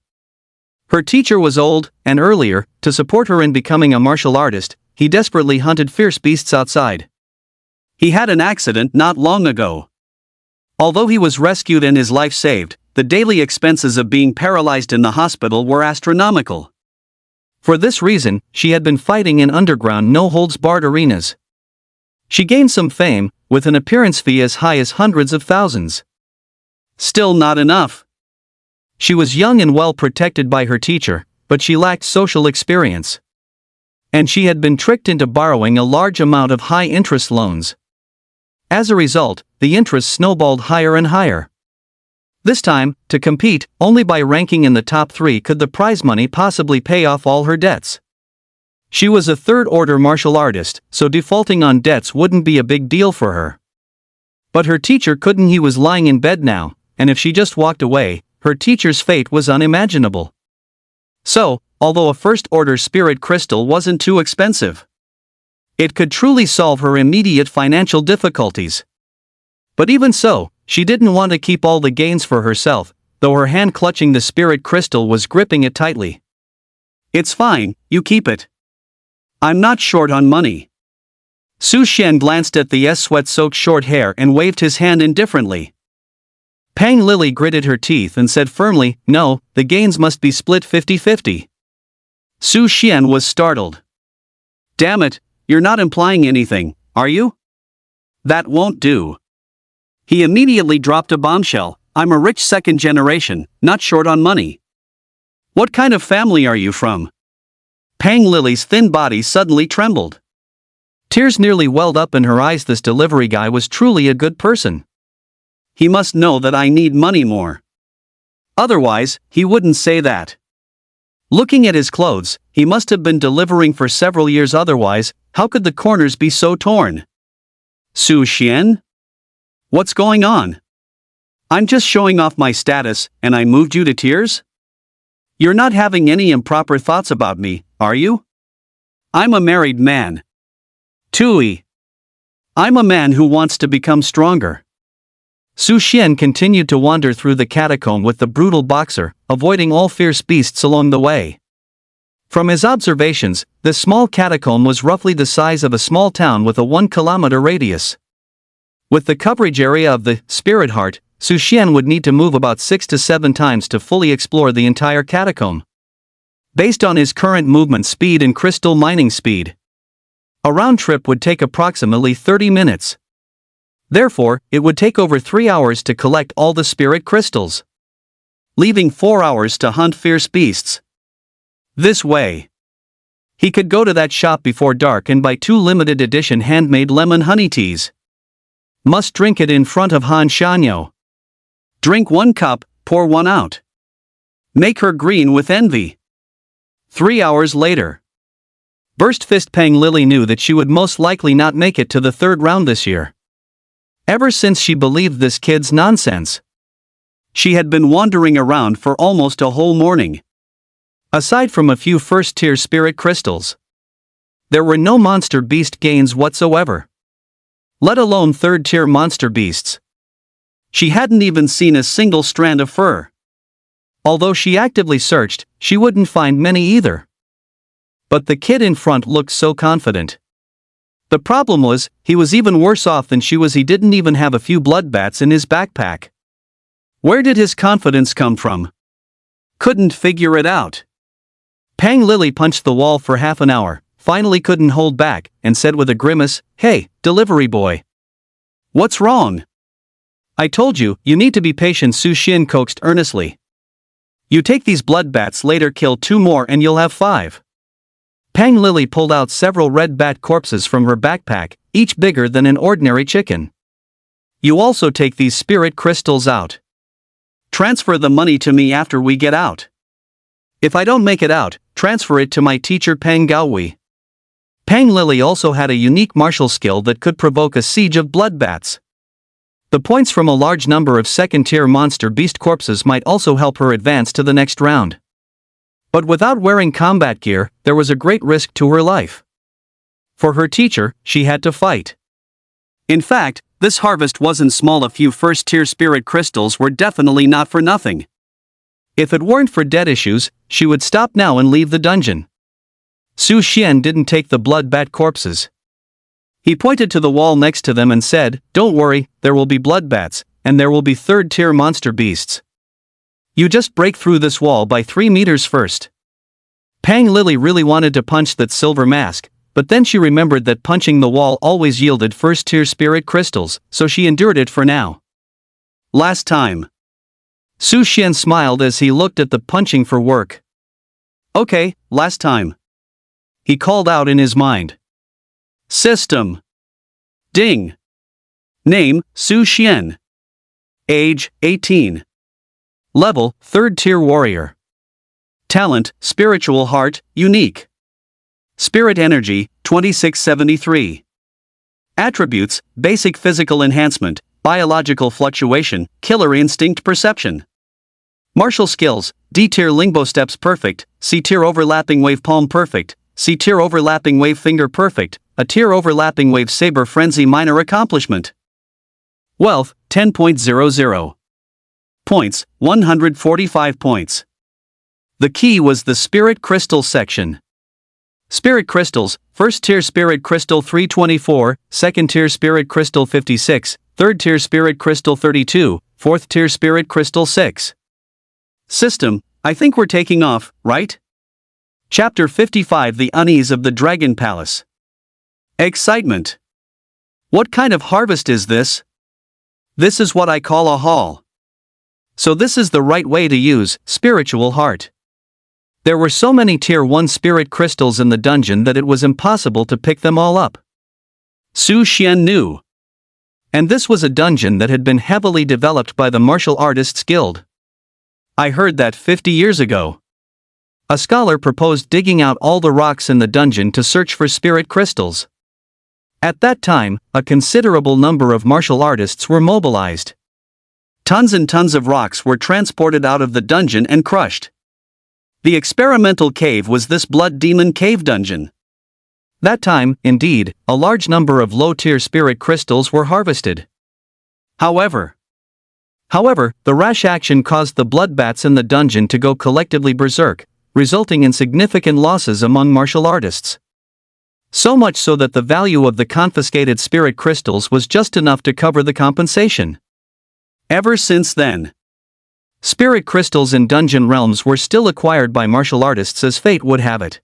Her teacher was old, and earlier, to support her in becoming a martial artist, he desperately hunted fierce beasts outside. He had an accident not long ago. Although he was rescued and his life saved, the daily expenses of being paralyzed in the hospital were astronomical. For this reason, she had been fighting in underground no-holds-barred arenas. She gained some fame, with an appearance fee as high as hundreds of thousands. Still not enough. She was young and well protected by her teacher, but she lacked social experience. And she had been tricked into borrowing a large amount of high-interest loans. As a result, the interest snowballed higher and higher. This time, to compete, only by ranking in the top 3 could the prize money possibly pay off all her debts. She was a 3rd-order martial artist, so defaulting on debts wouldn't be a big deal for her. But her teacher couldn't. He was lying in bed now, and if she just walked away, her teacher's fate was unimaginable. So, although a 1st-order spirit crystal wasn't too expensive, it could truly solve her immediate financial difficulties. But even so, she didn't want to keep all the gains for herself, though her hand clutching the spirit crystal was gripping it tightly. "It's fine, you keep it. I'm not short on money." Su Xian glanced at the sweat-soaked short hair and waved his hand indifferently. Pang Lily gritted her teeth and said firmly, "No, the gains must be split 50-50. Su Xian was startled. "Damn it, you're not implying anything, are you? That won't do." He immediately dropped a bombshell. "I'm a rich 2nd generation, not short on money." "What kind of family are you from?" Pang Lily's thin body suddenly trembled. Tears nearly welled up in her eyes. This delivery guy was truly a good person. He must know that I need money more. Otherwise, he wouldn't say that. Looking at his clothes, he must have been delivering for several years. Otherwise, how could the corners be so torn? "Su Xian? What's going on? I'm just showing off my status, and I moved you to tears? You're not having any improper thoughts about me, are you? I'm a married man. Tui. I'm a man who wants to become stronger." Su Xian continued to wander through the catacomb with the brutal boxer, avoiding all fierce beasts along the way. From his observations, this small catacomb was roughly the size of a small town with a 1-kilometer radius. With the coverage area of the Spirit Heart, Su Xian would need to move about 6 to 7 times to fully explore the entire catacomb. Based on his current movement speed and crystal mining speed, a round trip would take approximately 30 minutes. Therefore, it would take over 3 hours to collect all the spirit crystals, leaving 4 hours to hunt fierce beasts. This way, he could go to that shop before dark and buy 2 limited edition handmade lemon honey teas. Must drink it in front of Han Shanyo. Drink 1 cup, pour 1 out. Make her green with envy. 3 hours later. Burst Fist Pang Lily knew that she would most likely not make it to the 3rd round this year. Ever since she believed this kid's nonsense, she had been wandering around for almost a whole morning. Aside from a few 1st-tier spirit crystals, there were no monster beast gains whatsoever, let alone 3rd-tier monster beasts. She hadn't even seen a single strand of fur. Although she actively searched, she wouldn't find many either. But the kid in front looked so confident. The problem was, he was even worse off than she was. He didn't even have a few blood bats in his backpack. Where did his confidence come from? Couldn't figure it out. Pang Lily punched the wall for half an hour, finally couldn't hold back, and said with a grimace, "Hey, delivery boy. What's wrong?" "I told you, you need to be patient," Su Xian coaxed earnestly. "You take these blood bats later, kill 2 more and you'll have 5. Pang Lily pulled out several red bat corpses from her backpack, each bigger than an ordinary chicken. "You also take these spirit crystals out. Transfer the money to me after we get out. If I don't make it out, transfer it to my teacher Pang Gaohui." Pang Lily also had a unique martial skill that could provoke a siege of blood bats. The points from a large number of second-tier monster beast corpses might also help her advance to the next round. But without wearing combat gear, there was a great risk to her life. For her teacher, she had to fight. In fact, this harvest wasn't small. A few first-tier spirit crystals were definitely not for nothing. If it weren't for debt issues, she would stop now and leave the dungeon. Su Xian didn't take the blood bat corpses. He pointed to the wall next to them and said, "Don't worry, there will be blood bats, and there will be third-tier monster beasts. You just break through this wall by 3 meters first." Pang Lily really wanted to punch that silver mask, but then she remembered that punching the wall always yielded first-tier spirit crystals, so she endured it for now. "Last time." Su Xian smiled as he looked at the punching for work. "Okay, last time," he called out in his mind. System. Ding. Name, Su Xian. Age, 18. Level, 3rd tier warrior. Talent, spiritual heart, unique. Spirit energy, 2673. Attributes, basic physical enhancement, biological fluctuation, killer instinct perception. Martial skills, D tier lingbo steps perfect, C tier overlapping wave palm perfect, C tier overlapping wave finger perfect, A tier overlapping wave saber frenzy minor accomplishment. Wealth, 10.00. Points, 145 points. The key was the Spirit Crystal section. Spirit Crystals, 1st tier Spirit Crystal 324, 2nd tier Spirit Crystal 56, 3rd tier Spirit Crystal 32, 4th tier Spirit Crystal 6. System, I think we're taking off, right? Chapter 55, The Unease of the Dragon Palace. Excitement. What kind of harvest is this? This is what I call a haul. So this is the right way to use spiritual heart. There were so many tier 1 spirit crystals in the dungeon that it was impossible to pick them all up. Su Xian knew. And this was a dungeon that had been heavily developed by the Martial Artists Guild. I heard that 50 years ago. A scholar proposed digging out all the rocks in the dungeon to search for spirit crystals. At that time, a considerable number of martial artists were mobilized. Tons and tons of rocks were transported out of the dungeon and crushed. The experimental cave was this Blood Demon Cave dungeon. That time, indeed, a large number of low-tier spirit crystals were harvested. However, the rash action caused the blood bats in the dungeon to go collectively berserk, resulting in significant losses among martial artists. So much so that the value of the confiscated spirit crystals was just enough to cover the compensation. Ever since then, spirit crystals in dungeon realms were still acquired by martial artists as fate would have it.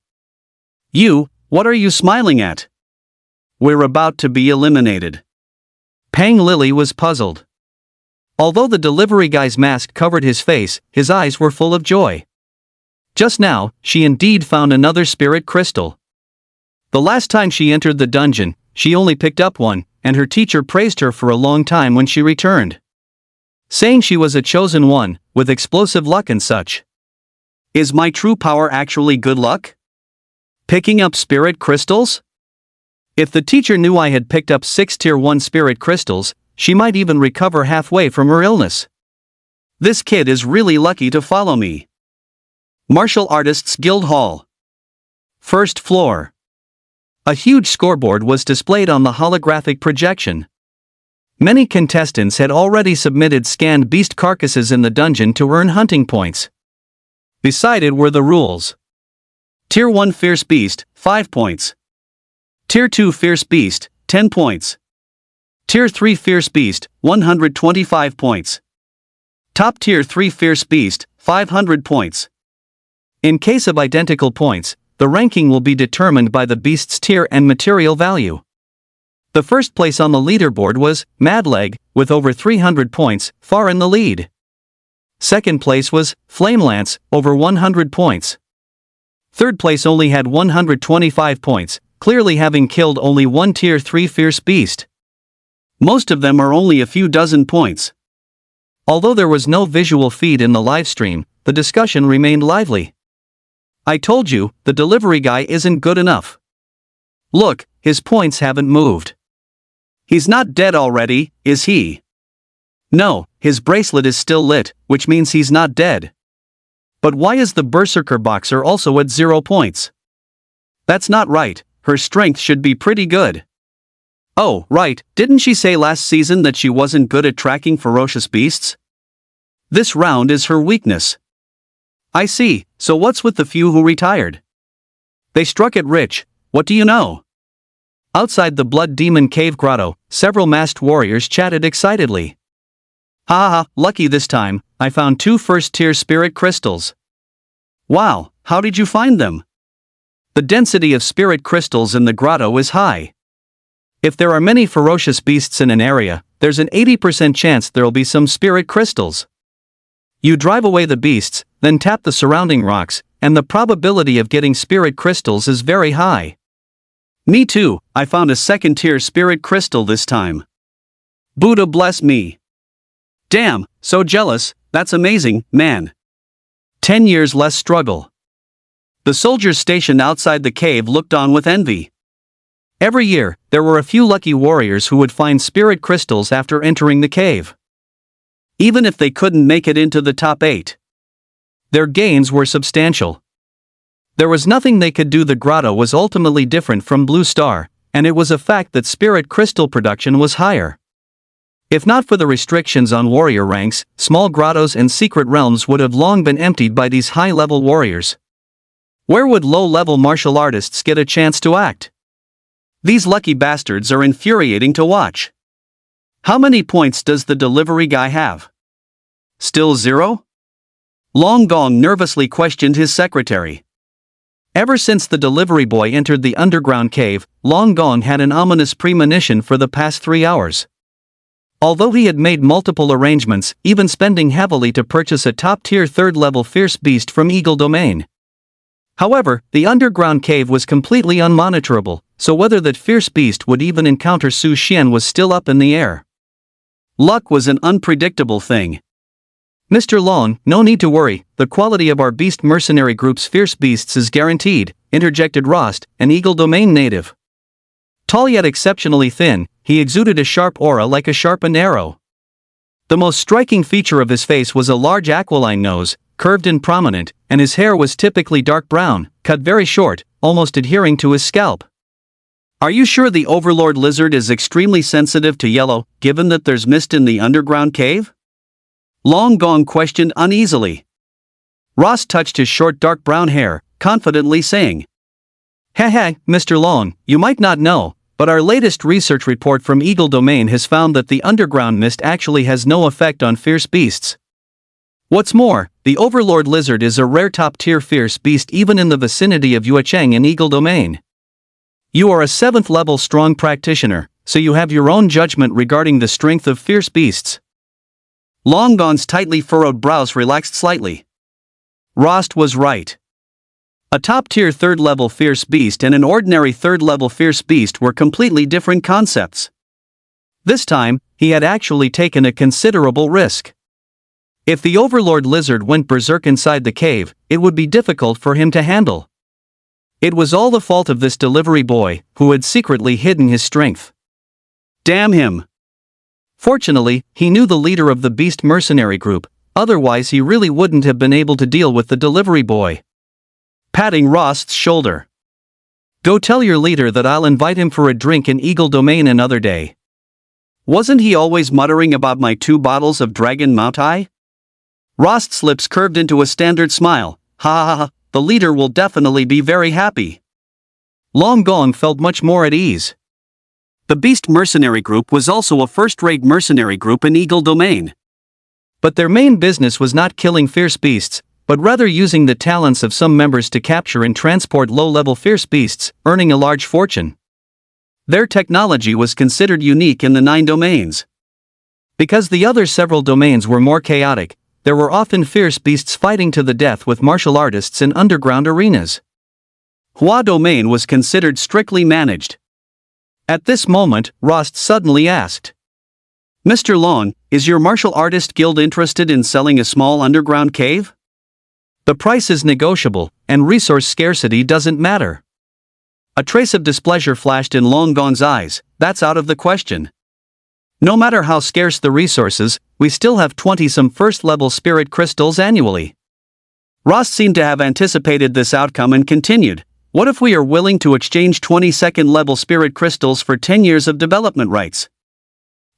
You, what are you smiling at? We're about to be eliminated. Pang Lily was puzzled. Although the delivery guy's mask covered his face, his eyes were full of joy. Just now, she indeed found another spirit crystal. The last time she entered the dungeon, she only picked up one, and her teacher praised her for a long time when she returned, saying she was a chosen one, with explosive luck and such. Is my true power actually good luck? Picking up spirit crystals? If the teacher knew I had picked up 6 tier 1 spirit crystals, she might even recover halfway from her illness. This kid is really lucky to follow me. Martial Artists Guild Hall. 1st floor. A huge scoreboard was displayed on the holographic projection. Many contestants had already submitted scanned beast carcasses in the dungeon to earn hunting points. Beside it were the rules. Tier 1 Fierce Beast, 5 points. Tier 2 Fierce Beast, 10 points. Tier 3 Fierce Beast, 125 points. Top Tier 3 Fierce Beast, 500 points. In case of identical points, the ranking will be determined by the beast's tier and material value. The first place on the leaderboard was Madleg, with over 300 points, far in the lead. Second place was Flamelance, over 100 points. Third place only had 125 points, clearly having killed only one tier 3 fierce beast. Most of them are only a few dozen points. Although there was no visual feed in the livestream, the discussion remained lively. I told you, the delivery guy isn't good enough. Look, his points haven't moved. He's not dead already, is he? No, his bracelet is still lit, which means he's not dead. But why is the Berserker boxer also at 0 points? That's not right, her strength should be pretty good. Oh, right, didn't she say last season that she wasn't good at tracking ferocious beasts? This round is her weakness. I see, so what's with the few who retired? They struck it rich, what do you know? Outside the Blood Demon Cave Grotto, several masked warriors chatted excitedly. Ha ha, lucky this time, I found 2 first-tier spirit crystals. Wow, how did you find them? The density of spirit crystals in the grotto is high. If there are many ferocious beasts in an area, there's an 80% chance there'll be some spirit crystals. You drive away the beasts, then tap the surrounding rocks, and the probability of getting spirit crystals is very high. Me too, I found a second-tier spirit crystal this time. Buddha bless me. Damn, so jealous, that's amazing, man. 10 years less struggle. The soldiers stationed outside the cave looked on with envy. Every year, there were a few lucky warriors who would find spirit crystals after entering the cave. Even if they couldn't make it into the top 8. Their gains were substantial. There was nothing they could do. The grotto was ultimately different from Blue Star, and it was a fact that spirit crystal production was higher. If not for the restrictions on warrior ranks, small grottos and secret realms would have long been emptied by these high-level warriors. Where would low-level martial artists get a chance to act? These lucky bastards are infuriating to watch. How many points does the delivery guy have? Still 0? Long Gong nervously questioned his secretary. Ever since the delivery boy entered the underground cave, Long Gong had an ominous premonition for the past 3 hours. Although he had made multiple arrangements, even spending heavily to purchase a top-tier 3rd-level fierce beast from Eagle Domain. However, the underground cave was completely unmonitorable, so whether that fierce beast would even encounter Su Xian was still up in the air. Luck was an unpredictable thing. Mr. Long, no need to worry, the quality of our beast mercenary group's fierce beasts is guaranteed, interjected Rost, an Eagle Domain native. Tall yet exceptionally thin, he exuded a sharp aura like a sharpened arrow. The most striking feature of his face was a large aquiline nose, curved and prominent, and his hair was typically dark brown, cut very short, almost adhering to his scalp. Are you sure the Overlord lizard is extremely sensitive to yellow, given that there's mist in the underground cave? Long Gong questioned uneasily. Ross touched his short dark brown hair, confidently saying, Heh, Mr. Long, you might not know, but our latest research report from Eagle Domain has found that the underground mist actually has no effect on fierce beasts. What's more, the Overlord lizard is a rare top-tier fierce beast even in the vicinity of Yuecheng in Eagle Domain. You are a 7th-level strong practitioner, so you have your own judgment regarding the strength of fierce beasts. Long Gong's tightly furrowed brows relaxed slightly. Rost was right. A top-tier 3rd-level fierce beast and an ordinary 3rd-level fierce beast were completely different concepts. This time, he had actually taken a considerable risk. If the Overlord lizard went berserk inside the cave, it would be difficult for him to handle. It was all the fault of this delivery boy, who had secretly hidden his strength. Damn him! Fortunately, he knew the leader of the beast mercenary group, otherwise he really wouldn't have been able to deal with the delivery boy. Patting Rost's shoulder. Go tell your leader that I'll invite him for a drink in Eagle Domain another day. Wasn't he always muttering about my 2 bottles of Dragon Moutai? Rost's lips curved into a standard smile. Ha, the leader will definitely be very happy. Long Gong felt much more at ease. The Beast Mercenary Group was also a first-rate mercenary group in Eagle Domain. But their main business was not killing fierce beasts, but rather using the talents of some members to capture and transport low-level fierce beasts, earning a large fortune. Their technology was considered unique in the 9 domains. Because the other several domains were more chaotic, there were often fierce beasts fighting to the death with martial artists in underground arenas. Hua domain was considered strictly managed. At this moment, Rost suddenly asked, "Mr. Long, is your martial artist guild interested in selling a small underground cave? The price is negotiable, and resource scarcity doesn't matter." A trace of displeasure flashed in Long Gong's eyes. "That's out of the question. No matter how scarce the resources, we still have 20-some first-level spirit crystals annually." Rost seemed to have anticipated this outcome and continued, "What if we are willing to exchange 22nd-level spirit crystals for 10 years of development rights?"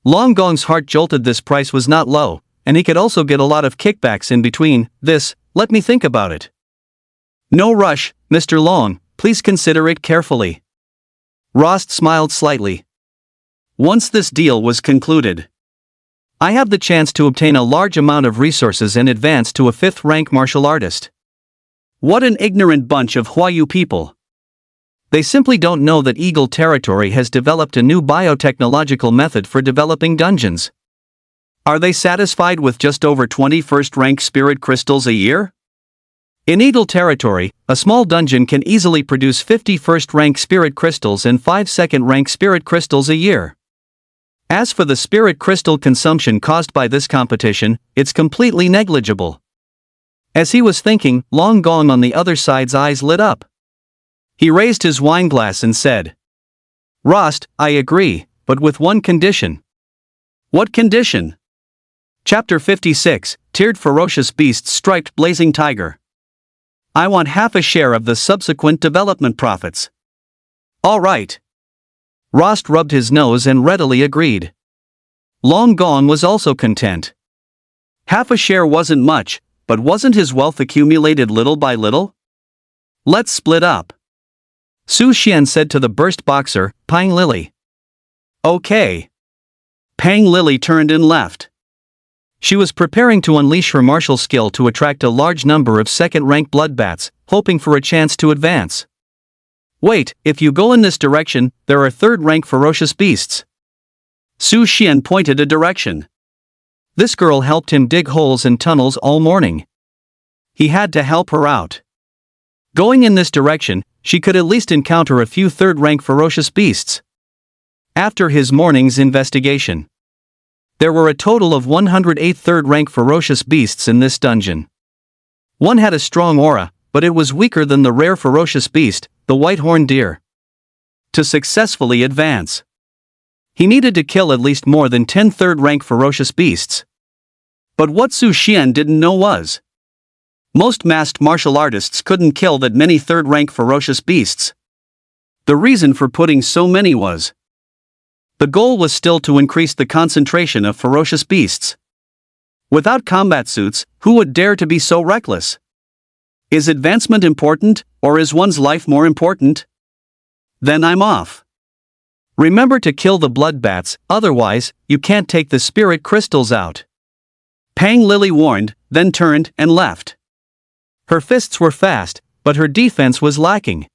Long Gong's heart jolted. This price was not low, and he could also get a lot of kickbacks in between this. "Let me think about it." "No rush, Mr. Long, please consider it carefully." Rost smiled slightly. "Once this deal was concluded, I have the chance to obtain a large amount of resources and advance to a 5th-rank martial artist." What an ignorant bunch of Huayu people. They simply don't know that Eagle Territory has developed a new biotechnological method for developing dungeons. Are they satisfied with just over 20 first-rank spirit crystals a year? In Eagle Territory, a small dungeon can easily produce 50 first-rank spirit crystals and 5 second-rank spirit crystals a year. As for the spirit crystal consumption caused by this competition, it's completely negligible. As he was thinking, Long Gong on the other side's eyes lit up. He raised his wineglass and said, "Rost, I agree, but with one condition." "What condition?" Chapter 56, Tiered Ferocious Beasts Striped Blazing Tiger. "I want half a share of the subsequent development profits." "All right." Rost rubbed his nose and readily agreed. Long Gong was also content. Half a share wasn't much, but wasn't his wealth accumulated little by little? "Let's split up," Su Xian said to the burst boxer, Pang Lily. "Okay." Pang Lily turned and left. She was preparing to unleash her martial skill to attract a large number of second-rank bloodbats, hoping for a chance to advance. "Wait, if you go in this direction, there are 3rd-rank ferocious beasts." Su Xian pointed a direction. This girl helped him dig holes and tunnels all morning. He had to help her out. Going in this direction, she could at least encounter a few 3rd-rank ferocious beasts. After his morning's investigation, there were a total of 108 3rd-rank ferocious beasts in this dungeon. One had a strong aura, but it was weaker than the rare ferocious beast, the white-horned deer. To successfully advance, he needed to kill at least more than 10 3rd-rank ferocious beasts. But what Su Xian didn't know was, most masked martial artists couldn't kill that many 3rd-rank ferocious beasts. The reason for putting so many was, the goal was still to increase the concentration of ferocious beasts. Without combat suits, who would dare to be so reckless? Is advancement important, or is one's life more important? Then I'm off. Remember to kill the bloodbats, otherwise, you can't take the spirit crystals out. Pang Lily warned, then turned and left. Her fists were fast, but her defense was lacking.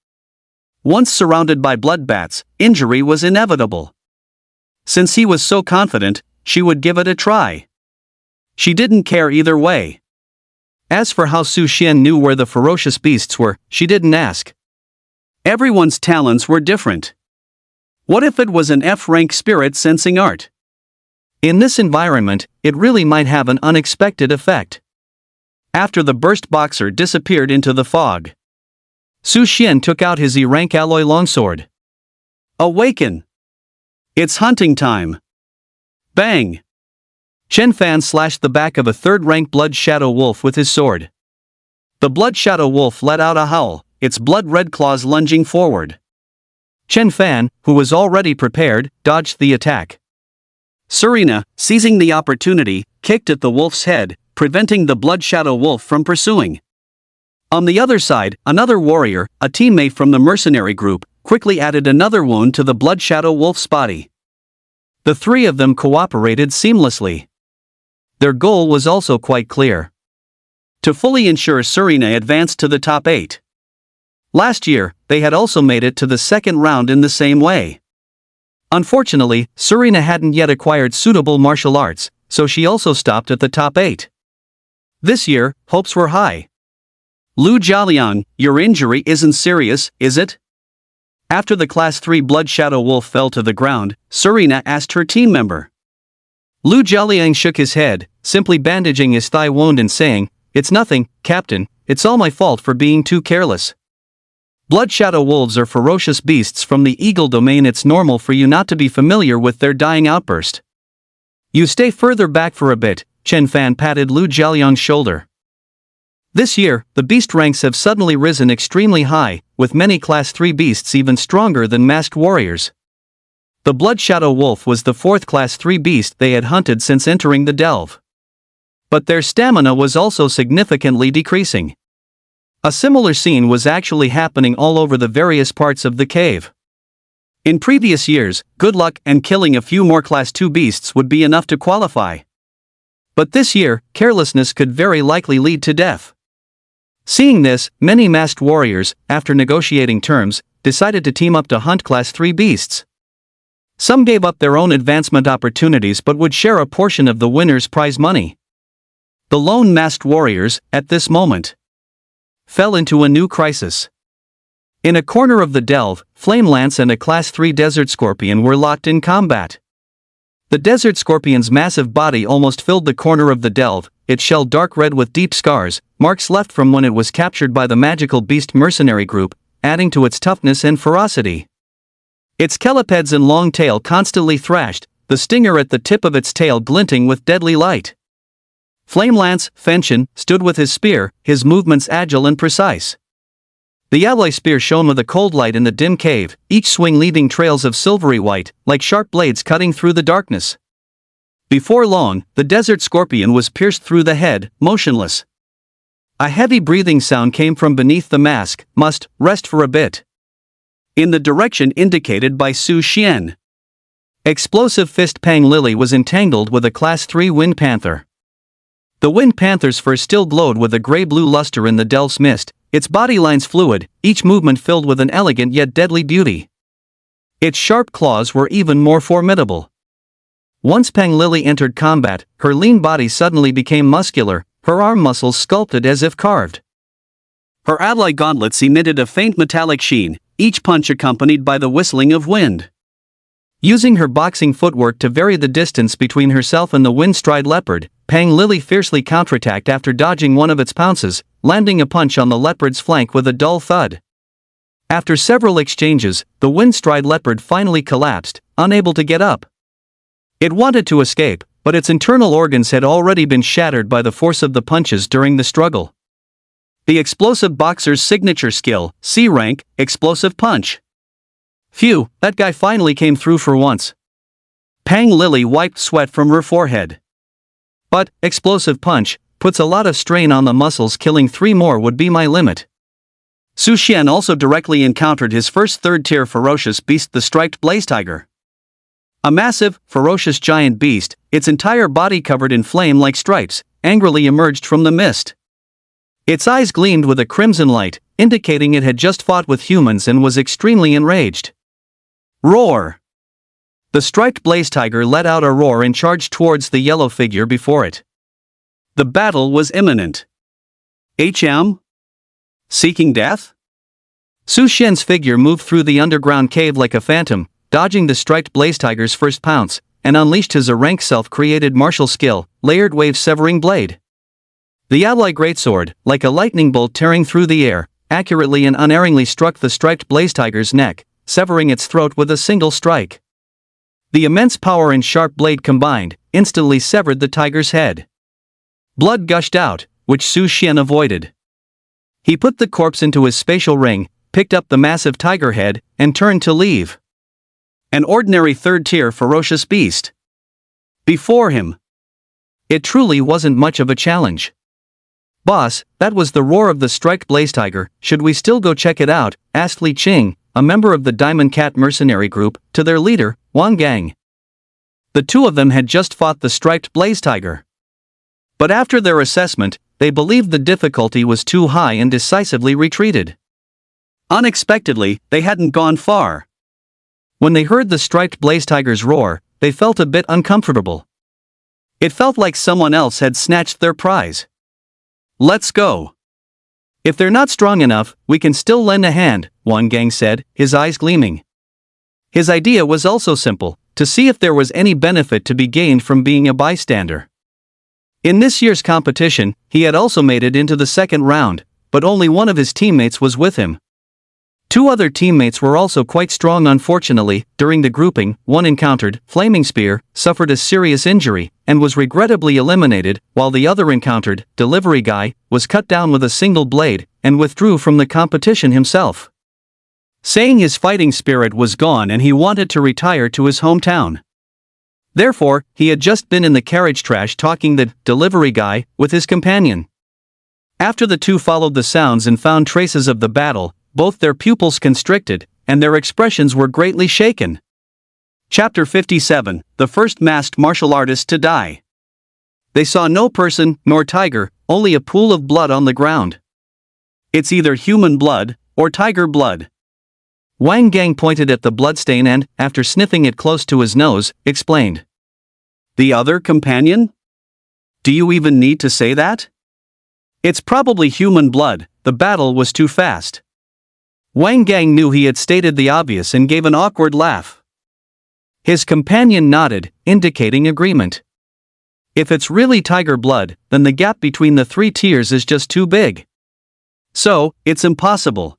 Once surrounded by bloodbats, injury was inevitable. Since he was so confident, she would give it a try. She didn't care either way. As for how Su Xian knew where the ferocious beasts were, she didn't ask. Everyone's talents were different. What if it was an F-rank spirit sensing art? In this environment, it really might have an unexpected effect. After the burst boxer disappeared into the fog, Su Xian took out his E-rank alloy longsword. Awaken! It's hunting time! Bang! Chen Fan slashed the back of a 3rd-rank blood shadow wolf with his sword. The blood shadow wolf let out a howl, its blood-red claws lunging forward. Chen Fan, who was already prepared, dodged the attack. Serena, seizing the opportunity, kicked at the wolf's head, preventing the blood shadow wolf from pursuing. On the other side, another warrior, a teammate from the mercenary group, quickly added another wound to the blood shadow wolf's body. The 3 of them cooperated seamlessly. Their goal was also quite clear: to fully ensure Serena advanced to the top 8. Last year, they had also made it to the second round in the same way. Unfortunately, Serena hadn't yet acquired suitable martial arts, so she also stopped at the top 8. This year, hopes were high. Lu Jialiang, your injury isn't serious, is it? After the Class 3 Blood Shadow Wolf fell to the ground, Serena asked her team member. Lu Jialiang shook his head, simply bandaging his thigh wound and saying, "It's nothing, Captain, it's all my fault for being too careless." Blood Shadow Wolves are ferocious beasts from the eagle domain. It's normal for you not to be familiar with their dying outburst. You stay further back for a bit, Chen Fan patted Lu Jialiang's shoulder. This year, the beast ranks have suddenly risen extremely high, with many Class 3 beasts even stronger than masked warriors. The Blood Shadow Wolf was the 4th Class 3 beast they had hunted since entering the delve. But their stamina was also significantly decreasing. A similar scene was actually happening all over the various parts of the cave. In previous years, good luck and killing a few more Class 2 beasts would be enough to qualify. But this year, carelessness could very likely lead to death. Seeing this, many masked warriors, after negotiating terms, decided to team up to hunt Class 3 beasts. Some gave up their own advancement opportunities but would share a portion of the winner's prize money. The lone masked warriors, at this moment, fell into a new crisis. In a corner of the delve, Flame Lance and a Class 3 Desert Scorpion were locked in combat. The Desert Scorpion's massive body almost filled the corner of the delve, its shell dark red with deep scars, marks left from when it was captured by the magical beast mercenary group, adding to its toughness and ferocity. Its chelipeds and long tail constantly thrashed, the stinger at the tip of its tail glinting with deadly light. Flame Lance, Fenshin, stood with his spear, his movements agile and precise. The alloy spear shone with a cold light in the dim cave, each swing leaving trails of silvery white, like sharp blades cutting through the darkness. Before long, the Desert Scorpion was pierced through the head, motionless. A heavy breathing sound came from beneath the mask. Must rest for a bit. In the direction indicated by Su Xian. Explosive Fist Pang Lily was entangled with a Class 3 Wind Panther. The Wind Panther's fur still glowed with a gray-blue luster in the delve's mist, its body lines fluid, each movement filled with an elegant yet deadly beauty. Its sharp claws were even more formidable. Once Pang Lily entered combat, her lean body suddenly became muscular, her arm muscles sculpted as if carved. Her alloy gauntlets emitted a faint metallic sheen, each punch accompanied by the whistling of wind. Using her boxing footwork to vary the distance between herself and the wind-stride leopard, Pang Lily fiercely counterattacked after dodging one of its pounces, landing a punch on the leopard's flank with a dull thud. After several exchanges, the wind-stride leopard finally collapsed, unable to get up. It wanted to escape, but its internal organs had already been shattered by the force of the punches during the struggle. The explosive boxer's signature skill, C rank, explosive punch. Phew, that guy finally came through for once. Pang Lily wiped sweat from her forehead. But, explosive punch, puts a lot of strain on the muscles. Killing 3 more would be my limit. Su Xian also directly encountered his first third-tier ferocious beast, the striped blaze tiger. A massive, ferocious giant beast, its entire body covered in flame-like stripes, angrily emerged from the mist. Its eyes gleamed with a crimson light, indicating it had just fought with humans and was extremely enraged. Roar! The striped blaze tiger let out a roar and charged towards the yellow figure before it. The battle was imminent. HM? Seeking death? Su Xian's figure moved through the underground cave like a phantom, dodging the striped blaze tiger's first pounce, and unleashed his rank self-created martial skill, Layered Wave Severing Blade. The alloy greatsword, like a lightning bolt tearing through the air, accurately and unerringly struck the striped blaze tiger's neck, severing its throat with a single strike. The immense power and sharp blade combined, instantly severed the tiger's head. Blood gushed out, which Su Xian avoided. He put the corpse into his spatial ring, picked up the massive tiger head, and turned to leave. An ordinary third-tier ferocious beast. Before him. It truly wasn't much of a challenge. "Boss, that was the roar of the striped blaze tiger, should we still go check it out?" asked Li Qing, a member of the Diamond Cat mercenary group, to their leader, Wang Gang. The two of them had just fought the striped blaze tiger. But after their assessment, they believed the difficulty was too high and decisively retreated. Unexpectedly, they hadn't gone far. When they heard the striped blaze tigers roar, they felt a bit uncomfortable. It felt like someone else had snatched their prize. "Let's go. If they're not strong enough, we can still lend a hand," one gang said, his eyes gleaming. His idea was also simple: to see if there was any benefit to be gained from being a bystander. In this year's competition, he had also made it into the second round, but only one of his teammates was with him. Two other teammates were also quite strong. Unfortunately, during the grouping, one encountered Flaming Spear, suffered a serious injury, and was regrettably eliminated, while the other encountered Delivery Guy, was cut down with a single blade, and withdrew from the competition himself, saying his fighting spirit was gone and he wanted to retire to his hometown. Therefore, he had just been in the carriage trash talking the Delivery Guy with his companion. After the two followed the sounds and found traces of the battle, both their pupils constricted, and their expressions were greatly shaken. Chapter 57, The First Masked Martial Artist to Die. They saw no person, nor tiger, only a pool of blood on the ground. "It's either human blood, or tiger blood." Wang Gang pointed at the bloodstain and, after sniffing it close to his nose, explained. "The other companion? Do you even need to say that? It's probably human blood, the battle was too fast." Wang Gang knew he had stated the obvious and gave an awkward laugh. His companion nodded, indicating agreement. If it's really tiger blood, then the gap between the three tiers is just too big. So, it's impossible.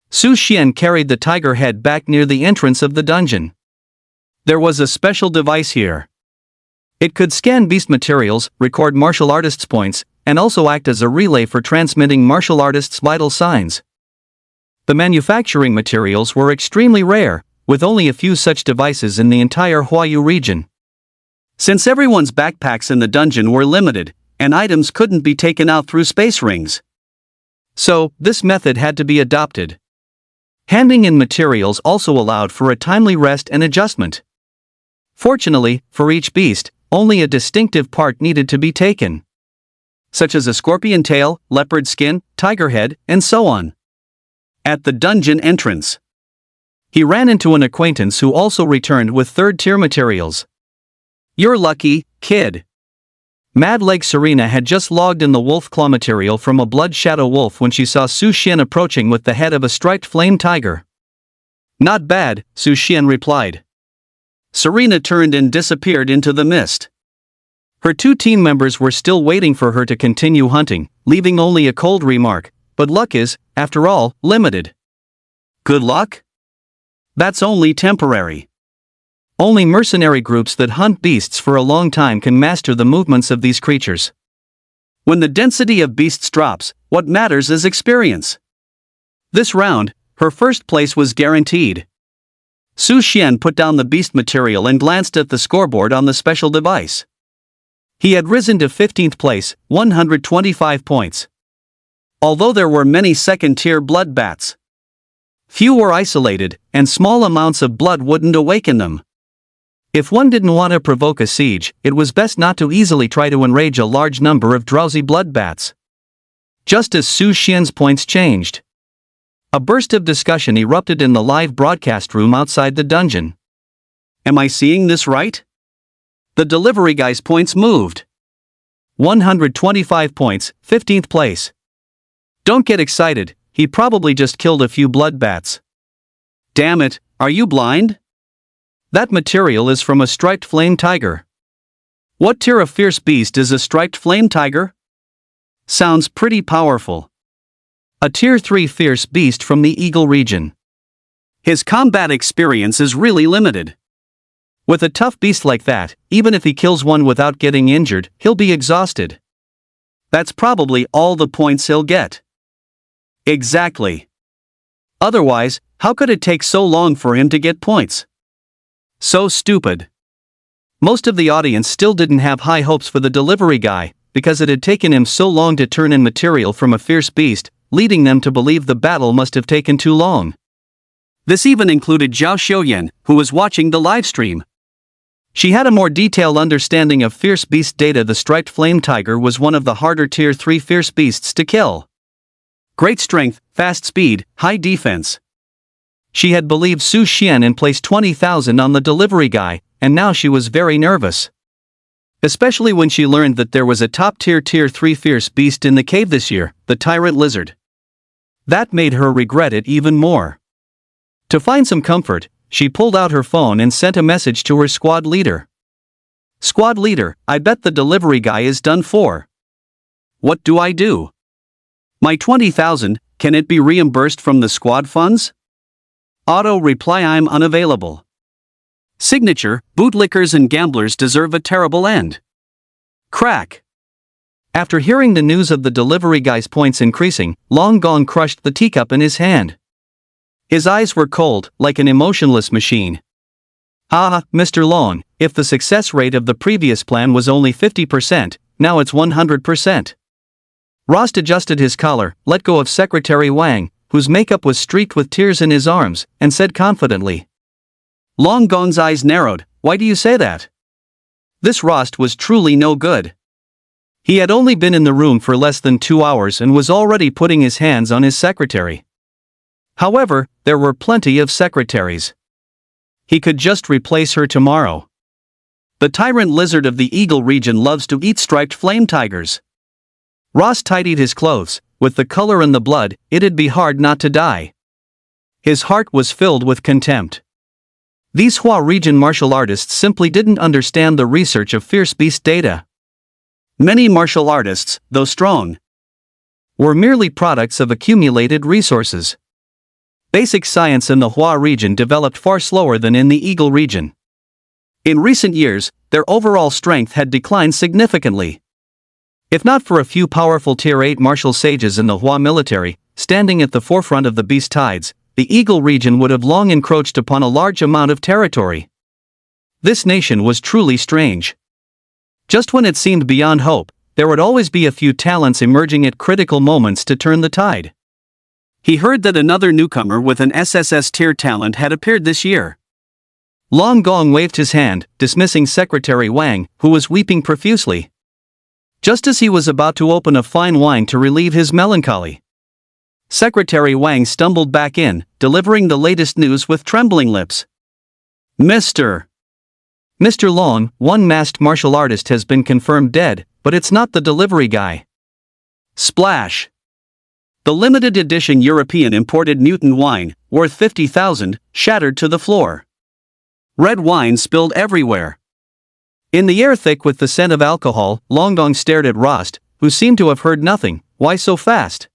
Su Xian carried the tiger head back near the entrance of the dungeon. There was a special device here. It could scan beast materials, record martial artists' points, and also act as a relay for transmitting martial artists' vital signs. The manufacturing materials were extremely rare, with only a few such devices in the entire Huayu region. Since everyone's backpacks in the dungeon were limited, and items couldn't be taken out through space rings. So, this method had to be adopted. Handing in materials also allowed for a timely rest and adjustment. Fortunately, for each beast, only a distinctive part needed to be taken, such as a scorpion tail, leopard skin, tiger head, and so on. At the dungeon entrance, he ran into an acquaintance who also returned with third-tier materials. "You're lucky, kid." Mad Leg Serena had just logged in the wolf claw material from a blood shadow wolf when she saw Su Xian approaching with the head of a striped flame tiger. "Not bad," Su Xian replied. Serena turned and disappeared into the mist. Her two team members were still waiting for her to continue hunting, leaving only a cold remark, "But luck is, after all, limited." "Good luck? That's only temporary. Only mercenary groups that hunt beasts for a long time can master the movements of these creatures. When the density of beasts drops, what matters is experience." This round, her first place was guaranteed. Su Xian put down the beast material and glanced at the scoreboard on the special device. He had risen to 15th place, 125 points. Although there were many second-tier blood bats, few were isolated, and small amounts of blood wouldn't awaken them. If one didn't want to provoke a siege, it was best not to easily try to enrage a large number of drowsy blood bats. Just as Su Xian's points changed, a burst of discussion erupted in the live broadcast room outside the dungeon. "Am I seeing this right? The Delivery Guy's points moved. 125 points, 15th place. Don't get excited, he probably just killed a few blood bats." "Damn it, are you blind? That material is from a striped flame tiger." "What tier of fierce beast is a striped flame tiger?" "Sounds pretty powerful." "A tier 3 fierce beast from the Eagle region. His combat experience is really limited. With a tough beast like that, even if he kills one without getting injured, he'll be exhausted. That's probably all the points he'll get." "Exactly. Otherwise, how could it take so long for him to get points? So stupid." Most of the audience still didn't have high hopes for the Delivery Guy, because it had taken him so long to turn in material from a fierce beast, leading them to believe the battle must have taken too long. This even included Zhao Xiuyan, who was watching the livestream. She had a more detailed understanding of fierce beast data. The striped flame tiger was one of the harder tier 3 fierce beasts to kill. Great strength, fast speed, high defense. She had believed Su Xian and placed 20,000 on the delivery guy, and now she was very nervous. Especially when she learned that there was a top-tier tier 3 fierce beast in the cave this year, the tyrant lizard. That made her regret it even more. To find some comfort, she pulled out her phone and sent a message to her squad leader. Squad leader, I bet the delivery guy is done for. What do I do? My 20,000, can it be reimbursed from the squad funds? Auto reply, I'm unavailable. Signature, bootlickers and gamblers deserve a terrible end. Crack. After hearing the news of the delivery guy's points increasing, Long Gong crushed the teacup in his hand. His eyes were cold, like an emotionless machine. Ah, Mr. Long, if the success rate of the previous plan was only 50%, now it's 100%. Rost adjusted his collar, let go of Secretary Wang, whose makeup was streaked with tears in his arms, and said confidently. Long Gong's eyes narrowed, why do you say that? This Rost was truly no good. He had only been in the room for less than 2 hours and was already putting his hands on his secretary. However, there were plenty of secretaries. He could just replace her tomorrow. The tyrant lizard of the Eagle region loves to eat striped flame tigers. Ross tidied his clothes. With the color and the blood, it'd be hard not to die. His heart was filled with contempt. These Hua region martial artists simply didn't understand the research of fierce beast data. Many martial artists, though strong, were merely products of accumulated resources. Basic science in the Hua region developed far slower than in the Eagle region. In recent years, their overall strength had declined significantly. If not for a few powerful Tier 8 martial sages in the Hua military, standing at the forefront of the beast tides, the Eagle region would have long encroached upon a large amount of territory. This nation was truly strange. Just when it seemed beyond hope, there would always be a few talents emerging at critical moments to turn the tide. He heard that another newcomer with an SSS tier talent had appeared this year. Long Gong waved his hand, dismissing Secretary Wang, who was weeping profusely. Just as he was about to open a fine wine to relieve his melancholy, Secretary Wang stumbled back in, delivering the latest news with trembling lips. Mr. Long, one masked martial artist has been confirmed dead, but it's not the delivery guy. Splash! The limited edition European imported Newton wine, worth 50,000, shattered to the floor. Red wine spilled everywhere. In the air thick with the scent of alcohol, Long Gong stared at Rost, who seemed to have heard nothing. Why so fast?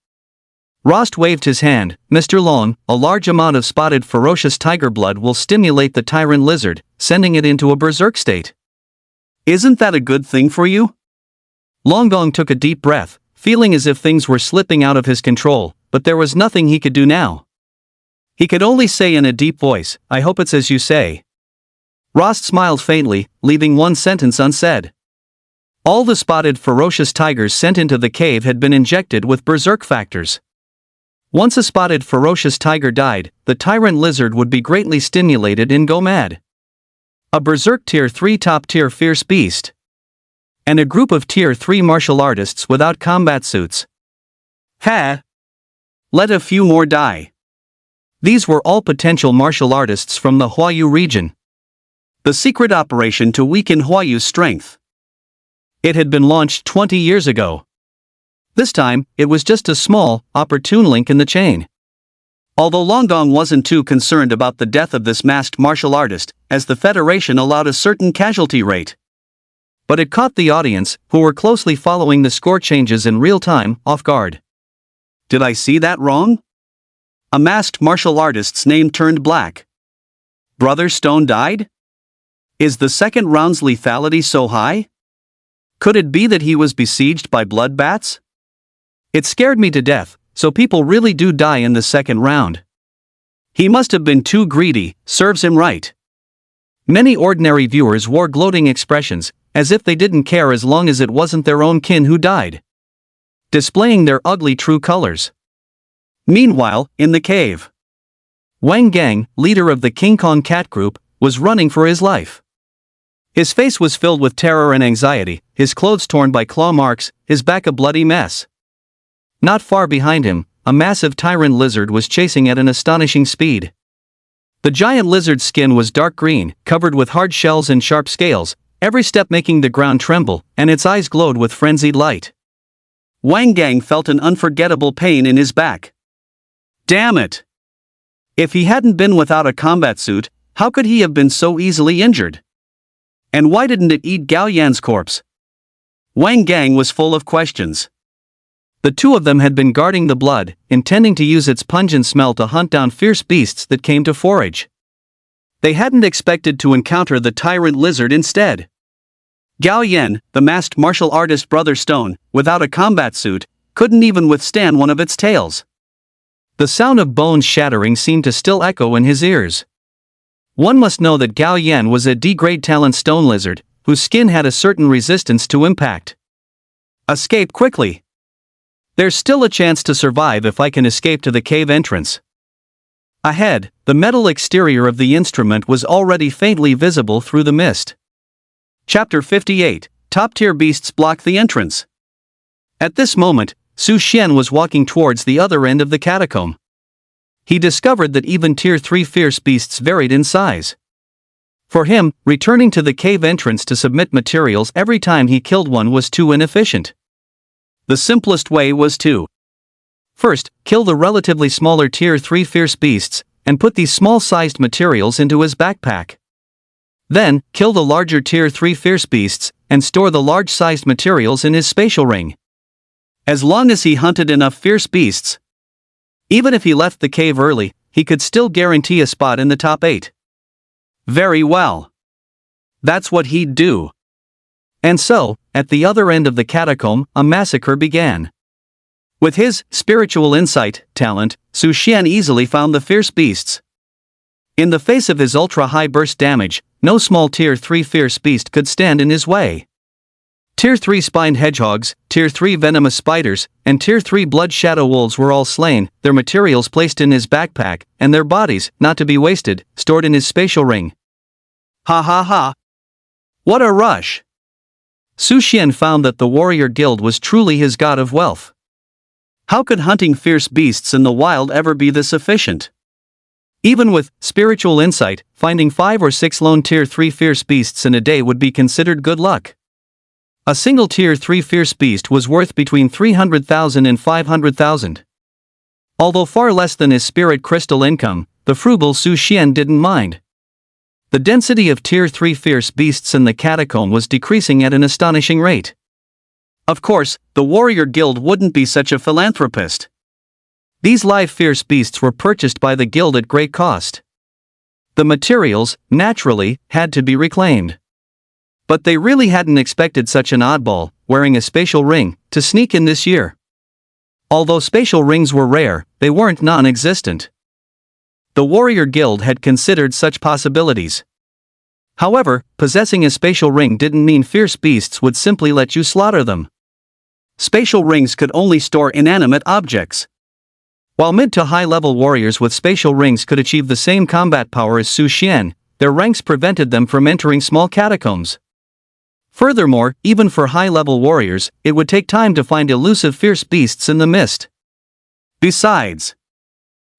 Rost waved his hand. Mr. Long, a large amount of spotted ferocious tiger blood will stimulate the tyrant lizard, sending it into a berserk state. Isn't that a good thing for you? Long Gong took a deep breath, feeling as if things were slipping out of his control, but there was nothing he could do now. He could only say in a deep voice, I hope it's as you say. Rost smiled faintly, leaving one sentence unsaid. All the spotted ferocious tigers sent into the cave had been injected with berserk factors. Once a spotted ferocious tiger died, the tyrant lizard would be greatly stimulated and go mad. A berserk tier 3 top tier fierce beast. And a group of tier 3 martial artists without combat suits. Ha! Let a few more die. These were all potential martial artists from the Huayu region. The secret operation to weaken Huayu's strength. It had been launched 20 years ago. This time, it was just a small, opportune link in the chain. Although Long Gong wasn't too concerned about the death of this masked martial artist, as the Federation allowed a certain casualty rate. But it caught the audience, who were closely following the score changes in real time, off guard. Did I see that wrong? A masked martial artist's name turned black. Brother Stone died? Is the second round's lethality so high? Could it be that he was besieged by blood bats? It scared me to death, so people really do die in the second round. He must have been too greedy, serves him right. Many ordinary viewers wore gloating expressions, as if they didn't care as long as it wasn't their own kin who died, displaying their ugly true colors. Meanwhile, in the cave, Wang Gang, leader of the King Kong cat group, was running for his life. His face was filled with terror and anxiety, his clothes torn by claw marks, his back a bloody mess. Not far behind him, a massive tyrant lizard was chasing at an astonishing speed. The giant lizard's skin was dark green, covered with hard shells and sharp scales, every step making the ground tremble, and its eyes glowed with frenzied light. Wang Gang felt an unforgettable pain in his back. Damn it! If he hadn't been without a combat suit, how could he have been so easily injured? And why didn't it eat Gao Yan's corpse? Wang Gang was full of questions. The two of them had been guarding the blood, intending to use its pungent smell to hunt down fierce beasts that came to forage. They hadn't expected to encounter the tyrant lizard instead. Gao Yan, the masked martial artist Brother Stone, without a combat suit, couldn't even withstand one of its tails. The sound of bones shattering seemed to still echo in his ears. One must know that Gao Yan was a D-grade talent stone lizard, whose skin had a certain resistance to impact. Escape quickly! There's still a chance to survive if I can escape to the cave entrance. Ahead, the metal exterior of the instrument was already faintly visible through the mist. Chapter 58, Top-tier beasts block the entrance. At this moment, Su Xian was walking towards the other end of the catacomb. He discovered that even Tier 3 fierce beasts varied in size. For him, returning to the cave entrance to submit materials every time he killed one was too inefficient. The simplest way was to first, kill the relatively smaller Tier 3 fierce beasts, and put these small-sized materials into his backpack. Then, kill the larger Tier 3 fierce beasts, and store the large-sized materials in his spatial ring. As long as he hunted enough fierce beasts, even if he left the cave early, he could still guarantee a spot in the top 8. Very well. That's what he'd do. And so, at the other end of the catacomb, a massacre began. With his spiritual insight talent, Su Xian easily found the fierce beasts. In the face of his ultra-high burst damage, no small Tier 3 fierce beast could stand in his way. Tier 3 spined hedgehogs, Tier 3 venomous spiders, and Tier 3 blood shadow wolves were all slain, their materials placed in his backpack, and their bodies, not to be wasted, stored in his spatial ring. Ha ha ha! What a rush! Su Xian found that the warrior guild was truly his god of wealth. How could hunting fierce beasts in the wild ever be this efficient? Even with spiritual insight, finding 5 or 6 lone Tier 3 fierce beasts in a day would be considered good luck. A single Tier 3 fierce beast was worth between 300,000 and 500,000. Although far less than his spirit crystal income, the frugal Su Xian didn't mind. The density of Tier 3 fierce beasts in the catacomb was decreasing at an astonishing rate. Of course, the warrior guild wouldn't be such a philanthropist. These live fierce beasts were purchased by the guild at great cost. The materials, naturally, had to be reclaimed. But they really hadn't expected such an oddball, wearing a spatial ring, to sneak in this year. Although spatial rings were rare, they weren't non-existent. The warrior guild had considered such possibilities. However, possessing a spatial ring didn't mean fierce beasts would simply let you slaughter them. Spatial rings could only store inanimate objects. While mid to high-level warriors with spatial rings could achieve the same combat power as Su Xian, their ranks prevented them from entering small catacombs. Furthermore, even for high-level warriors, it would take time to find elusive fierce beasts in the mist. Besides,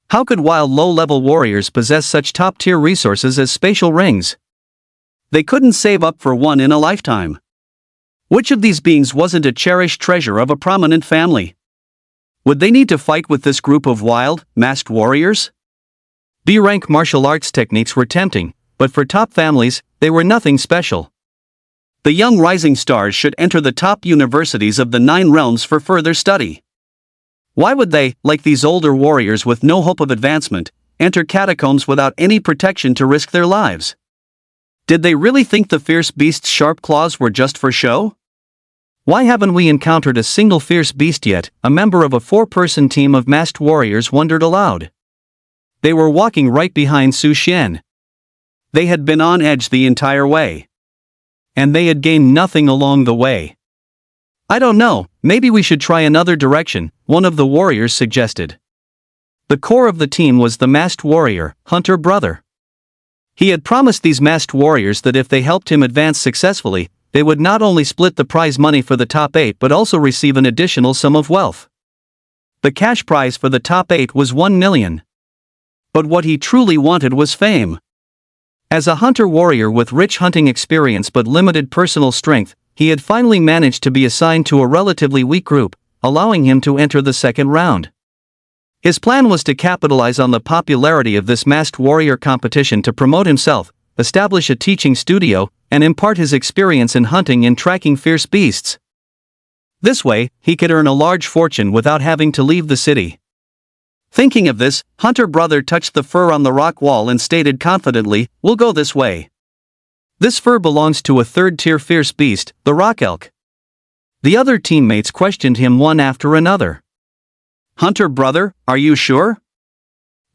how could wild low-level warriors possess such top-tier resources as spatial rings? They couldn't save up for one in a lifetime. Which of these beings wasn't a cherished treasure of a prominent family? Would they need to fight with this group of wild, masked warriors? B-rank martial arts techniques were tempting, but for top families, they were nothing special. The young rising stars should enter the top universities of the 9 realms for further study. Why would they, like these older warriors with no hope of advancement, enter catacombs without any protection to risk their lives? Did they really think the fierce beast's sharp claws were just for show? Why haven't we encountered a single fierce beast yet? A member of a 4-person team of masked warriors wondered aloud. They were walking right behind Su Xian. They had been on edge the entire way. And they had gained nothing along the way. I don't know, maybe we should try another direction, one of the warriors suggested. The core of the team was the masked warrior, Hunter Brother. He had promised these masked warriors that if they helped him advance successfully, they would not only split the prize money for the top 8 but also receive an additional sum of wealth. The cash prize for the top 8 was 1 million. But what he truly wanted was fame. As a hunter-warrior with rich hunting experience but limited personal strength, he had finally managed to be assigned to a relatively weak group, allowing him to enter the second round. His plan was to capitalize on the popularity of this masked warrior competition to promote himself, establish a teaching studio, and impart his experience in hunting and tracking fierce beasts. This way, he could earn a large fortune without having to leave the city. Thinking of this, Hunter Brother touched the fur on the rock wall and stated confidently, "We'll go this way." This fur belongs to a third-tier fierce beast, the rock elk. The other teammates questioned him one after another. "Hunter Brother, are you sure?"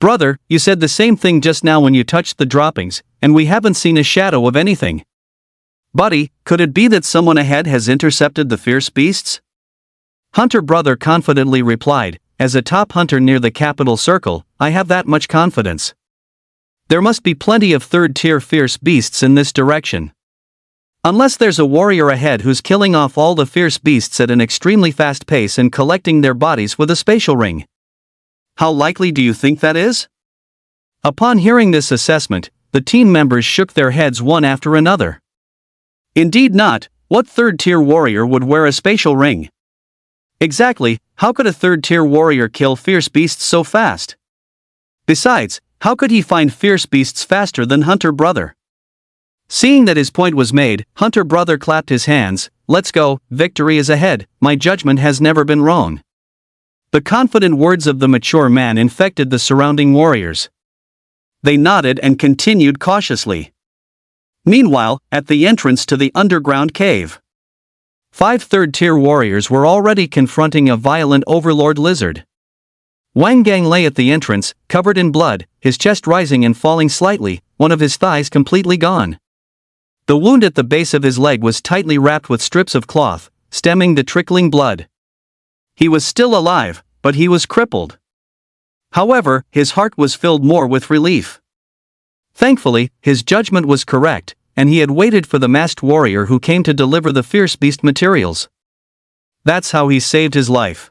"Brother, you said the same thing just now when you touched the droppings, and we haven't seen a shadow of anything." "Buddy, could it be that someone ahead has intercepted the fierce beasts?" Hunter Brother confidently replied, "As a top hunter near the capital circle, I have that much confidence. There must be plenty of third-tier fierce beasts in this direction. Unless there's a warrior ahead who's killing off all the fierce beasts at an extremely fast pace and collecting their bodies with a spatial ring." "How likely do you think that is?" Upon hearing this assessment, the team members shook their heads one after another. "Indeed not. What third-tier warrior would wear a spatial ring?" "Exactly, how could a third-tier warrior kill fierce beasts so fast? Besides, how could he find fierce beasts faster than Hunter Brother?" Seeing that his point was made, Hunter Brother clapped his hands. "Let's go, victory is ahead, my judgment has never been wrong." The confident words of the mature man infected the surrounding warriors. They nodded and continued cautiously. Meanwhile, at the entrance to the underground cave, 5 third-tier warriors were already confronting a violent Overlord lizard. Wang Gang lay at the entrance, covered in blood, his chest rising and falling slightly, one of his thighs completely gone. The wound at the base of his leg was tightly wrapped with strips of cloth, stemming the trickling blood. He was still alive, but he was crippled. However, his heart was filled more with relief. Thankfully, his judgment was correct, and he had waited for the masked warrior who came to deliver the fierce beast materials. That's how he saved his life.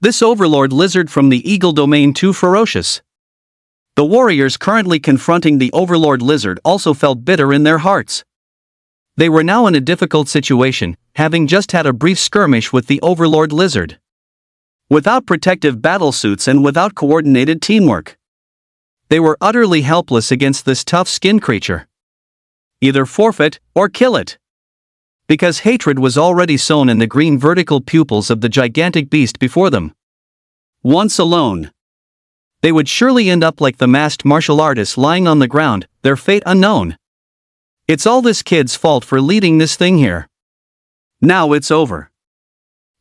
This Overlord lizard from the Eagle Domain too ferocious. The warriors currently confronting the Overlord lizard also felt bitter in their hearts. They were now in a difficult situation, having just had a brief skirmish with the Overlord lizard. Without protective battlesuits and without coordinated teamwork, they were utterly helpless against this tough skin creature. Either forfeit or kill it. Because hatred was already sown in the green vertical pupils of the gigantic beast before them. Once alone, they would surely end up like the masked martial artists lying on the ground, their fate unknown. It's all this kid's fault for leading this thing here. Now it's over.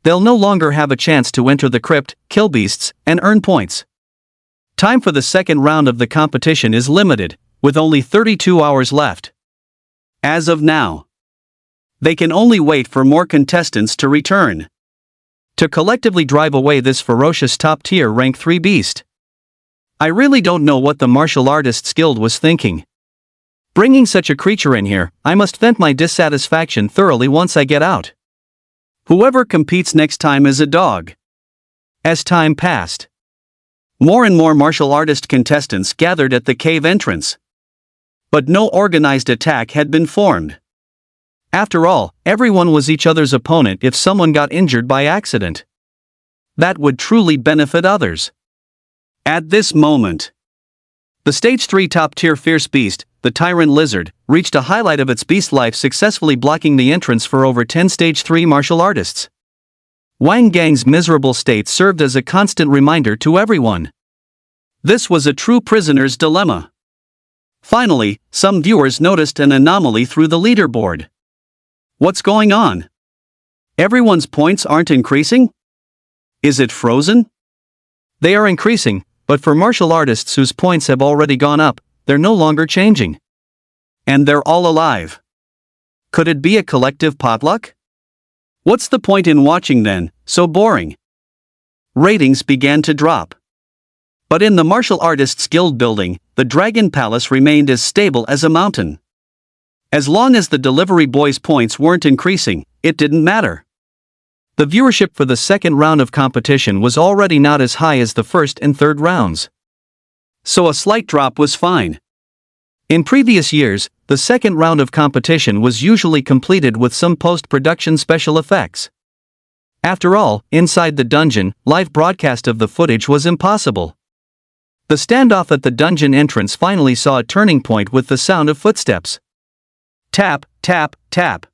They'll no longer have a chance to enter the crypt, kill beasts, and earn points. Time for the second round of the competition is limited, with only 32 hours left. As of now, they can only wait for more contestants to return to collectively drive away this ferocious top-tier rank 3 beast. I really don't know what the martial artist guild was thinking. Bringing such a creature in here, I must vent my dissatisfaction thoroughly once I get out. Whoever competes next time is a dog. As time passed, more and more martial artist contestants gathered at the cave entrance. But no organized attack had been formed. After all, everyone was each other's opponent if someone got injured by accident. That would truly benefit others. At this moment, the Stage 3 top-tier fierce beast, the Tyrant Lizard, reached a highlight of its beast life, successfully blocking the entrance for over 10 Stage 3 martial artists. Wang Gang's miserable state served as a constant reminder to everyone. This was a true prisoner's dilemma. Finally, some viewers noticed an anomaly through the leaderboard. What's going on? Everyone's points aren't increasing? Is it frozen? They are increasing, but for martial artists whose points have already gone up, they're no longer changing. And they're all alive. Could it be a collective potluck? What's the point in watching then, so boring? Ratings began to drop. But in the Martial Artists Guild building, the Dragon Palace remained as stable as a mountain. As long as the delivery boy's points weren't increasing, it didn't matter. The viewership for the second round of competition was already not as high as the first and third rounds. So a slight drop was fine. In previous years, the second round of competition was usually completed with some post-production special effects. After all, inside the dungeon, live broadcast of the footage was impossible. The standoff at the dungeon entrance finally saw a turning point with the sound of footsteps. Tap, tap, tap.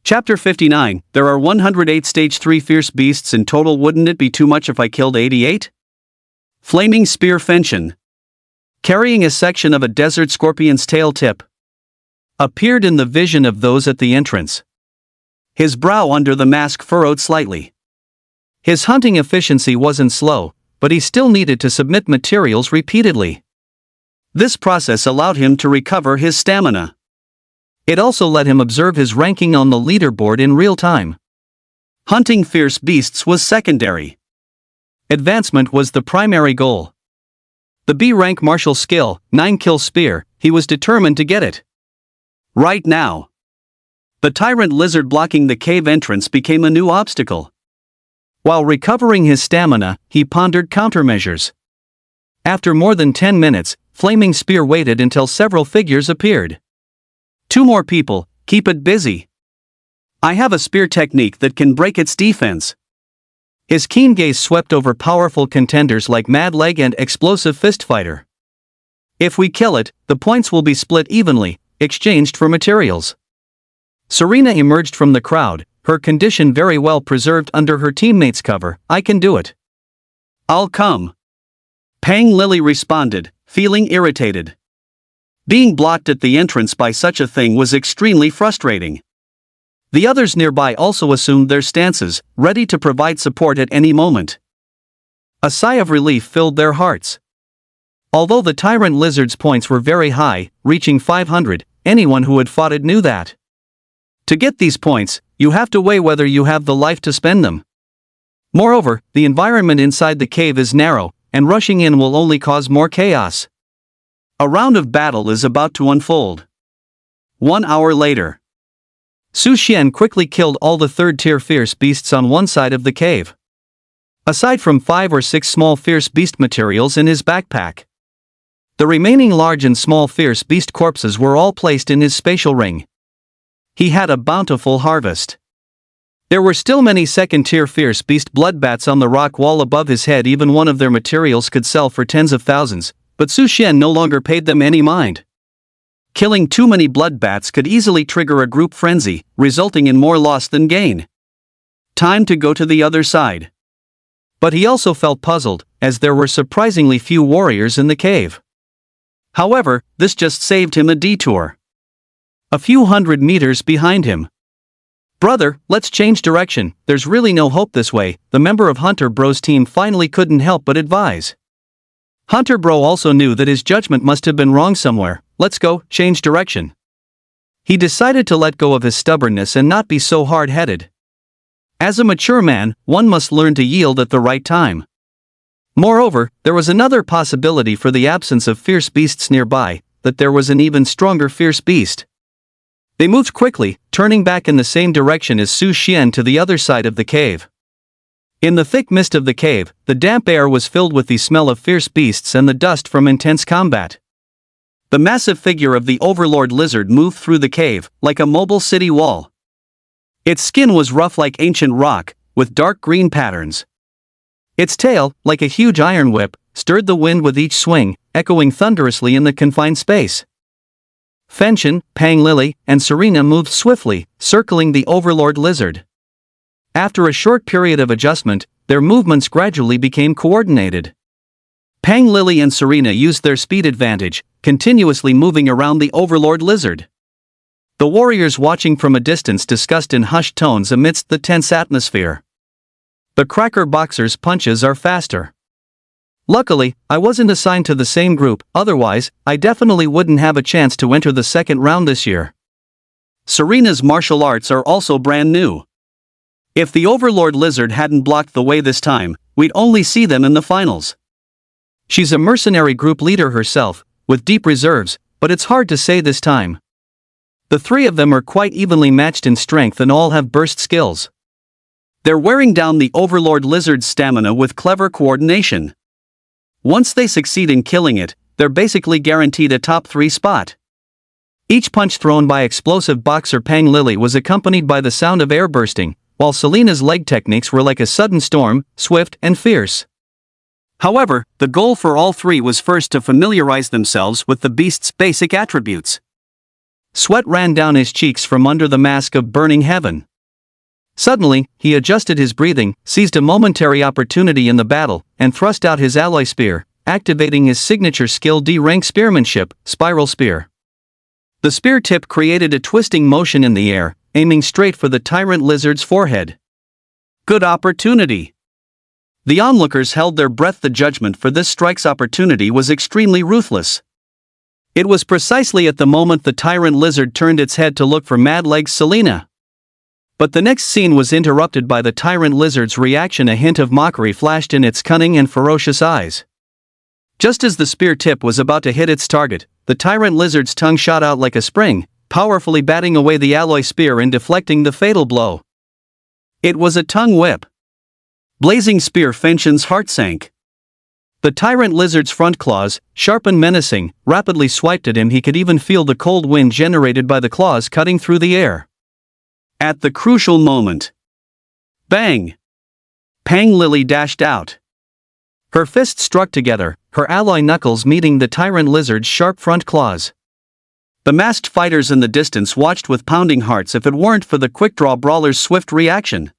Chapter 59, there are 108 Stage 3 fierce beasts in total. Wouldn't it be too much if I killed 88? Flaming Spear Fenshin, carrying a section of a desert scorpion's tail tip, appeared in the vision of those at the entrance. His brow under the mask furrowed slightly. His hunting efficiency wasn't slow, but he still needed to submit materials repeatedly. This process allowed him to recover his stamina. It also let him observe his ranking on the leaderboard in real time. Hunting fierce beasts was secondary. Advancement was the primary goal. The B-rank martial skill, 9-kill spear, he was determined to get it. Right now. The tyrant lizard blocking the cave entrance became a new obstacle. While recovering his stamina, he pondered countermeasures. After more than 10 minutes, Flaming Spear waited until several figures appeared. 2 more people, keep it busy. I have a spear technique that can break its defense. His keen gaze swept over powerful contenders like Mad Leg and Explosive Fist Fighter. If we kill it, the points will be split evenly, exchanged for materials. Serena emerged from the crowd, her condition very well preserved under her teammates' cover. I can do it. I'll come. Pang Lily responded, feeling irritated. Being blocked at the entrance by such a thing was extremely frustrating. The others nearby also assumed their stances, ready to provide support at any moment. A sigh of relief filled their hearts. Although the tyrant lizard's points were very high, reaching 500, anyone who had fought it knew that. To get these points, you have to weigh whether you have the life to spend them. Moreover, the environment inside the cave is narrow, and rushing in will only cause more chaos. A round of battle is about to unfold. 1 hour later. Su Xian quickly killed all the third-tier fierce beasts on one side of the cave. Aside from 5 or 6 small fierce beast materials in his backpack, the remaining large and small fierce beast corpses were all placed in his spatial ring. He had a bountiful harvest. There were still many second-tier fierce beast bloodbats on the rock wall above his head. Even one of their materials could sell for tens of thousands, but Su Xian no longer paid them any mind. Killing too many bloodbats could easily trigger a group frenzy, resulting in more loss than gain. Time to go to the other side. But he also felt puzzled, as there were surprisingly few warriors in the cave. However, this just saved him a detour. A few hundred meters behind him. Brother, let's change direction, there's really no hope this way, the member of Hunter Bro's team finally couldn't help but advise. Hunter Bro also knew that his judgment must have been wrong somewhere. Let's go, change direction. He decided to let go of his stubbornness and not be so hard-headed. As a mature man, one must learn to yield at the right time. Moreover, there was another possibility for the absence of fierce beasts nearby, that there was an even stronger fierce beast. They moved quickly, turning back in the same direction as Su Xian to the other side of the cave. In the thick mist of the cave, the damp air was filled with the smell of fierce beasts and the dust from intense combat. The massive figure of the Overlord lizard moved through the cave, like a mobile city wall. Its skin was rough like ancient rock, with dark green patterns. Its tail, like a huge iron whip, stirred the wind with each swing, echoing thunderously in the confined space. Fenshin, Pang Lily, and Serena moved swiftly, circling the Overlord lizard. After a short period of adjustment, their movements gradually became coordinated. Pang Lily and Serena used their speed advantage, continuously moving around the Overlord lizard. The warriors watching from a distance discussed in hushed tones amidst the tense atmosphere. The cracker boxer's punches are faster. Luckily, I wasn't assigned to the same group, otherwise, I definitely wouldn't have a chance to enter the second round this year. Serena's martial arts are also brand new. If the Overlord lizard hadn't blocked the way this time, we'd only see them in the finals. She's a mercenary group leader herself, with deep reserves, but it's hard to say this time. The three of them are quite evenly matched in strength and all have burst skills. They're wearing down the Overlord lizard's stamina with clever coordination. Once they succeed in killing it, they're basically guaranteed a top 3 spot. Each punch thrown by explosive boxer Pang Lily was accompanied by the sound of air bursting, while Selena's leg techniques were like a sudden storm, swift and fierce. However, the goal for all three was first to familiarize themselves with the beast's basic attributes. Sweat ran down his cheeks from under the mask of burning heaven. Suddenly, he adjusted his breathing, seized a momentary opportunity in the battle, and thrust out his alloy spear, activating his signature skill D-rank spearmanship, Spiral Spear. The spear tip created a twisting motion in the air, aiming straight for the tyrant lizard's forehead. Good opportunity. The onlookers held their breath. The judgment for this strike's opportunity was extremely ruthless. It was precisely at the moment the tyrant lizard turned its head to look for Mad Legs Selena. But the next scene was interrupted by the tyrant lizard's reaction. A hint of mockery flashed in its cunning and ferocious eyes. Just as the spear tip was about to hit its target, the tyrant lizard's tongue shot out like a spring, powerfully batting away the alloy spear and deflecting the fatal blow. It was a tongue whip. Blazing spear Fenshin's heart sank. The tyrant lizard's front claws, sharp and menacing, rapidly swiped at him. He could even feel the cold wind generated by the claws cutting through the air. At the crucial moment. Bang! Pang Lily dashed out. Her fists struck together, her alloy knuckles meeting the tyrant lizard's sharp front claws. The masked fighters in the distance watched with pounding hearts. If it weren't for the quick-draw brawler's swift reaction,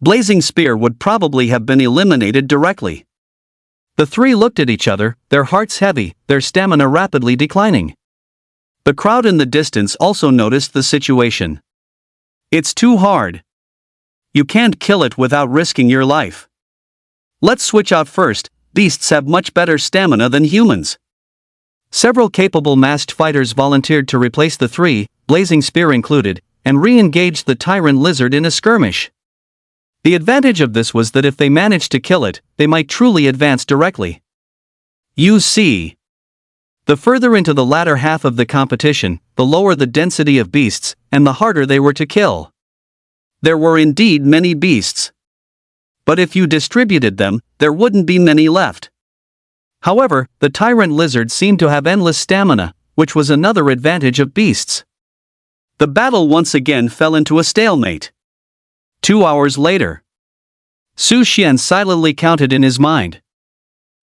Blazing Spear would probably have been eliminated directly. The three looked at each other, their hearts heavy, their stamina rapidly declining. The crowd in the distance also noticed the situation. It's too hard. You can't kill it without risking your life. Let's switch out first. Beasts have much better stamina than humans. Several capable masked fighters volunteered to replace the three, Blazing Spear included, and re-engaged the tyrant lizard in a skirmish. The advantage of this was that if they managed to kill it, they might truly advance directly. You see. The further into the latter half of the competition, the lower the density of beasts, and the harder they were to kill. There were indeed many beasts. But if you distributed them, there wouldn't be many left. However, the tyrant lizard seemed to have endless stamina, which was another advantage of beasts. The battle once again fell into a stalemate. 2 hours later. Su Xian silently counted in his mind.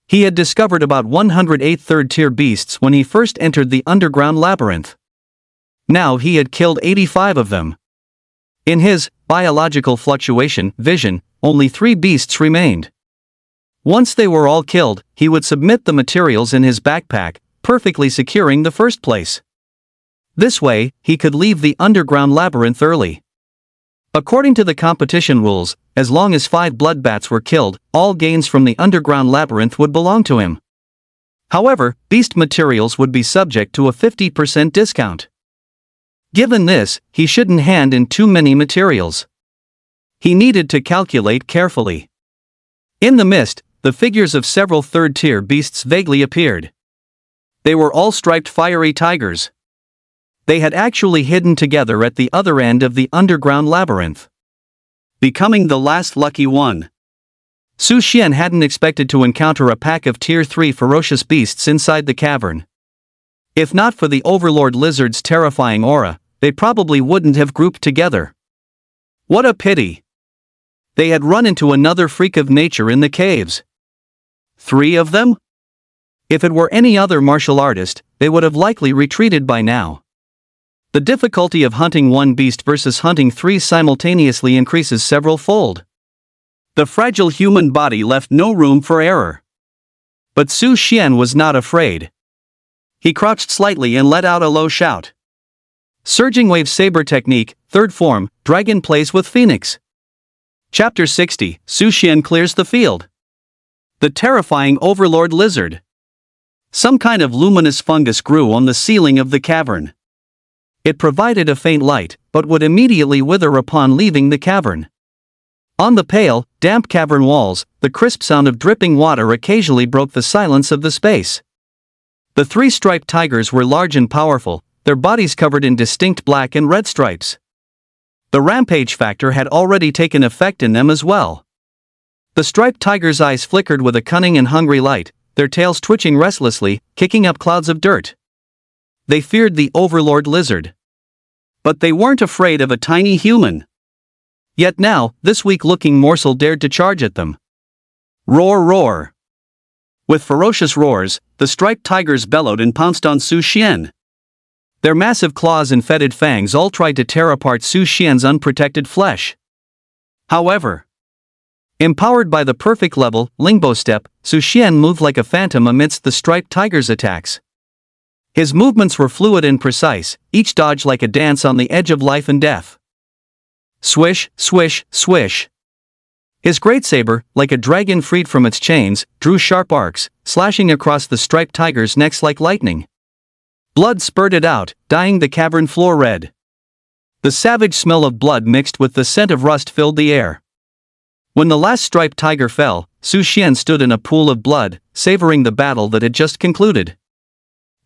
He had discovered about 108 third-tier beasts when he first entered the underground labyrinth. Now he had killed 85 of them. In his biological fluctuation vision, only 3 beasts remained. Once they were all killed, he would submit the materials in his backpack, perfectly securing the first place. This way, he could leave the underground labyrinth early. According to the competition rules, as long as 5 bloodbats were killed, all gains from the underground labyrinth would belong to him. However, beast materials would be subject to a 50% discount. Given this, he shouldn't hand in too many materials. He needed to calculate carefully. In the mist, the figures of several third-tier beasts vaguely appeared. They were all striped fiery tigers. They had actually hidden together at the other end of the underground labyrinth. Becoming the last lucky one. Su Xian hadn't expected to encounter a pack of Tier 3 ferocious beasts inside the cavern. If not for the Overlord lizard's terrifying aura, they probably wouldn't have grouped together. What a pity! They had run into another freak of nature in the caves. 3 of them? If it were any other martial artist, they would have likely retreated by now. The difficulty of hunting one beast versus hunting 3 simultaneously increases several-fold. The fragile human body left no room for error. But Su Xian was not afraid. He crouched slightly and let out a low shout. Surging Wave Saber Technique, 3rd Form, Dragon Plays with Phoenix. Chapter 60, Su Xian clears the field. The terrifying Overlord lizard. Some kind of luminous fungus grew on the ceiling of the cavern. It provided a faint light, but would immediately wither upon leaving the cavern. On the pale, damp cavern walls, the crisp sound of dripping water occasionally broke the silence of the space. The three striped tigers were large and powerful, their bodies covered in distinct black and red stripes. The rampage factor had already taken effect in them as well. The striped tiger's eyes flickered with a cunning and hungry light, their tails twitching restlessly, kicking up clouds of dirt. They feared the Overlord lizard. But they weren't afraid of a tiny human. Yet now, this weak-looking morsel dared to charge at them. Roar, roar! With ferocious roars, the striped tigers bellowed and pounced on Su Xian. Their massive claws and fetid fangs all tried to tear apart Su Xian's unprotected flesh. However, empowered by the perfect level, Lingbo step, Su Xian moved like a phantom amidst the striped tiger's attacks. His movements were fluid and precise, each dodge like a dance on the edge of life and death. Swish, swish, swish. His great saber, like a dragon freed from its chains, drew sharp arcs, slashing across the striped tiger's necks like lightning. Blood spurted out, dyeing the cavern floor red. The savage smell of blood mixed with the scent of rust filled the air. When the last striped tiger fell, Su Xian stood in a pool of blood, savoring the battle that had just concluded.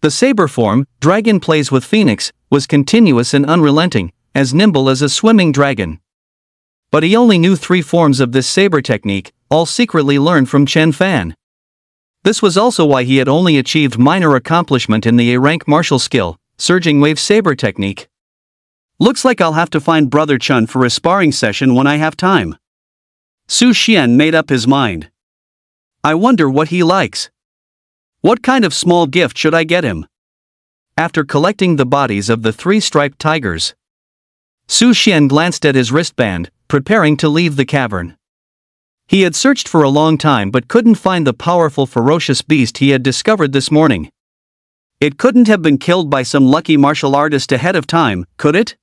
The saber form, Dragon Plays with Phoenix, was continuous and unrelenting, as nimble as a swimming dragon. But he only knew 3 forms of this saber technique, all secretly learned from Chen Fan. This was also why he had only achieved minor accomplishment in the A-rank martial skill, Surging Wave Saber technique. Looks like I'll have to find Brother Chun for a sparring session when I have time. Su Xian made up his mind. I wonder what he likes. What kind of small gift should I get him? After collecting the bodies of the 3 striped tigers, Su Xian glanced at his wristband, preparing to leave the cavern. He had searched for a long time but couldn't find the powerful ferocious beast he had discovered this morning. It couldn't have been killed by some lucky martial artist ahead of time, could it?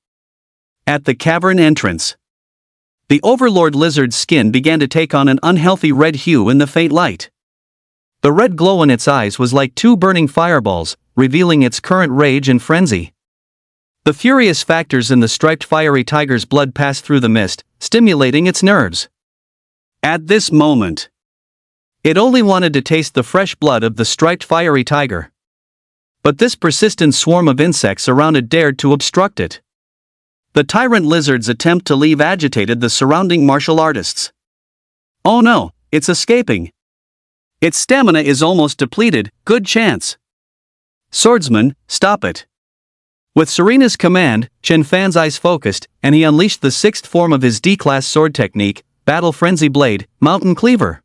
At the cavern entrance, the Overlord lizard's skin began to take on an unhealthy red hue in the faint light. The red glow in its eyes was like 2 burning fireballs, revealing its current rage and frenzy. The furious factors in the striped fiery tiger's blood passed through the mist, stimulating its nerves. At this moment, it only wanted to taste the fresh blood of the striped fiery tiger. But this persistent swarm of insects around it dared to obstruct it. The tyrant lizard's attempt to leave agitated the surrounding martial artists. Oh no, it's escaping. Its stamina is almost depleted, good chance. Swordsman, stop it. With Serena's command, Chen Fan's eyes focused, and he unleashed the 6th form of his D-class sword technique, Battle Frenzy Blade, Mountain Cleaver.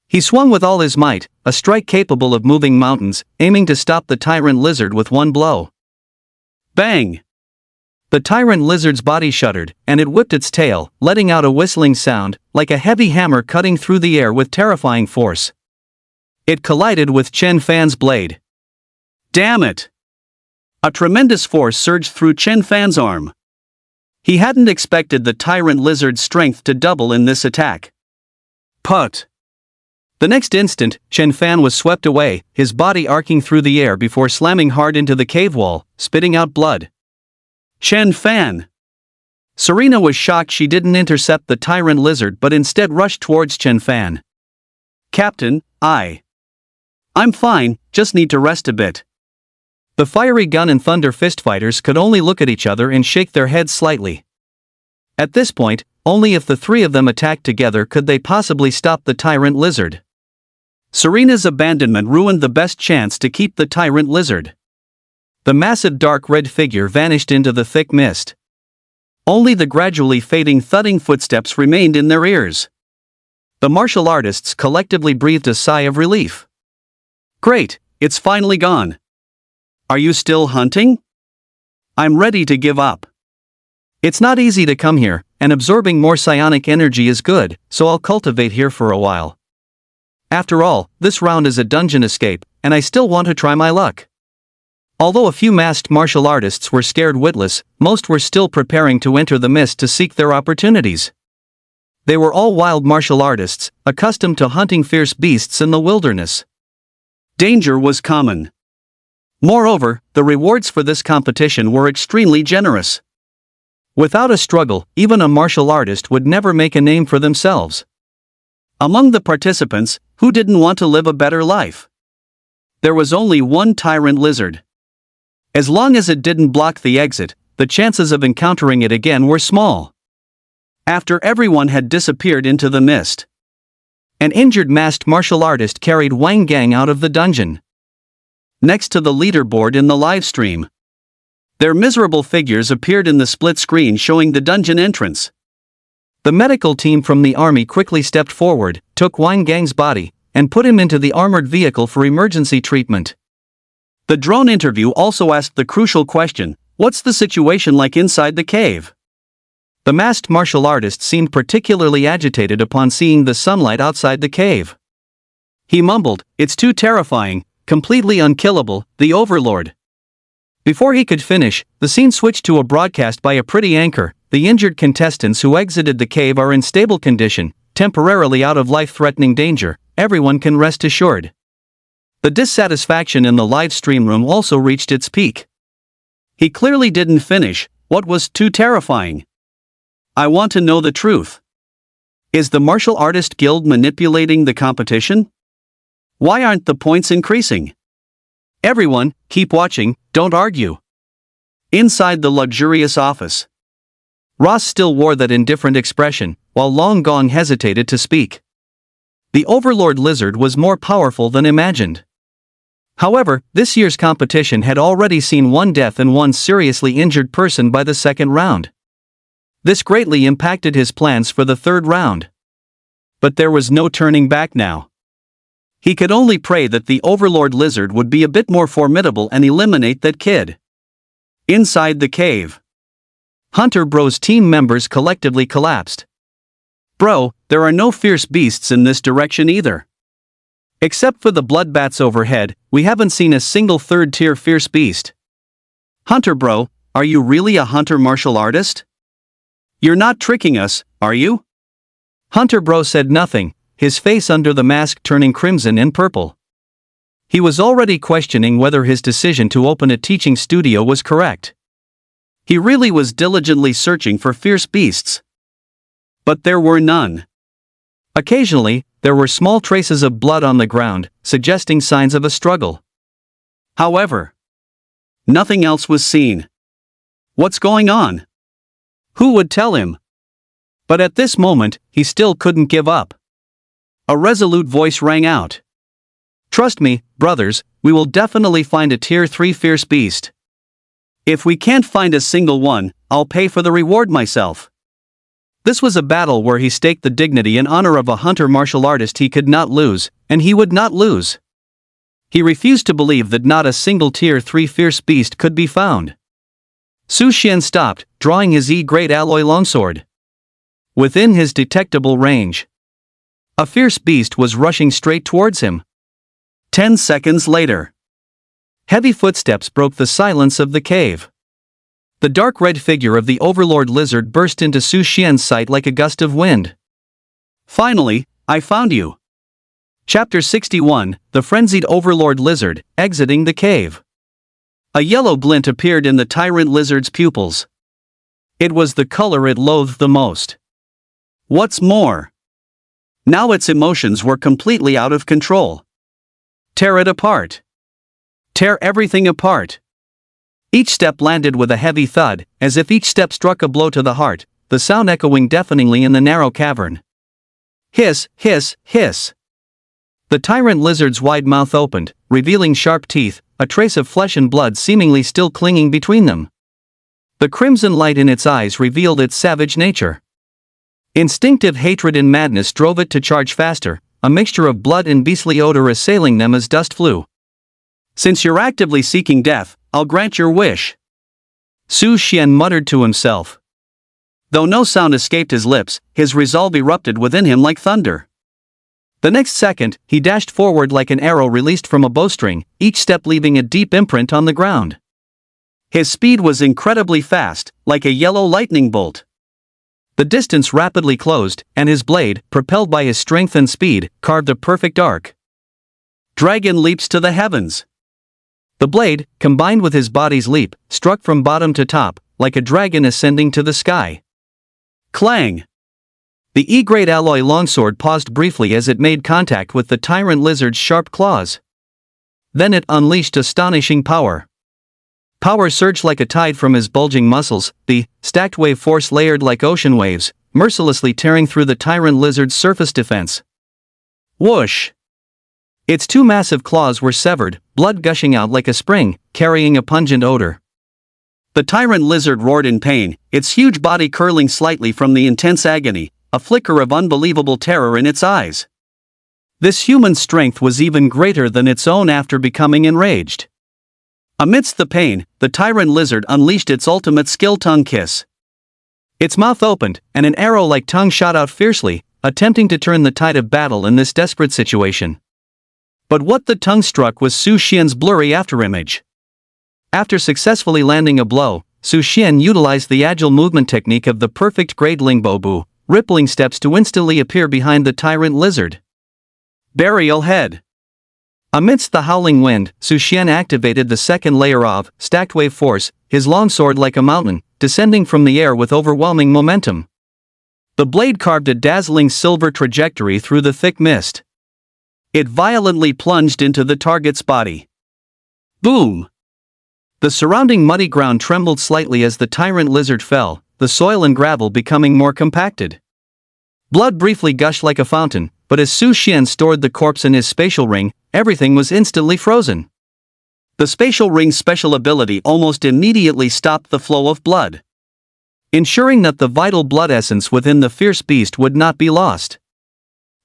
He swung with all his might, a strike capable of moving mountains, aiming to stop the tyrant lizard with one blow. Bang! The tyrant lizard's body shuddered, and it whipped its tail, letting out a whistling sound, like a heavy hammer cutting through the air with terrifying force. It collided with Chen Fan's blade. Damn it! A tremendous force surged through Chen Fan's arm. He hadn't expected the tyrant lizard's strength to double in this attack. Put! The next instant, Chen Fan was swept away, his body arcing through the air before slamming hard into the cave wall, spitting out blood. Chen Fan! Serena was shocked she didn't intercept the tyrant lizard but instead rushed towards Chen Fan. Captain, I'm fine, just need to rest a bit. The fiery gun and thunder fist fighters could only look at each other and shake their heads slightly. At this point, only if the 3 of them attacked together could they possibly stop the tyrant lizard. Serena's abandonment ruined the best chance to keep the tyrant lizard. The massive dark red figure vanished into the thick mist. Only the gradually fading thudding footsteps remained in their ears. The martial artists collectively breathed a sigh of relief. Great, it's finally gone. Are you still hunting? I'm ready to give up. It's not easy to come here, and absorbing more psionic energy is good, so I'll cultivate here for a while. After all, this round is a dungeon escape, and I still want to try my luck. Although a few masked martial artists were scared witless, most were still preparing to enter the mist to seek their opportunities. They were all wild martial artists, accustomed to hunting fierce beasts in the wilderness. Danger was common. Moreover, the rewards for this competition were extremely generous. Without a struggle, even a martial artist would never make a name for themselves. Among the participants, who didn't want to live a better life? There was only one tyrant lizard. As long as it didn't block the exit, the chances of encountering it again were small. After everyone had disappeared into the mist, an injured masked martial artist carried Wang Gang out of the dungeon. Next to the leaderboard in the live stream, their miserable figures appeared in the split screen showing the dungeon entrance. The medical team from the army quickly stepped forward, took Wang Gang's body, and put him into the armored vehicle for emergency treatment. The drone interview also asked the crucial question, what's the situation like inside the cave? The masked martial artist seemed particularly agitated upon seeing the sunlight outside the cave. He mumbled, it's too terrifying, completely unkillable, the Overlord. Before he could finish, the scene switched to a broadcast by a pretty anchor. The injured contestants who exited the cave are in stable condition, temporarily out of life-threatening danger, everyone can rest assured. The dissatisfaction in the live stream room also reached its peak. He clearly didn't finish, what was too terrifying? I want to know the truth. Is the Martial Artist Guild manipulating the competition? Why aren't the points increasing? Everyone, keep watching, don't argue. Inside the luxurious office, Ross still wore that indifferent expression, while Long Gong hesitated to speak. The Overlord lizard was more powerful than imagined. However, this year's competition had already seen one death and one seriously injured person by the second round. This greatly impacted his plans for the third round. But there was no turning back now. He could only pray that the Overlord lizard would be a bit more formidable and eliminate that kid. Inside the cave, Hunter Bro's team members collectively collapsed. Bro, there are no fierce beasts in this direction either. Except for the bloodbats overhead, we haven't seen a single third-tier fierce beast. Hunter Bro, are you really a hunter martial artist? You're not tricking us, are you? Hunter Bro said nothing, his face under the mask turning crimson and purple. He was already questioning whether his decision to open a teaching studio was correct. He really was diligently searching for fierce beasts. But there were none. Occasionally, there were small traces of blood on the ground, suggesting signs of a struggle. However, nothing else was seen. What's going on? Who would tell him? But at this moment, he still couldn't give up. A resolute voice rang out. Trust me, brothers, we will definitely find a tier 3 fierce beast. If we can't find a single one, I'll pay for the reward myself. This was a battle where he staked the dignity and honor of a hunter martial artist he could not lose, and he would not lose. He refused to believe that not a single tier 3 fierce beast could be found. Su Xian stopped, drawing his E-grade alloy longsword. Within his detectable range, a fierce beast was rushing straight towards him. 10 seconds later, heavy footsteps broke the silence of the cave. The dark red figure of the Overlord lizard burst into Su Xian's sight like a gust of wind. Finally, I found you. Chapter 61, The Frenzied Overlord Lizard, Exiting the Cave. A yellow glint appeared in the tyrant lizard's pupils. It was the color it loathed the most. What's more, now its emotions were completely out of control. Tear it apart. Tear everything apart. Each step landed with a heavy thud, as if each step struck a blow to the heart, the sound echoing deafeningly in the narrow cavern. Hiss, hiss, hiss. The tyrant lizard's wide mouth opened, revealing sharp teeth, a trace of flesh and blood seemingly still clinging between them. The crimson light in its eyes revealed its savage nature. Instinctive hatred and madness drove it to charge faster, a mixture of blood and beastly odor assailing them as dust flew. Since you're actively seeking death, I'll grant your wish. Su Xian muttered to himself. Though no sound escaped his lips, his resolve erupted within him like thunder. The next second, he dashed forward like an arrow released from a bowstring, each step leaving a deep imprint on the ground. His speed was incredibly fast, like a yellow lightning bolt. The distance rapidly closed, and his blade, propelled by his strength and speed, carved a perfect arc. Dragon leaps to the heavens. The blade, combined with his body's leap, struck from bottom to top, like a dragon ascending to the sky. Clang! The E-grade alloy longsword paused briefly as it made contact with the tyrant lizard's sharp claws. Then it unleashed astonishing power. Power surged like a tide from his bulging muscles, the stacked wave force layered like ocean waves, mercilessly tearing through the tyrant lizard's surface defense. Whoosh! Its two massive claws were severed, blood gushing out like a spring, carrying a pungent odor. The tyrant lizard roared in pain, its huge body curling slightly from the intense agony, a flicker of unbelievable terror in its eyes. This human strength was even greater than its own after becoming enraged. Amidst the pain, the tyrant lizard unleashed its ultimate skill, tongue kiss. Its mouth opened, and an arrow-like tongue shot out fiercely, attempting to turn the tide of battle in this desperate situation. But what the tongue struck was Su Xian's blurry afterimage. After successfully landing a blow, Su Xian utilized the agile movement technique of the perfect grade Lingbo Bu, rippling steps to instantly appear behind the tyrant lizard. Burial head. Amidst the howling wind, Su Xian activated the second layer of stacked wave force, his longsword like a mountain, descending from the air with overwhelming momentum. The blade carved a dazzling silver trajectory through the thick mist. It violently plunged into the target's body. Boom! The surrounding muddy ground trembled slightly as the tyrant lizard fell, the soil and gravel becoming more compacted. Blood briefly gushed like a fountain, but as Su Xian stored the corpse in his spatial ring, everything was instantly frozen. The spatial ring's special ability almost immediately stopped the flow of blood, ensuring that the vital blood essence within the fierce beast would not be lost.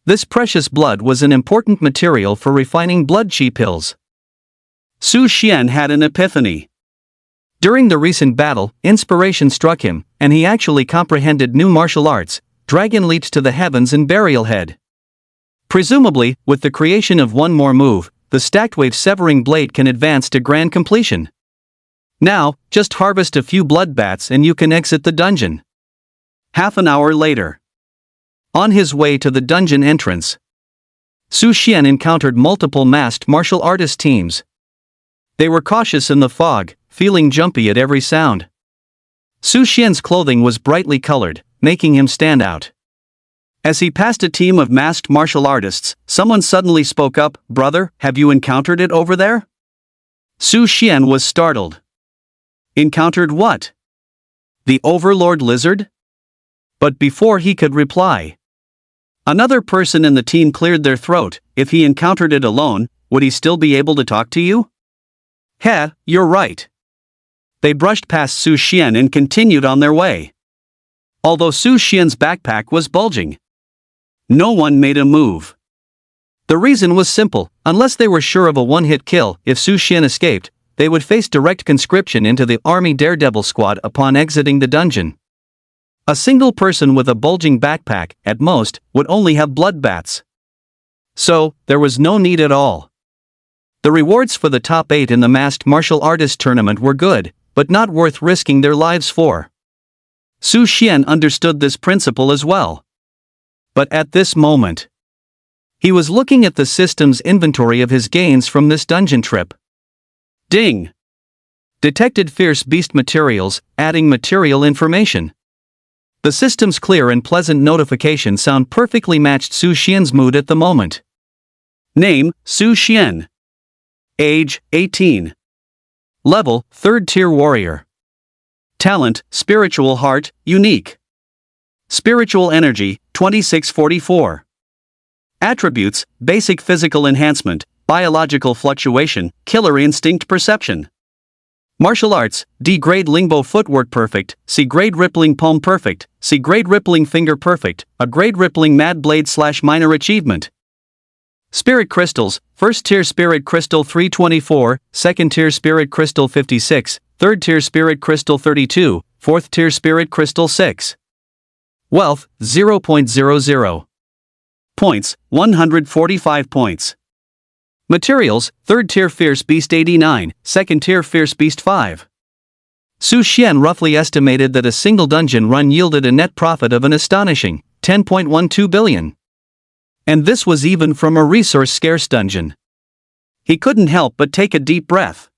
This precious blood was an important material for refining blood chi pills. Su Xian had an epiphany. During the recent battle, inspiration struck him, and he actually comprehended new martial arts, dragon leaps to the heavens and burial head. Presumably, with the creation of one more move, the stacked wave severing blade can advance to grand completion. Now, just harvest a few blood bats and you can exit the dungeon. Half an hour later. On his way to the dungeon entrance, Su Xian encountered multiple masked martial artist teams. They were cautious in the fog, feeling jumpy at every sound. Su Xian's clothing was brightly colored, making him stand out. As he passed a team of masked martial artists, someone suddenly spoke up, "Brother, have you encountered it over there?" Su Xian was startled. Encountered what? The Overlord lizard? But before he could reply, another person in the team cleared their throat. If he encountered it alone, would he still be able to talk to you? Heh, you're right. They brushed past Su Xian and continued on their way. Although Su Xian's backpack was bulging, no one made a move. The reason was simple: unless they were sure of a one-hit kill, if Su Xian escaped, they would face direct conscription into the army daredevil squad upon exiting the dungeon. A single person with a bulging backpack, at most, would only have blood bats. So, there was no need at all. The rewards for the top 8 in the masked martial artist tournament were good, but not worth risking their lives for. Su Xian understood this principle as well. But at this moment, he was looking at the system's inventory of his gains from this dungeon trip. Ding! Detected fierce beast materials, adding material information. The system's clear and pleasant notification sound perfectly matched Su Xian's mood at the moment. Name, Su Xian. Age, 18. Level, 3rd tier warrior. Talent, spiritual heart, unique. Spiritual energy, 2644. Attributes, basic physical enhancement, biological fluctuation, killer instinct perception. Martial arts, D-grade Lingbo footwork perfect, C-grade rippling palm perfect, C-grade rippling finger perfect, A-grade rippling mad blade / minor achievement. Spirit crystals, 1st tier spirit crystal 324, 2nd tier spirit crystal 56, 3rd tier spirit crystal 32, 4th tier spirit crystal 6. Wealth, 0.00. Points, 145 points. Materials, 3rd tier fierce beast 89, 2nd tier fierce beast 5. Su Xian roughly estimated that a single dungeon run yielded a net profit of an astonishing 10.12 billion. And this was even from a resource-scarce dungeon. He couldn't help but take a deep breath.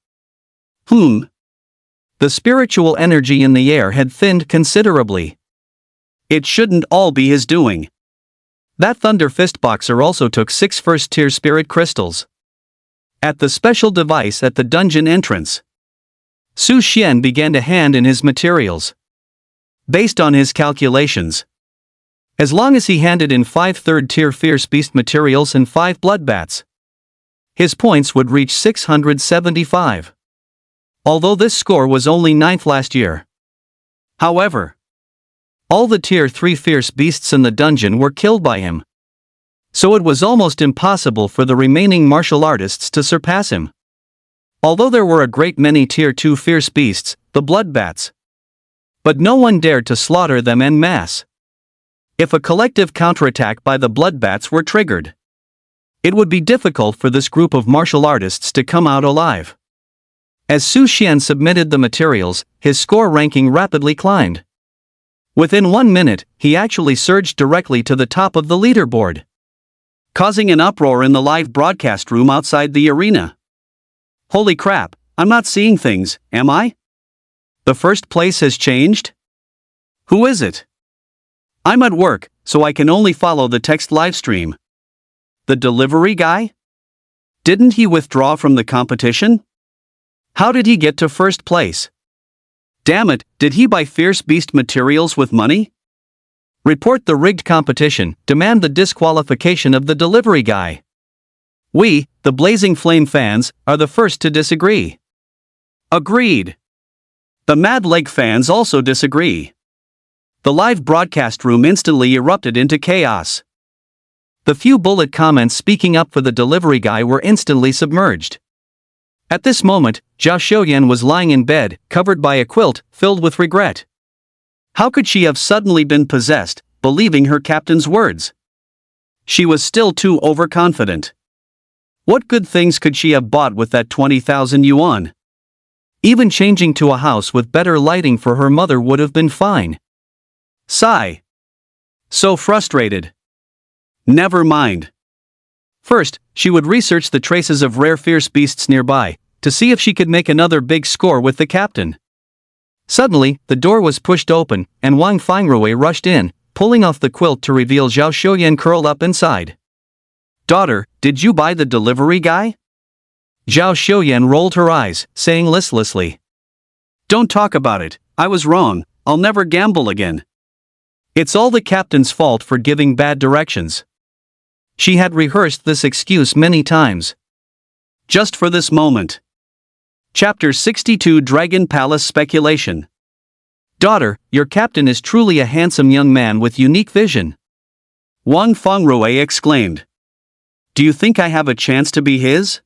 The spiritual energy in the air had thinned considerably. It shouldn't all be his doing. That Thunder Fist boxer also took 6 first-tier spirit crystals. At the special device at the dungeon entrance, Su Xian began to hand in his materials. Based on his calculations, as long as he handed in 5 third-tier Fierce Beast materials and 5 bloodbats, his points would reach 675. Although this score was only 9th last year. However, all the Tier 3 Fierce Beasts in the dungeon were killed by him. So it was almost impossible for the remaining martial artists to surpass him. Although there were a great many Tier 2 Fierce Beasts, the bloodbats, but no one dared to slaughter them en masse. If a collective counterattack by the bloodbats were triggered, it would be difficult for this group of martial artists to come out alive. As Su Xian submitted the materials, his score ranking rapidly climbed. Within 1 minute, he actually surged directly to the top of the leaderboard, causing an uproar in the live broadcast room outside the arena. Holy crap, I'm not seeing things, am I? The first place has changed? Who is it? I'm at work, so I can only follow the text livestream. The delivery guy? Didn't he withdraw from the competition? How did he get to first place? Damn it, did he buy Fierce Beast materials with money? Report the rigged competition, demand the disqualification of the delivery guy. We, the Blazing Flame fans, are the first to disagree. Agreed. The Mad Leg fans also disagree. The live broadcast room instantly erupted into chaos. The few bullet comments speaking up for the delivery guy were instantly submerged. At this moment, Zhao Xiuyan was lying in bed, covered by a quilt, filled with regret. How could she have suddenly been possessed, believing her captain's words? She was still too overconfident. What good things could she have bought with that 20,000 yuan? Even changing to a house with better lighting for her mother would have been fine. Sigh. So frustrated. Never mind. First, she would research the traces of rare Fierce Beasts nearby, to see if she could make another big score with the captain. Suddenly, the door was pushed open, and Wang Fengrui rushed in, pulling off the quilt to reveal Zhao Xiuyan curled up inside. Daughter, did you buy the delivery guy? Zhao Xiuyan rolled her eyes, saying listlessly. Don't talk about it, I was wrong, I'll never gamble again. It's all the captain's fault for giving bad directions. She had rehearsed this excuse many times. Just for this moment. Chapter 62 Dragon Palace Speculation. Daughter, your captain is truly a handsome young man with unique vision. Wang Fengrui exclaimed. Do you think I have a chance to be his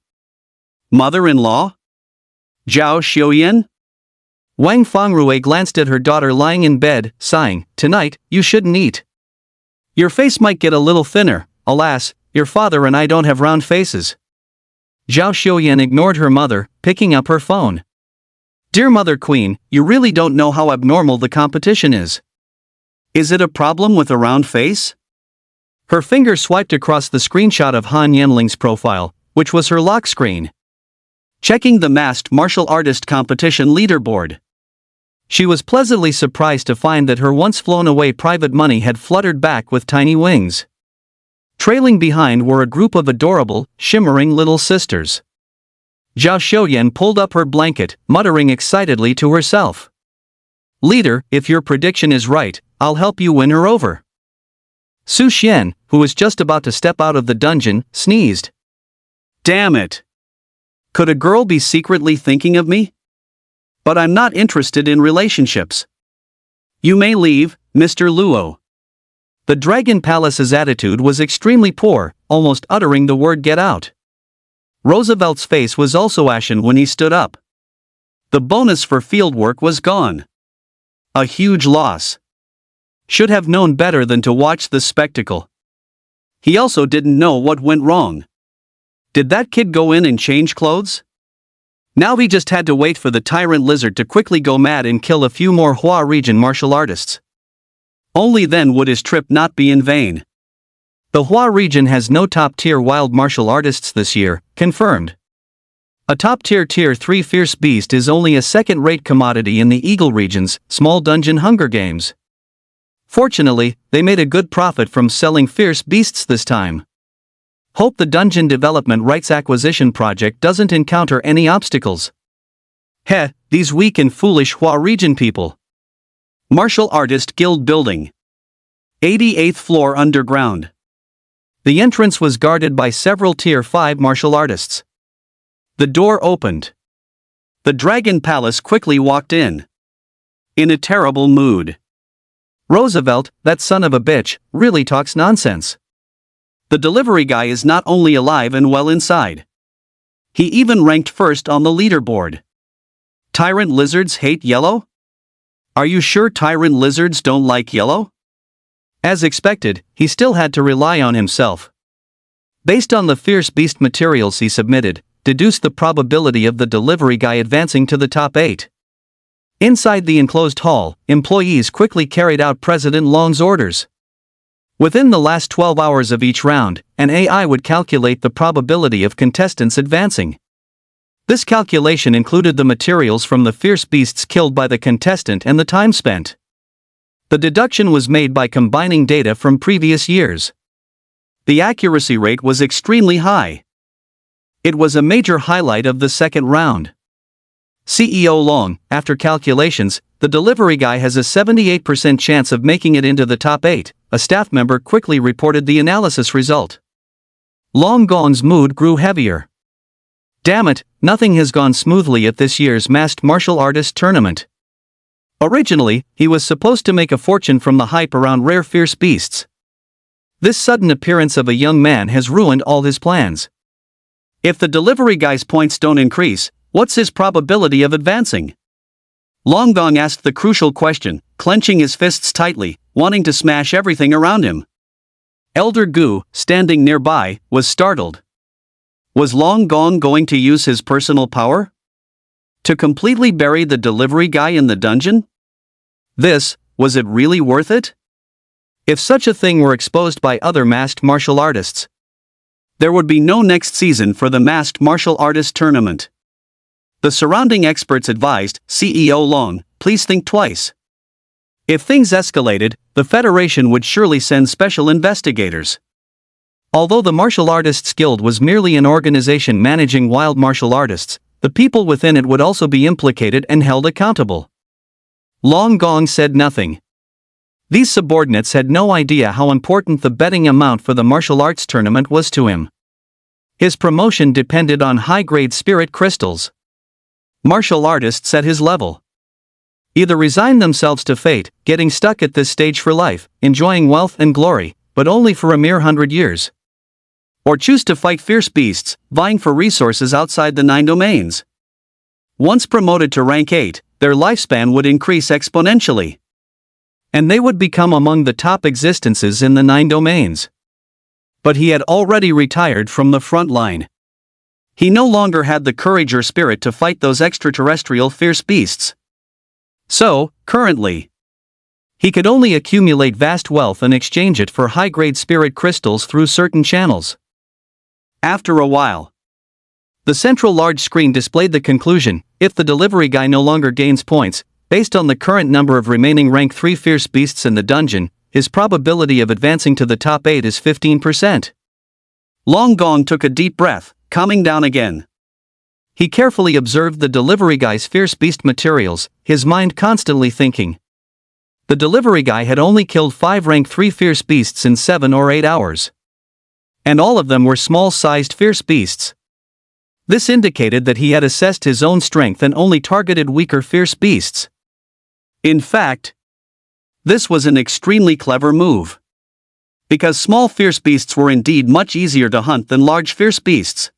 mother-in-law? Zhao Xiuyan? Wang Fengrui glanced at her daughter lying in bed, sighing. Tonight, you shouldn't eat. Your face might get a little thinner. Alas, your father and I don't have round faces. Zhao Xiuyan ignored her mother, picking up her phone. Dear Mother Queen, you really don't know how abnormal the competition is. Is it a problem with a round face? Her finger swiped across the screenshot of Han Yanling's profile, which was her lock screen. Checking the masked martial artist competition leaderboard. She was pleasantly surprised to find that her once flown-away private money had fluttered back with tiny wings. Trailing behind were a group of adorable, shimmering little sisters. Zhao Xiuyan pulled up her blanket, muttering excitedly to herself. Leader, if your prediction is right, I'll help you win her over. Su Xian, who was just about to step out of the dungeon, sneezed. Damn it! Could a girl be secretly thinking of me? But I'm not interested in relationships. You may leave, Mr. Luo. The Dragon Palace's attitude was extremely poor, almost uttering the word get out. Roosevelt's face was also ashen when he stood up. The bonus for fieldwork was gone. A huge loss. Should have known better than to watch the spectacle. He also didn't know what went wrong. Did that kid go in and change clothes? Now he just had to wait for the tyrant lizard to quickly go mad and kill a few more Hua region martial artists. Only then would his trip not be in vain. The Hua region has no top-tier wild martial artists this year, confirmed. A top-tier Tier 3 Fierce Beast is only a second-rate commodity in the Eagle region's small dungeon Hunger Games. Fortunately, they made a good profit from selling fierce beasts this time. Hope the dungeon development rights acquisition project doesn't encounter any obstacles. Heh, these weak and foolish Hua region people. Martial Artist Guild Building. 88th floor underground. The entrance was guarded by several Tier 5 martial artists. The door opened. The Dragon Palace quickly walked in. In a terrible mood. Roosevelt, that son of a bitch, really talks nonsense. The delivery guy is not only alive and well inside. He even ranked first on the leaderboard. Tyrant lizards hate yellow? Are you sure tyrant lizards don't like yellow? As expected, he still had to rely on himself. Based on the fierce beast materials he submitted, deduced the probability of the delivery guy advancing to the top 8. Inside the enclosed hall, employees quickly carried out President Long's orders. Within the last 12 hours of each round, an AI would calculate the probability of contestants advancing. This calculation included the materials from the fierce beasts killed by the contestant and the time spent. The deduction was made by combining data from previous years. The accuracy rate was extremely high. It was a major highlight of the second round. CEO Long, after calculations, the delivery guy has a 78% chance of making it into the top 8, a staff member quickly reported the analysis result. Long Gong's mood grew heavier. Damn it, nothing has gone smoothly at this year's Masked Martial Artist Tournament. Originally, he was supposed to make a fortune from the hype around rare fierce beasts. This sudden appearance of a young man has ruined all his plans. If the delivery guy's points don't increase, what's his probability of advancing? Long Gong asked the crucial question, clenching his fists tightly, wanting to smash everything around him. Elder Gu, standing nearby, was startled. Was Long Gong going to use his personal power? To completely bury the delivery guy in the dungeon? Was it really worth it? If such a thing were exposed by other masked martial artists, there would be no next season for the Masked Martial Artist Tournament. The surrounding experts advised CEO Long, please think twice. If things escalated, the Federation would surely send special investigators. Although the Martial Artists Guild was merely an organization managing wild martial artists, the people within it would also be implicated and held accountable. Long Gong said nothing. These subordinates had no idea how important the betting amount for the martial arts tournament was to him. His promotion depended on high-grade spirit crystals. Martial artists at his level either resign themselves to fate, getting stuck at this stage for life, enjoying wealth and glory, but only for a mere 100 years. Or choose to fight fierce beasts, vying for resources outside the 9 domains. Once promoted to rank 8, their lifespan would increase exponentially. And they would become among the top existences in the 9 domains. But he had already retired from the front line. He no longer had the courage or spirit to fight those extraterrestrial fierce beasts. So, currently, he could only accumulate vast wealth and exchange it for high-grade spirit crystals through certain channels. After a while, the central large screen displayed the conclusion: if the delivery guy no longer gains points, based on the current number of remaining rank 3 fierce beasts in the dungeon, his probability of advancing to the top 8 is 15%. Long Gong took a deep breath, calming down again. He carefully observed the delivery guy's fierce beast materials, his mind constantly thinking. The delivery guy had only killed 5 rank 3 fierce beasts in 7 or 8 hours. And all of them were small-sized fierce beasts. This indicated that he had assessed his own strength and only targeted weaker fierce beasts. In fact, this was an extremely clever move. Because small fierce beasts were indeed much easier to hunt than large fierce beasts.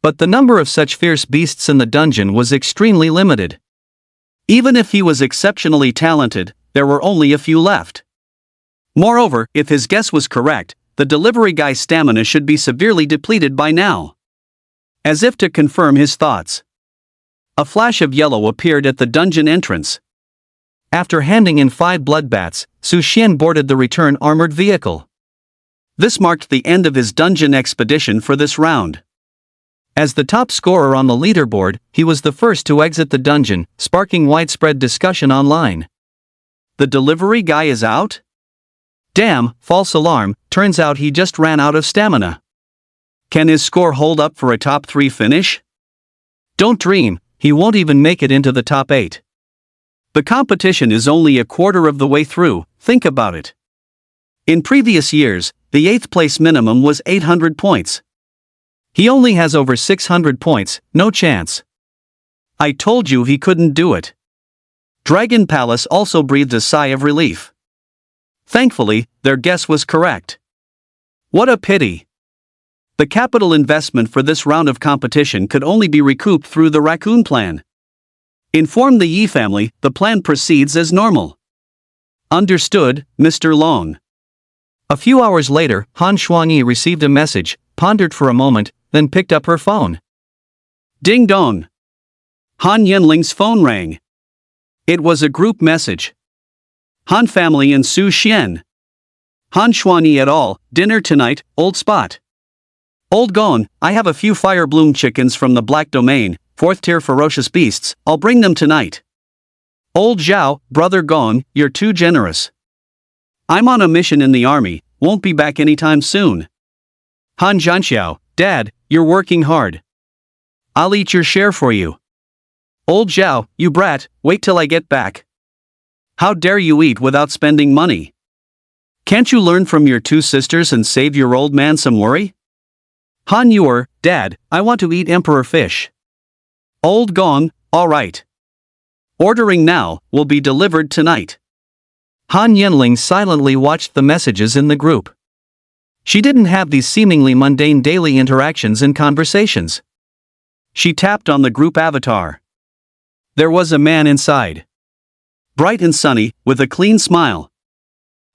But the number of such fierce beasts in the dungeon was extremely limited. Even if he was exceptionally talented, there were only a few left. Moreover, if his guess was correct, the delivery guy's stamina should be severely depleted by now. As if to confirm his thoughts, a flash of yellow appeared at the dungeon entrance. After handing in 5 bloodbaths, Su Xian boarded the return armored vehicle. This marked the end of his dungeon expedition for this round. As the top scorer on the leaderboard, he was the first to exit the dungeon, sparking widespread discussion online. The delivery guy is out? Damn, false alarm, turns out he just ran out of stamina. Can his score hold up for a top 3 finish? Don't dream, he won't even make it into the top 8. The competition is only a quarter of the way through, think about it. In previous years, the 8th place minimum was 800 points. He only has over 600 points, no chance. I told you he couldn't do it. Dragon Palace also breathed a sigh of relief. Thankfully, their guess was correct. What a pity. The capital investment for this round of competition could only be recouped through the raccoon plan. Inform the Yi family, the plan proceeds as normal. Understood, Mr. Long. A few hours later, Han Xuanyi received a message, pondered for a moment, then picked up her phone. Ding dong. Han Yanling's phone rang. It was a group message. Han family and Su Xian. Han Xuanyi et al., dinner tonight, old spot. Old Gone, I have a few fire bloom chickens from the Black Domain, 4th tier ferocious beasts, I'll bring them tonight. Old Zhao, brother Gone, you're too generous. I'm on a mission in the army, won't be back anytime soon. Han Zhanxiao, Dad, you're working hard. I'll eat your share for you. Old Zhao, you brat, wait till I get back. How dare you eat without spending money? Can't you learn from your 2 sisters and save your old man some worry? Han Yuer, Dad, I want to eat emperor fish. Old Gong, alright. Ordering now, will be delivered tonight. Han Yanling silently watched the messages in the group. She didn't have these seemingly mundane daily interactions and conversations. She tapped on the group avatar. There was a man inside. Bright and sunny, with a clean smile.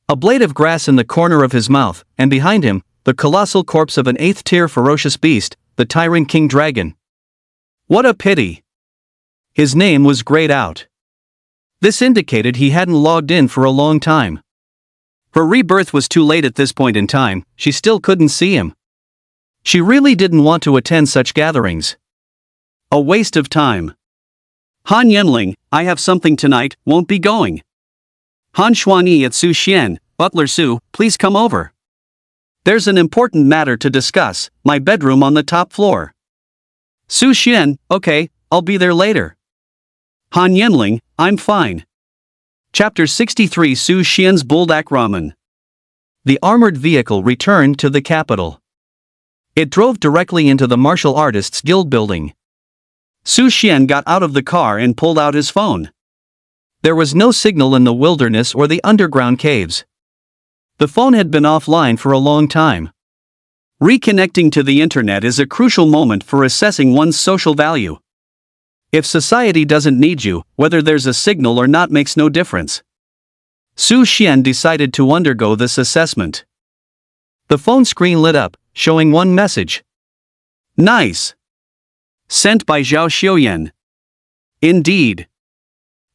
A blade of grass in the corner of his mouth, and behind him, the colossal corpse of an 8th tier ferocious beast, the tyrant king dragon. What a pity. His name was grayed out. This indicated he hadn't logged in for a long time. Her rebirth was too late at this point in time, she still couldn't see him. She really didn't want to attend such gatherings. A waste of time. Han Yanling, I have something tonight, won't be going. Han Xuanyi at Su Xian, Butler Su, please come over. There's an important matter to discuss, my bedroom on the top floor. Su Xian, okay, I'll be there later. Han Yanling, I'm fine. Chapter 63 Su Xian's Buldak Ramen. The armored vehicle returned to the capital. It drove directly into the Martial Artists Guild building. Su Xian got out of the car and pulled out his phone. There was no signal in the wilderness or the underground caves. The phone had been offline for a long time. Reconnecting to the internet is a crucial moment for assessing one's social value. If society doesn't need you, whether there's a signal or not makes no difference. Su Xian decided to undergo this assessment. The phone screen lit up, showing one message. Nice. Sent by Zhao Xiuyan. Indeed.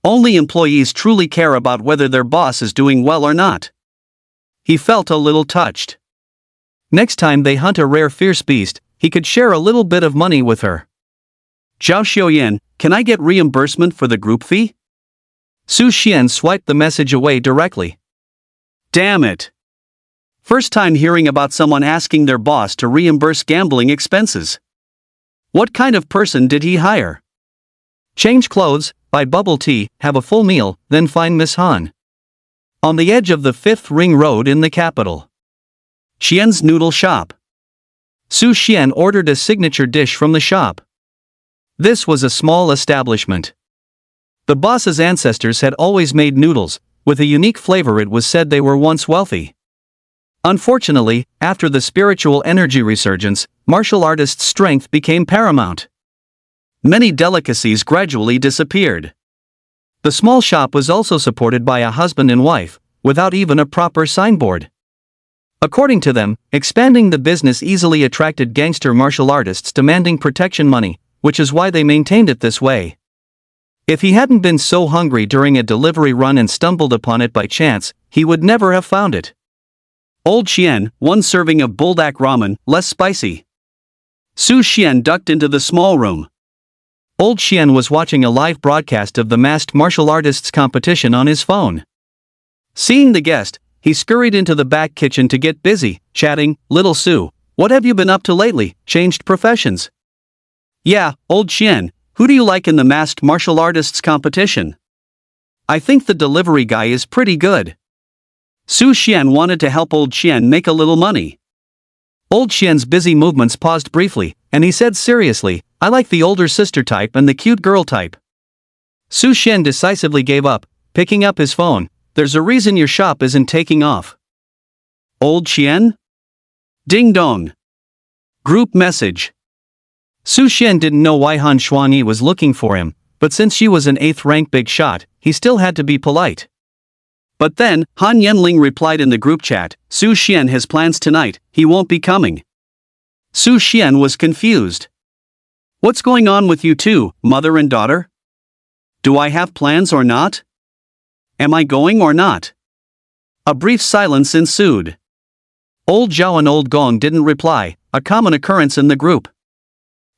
Only employees truly care about whether their boss is doing well or not. He felt a little touched. Next time they hunt a rare fierce beast, he could share a little bit of money with her. Zhao Xiuyan, can I get reimbursement for the group fee? Su Xian swiped the message away directly. Damn it. First time hearing about someone asking their boss to reimburse gambling expenses. What kind of person did he hire? Change clothes, buy bubble tea, have a full meal, then find Miss Han. On the edge of the 5th Ring Road in the capital. Xian's Noodle Shop. Su Xian ordered a signature dish from the shop. This was a small establishment. The boss's ancestors had always made noodles, with a unique flavor. It was said they were once wealthy. Unfortunately, after the spiritual energy resurgence, martial artists' strength became paramount. Many delicacies gradually disappeared. The small shop was also supported by a husband and wife, without even a proper signboard. According to them, expanding the business easily attracted gangster martial artists demanding protection money, which is why they maintained it this way. If he hadn't been so hungry during a delivery run and stumbled upon it by chance, he would never have found it. Old Xian, 1 serving of buldak ramen, less spicy. Su Xian ducked into the small room. Old Xian was watching a live broadcast of the masked martial artists competition on his phone. Seeing the guest, he scurried into the back kitchen to get busy, chatting. "Little Sue, what have you been up to lately? Changed professions?" "Yeah, old Xian, who do you like in the masked martial artists competition?" "I think the delivery guy is pretty good." Su Xian wanted to help old Xian make a little money. Old Xian's busy movements paused briefly, and he said seriously, "I like the older sister type and the cute girl type." Su Xian decisively gave up, picking up his phone. "There's a reason your shop isn't taking off." "Old Xian?" Ding dong. Group message. Su Xian didn't know why Han Xuanyi was looking for him, but since she was an 8th rank big shot, he still had to be polite. But then, Han Yenling replied in the group chat, "Su Xian has plans tonight, he won't be coming." Su Xian was confused. "What's going on with you two, mother and daughter? Do I have plans or not? Am I going or not?" A brief silence ensued. Old Zhao and Old Gong didn't reply, a common occurrence in the group.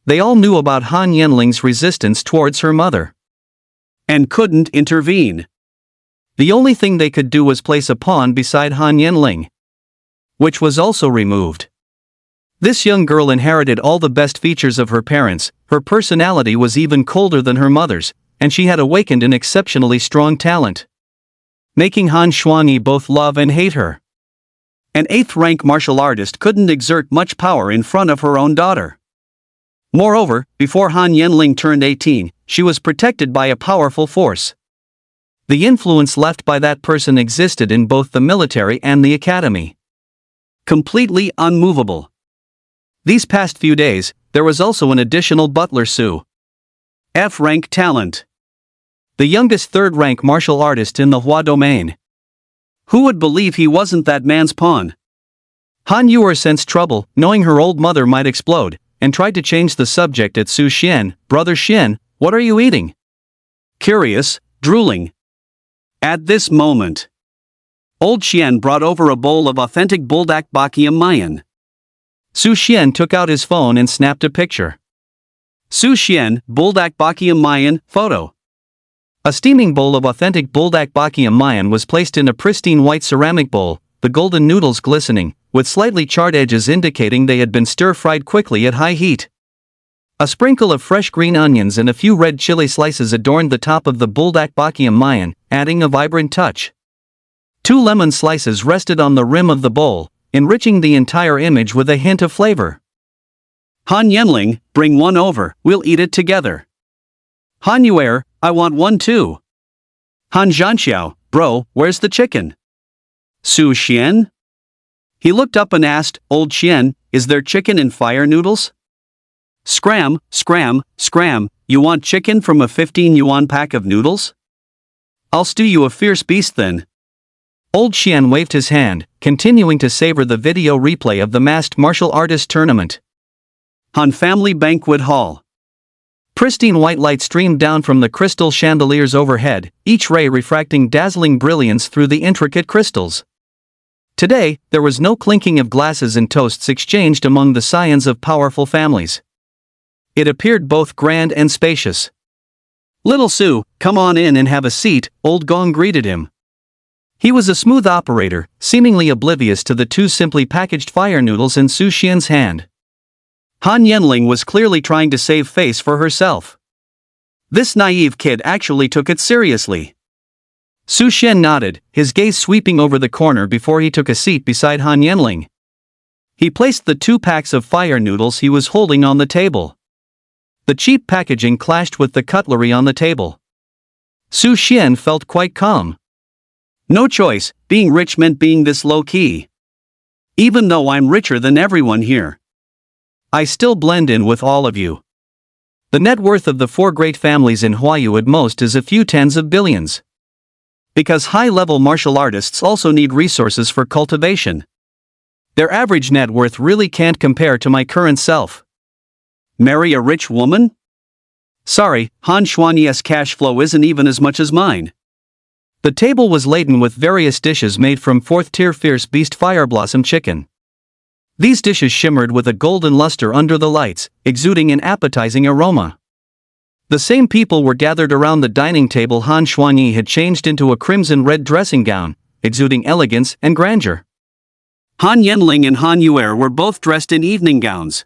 They all knew about Han Yenling's resistance towards her mother, and couldn't intervene. The only thing they could do was place a pawn beside Han Yenling, which was also removed. This young girl inherited all the best features of her parents, her personality was even colder than her mother's, and she had awakened an exceptionally strong talent, making Han Xuanyi both love and hate her. An 8th rank martial artist couldn't exert much power in front of her own daughter. Moreover, before Han Yenling turned 18, she was protected by a powerful force. The influence left by that person existed in both the military and the academy. Completely unmovable. These past few days, there was also an additional butler Su. F rank talent. The youngest 3rd rank martial artist in the Hua domain. Who would believe he wasn't that man's pawn? Han Yuer sensed trouble, knowing her old mother might explode, and tried to change the subject at Su Xian. "Brother Xian, what are you eating?" Curious, drooling. At this moment, old Xian brought over a bowl of authentic buldak bakium mayan. Su Xian took out his phone and snapped a picture. Su Xian, buldak bakium mayan, photo. A steaming bowl of authentic buldak bakium mayan was placed in a pristine white ceramic bowl, the golden noodles glistening, with slightly charred edges indicating they had been stir-fried quickly at high heat. A sprinkle of fresh green onions and a few red chili slices adorned the top of the buldak bakium mayan, adding a vibrant touch. 2 lemon slices rested on the rim of the bowl, enriching the entire image with a hint of flavor. "Han Yenling, bring one over, we'll eat it together." "Han Yuer, I want one too." "Han Zhanxiao, bro, where's the chicken?" "Su Xian?" He looked up and asked, "Old Xian, is there chicken in fire noodles?" "Scram, scram, scram, you want chicken from a 15 yuan pack of noodles? I'll stew you a fierce beast then." Old Xian waved his hand, continuing to savor the video replay of the masked martial artist tournament. Han Family Banquet Hall. Pristine white light streamed down from the crystal chandeliers overhead, each ray refracting dazzling brilliance through the intricate crystals. Today, there was no clinking of glasses and toasts exchanged among the scions of powerful families. It appeared both grand and spacious. "Little Sue, come on in and have a seat," Old Gong greeted him. He was a smooth operator, seemingly oblivious to the 2 simply packaged fire noodles in Su Xian's hand. Han Yenling was clearly trying to save face for herself. This naive kid actually took it seriously. Su Xian nodded, his gaze sweeping over the corner before he took a seat beside Han Yenling. He placed the 2 packs of fire noodles he was holding on the table. The cheap packaging clashed with the cutlery on the table. Su Xian felt quite calm. No choice, being rich meant being this low-key. Even though I'm richer than everyone here, I still blend in with all of you. The net worth of the 4 great families in Huayu at most is a few tens of billions. Because high-level martial artists also need resources for cultivation. Their average net worth really can't compare to my current self. Marry a rich woman? Sorry, Han Xuanyi's cash flow isn't even as much as mine. The table was laden with various dishes made from 4th-tier fierce beast fire blossom chicken. These dishes shimmered with a golden luster under the lights, exuding an appetizing aroma. The same people were gathered around the dining table Han Xuanyi had changed into a crimson-red dressing gown, exuding elegance and grandeur. Han Yenling and Han Yuer were both dressed in evening gowns.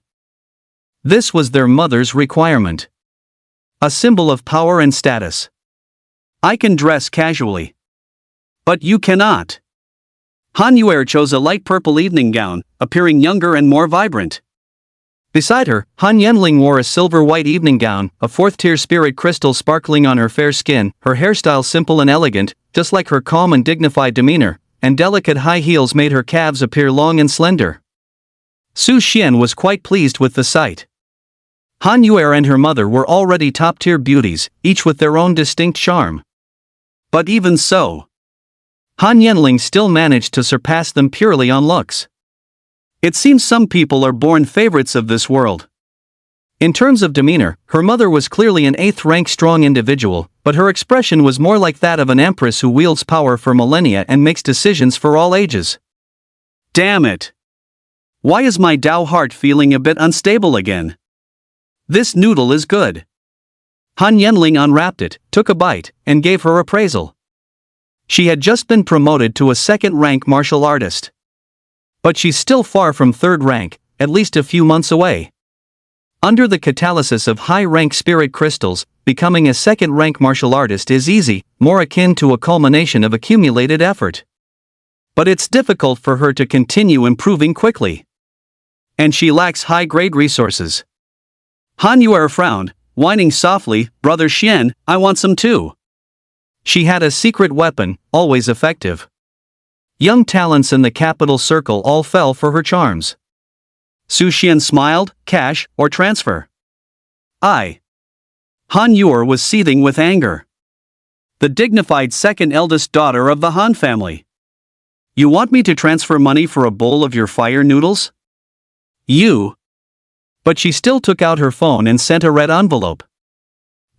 This was their mother's requirement. A symbol of power and status. I can dress casually. But you cannot. Han Yuer chose a light purple evening gown, appearing younger and more vibrant. Beside her, Han Yenling wore a silver-white evening gown, a fourth-tier spirit crystal sparkling on her fair skin, her hairstyle simple and elegant, just like her calm and dignified demeanor, and delicate high heels made her calves appear long and slender. Su Xian was quite pleased with the sight. Han Yuer and her mother were already top-tier beauties, each with their own distinct charm. But even so, Han Yenling still managed to surpass them purely on looks. It seems some people are born favorites of this world. In terms of demeanor, her mother was clearly an 8th-rank strong individual, but her expression was more like that of an empress who wields power for millennia and makes decisions for all ages. Damn it! Why is my Dao heart feeling a bit unstable again? This noodle is good. Han Yenling unwrapped it, took a bite, and gave her appraisal. She had just been promoted to a 2nd-rank martial artist. But she's still far from 3rd rank, at least a few months away. Under the catalysis of high-rank spirit crystals, becoming a 2nd-rank martial artist is easy, more akin to a culmination of accumulated effort. But it's difficult for her to continue improving quickly. And she lacks high-grade resources. Han Yuer frowned, whining softly, "Brother Xian, I want some too." She had a secret weapon, always effective. Young talents in the capital circle all fell for her charms. Su Xian smiled, "Cash, or transfer?" Han Yuer was seething with anger. The dignified second eldest daughter of the Han family. You want me to transfer money for a bowl of your fire noodles? You. But she still took out her phone and sent a red envelope.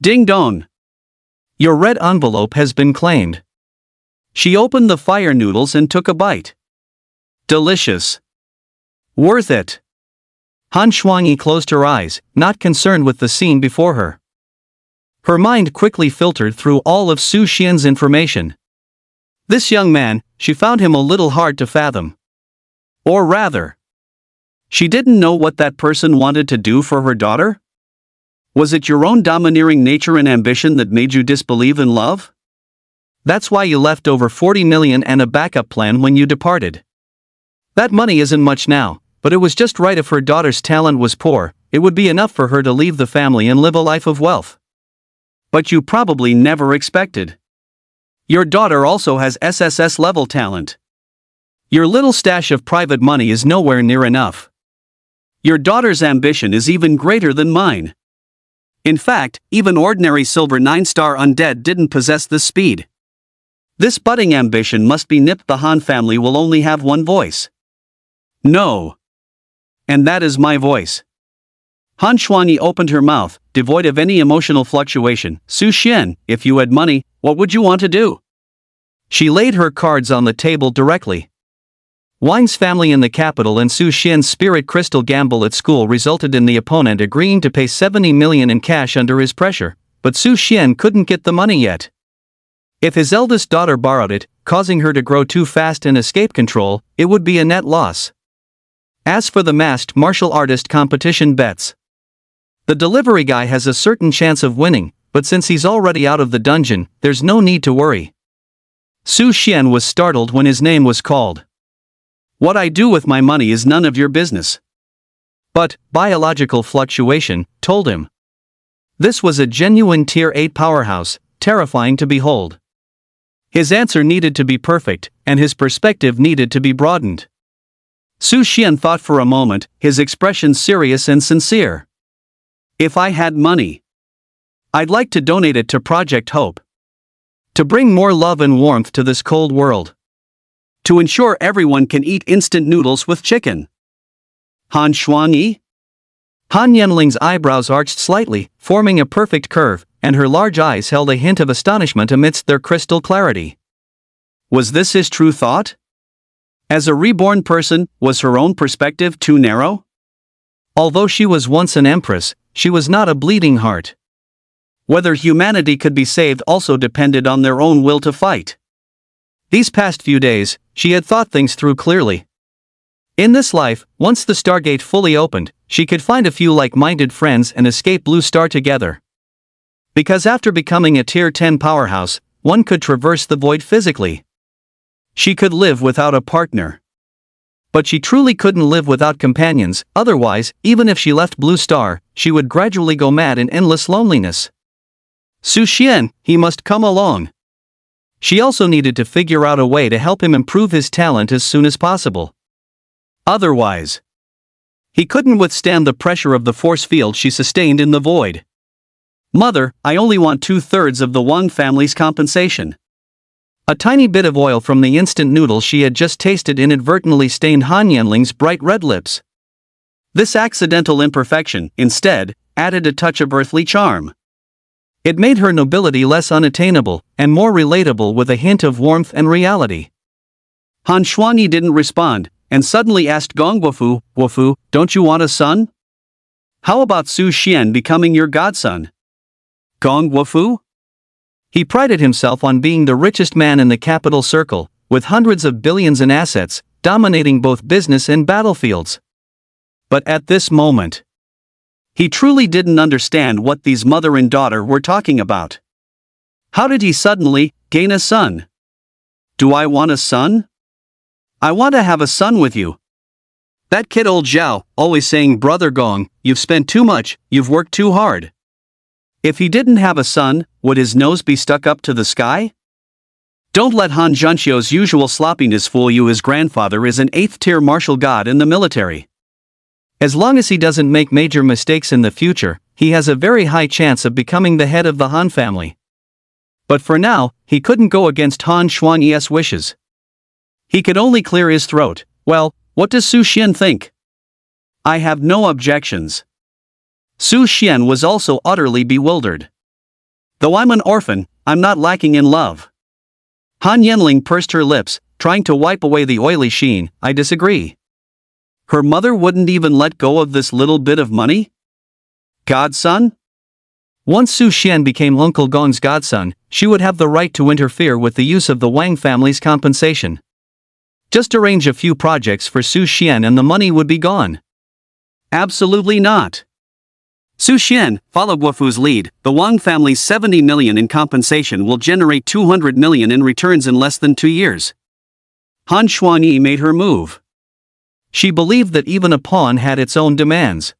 Ding dong. Your red envelope has been claimed. She opened the fire noodles and took a bite. Delicious. Worth it. Han Shuangyi closed her eyes, not concerned with the scene before her. Her mind quickly filtered through all of Su Xian's information. This young man, she found him a little hard to fathom. Or rather, she didn't know what that person wanted to do for her daughter? Was it your own domineering nature and ambition that made you disbelieve in love? That's why you left over 40 million and a backup plan when you departed. That money isn't much now, but it was just right. If her daughter's talent was poor, it would be enough for her to leave the family and live a life of wealth. But you probably never expected. Your daughter also has SSS level talent. Your little stash of private money is nowhere near enough. Your daughter's ambition is even greater than mine. In fact, even ordinary silver 9-star undead didn't possess this speed. This budding ambition must be nipped. The Han family will only have one voice. No. And that is my voice. Han Shuangyi opened her mouth, devoid of any emotional fluctuation. Su Xian, if you had money, what would you want to do? She laid her cards on the table directly. Wang's family in the capital and Su Xian's spirit crystal gamble at school resulted in the opponent agreeing to pay 70 million in cash under his pressure, but Su Xian couldn't get the money yet. If his eldest daughter borrowed it, causing her to grow too fast and escape control, it would be a net loss. As for the masked martial artist competition bets, the delivery guy has a certain chance of winning, but since he's already out of the dungeon, there's no need to worry. Su Xian was startled when his name was called. What I do with my money is none of your business. But biological fluctuation told him. This was a genuine Tier 8 powerhouse, terrifying to behold. His answer needed to be perfect, and his perspective needed to be broadened. Su Xian thought for a moment, his expression serious and sincere. If I had money, I'd like to donate it to Project Hope. To bring more love and warmth to this cold world. To ensure everyone can eat instant noodles with chicken. Han Shuangyi? Han Yenling's eyebrows arched slightly, forming a perfect curve, and her large eyes held a hint of astonishment amidst their crystal clarity. Was this his true thought? As a reborn person, was her own perspective too narrow? Although she was once an empress, she was not a bleeding heart. Whether humanity could be saved also depended on their own will to fight. These past few days, she had thought things through clearly. In this life, once the Stargate fully opened, she could find a few like-minded friends and escape Blue Star together. Because after becoming a Tier 10 powerhouse, one could traverse the void physically. She could live without a partner. But she truly couldn't live without companions, otherwise, even if she left Blue Star, she would gradually go mad in endless loneliness. Su Xian, he must come along. She also needed to figure out a way to help him improve his talent as soon as possible. Otherwise, he couldn't withstand the pressure of the force field she sustained in the void. Mother, I only want 2/3 of the Wang family's compensation. A tiny bit of oil from the instant noodle she had just tasted inadvertently stained Han Yanling's bright red lips. This accidental imperfection, instead, added a touch of earthly charm. It made her nobility less unattainable, and more relatable with a hint of warmth and reality. Han Xuanyi didn't respond, and suddenly asked Gong Wufu, "Wufu, don't you want a son? How about Su Xian becoming your godson?" Gong Wufu? He prided himself on being the richest man in the capital circle, with hundreds of billions in assets, dominating both business and battlefields. But at this moment, he truly didn't understand what these mother and daughter were talking about. How did he suddenly gain a son? Do I want a son? I want to have a son with you. That kid old Zhao, always saying, "Brother Gong, you've spent too much, you've worked too hard." If he didn't have a son, would his nose be stuck up to the sky? Don't let Han Zhanxiu's usual sloppiness fool you. His grandfather is an 8th-tier martial god in the military. As long as he doesn't make major mistakes in the future, he has a very high chance of becoming the head of the Han family. But for now, he couldn't go against Han Xuanyi's wishes. He could only clear his throat. Well, what does Su Xian think? I have no objections. Su Xian was also utterly bewildered. Though I'm an orphan, I'm not lacking in love. Han Yanling pursed her lips, trying to wipe away the oily sheen. I disagree. Her mother wouldn't even let go of this little bit of money? Godson? Once Su Xian became Uncle Gong's godson, she would have the right to interfere with the use of the Wang family's compensation. Just arrange a few projects for Su Xian and the money would be gone. Absolutely not. Su Xian followed Wufu's lead. The Wang family's 70 million in compensation will generate 200 million in returns in less than 2 years. Han Xuanyi made her move. She believed that even a pawn had its own demands.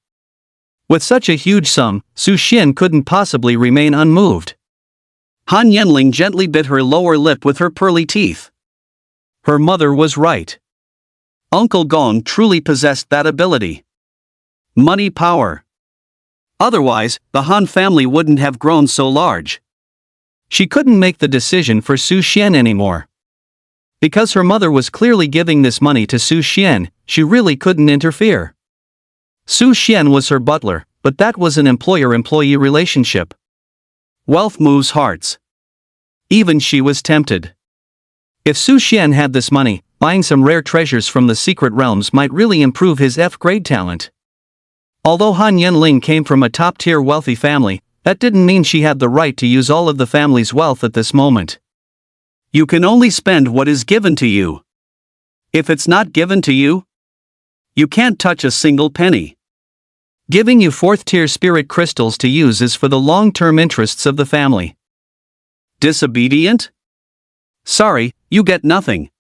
With such a huge sum, Su Xian couldn't possibly remain unmoved. Han Yanling gently bit her lower lip with her pearly teeth. Her mother was right. Uncle Gong truly possessed that ability. Money power. Otherwise, the Han family wouldn't have grown so large. She couldn't make the decision for Su Xian anymore. Because her mother was clearly giving this money to Su Xian, she really couldn't interfere. Su Xian was her butler, but that was an employer-employee relationship. Wealth moves hearts. Even she was tempted. If Su Xian had this money, buying some rare treasures from the secret realms might really improve his F-grade talent. Although Han Yanling came from a top-tier wealthy family, that didn't mean she had the right to use all of the family's wealth at this moment. You can only spend what is given to you. If it's not given to you, you can't touch a single penny. Giving you 4th-tier spirit crystals to use is for the long-term interests of the family. Disobedient? Sorry, you get nothing.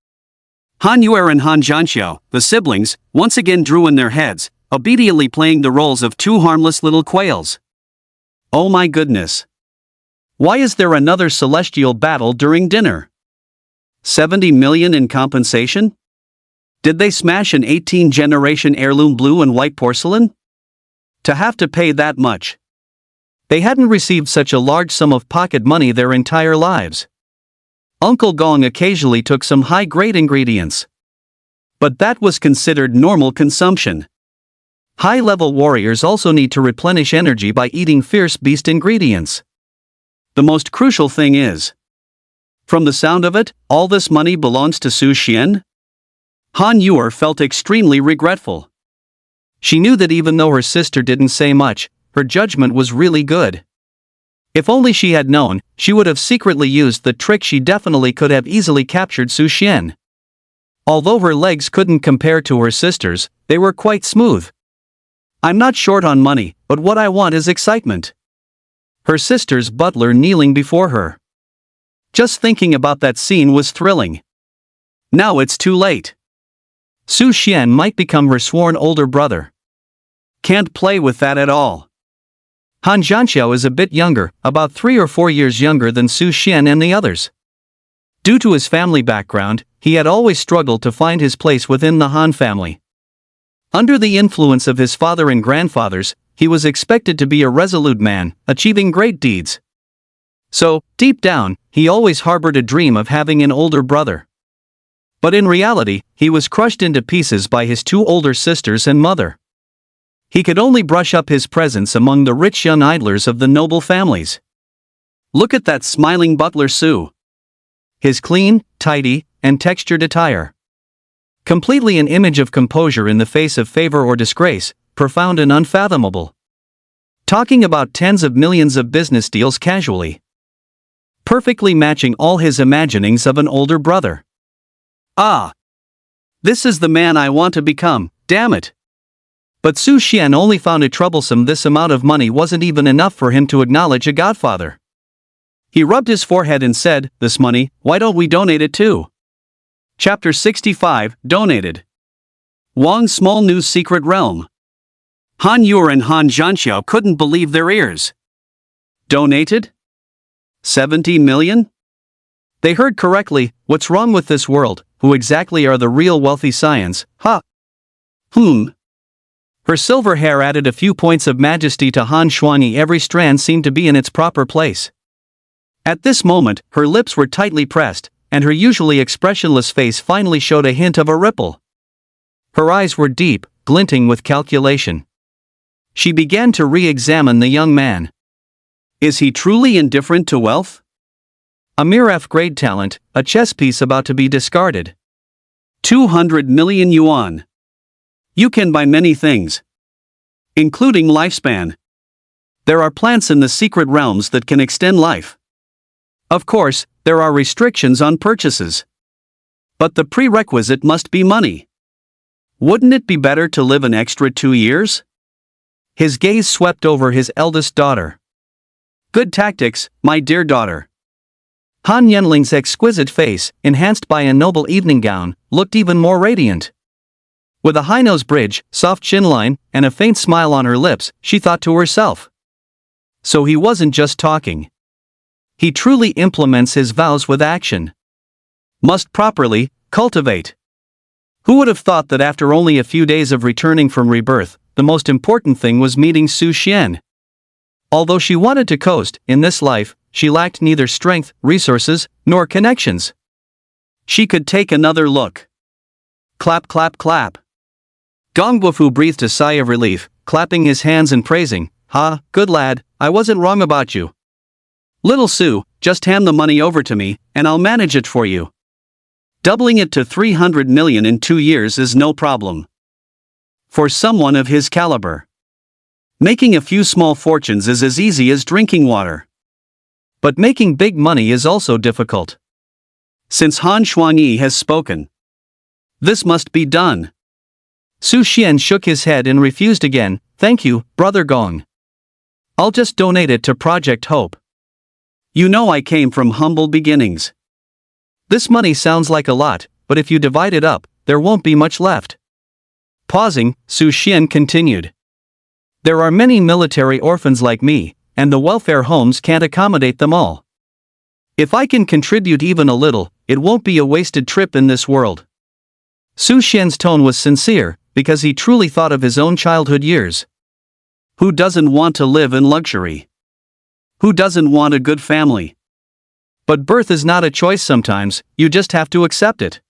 Han Yuer and Han Zhanxiu, the siblings, once again drew in their heads, obediently playing the roles of two harmless little quails. Oh my goodness. Why is there another celestial battle during dinner? 70 million in compensation? Did they smash an 18th-generation heirloom blue and white porcelain? To have to pay that much. They hadn't received such a large sum of pocket money their entire lives. Uncle Gong occasionally took some high-grade ingredients. But that was considered normal consumption. High-level warriors also need to replenish energy by eating fierce beast ingredients. The most crucial thing is, from the sound of it, all this money belongs to Su Xian? Han Yuer felt extremely regretful. She knew that even though her sister didn't say much, her judgment was really good. If only she had known, she would have secretly used the trick. She definitely could have easily captured Su Xian. Although her legs couldn't compare to her sister's, they were quite smooth. I'm not short on money, but what I want is excitement. Her sister's butler kneeling before her. Just thinking about that scene was thrilling. Now it's too late. Su Xian might become her sworn older brother. Can't play with that at all. Han Zhanxiao is a bit younger, about 3 or 4 years younger than Su Xian and the others. Due to his family background, he had always struggled to find his place within the Han family. Under the influence of his father and grandfathers, he was expected to be a resolute man, achieving great deeds. So, deep down, he always harbored a dream of having an older brother. But in reality, he was crushed into pieces by his 2 older sisters and mother. He could only brush up his presence among the rich young idlers of the noble families. Look at that smiling butler Su. His clean, tidy, and textured attire. Completely an image of composure in the face of favor or disgrace, profound and unfathomable. Talking about tens of millions of business deals casually. Perfectly matching all his imaginings of an older brother. Ah! This is the man I want to become, damn it! But Su Xian only found it troublesome this amount of money wasn't even enough for him to acknowledge a godfather. He rubbed his forehead and said, "This money, why don't we donate it too?" Chapter 65, Donated. Wang's Small News Secret Realm. Han Yu and Han Zhanxiao couldn't believe their ears. Donated? 70 million? They heard correctly. What's wrong with this world? Who exactly are the real wealthy scions? Her silver hair added a few points of majesty to Han Xuanyi. Every strand seemed to be in its proper place. At this moment, her lips were tightly pressed, and her usually expressionless face finally showed a hint of a ripple. Her eyes were deep, glinting with calculation. She began to re-examine the young man. Is he truly indifferent to wealth? A mere F-grade talent, a chess piece about to be discarded. 200 million yuan. You can buy many things, including lifespan. There are plants in the secret realms that can extend life. Of course, there are restrictions on purchases. But the prerequisite must be money. Wouldn't it be better to live an extra 2 years? His gaze swept over his eldest daughter. Good tactics, my dear daughter. Han Yanling's exquisite face, enhanced by a noble evening gown, looked even more radiant. With a high nose bridge, soft chin line, and a faint smile on her lips, she thought to herself. So he wasn't just talking. He truly implements his vows with action. Must properly cultivate. Who would have thought that after only a few days of returning from rebirth, the most important thing was meeting Su Xian? Although she wanted to coast, in this life, she lacked neither strength, resources, nor connections. She could take another look. Clap, clap, clap. Gong Guofu breathed a sigh of relief, clapping his hands and praising, "Ha, good lad, I wasn't wrong about you. Little Su, just hand the money over to me, and I'll manage it for you. Doubling it to 300 million in 2 years is no problem. For someone of his caliber. Making a few small fortunes is as easy as drinking water. But making big money is also difficult. Since Han Xuanyi has spoken, this must be done." Su Xian shook his head and refused again. "Thank you, Brother Gong. I'll just donate it to Project Hope. You know I came from humble beginnings. This money sounds like a lot, but if you divide it up, there won't be much left." Pausing, Su Xian continued. "There are many military orphans like me, and the welfare homes can't accommodate them all. If I can contribute even a little, it won't be a wasted trip in this world." Su Xian's tone was sincere, because he truly thought of his own childhood years. Who doesn't want to live in luxury? Who doesn't want a good family? But birth is not a choice sometimes, you just have to accept it.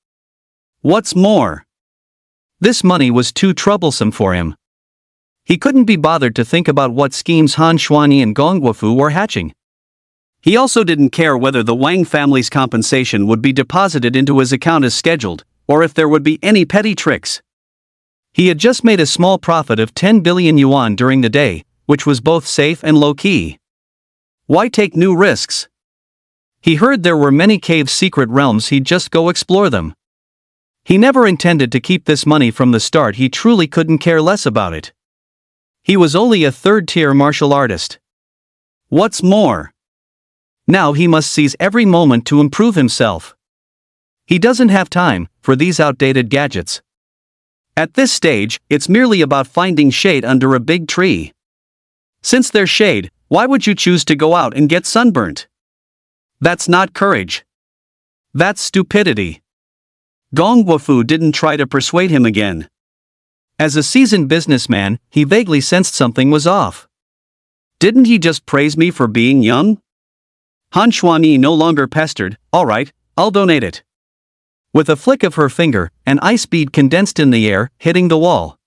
What's more, this money was too troublesome for him. He couldn't be bothered to think about what schemes Han Xuanyi and Gong Guofu were hatching. He also didn't care whether the Wang family's compensation would be deposited into his account as scheduled, or if there would be any petty tricks. He had just made a small profit of 10 billion yuan during the day, which was both safe and low-key. Why take new risks? He heard there were many cave secret realms, he'd just go explore them. He never intended to keep this money from the start, he truly couldn't care less about it. He was only a third-tier martial artist. What's more, now he must seize every moment to improve himself. He doesn't have time for these outdated gadgets. At this stage, it's merely about finding shade under a big tree. Since there's shade, why would you choose to go out and get sunburnt? That's not courage. That's stupidity. Gong Guofu didn't try to persuade him again. As a seasoned businessman, he vaguely sensed something was off. Didn't he just praise me for being young? Han Xuanyi no longer pestered. All right, I'll donate it. With a flick of her finger, an ice bead condensed in the air, hitting the wall.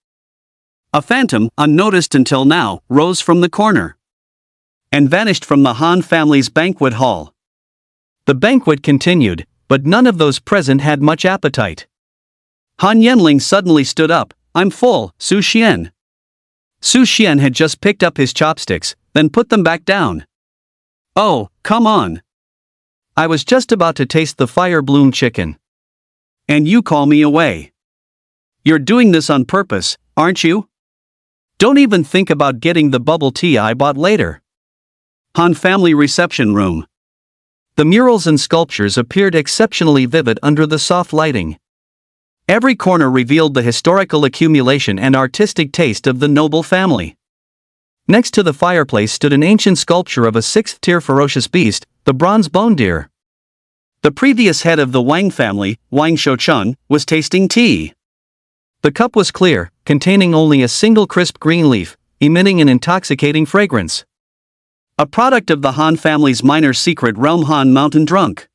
A phantom, unnoticed until now, rose from the corner and vanished from the Han family's banquet hall. The banquet continued, but none of those present had much appetite. Han Yanling suddenly stood up. I'm full, Su Xian. Su Xian had just picked up his chopsticks, then put them back down. Oh, come on. I was just about to taste the fire bloom chicken. And you call me away. You're doing this on purpose, aren't you? Don't even think about getting the bubble tea I bought later. Han family reception room. The murals and sculptures appeared exceptionally vivid under the soft lighting. Every corner revealed the historical accumulation and artistic taste of the noble family. Next to the fireplace stood an ancient sculpture of a sixth-tier ferocious beast, the bronze bone deer. The previous head of the Wang family, Wang Shoucheng, was tasting tea. The cup was clear, containing only a single crisp green leaf, emitting an intoxicating fragrance. A product of the Han family's minor secret realm, Han Mountain Drunk.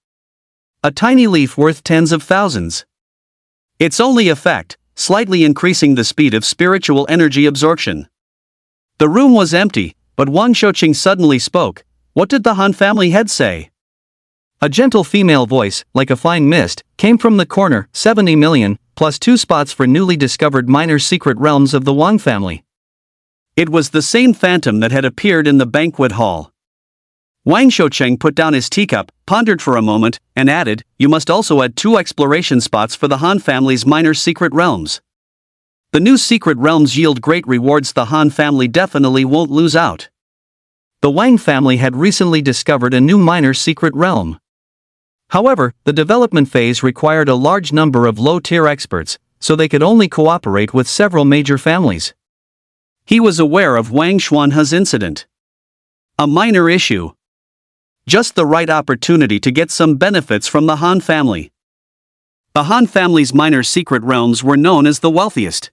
A tiny leaf worth tens of thousands. Its only effect, slightly increasing the speed of spiritual energy absorption. The room was empty, but Wang Shoucheng suddenly spoke. What did the Han family head say? A gentle female voice, like a fine mist, came from the corner. 70 million, plus 2 spots for newly discovered minor secret realms of the Wang family. It was the same phantom that had appeared in the banquet hall. Wang Shoucheng put down his teacup, pondered for a moment, and added, you must also add 2 exploration spots for the Han family's minor secret realms. The new secret realms yield great rewards, the Han family definitely won't lose out. The Wang family had recently discovered a new minor secret realm. However, the development phase required a large number of low-tier experts, so they could only cooperate with several major families. He was aware of Wang Xuanhe's incident. A minor issue. Just the right opportunity to get some benefits from the Han family. The Han family's minor secret realms were known as the wealthiest.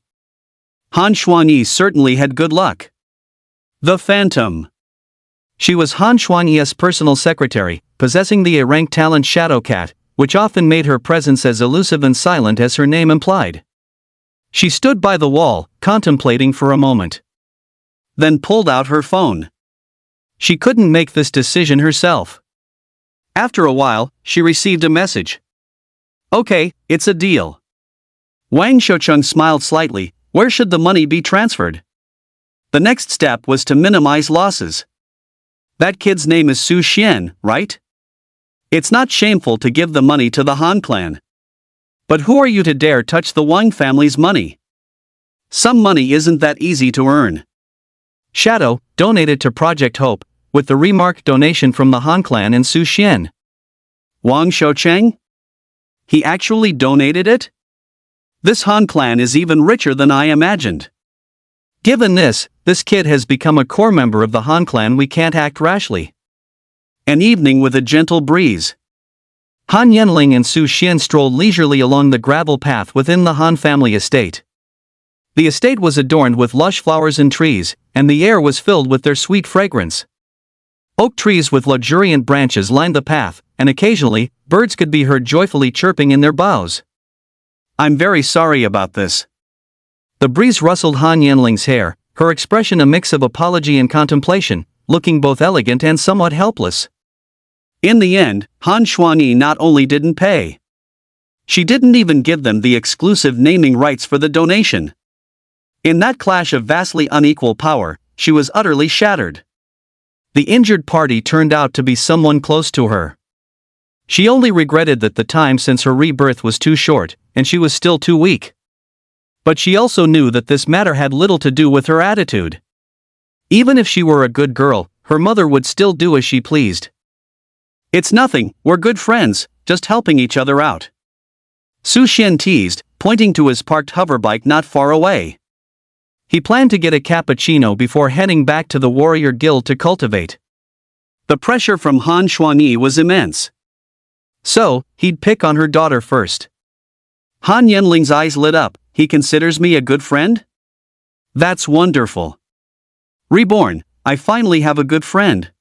Han Xuanyi certainly had good luck. The Phantom. She was Han Xuanyi's personal secretary, possessing the A-rank talent Shadow Cat, which often made her presence as elusive and silent as her name implied. She stood by the wall, contemplating for a moment. Then pulled out her phone. She couldn't make this decision herself. After a while, she received a message. Okay, it's a deal. Wang Shoucheng smiled slightly. Where should the money be transferred? The next step was to minimize losses. That kid's name is Su Xian, right? It's not shameful to give the money to the Han clan. But who are you to dare touch the Wang family's money? Some money isn't that easy to earn. Shadow donated to Project Hope, with the remark donation from the Han clan and Su Xian. Wang Shoucheng? He actually donated it? This Han clan is even richer than I imagined. Given this kid has become a core member of the Han clan, we can't act rashly. An evening with a gentle breeze. Han Yanling and Su Xian strolled leisurely along the gravel path within the Han family estate. The estate was adorned with lush flowers and trees, and the air was filled with their sweet fragrance. Oak trees with luxuriant branches lined the path, and occasionally, birds could be heard joyfully chirping in their boughs. I'm very sorry about this. The breeze rustled Han Yanling's hair, her expression a mix of apology and contemplation, looking both elegant and somewhat helpless. In the end, Han Xuanyi not only didn't pay. She didn't even give them the exclusive naming rights for the donation. In that clash of vastly unequal power, she was utterly shattered. The injured party turned out to be someone close to her. She only regretted that the time since her rebirth was too short, and she was still too weak. But she also knew that this matter had little to do with her attitude. Even if she were a good girl, her mother would still do as she pleased. "It's nothing, we're good friends, just helping each other out," Su Xian teased, pointing to his parked hoverbike not far away. He planned to get a cappuccino before heading back to the warrior guild to cultivate. The pressure from Han Xuanyi was immense. So, he'd pick on her daughter first. Han Yanling's eyes lit up. "He considers me a good friend? That's wonderful. Reborn, I finally have a good friend."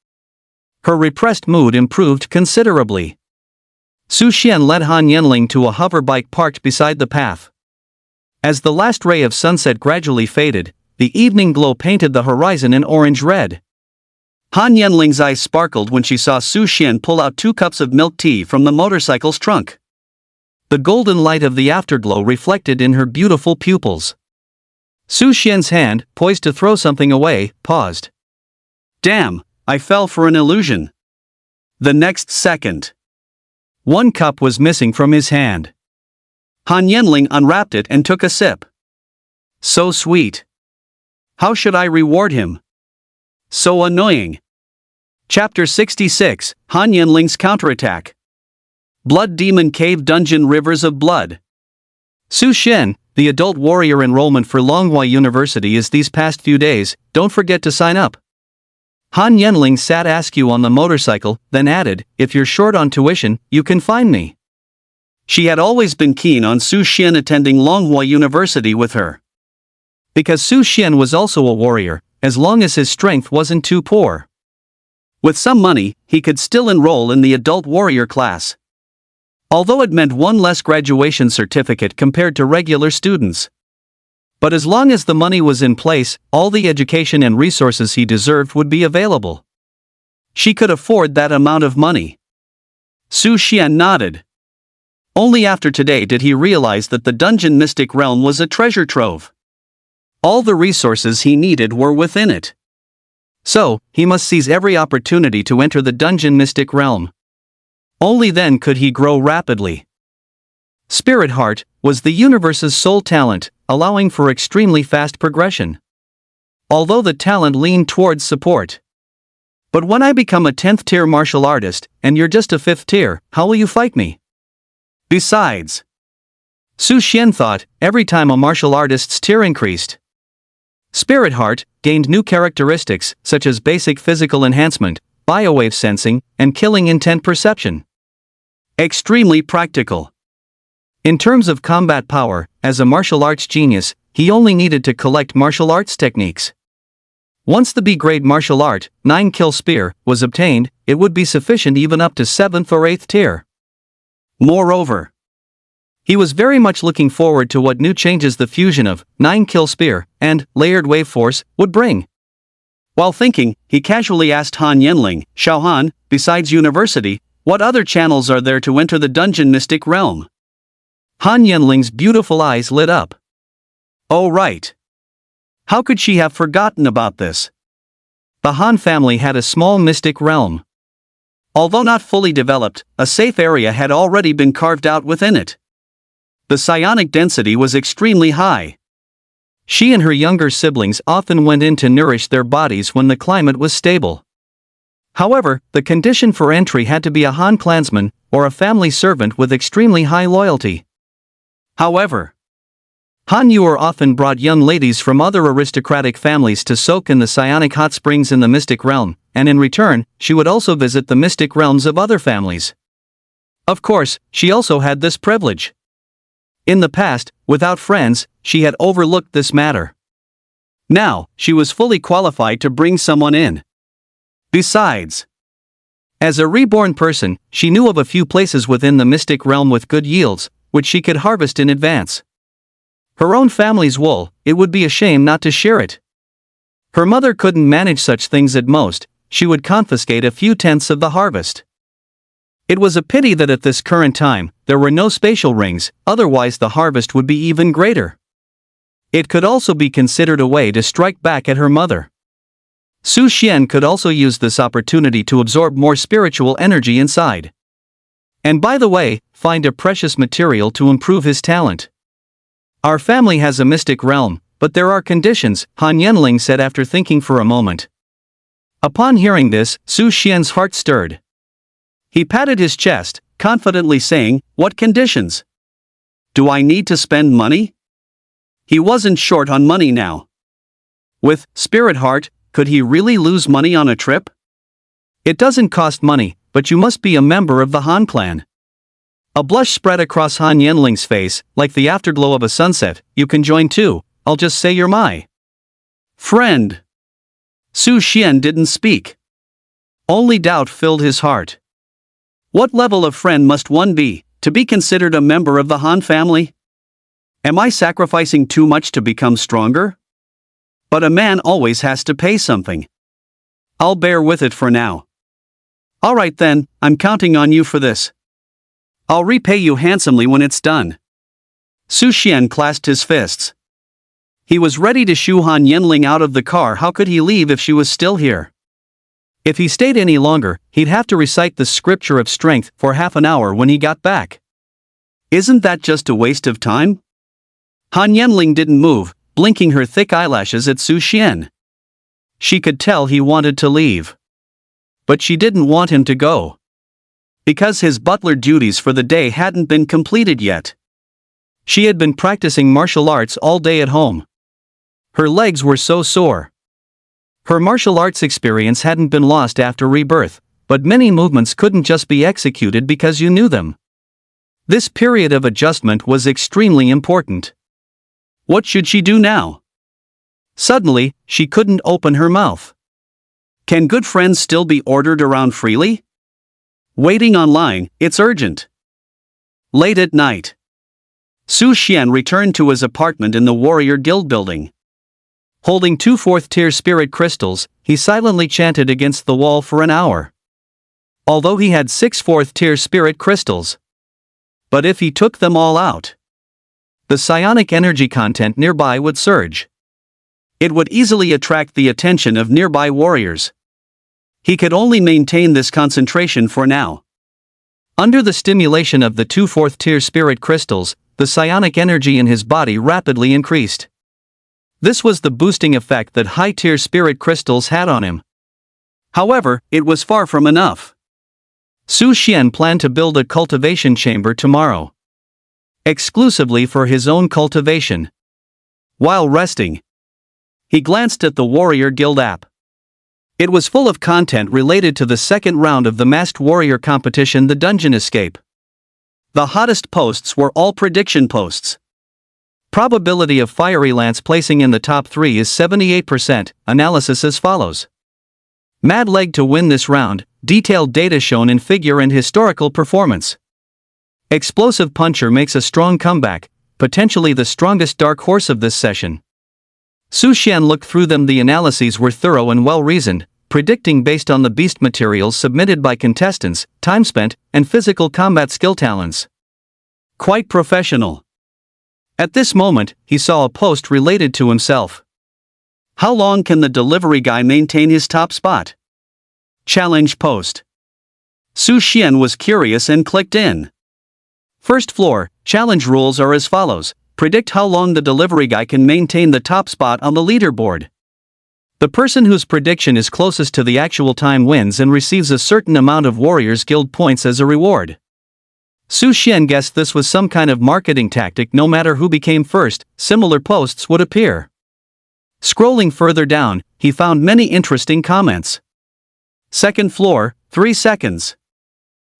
Her repressed mood improved considerably. Su Xian led Han Yanling to a hoverbike parked beside the path. As the last ray of sunset gradually faded, the evening glow painted the horizon in orange-red. Han Yanling's eyes sparkled when she saw Su Xian pull out 2 cups of milk tea from the motorcycle's trunk. The golden light of the afterglow reflected in her beautiful pupils. Su Xian's hand, poised to throw something away, paused. Damn, I fell for an illusion. The next second, 1 cup was missing from his hand. Han Yanling unwrapped it and took a sip. So sweet. How should I reward him? So annoying. Chapter 66, Han Yanling's Counterattack. Blood Demon Cave Dungeon Rivers of Blood. Su Xian, the adult warrior enrollment for Longhua University is these past few days, don't forget to sign up. Han Yanling sat askew on the motorcycle, then added, if you're short on tuition, you can find me. She had always been keen on Su Xian attending Longhua University with her. Because Su Xian was also a warrior, as long as his strength wasn't too poor. With some money, he could still enroll in the adult warrior class. Although it meant 1 less graduation certificate compared to regular students. But as long as the money was in place, all the education and resources he deserved would be available. She could afford that amount of money. Su Xian nodded. Only after today did he realize that the dungeon mystic realm was a treasure trove. All the resources he needed were within it. So, he must seize every opportunity to enter the dungeon mystic realm. Only then could he grow rapidly. Spirit Heart was the universe's sole talent, allowing for extremely fast progression. Although the talent leaned towards support. But when I become a 10th tier martial artist, and you're just a 5th tier, how will you fight me? Besides, Su Xian thought, every time a martial artist's tier increased, Spirit Heart gained new characteristics such as basic physical enhancement, biowave sensing, and killing intent perception. Extremely practical. In terms of combat power, as a martial arts genius, he only needed to collect martial arts techniques. Once the B-grade martial art, 9-kill spear, was obtained, it would be sufficient even up to 7th or 8th tier. Moreover, he was very much looking forward to what new changes the fusion of 9-kill spear and layered wave force would bring. While thinking, he casually asked Han Yanling, Xiao Han, besides university, what other channels are there to enter the dungeon mystic realm? Han Yanling's beautiful eyes lit up. Oh right. How could she have forgotten about this? The Han family had a small mystic realm. Although not fully developed, a safe area had already been carved out within it. The psionic density was extremely high. She and her younger siblings often went in to nourish their bodies when the climate was stable. However, the condition for entry had to be a Han clansman, or a family servant with extremely high loyalty. However, Han Yuer often brought young ladies from other aristocratic families to soak in the psionic hot springs in the mystic realm, and in return, she would also visit the mystic realms of other families. Of course, she also had this privilege. In the past, without friends, she had overlooked this matter. Now, she was fully qualified to bring someone in. Besides, as a reborn person, she knew of a few places within the mystic realm with good yields, which she could harvest in advance. Her own family's wool, it would be a shame not to share it. Her mother couldn't manage such things at most, she would confiscate a few tenths of the harvest. It was a pity that at this current time, there were no spatial rings, otherwise the harvest would be even greater. It could also be considered a way to strike back at her mother. Su Xian could also use this opportunity to absorb more spiritual energy inside. And by the way, find a precious material to improve his talent. Our family has a mystic realm, but there are conditions, Han Yenling said after thinking for a moment. Upon hearing this, Su Xian's heart stirred. He patted his chest, confidently saying, "What conditions? Do I need to spend money?" He wasn't short on money now. With Spirit Heart, could he really lose money on a trip? It doesn't cost money, but you must be a member of the Han clan. A blush spread across Han Yenling's face, like the afterglow of a sunset. "You can join too, I'll just say you're my friend." Su Xian didn't speak. Only doubt filled his heart. What level of friend must one be, to be considered a member of the Han family? Am I sacrificing too much to become stronger? But a man always has to pay something. I'll bear with it for now. Alright then, I'm counting on you for this. I'll repay you handsomely when it's done. Su Xian clasped his fists. He was ready to shoo Han Yenling out of the car. How could he leave if she was still here? If he stayed any longer, he'd have to recite the scripture of strength for half an hour when he got back. Isn't that just a waste of time? Han Yenling didn't move, blinking her thick eyelashes at Su Xian. She could tell he wanted to leave. But she didn't want him to go. Because his butler duties for the day hadn't been completed yet. She had been practicing martial arts all day at home. Her legs were so sore. Her martial arts experience hadn't been lost after rebirth, but many movements couldn't just be executed because you knew them. This period of adjustment was extremely important. What should she do now? Suddenly, she couldn't open her mouth. Can good friends still be ordered around freely? Waiting online, it's urgent. Late at night. Su Xian returned to his apartment in the Warrior Guild building. Holding 2 4th-tier spirit crystals, he silently chanted against the wall for an hour. Although he had 6 4th-tier spirit crystals. But if he took them all out, the psionic energy content nearby would surge. It would easily attract the attention of nearby warriors. He could only maintain this concentration for now. Under the stimulation of the 2 4th-tier spirit crystals, the psionic energy in his body rapidly increased. This was the boosting effect that high-tier spirit crystals had on him. However, it was far from enough. Su Xian planned to build a cultivation chamber tomorrow. Exclusively for his own cultivation. While resting, he glanced at the Warrior Guild app. It was full of content related to the second round of the Masked Warrior competition, the Dungeon Escape. The hottest posts were all prediction posts. Probability of Fiery Lance placing in the top 3 is 78%, analysis as follows. Mad Leg to win this round, detailed data shown in figure and historical performance. Explosive Puncher makes a strong comeback, potentially the strongest dark horse of this session. Su Xian looked through them. The analyses were thorough and well-reasoned, predicting based on the beast materials submitted by contestants, time spent, and physical combat skill talents. Quite professional. At this moment, he saw a post related to himself. How long can the delivery guy maintain his top spot? Challenge post. Su Xian was curious and clicked in. First floor, challenge rules are as follows. Predict how long the delivery guy can maintain the top spot on the leaderboard. The person whose prediction is closest to the actual time wins and receives a certain amount of Warriors Guild points as a reward. Su Xian guessed this was some kind of marketing tactic. No matter who became first, similar posts would appear. Scrolling further down, he found many interesting comments. Second floor, 3 seconds.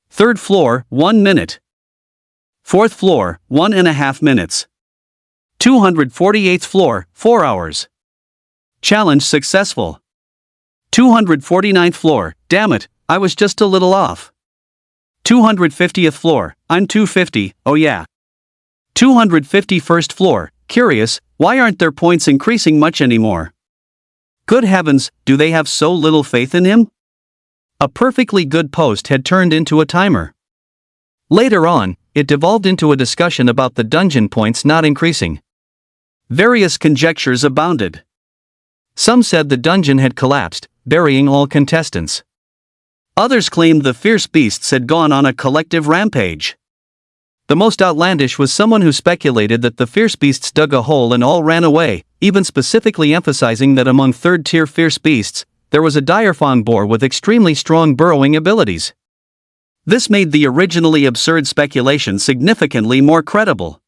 Third floor, 1 minute. Fourth floor, 1.5 minutes. 248th floor, 4 hours. Challenge successful. 249th floor, damn it, I was just a little off. 250th floor, I'm 250, oh yeah. 251st floor, curious, why aren't their points increasing much anymore? Good heavens, do they have so little faith in him? A perfectly good post had turned into a timer. Later on, it devolved into a discussion about the dungeon points not increasing. Various conjectures abounded. Some said the dungeon had collapsed, burying all contestants. Others claimed the fierce beasts had gone on a collective rampage. The most outlandish was someone who speculated that the fierce beasts dug a hole and all ran away, even specifically emphasizing that among third-tier fierce beasts, there was a direfang boar with extremely strong burrowing abilities. This made the originally absurd speculation significantly more credible.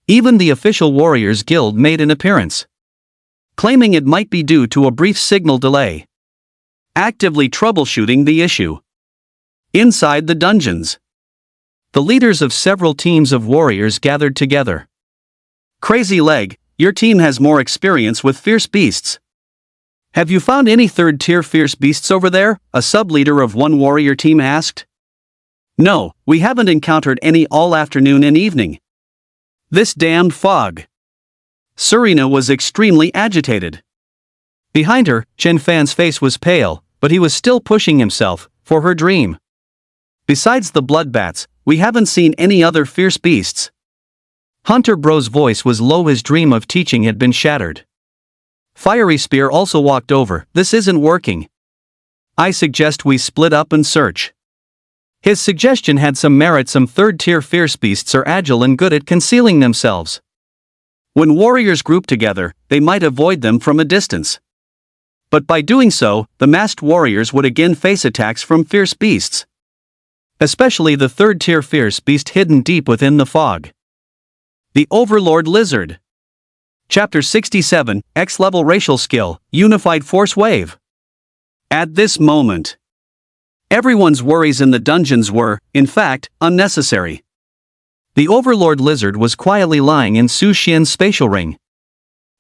Even the official Warriors Guild made an appearance, claiming it might be due to a brief signal delay. Actively troubleshooting the issue. Inside the dungeons, the leaders of several teams of warriors gathered together. Crazy Leg, your team has more experience with fierce beasts. Have you found any third-tier fierce beasts over there? A sub-leader of one warrior team asked. No, we haven't encountered any all afternoon and evening. This damned fog. Serena was extremely agitated. Behind her, Chen Fan's face was pale, but he was still pushing himself for her dream. Besides the bloodbats, we haven't seen any other fierce beasts. Hunter Bro's voice was low. His dream of teaching had been shattered. Fiery Spear also walked over. This isn't working. I suggest we split up and search. His suggestion had some merit. Some third-tier fierce beasts are agile and good at concealing themselves. When warriors group together, they might avoid them from a distance. But by doing so, the masked warriors would again face attacks from fierce beasts. Especially the third-tier fierce beast hidden deep within the fog. The Overlord Lizard. Chapter 67, X-Level Racial Skill, Unified Force Wave. At this moment, everyone's worries in the dungeons were, in fact, unnecessary. The Overlord Lizard was quietly lying in Su Xian's spatial ring.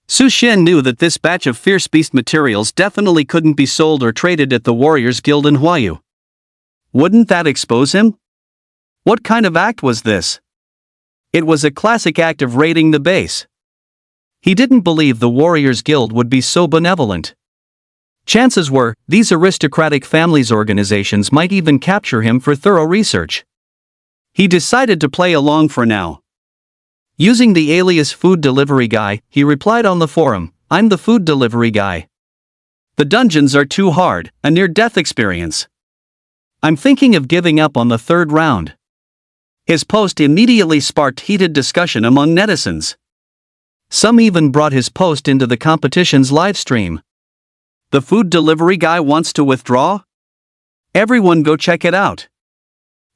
Su Xian knew that this batch of fierce beast materials definitely couldn't be sold or traded at the Warriors Guild in Huayu. Wouldn't that expose him? What kind of act was this? It was a classic act of raiding the base. He didn't believe the Warriors Guild would be so benevolent. Chances were, these aristocratic families' organizations might even capture him for thorough research. He decided to play along for now. Using the alias Food Delivery Guy, he replied on the forum, "I'm the food delivery guy. The dungeons are too hard, a near-death experience. I'm thinking of giving up on the third round." His post immediately sparked heated discussion among netizens. Some even brought his post into the competition's live stream. The food delivery guy wants to withdraw? Everyone go check it out.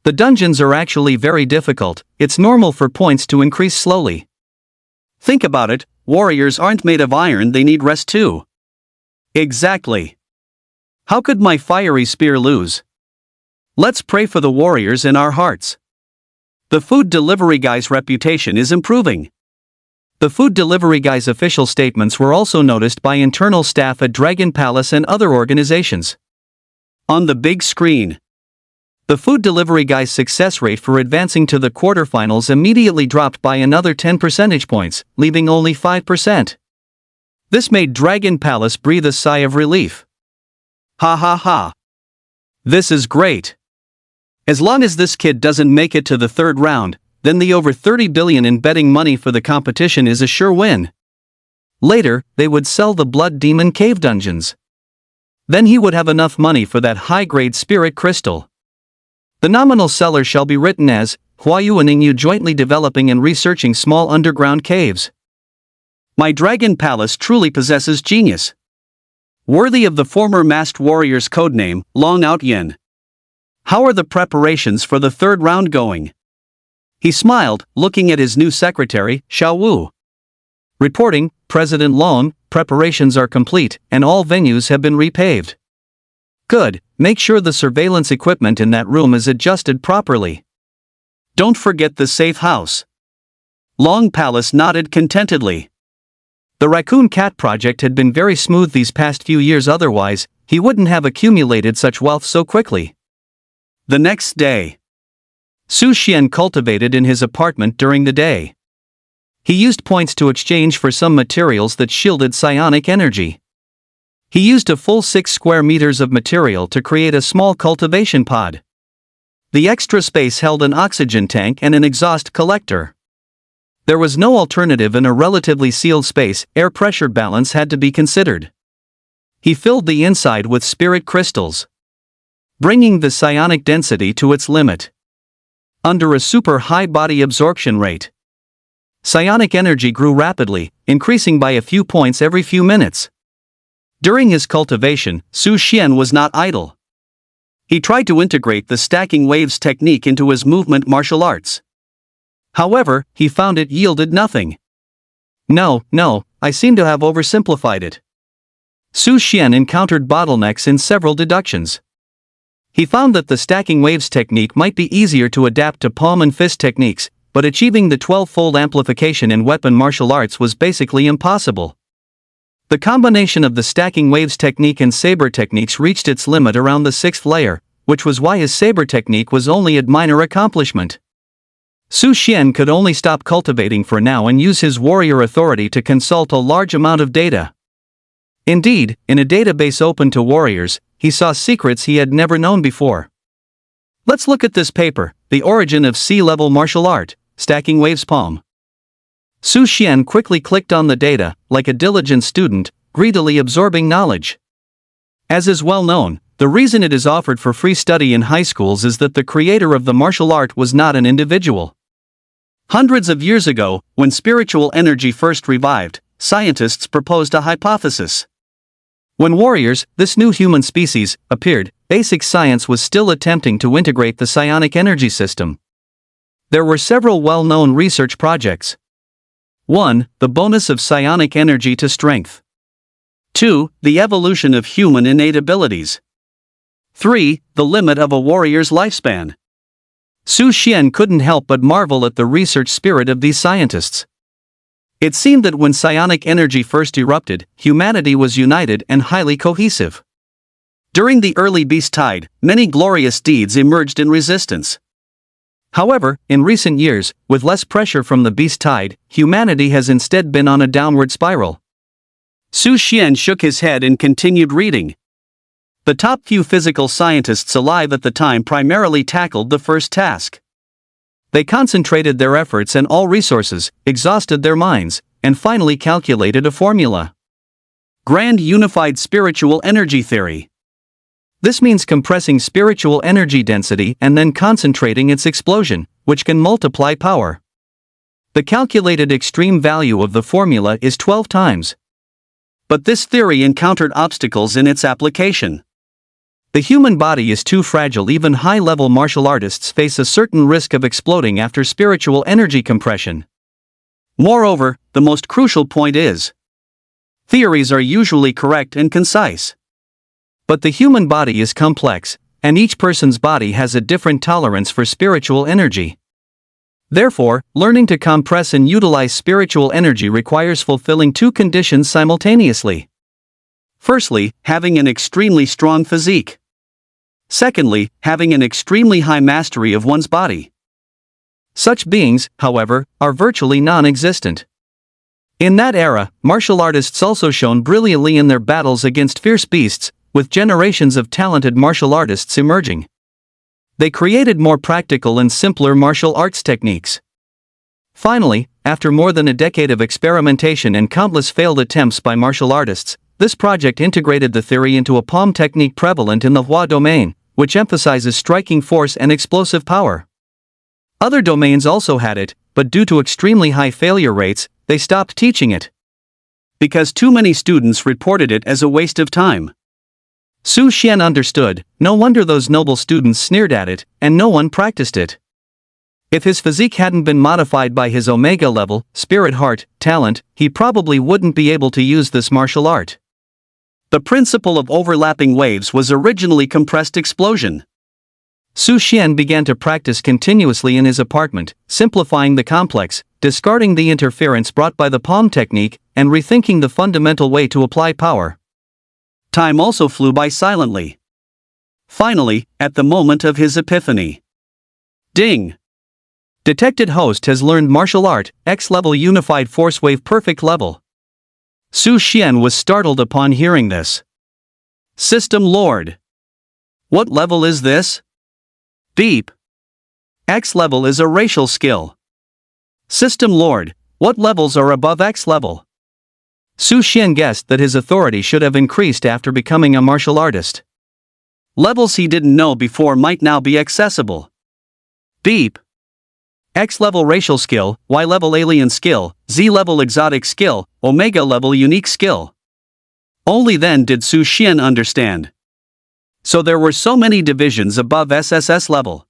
The dungeons are actually very difficult. It's normal for points to increase slowly. Think about it, warriors aren't made of iron, they need rest too. Exactly. How could my fiery spear lose? Let's pray for the warriors in our hearts. The food delivery guy's reputation is improving. The food delivery guy's official statements were also noticed by internal staff at Dragon Palace and other organizations. On the big screen, the food delivery guy's success rate for advancing to the quarterfinals immediately dropped by another 10 percentage points, leaving only 5%. This made Dragon Palace breathe a sigh of relief. Ha ha ha. This is great. As long as this kid doesn't make it to the third round, then the over 30 billion in betting money for the competition is a sure win. Later, they would sell the Blood Demon Cave dungeons. Then he would have enough money for that high-grade spirit crystal. The nominal seller shall be written as Huayu and Ingyu jointly developing and researching small underground caves. My Dragon Palace truly possesses genius. Worthy of the former masked warrior's codename, Long Out Yin. How are the preparations for the third round going? He smiled, looking at his new secretary, Xiao Wu. Reporting, President Long, preparations are complete, and all venues have been repaved. Good, make sure the surveillance equipment in that room is adjusted properly. Don't forget the safe house. Long Palace nodded contentedly. The Raccoon Cat project had been very smooth these past few years, otherwise, he wouldn't have accumulated such wealth so quickly. The next day, Su Xian cultivated in his apartment during the day. He used points to exchange for some materials that shielded psionic energy. He used a full 6 square meters of material to create a small cultivation pod. The extra space held an oxygen tank and an exhaust collector. There was no alternative in a relatively sealed space. Air pressure balance had to be considered. He filled the inside with spirit crystals, bringing the psionic density to its limit. Under a super high body absorption rate, psionic energy grew rapidly, increasing by a few points every few minutes. During his cultivation, Su Xian was not idle. He tried to integrate the stacking waves technique into his movement martial arts. However, he found it yielded nothing. No, I seem to have oversimplified it. Su Xian encountered bottlenecks in several deductions. He found that the stacking waves technique might be easier to adapt to palm and fist techniques, but achieving the 12-fold amplification in weapon martial arts was basically impossible. The combination of the stacking waves technique and saber techniques reached its limit around the 6th layer, which was why his saber technique was only a minor accomplishment. Su Xian could only stop cultivating for now and use his warrior authority to consult a large amount of data. Indeed, in a database open to warriors, he saw secrets he had never known before. Let's look at this paper, The Origin of Sea-Level Martial Art, Stacking Waves Palm. Su Xian quickly clicked on the data, like a diligent student, greedily absorbing knowledge. As is well known, the reason it is offered for free study in high schools is that the creator of the martial art was not an individual. Hundreds of years ago, when spiritual energy first revived, scientists proposed a hypothesis. When warriors, this new human species, appeared, basic science was still attempting to integrate the psionic energy system. There were several well-known research projects. 1. The bonus of psionic energy to strength. 2. The evolution of human innate abilities. 3. The limit of a warrior's lifespan. Su Xian couldn't help but marvel at the research spirit of these scientists. It seemed that when psionic energy first erupted, humanity was united and highly cohesive. During the early beast tide, many glorious deeds emerged in resistance. However, in recent years, with less pressure from the beast tide, humanity has instead been on a downward spiral. Su Xian shook his head and continued reading. The top few physical scientists alive at the time primarily tackled the first task. They concentrated their efforts and all resources, exhausted their minds, and finally calculated a formula. Grand Unified Spiritual Energy Theory. This means compressing spiritual energy density and then concentrating its explosion, which can multiply power. The calculated extreme value of the formula is 12 times. But this theory encountered obstacles in its application. The human body is too fragile. Even high-level martial artists face a certain risk of exploding after spiritual energy compression. Moreover, the most crucial point is, theories are usually correct and concise. But the human body is complex, and each person's body has a different tolerance for spiritual energy. Therefore, learning to compress and utilize spiritual energy requires fulfilling two conditions simultaneously. Firstly, having an extremely strong physique. Secondly, having an extremely high mastery of one's body. Such beings, however, are virtually non-existent. In that era, martial artists also shone brilliantly in their battles against fierce beasts, with generations of talented martial artists emerging. They created more practical and simpler martial arts techniques. Finally, after more than a decade of experimentation and countless failed attempts by martial artists, this project integrated the theory into a palm technique prevalent in the manhwa domain, which emphasizes striking force and explosive power. Other domains also had it, but due to extremely high failure rates, they stopped teaching it. Because too many students reported it as a waste of time. Su Xian understood, no wonder those noble students sneered at it, and no one practiced it. If his physique hadn't been modified by his omega level, spirit heart, talent, he probably wouldn't be able to use this martial art. The principle of overlapping waves was originally compressed explosion. Su Xian began to practice continuously in his apartment, simplifying the complex, discarding the interference brought by the palm technique, and rethinking the fundamental way to apply power. Time also flew by silently. Finally, at the moment of his epiphany. Ding! Detected host has learned martial art, X-level unified force wave perfect level. Su Xian was startled upon hearing this. System Lord. What level is this? Beep. X level is a racial skill. System Lord, what levels are above X level? Su Xian guessed that his authority should have increased after becoming a martial artist. Levels he didn't know before might now be accessible. Beep. X level racial skill, Y level alien skill, Z level exotic skill, Omega level unique skill. Only then did Su Xian understand. So there were so many divisions above SSS level.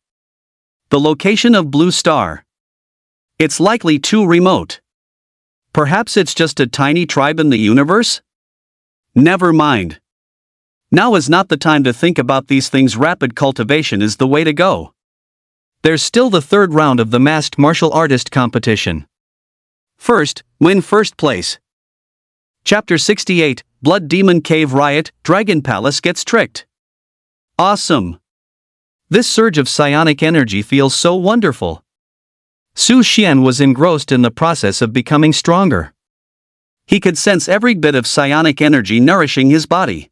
The location of Blue Star. It's likely too remote. Perhaps it's just a tiny tribe in the universe? Never mind. Now is not the time to think about these things. Rapid cultivation is the way to go. There's still the third round of the masked martial artist competition. First, win first place. Chapter 68, Blood Demon Cave Riot, Dragon Palace gets tricked. Awesome. This surge of psionic energy feels so wonderful. Su Xian was engrossed in the process of becoming stronger. He could sense every bit of psionic energy nourishing his body,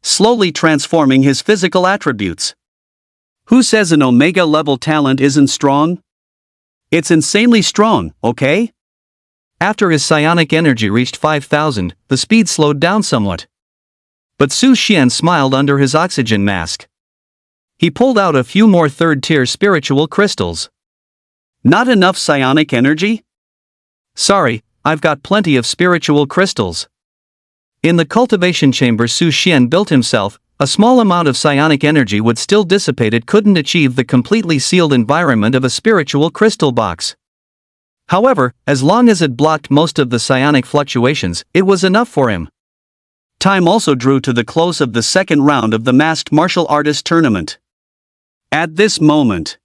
slowly transforming his physical attributes. Who says an Omega level talent isn't strong? It's insanely strong, okay? After his psionic energy reached 5,000, the speed slowed down somewhat. But Su Xian smiled under his oxygen mask. He pulled out a few more third-tier spiritual crystals. Not enough psionic energy? Sorry, I've got plenty of spiritual crystals. In the cultivation chamber Su Xian built himself, a small amount of psionic energy would still dissipate. It couldn't achieve the completely sealed environment of a spiritual crystal box. However, as long as it blocked most of the psionic fluctuations, it was enough for him. Time also drew to the close of the second round of the masked martial artist tournament. At this moment,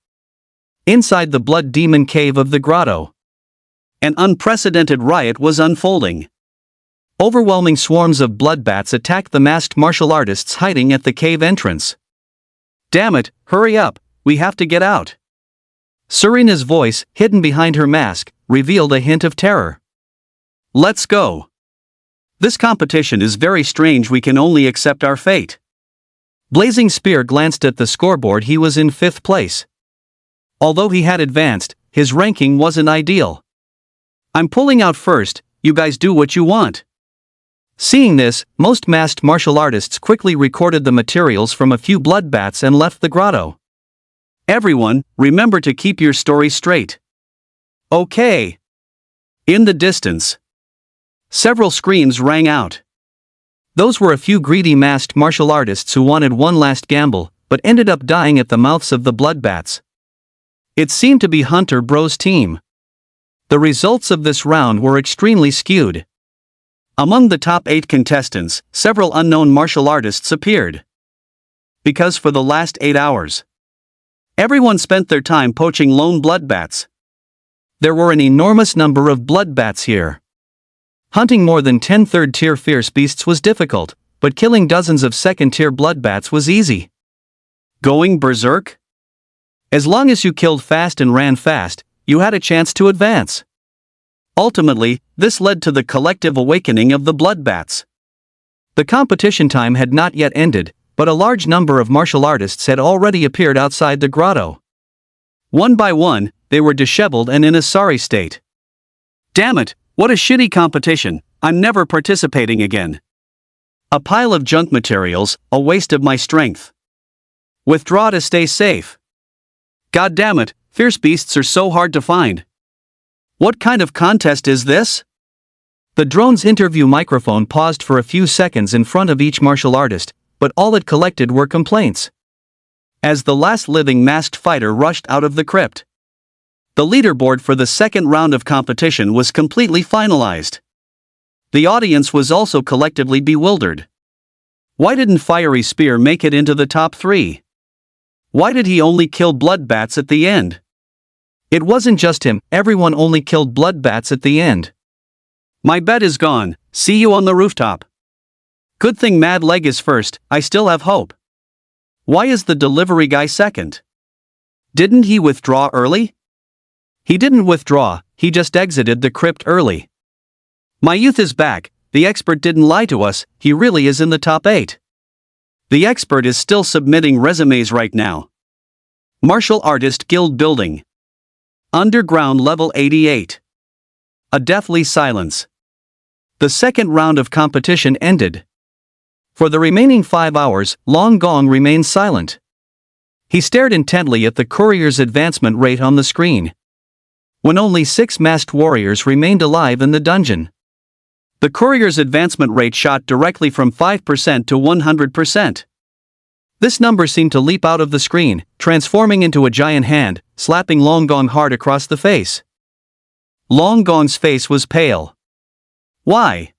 inside the blood demon cave of the grotto, an unprecedented riot was unfolding. Overwhelming swarms of blood bats attacked the masked martial artists hiding at the cave entrance. Damn it, hurry up, we have to get out. Serena's voice, hidden behind her mask, revealed a hint of terror. Let's go. This competition is very strange. We can only accept our fate. Blazing Spear glanced at the scoreboard. He was in 5th place. Although he had advanced, his ranking wasn't ideal. I'm pulling out first, you guys do what you want. Seeing this, most masked martial artists quickly recorded the materials from a few bloodbaths and left the grotto. Everyone, remember to keep your story straight. Okay. In the distance, several screams rang out. Those were a few greedy masked martial artists who wanted one last gamble, but ended up dying at the mouths of the bloodbaths. It seemed to be Hunter Bro's team. The results of this round were extremely skewed. Among the top 8 contestants, several unknown martial artists appeared. Because for the last 8 hours, everyone spent their time poaching lone bloodbaths. There were an enormous number of bloodbaths here. Hunting more than 10 third-tier fierce beasts was difficult, but killing dozens of second-tier bloodbaths was easy. Going berserk? As long as you killed fast and ran fast, you had a chance to advance. Ultimately, this led to the collective awakening of the bloodbaths. The competition time had not yet ended, but a large number of martial artists had already appeared outside the grotto. One by one, they were disheveled and in a sorry state. Damn it, what a shitty competition, I'm never participating again. A pile of junk materials, a waste of my strength. Withdraw to stay safe. God damn it, fierce beasts are so hard to find. What kind of contest is this? The drone's interview microphone paused for a few seconds in front of each martial artist, but all it collected were complaints. As the last living masked fighter rushed out of the crypt, the leaderboard for the second round of competition was completely finalized. The audience was also collectively bewildered. Why didn't Fiery Spear make it into the top 3? Why did he only kill bloodbaths at the end? It wasn't just him, everyone only killed bloodbaths at the end. My bet is gone, see you on the rooftop. Good thing Mad Leg is first, I still have hope. Why is the delivery guy second? Didn't he withdraw early? He didn't withdraw, he just exited the crypt early. My youth is back, the expert didn't lie to us, he really is in the top 8. The expert is still submitting resumes right now. Martial Artist Guild Building. Underground level 88. A deathly silence. The second round of competition ended. For the remaining 5 hours, Long Gong remained silent. He stared intently at the courier's advancement rate on the screen. When only 6 masked warriors remained alive in the dungeon, the courier's advancement rate shot directly from 5% to 100%. This number seemed to leap out of the screen, transforming into a giant hand, slapping Long Gong hard across the face. Long Gong's face was pale. Why?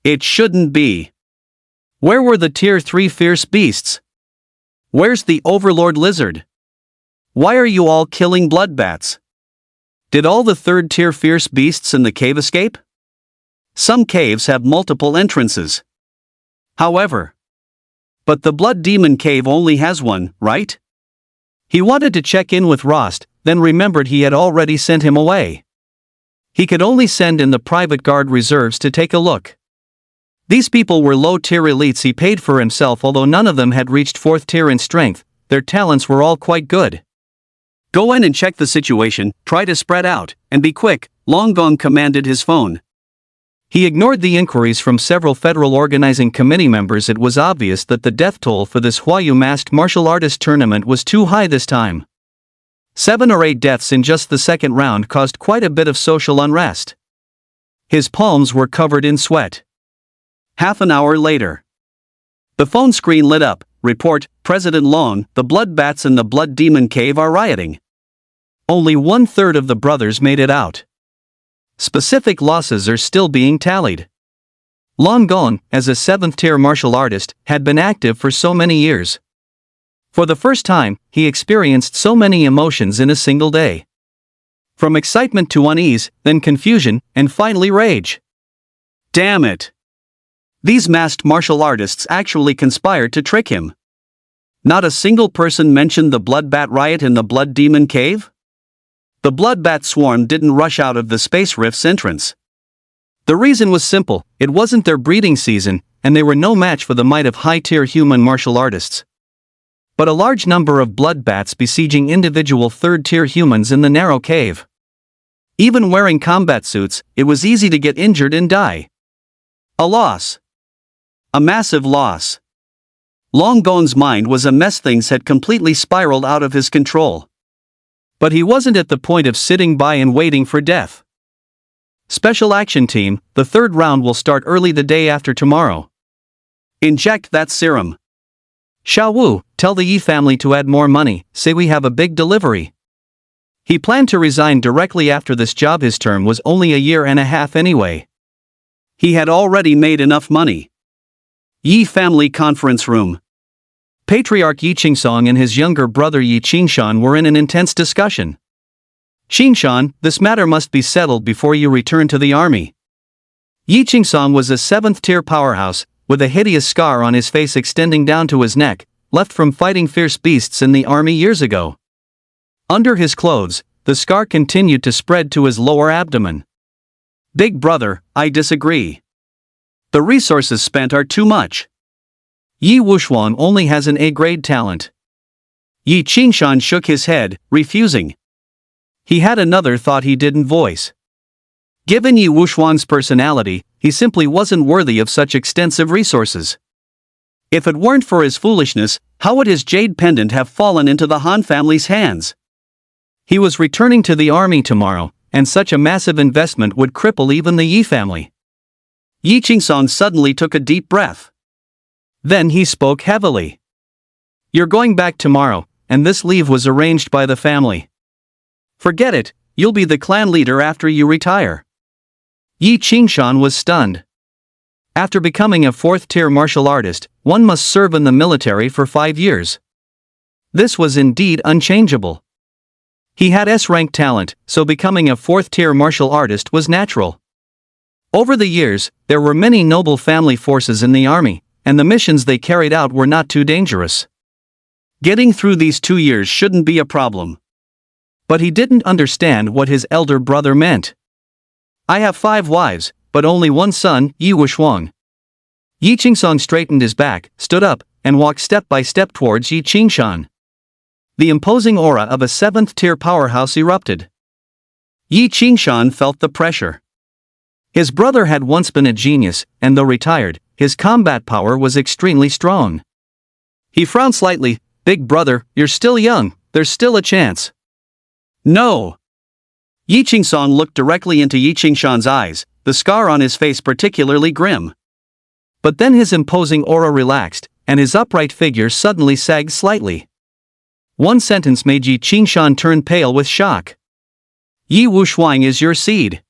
It shouldn't be. Where were the Tier 3 fierce beasts? Where's the Overlord lizard? Why are you all killing bloodbats? Did all the 3rd tier fierce beasts in the cave escape? Some caves have multiple entrances. However, but the Blood Demon cave only has one, right? He wanted to check in with Rost, then remembered he had already sent him away. He could only send in the private guard reserves to take a look. These people were low-tier elites he paid for himself, although none of them had reached 4th tier in strength. Their talents were all quite good. Go in and check the situation, try to spread out, and be quick, Long Gong commanded his phone. He ignored the inquiries from several federal organizing committee members. It was obvious that the death toll for this Huayu masked martial artist tournament was too high this time. 7 or 8 deaths in just the second round caused quite a bit of social unrest. His palms were covered in sweat. Half an hour later, the phone screen lit up. Report, President Long, the bloodbats in the Blood Demon cave are rioting. Only 1/3 of the brothers made it out. Specific losses are still being tallied. Long Gong, as a 7th tier martial artist, had been active for so many years. For the first time, he experienced so many emotions in a single day. From excitement to unease, then confusion, and finally rage. Damn it! These masked martial artists actually conspired to trick him. Not a single person mentioned the Bloodbat riot in the Blood Demon cave? The Bloodbat swarm didn't rush out of the Space Rift's entrance. The reason was simple: it wasn't their breeding season, and they were no match for the might of high-tier human martial artists. But a large number of Bloodbats besieging individual 3rd-tier humans in the narrow cave. Even wearing combat suits, it was easy to get injured and die. A loss. A massive loss. Long Gong's mind was a mess. Things had completely spiraled out of his control. But he wasn't at the point of sitting by and waiting for death. Special Action Team, the 3rd round will start early the day after tomorrow. Inject that serum. Xiao Wu, tell the Yi family to add more money, say we have a big delivery. He planned to resign directly after this job. His term was only a year and a half anyway. He had already made enough money. Yi family conference room. Patriarch Yi Qingsong and his younger brother Yi Qingshan were in an intense discussion. Qingshan, this matter must be settled before you return to the army. Yi Qingsong was a 7th tier powerhouse, with a hideous scar on his face extending down to his neck, left from fighting fierce beasts in the army years ago. Under his clothes, the scar continued to spread to his lower abdomen. Big brother, I disagree. The resources spent are too much. Yi Wuxuan only has an A-grade talent. Yi Qingshan shook his head, refusing. He had another thought he didn't voice. Given Yi Wuxuan's personality, he simply wasn't worthy of such extensive resources. If it weren't for his foolishness, how would his jade pendant have fallen into the Han family's hands? He was returning to the army tomorrow, and such a massive investment would cripple even the Yi family. Yi Qingsong suddenly took a deep breath. Then he spoke heavily. You're going back tomorrow, and this leave was arranged by the family. Forget it, you'll be the clan leader after you retire. Yi Qingshan was stunned. After becoming a 4th tier martial artist, one must serve in the military for 5 years. This was indeed unchangeable. He had S-rank talent, so becoming a 4th tier martial artist was natural. Over the years, there were many noble family forces in the army, and the missions they carried out were not too dangerous. Getting through these 2 years shouldn't be a problem. But he didn't understand what his elder brother meant. I have 5 wives, but only one son, Yi Wuxuan. Yi Qingsong straightened his back, stood up, and walked step by step towards Yi Qingshan. The imposing aura of a 7th tier powerhouse erupted. Yi Qingshan felt the pressure. His brother had once been a genius, and though retired, his combat power was extremely strong. He frowned slightly. "Big brother, you're still young, there's still a chance." "No." Yi Qingsong looked directly into Yi Qingshan's eyes, the scar on his face particularly grim. But then his imposing aura relaxed, and his upright figure suddenly sagged slightly. One sentence made Yi Qingshan turn pale with shock. "Yi Wuxuang is your seed."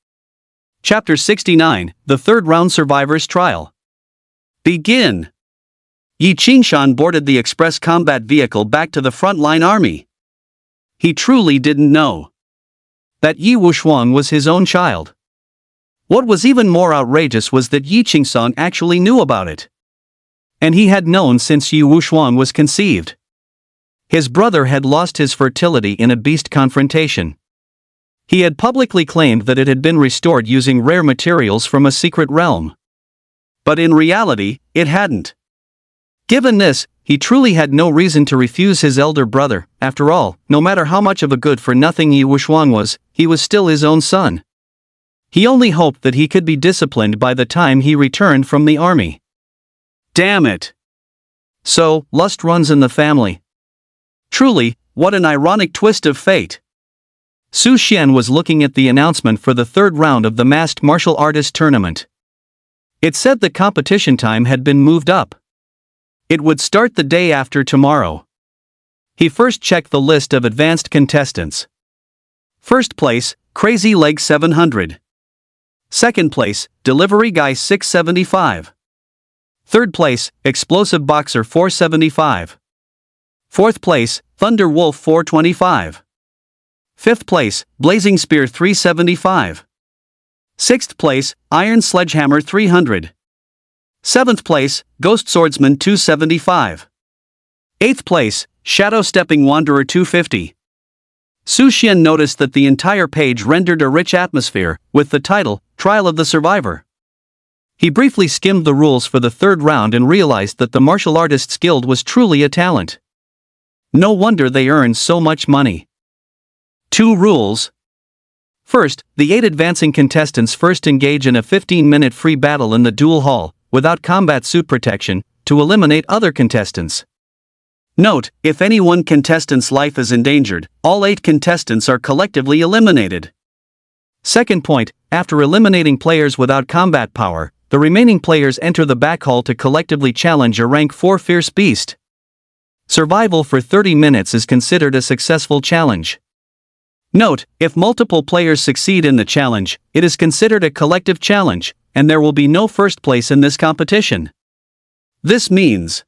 Chapter 69, The Third Round Survivor's Trial. Begin. Yi Qingshan boarded the express combat vehicle back to the frontline army. He truly didn't know that Yi Wuxuang was his own child. What was even more outrageous was that Yi Qingsong actually knew about it. And he had known since Yi Wuxuang was conceived. His brother had lost his fertility in a beast confrontation. He had publicly claimed that it had been restored using rare materials from a secret realm. But in reality, it hadn't. Given this, he truly had no reason to refuse his elder brother. After all, no matter how much of a good-for-nothing Yi Wuxuang was, he was still his own son. He only hoped that he could be disciplined by the time he returned from the army. Damn it. So, lust runs in the family. Truly, what an ironic twist of fate. Su Xian was looking at the announcement for the third round of the masked martial artist tournament. It said the competition time had been moved up. It would start the day after tomorrow. He first checked the list of advanced contestants. First place, Crazy Leg 700. Second place, Delivery Guy 675. Third place, Explosive Boxer 475. Fourth place, Thunder Wolf 425. Fifth place, Blazing Spear 375. Sixth place, Iron Sledgehammer 300. Seventh place, Ghost Swordsman 275. Eighth place, Shadow Stepping Wanderer 250. Su Xian noticed that the entire page rendered a rich atmosphere, with the title, Trial of the Survivor. He briefly skimmed the rules for the third round and realized that the martial artists guild was truly a talent. No wonder they earned so much money. 2 rules. First, the 8 advancing contestants first engage in a 15-minute free battle in the duel hall, without combat suit protection, to eliminate other contestants. Note, if any one contestant's life is endangered, all 8 contestants are collectively eliminated. Second point, after eliminating players without combat power, the remaining players enter the back hall to collectively challenge a rank 4 fierce beast. Survival for 30 minutes is considered a successful challenge. Note, if multiple players succeed in the challenge, it is considered a collective challenge, and there will be no first place in this competition. This means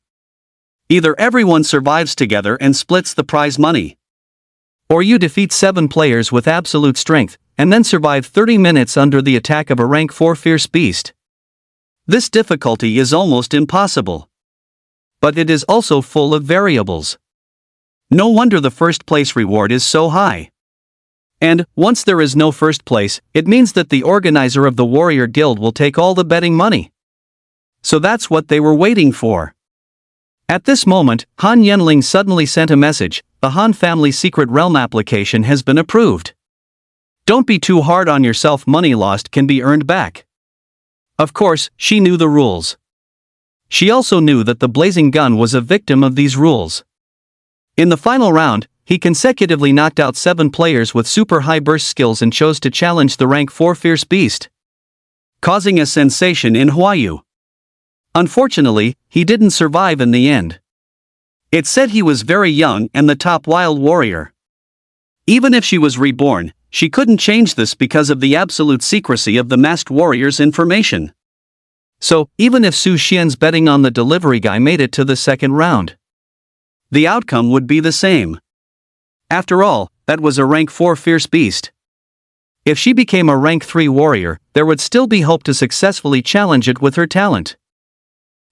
either everyone survives together and splits the prize money, or you defeat 7 players with absolute strength, and then survive 30 minutes under the attack of a rank 4 fierce beast. This difficulty is almost impossible. But it is also full of variables. No wonder the first place reward is so high. And, once there is no first place, it means that the organizer of the Warrior Guild will take all the betting money. So that's what they were waiting for. At this moment, Han Yenling suddenly sent a message: the Han family secret realm application has been approved. Don't be too hard on yourself, money lost can be earned back. Of course, she knew the rules. She also knew that the blazing gun was a victim of these rules. In the final round, he consecutively knocked out 7 players with super high burst skills and chose to challenge the rank 4 fierce beast, causing a sensation in Huayu. Unfortunately, he didn't survive in the end. It said he was very young and the top wild warrior. Even if she was reborn, she couldn't change this because of the absolute secrecy of the masked warrior's information. So, even if Su Xian's betting on the delivery guy made it to the second round, the outcome would be the same. After all, that was a rank 4 fierce beast. If she became a rank 3 warrior, there would still be hope to successfully challenge it with her talent.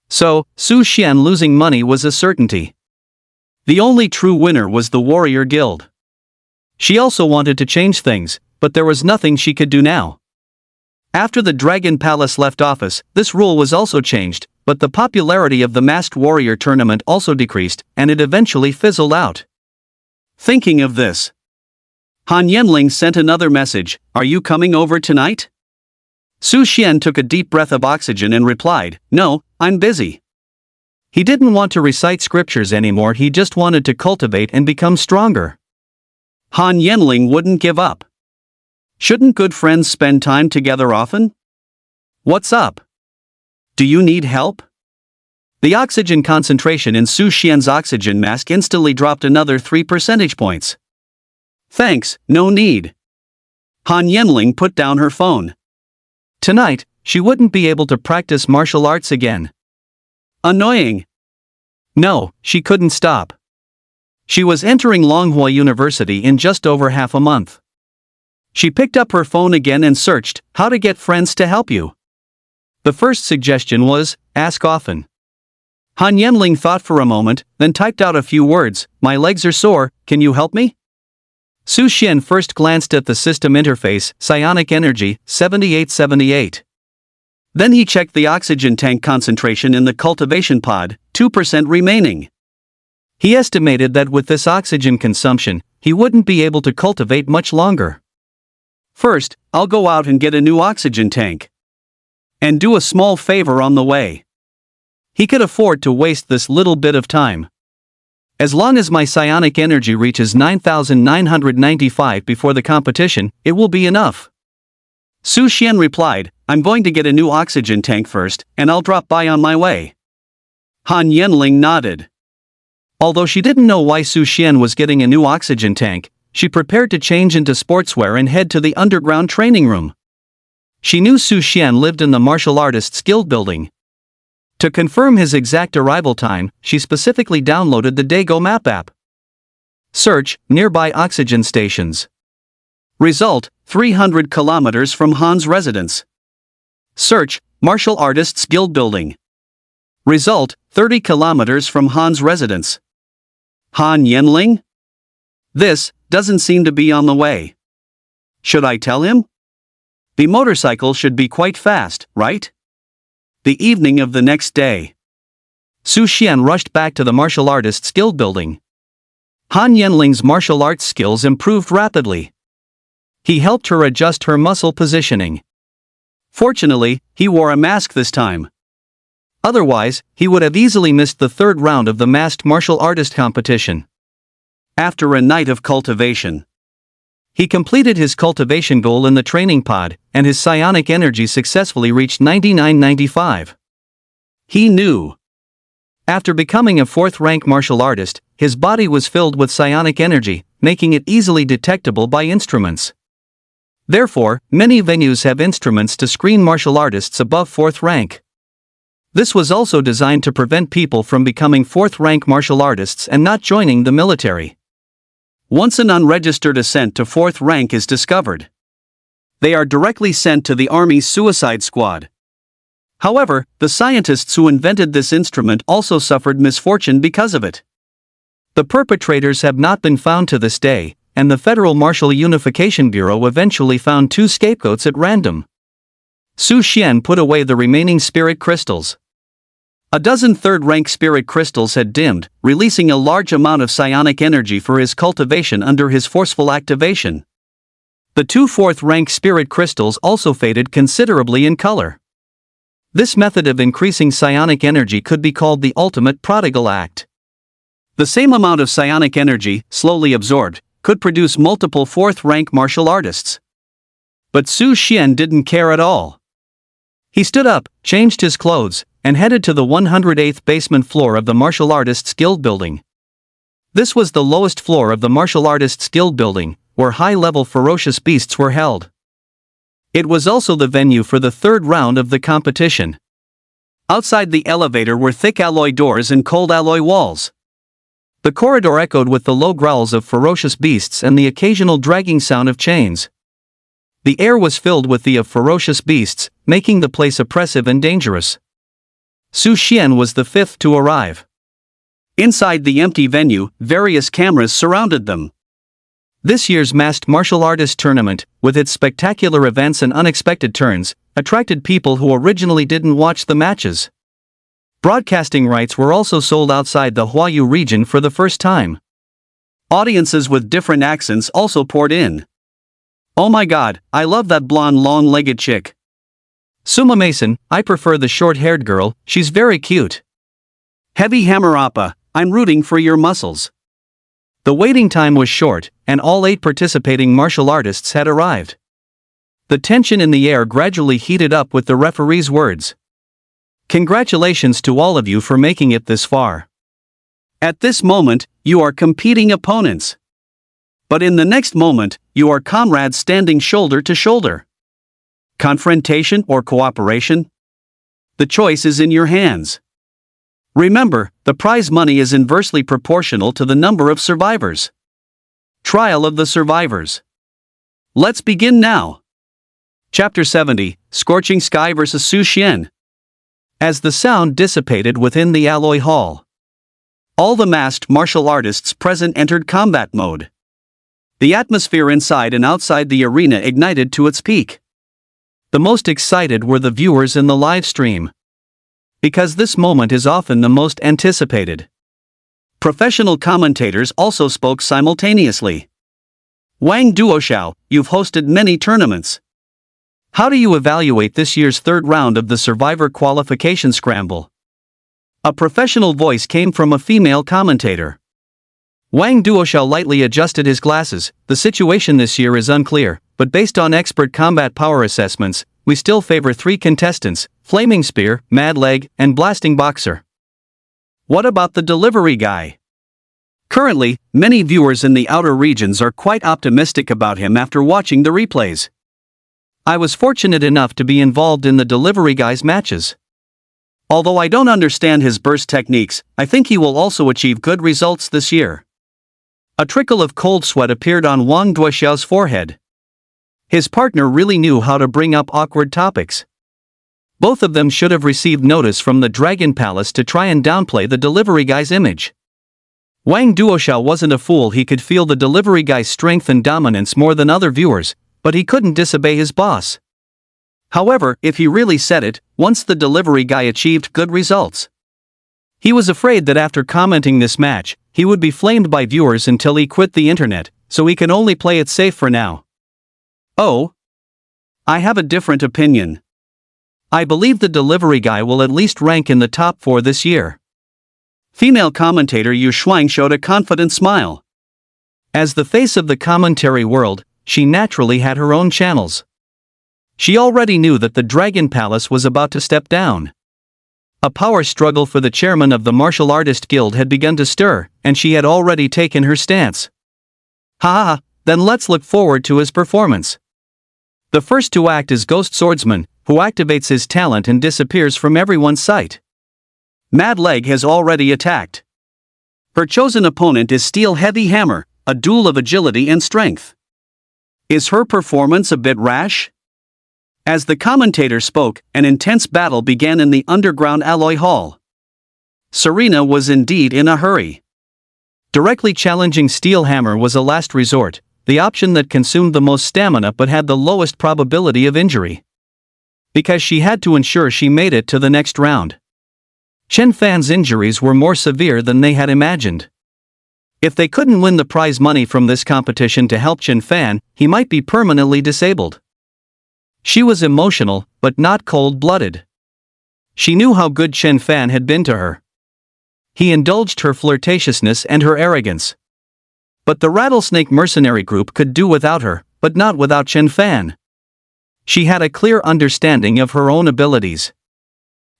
So, Su Xian losing money was a certainty. The only true winner was the Warrior Guild. She also wanted to change things, but there was nothing she could do now. After the Dragon Palace left office, this rule was also changed, but the popularity of the Masked Warrior tournament also decreased, and it eventually fizzled out. Thinking of this, Han Yenling sent another message: "Are you coming over tonight?" Su Xian took a deep breath of oxygen and replied, "No, I'm busy." He didn't want to recite scriptures anymore, he just wanted to cultivate and become stronger. Han Yenling wouldn't give up. Shouldn't good friends spend time together often? What's up? Do you need help? The oxygen concentration in Su Xian's oxygen mask instantly dropped another 3 percentage points. Thanks, no need. Han Yenling put down her phone. Tonight, she wouldn't be able to practice martial arts again. Annoying. No, she couldn't stop. She was entering Longhua University in just over half a month. She picked up her phone again and searched, how to get friends to help you. The first suggestion was, ask often. Han Yenling thought for a moment, then typed out a few words, my legs are sore, can you help me? Su Xian first glanced at the system interface, psionic energy, 7878. Then he checked the oxygen tank concentration in the cultivation pod, 2% remaining. He estimated that with this oxygen consumption, he wouldn't be able to cultivate much longer. First, I'll go out and get a new oxygen tank. And do a small favor on the way. He could afford to waste this little bit of time. As long as my psionic energy reaches 9,995 before the competition, it will be enough. Su Xian replied, I'm going to get a new oxygen tank first, and I'll drop by on my way. Han Yenling nodded. Although she didn't know why Su Xian was getting a new oxygen tank, she prepared to change into sportswear and head to the underground training room. She knew Su Xian lived in the martial artists guild building. To confirm his exact arrival time, she specifically downloaded the Dago map app. Search, nearby oxygen stations. Result, 300 kilometers from Han's residence. Search, martial artists guild building. Result, 30 kilometers from Han's residence. Han Yenling? This doesn't seem to be on the way. Should I tell him? The motorcycle should be quite fast, right? The evening of the next day. Su Xian rushed back to the martial artists guild building. Han Yenling's martial arts skills improved rapidly. He helped her adjust her muscle positioning. Fortunately, he wore a mask this time. Otherwise, he would have easily missed the third round of the masked martial artist competition. After a night of cultivation, he completed his cultivation goal in the training pod, and his psionic energy successfully reached 9995. He knew. After becoming a 4th-rank martial artist, his body was filled with psionic energy, making it easily detectable by instruments. Therefore, many venues have instruments to screen martial artists above 4th rank. This was also designed to prevent people from becoming 4th-rank martial artists and not joining the military. Once an unregistered ascent to 4th rank is discovered, they are directly sent to the Army's suicide squad. However, the scientists who invented this instrument also suffered misfortune because of it. The perpetrators have not been found to this day, and the Federal Martial Unification Bureau eventually found 2 scapegoats at random. Su Xian put away the remaining spirit crystals. A dozen 3rd-rank spirit crystals had dimmed, releasing a large amount of psionic energy for his cultivation under his forceful activation. The 2 4th-rank spirit crystals also faded considerably in color. This method of increasing psionic energy could be called the ultimate prodigal act. The same amount of psionic energy, slowly absorbed, could produce multiple 4th-rank martial artists. But Su Xian didn't care at all. He stood up, changed his clothes, and headed to the 108th basement floor of the Martial Artists Guild building. This was the lowest floor of the Martial Artists Guild building, where high-level ferocious beasts were held. It was also the venue for the 3rd round of the competition. Outside the elevator were thick alloy doors and cold alloy walls. The corridor echoed with the low growls of ferocious beasts and the occasional dragging sound of chains. The air was filled with the of ferocious beasts, making the place oppressive and dangerous. Su Xian was the 5th to arrive. Inside the empty venue, various cameras surrounded them. This year's masked martial artist tournament, with its spectacular events and unexpected turns, attracted people who originally didn't watch the matches. Broadcasting rights were also sold outside the Huayu region for the first time. Audiences with different accents also poured in. Oh my god, I love that blonde long-legged chick. Suma Mason, I prefer the short-haired girl, she's very cute. Heavy Hammer Appa, I'm rooting for your muscles. The waiting time was short, and all 8 participating martial artists had arrived. The tension in the air gradually heated up with the referee's words. Congratulations to all of you for making it this far. At this moment, you are competing opponents. But in the next moment, you are comrades standing shoulder to shoulder. Confrontation or cooperation? The choice is in your hands. Remember, the prize money is inversely proportional to the number of survivors. Trial of the Survivors. Let's begin now. Chapter 70, Scorching Sky vs. Su Xian. As the sound dissipated within the alloy hall, all the masked martial artists present entered combat mode. The atmosphere inside and outside the arena ignited to its peak. The most excited were the viewers in the live stream, because this moment is often the most anticipated. Professional commentators also spoke simultaneously. Wang Duoxiao, you've hosted many tournaments. How do you evaluate this year's third round of the Survivor Qualification Scramble? A professional voice came from a female commentator. Wang Duoxiao lightly adjusted his glasses. The situation this year is unclear, but based on expert combat power assessments, we still favor 3 contestants: Flaming Spear, Mad Leg, and Blasting Boxer. What about the delivery guy? Currently, many viewers in the outer regions are quite optimistic about him after watching the replays. I was fortunate enough to be involved in the delivery guy's matches. Although I don't understand his burst techniques, I think he will also achieve good results this year. A trickle of cold sweat appeared on Wang Duoxiao's forehead. His partner really knew how to bring up awkward topics. Both of them should have received notice from the Dragon Palace to try and downplay the delivery guy's image. Wang Duoxiao wasn't a fool. He could feel the delivery guy's strength and dominance more than other viewers, but he couldn't disobey his boss. However, if he really said it, once the delivery guy achieved good results, he was afraid that after commenting this match, he would be flamed by viewers until he quit the internet, so he can only play it safe for now. Oh, I have a different opinion. I believe the delivery guy will at least rank in the top 4 this year. Female commentator Yu Shuang showed a confident smile. As the face of the commentary world, she naturally had her own channels. She already knew that the Dragon Palace was about to step down. A power struggle for the chairman of the Martial Artist Guild had begun to stir, and she had already taken her stance. Ha, then let's look forward to his performance. The first to act is Ghost Swordsman, who activates his talent and disappears from everyone's sight. Mad Leg has already attacked. Her chosen opponent is Steel Heavy Hammer, a duel of agility and strength. Is her performance a bit rash? As the commentator spoke, an intense battle began in the underground alloy hall. Serena was indeed in a hurry. Directly challenging Steel Hammer was a last resort, the option that consumed the most stamina but had the lowest probability of injury, because she had to ensure she made it to the next round. Chen Fan's injuries were more severe than they had imagined. If they couldn't win the prize money from this competition to help Chen Fan, he might be permanently disabled. She was emotional, but not cold-blooded. She knew how good Chen Fan had been to her. He indulged her flirtatiousness and her arrogance. But the Rattlesnake Mercenary Group could do without her, but not without Chen Fan. She had a clear understanding of her own abilities.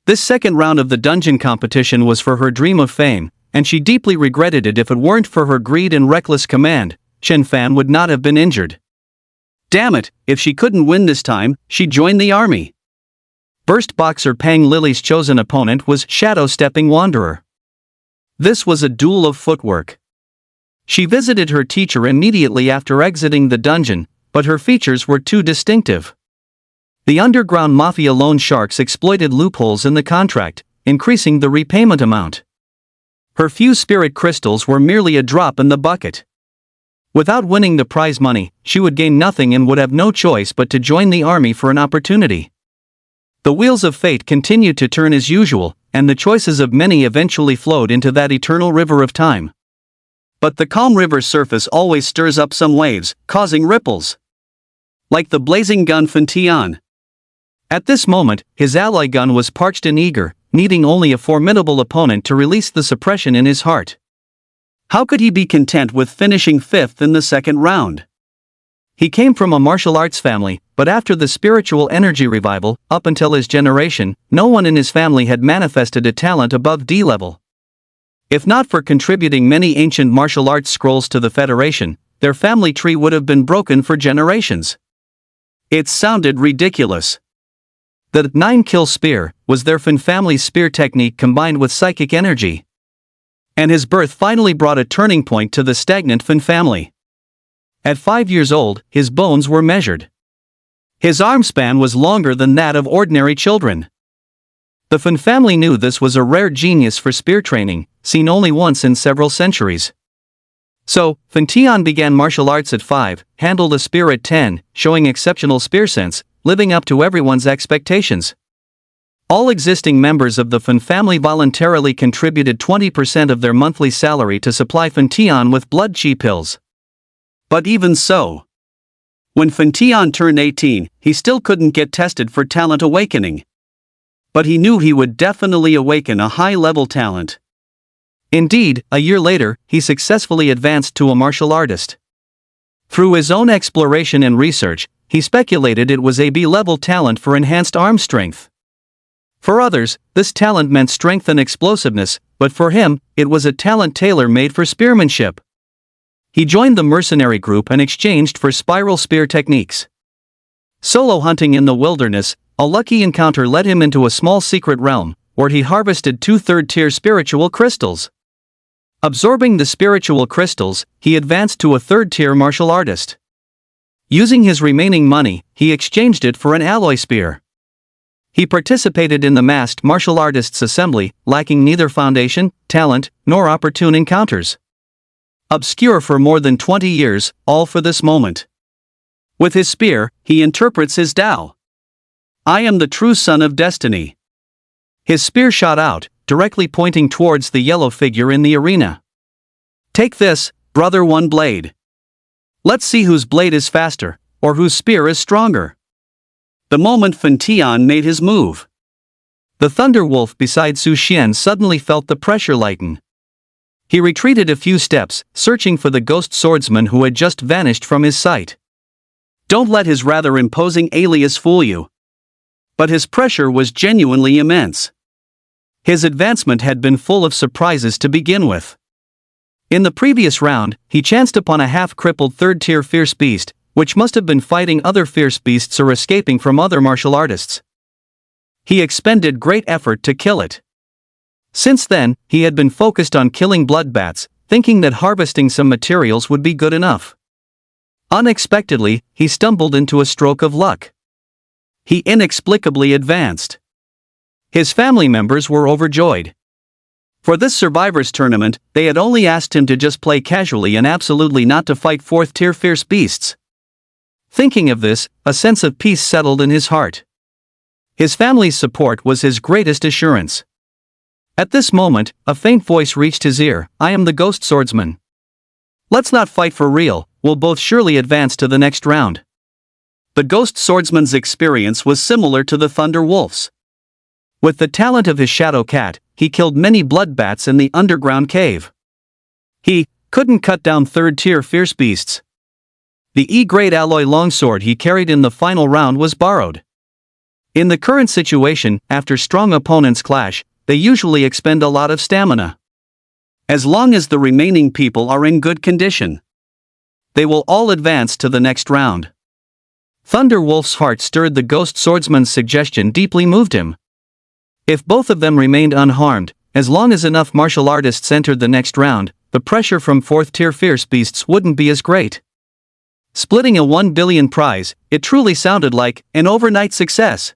This second round of the dungeon competition was for her dream of fame, and she deeply regretted it. If it weren't for her greed and reckless command, Chen Fan would not have been injured. Damn it, if she couldn't win this time, she'd join the army. Burst Boxer Pang Lily's chosen opponent was Shadow Stepping Wanderer. This was a duel of footwork. She visited her teacher immediately after exiting the dungeon, but her features were too distinctive. The underground mafia loan sharks exploited loopholes in the contract, increasing the repayment amount. Her few spirit crystals were merely a drop in the bucket. Without winning the prize money, she would gain nothing and would have no choice but to join the army for an opportunity. The wheels of fate continued to turn as usual, and the choices of many eventually flowed into that eternal river of time. But the calm river's surface always stirs up some waves, causing ripples. Like the blazing gun Fantian. At this moment, his ally gun was parched and eager, needing only a formidable opponent to release the suppression in his heart. How could he be content with finishing fifth in the second round? He came from a martial arts family, but after the spiritual energy revival, up until his generation, no one in his family had manifested a talent above D level. If not for contributing many ancient martial arts scrolls to the Federation, their family tree would have been broken for generations. It sounded ridiculous. The 9-kill spear was their Fin family's spear technique combined with psychic energy. And his birth finally brought a turning point to the stagnant Fin family. At 5 years old, his bones were measured. His arm span was longer than that of ordinary children. The Fin family knew this was a rare genius for spear training, seen only once in several centuries. So, Fin Tian began martial arts at 5, handled a spear at 10, showing exceptional spear sense, living up to everyone's expectations. All existing members of the Fin family voluntarily contributed 20% of their monthly salary to supply Fin Tian with blood chi pills. But even so, when Fin Tian turned 18, he still couldn't get tested for talent awakening. But he knew he would definitely awaken a high-level talent. Indeed, a year later, he successfully advanced to a martial artist. Through his own exploration and research, he speculated it was a B-level talent for enhanced arm strength. For others, this talent meant strength and explosiveness, but for him, it was a talent tailor-made for spearmanship. He joined the mercenary group and exchanged for spiral spear techniques. Solo hunting in the wilderness, a lucky encounter led him into a small secret realm, where he harvested 2 third-tier spiritual crystals. Absorbing the spiritual crystals, he advanced to a third-tier martial artist. Using his remaining money, he exchanged it for an alloy spear. He participated in the masked martial artists' assembly, lacking neither foundation, talent, nor opportune encounters. Obscure for more than 20 years, all for this moment. With his spear, he interprets his Tao. I am the true son of destiny. His spear shot out, directly pointing towards the yellow figure in the arena. Take this, brother one blade. Let's see whose blade is faster, or whose spear is stronger. The moment Fin Tian made his move, the Thunder Wolf beside Su Xian suddenly felt the pressure lighten. He retreated a few steps, searching for the ghost swordsman who had just vanished from his sight. Don't let his rather imposing alias fool you. But his pressure was genuinely immense. His advancement had been full of surprises to begin with. In the previous round, he chanced upon a half-crippled third-tier fierce beast, which must have been fighting other fierce beasts or escaping from other martial artists. He expended great effort to kill it. Since then, he had been focused on killing blood bats, thinking that harvesting some materials would be good enough. Unexpectedly, he stumbled into a stroke of luck. He inexplicably advanced. His family members were overjoyed. For this survivors tournament, they had only asked him to just play casually and absolutely not to fight fourth-tier fierce beasts. Thinking of this, a sense of peace settled in his heart. His family's support was his greatest assurance. At this moment, a faint voice reached his ear. I am the ghost swordsman. Let's not fight for real, we'll both surely advance to the next round. The ghost swordsman's experience was similar to the Thunder Wolf's. With the talent of his shadow cat, he killed many blood bats in the underground cave. He couldn't cut down third-tier fierce beasts. The E-grade alloy longsword he carried in the final round was borrowed. In the current situation, after strong opponents clash, they usually expend a lot of stamina. As long as the remaining people are in good condition, they will all advance to the next round. Thunder Wolf's heart stirred. The ghost swordsman's suggestion deeply moved him. If both of them remained unharmed, as long as enough martial artists entered the next round, the pressure from fourth-tier fierce beasts wouldn't be as great. Splitting a 1 billion prize, it truly sounded like an overnight success.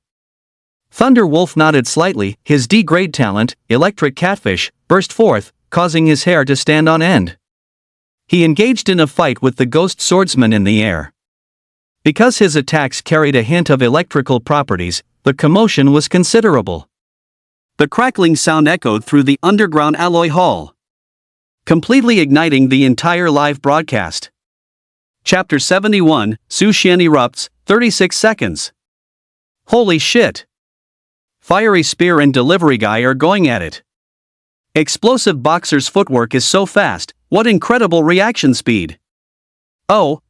Thunder Wolf nodded slightly. His D-grade talent, Electric Catfish, burst forth, causing his hair to stand on end. He engaged in a fight with the ghost swordsman in the air. Because his attacks carried a hint of electrical properties, the commotion was considerable. The crackling sound echoed through the underground alloy hall, completely igniting the entire live broadcast. Chapter 71, Su Xian erupts, 36 seconds. Holy shit! Fiery spear and delivery guy are going at it. Explosive boxer's footwork is so fast, what incredible reaction speed. Oh.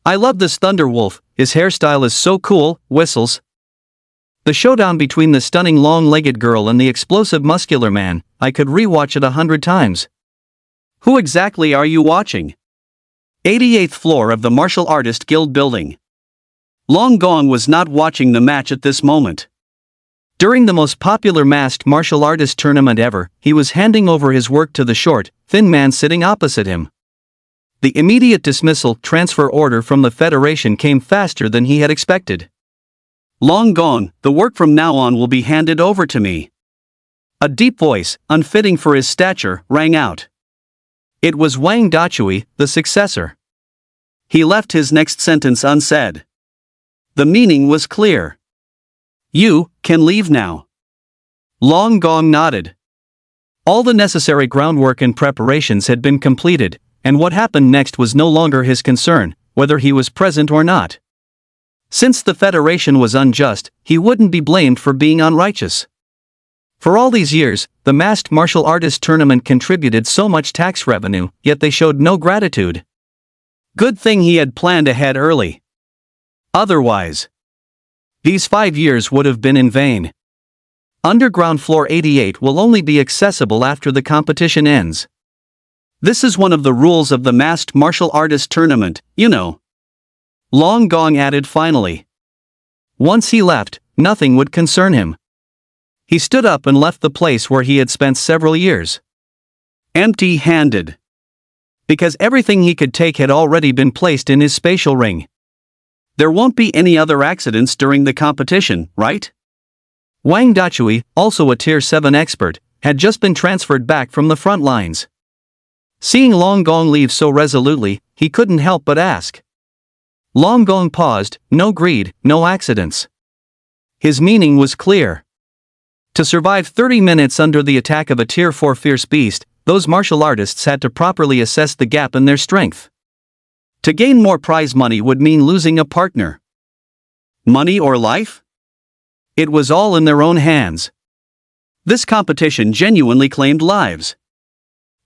I love this Thunderwolf, his hairstyle is so cool, whistles. The showdown between the stunning long-legged girl and the explosive muscular man, I could rewatch it 100 times. Who exactly are you watching? 88th floor of the Martial Artist Guild building. Long Gong was not watching the match at this moment. During the most popular masked martial artist tournament ever, he was handing over his work to the short, thin man sitting opposite him. The immediate dismissal transfer order from the Federation came faster than he had expected. Long Gong, the work from now on will be handed over to me. A deep voice, unfitting for his stature, rang out. It was Wang Dachui, the successor. He left his next sentence unsaid. The meaning was clear. You can leave now. Long Gong nodded. All the necessary groundwork and preparations had been completed, and what happened next was no longer his concern, whether he was present or not. Since the Federation was unjust, he wouldn't be blamed for being unrighteous. For all these years, the masked martial artist tournament contributed so much tax revenue, yet they showed no gratitude. Good thing he had planned ahead early. Otherwise, these 5 years would have been in vain. Underground floor 88 will only be accessible after the competition ends. This is one of the rules of the masked martial artist tournament, you know. Long Gong added finally. Once he left, nothing would concern him. He stood up and left the place where he had spent several years. Empty-handed. Because everything he could take had already been placed in his spatial ring. There won't be any other accidents during the competition, right? Wang Dachui, also a Tier 7 expert, had just been transferred back from the front lines. Seeing Long Gong leave so resolutely, he couldn't help but ask. Long Gong paused, no greed, no accidents. His meaning was clear. To survive 30 minutes under the attack of a Tier 4 fierce beast, those martial artists had to properly assess the gap in their strength. To gain more prize money would mean losing a partner. Money or life? It was all in their own hands. This competition genuinely claimed lives.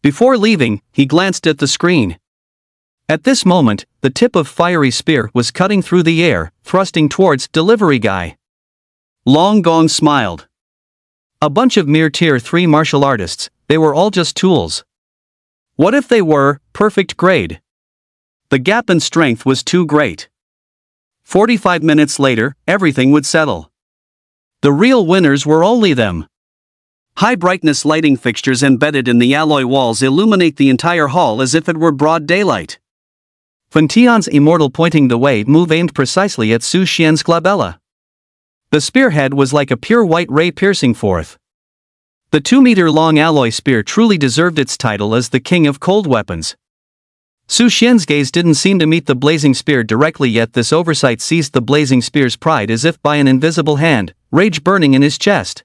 Before leaving, he glanced at the screen. At this moment, the tip of fiery spear was cutting through the air, thrusting towards delivery guy. Long Gong smiled. A bunch of mere Tier 3 martial artists, they were all just tools. What if they were perfect grade? The gap in strength was too great. 45 minutes later, everything would settle. The real winners were only them. High-brightness lighting fixtures embedded in the alloy walls illuminate the entire hall as if it were broad daylight. Funtion's immortal pointing the way move aimed precisely at Su Xian's glabella. The spearhead was like a pure white ray piercing forth. The 2-meter-long alloy spear truly deserved its title as the king of cold weapons. Su Xian's gaze didn't seem to meet the blazing spear directly, yet this oversight seized the blazing spear's pride as if by an invisible hand, rage burning in his chest.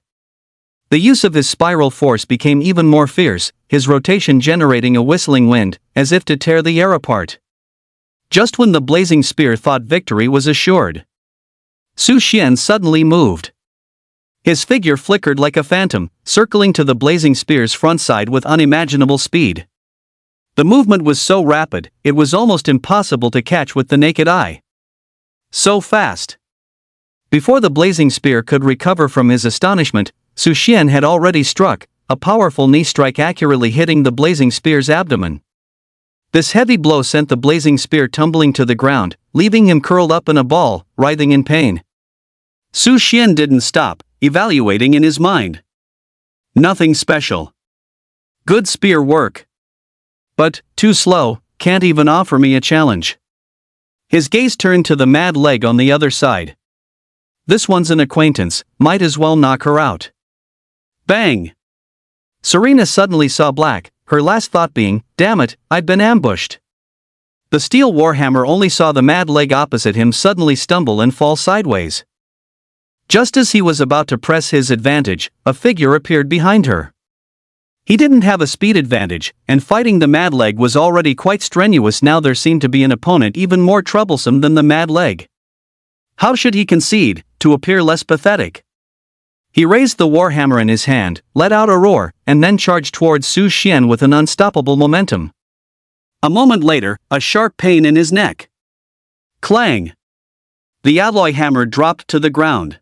The use of his spiral force became even more fierce, his rotation generating a whistling wind, as if to tear the air apart. Just when the blazing spear thought victory was assured, Su Xian suddenly moved. His figure flickered like a phantom, circling to the blazing spear's front side with unimaginable speed. The movement was so rapid, it was almost impossible to catch with the naked eye. So fast. Before the blazing spear could recover from his astonishment, Su Xian had already struck, a powerful knee strike accurately hitting the blazing spear's abdomen. This heavy blow sent the blazing spear tumbling to the ground, leaving him curled up in a ball, writhing in pain. Su Xian didn't stop, evaluating in his mind. Nothing special. Good spear work. But, too slow, can't even offer me a challenge. His gaze turned to the mad leg on the other side. This one's an acquaintance, might as well knock her out. Bang! Serena suddenly saw black, her last thought being, damn it, I'd been ambushed. The steel warhammer only saw the mad leg opposite him suddenly stumble and fall sideways. Just as he was about to press his advantage, a figure appeared behind her. He didn't have a speed advantage, and fighting the mad leg was already quite strenuous. Now there seemed to be an opponent even more troublesome than the mad leg. How should he concede, to appear less pathetic? He raised the warhammer in his hand, let out a roar, and then charged towards Su Xian with an unstoppable momentum. A moment later, a sharp pain in his neck. Clang! The alloy hammer dropped to the ground.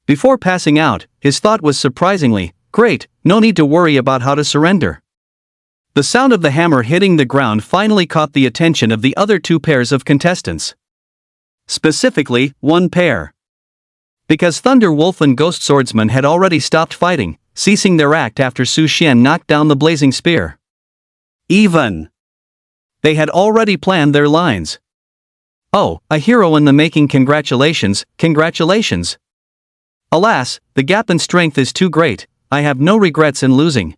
Before passing out, his thought was surprisingly, "Great, no need to worry about how to surrender." The sound of the hammer hitting the ground finally caught the attention of the other two pairs of contestants. Specifically, one pair. Because Thunder Wolf and Ghost Swordsman had already stopped fighting, ceasing their act after Su Xian knocked down the blazing spear. Even. They had already planned their lines. "Oh, a hero in the making, congratulations, congratulations. Alas, the gap in strength is too great, I have no regrets in losing."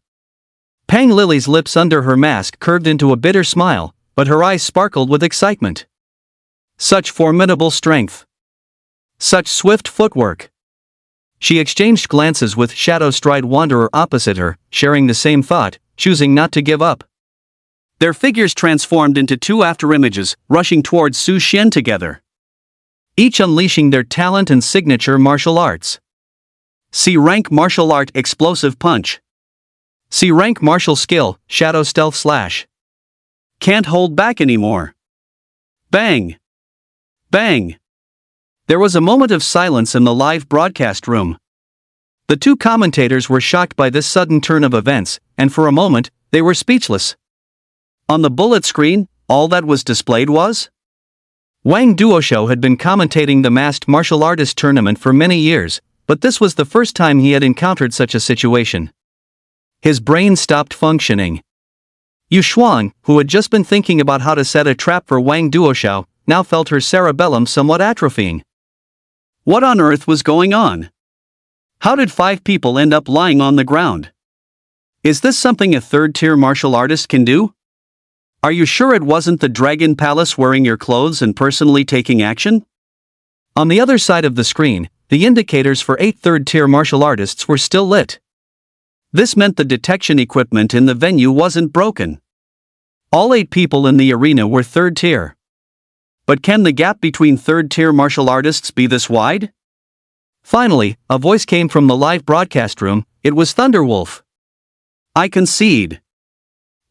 Pang Lily's lips under her mask curved into a bitter smile, but her eyes sparkled with excitement. Such formidable strength. Such swift footwork. She exchanged glances with Shadow Stride Wanderer opposite her, sharing the same thought, choosing not to give up. Their figures transformed into two afterimages, rushing towards Su Xian together. Each unleashing their talent and signature martial arts. C rank martial art explosive punch. C rank martial skill, shadow stealth slash. Can't hold back anymore. Bang! Bang! There was a moment of silence in the live broadcast room. The two commentators were shocked by this sudden turn of events, and for a moment, they were speechless. On the bullet screen, all that was displayed was Wang Duoshu had been commentating the masked martial artist tournament for many years, but this was the first time he had encountered such a situation. His brain stopped functioning. Yu Xuan, who had just been thinking about how to set a trap for Wang Duoshu, now felt her cerebellum somewhat atrophying. What on earth was going on? How did 5 people end up lying on the ground? Is this something a third-tier martial artist can do? Are you sure it wasn't the Dragon Palace wearing your clothes and personally taking action? On the other side of the screen, the indicators for 8 third-tier martial artists were still lit. This meant the detection equipment in the venue wasn't broken. All 8 people in the arena were third-tier. But can the gap between third-tier martial artists be this wide? Finally, a voice came from the live broadcast room. It was Thunderwolf. I concede.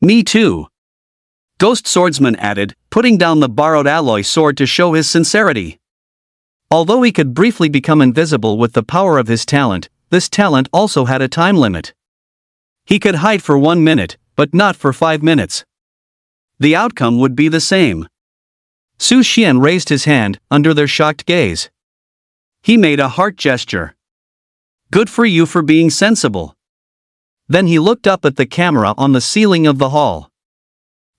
Me too. Ghost Swordsman added, putting down the borrowed alloy sword to show his sincerity. Although he could briefly become invisible with the power of his talent, this talent also had a time limit. He could hide for 1 minute, but not for 5 minutes. The outcome would be the same. Su Xian raised his hand, under their shocked gaze. He made a heart gesture. Good for you for being sensible. Then he looked up at the camera on the ceiling of the hall.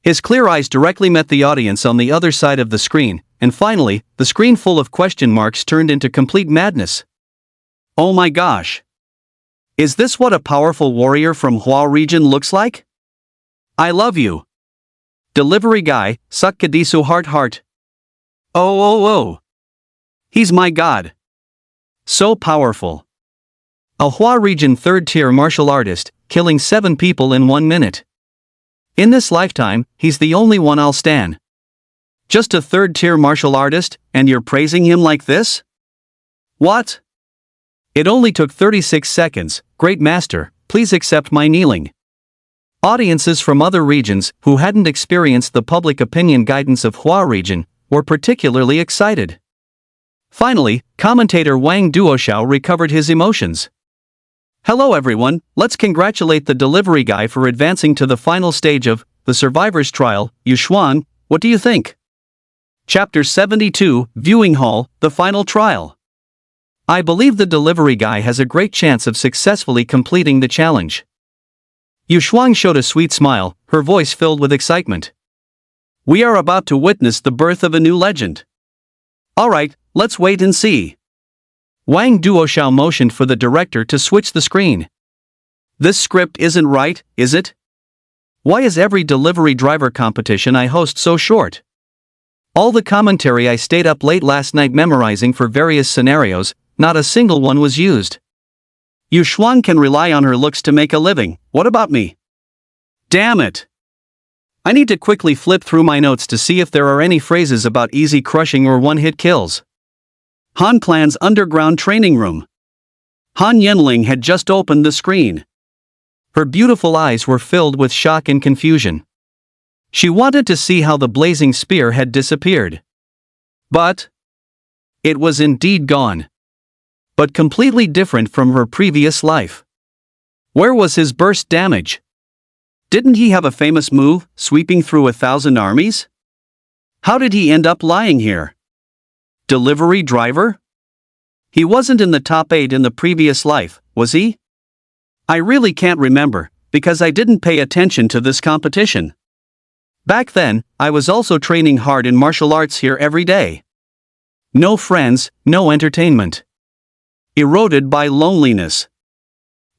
His clear eyes directly met the audience on the other side of the screen, and finally, the screen full of question marks turned into complete madness. Oh my gosh! Is this what a powerful warrior from Hua region looks like? I love you. Delivery guy, suck Kadisu heart. Oh. He's my god. So powerful. A Hua region third-tier martial artist, killing 7 people in 1 minute. In this lifetime, he's the only one I'll stan. Just a third-tier martial artist, and you're praising him like this? What? It only took 36 seconds, Great Master, please accept my kneeling. Audiences from other regions, who hadn't experienced the public opinion guidance of Hua region, were particularly excited. Finally, commentator Wang Duoshu recovered his emotions. Hello everyone, let's congratulate the delivery guy for advancing to the final stage of the Survivor's Trial. Yu Xuan, what do you think? Chapter 72, Viewing Hall, The Final Trial. I believe the delivery guy has a great chance of successfully completing the challenge. Yu Xuan showed a sweet smile, her voice filled with excitement. We are about to witness the birth of a new legend. Alright, let's wait and see. Wang Duoshu motioned for the director to switch the screen. This script isn't right, is it? Why is every delivery driver competition I host so short? All the commentary I stayed up late last night memorizing for various scenarios, not a single one was used. Yu Xuan can rely on her looks to make a living, what about me? Damn it! I need to quickly flip through my notes to see if there are any phrases about easy crushing or one-hit kills. Han Clan's underground training room. Han Yenling had just opened the screen. Her beautiful eyes were filled with shock and confusion. She wanted to see how the blazing spear had disappeared. But it was indeed gone. But completely different from her previous life. Where was his burst damage? Didn't he have a famous move, sweeping through 1,000 armies? How did he end up lying here? Delivery driver? He wasn't in the top 8 in the previous life, was he? I really can't remember, because I didn't pay attention to this competition. Back then, I was also training hard in martial arts here every day. No friends, no entertainment. Eroded by loneliness.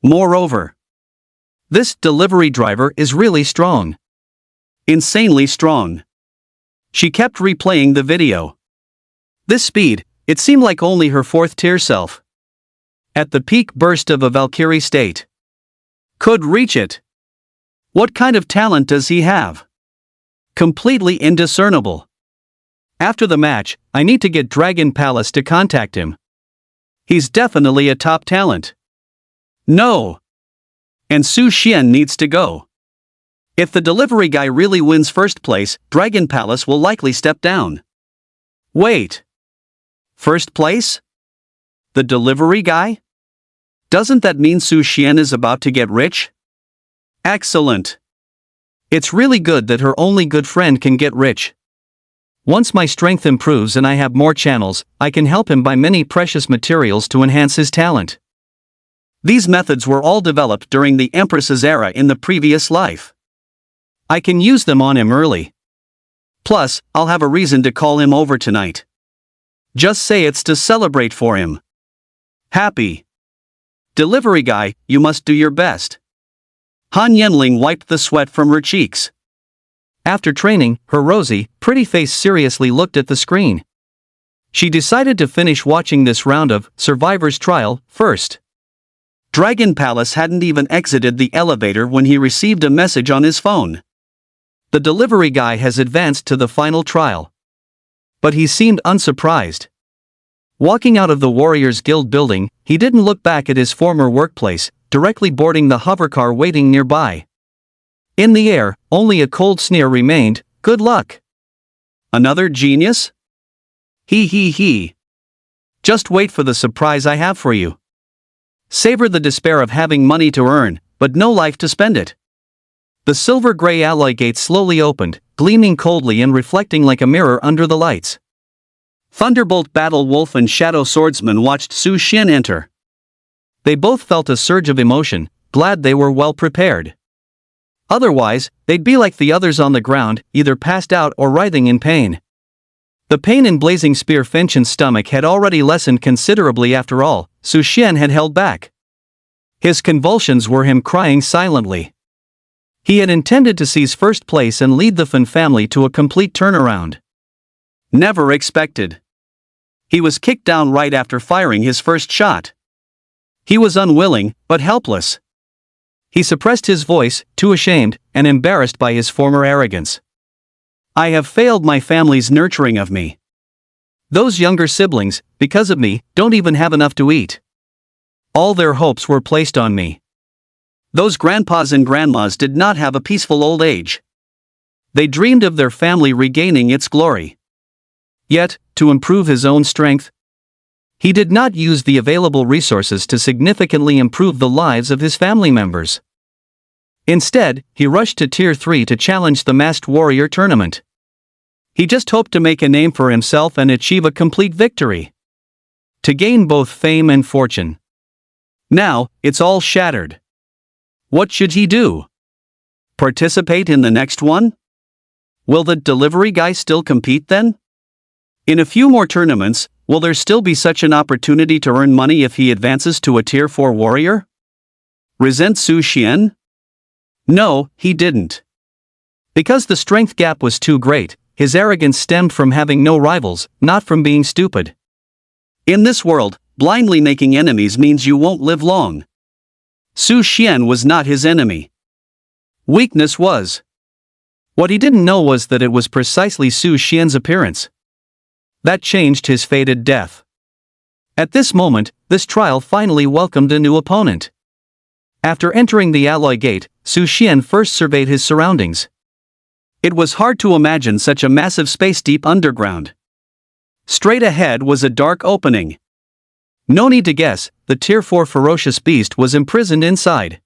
Moreover, this delivery driver is really strong. Insanely strong. She kept replaying the video. This speed, it seemed like only her 4th-tier self, at the peak burst of a Valkyrie state, could reach it. What kind of talent does he have? Completely indiscernible. After the match, I need to get Dragon Palace to contact him. He's definitely a top talent. No. And Su Xian needs to go. If the delivery guy really wins first place, Dragon Palace will likely step down. Wait. First place? The delivery guy? Doesn't that mean Su Xian is about to get rich? Excellent. It's really good that her only good friend can get rich. Once my strength improves and I have more channels, I can help him buy many precious materials to enhance his talent. These methods were all developed during the Empress's era in the previous life. I can use them on him early. Plus, I'll have a reason to call him over tonight. Just say it's to celebrate for him. Happy. Delivery guy, you must do your best. Han Yenling wiped the sweat from her cheeks. After training, her rosy, pretty face seriously looked at the screen. She decided to finish watching this round of Survivor's Trial first. Dragon Palace hadn't even exited the elevator when he received a message on his phone. The delivery guy has advanced to the final trial. But he seemed unsurprised. Walking out of the Warriors Guild building, he didn't look back at his former workplace, directly boarding the hovercar waiting nearby. In the air, only a cold sneer remained. Good luck. Another genius? He. Just wait for the surprise I have for you. Savor the despair of having money to earn, but no life to spend it. The silver-gray alloy gate slowly opened, gleaming coldly and reflecting like a mirror under the lights. Thunderbolt Battle Wolf and Shadow Swordsman watched Su Xian enter. They both felt a surge of emotion, glad they were well prepared. Otherwise, they'd be like the others on the ground, either passed out or writhing in pain. The pain in Blazing Spear Fenchen's stomach had already lessened considerably after all. Su Xian had held back. His convulsions were him crying silently. He had intended to seize first place and lead the Fan family to a complete turnaround. Never expected. He was kicked down right after firing his first shot. He was unwilling, but helpless. He suppressed his voice, too ashamed and embarrassed by his former arrogance. I have failed my family's nurturing of me. Those younger siblings, because of me, don't even have enough to eat. All their hopes were placed on me. Those grandpas and grandmas did not have a peaceful old age. They dreamed of their family regaining its glory. Yet, to improve his own strength, he did not use the available resources to significantly improve the lives of his family members. Instead, he rushed to Tier 3 to challenge the Masked Warrior tournament. He just hoped to make a name for himself and achieve a complete victory. To gain both fame and fortune. Now, it's all shattered. What should he do? Participate in the next one? Will the delivery guy still compete then? In a few more tournaments, will there still be such an opportunity to earn money if he advances to a Tier 4 warrior? Resent Su Xian? No, he didn't. Because the strength gap was too great, his arrogance stemmed from having no rivals, not from being stupid. In this world, blindly making enemies means you won't live long. Su Xian was not his enemy. Weakness was. What he didn't know was that it was precisely Su Xian's appearance that changed his fated death. At this moment, this trial finally welcomed a new opponent. After entering the alloy gate, Su Xian first surveyed his surroundings. It was hard to imagine such a massive space deep underground. Straight ahead was a dark opening. No need to guess, the Tier 4 ferocious beast was imprisoned inside.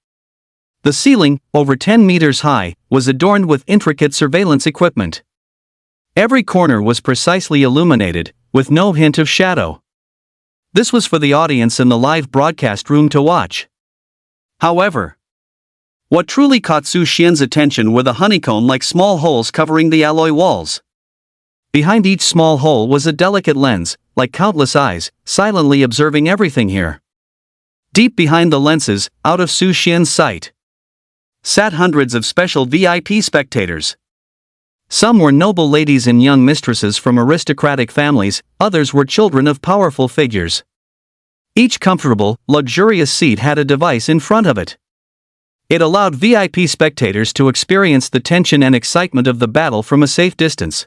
The ceiling, over 10 meters high, was adorned with intricate surveillance equipment. Every corner was precisely illuminated, with no hint of shadow. This was for the audience in the live broadcast room to watch. However, what truly caught Su Xian's attention were the honeycomb-like small holes covering the alloy walls. Behind each small hole was a delicate lens, like countless eyes, silently observing everything here. Deep behind the lenses, out of Su Xian's sight, sat hundreds of special VIP spectators. Some were noble ladies and young mistresses from aristocratic families, others were children of powerful figures. Each comfortable, luxurious seat had a device in front of it. It allowed VIP spectators to experience the tension and excitement of the battle from a safe distance.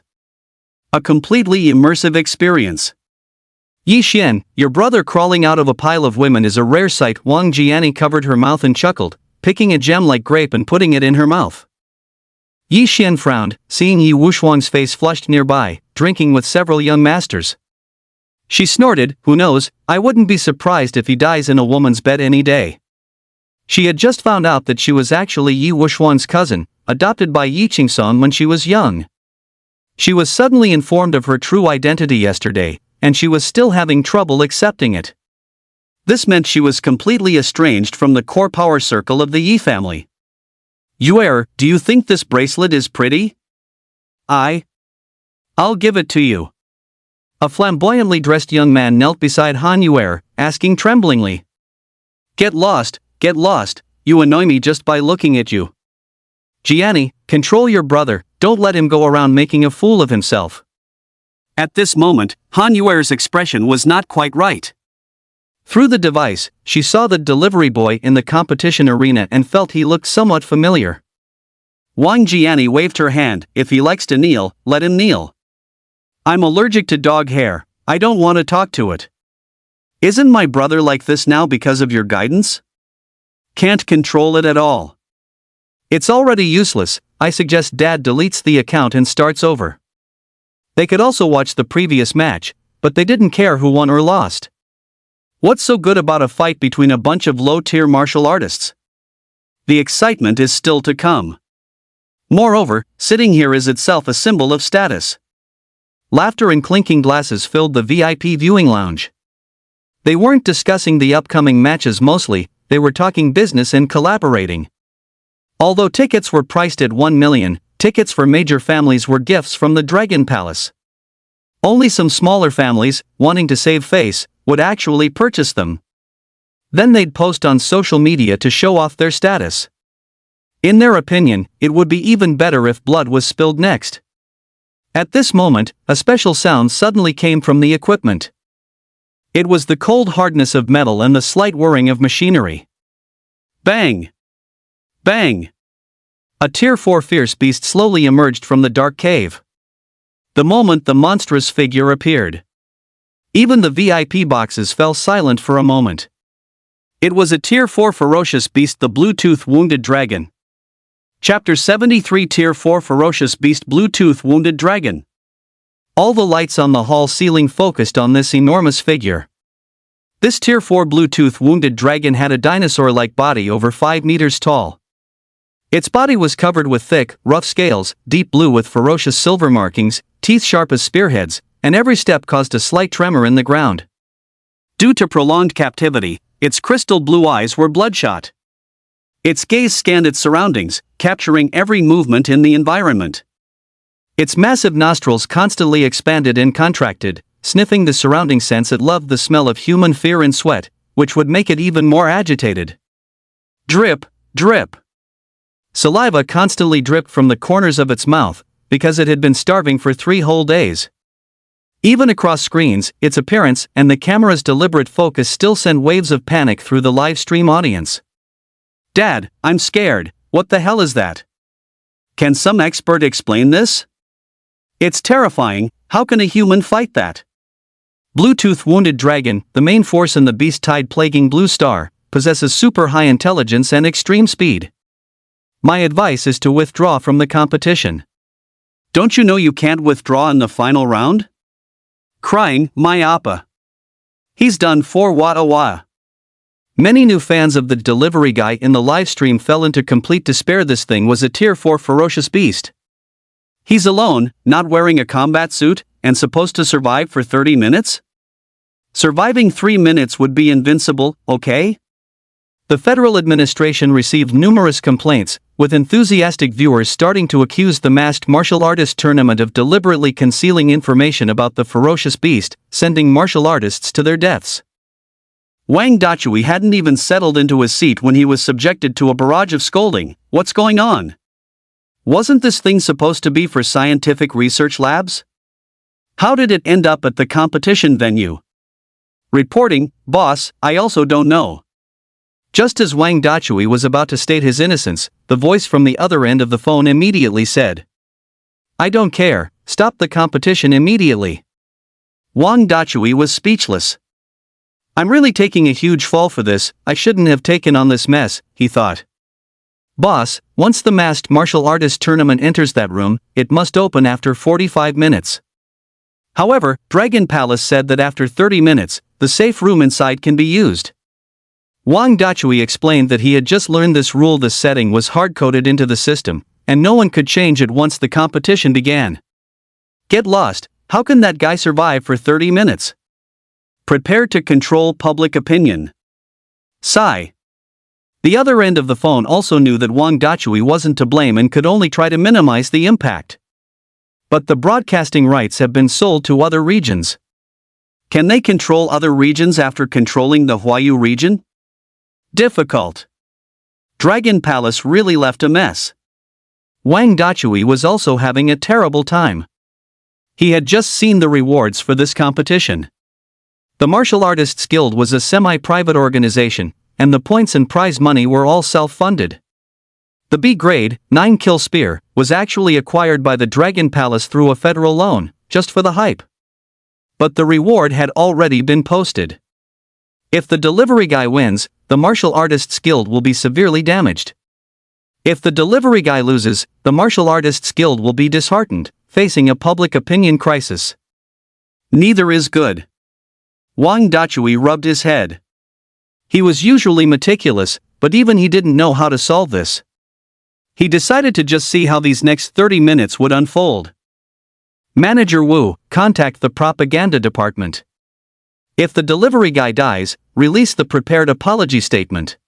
A completely immersive experience. Yi Xian, your brother crawling out of a pile of women is a rare sight. Wang Jiani covered her mouth and chuckled, picking a gem-like grape and putting it in her mouth. Yi Xian frowned, seeing Yi Wuxuang's face flushed nearby, drinking with several young masters. She snorted, who knows, I wouldn't be surprised if he dies in a woman's bed any day. She had just found out that she was actually Yi Wuxuang's cousin, adopted by Yi Qingsong when she was young. She was suddenly informed of her true identity yesterday, and she was still having trouble accepting it. This meant she was completely estranged from the core power circle of the Yi family. Yuer, do you think this bracelet is pretty? I'll give it to you. A flamboyantly dressed young man knelt beside Han Yuer, asking tremblingly. Get lost, you annoy me just by looking at you. Jiani, control your brother, don't let him go around making a fool of himself. At this moment, Han Yuer's expression was not quite right. Through the device, she saw the delivery boy in the competition arena and felt he looked somewhat familiar. Wang Jiani waved her hand, if he likes to kneel, let him kneel. I'm allergic to dog hair, I don't want to talk to it. Isn't my brother like this now because of your guidance? Can't control it at all. It's already useless, I suggest Dad deletes the account and starts over. They could also watch the previous match, but they didn't care who won or lost. What's so good about a fight between a bunch of low-tier martial artists? The excitement is still to come. Moreover, sitting here is itself a symbol of status. Laughter and clinking glasses filled the VIP viewing lounge. They weren't discussing the upcoming matches mostly, they were talking business and collaborating. Although tickets were priced at 1 million, tickets for major families were gifts from the Dragon Palace. Only some smaller families, wanting to save face, would actually purchase them. Then they'd post on social media to show off their status. In their opinion, it would be even better if blood was spilled next. At this moment, a special sound suddenly came from the equipment. It was the cold hardness of metal and the slight whirring of machinery. Bang! Bang! A Tier 4 fierce beast slowly emerged from the dark cave. The moment the monstrous figure appeared, even the VIP boxes fell silent for a moment. It was a Tier 4 ferocious beast, the Bluetooth Wounded Dragon. Chapter 73, Tier 4 Ferocious Beast, Bluetooth Wounded Dragon. All the lights on the hall ceiling focused on this enormous figure. This Tier 4 Bluetooth Wounded Dragon had a dinosaur-like body over 5 meters tall. Its body was covered with thick, rough scales, deep blue with ferocious silver markings, teeth sharp as spearheads, and every step caused a slight tremor in the ground. Due to prolonged captivity, its crystal blue eyes were bloodshot. Its gaze scanned its surroundings, capturing every movement in the environment. Its massive nostrils constantly expanded and contracted, sniffing the surrounding scents. It loved the smell of human fear and sweat, which would make it even more agitated. Drip, drip. Saliva constantly dripped from the corners of its mouth, because it had been starving for 3 whole days. Even across screens, its appearance and the camera's deliberate focus still sent waves of panic through the live stream audience. Dad, I'm scared, what the hell is that? Can some expert explain this? It's terrifying, how can a human fight that? Bluetooth wounded dragon, the main force in the beast-tide plaguing Blue Star, possesses super high intelligence and extreme speed. My advice is to withdraw from the competition. Don't you know you can't withdraw in the final round? Crying, my appa. He's done for wah. Many new fans of the delivery guy in the livestream fell into complete despair. This thing was a tier 4 ferocious beast. He's alone, not wearing a combat suit, and supposed to survive for 30 minutes? Surviving 3 minutes would be invincible, okay? The federal administration received numerous complaints, with enthusiastic viewers starting to accuse the masked martial artist tournament of deliberately concealing information about the ferocious beast, sending martial artists to their deaths. Wang Dachui hadn't even settled into his seat when he was subjected to a barrage of scolding. What's going on? Wasn't this thing supposed to be for scientific research labs? How did it end up at the competition venue? Reporting, boss, I also don't know. Just as Wang Dachui was about to state his innocence, the voice from the other end of the phone immediately said, "I don't care, stop the competition immediately." Wang Dachui was speechless. I'm really taking a huge fall for this, I shouldn't have taken on this mess, he thought. Boss, once the masked martial artist tournament enters that room, it must open after 45 minutes. However, Dragon Palace said that after 30 minutes, the safe room inside can be used. Wang Dachui explained that he had just learned this rule. This setting was hard-coded into the system, and no one could change it once the competition began. Get lost, how can that guy survive for 30 minutes? Prepare to control public opinion. Sigh. The other end of the phone also knew that Wang Dachui wasn't to blame and could only try to minimize the impact. But the broadcasting rights have been sold to other regions. Can they control other regions after controlling the Huayu region? Difficult. Dragon Palace really left a mess. Wang Dachui was also having a terrible time. He had just seen the rewards for this competition. The Martial Artists Guild was a semi-private organization, and the points and prize money were all self-funded. The B-grade, 9-kill spear, was actually acquired by the Dragon Palace through a federal loan, just for the hype. But the reward had already been posted. If the delivery guy wins, the Martial Artists Guild will be severely damaged. If the delivery guy loses, the Martial Artists Guild will be disheartened, facing a public opinion crisis. Neither is good. Wang Dachui rubbed his head. He was usually meticulous, but even he didn't know how to solve this. He decided to just see how these next 30 minutes would unfold. Manager Wu, contact the propaganda department. If the delivery guy dies, release the prepared apology statement.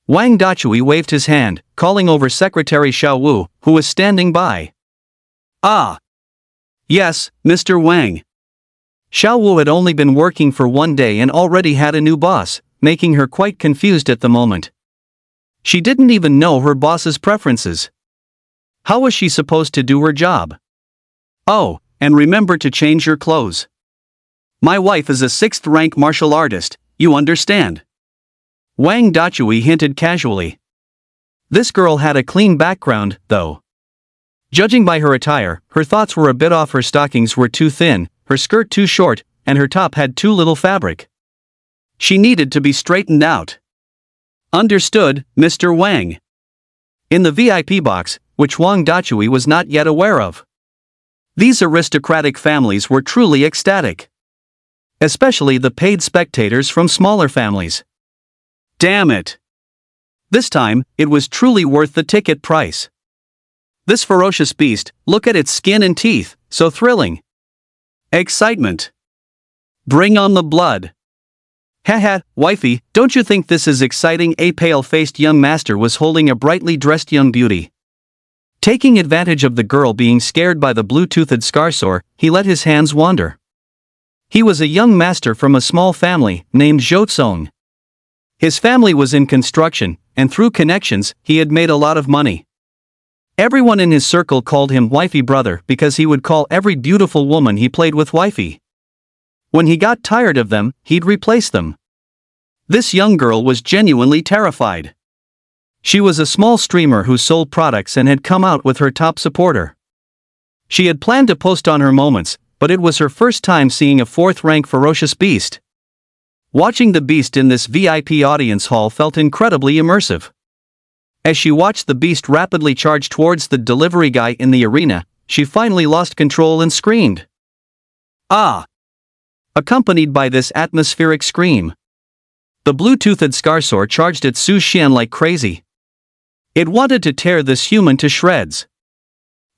Wang Dachui waved his hand, calling over Secretary Xiao Wu, who was standing by. Ah. Yes, Mr. Wang. Xiao Wu had only been working for 1 day and already had a new boss, making her quite confused at the moment. She didn't even know her boss's preferences. How was she supposed to do her job? Oh, and remember to change your clothes. My wife is a 6th-rank martial artist, you understand? Wang Dachui hinted casually. This girl had a clean background, though. Judging by her attire, her thoughts were a bit off. Her stockings were too thin, her skirt too short, and her top had too little fabric. She needed to be straightened out. Understood, Mr. Wang. In the VIP box, which Wang Dachui was not yet aware of. These aristocratic families were truly ecstatic. Especially the paid spectators from smaller families. Damn it. This time, it was truly worth the ticket price. This ferocious beast, look at its skin and teeth, so thrilling. Excitement. Bring on the blood. Haha, wifey, don't you think this is exciting? A pale-faced young master was holding a brightly dressed young beauty. Taking advantage of the girl being scared by the blue-toothed scarsor, he let his hands wander. He was a young master from a small family, named Zhou Tsong. His family was in construction, and through connections, he had made a lot of money. Everyone in his circle called him wifey brother because he would call every beautiful woman he played with wifey. When he got tired of them, he'd replace them. This young girl was genuinely terrified. She was a small streamer who sold products and had come out with her top supporter. She had planned to post on her moments, but it was her first time seeing a fourth-rank ferocious beast. Watching the beast in this VIP audience hall felt incredibly immersive. As she watched the beast rapidly charge towards the delivery guy in the arena, she finally lost control and screamed. "Ah!" accompanied by this atmospheric scream. The blue-toothed scarsaur charged at Su Xian like crazy. It wanted to tear this human to shreds.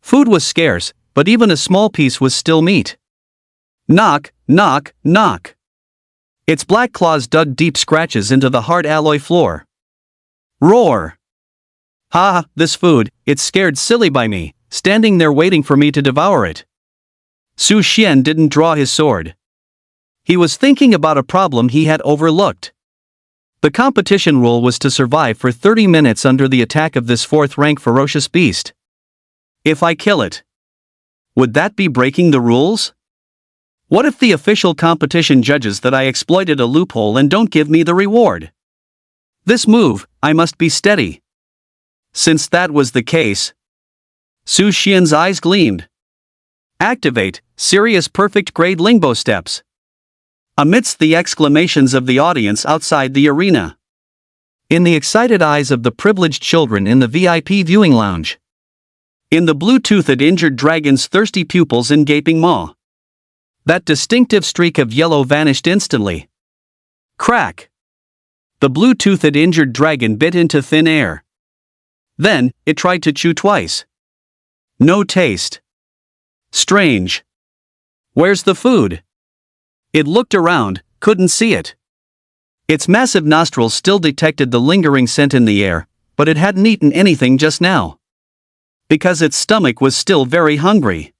Food was scarce, but even a small piece was still meat. Knock, knock, knock. Its black claws dug deep scratches into the hard alloy floor. Roar! Ha, this food, it's scared silly by me, standing there waiting for me to devour it. Su Xian didn't draw his sword. He was thinking about a problem he had overlooked. The competition rule was to survive for 30 minutes under the attack of this fourth-rank ferocious beast. If I kill it, would that be breaking the rules? What if the official competition judges that I exploited a loophole and don't give me the reward? This move, I must be steady. Since that was the case, Su Xian's eyes gleamed. Activate, Serious Perfect Grade Lingbo Steps. Amidst the exclamations of the audience outside the arena. In the excited eyes of the privileged children in the VIP viewing lounge. In the blue-toothed injured dragon's thirsty pupils and gaping maw. That distinctive streak of yellow vanished instantly. Crack! The blue-toothed injured dragon bit into thin air. Then, it tried to chew twice. No taste. Strange. Where's the food? It looked around, couldn't see it. Its massive nostrils still detected the lingering scent in the air, but it hadn't eaten anything just now. Because its stomach was still very hungry.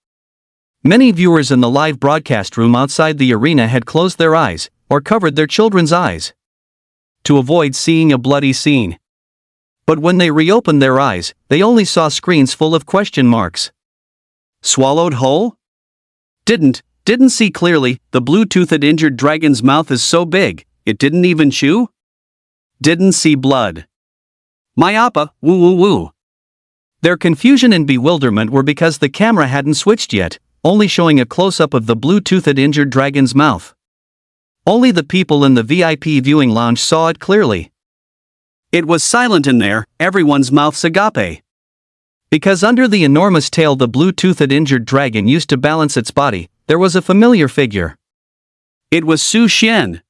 Many viewers in the live broadcast room outside the arena had closed their eyes, or covered their children's eyes, to avoid seeing a bloody scene. But when they reopened their eyes, they only saw screens full of question marks. Swallowed whole? Didn't see clearly, the blue-toothed injured dragon's mouth is so big, it didn't even chew? Didn't see blood. Myoppa, woo woo woo. Their confusion and bewilderment were because the camera hadn't switched yet, only showing a close-up of the blue-toothed injured dragon's mouth. Only the people in the VIP viewing lounge saw it clearly. It was silent in there, everyone's mouths agape. Because under the enormous tail the blue-toothed injured dragon used to balance its body, there was a familiar figure. It was Su Xian.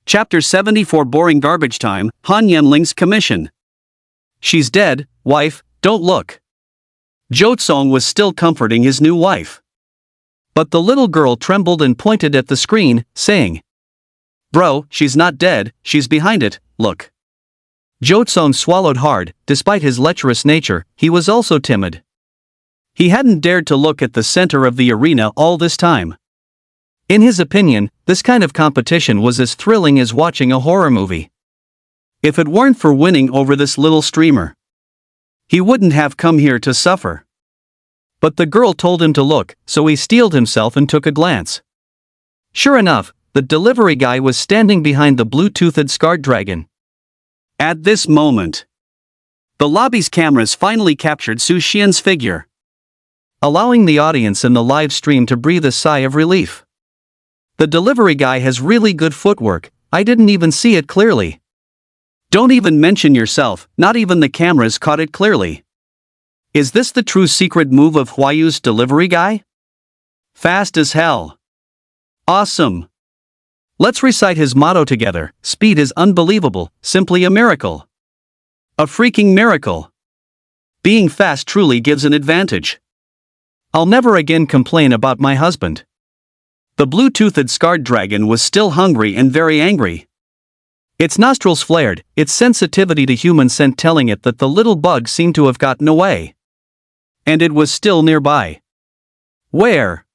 Chapter 74 Boring Garbage Time, Han Yanling's Commission. She's dead, wife, don't look. Zhou Tsong was still comforting his new wife. But the little girl trembled and pointed at the screen, saying, "Bro, she's not dead, she's behind it, look." Zhou Tsong swallowed hard. Despite his lecherous nature, he was also timid. He hadn't dared to look at the center of the arena all this time. In his opinion, this kind of competition was as thrilling as watching a horror movie. If it weren't for winning over this little streamer, he wouldn't have come here to suffer. But the girl told him to look, so he steeled himself and took a glance. Sure enough, the delivery guy was standing behind the blue-toothed scarred dragon. At this moment, the lobby's cameras finally captured Su Xian's figure, allowing the audience in the live stream to breathe a sigh of relief. The delivery guy has really good footwork, I didn't even see it clearly. Don't even mention yourself, not even the cameras caught it clearly. Is this the true secret move of Huayu's delivery guy? Fast as hell. Awesome. Let's recite his motto together: speed is unbelievable, simply a miracle. A freaking miracle. Being fast truly gives an advantage. I'll never again complain about my husband. The blue-toothed scarred dragon was still hungry and very angry. Its nostrils flared, its sensitivity to human scent telling it that the little bug seemed to have gotten away. And it was still nearby. Where?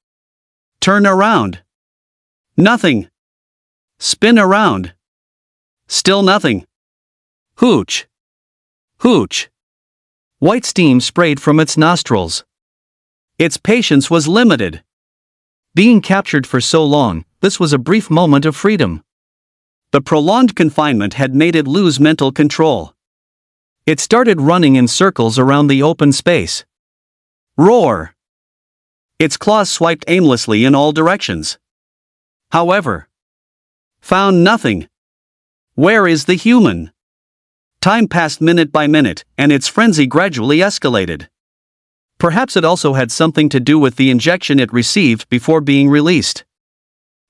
Turn around. Nothing. Spin around. Still nothing. Hooch. Hooch. White steam sprayed from its nostrils. Its patience was limited. Being captured for so long, this was a brief moment of freedom. The prolonged confinement had made it lose mental control. It started running in circles around the open space. Roar! Its claws swiped aimlessly in all directions. However, found nothing. Where is the human? Time passed minute by minute, and its frenzy gradually escalated. Perhaps it also had something to do with the injection it received before being released.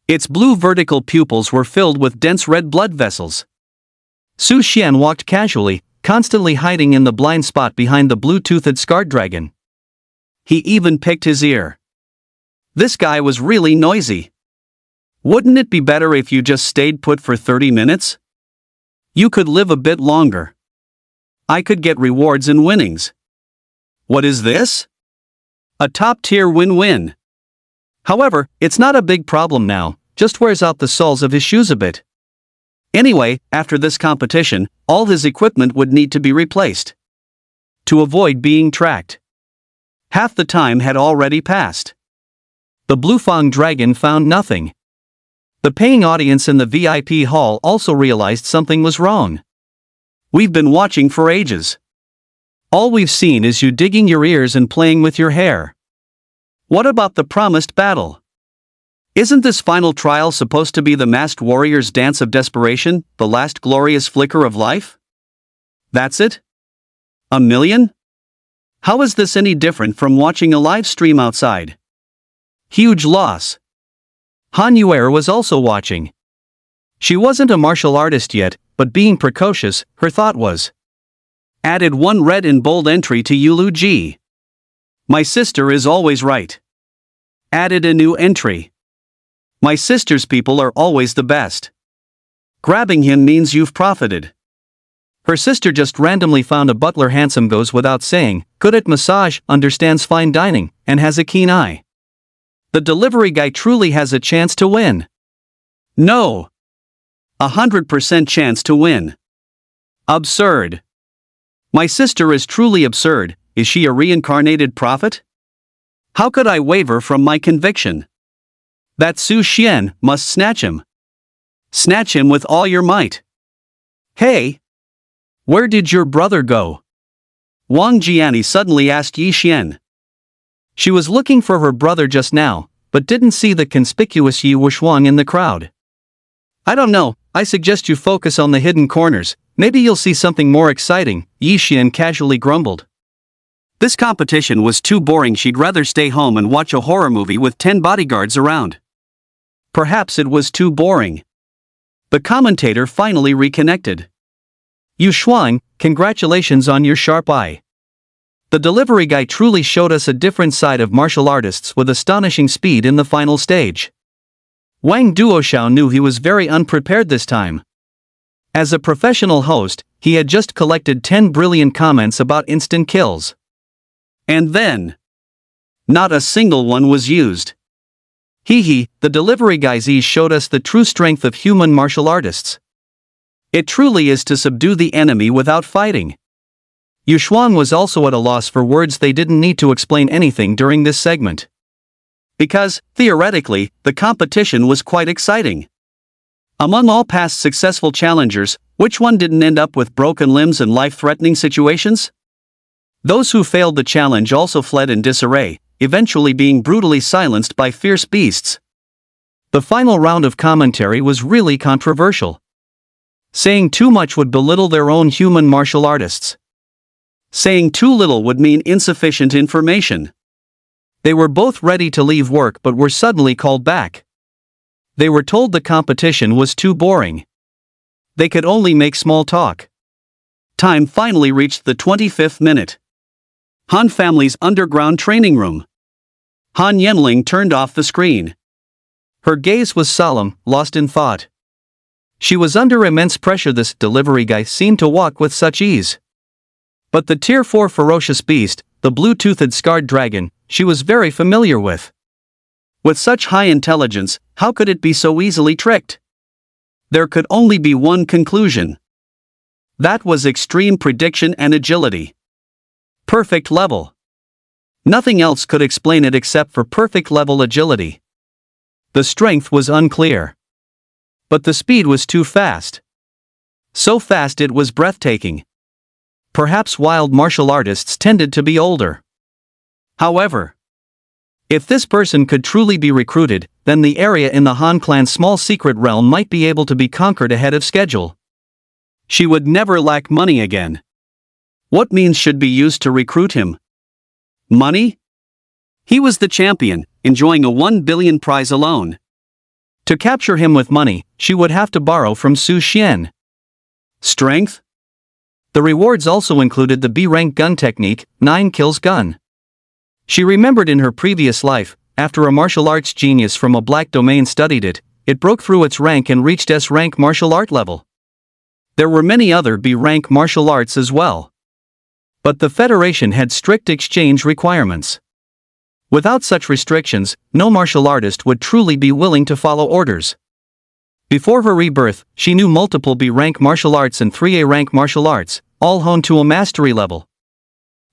Its blue vertical pupils were filled with dense red blood vessels. Su Xian walked casually, constantly hiding in the blind spot behind the blue-toothed scarred dragon. He even picked his ear. This guy was really noisy. Wouldn't it be better if you just stayed put for 30 minutes? You could live a bit longer. I could get rewards and winnings. What is this? A top-tier win-win. However, it's not a big problem now, just wears out the soles of his shoes a bit. Anyway, after this competition, all his equipment would need to be replaced. To avoid being tracked. Half the time had already passed. The Bluefang dragon found nothing. The paying audience in the VIP hall also realized something was wrong. We've been watching for ages. All we've seen is you digging your ears and playing with your hair. What about the promised battle? Isn't this final trial supposed to be the masked warrior's dance of desperation, the last glorious flicker of life? That's it? 1,000,000? How is this any different from watching a live stream outside? Huge loss. Han Yuer was also watching. She wasn't a martial artist yet, but being precocious, her thought was. Added one red in bold entry to Yulu Ji. My sister is always right. Added a new entry. My sister's people are always the best. Grabbing him means you've profited. Her sister just randomly found a butler handsome, goes without saying, good at massage, understands fine dining, and has a keen eye. The delivery guy truly has a chance to win. No. 100% chance to win. Absurd. My sister is truly absurd. Is she a reincarnated prophet? How could I waver from my conviction? That Su Xian must snatch him. Snatch him with all your might. Hey! Where did your brother go? Wang Jiani suddenly asked Yi Xian. She was looking for her brother just now, but didn't see the conspicuous Yi Wuxuang in the crowd. I don't know, I suggest you focus on the hidden corners, maybe you'll see something more exciting, Yi Xian casually grumbled. This competition was too boring, she'd rather stay home and watch a horror movie with 10 bodyguards around. Perhaps it was too boring. The commentator finally reconnected. Yu Shuang, congratulations on your sharp eye. The delivery guy truly showed us a different side of martial artists with astonishing speed in the final stage. Wang Duoxiao knew he was very unprepared this time. As a professional host, he had just collected 10 brilliant comments about instant kills. And then, not a single one was used. The delivery guys showed us the true strength of human martial artists. It truly is to subdue the enemy without fighting. Yu Shuang was also at a loss for words. They didn't need to explain anything during this segment. Because, theoretically, the competition was quite exciting. Among all past successful challengers, which one didn't end up with broken limbs and life-threatening situations? Those who failed the challenge also fled in disarray, eventually being brutally silenced by fierce beasts. The final round of commentary was really controversial. Saying too much would belittle their own human martial artists. Saying too little would mean insufficient information. They were both ready to leave work but were suddenly called back. They were told the competition was too boring. They could only make small talk. Time finally reached the 25th minute. Han family's underground training room. Han Yenling turned off the screen. Her gaze was solemn, lost in thought. She was under immense pressure. This delivery guy seemed to walk with such ease. But the Tier 4 ferocious beast, the blue-toothed scarred dragon, she was very familiar with. With such high intelligence, how could it be so easily tricked? There could only be one conclusion. That was extreme prediction and agility. Perfect level. Nothing else could explain it except for perfect level agility. The strength was unclear. But the speed was too fast. So fast it was breathtaking. Perhaps wild martial artists tended to be older. However, If this person could truly be recruited, then the area in the Han clan's small secret realm might be able to be conquered ahead of schedule. She would never lack money again. What means should be used to recruit him? Money? He was the champion, enjoying a 1 billion prize alone. To capture him with money, she would have to borrow from Su Xian. Strength? The rewards also included the B-rank gun technique, 9 kills gun. She remembered in her previous life, after a martial arts genius from a black domain studied it, it broke through its rank and reached S-rank martial art level. There were many other B-rank martial arts as well. But the Federation had strict exchange requirements. Without such restrictions, no martial artist would truly be willing to follow orders. Before her rebirth, she knew multiple B-rank martial arts and 3A rank martial arts, all honed to a mastery level.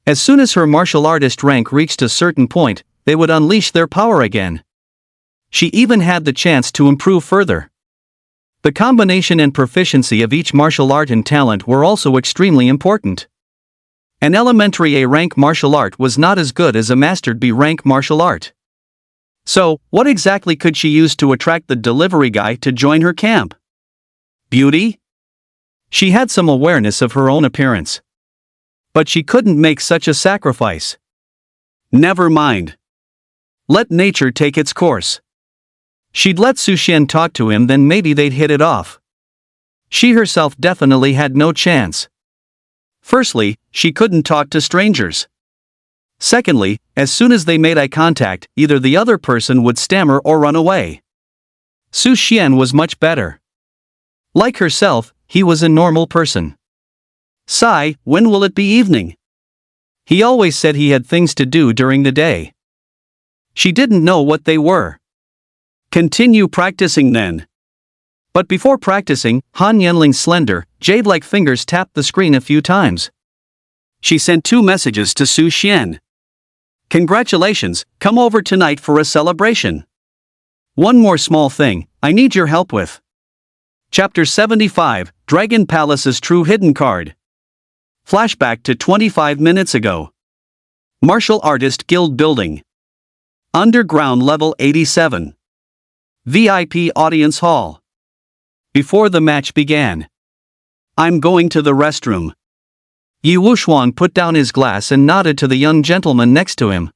As soon as her martial artist rank reached a certain point, they would unleash their power again. She even had the chance to improve further. The combination and proficiency of each martial art and talent were also extremely important. An elementary A-rank martial art was not as good as a mastered B-rank martial art. So, what exactly could she use to attract the delivery guy to join her camp? Beauty? She had some awareness of her own appearance. But she couldn't make such a sacrifice. Never mind. Let nature take its course. She'd let Su Xian talk to him, then maybe they'd hit it off. She herself definitely had no chance. Firstly, she couldn't talk to strangers. Secondly, as soon as they made eye contact, either the other person would stammer or run away. Su Xian was much better. Like herself, he was a normal person. Sigh, when will it be evening? He always said he had things to do during the day. She didn't know what they were. Continue practicing then. But before practicing, Han Yanling's slender, jade-like fingers tapped the screen a few times. She sent 2 messages to Su Xian. Congratulations, come over tonight for a celebration. One more small thing, I need your help with. Chapter 75, Dragon Palace's True Hidden Card. Flashback to 25 minutes ago. Martial Artist Guild Building. Underground Level 87. VIP Audience Hall. Before the match began. I'm going to the restroom. Yi Wuxuan put down his glass and nodded to the young gentleman next to him.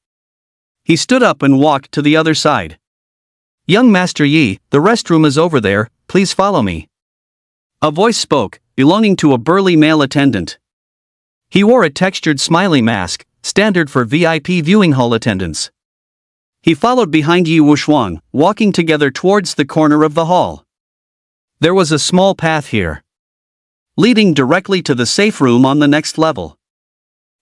He stood up and walked to the other side. Young Master Yi, the restroom is over there, please follow me. A voice spoke, belonging to a burly male attendant. He wore a textured smiley mask, standard for VIP viewing hall attendants. He followed behind Yi Wuxuan, walking together towards the corner of the hall. There was a small path here, leading directly to the safe room on the next level.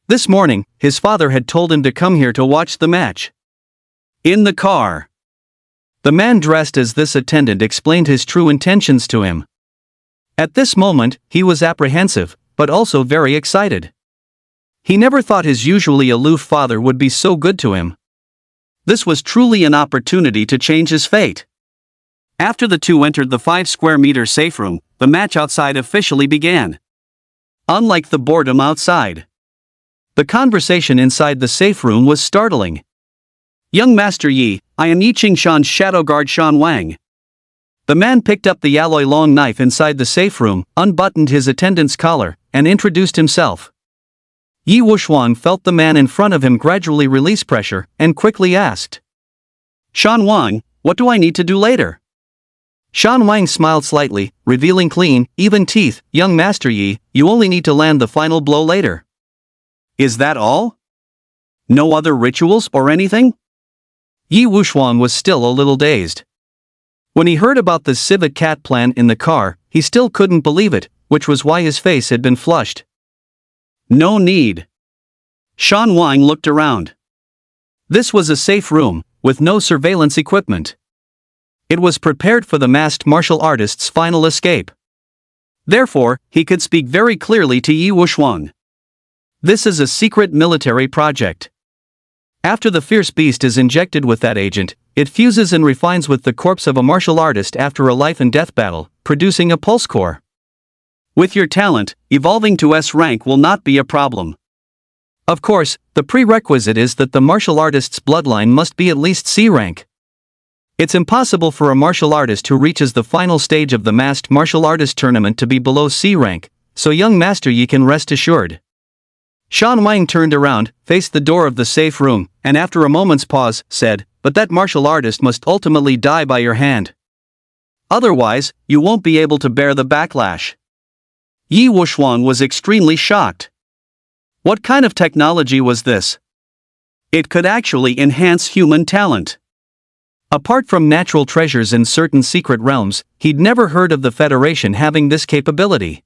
This morning, his father had told him to come here to watch the match. In the car. The man dressed as this attendant explained his true intentions to him. At this moment, he was apprehensive, but also very excited. He never thought his usually aloof father would be so good to him. This was truly an opportunity to change his fate. After the two entered the 5 square meter safe room, the match outside officially began. Unlike the boredom outside, the conversation inside the safe room was startling. Young Master Yi, I am Yi Qingshan's shadow guard Shan Wang. The man picked up the alloy long knife inside the safe room, unbuttoned his attendant's collar, and introduced himself. Yi Wuxuan felt the man in front of him gradually release pressure, and quickly asked, Shan Wang, what do I need to do later? Shan Wang smiled slightly, revealing clean, even teeth. Young Master Yi, you only need to land the final blow later. Is that all? No other rituals or anything? Yi Wuxuan was still a little dazed. When he heard about the civet cat plan in the car, he still couldn't believe it, which was why his face had been flushed. No need. Shan Wang looked around. This was a safe room, with no surveillance equipment. It was prepared for the masked martial artist's final escape. Therefore, he could speak very clearly to Yi Wuxuan. This is a secret military project. After the fierce beast is injected with that agent, it fuses and refines with the corpse of a martial artist after a life and death battle, producing a pulse core. With your talent, evolving to S rank will not be a problem. Of course, the prerequisite is that the martial artist's bloodline must be at least C rank. It's impossible for a martial artist who reaches the final stage of the masked martial artist tournament to be below C rank, so young Master Yi can rest assured. Shan Wang turned around, faced the door of the safe room, and after a moment's pause, said, "But that martial artist must ultimately die by your hand. Otherwise, you won't be able to bear the backlash." Yi Wuxuan was extremely shocked. What kind of technology was this? It could actually enhance human talent. Apart from natural treasures in certain secret realms, he'd never heard of the Federation having this capability.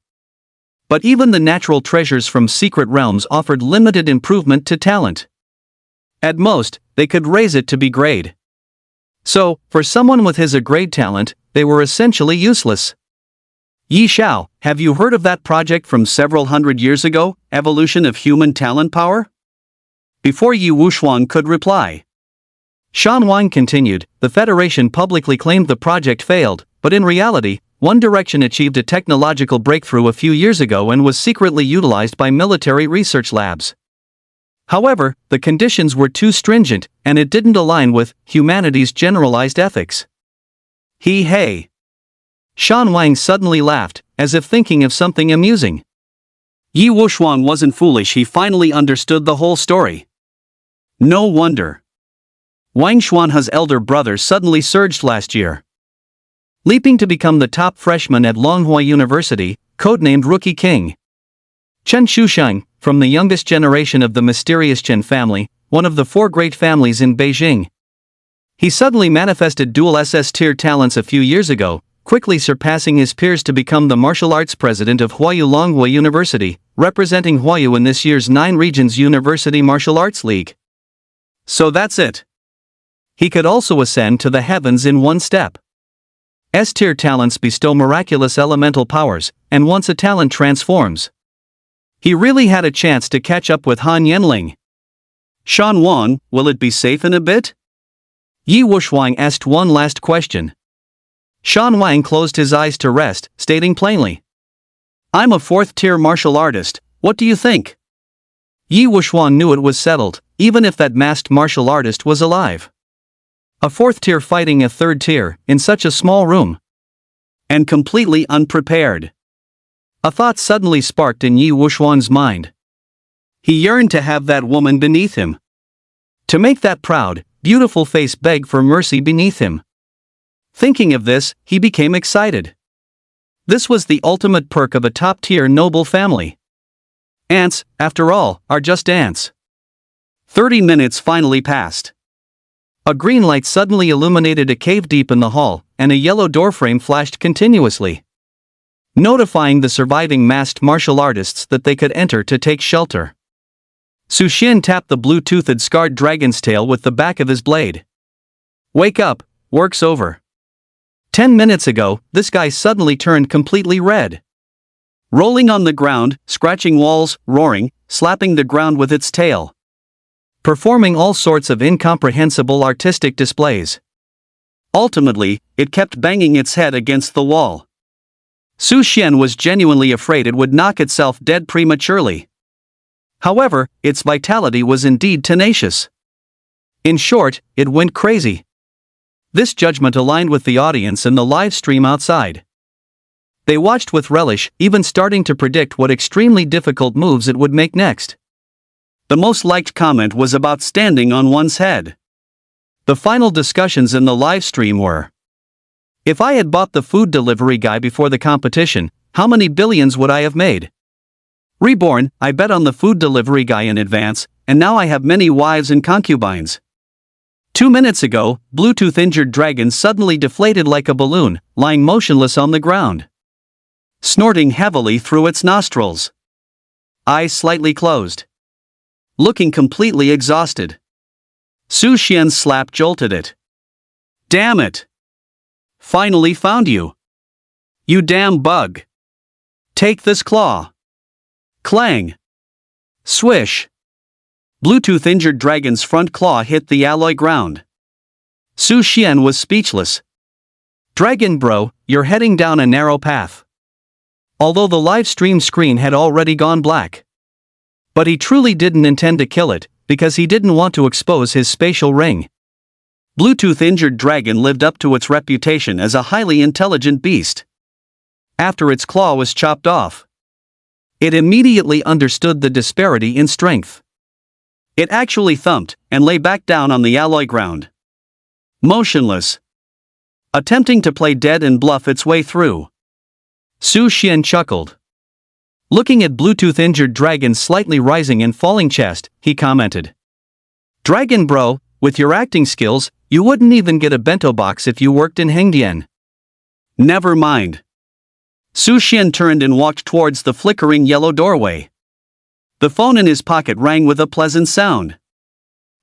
But even the natural treasures from secret realms offered limited improvement to talent. At most, they could raise it to B grade. So, for someone with his A grade talent, they were essentially useless. Yi Xiao, have you heard of that project from several hundred years ago, Evolution of Human Talent Power? Before Yi Wuxuan could reply, Shan Wang continued, the Federation publicly claimed the project failed, but in reality, One Direction achieved a technological breakthrough a few years ago and was secretly utilized by military research labs. However, the conditions were too stringent, and it didn't align with humanity's generalized ethics. Hey! Shan Wang suddenly laughed, as if thinking of something amusing. Yi Wuxuan wasn't foolish, he finally understood the whole story. No wonder. Wang Xuanhe's elder brother suddenly surged last year, leaping to become the top freshman at Longhua University, codenamed Rookie King. Chen Shusheng, from the youngest generation of the mysterious Chen family, one of the 4 great families in Beijing. He suddenly manifested dual SS tier talents a few years ago, quickly surpassing his peers to become the martial arts president of Huayu Longhua University, representing Huayu in this year's 9 Regions University Martial Arts League. So that's it. He could also ascend to the heavens in one step. S-tier talents bestow miraculous elemental powers, and once a talent transforms, he really had a chance to catch up with Han Yanling. Shan Wang, will it be safe in a bit? Yi Wuxuan asked one last question. Shan Wang closed his eyes to rest, stating plainly, I'm a 4th-tier martial artist, what do you think? Yi Wuxuan knew it was settled, even if that masked martial artist was alive. A 4th tier fighting a 3rd tier, in such a small room. And completely unprepared. A thought suddenly sparked in Yi Wuxuan's mind. He yearned to have that woman beneath him. To make that proud, beautiful face beg for mercy beneath him. Thinking of this, he became excited. This was the ultimate perk of a top-tier noble family. Ants, after all, are just ants. 30 minutes finally passed. A green light suddenly illuminated a cave deep in the hall, and a yellow doorframe flashed continuously, notifying the surviving masked martial artists that they could enter to take shelter. Su Xian tapped the blue-toothed scarred dragon's tail with the back of his blade. Wake up, work's over. 10 minutes ago, this guy suddenly turned completely red. Rolling on the ground, scratching walls, roaring, slapping the ground with its tail. Performing all sorts of incomprehensible artistic displays. Ultimately, it kept banging its head against the wall. Su Xian was genuinely afraid it would knock itself dead prematurely. However, its vitality was indeed tenacious. In short, it went crazy. This judgment aligned with the audience in the live stream outside. They watched with relish, even starting to predict what extremely difficult moves it would make next. The most liked comment was about standing on one's head. The final discussions in the live stream were, if I had bought the food delivery guy before the competition, how many billions would I have made? Reborn, I bet on the food delivery guy in advance, and now I have many wives and concubines. 2 minutes ago, Bluetooth-injured dragon suddenly deflated like a balloon, lying motionless on the ground, snorting heavily through its nostrils. Eyes slightly closed. Looking completely exhausted. Su Xian's slap jolted it. Damn it! Finally found you. You damn bug. Take this claw. Clang. Swish. Bluetooth-injured dragon's front claw hit the alloy ground. Su Xian was speechless. Dragon bro, you're heading down a narrow path. Although the live stream screen had already gone black. But he truly didn't intend to kill it, because he didn't want to expose his spatial ring. Bluetooth injured dragon lived up to its reputation as a highly intelligent beast. After its claw was chopped off, it immediately understood the disparity in strength. It actually thumped and lay back down on the alloy ground, motionless, attempting to play dead and bluff its way through. Su Xian chuckled. Looking at Bluetooth injured dragon's slightly rising and falling chest, he commented, "Dragon bro, with your acting skills, you wouldn't even get a bento box if you worked in Hengdian." Never mind. Su Xian turned and walked towards the flickering yellow doorway. The phone in his pocket rang with a pleasant sound.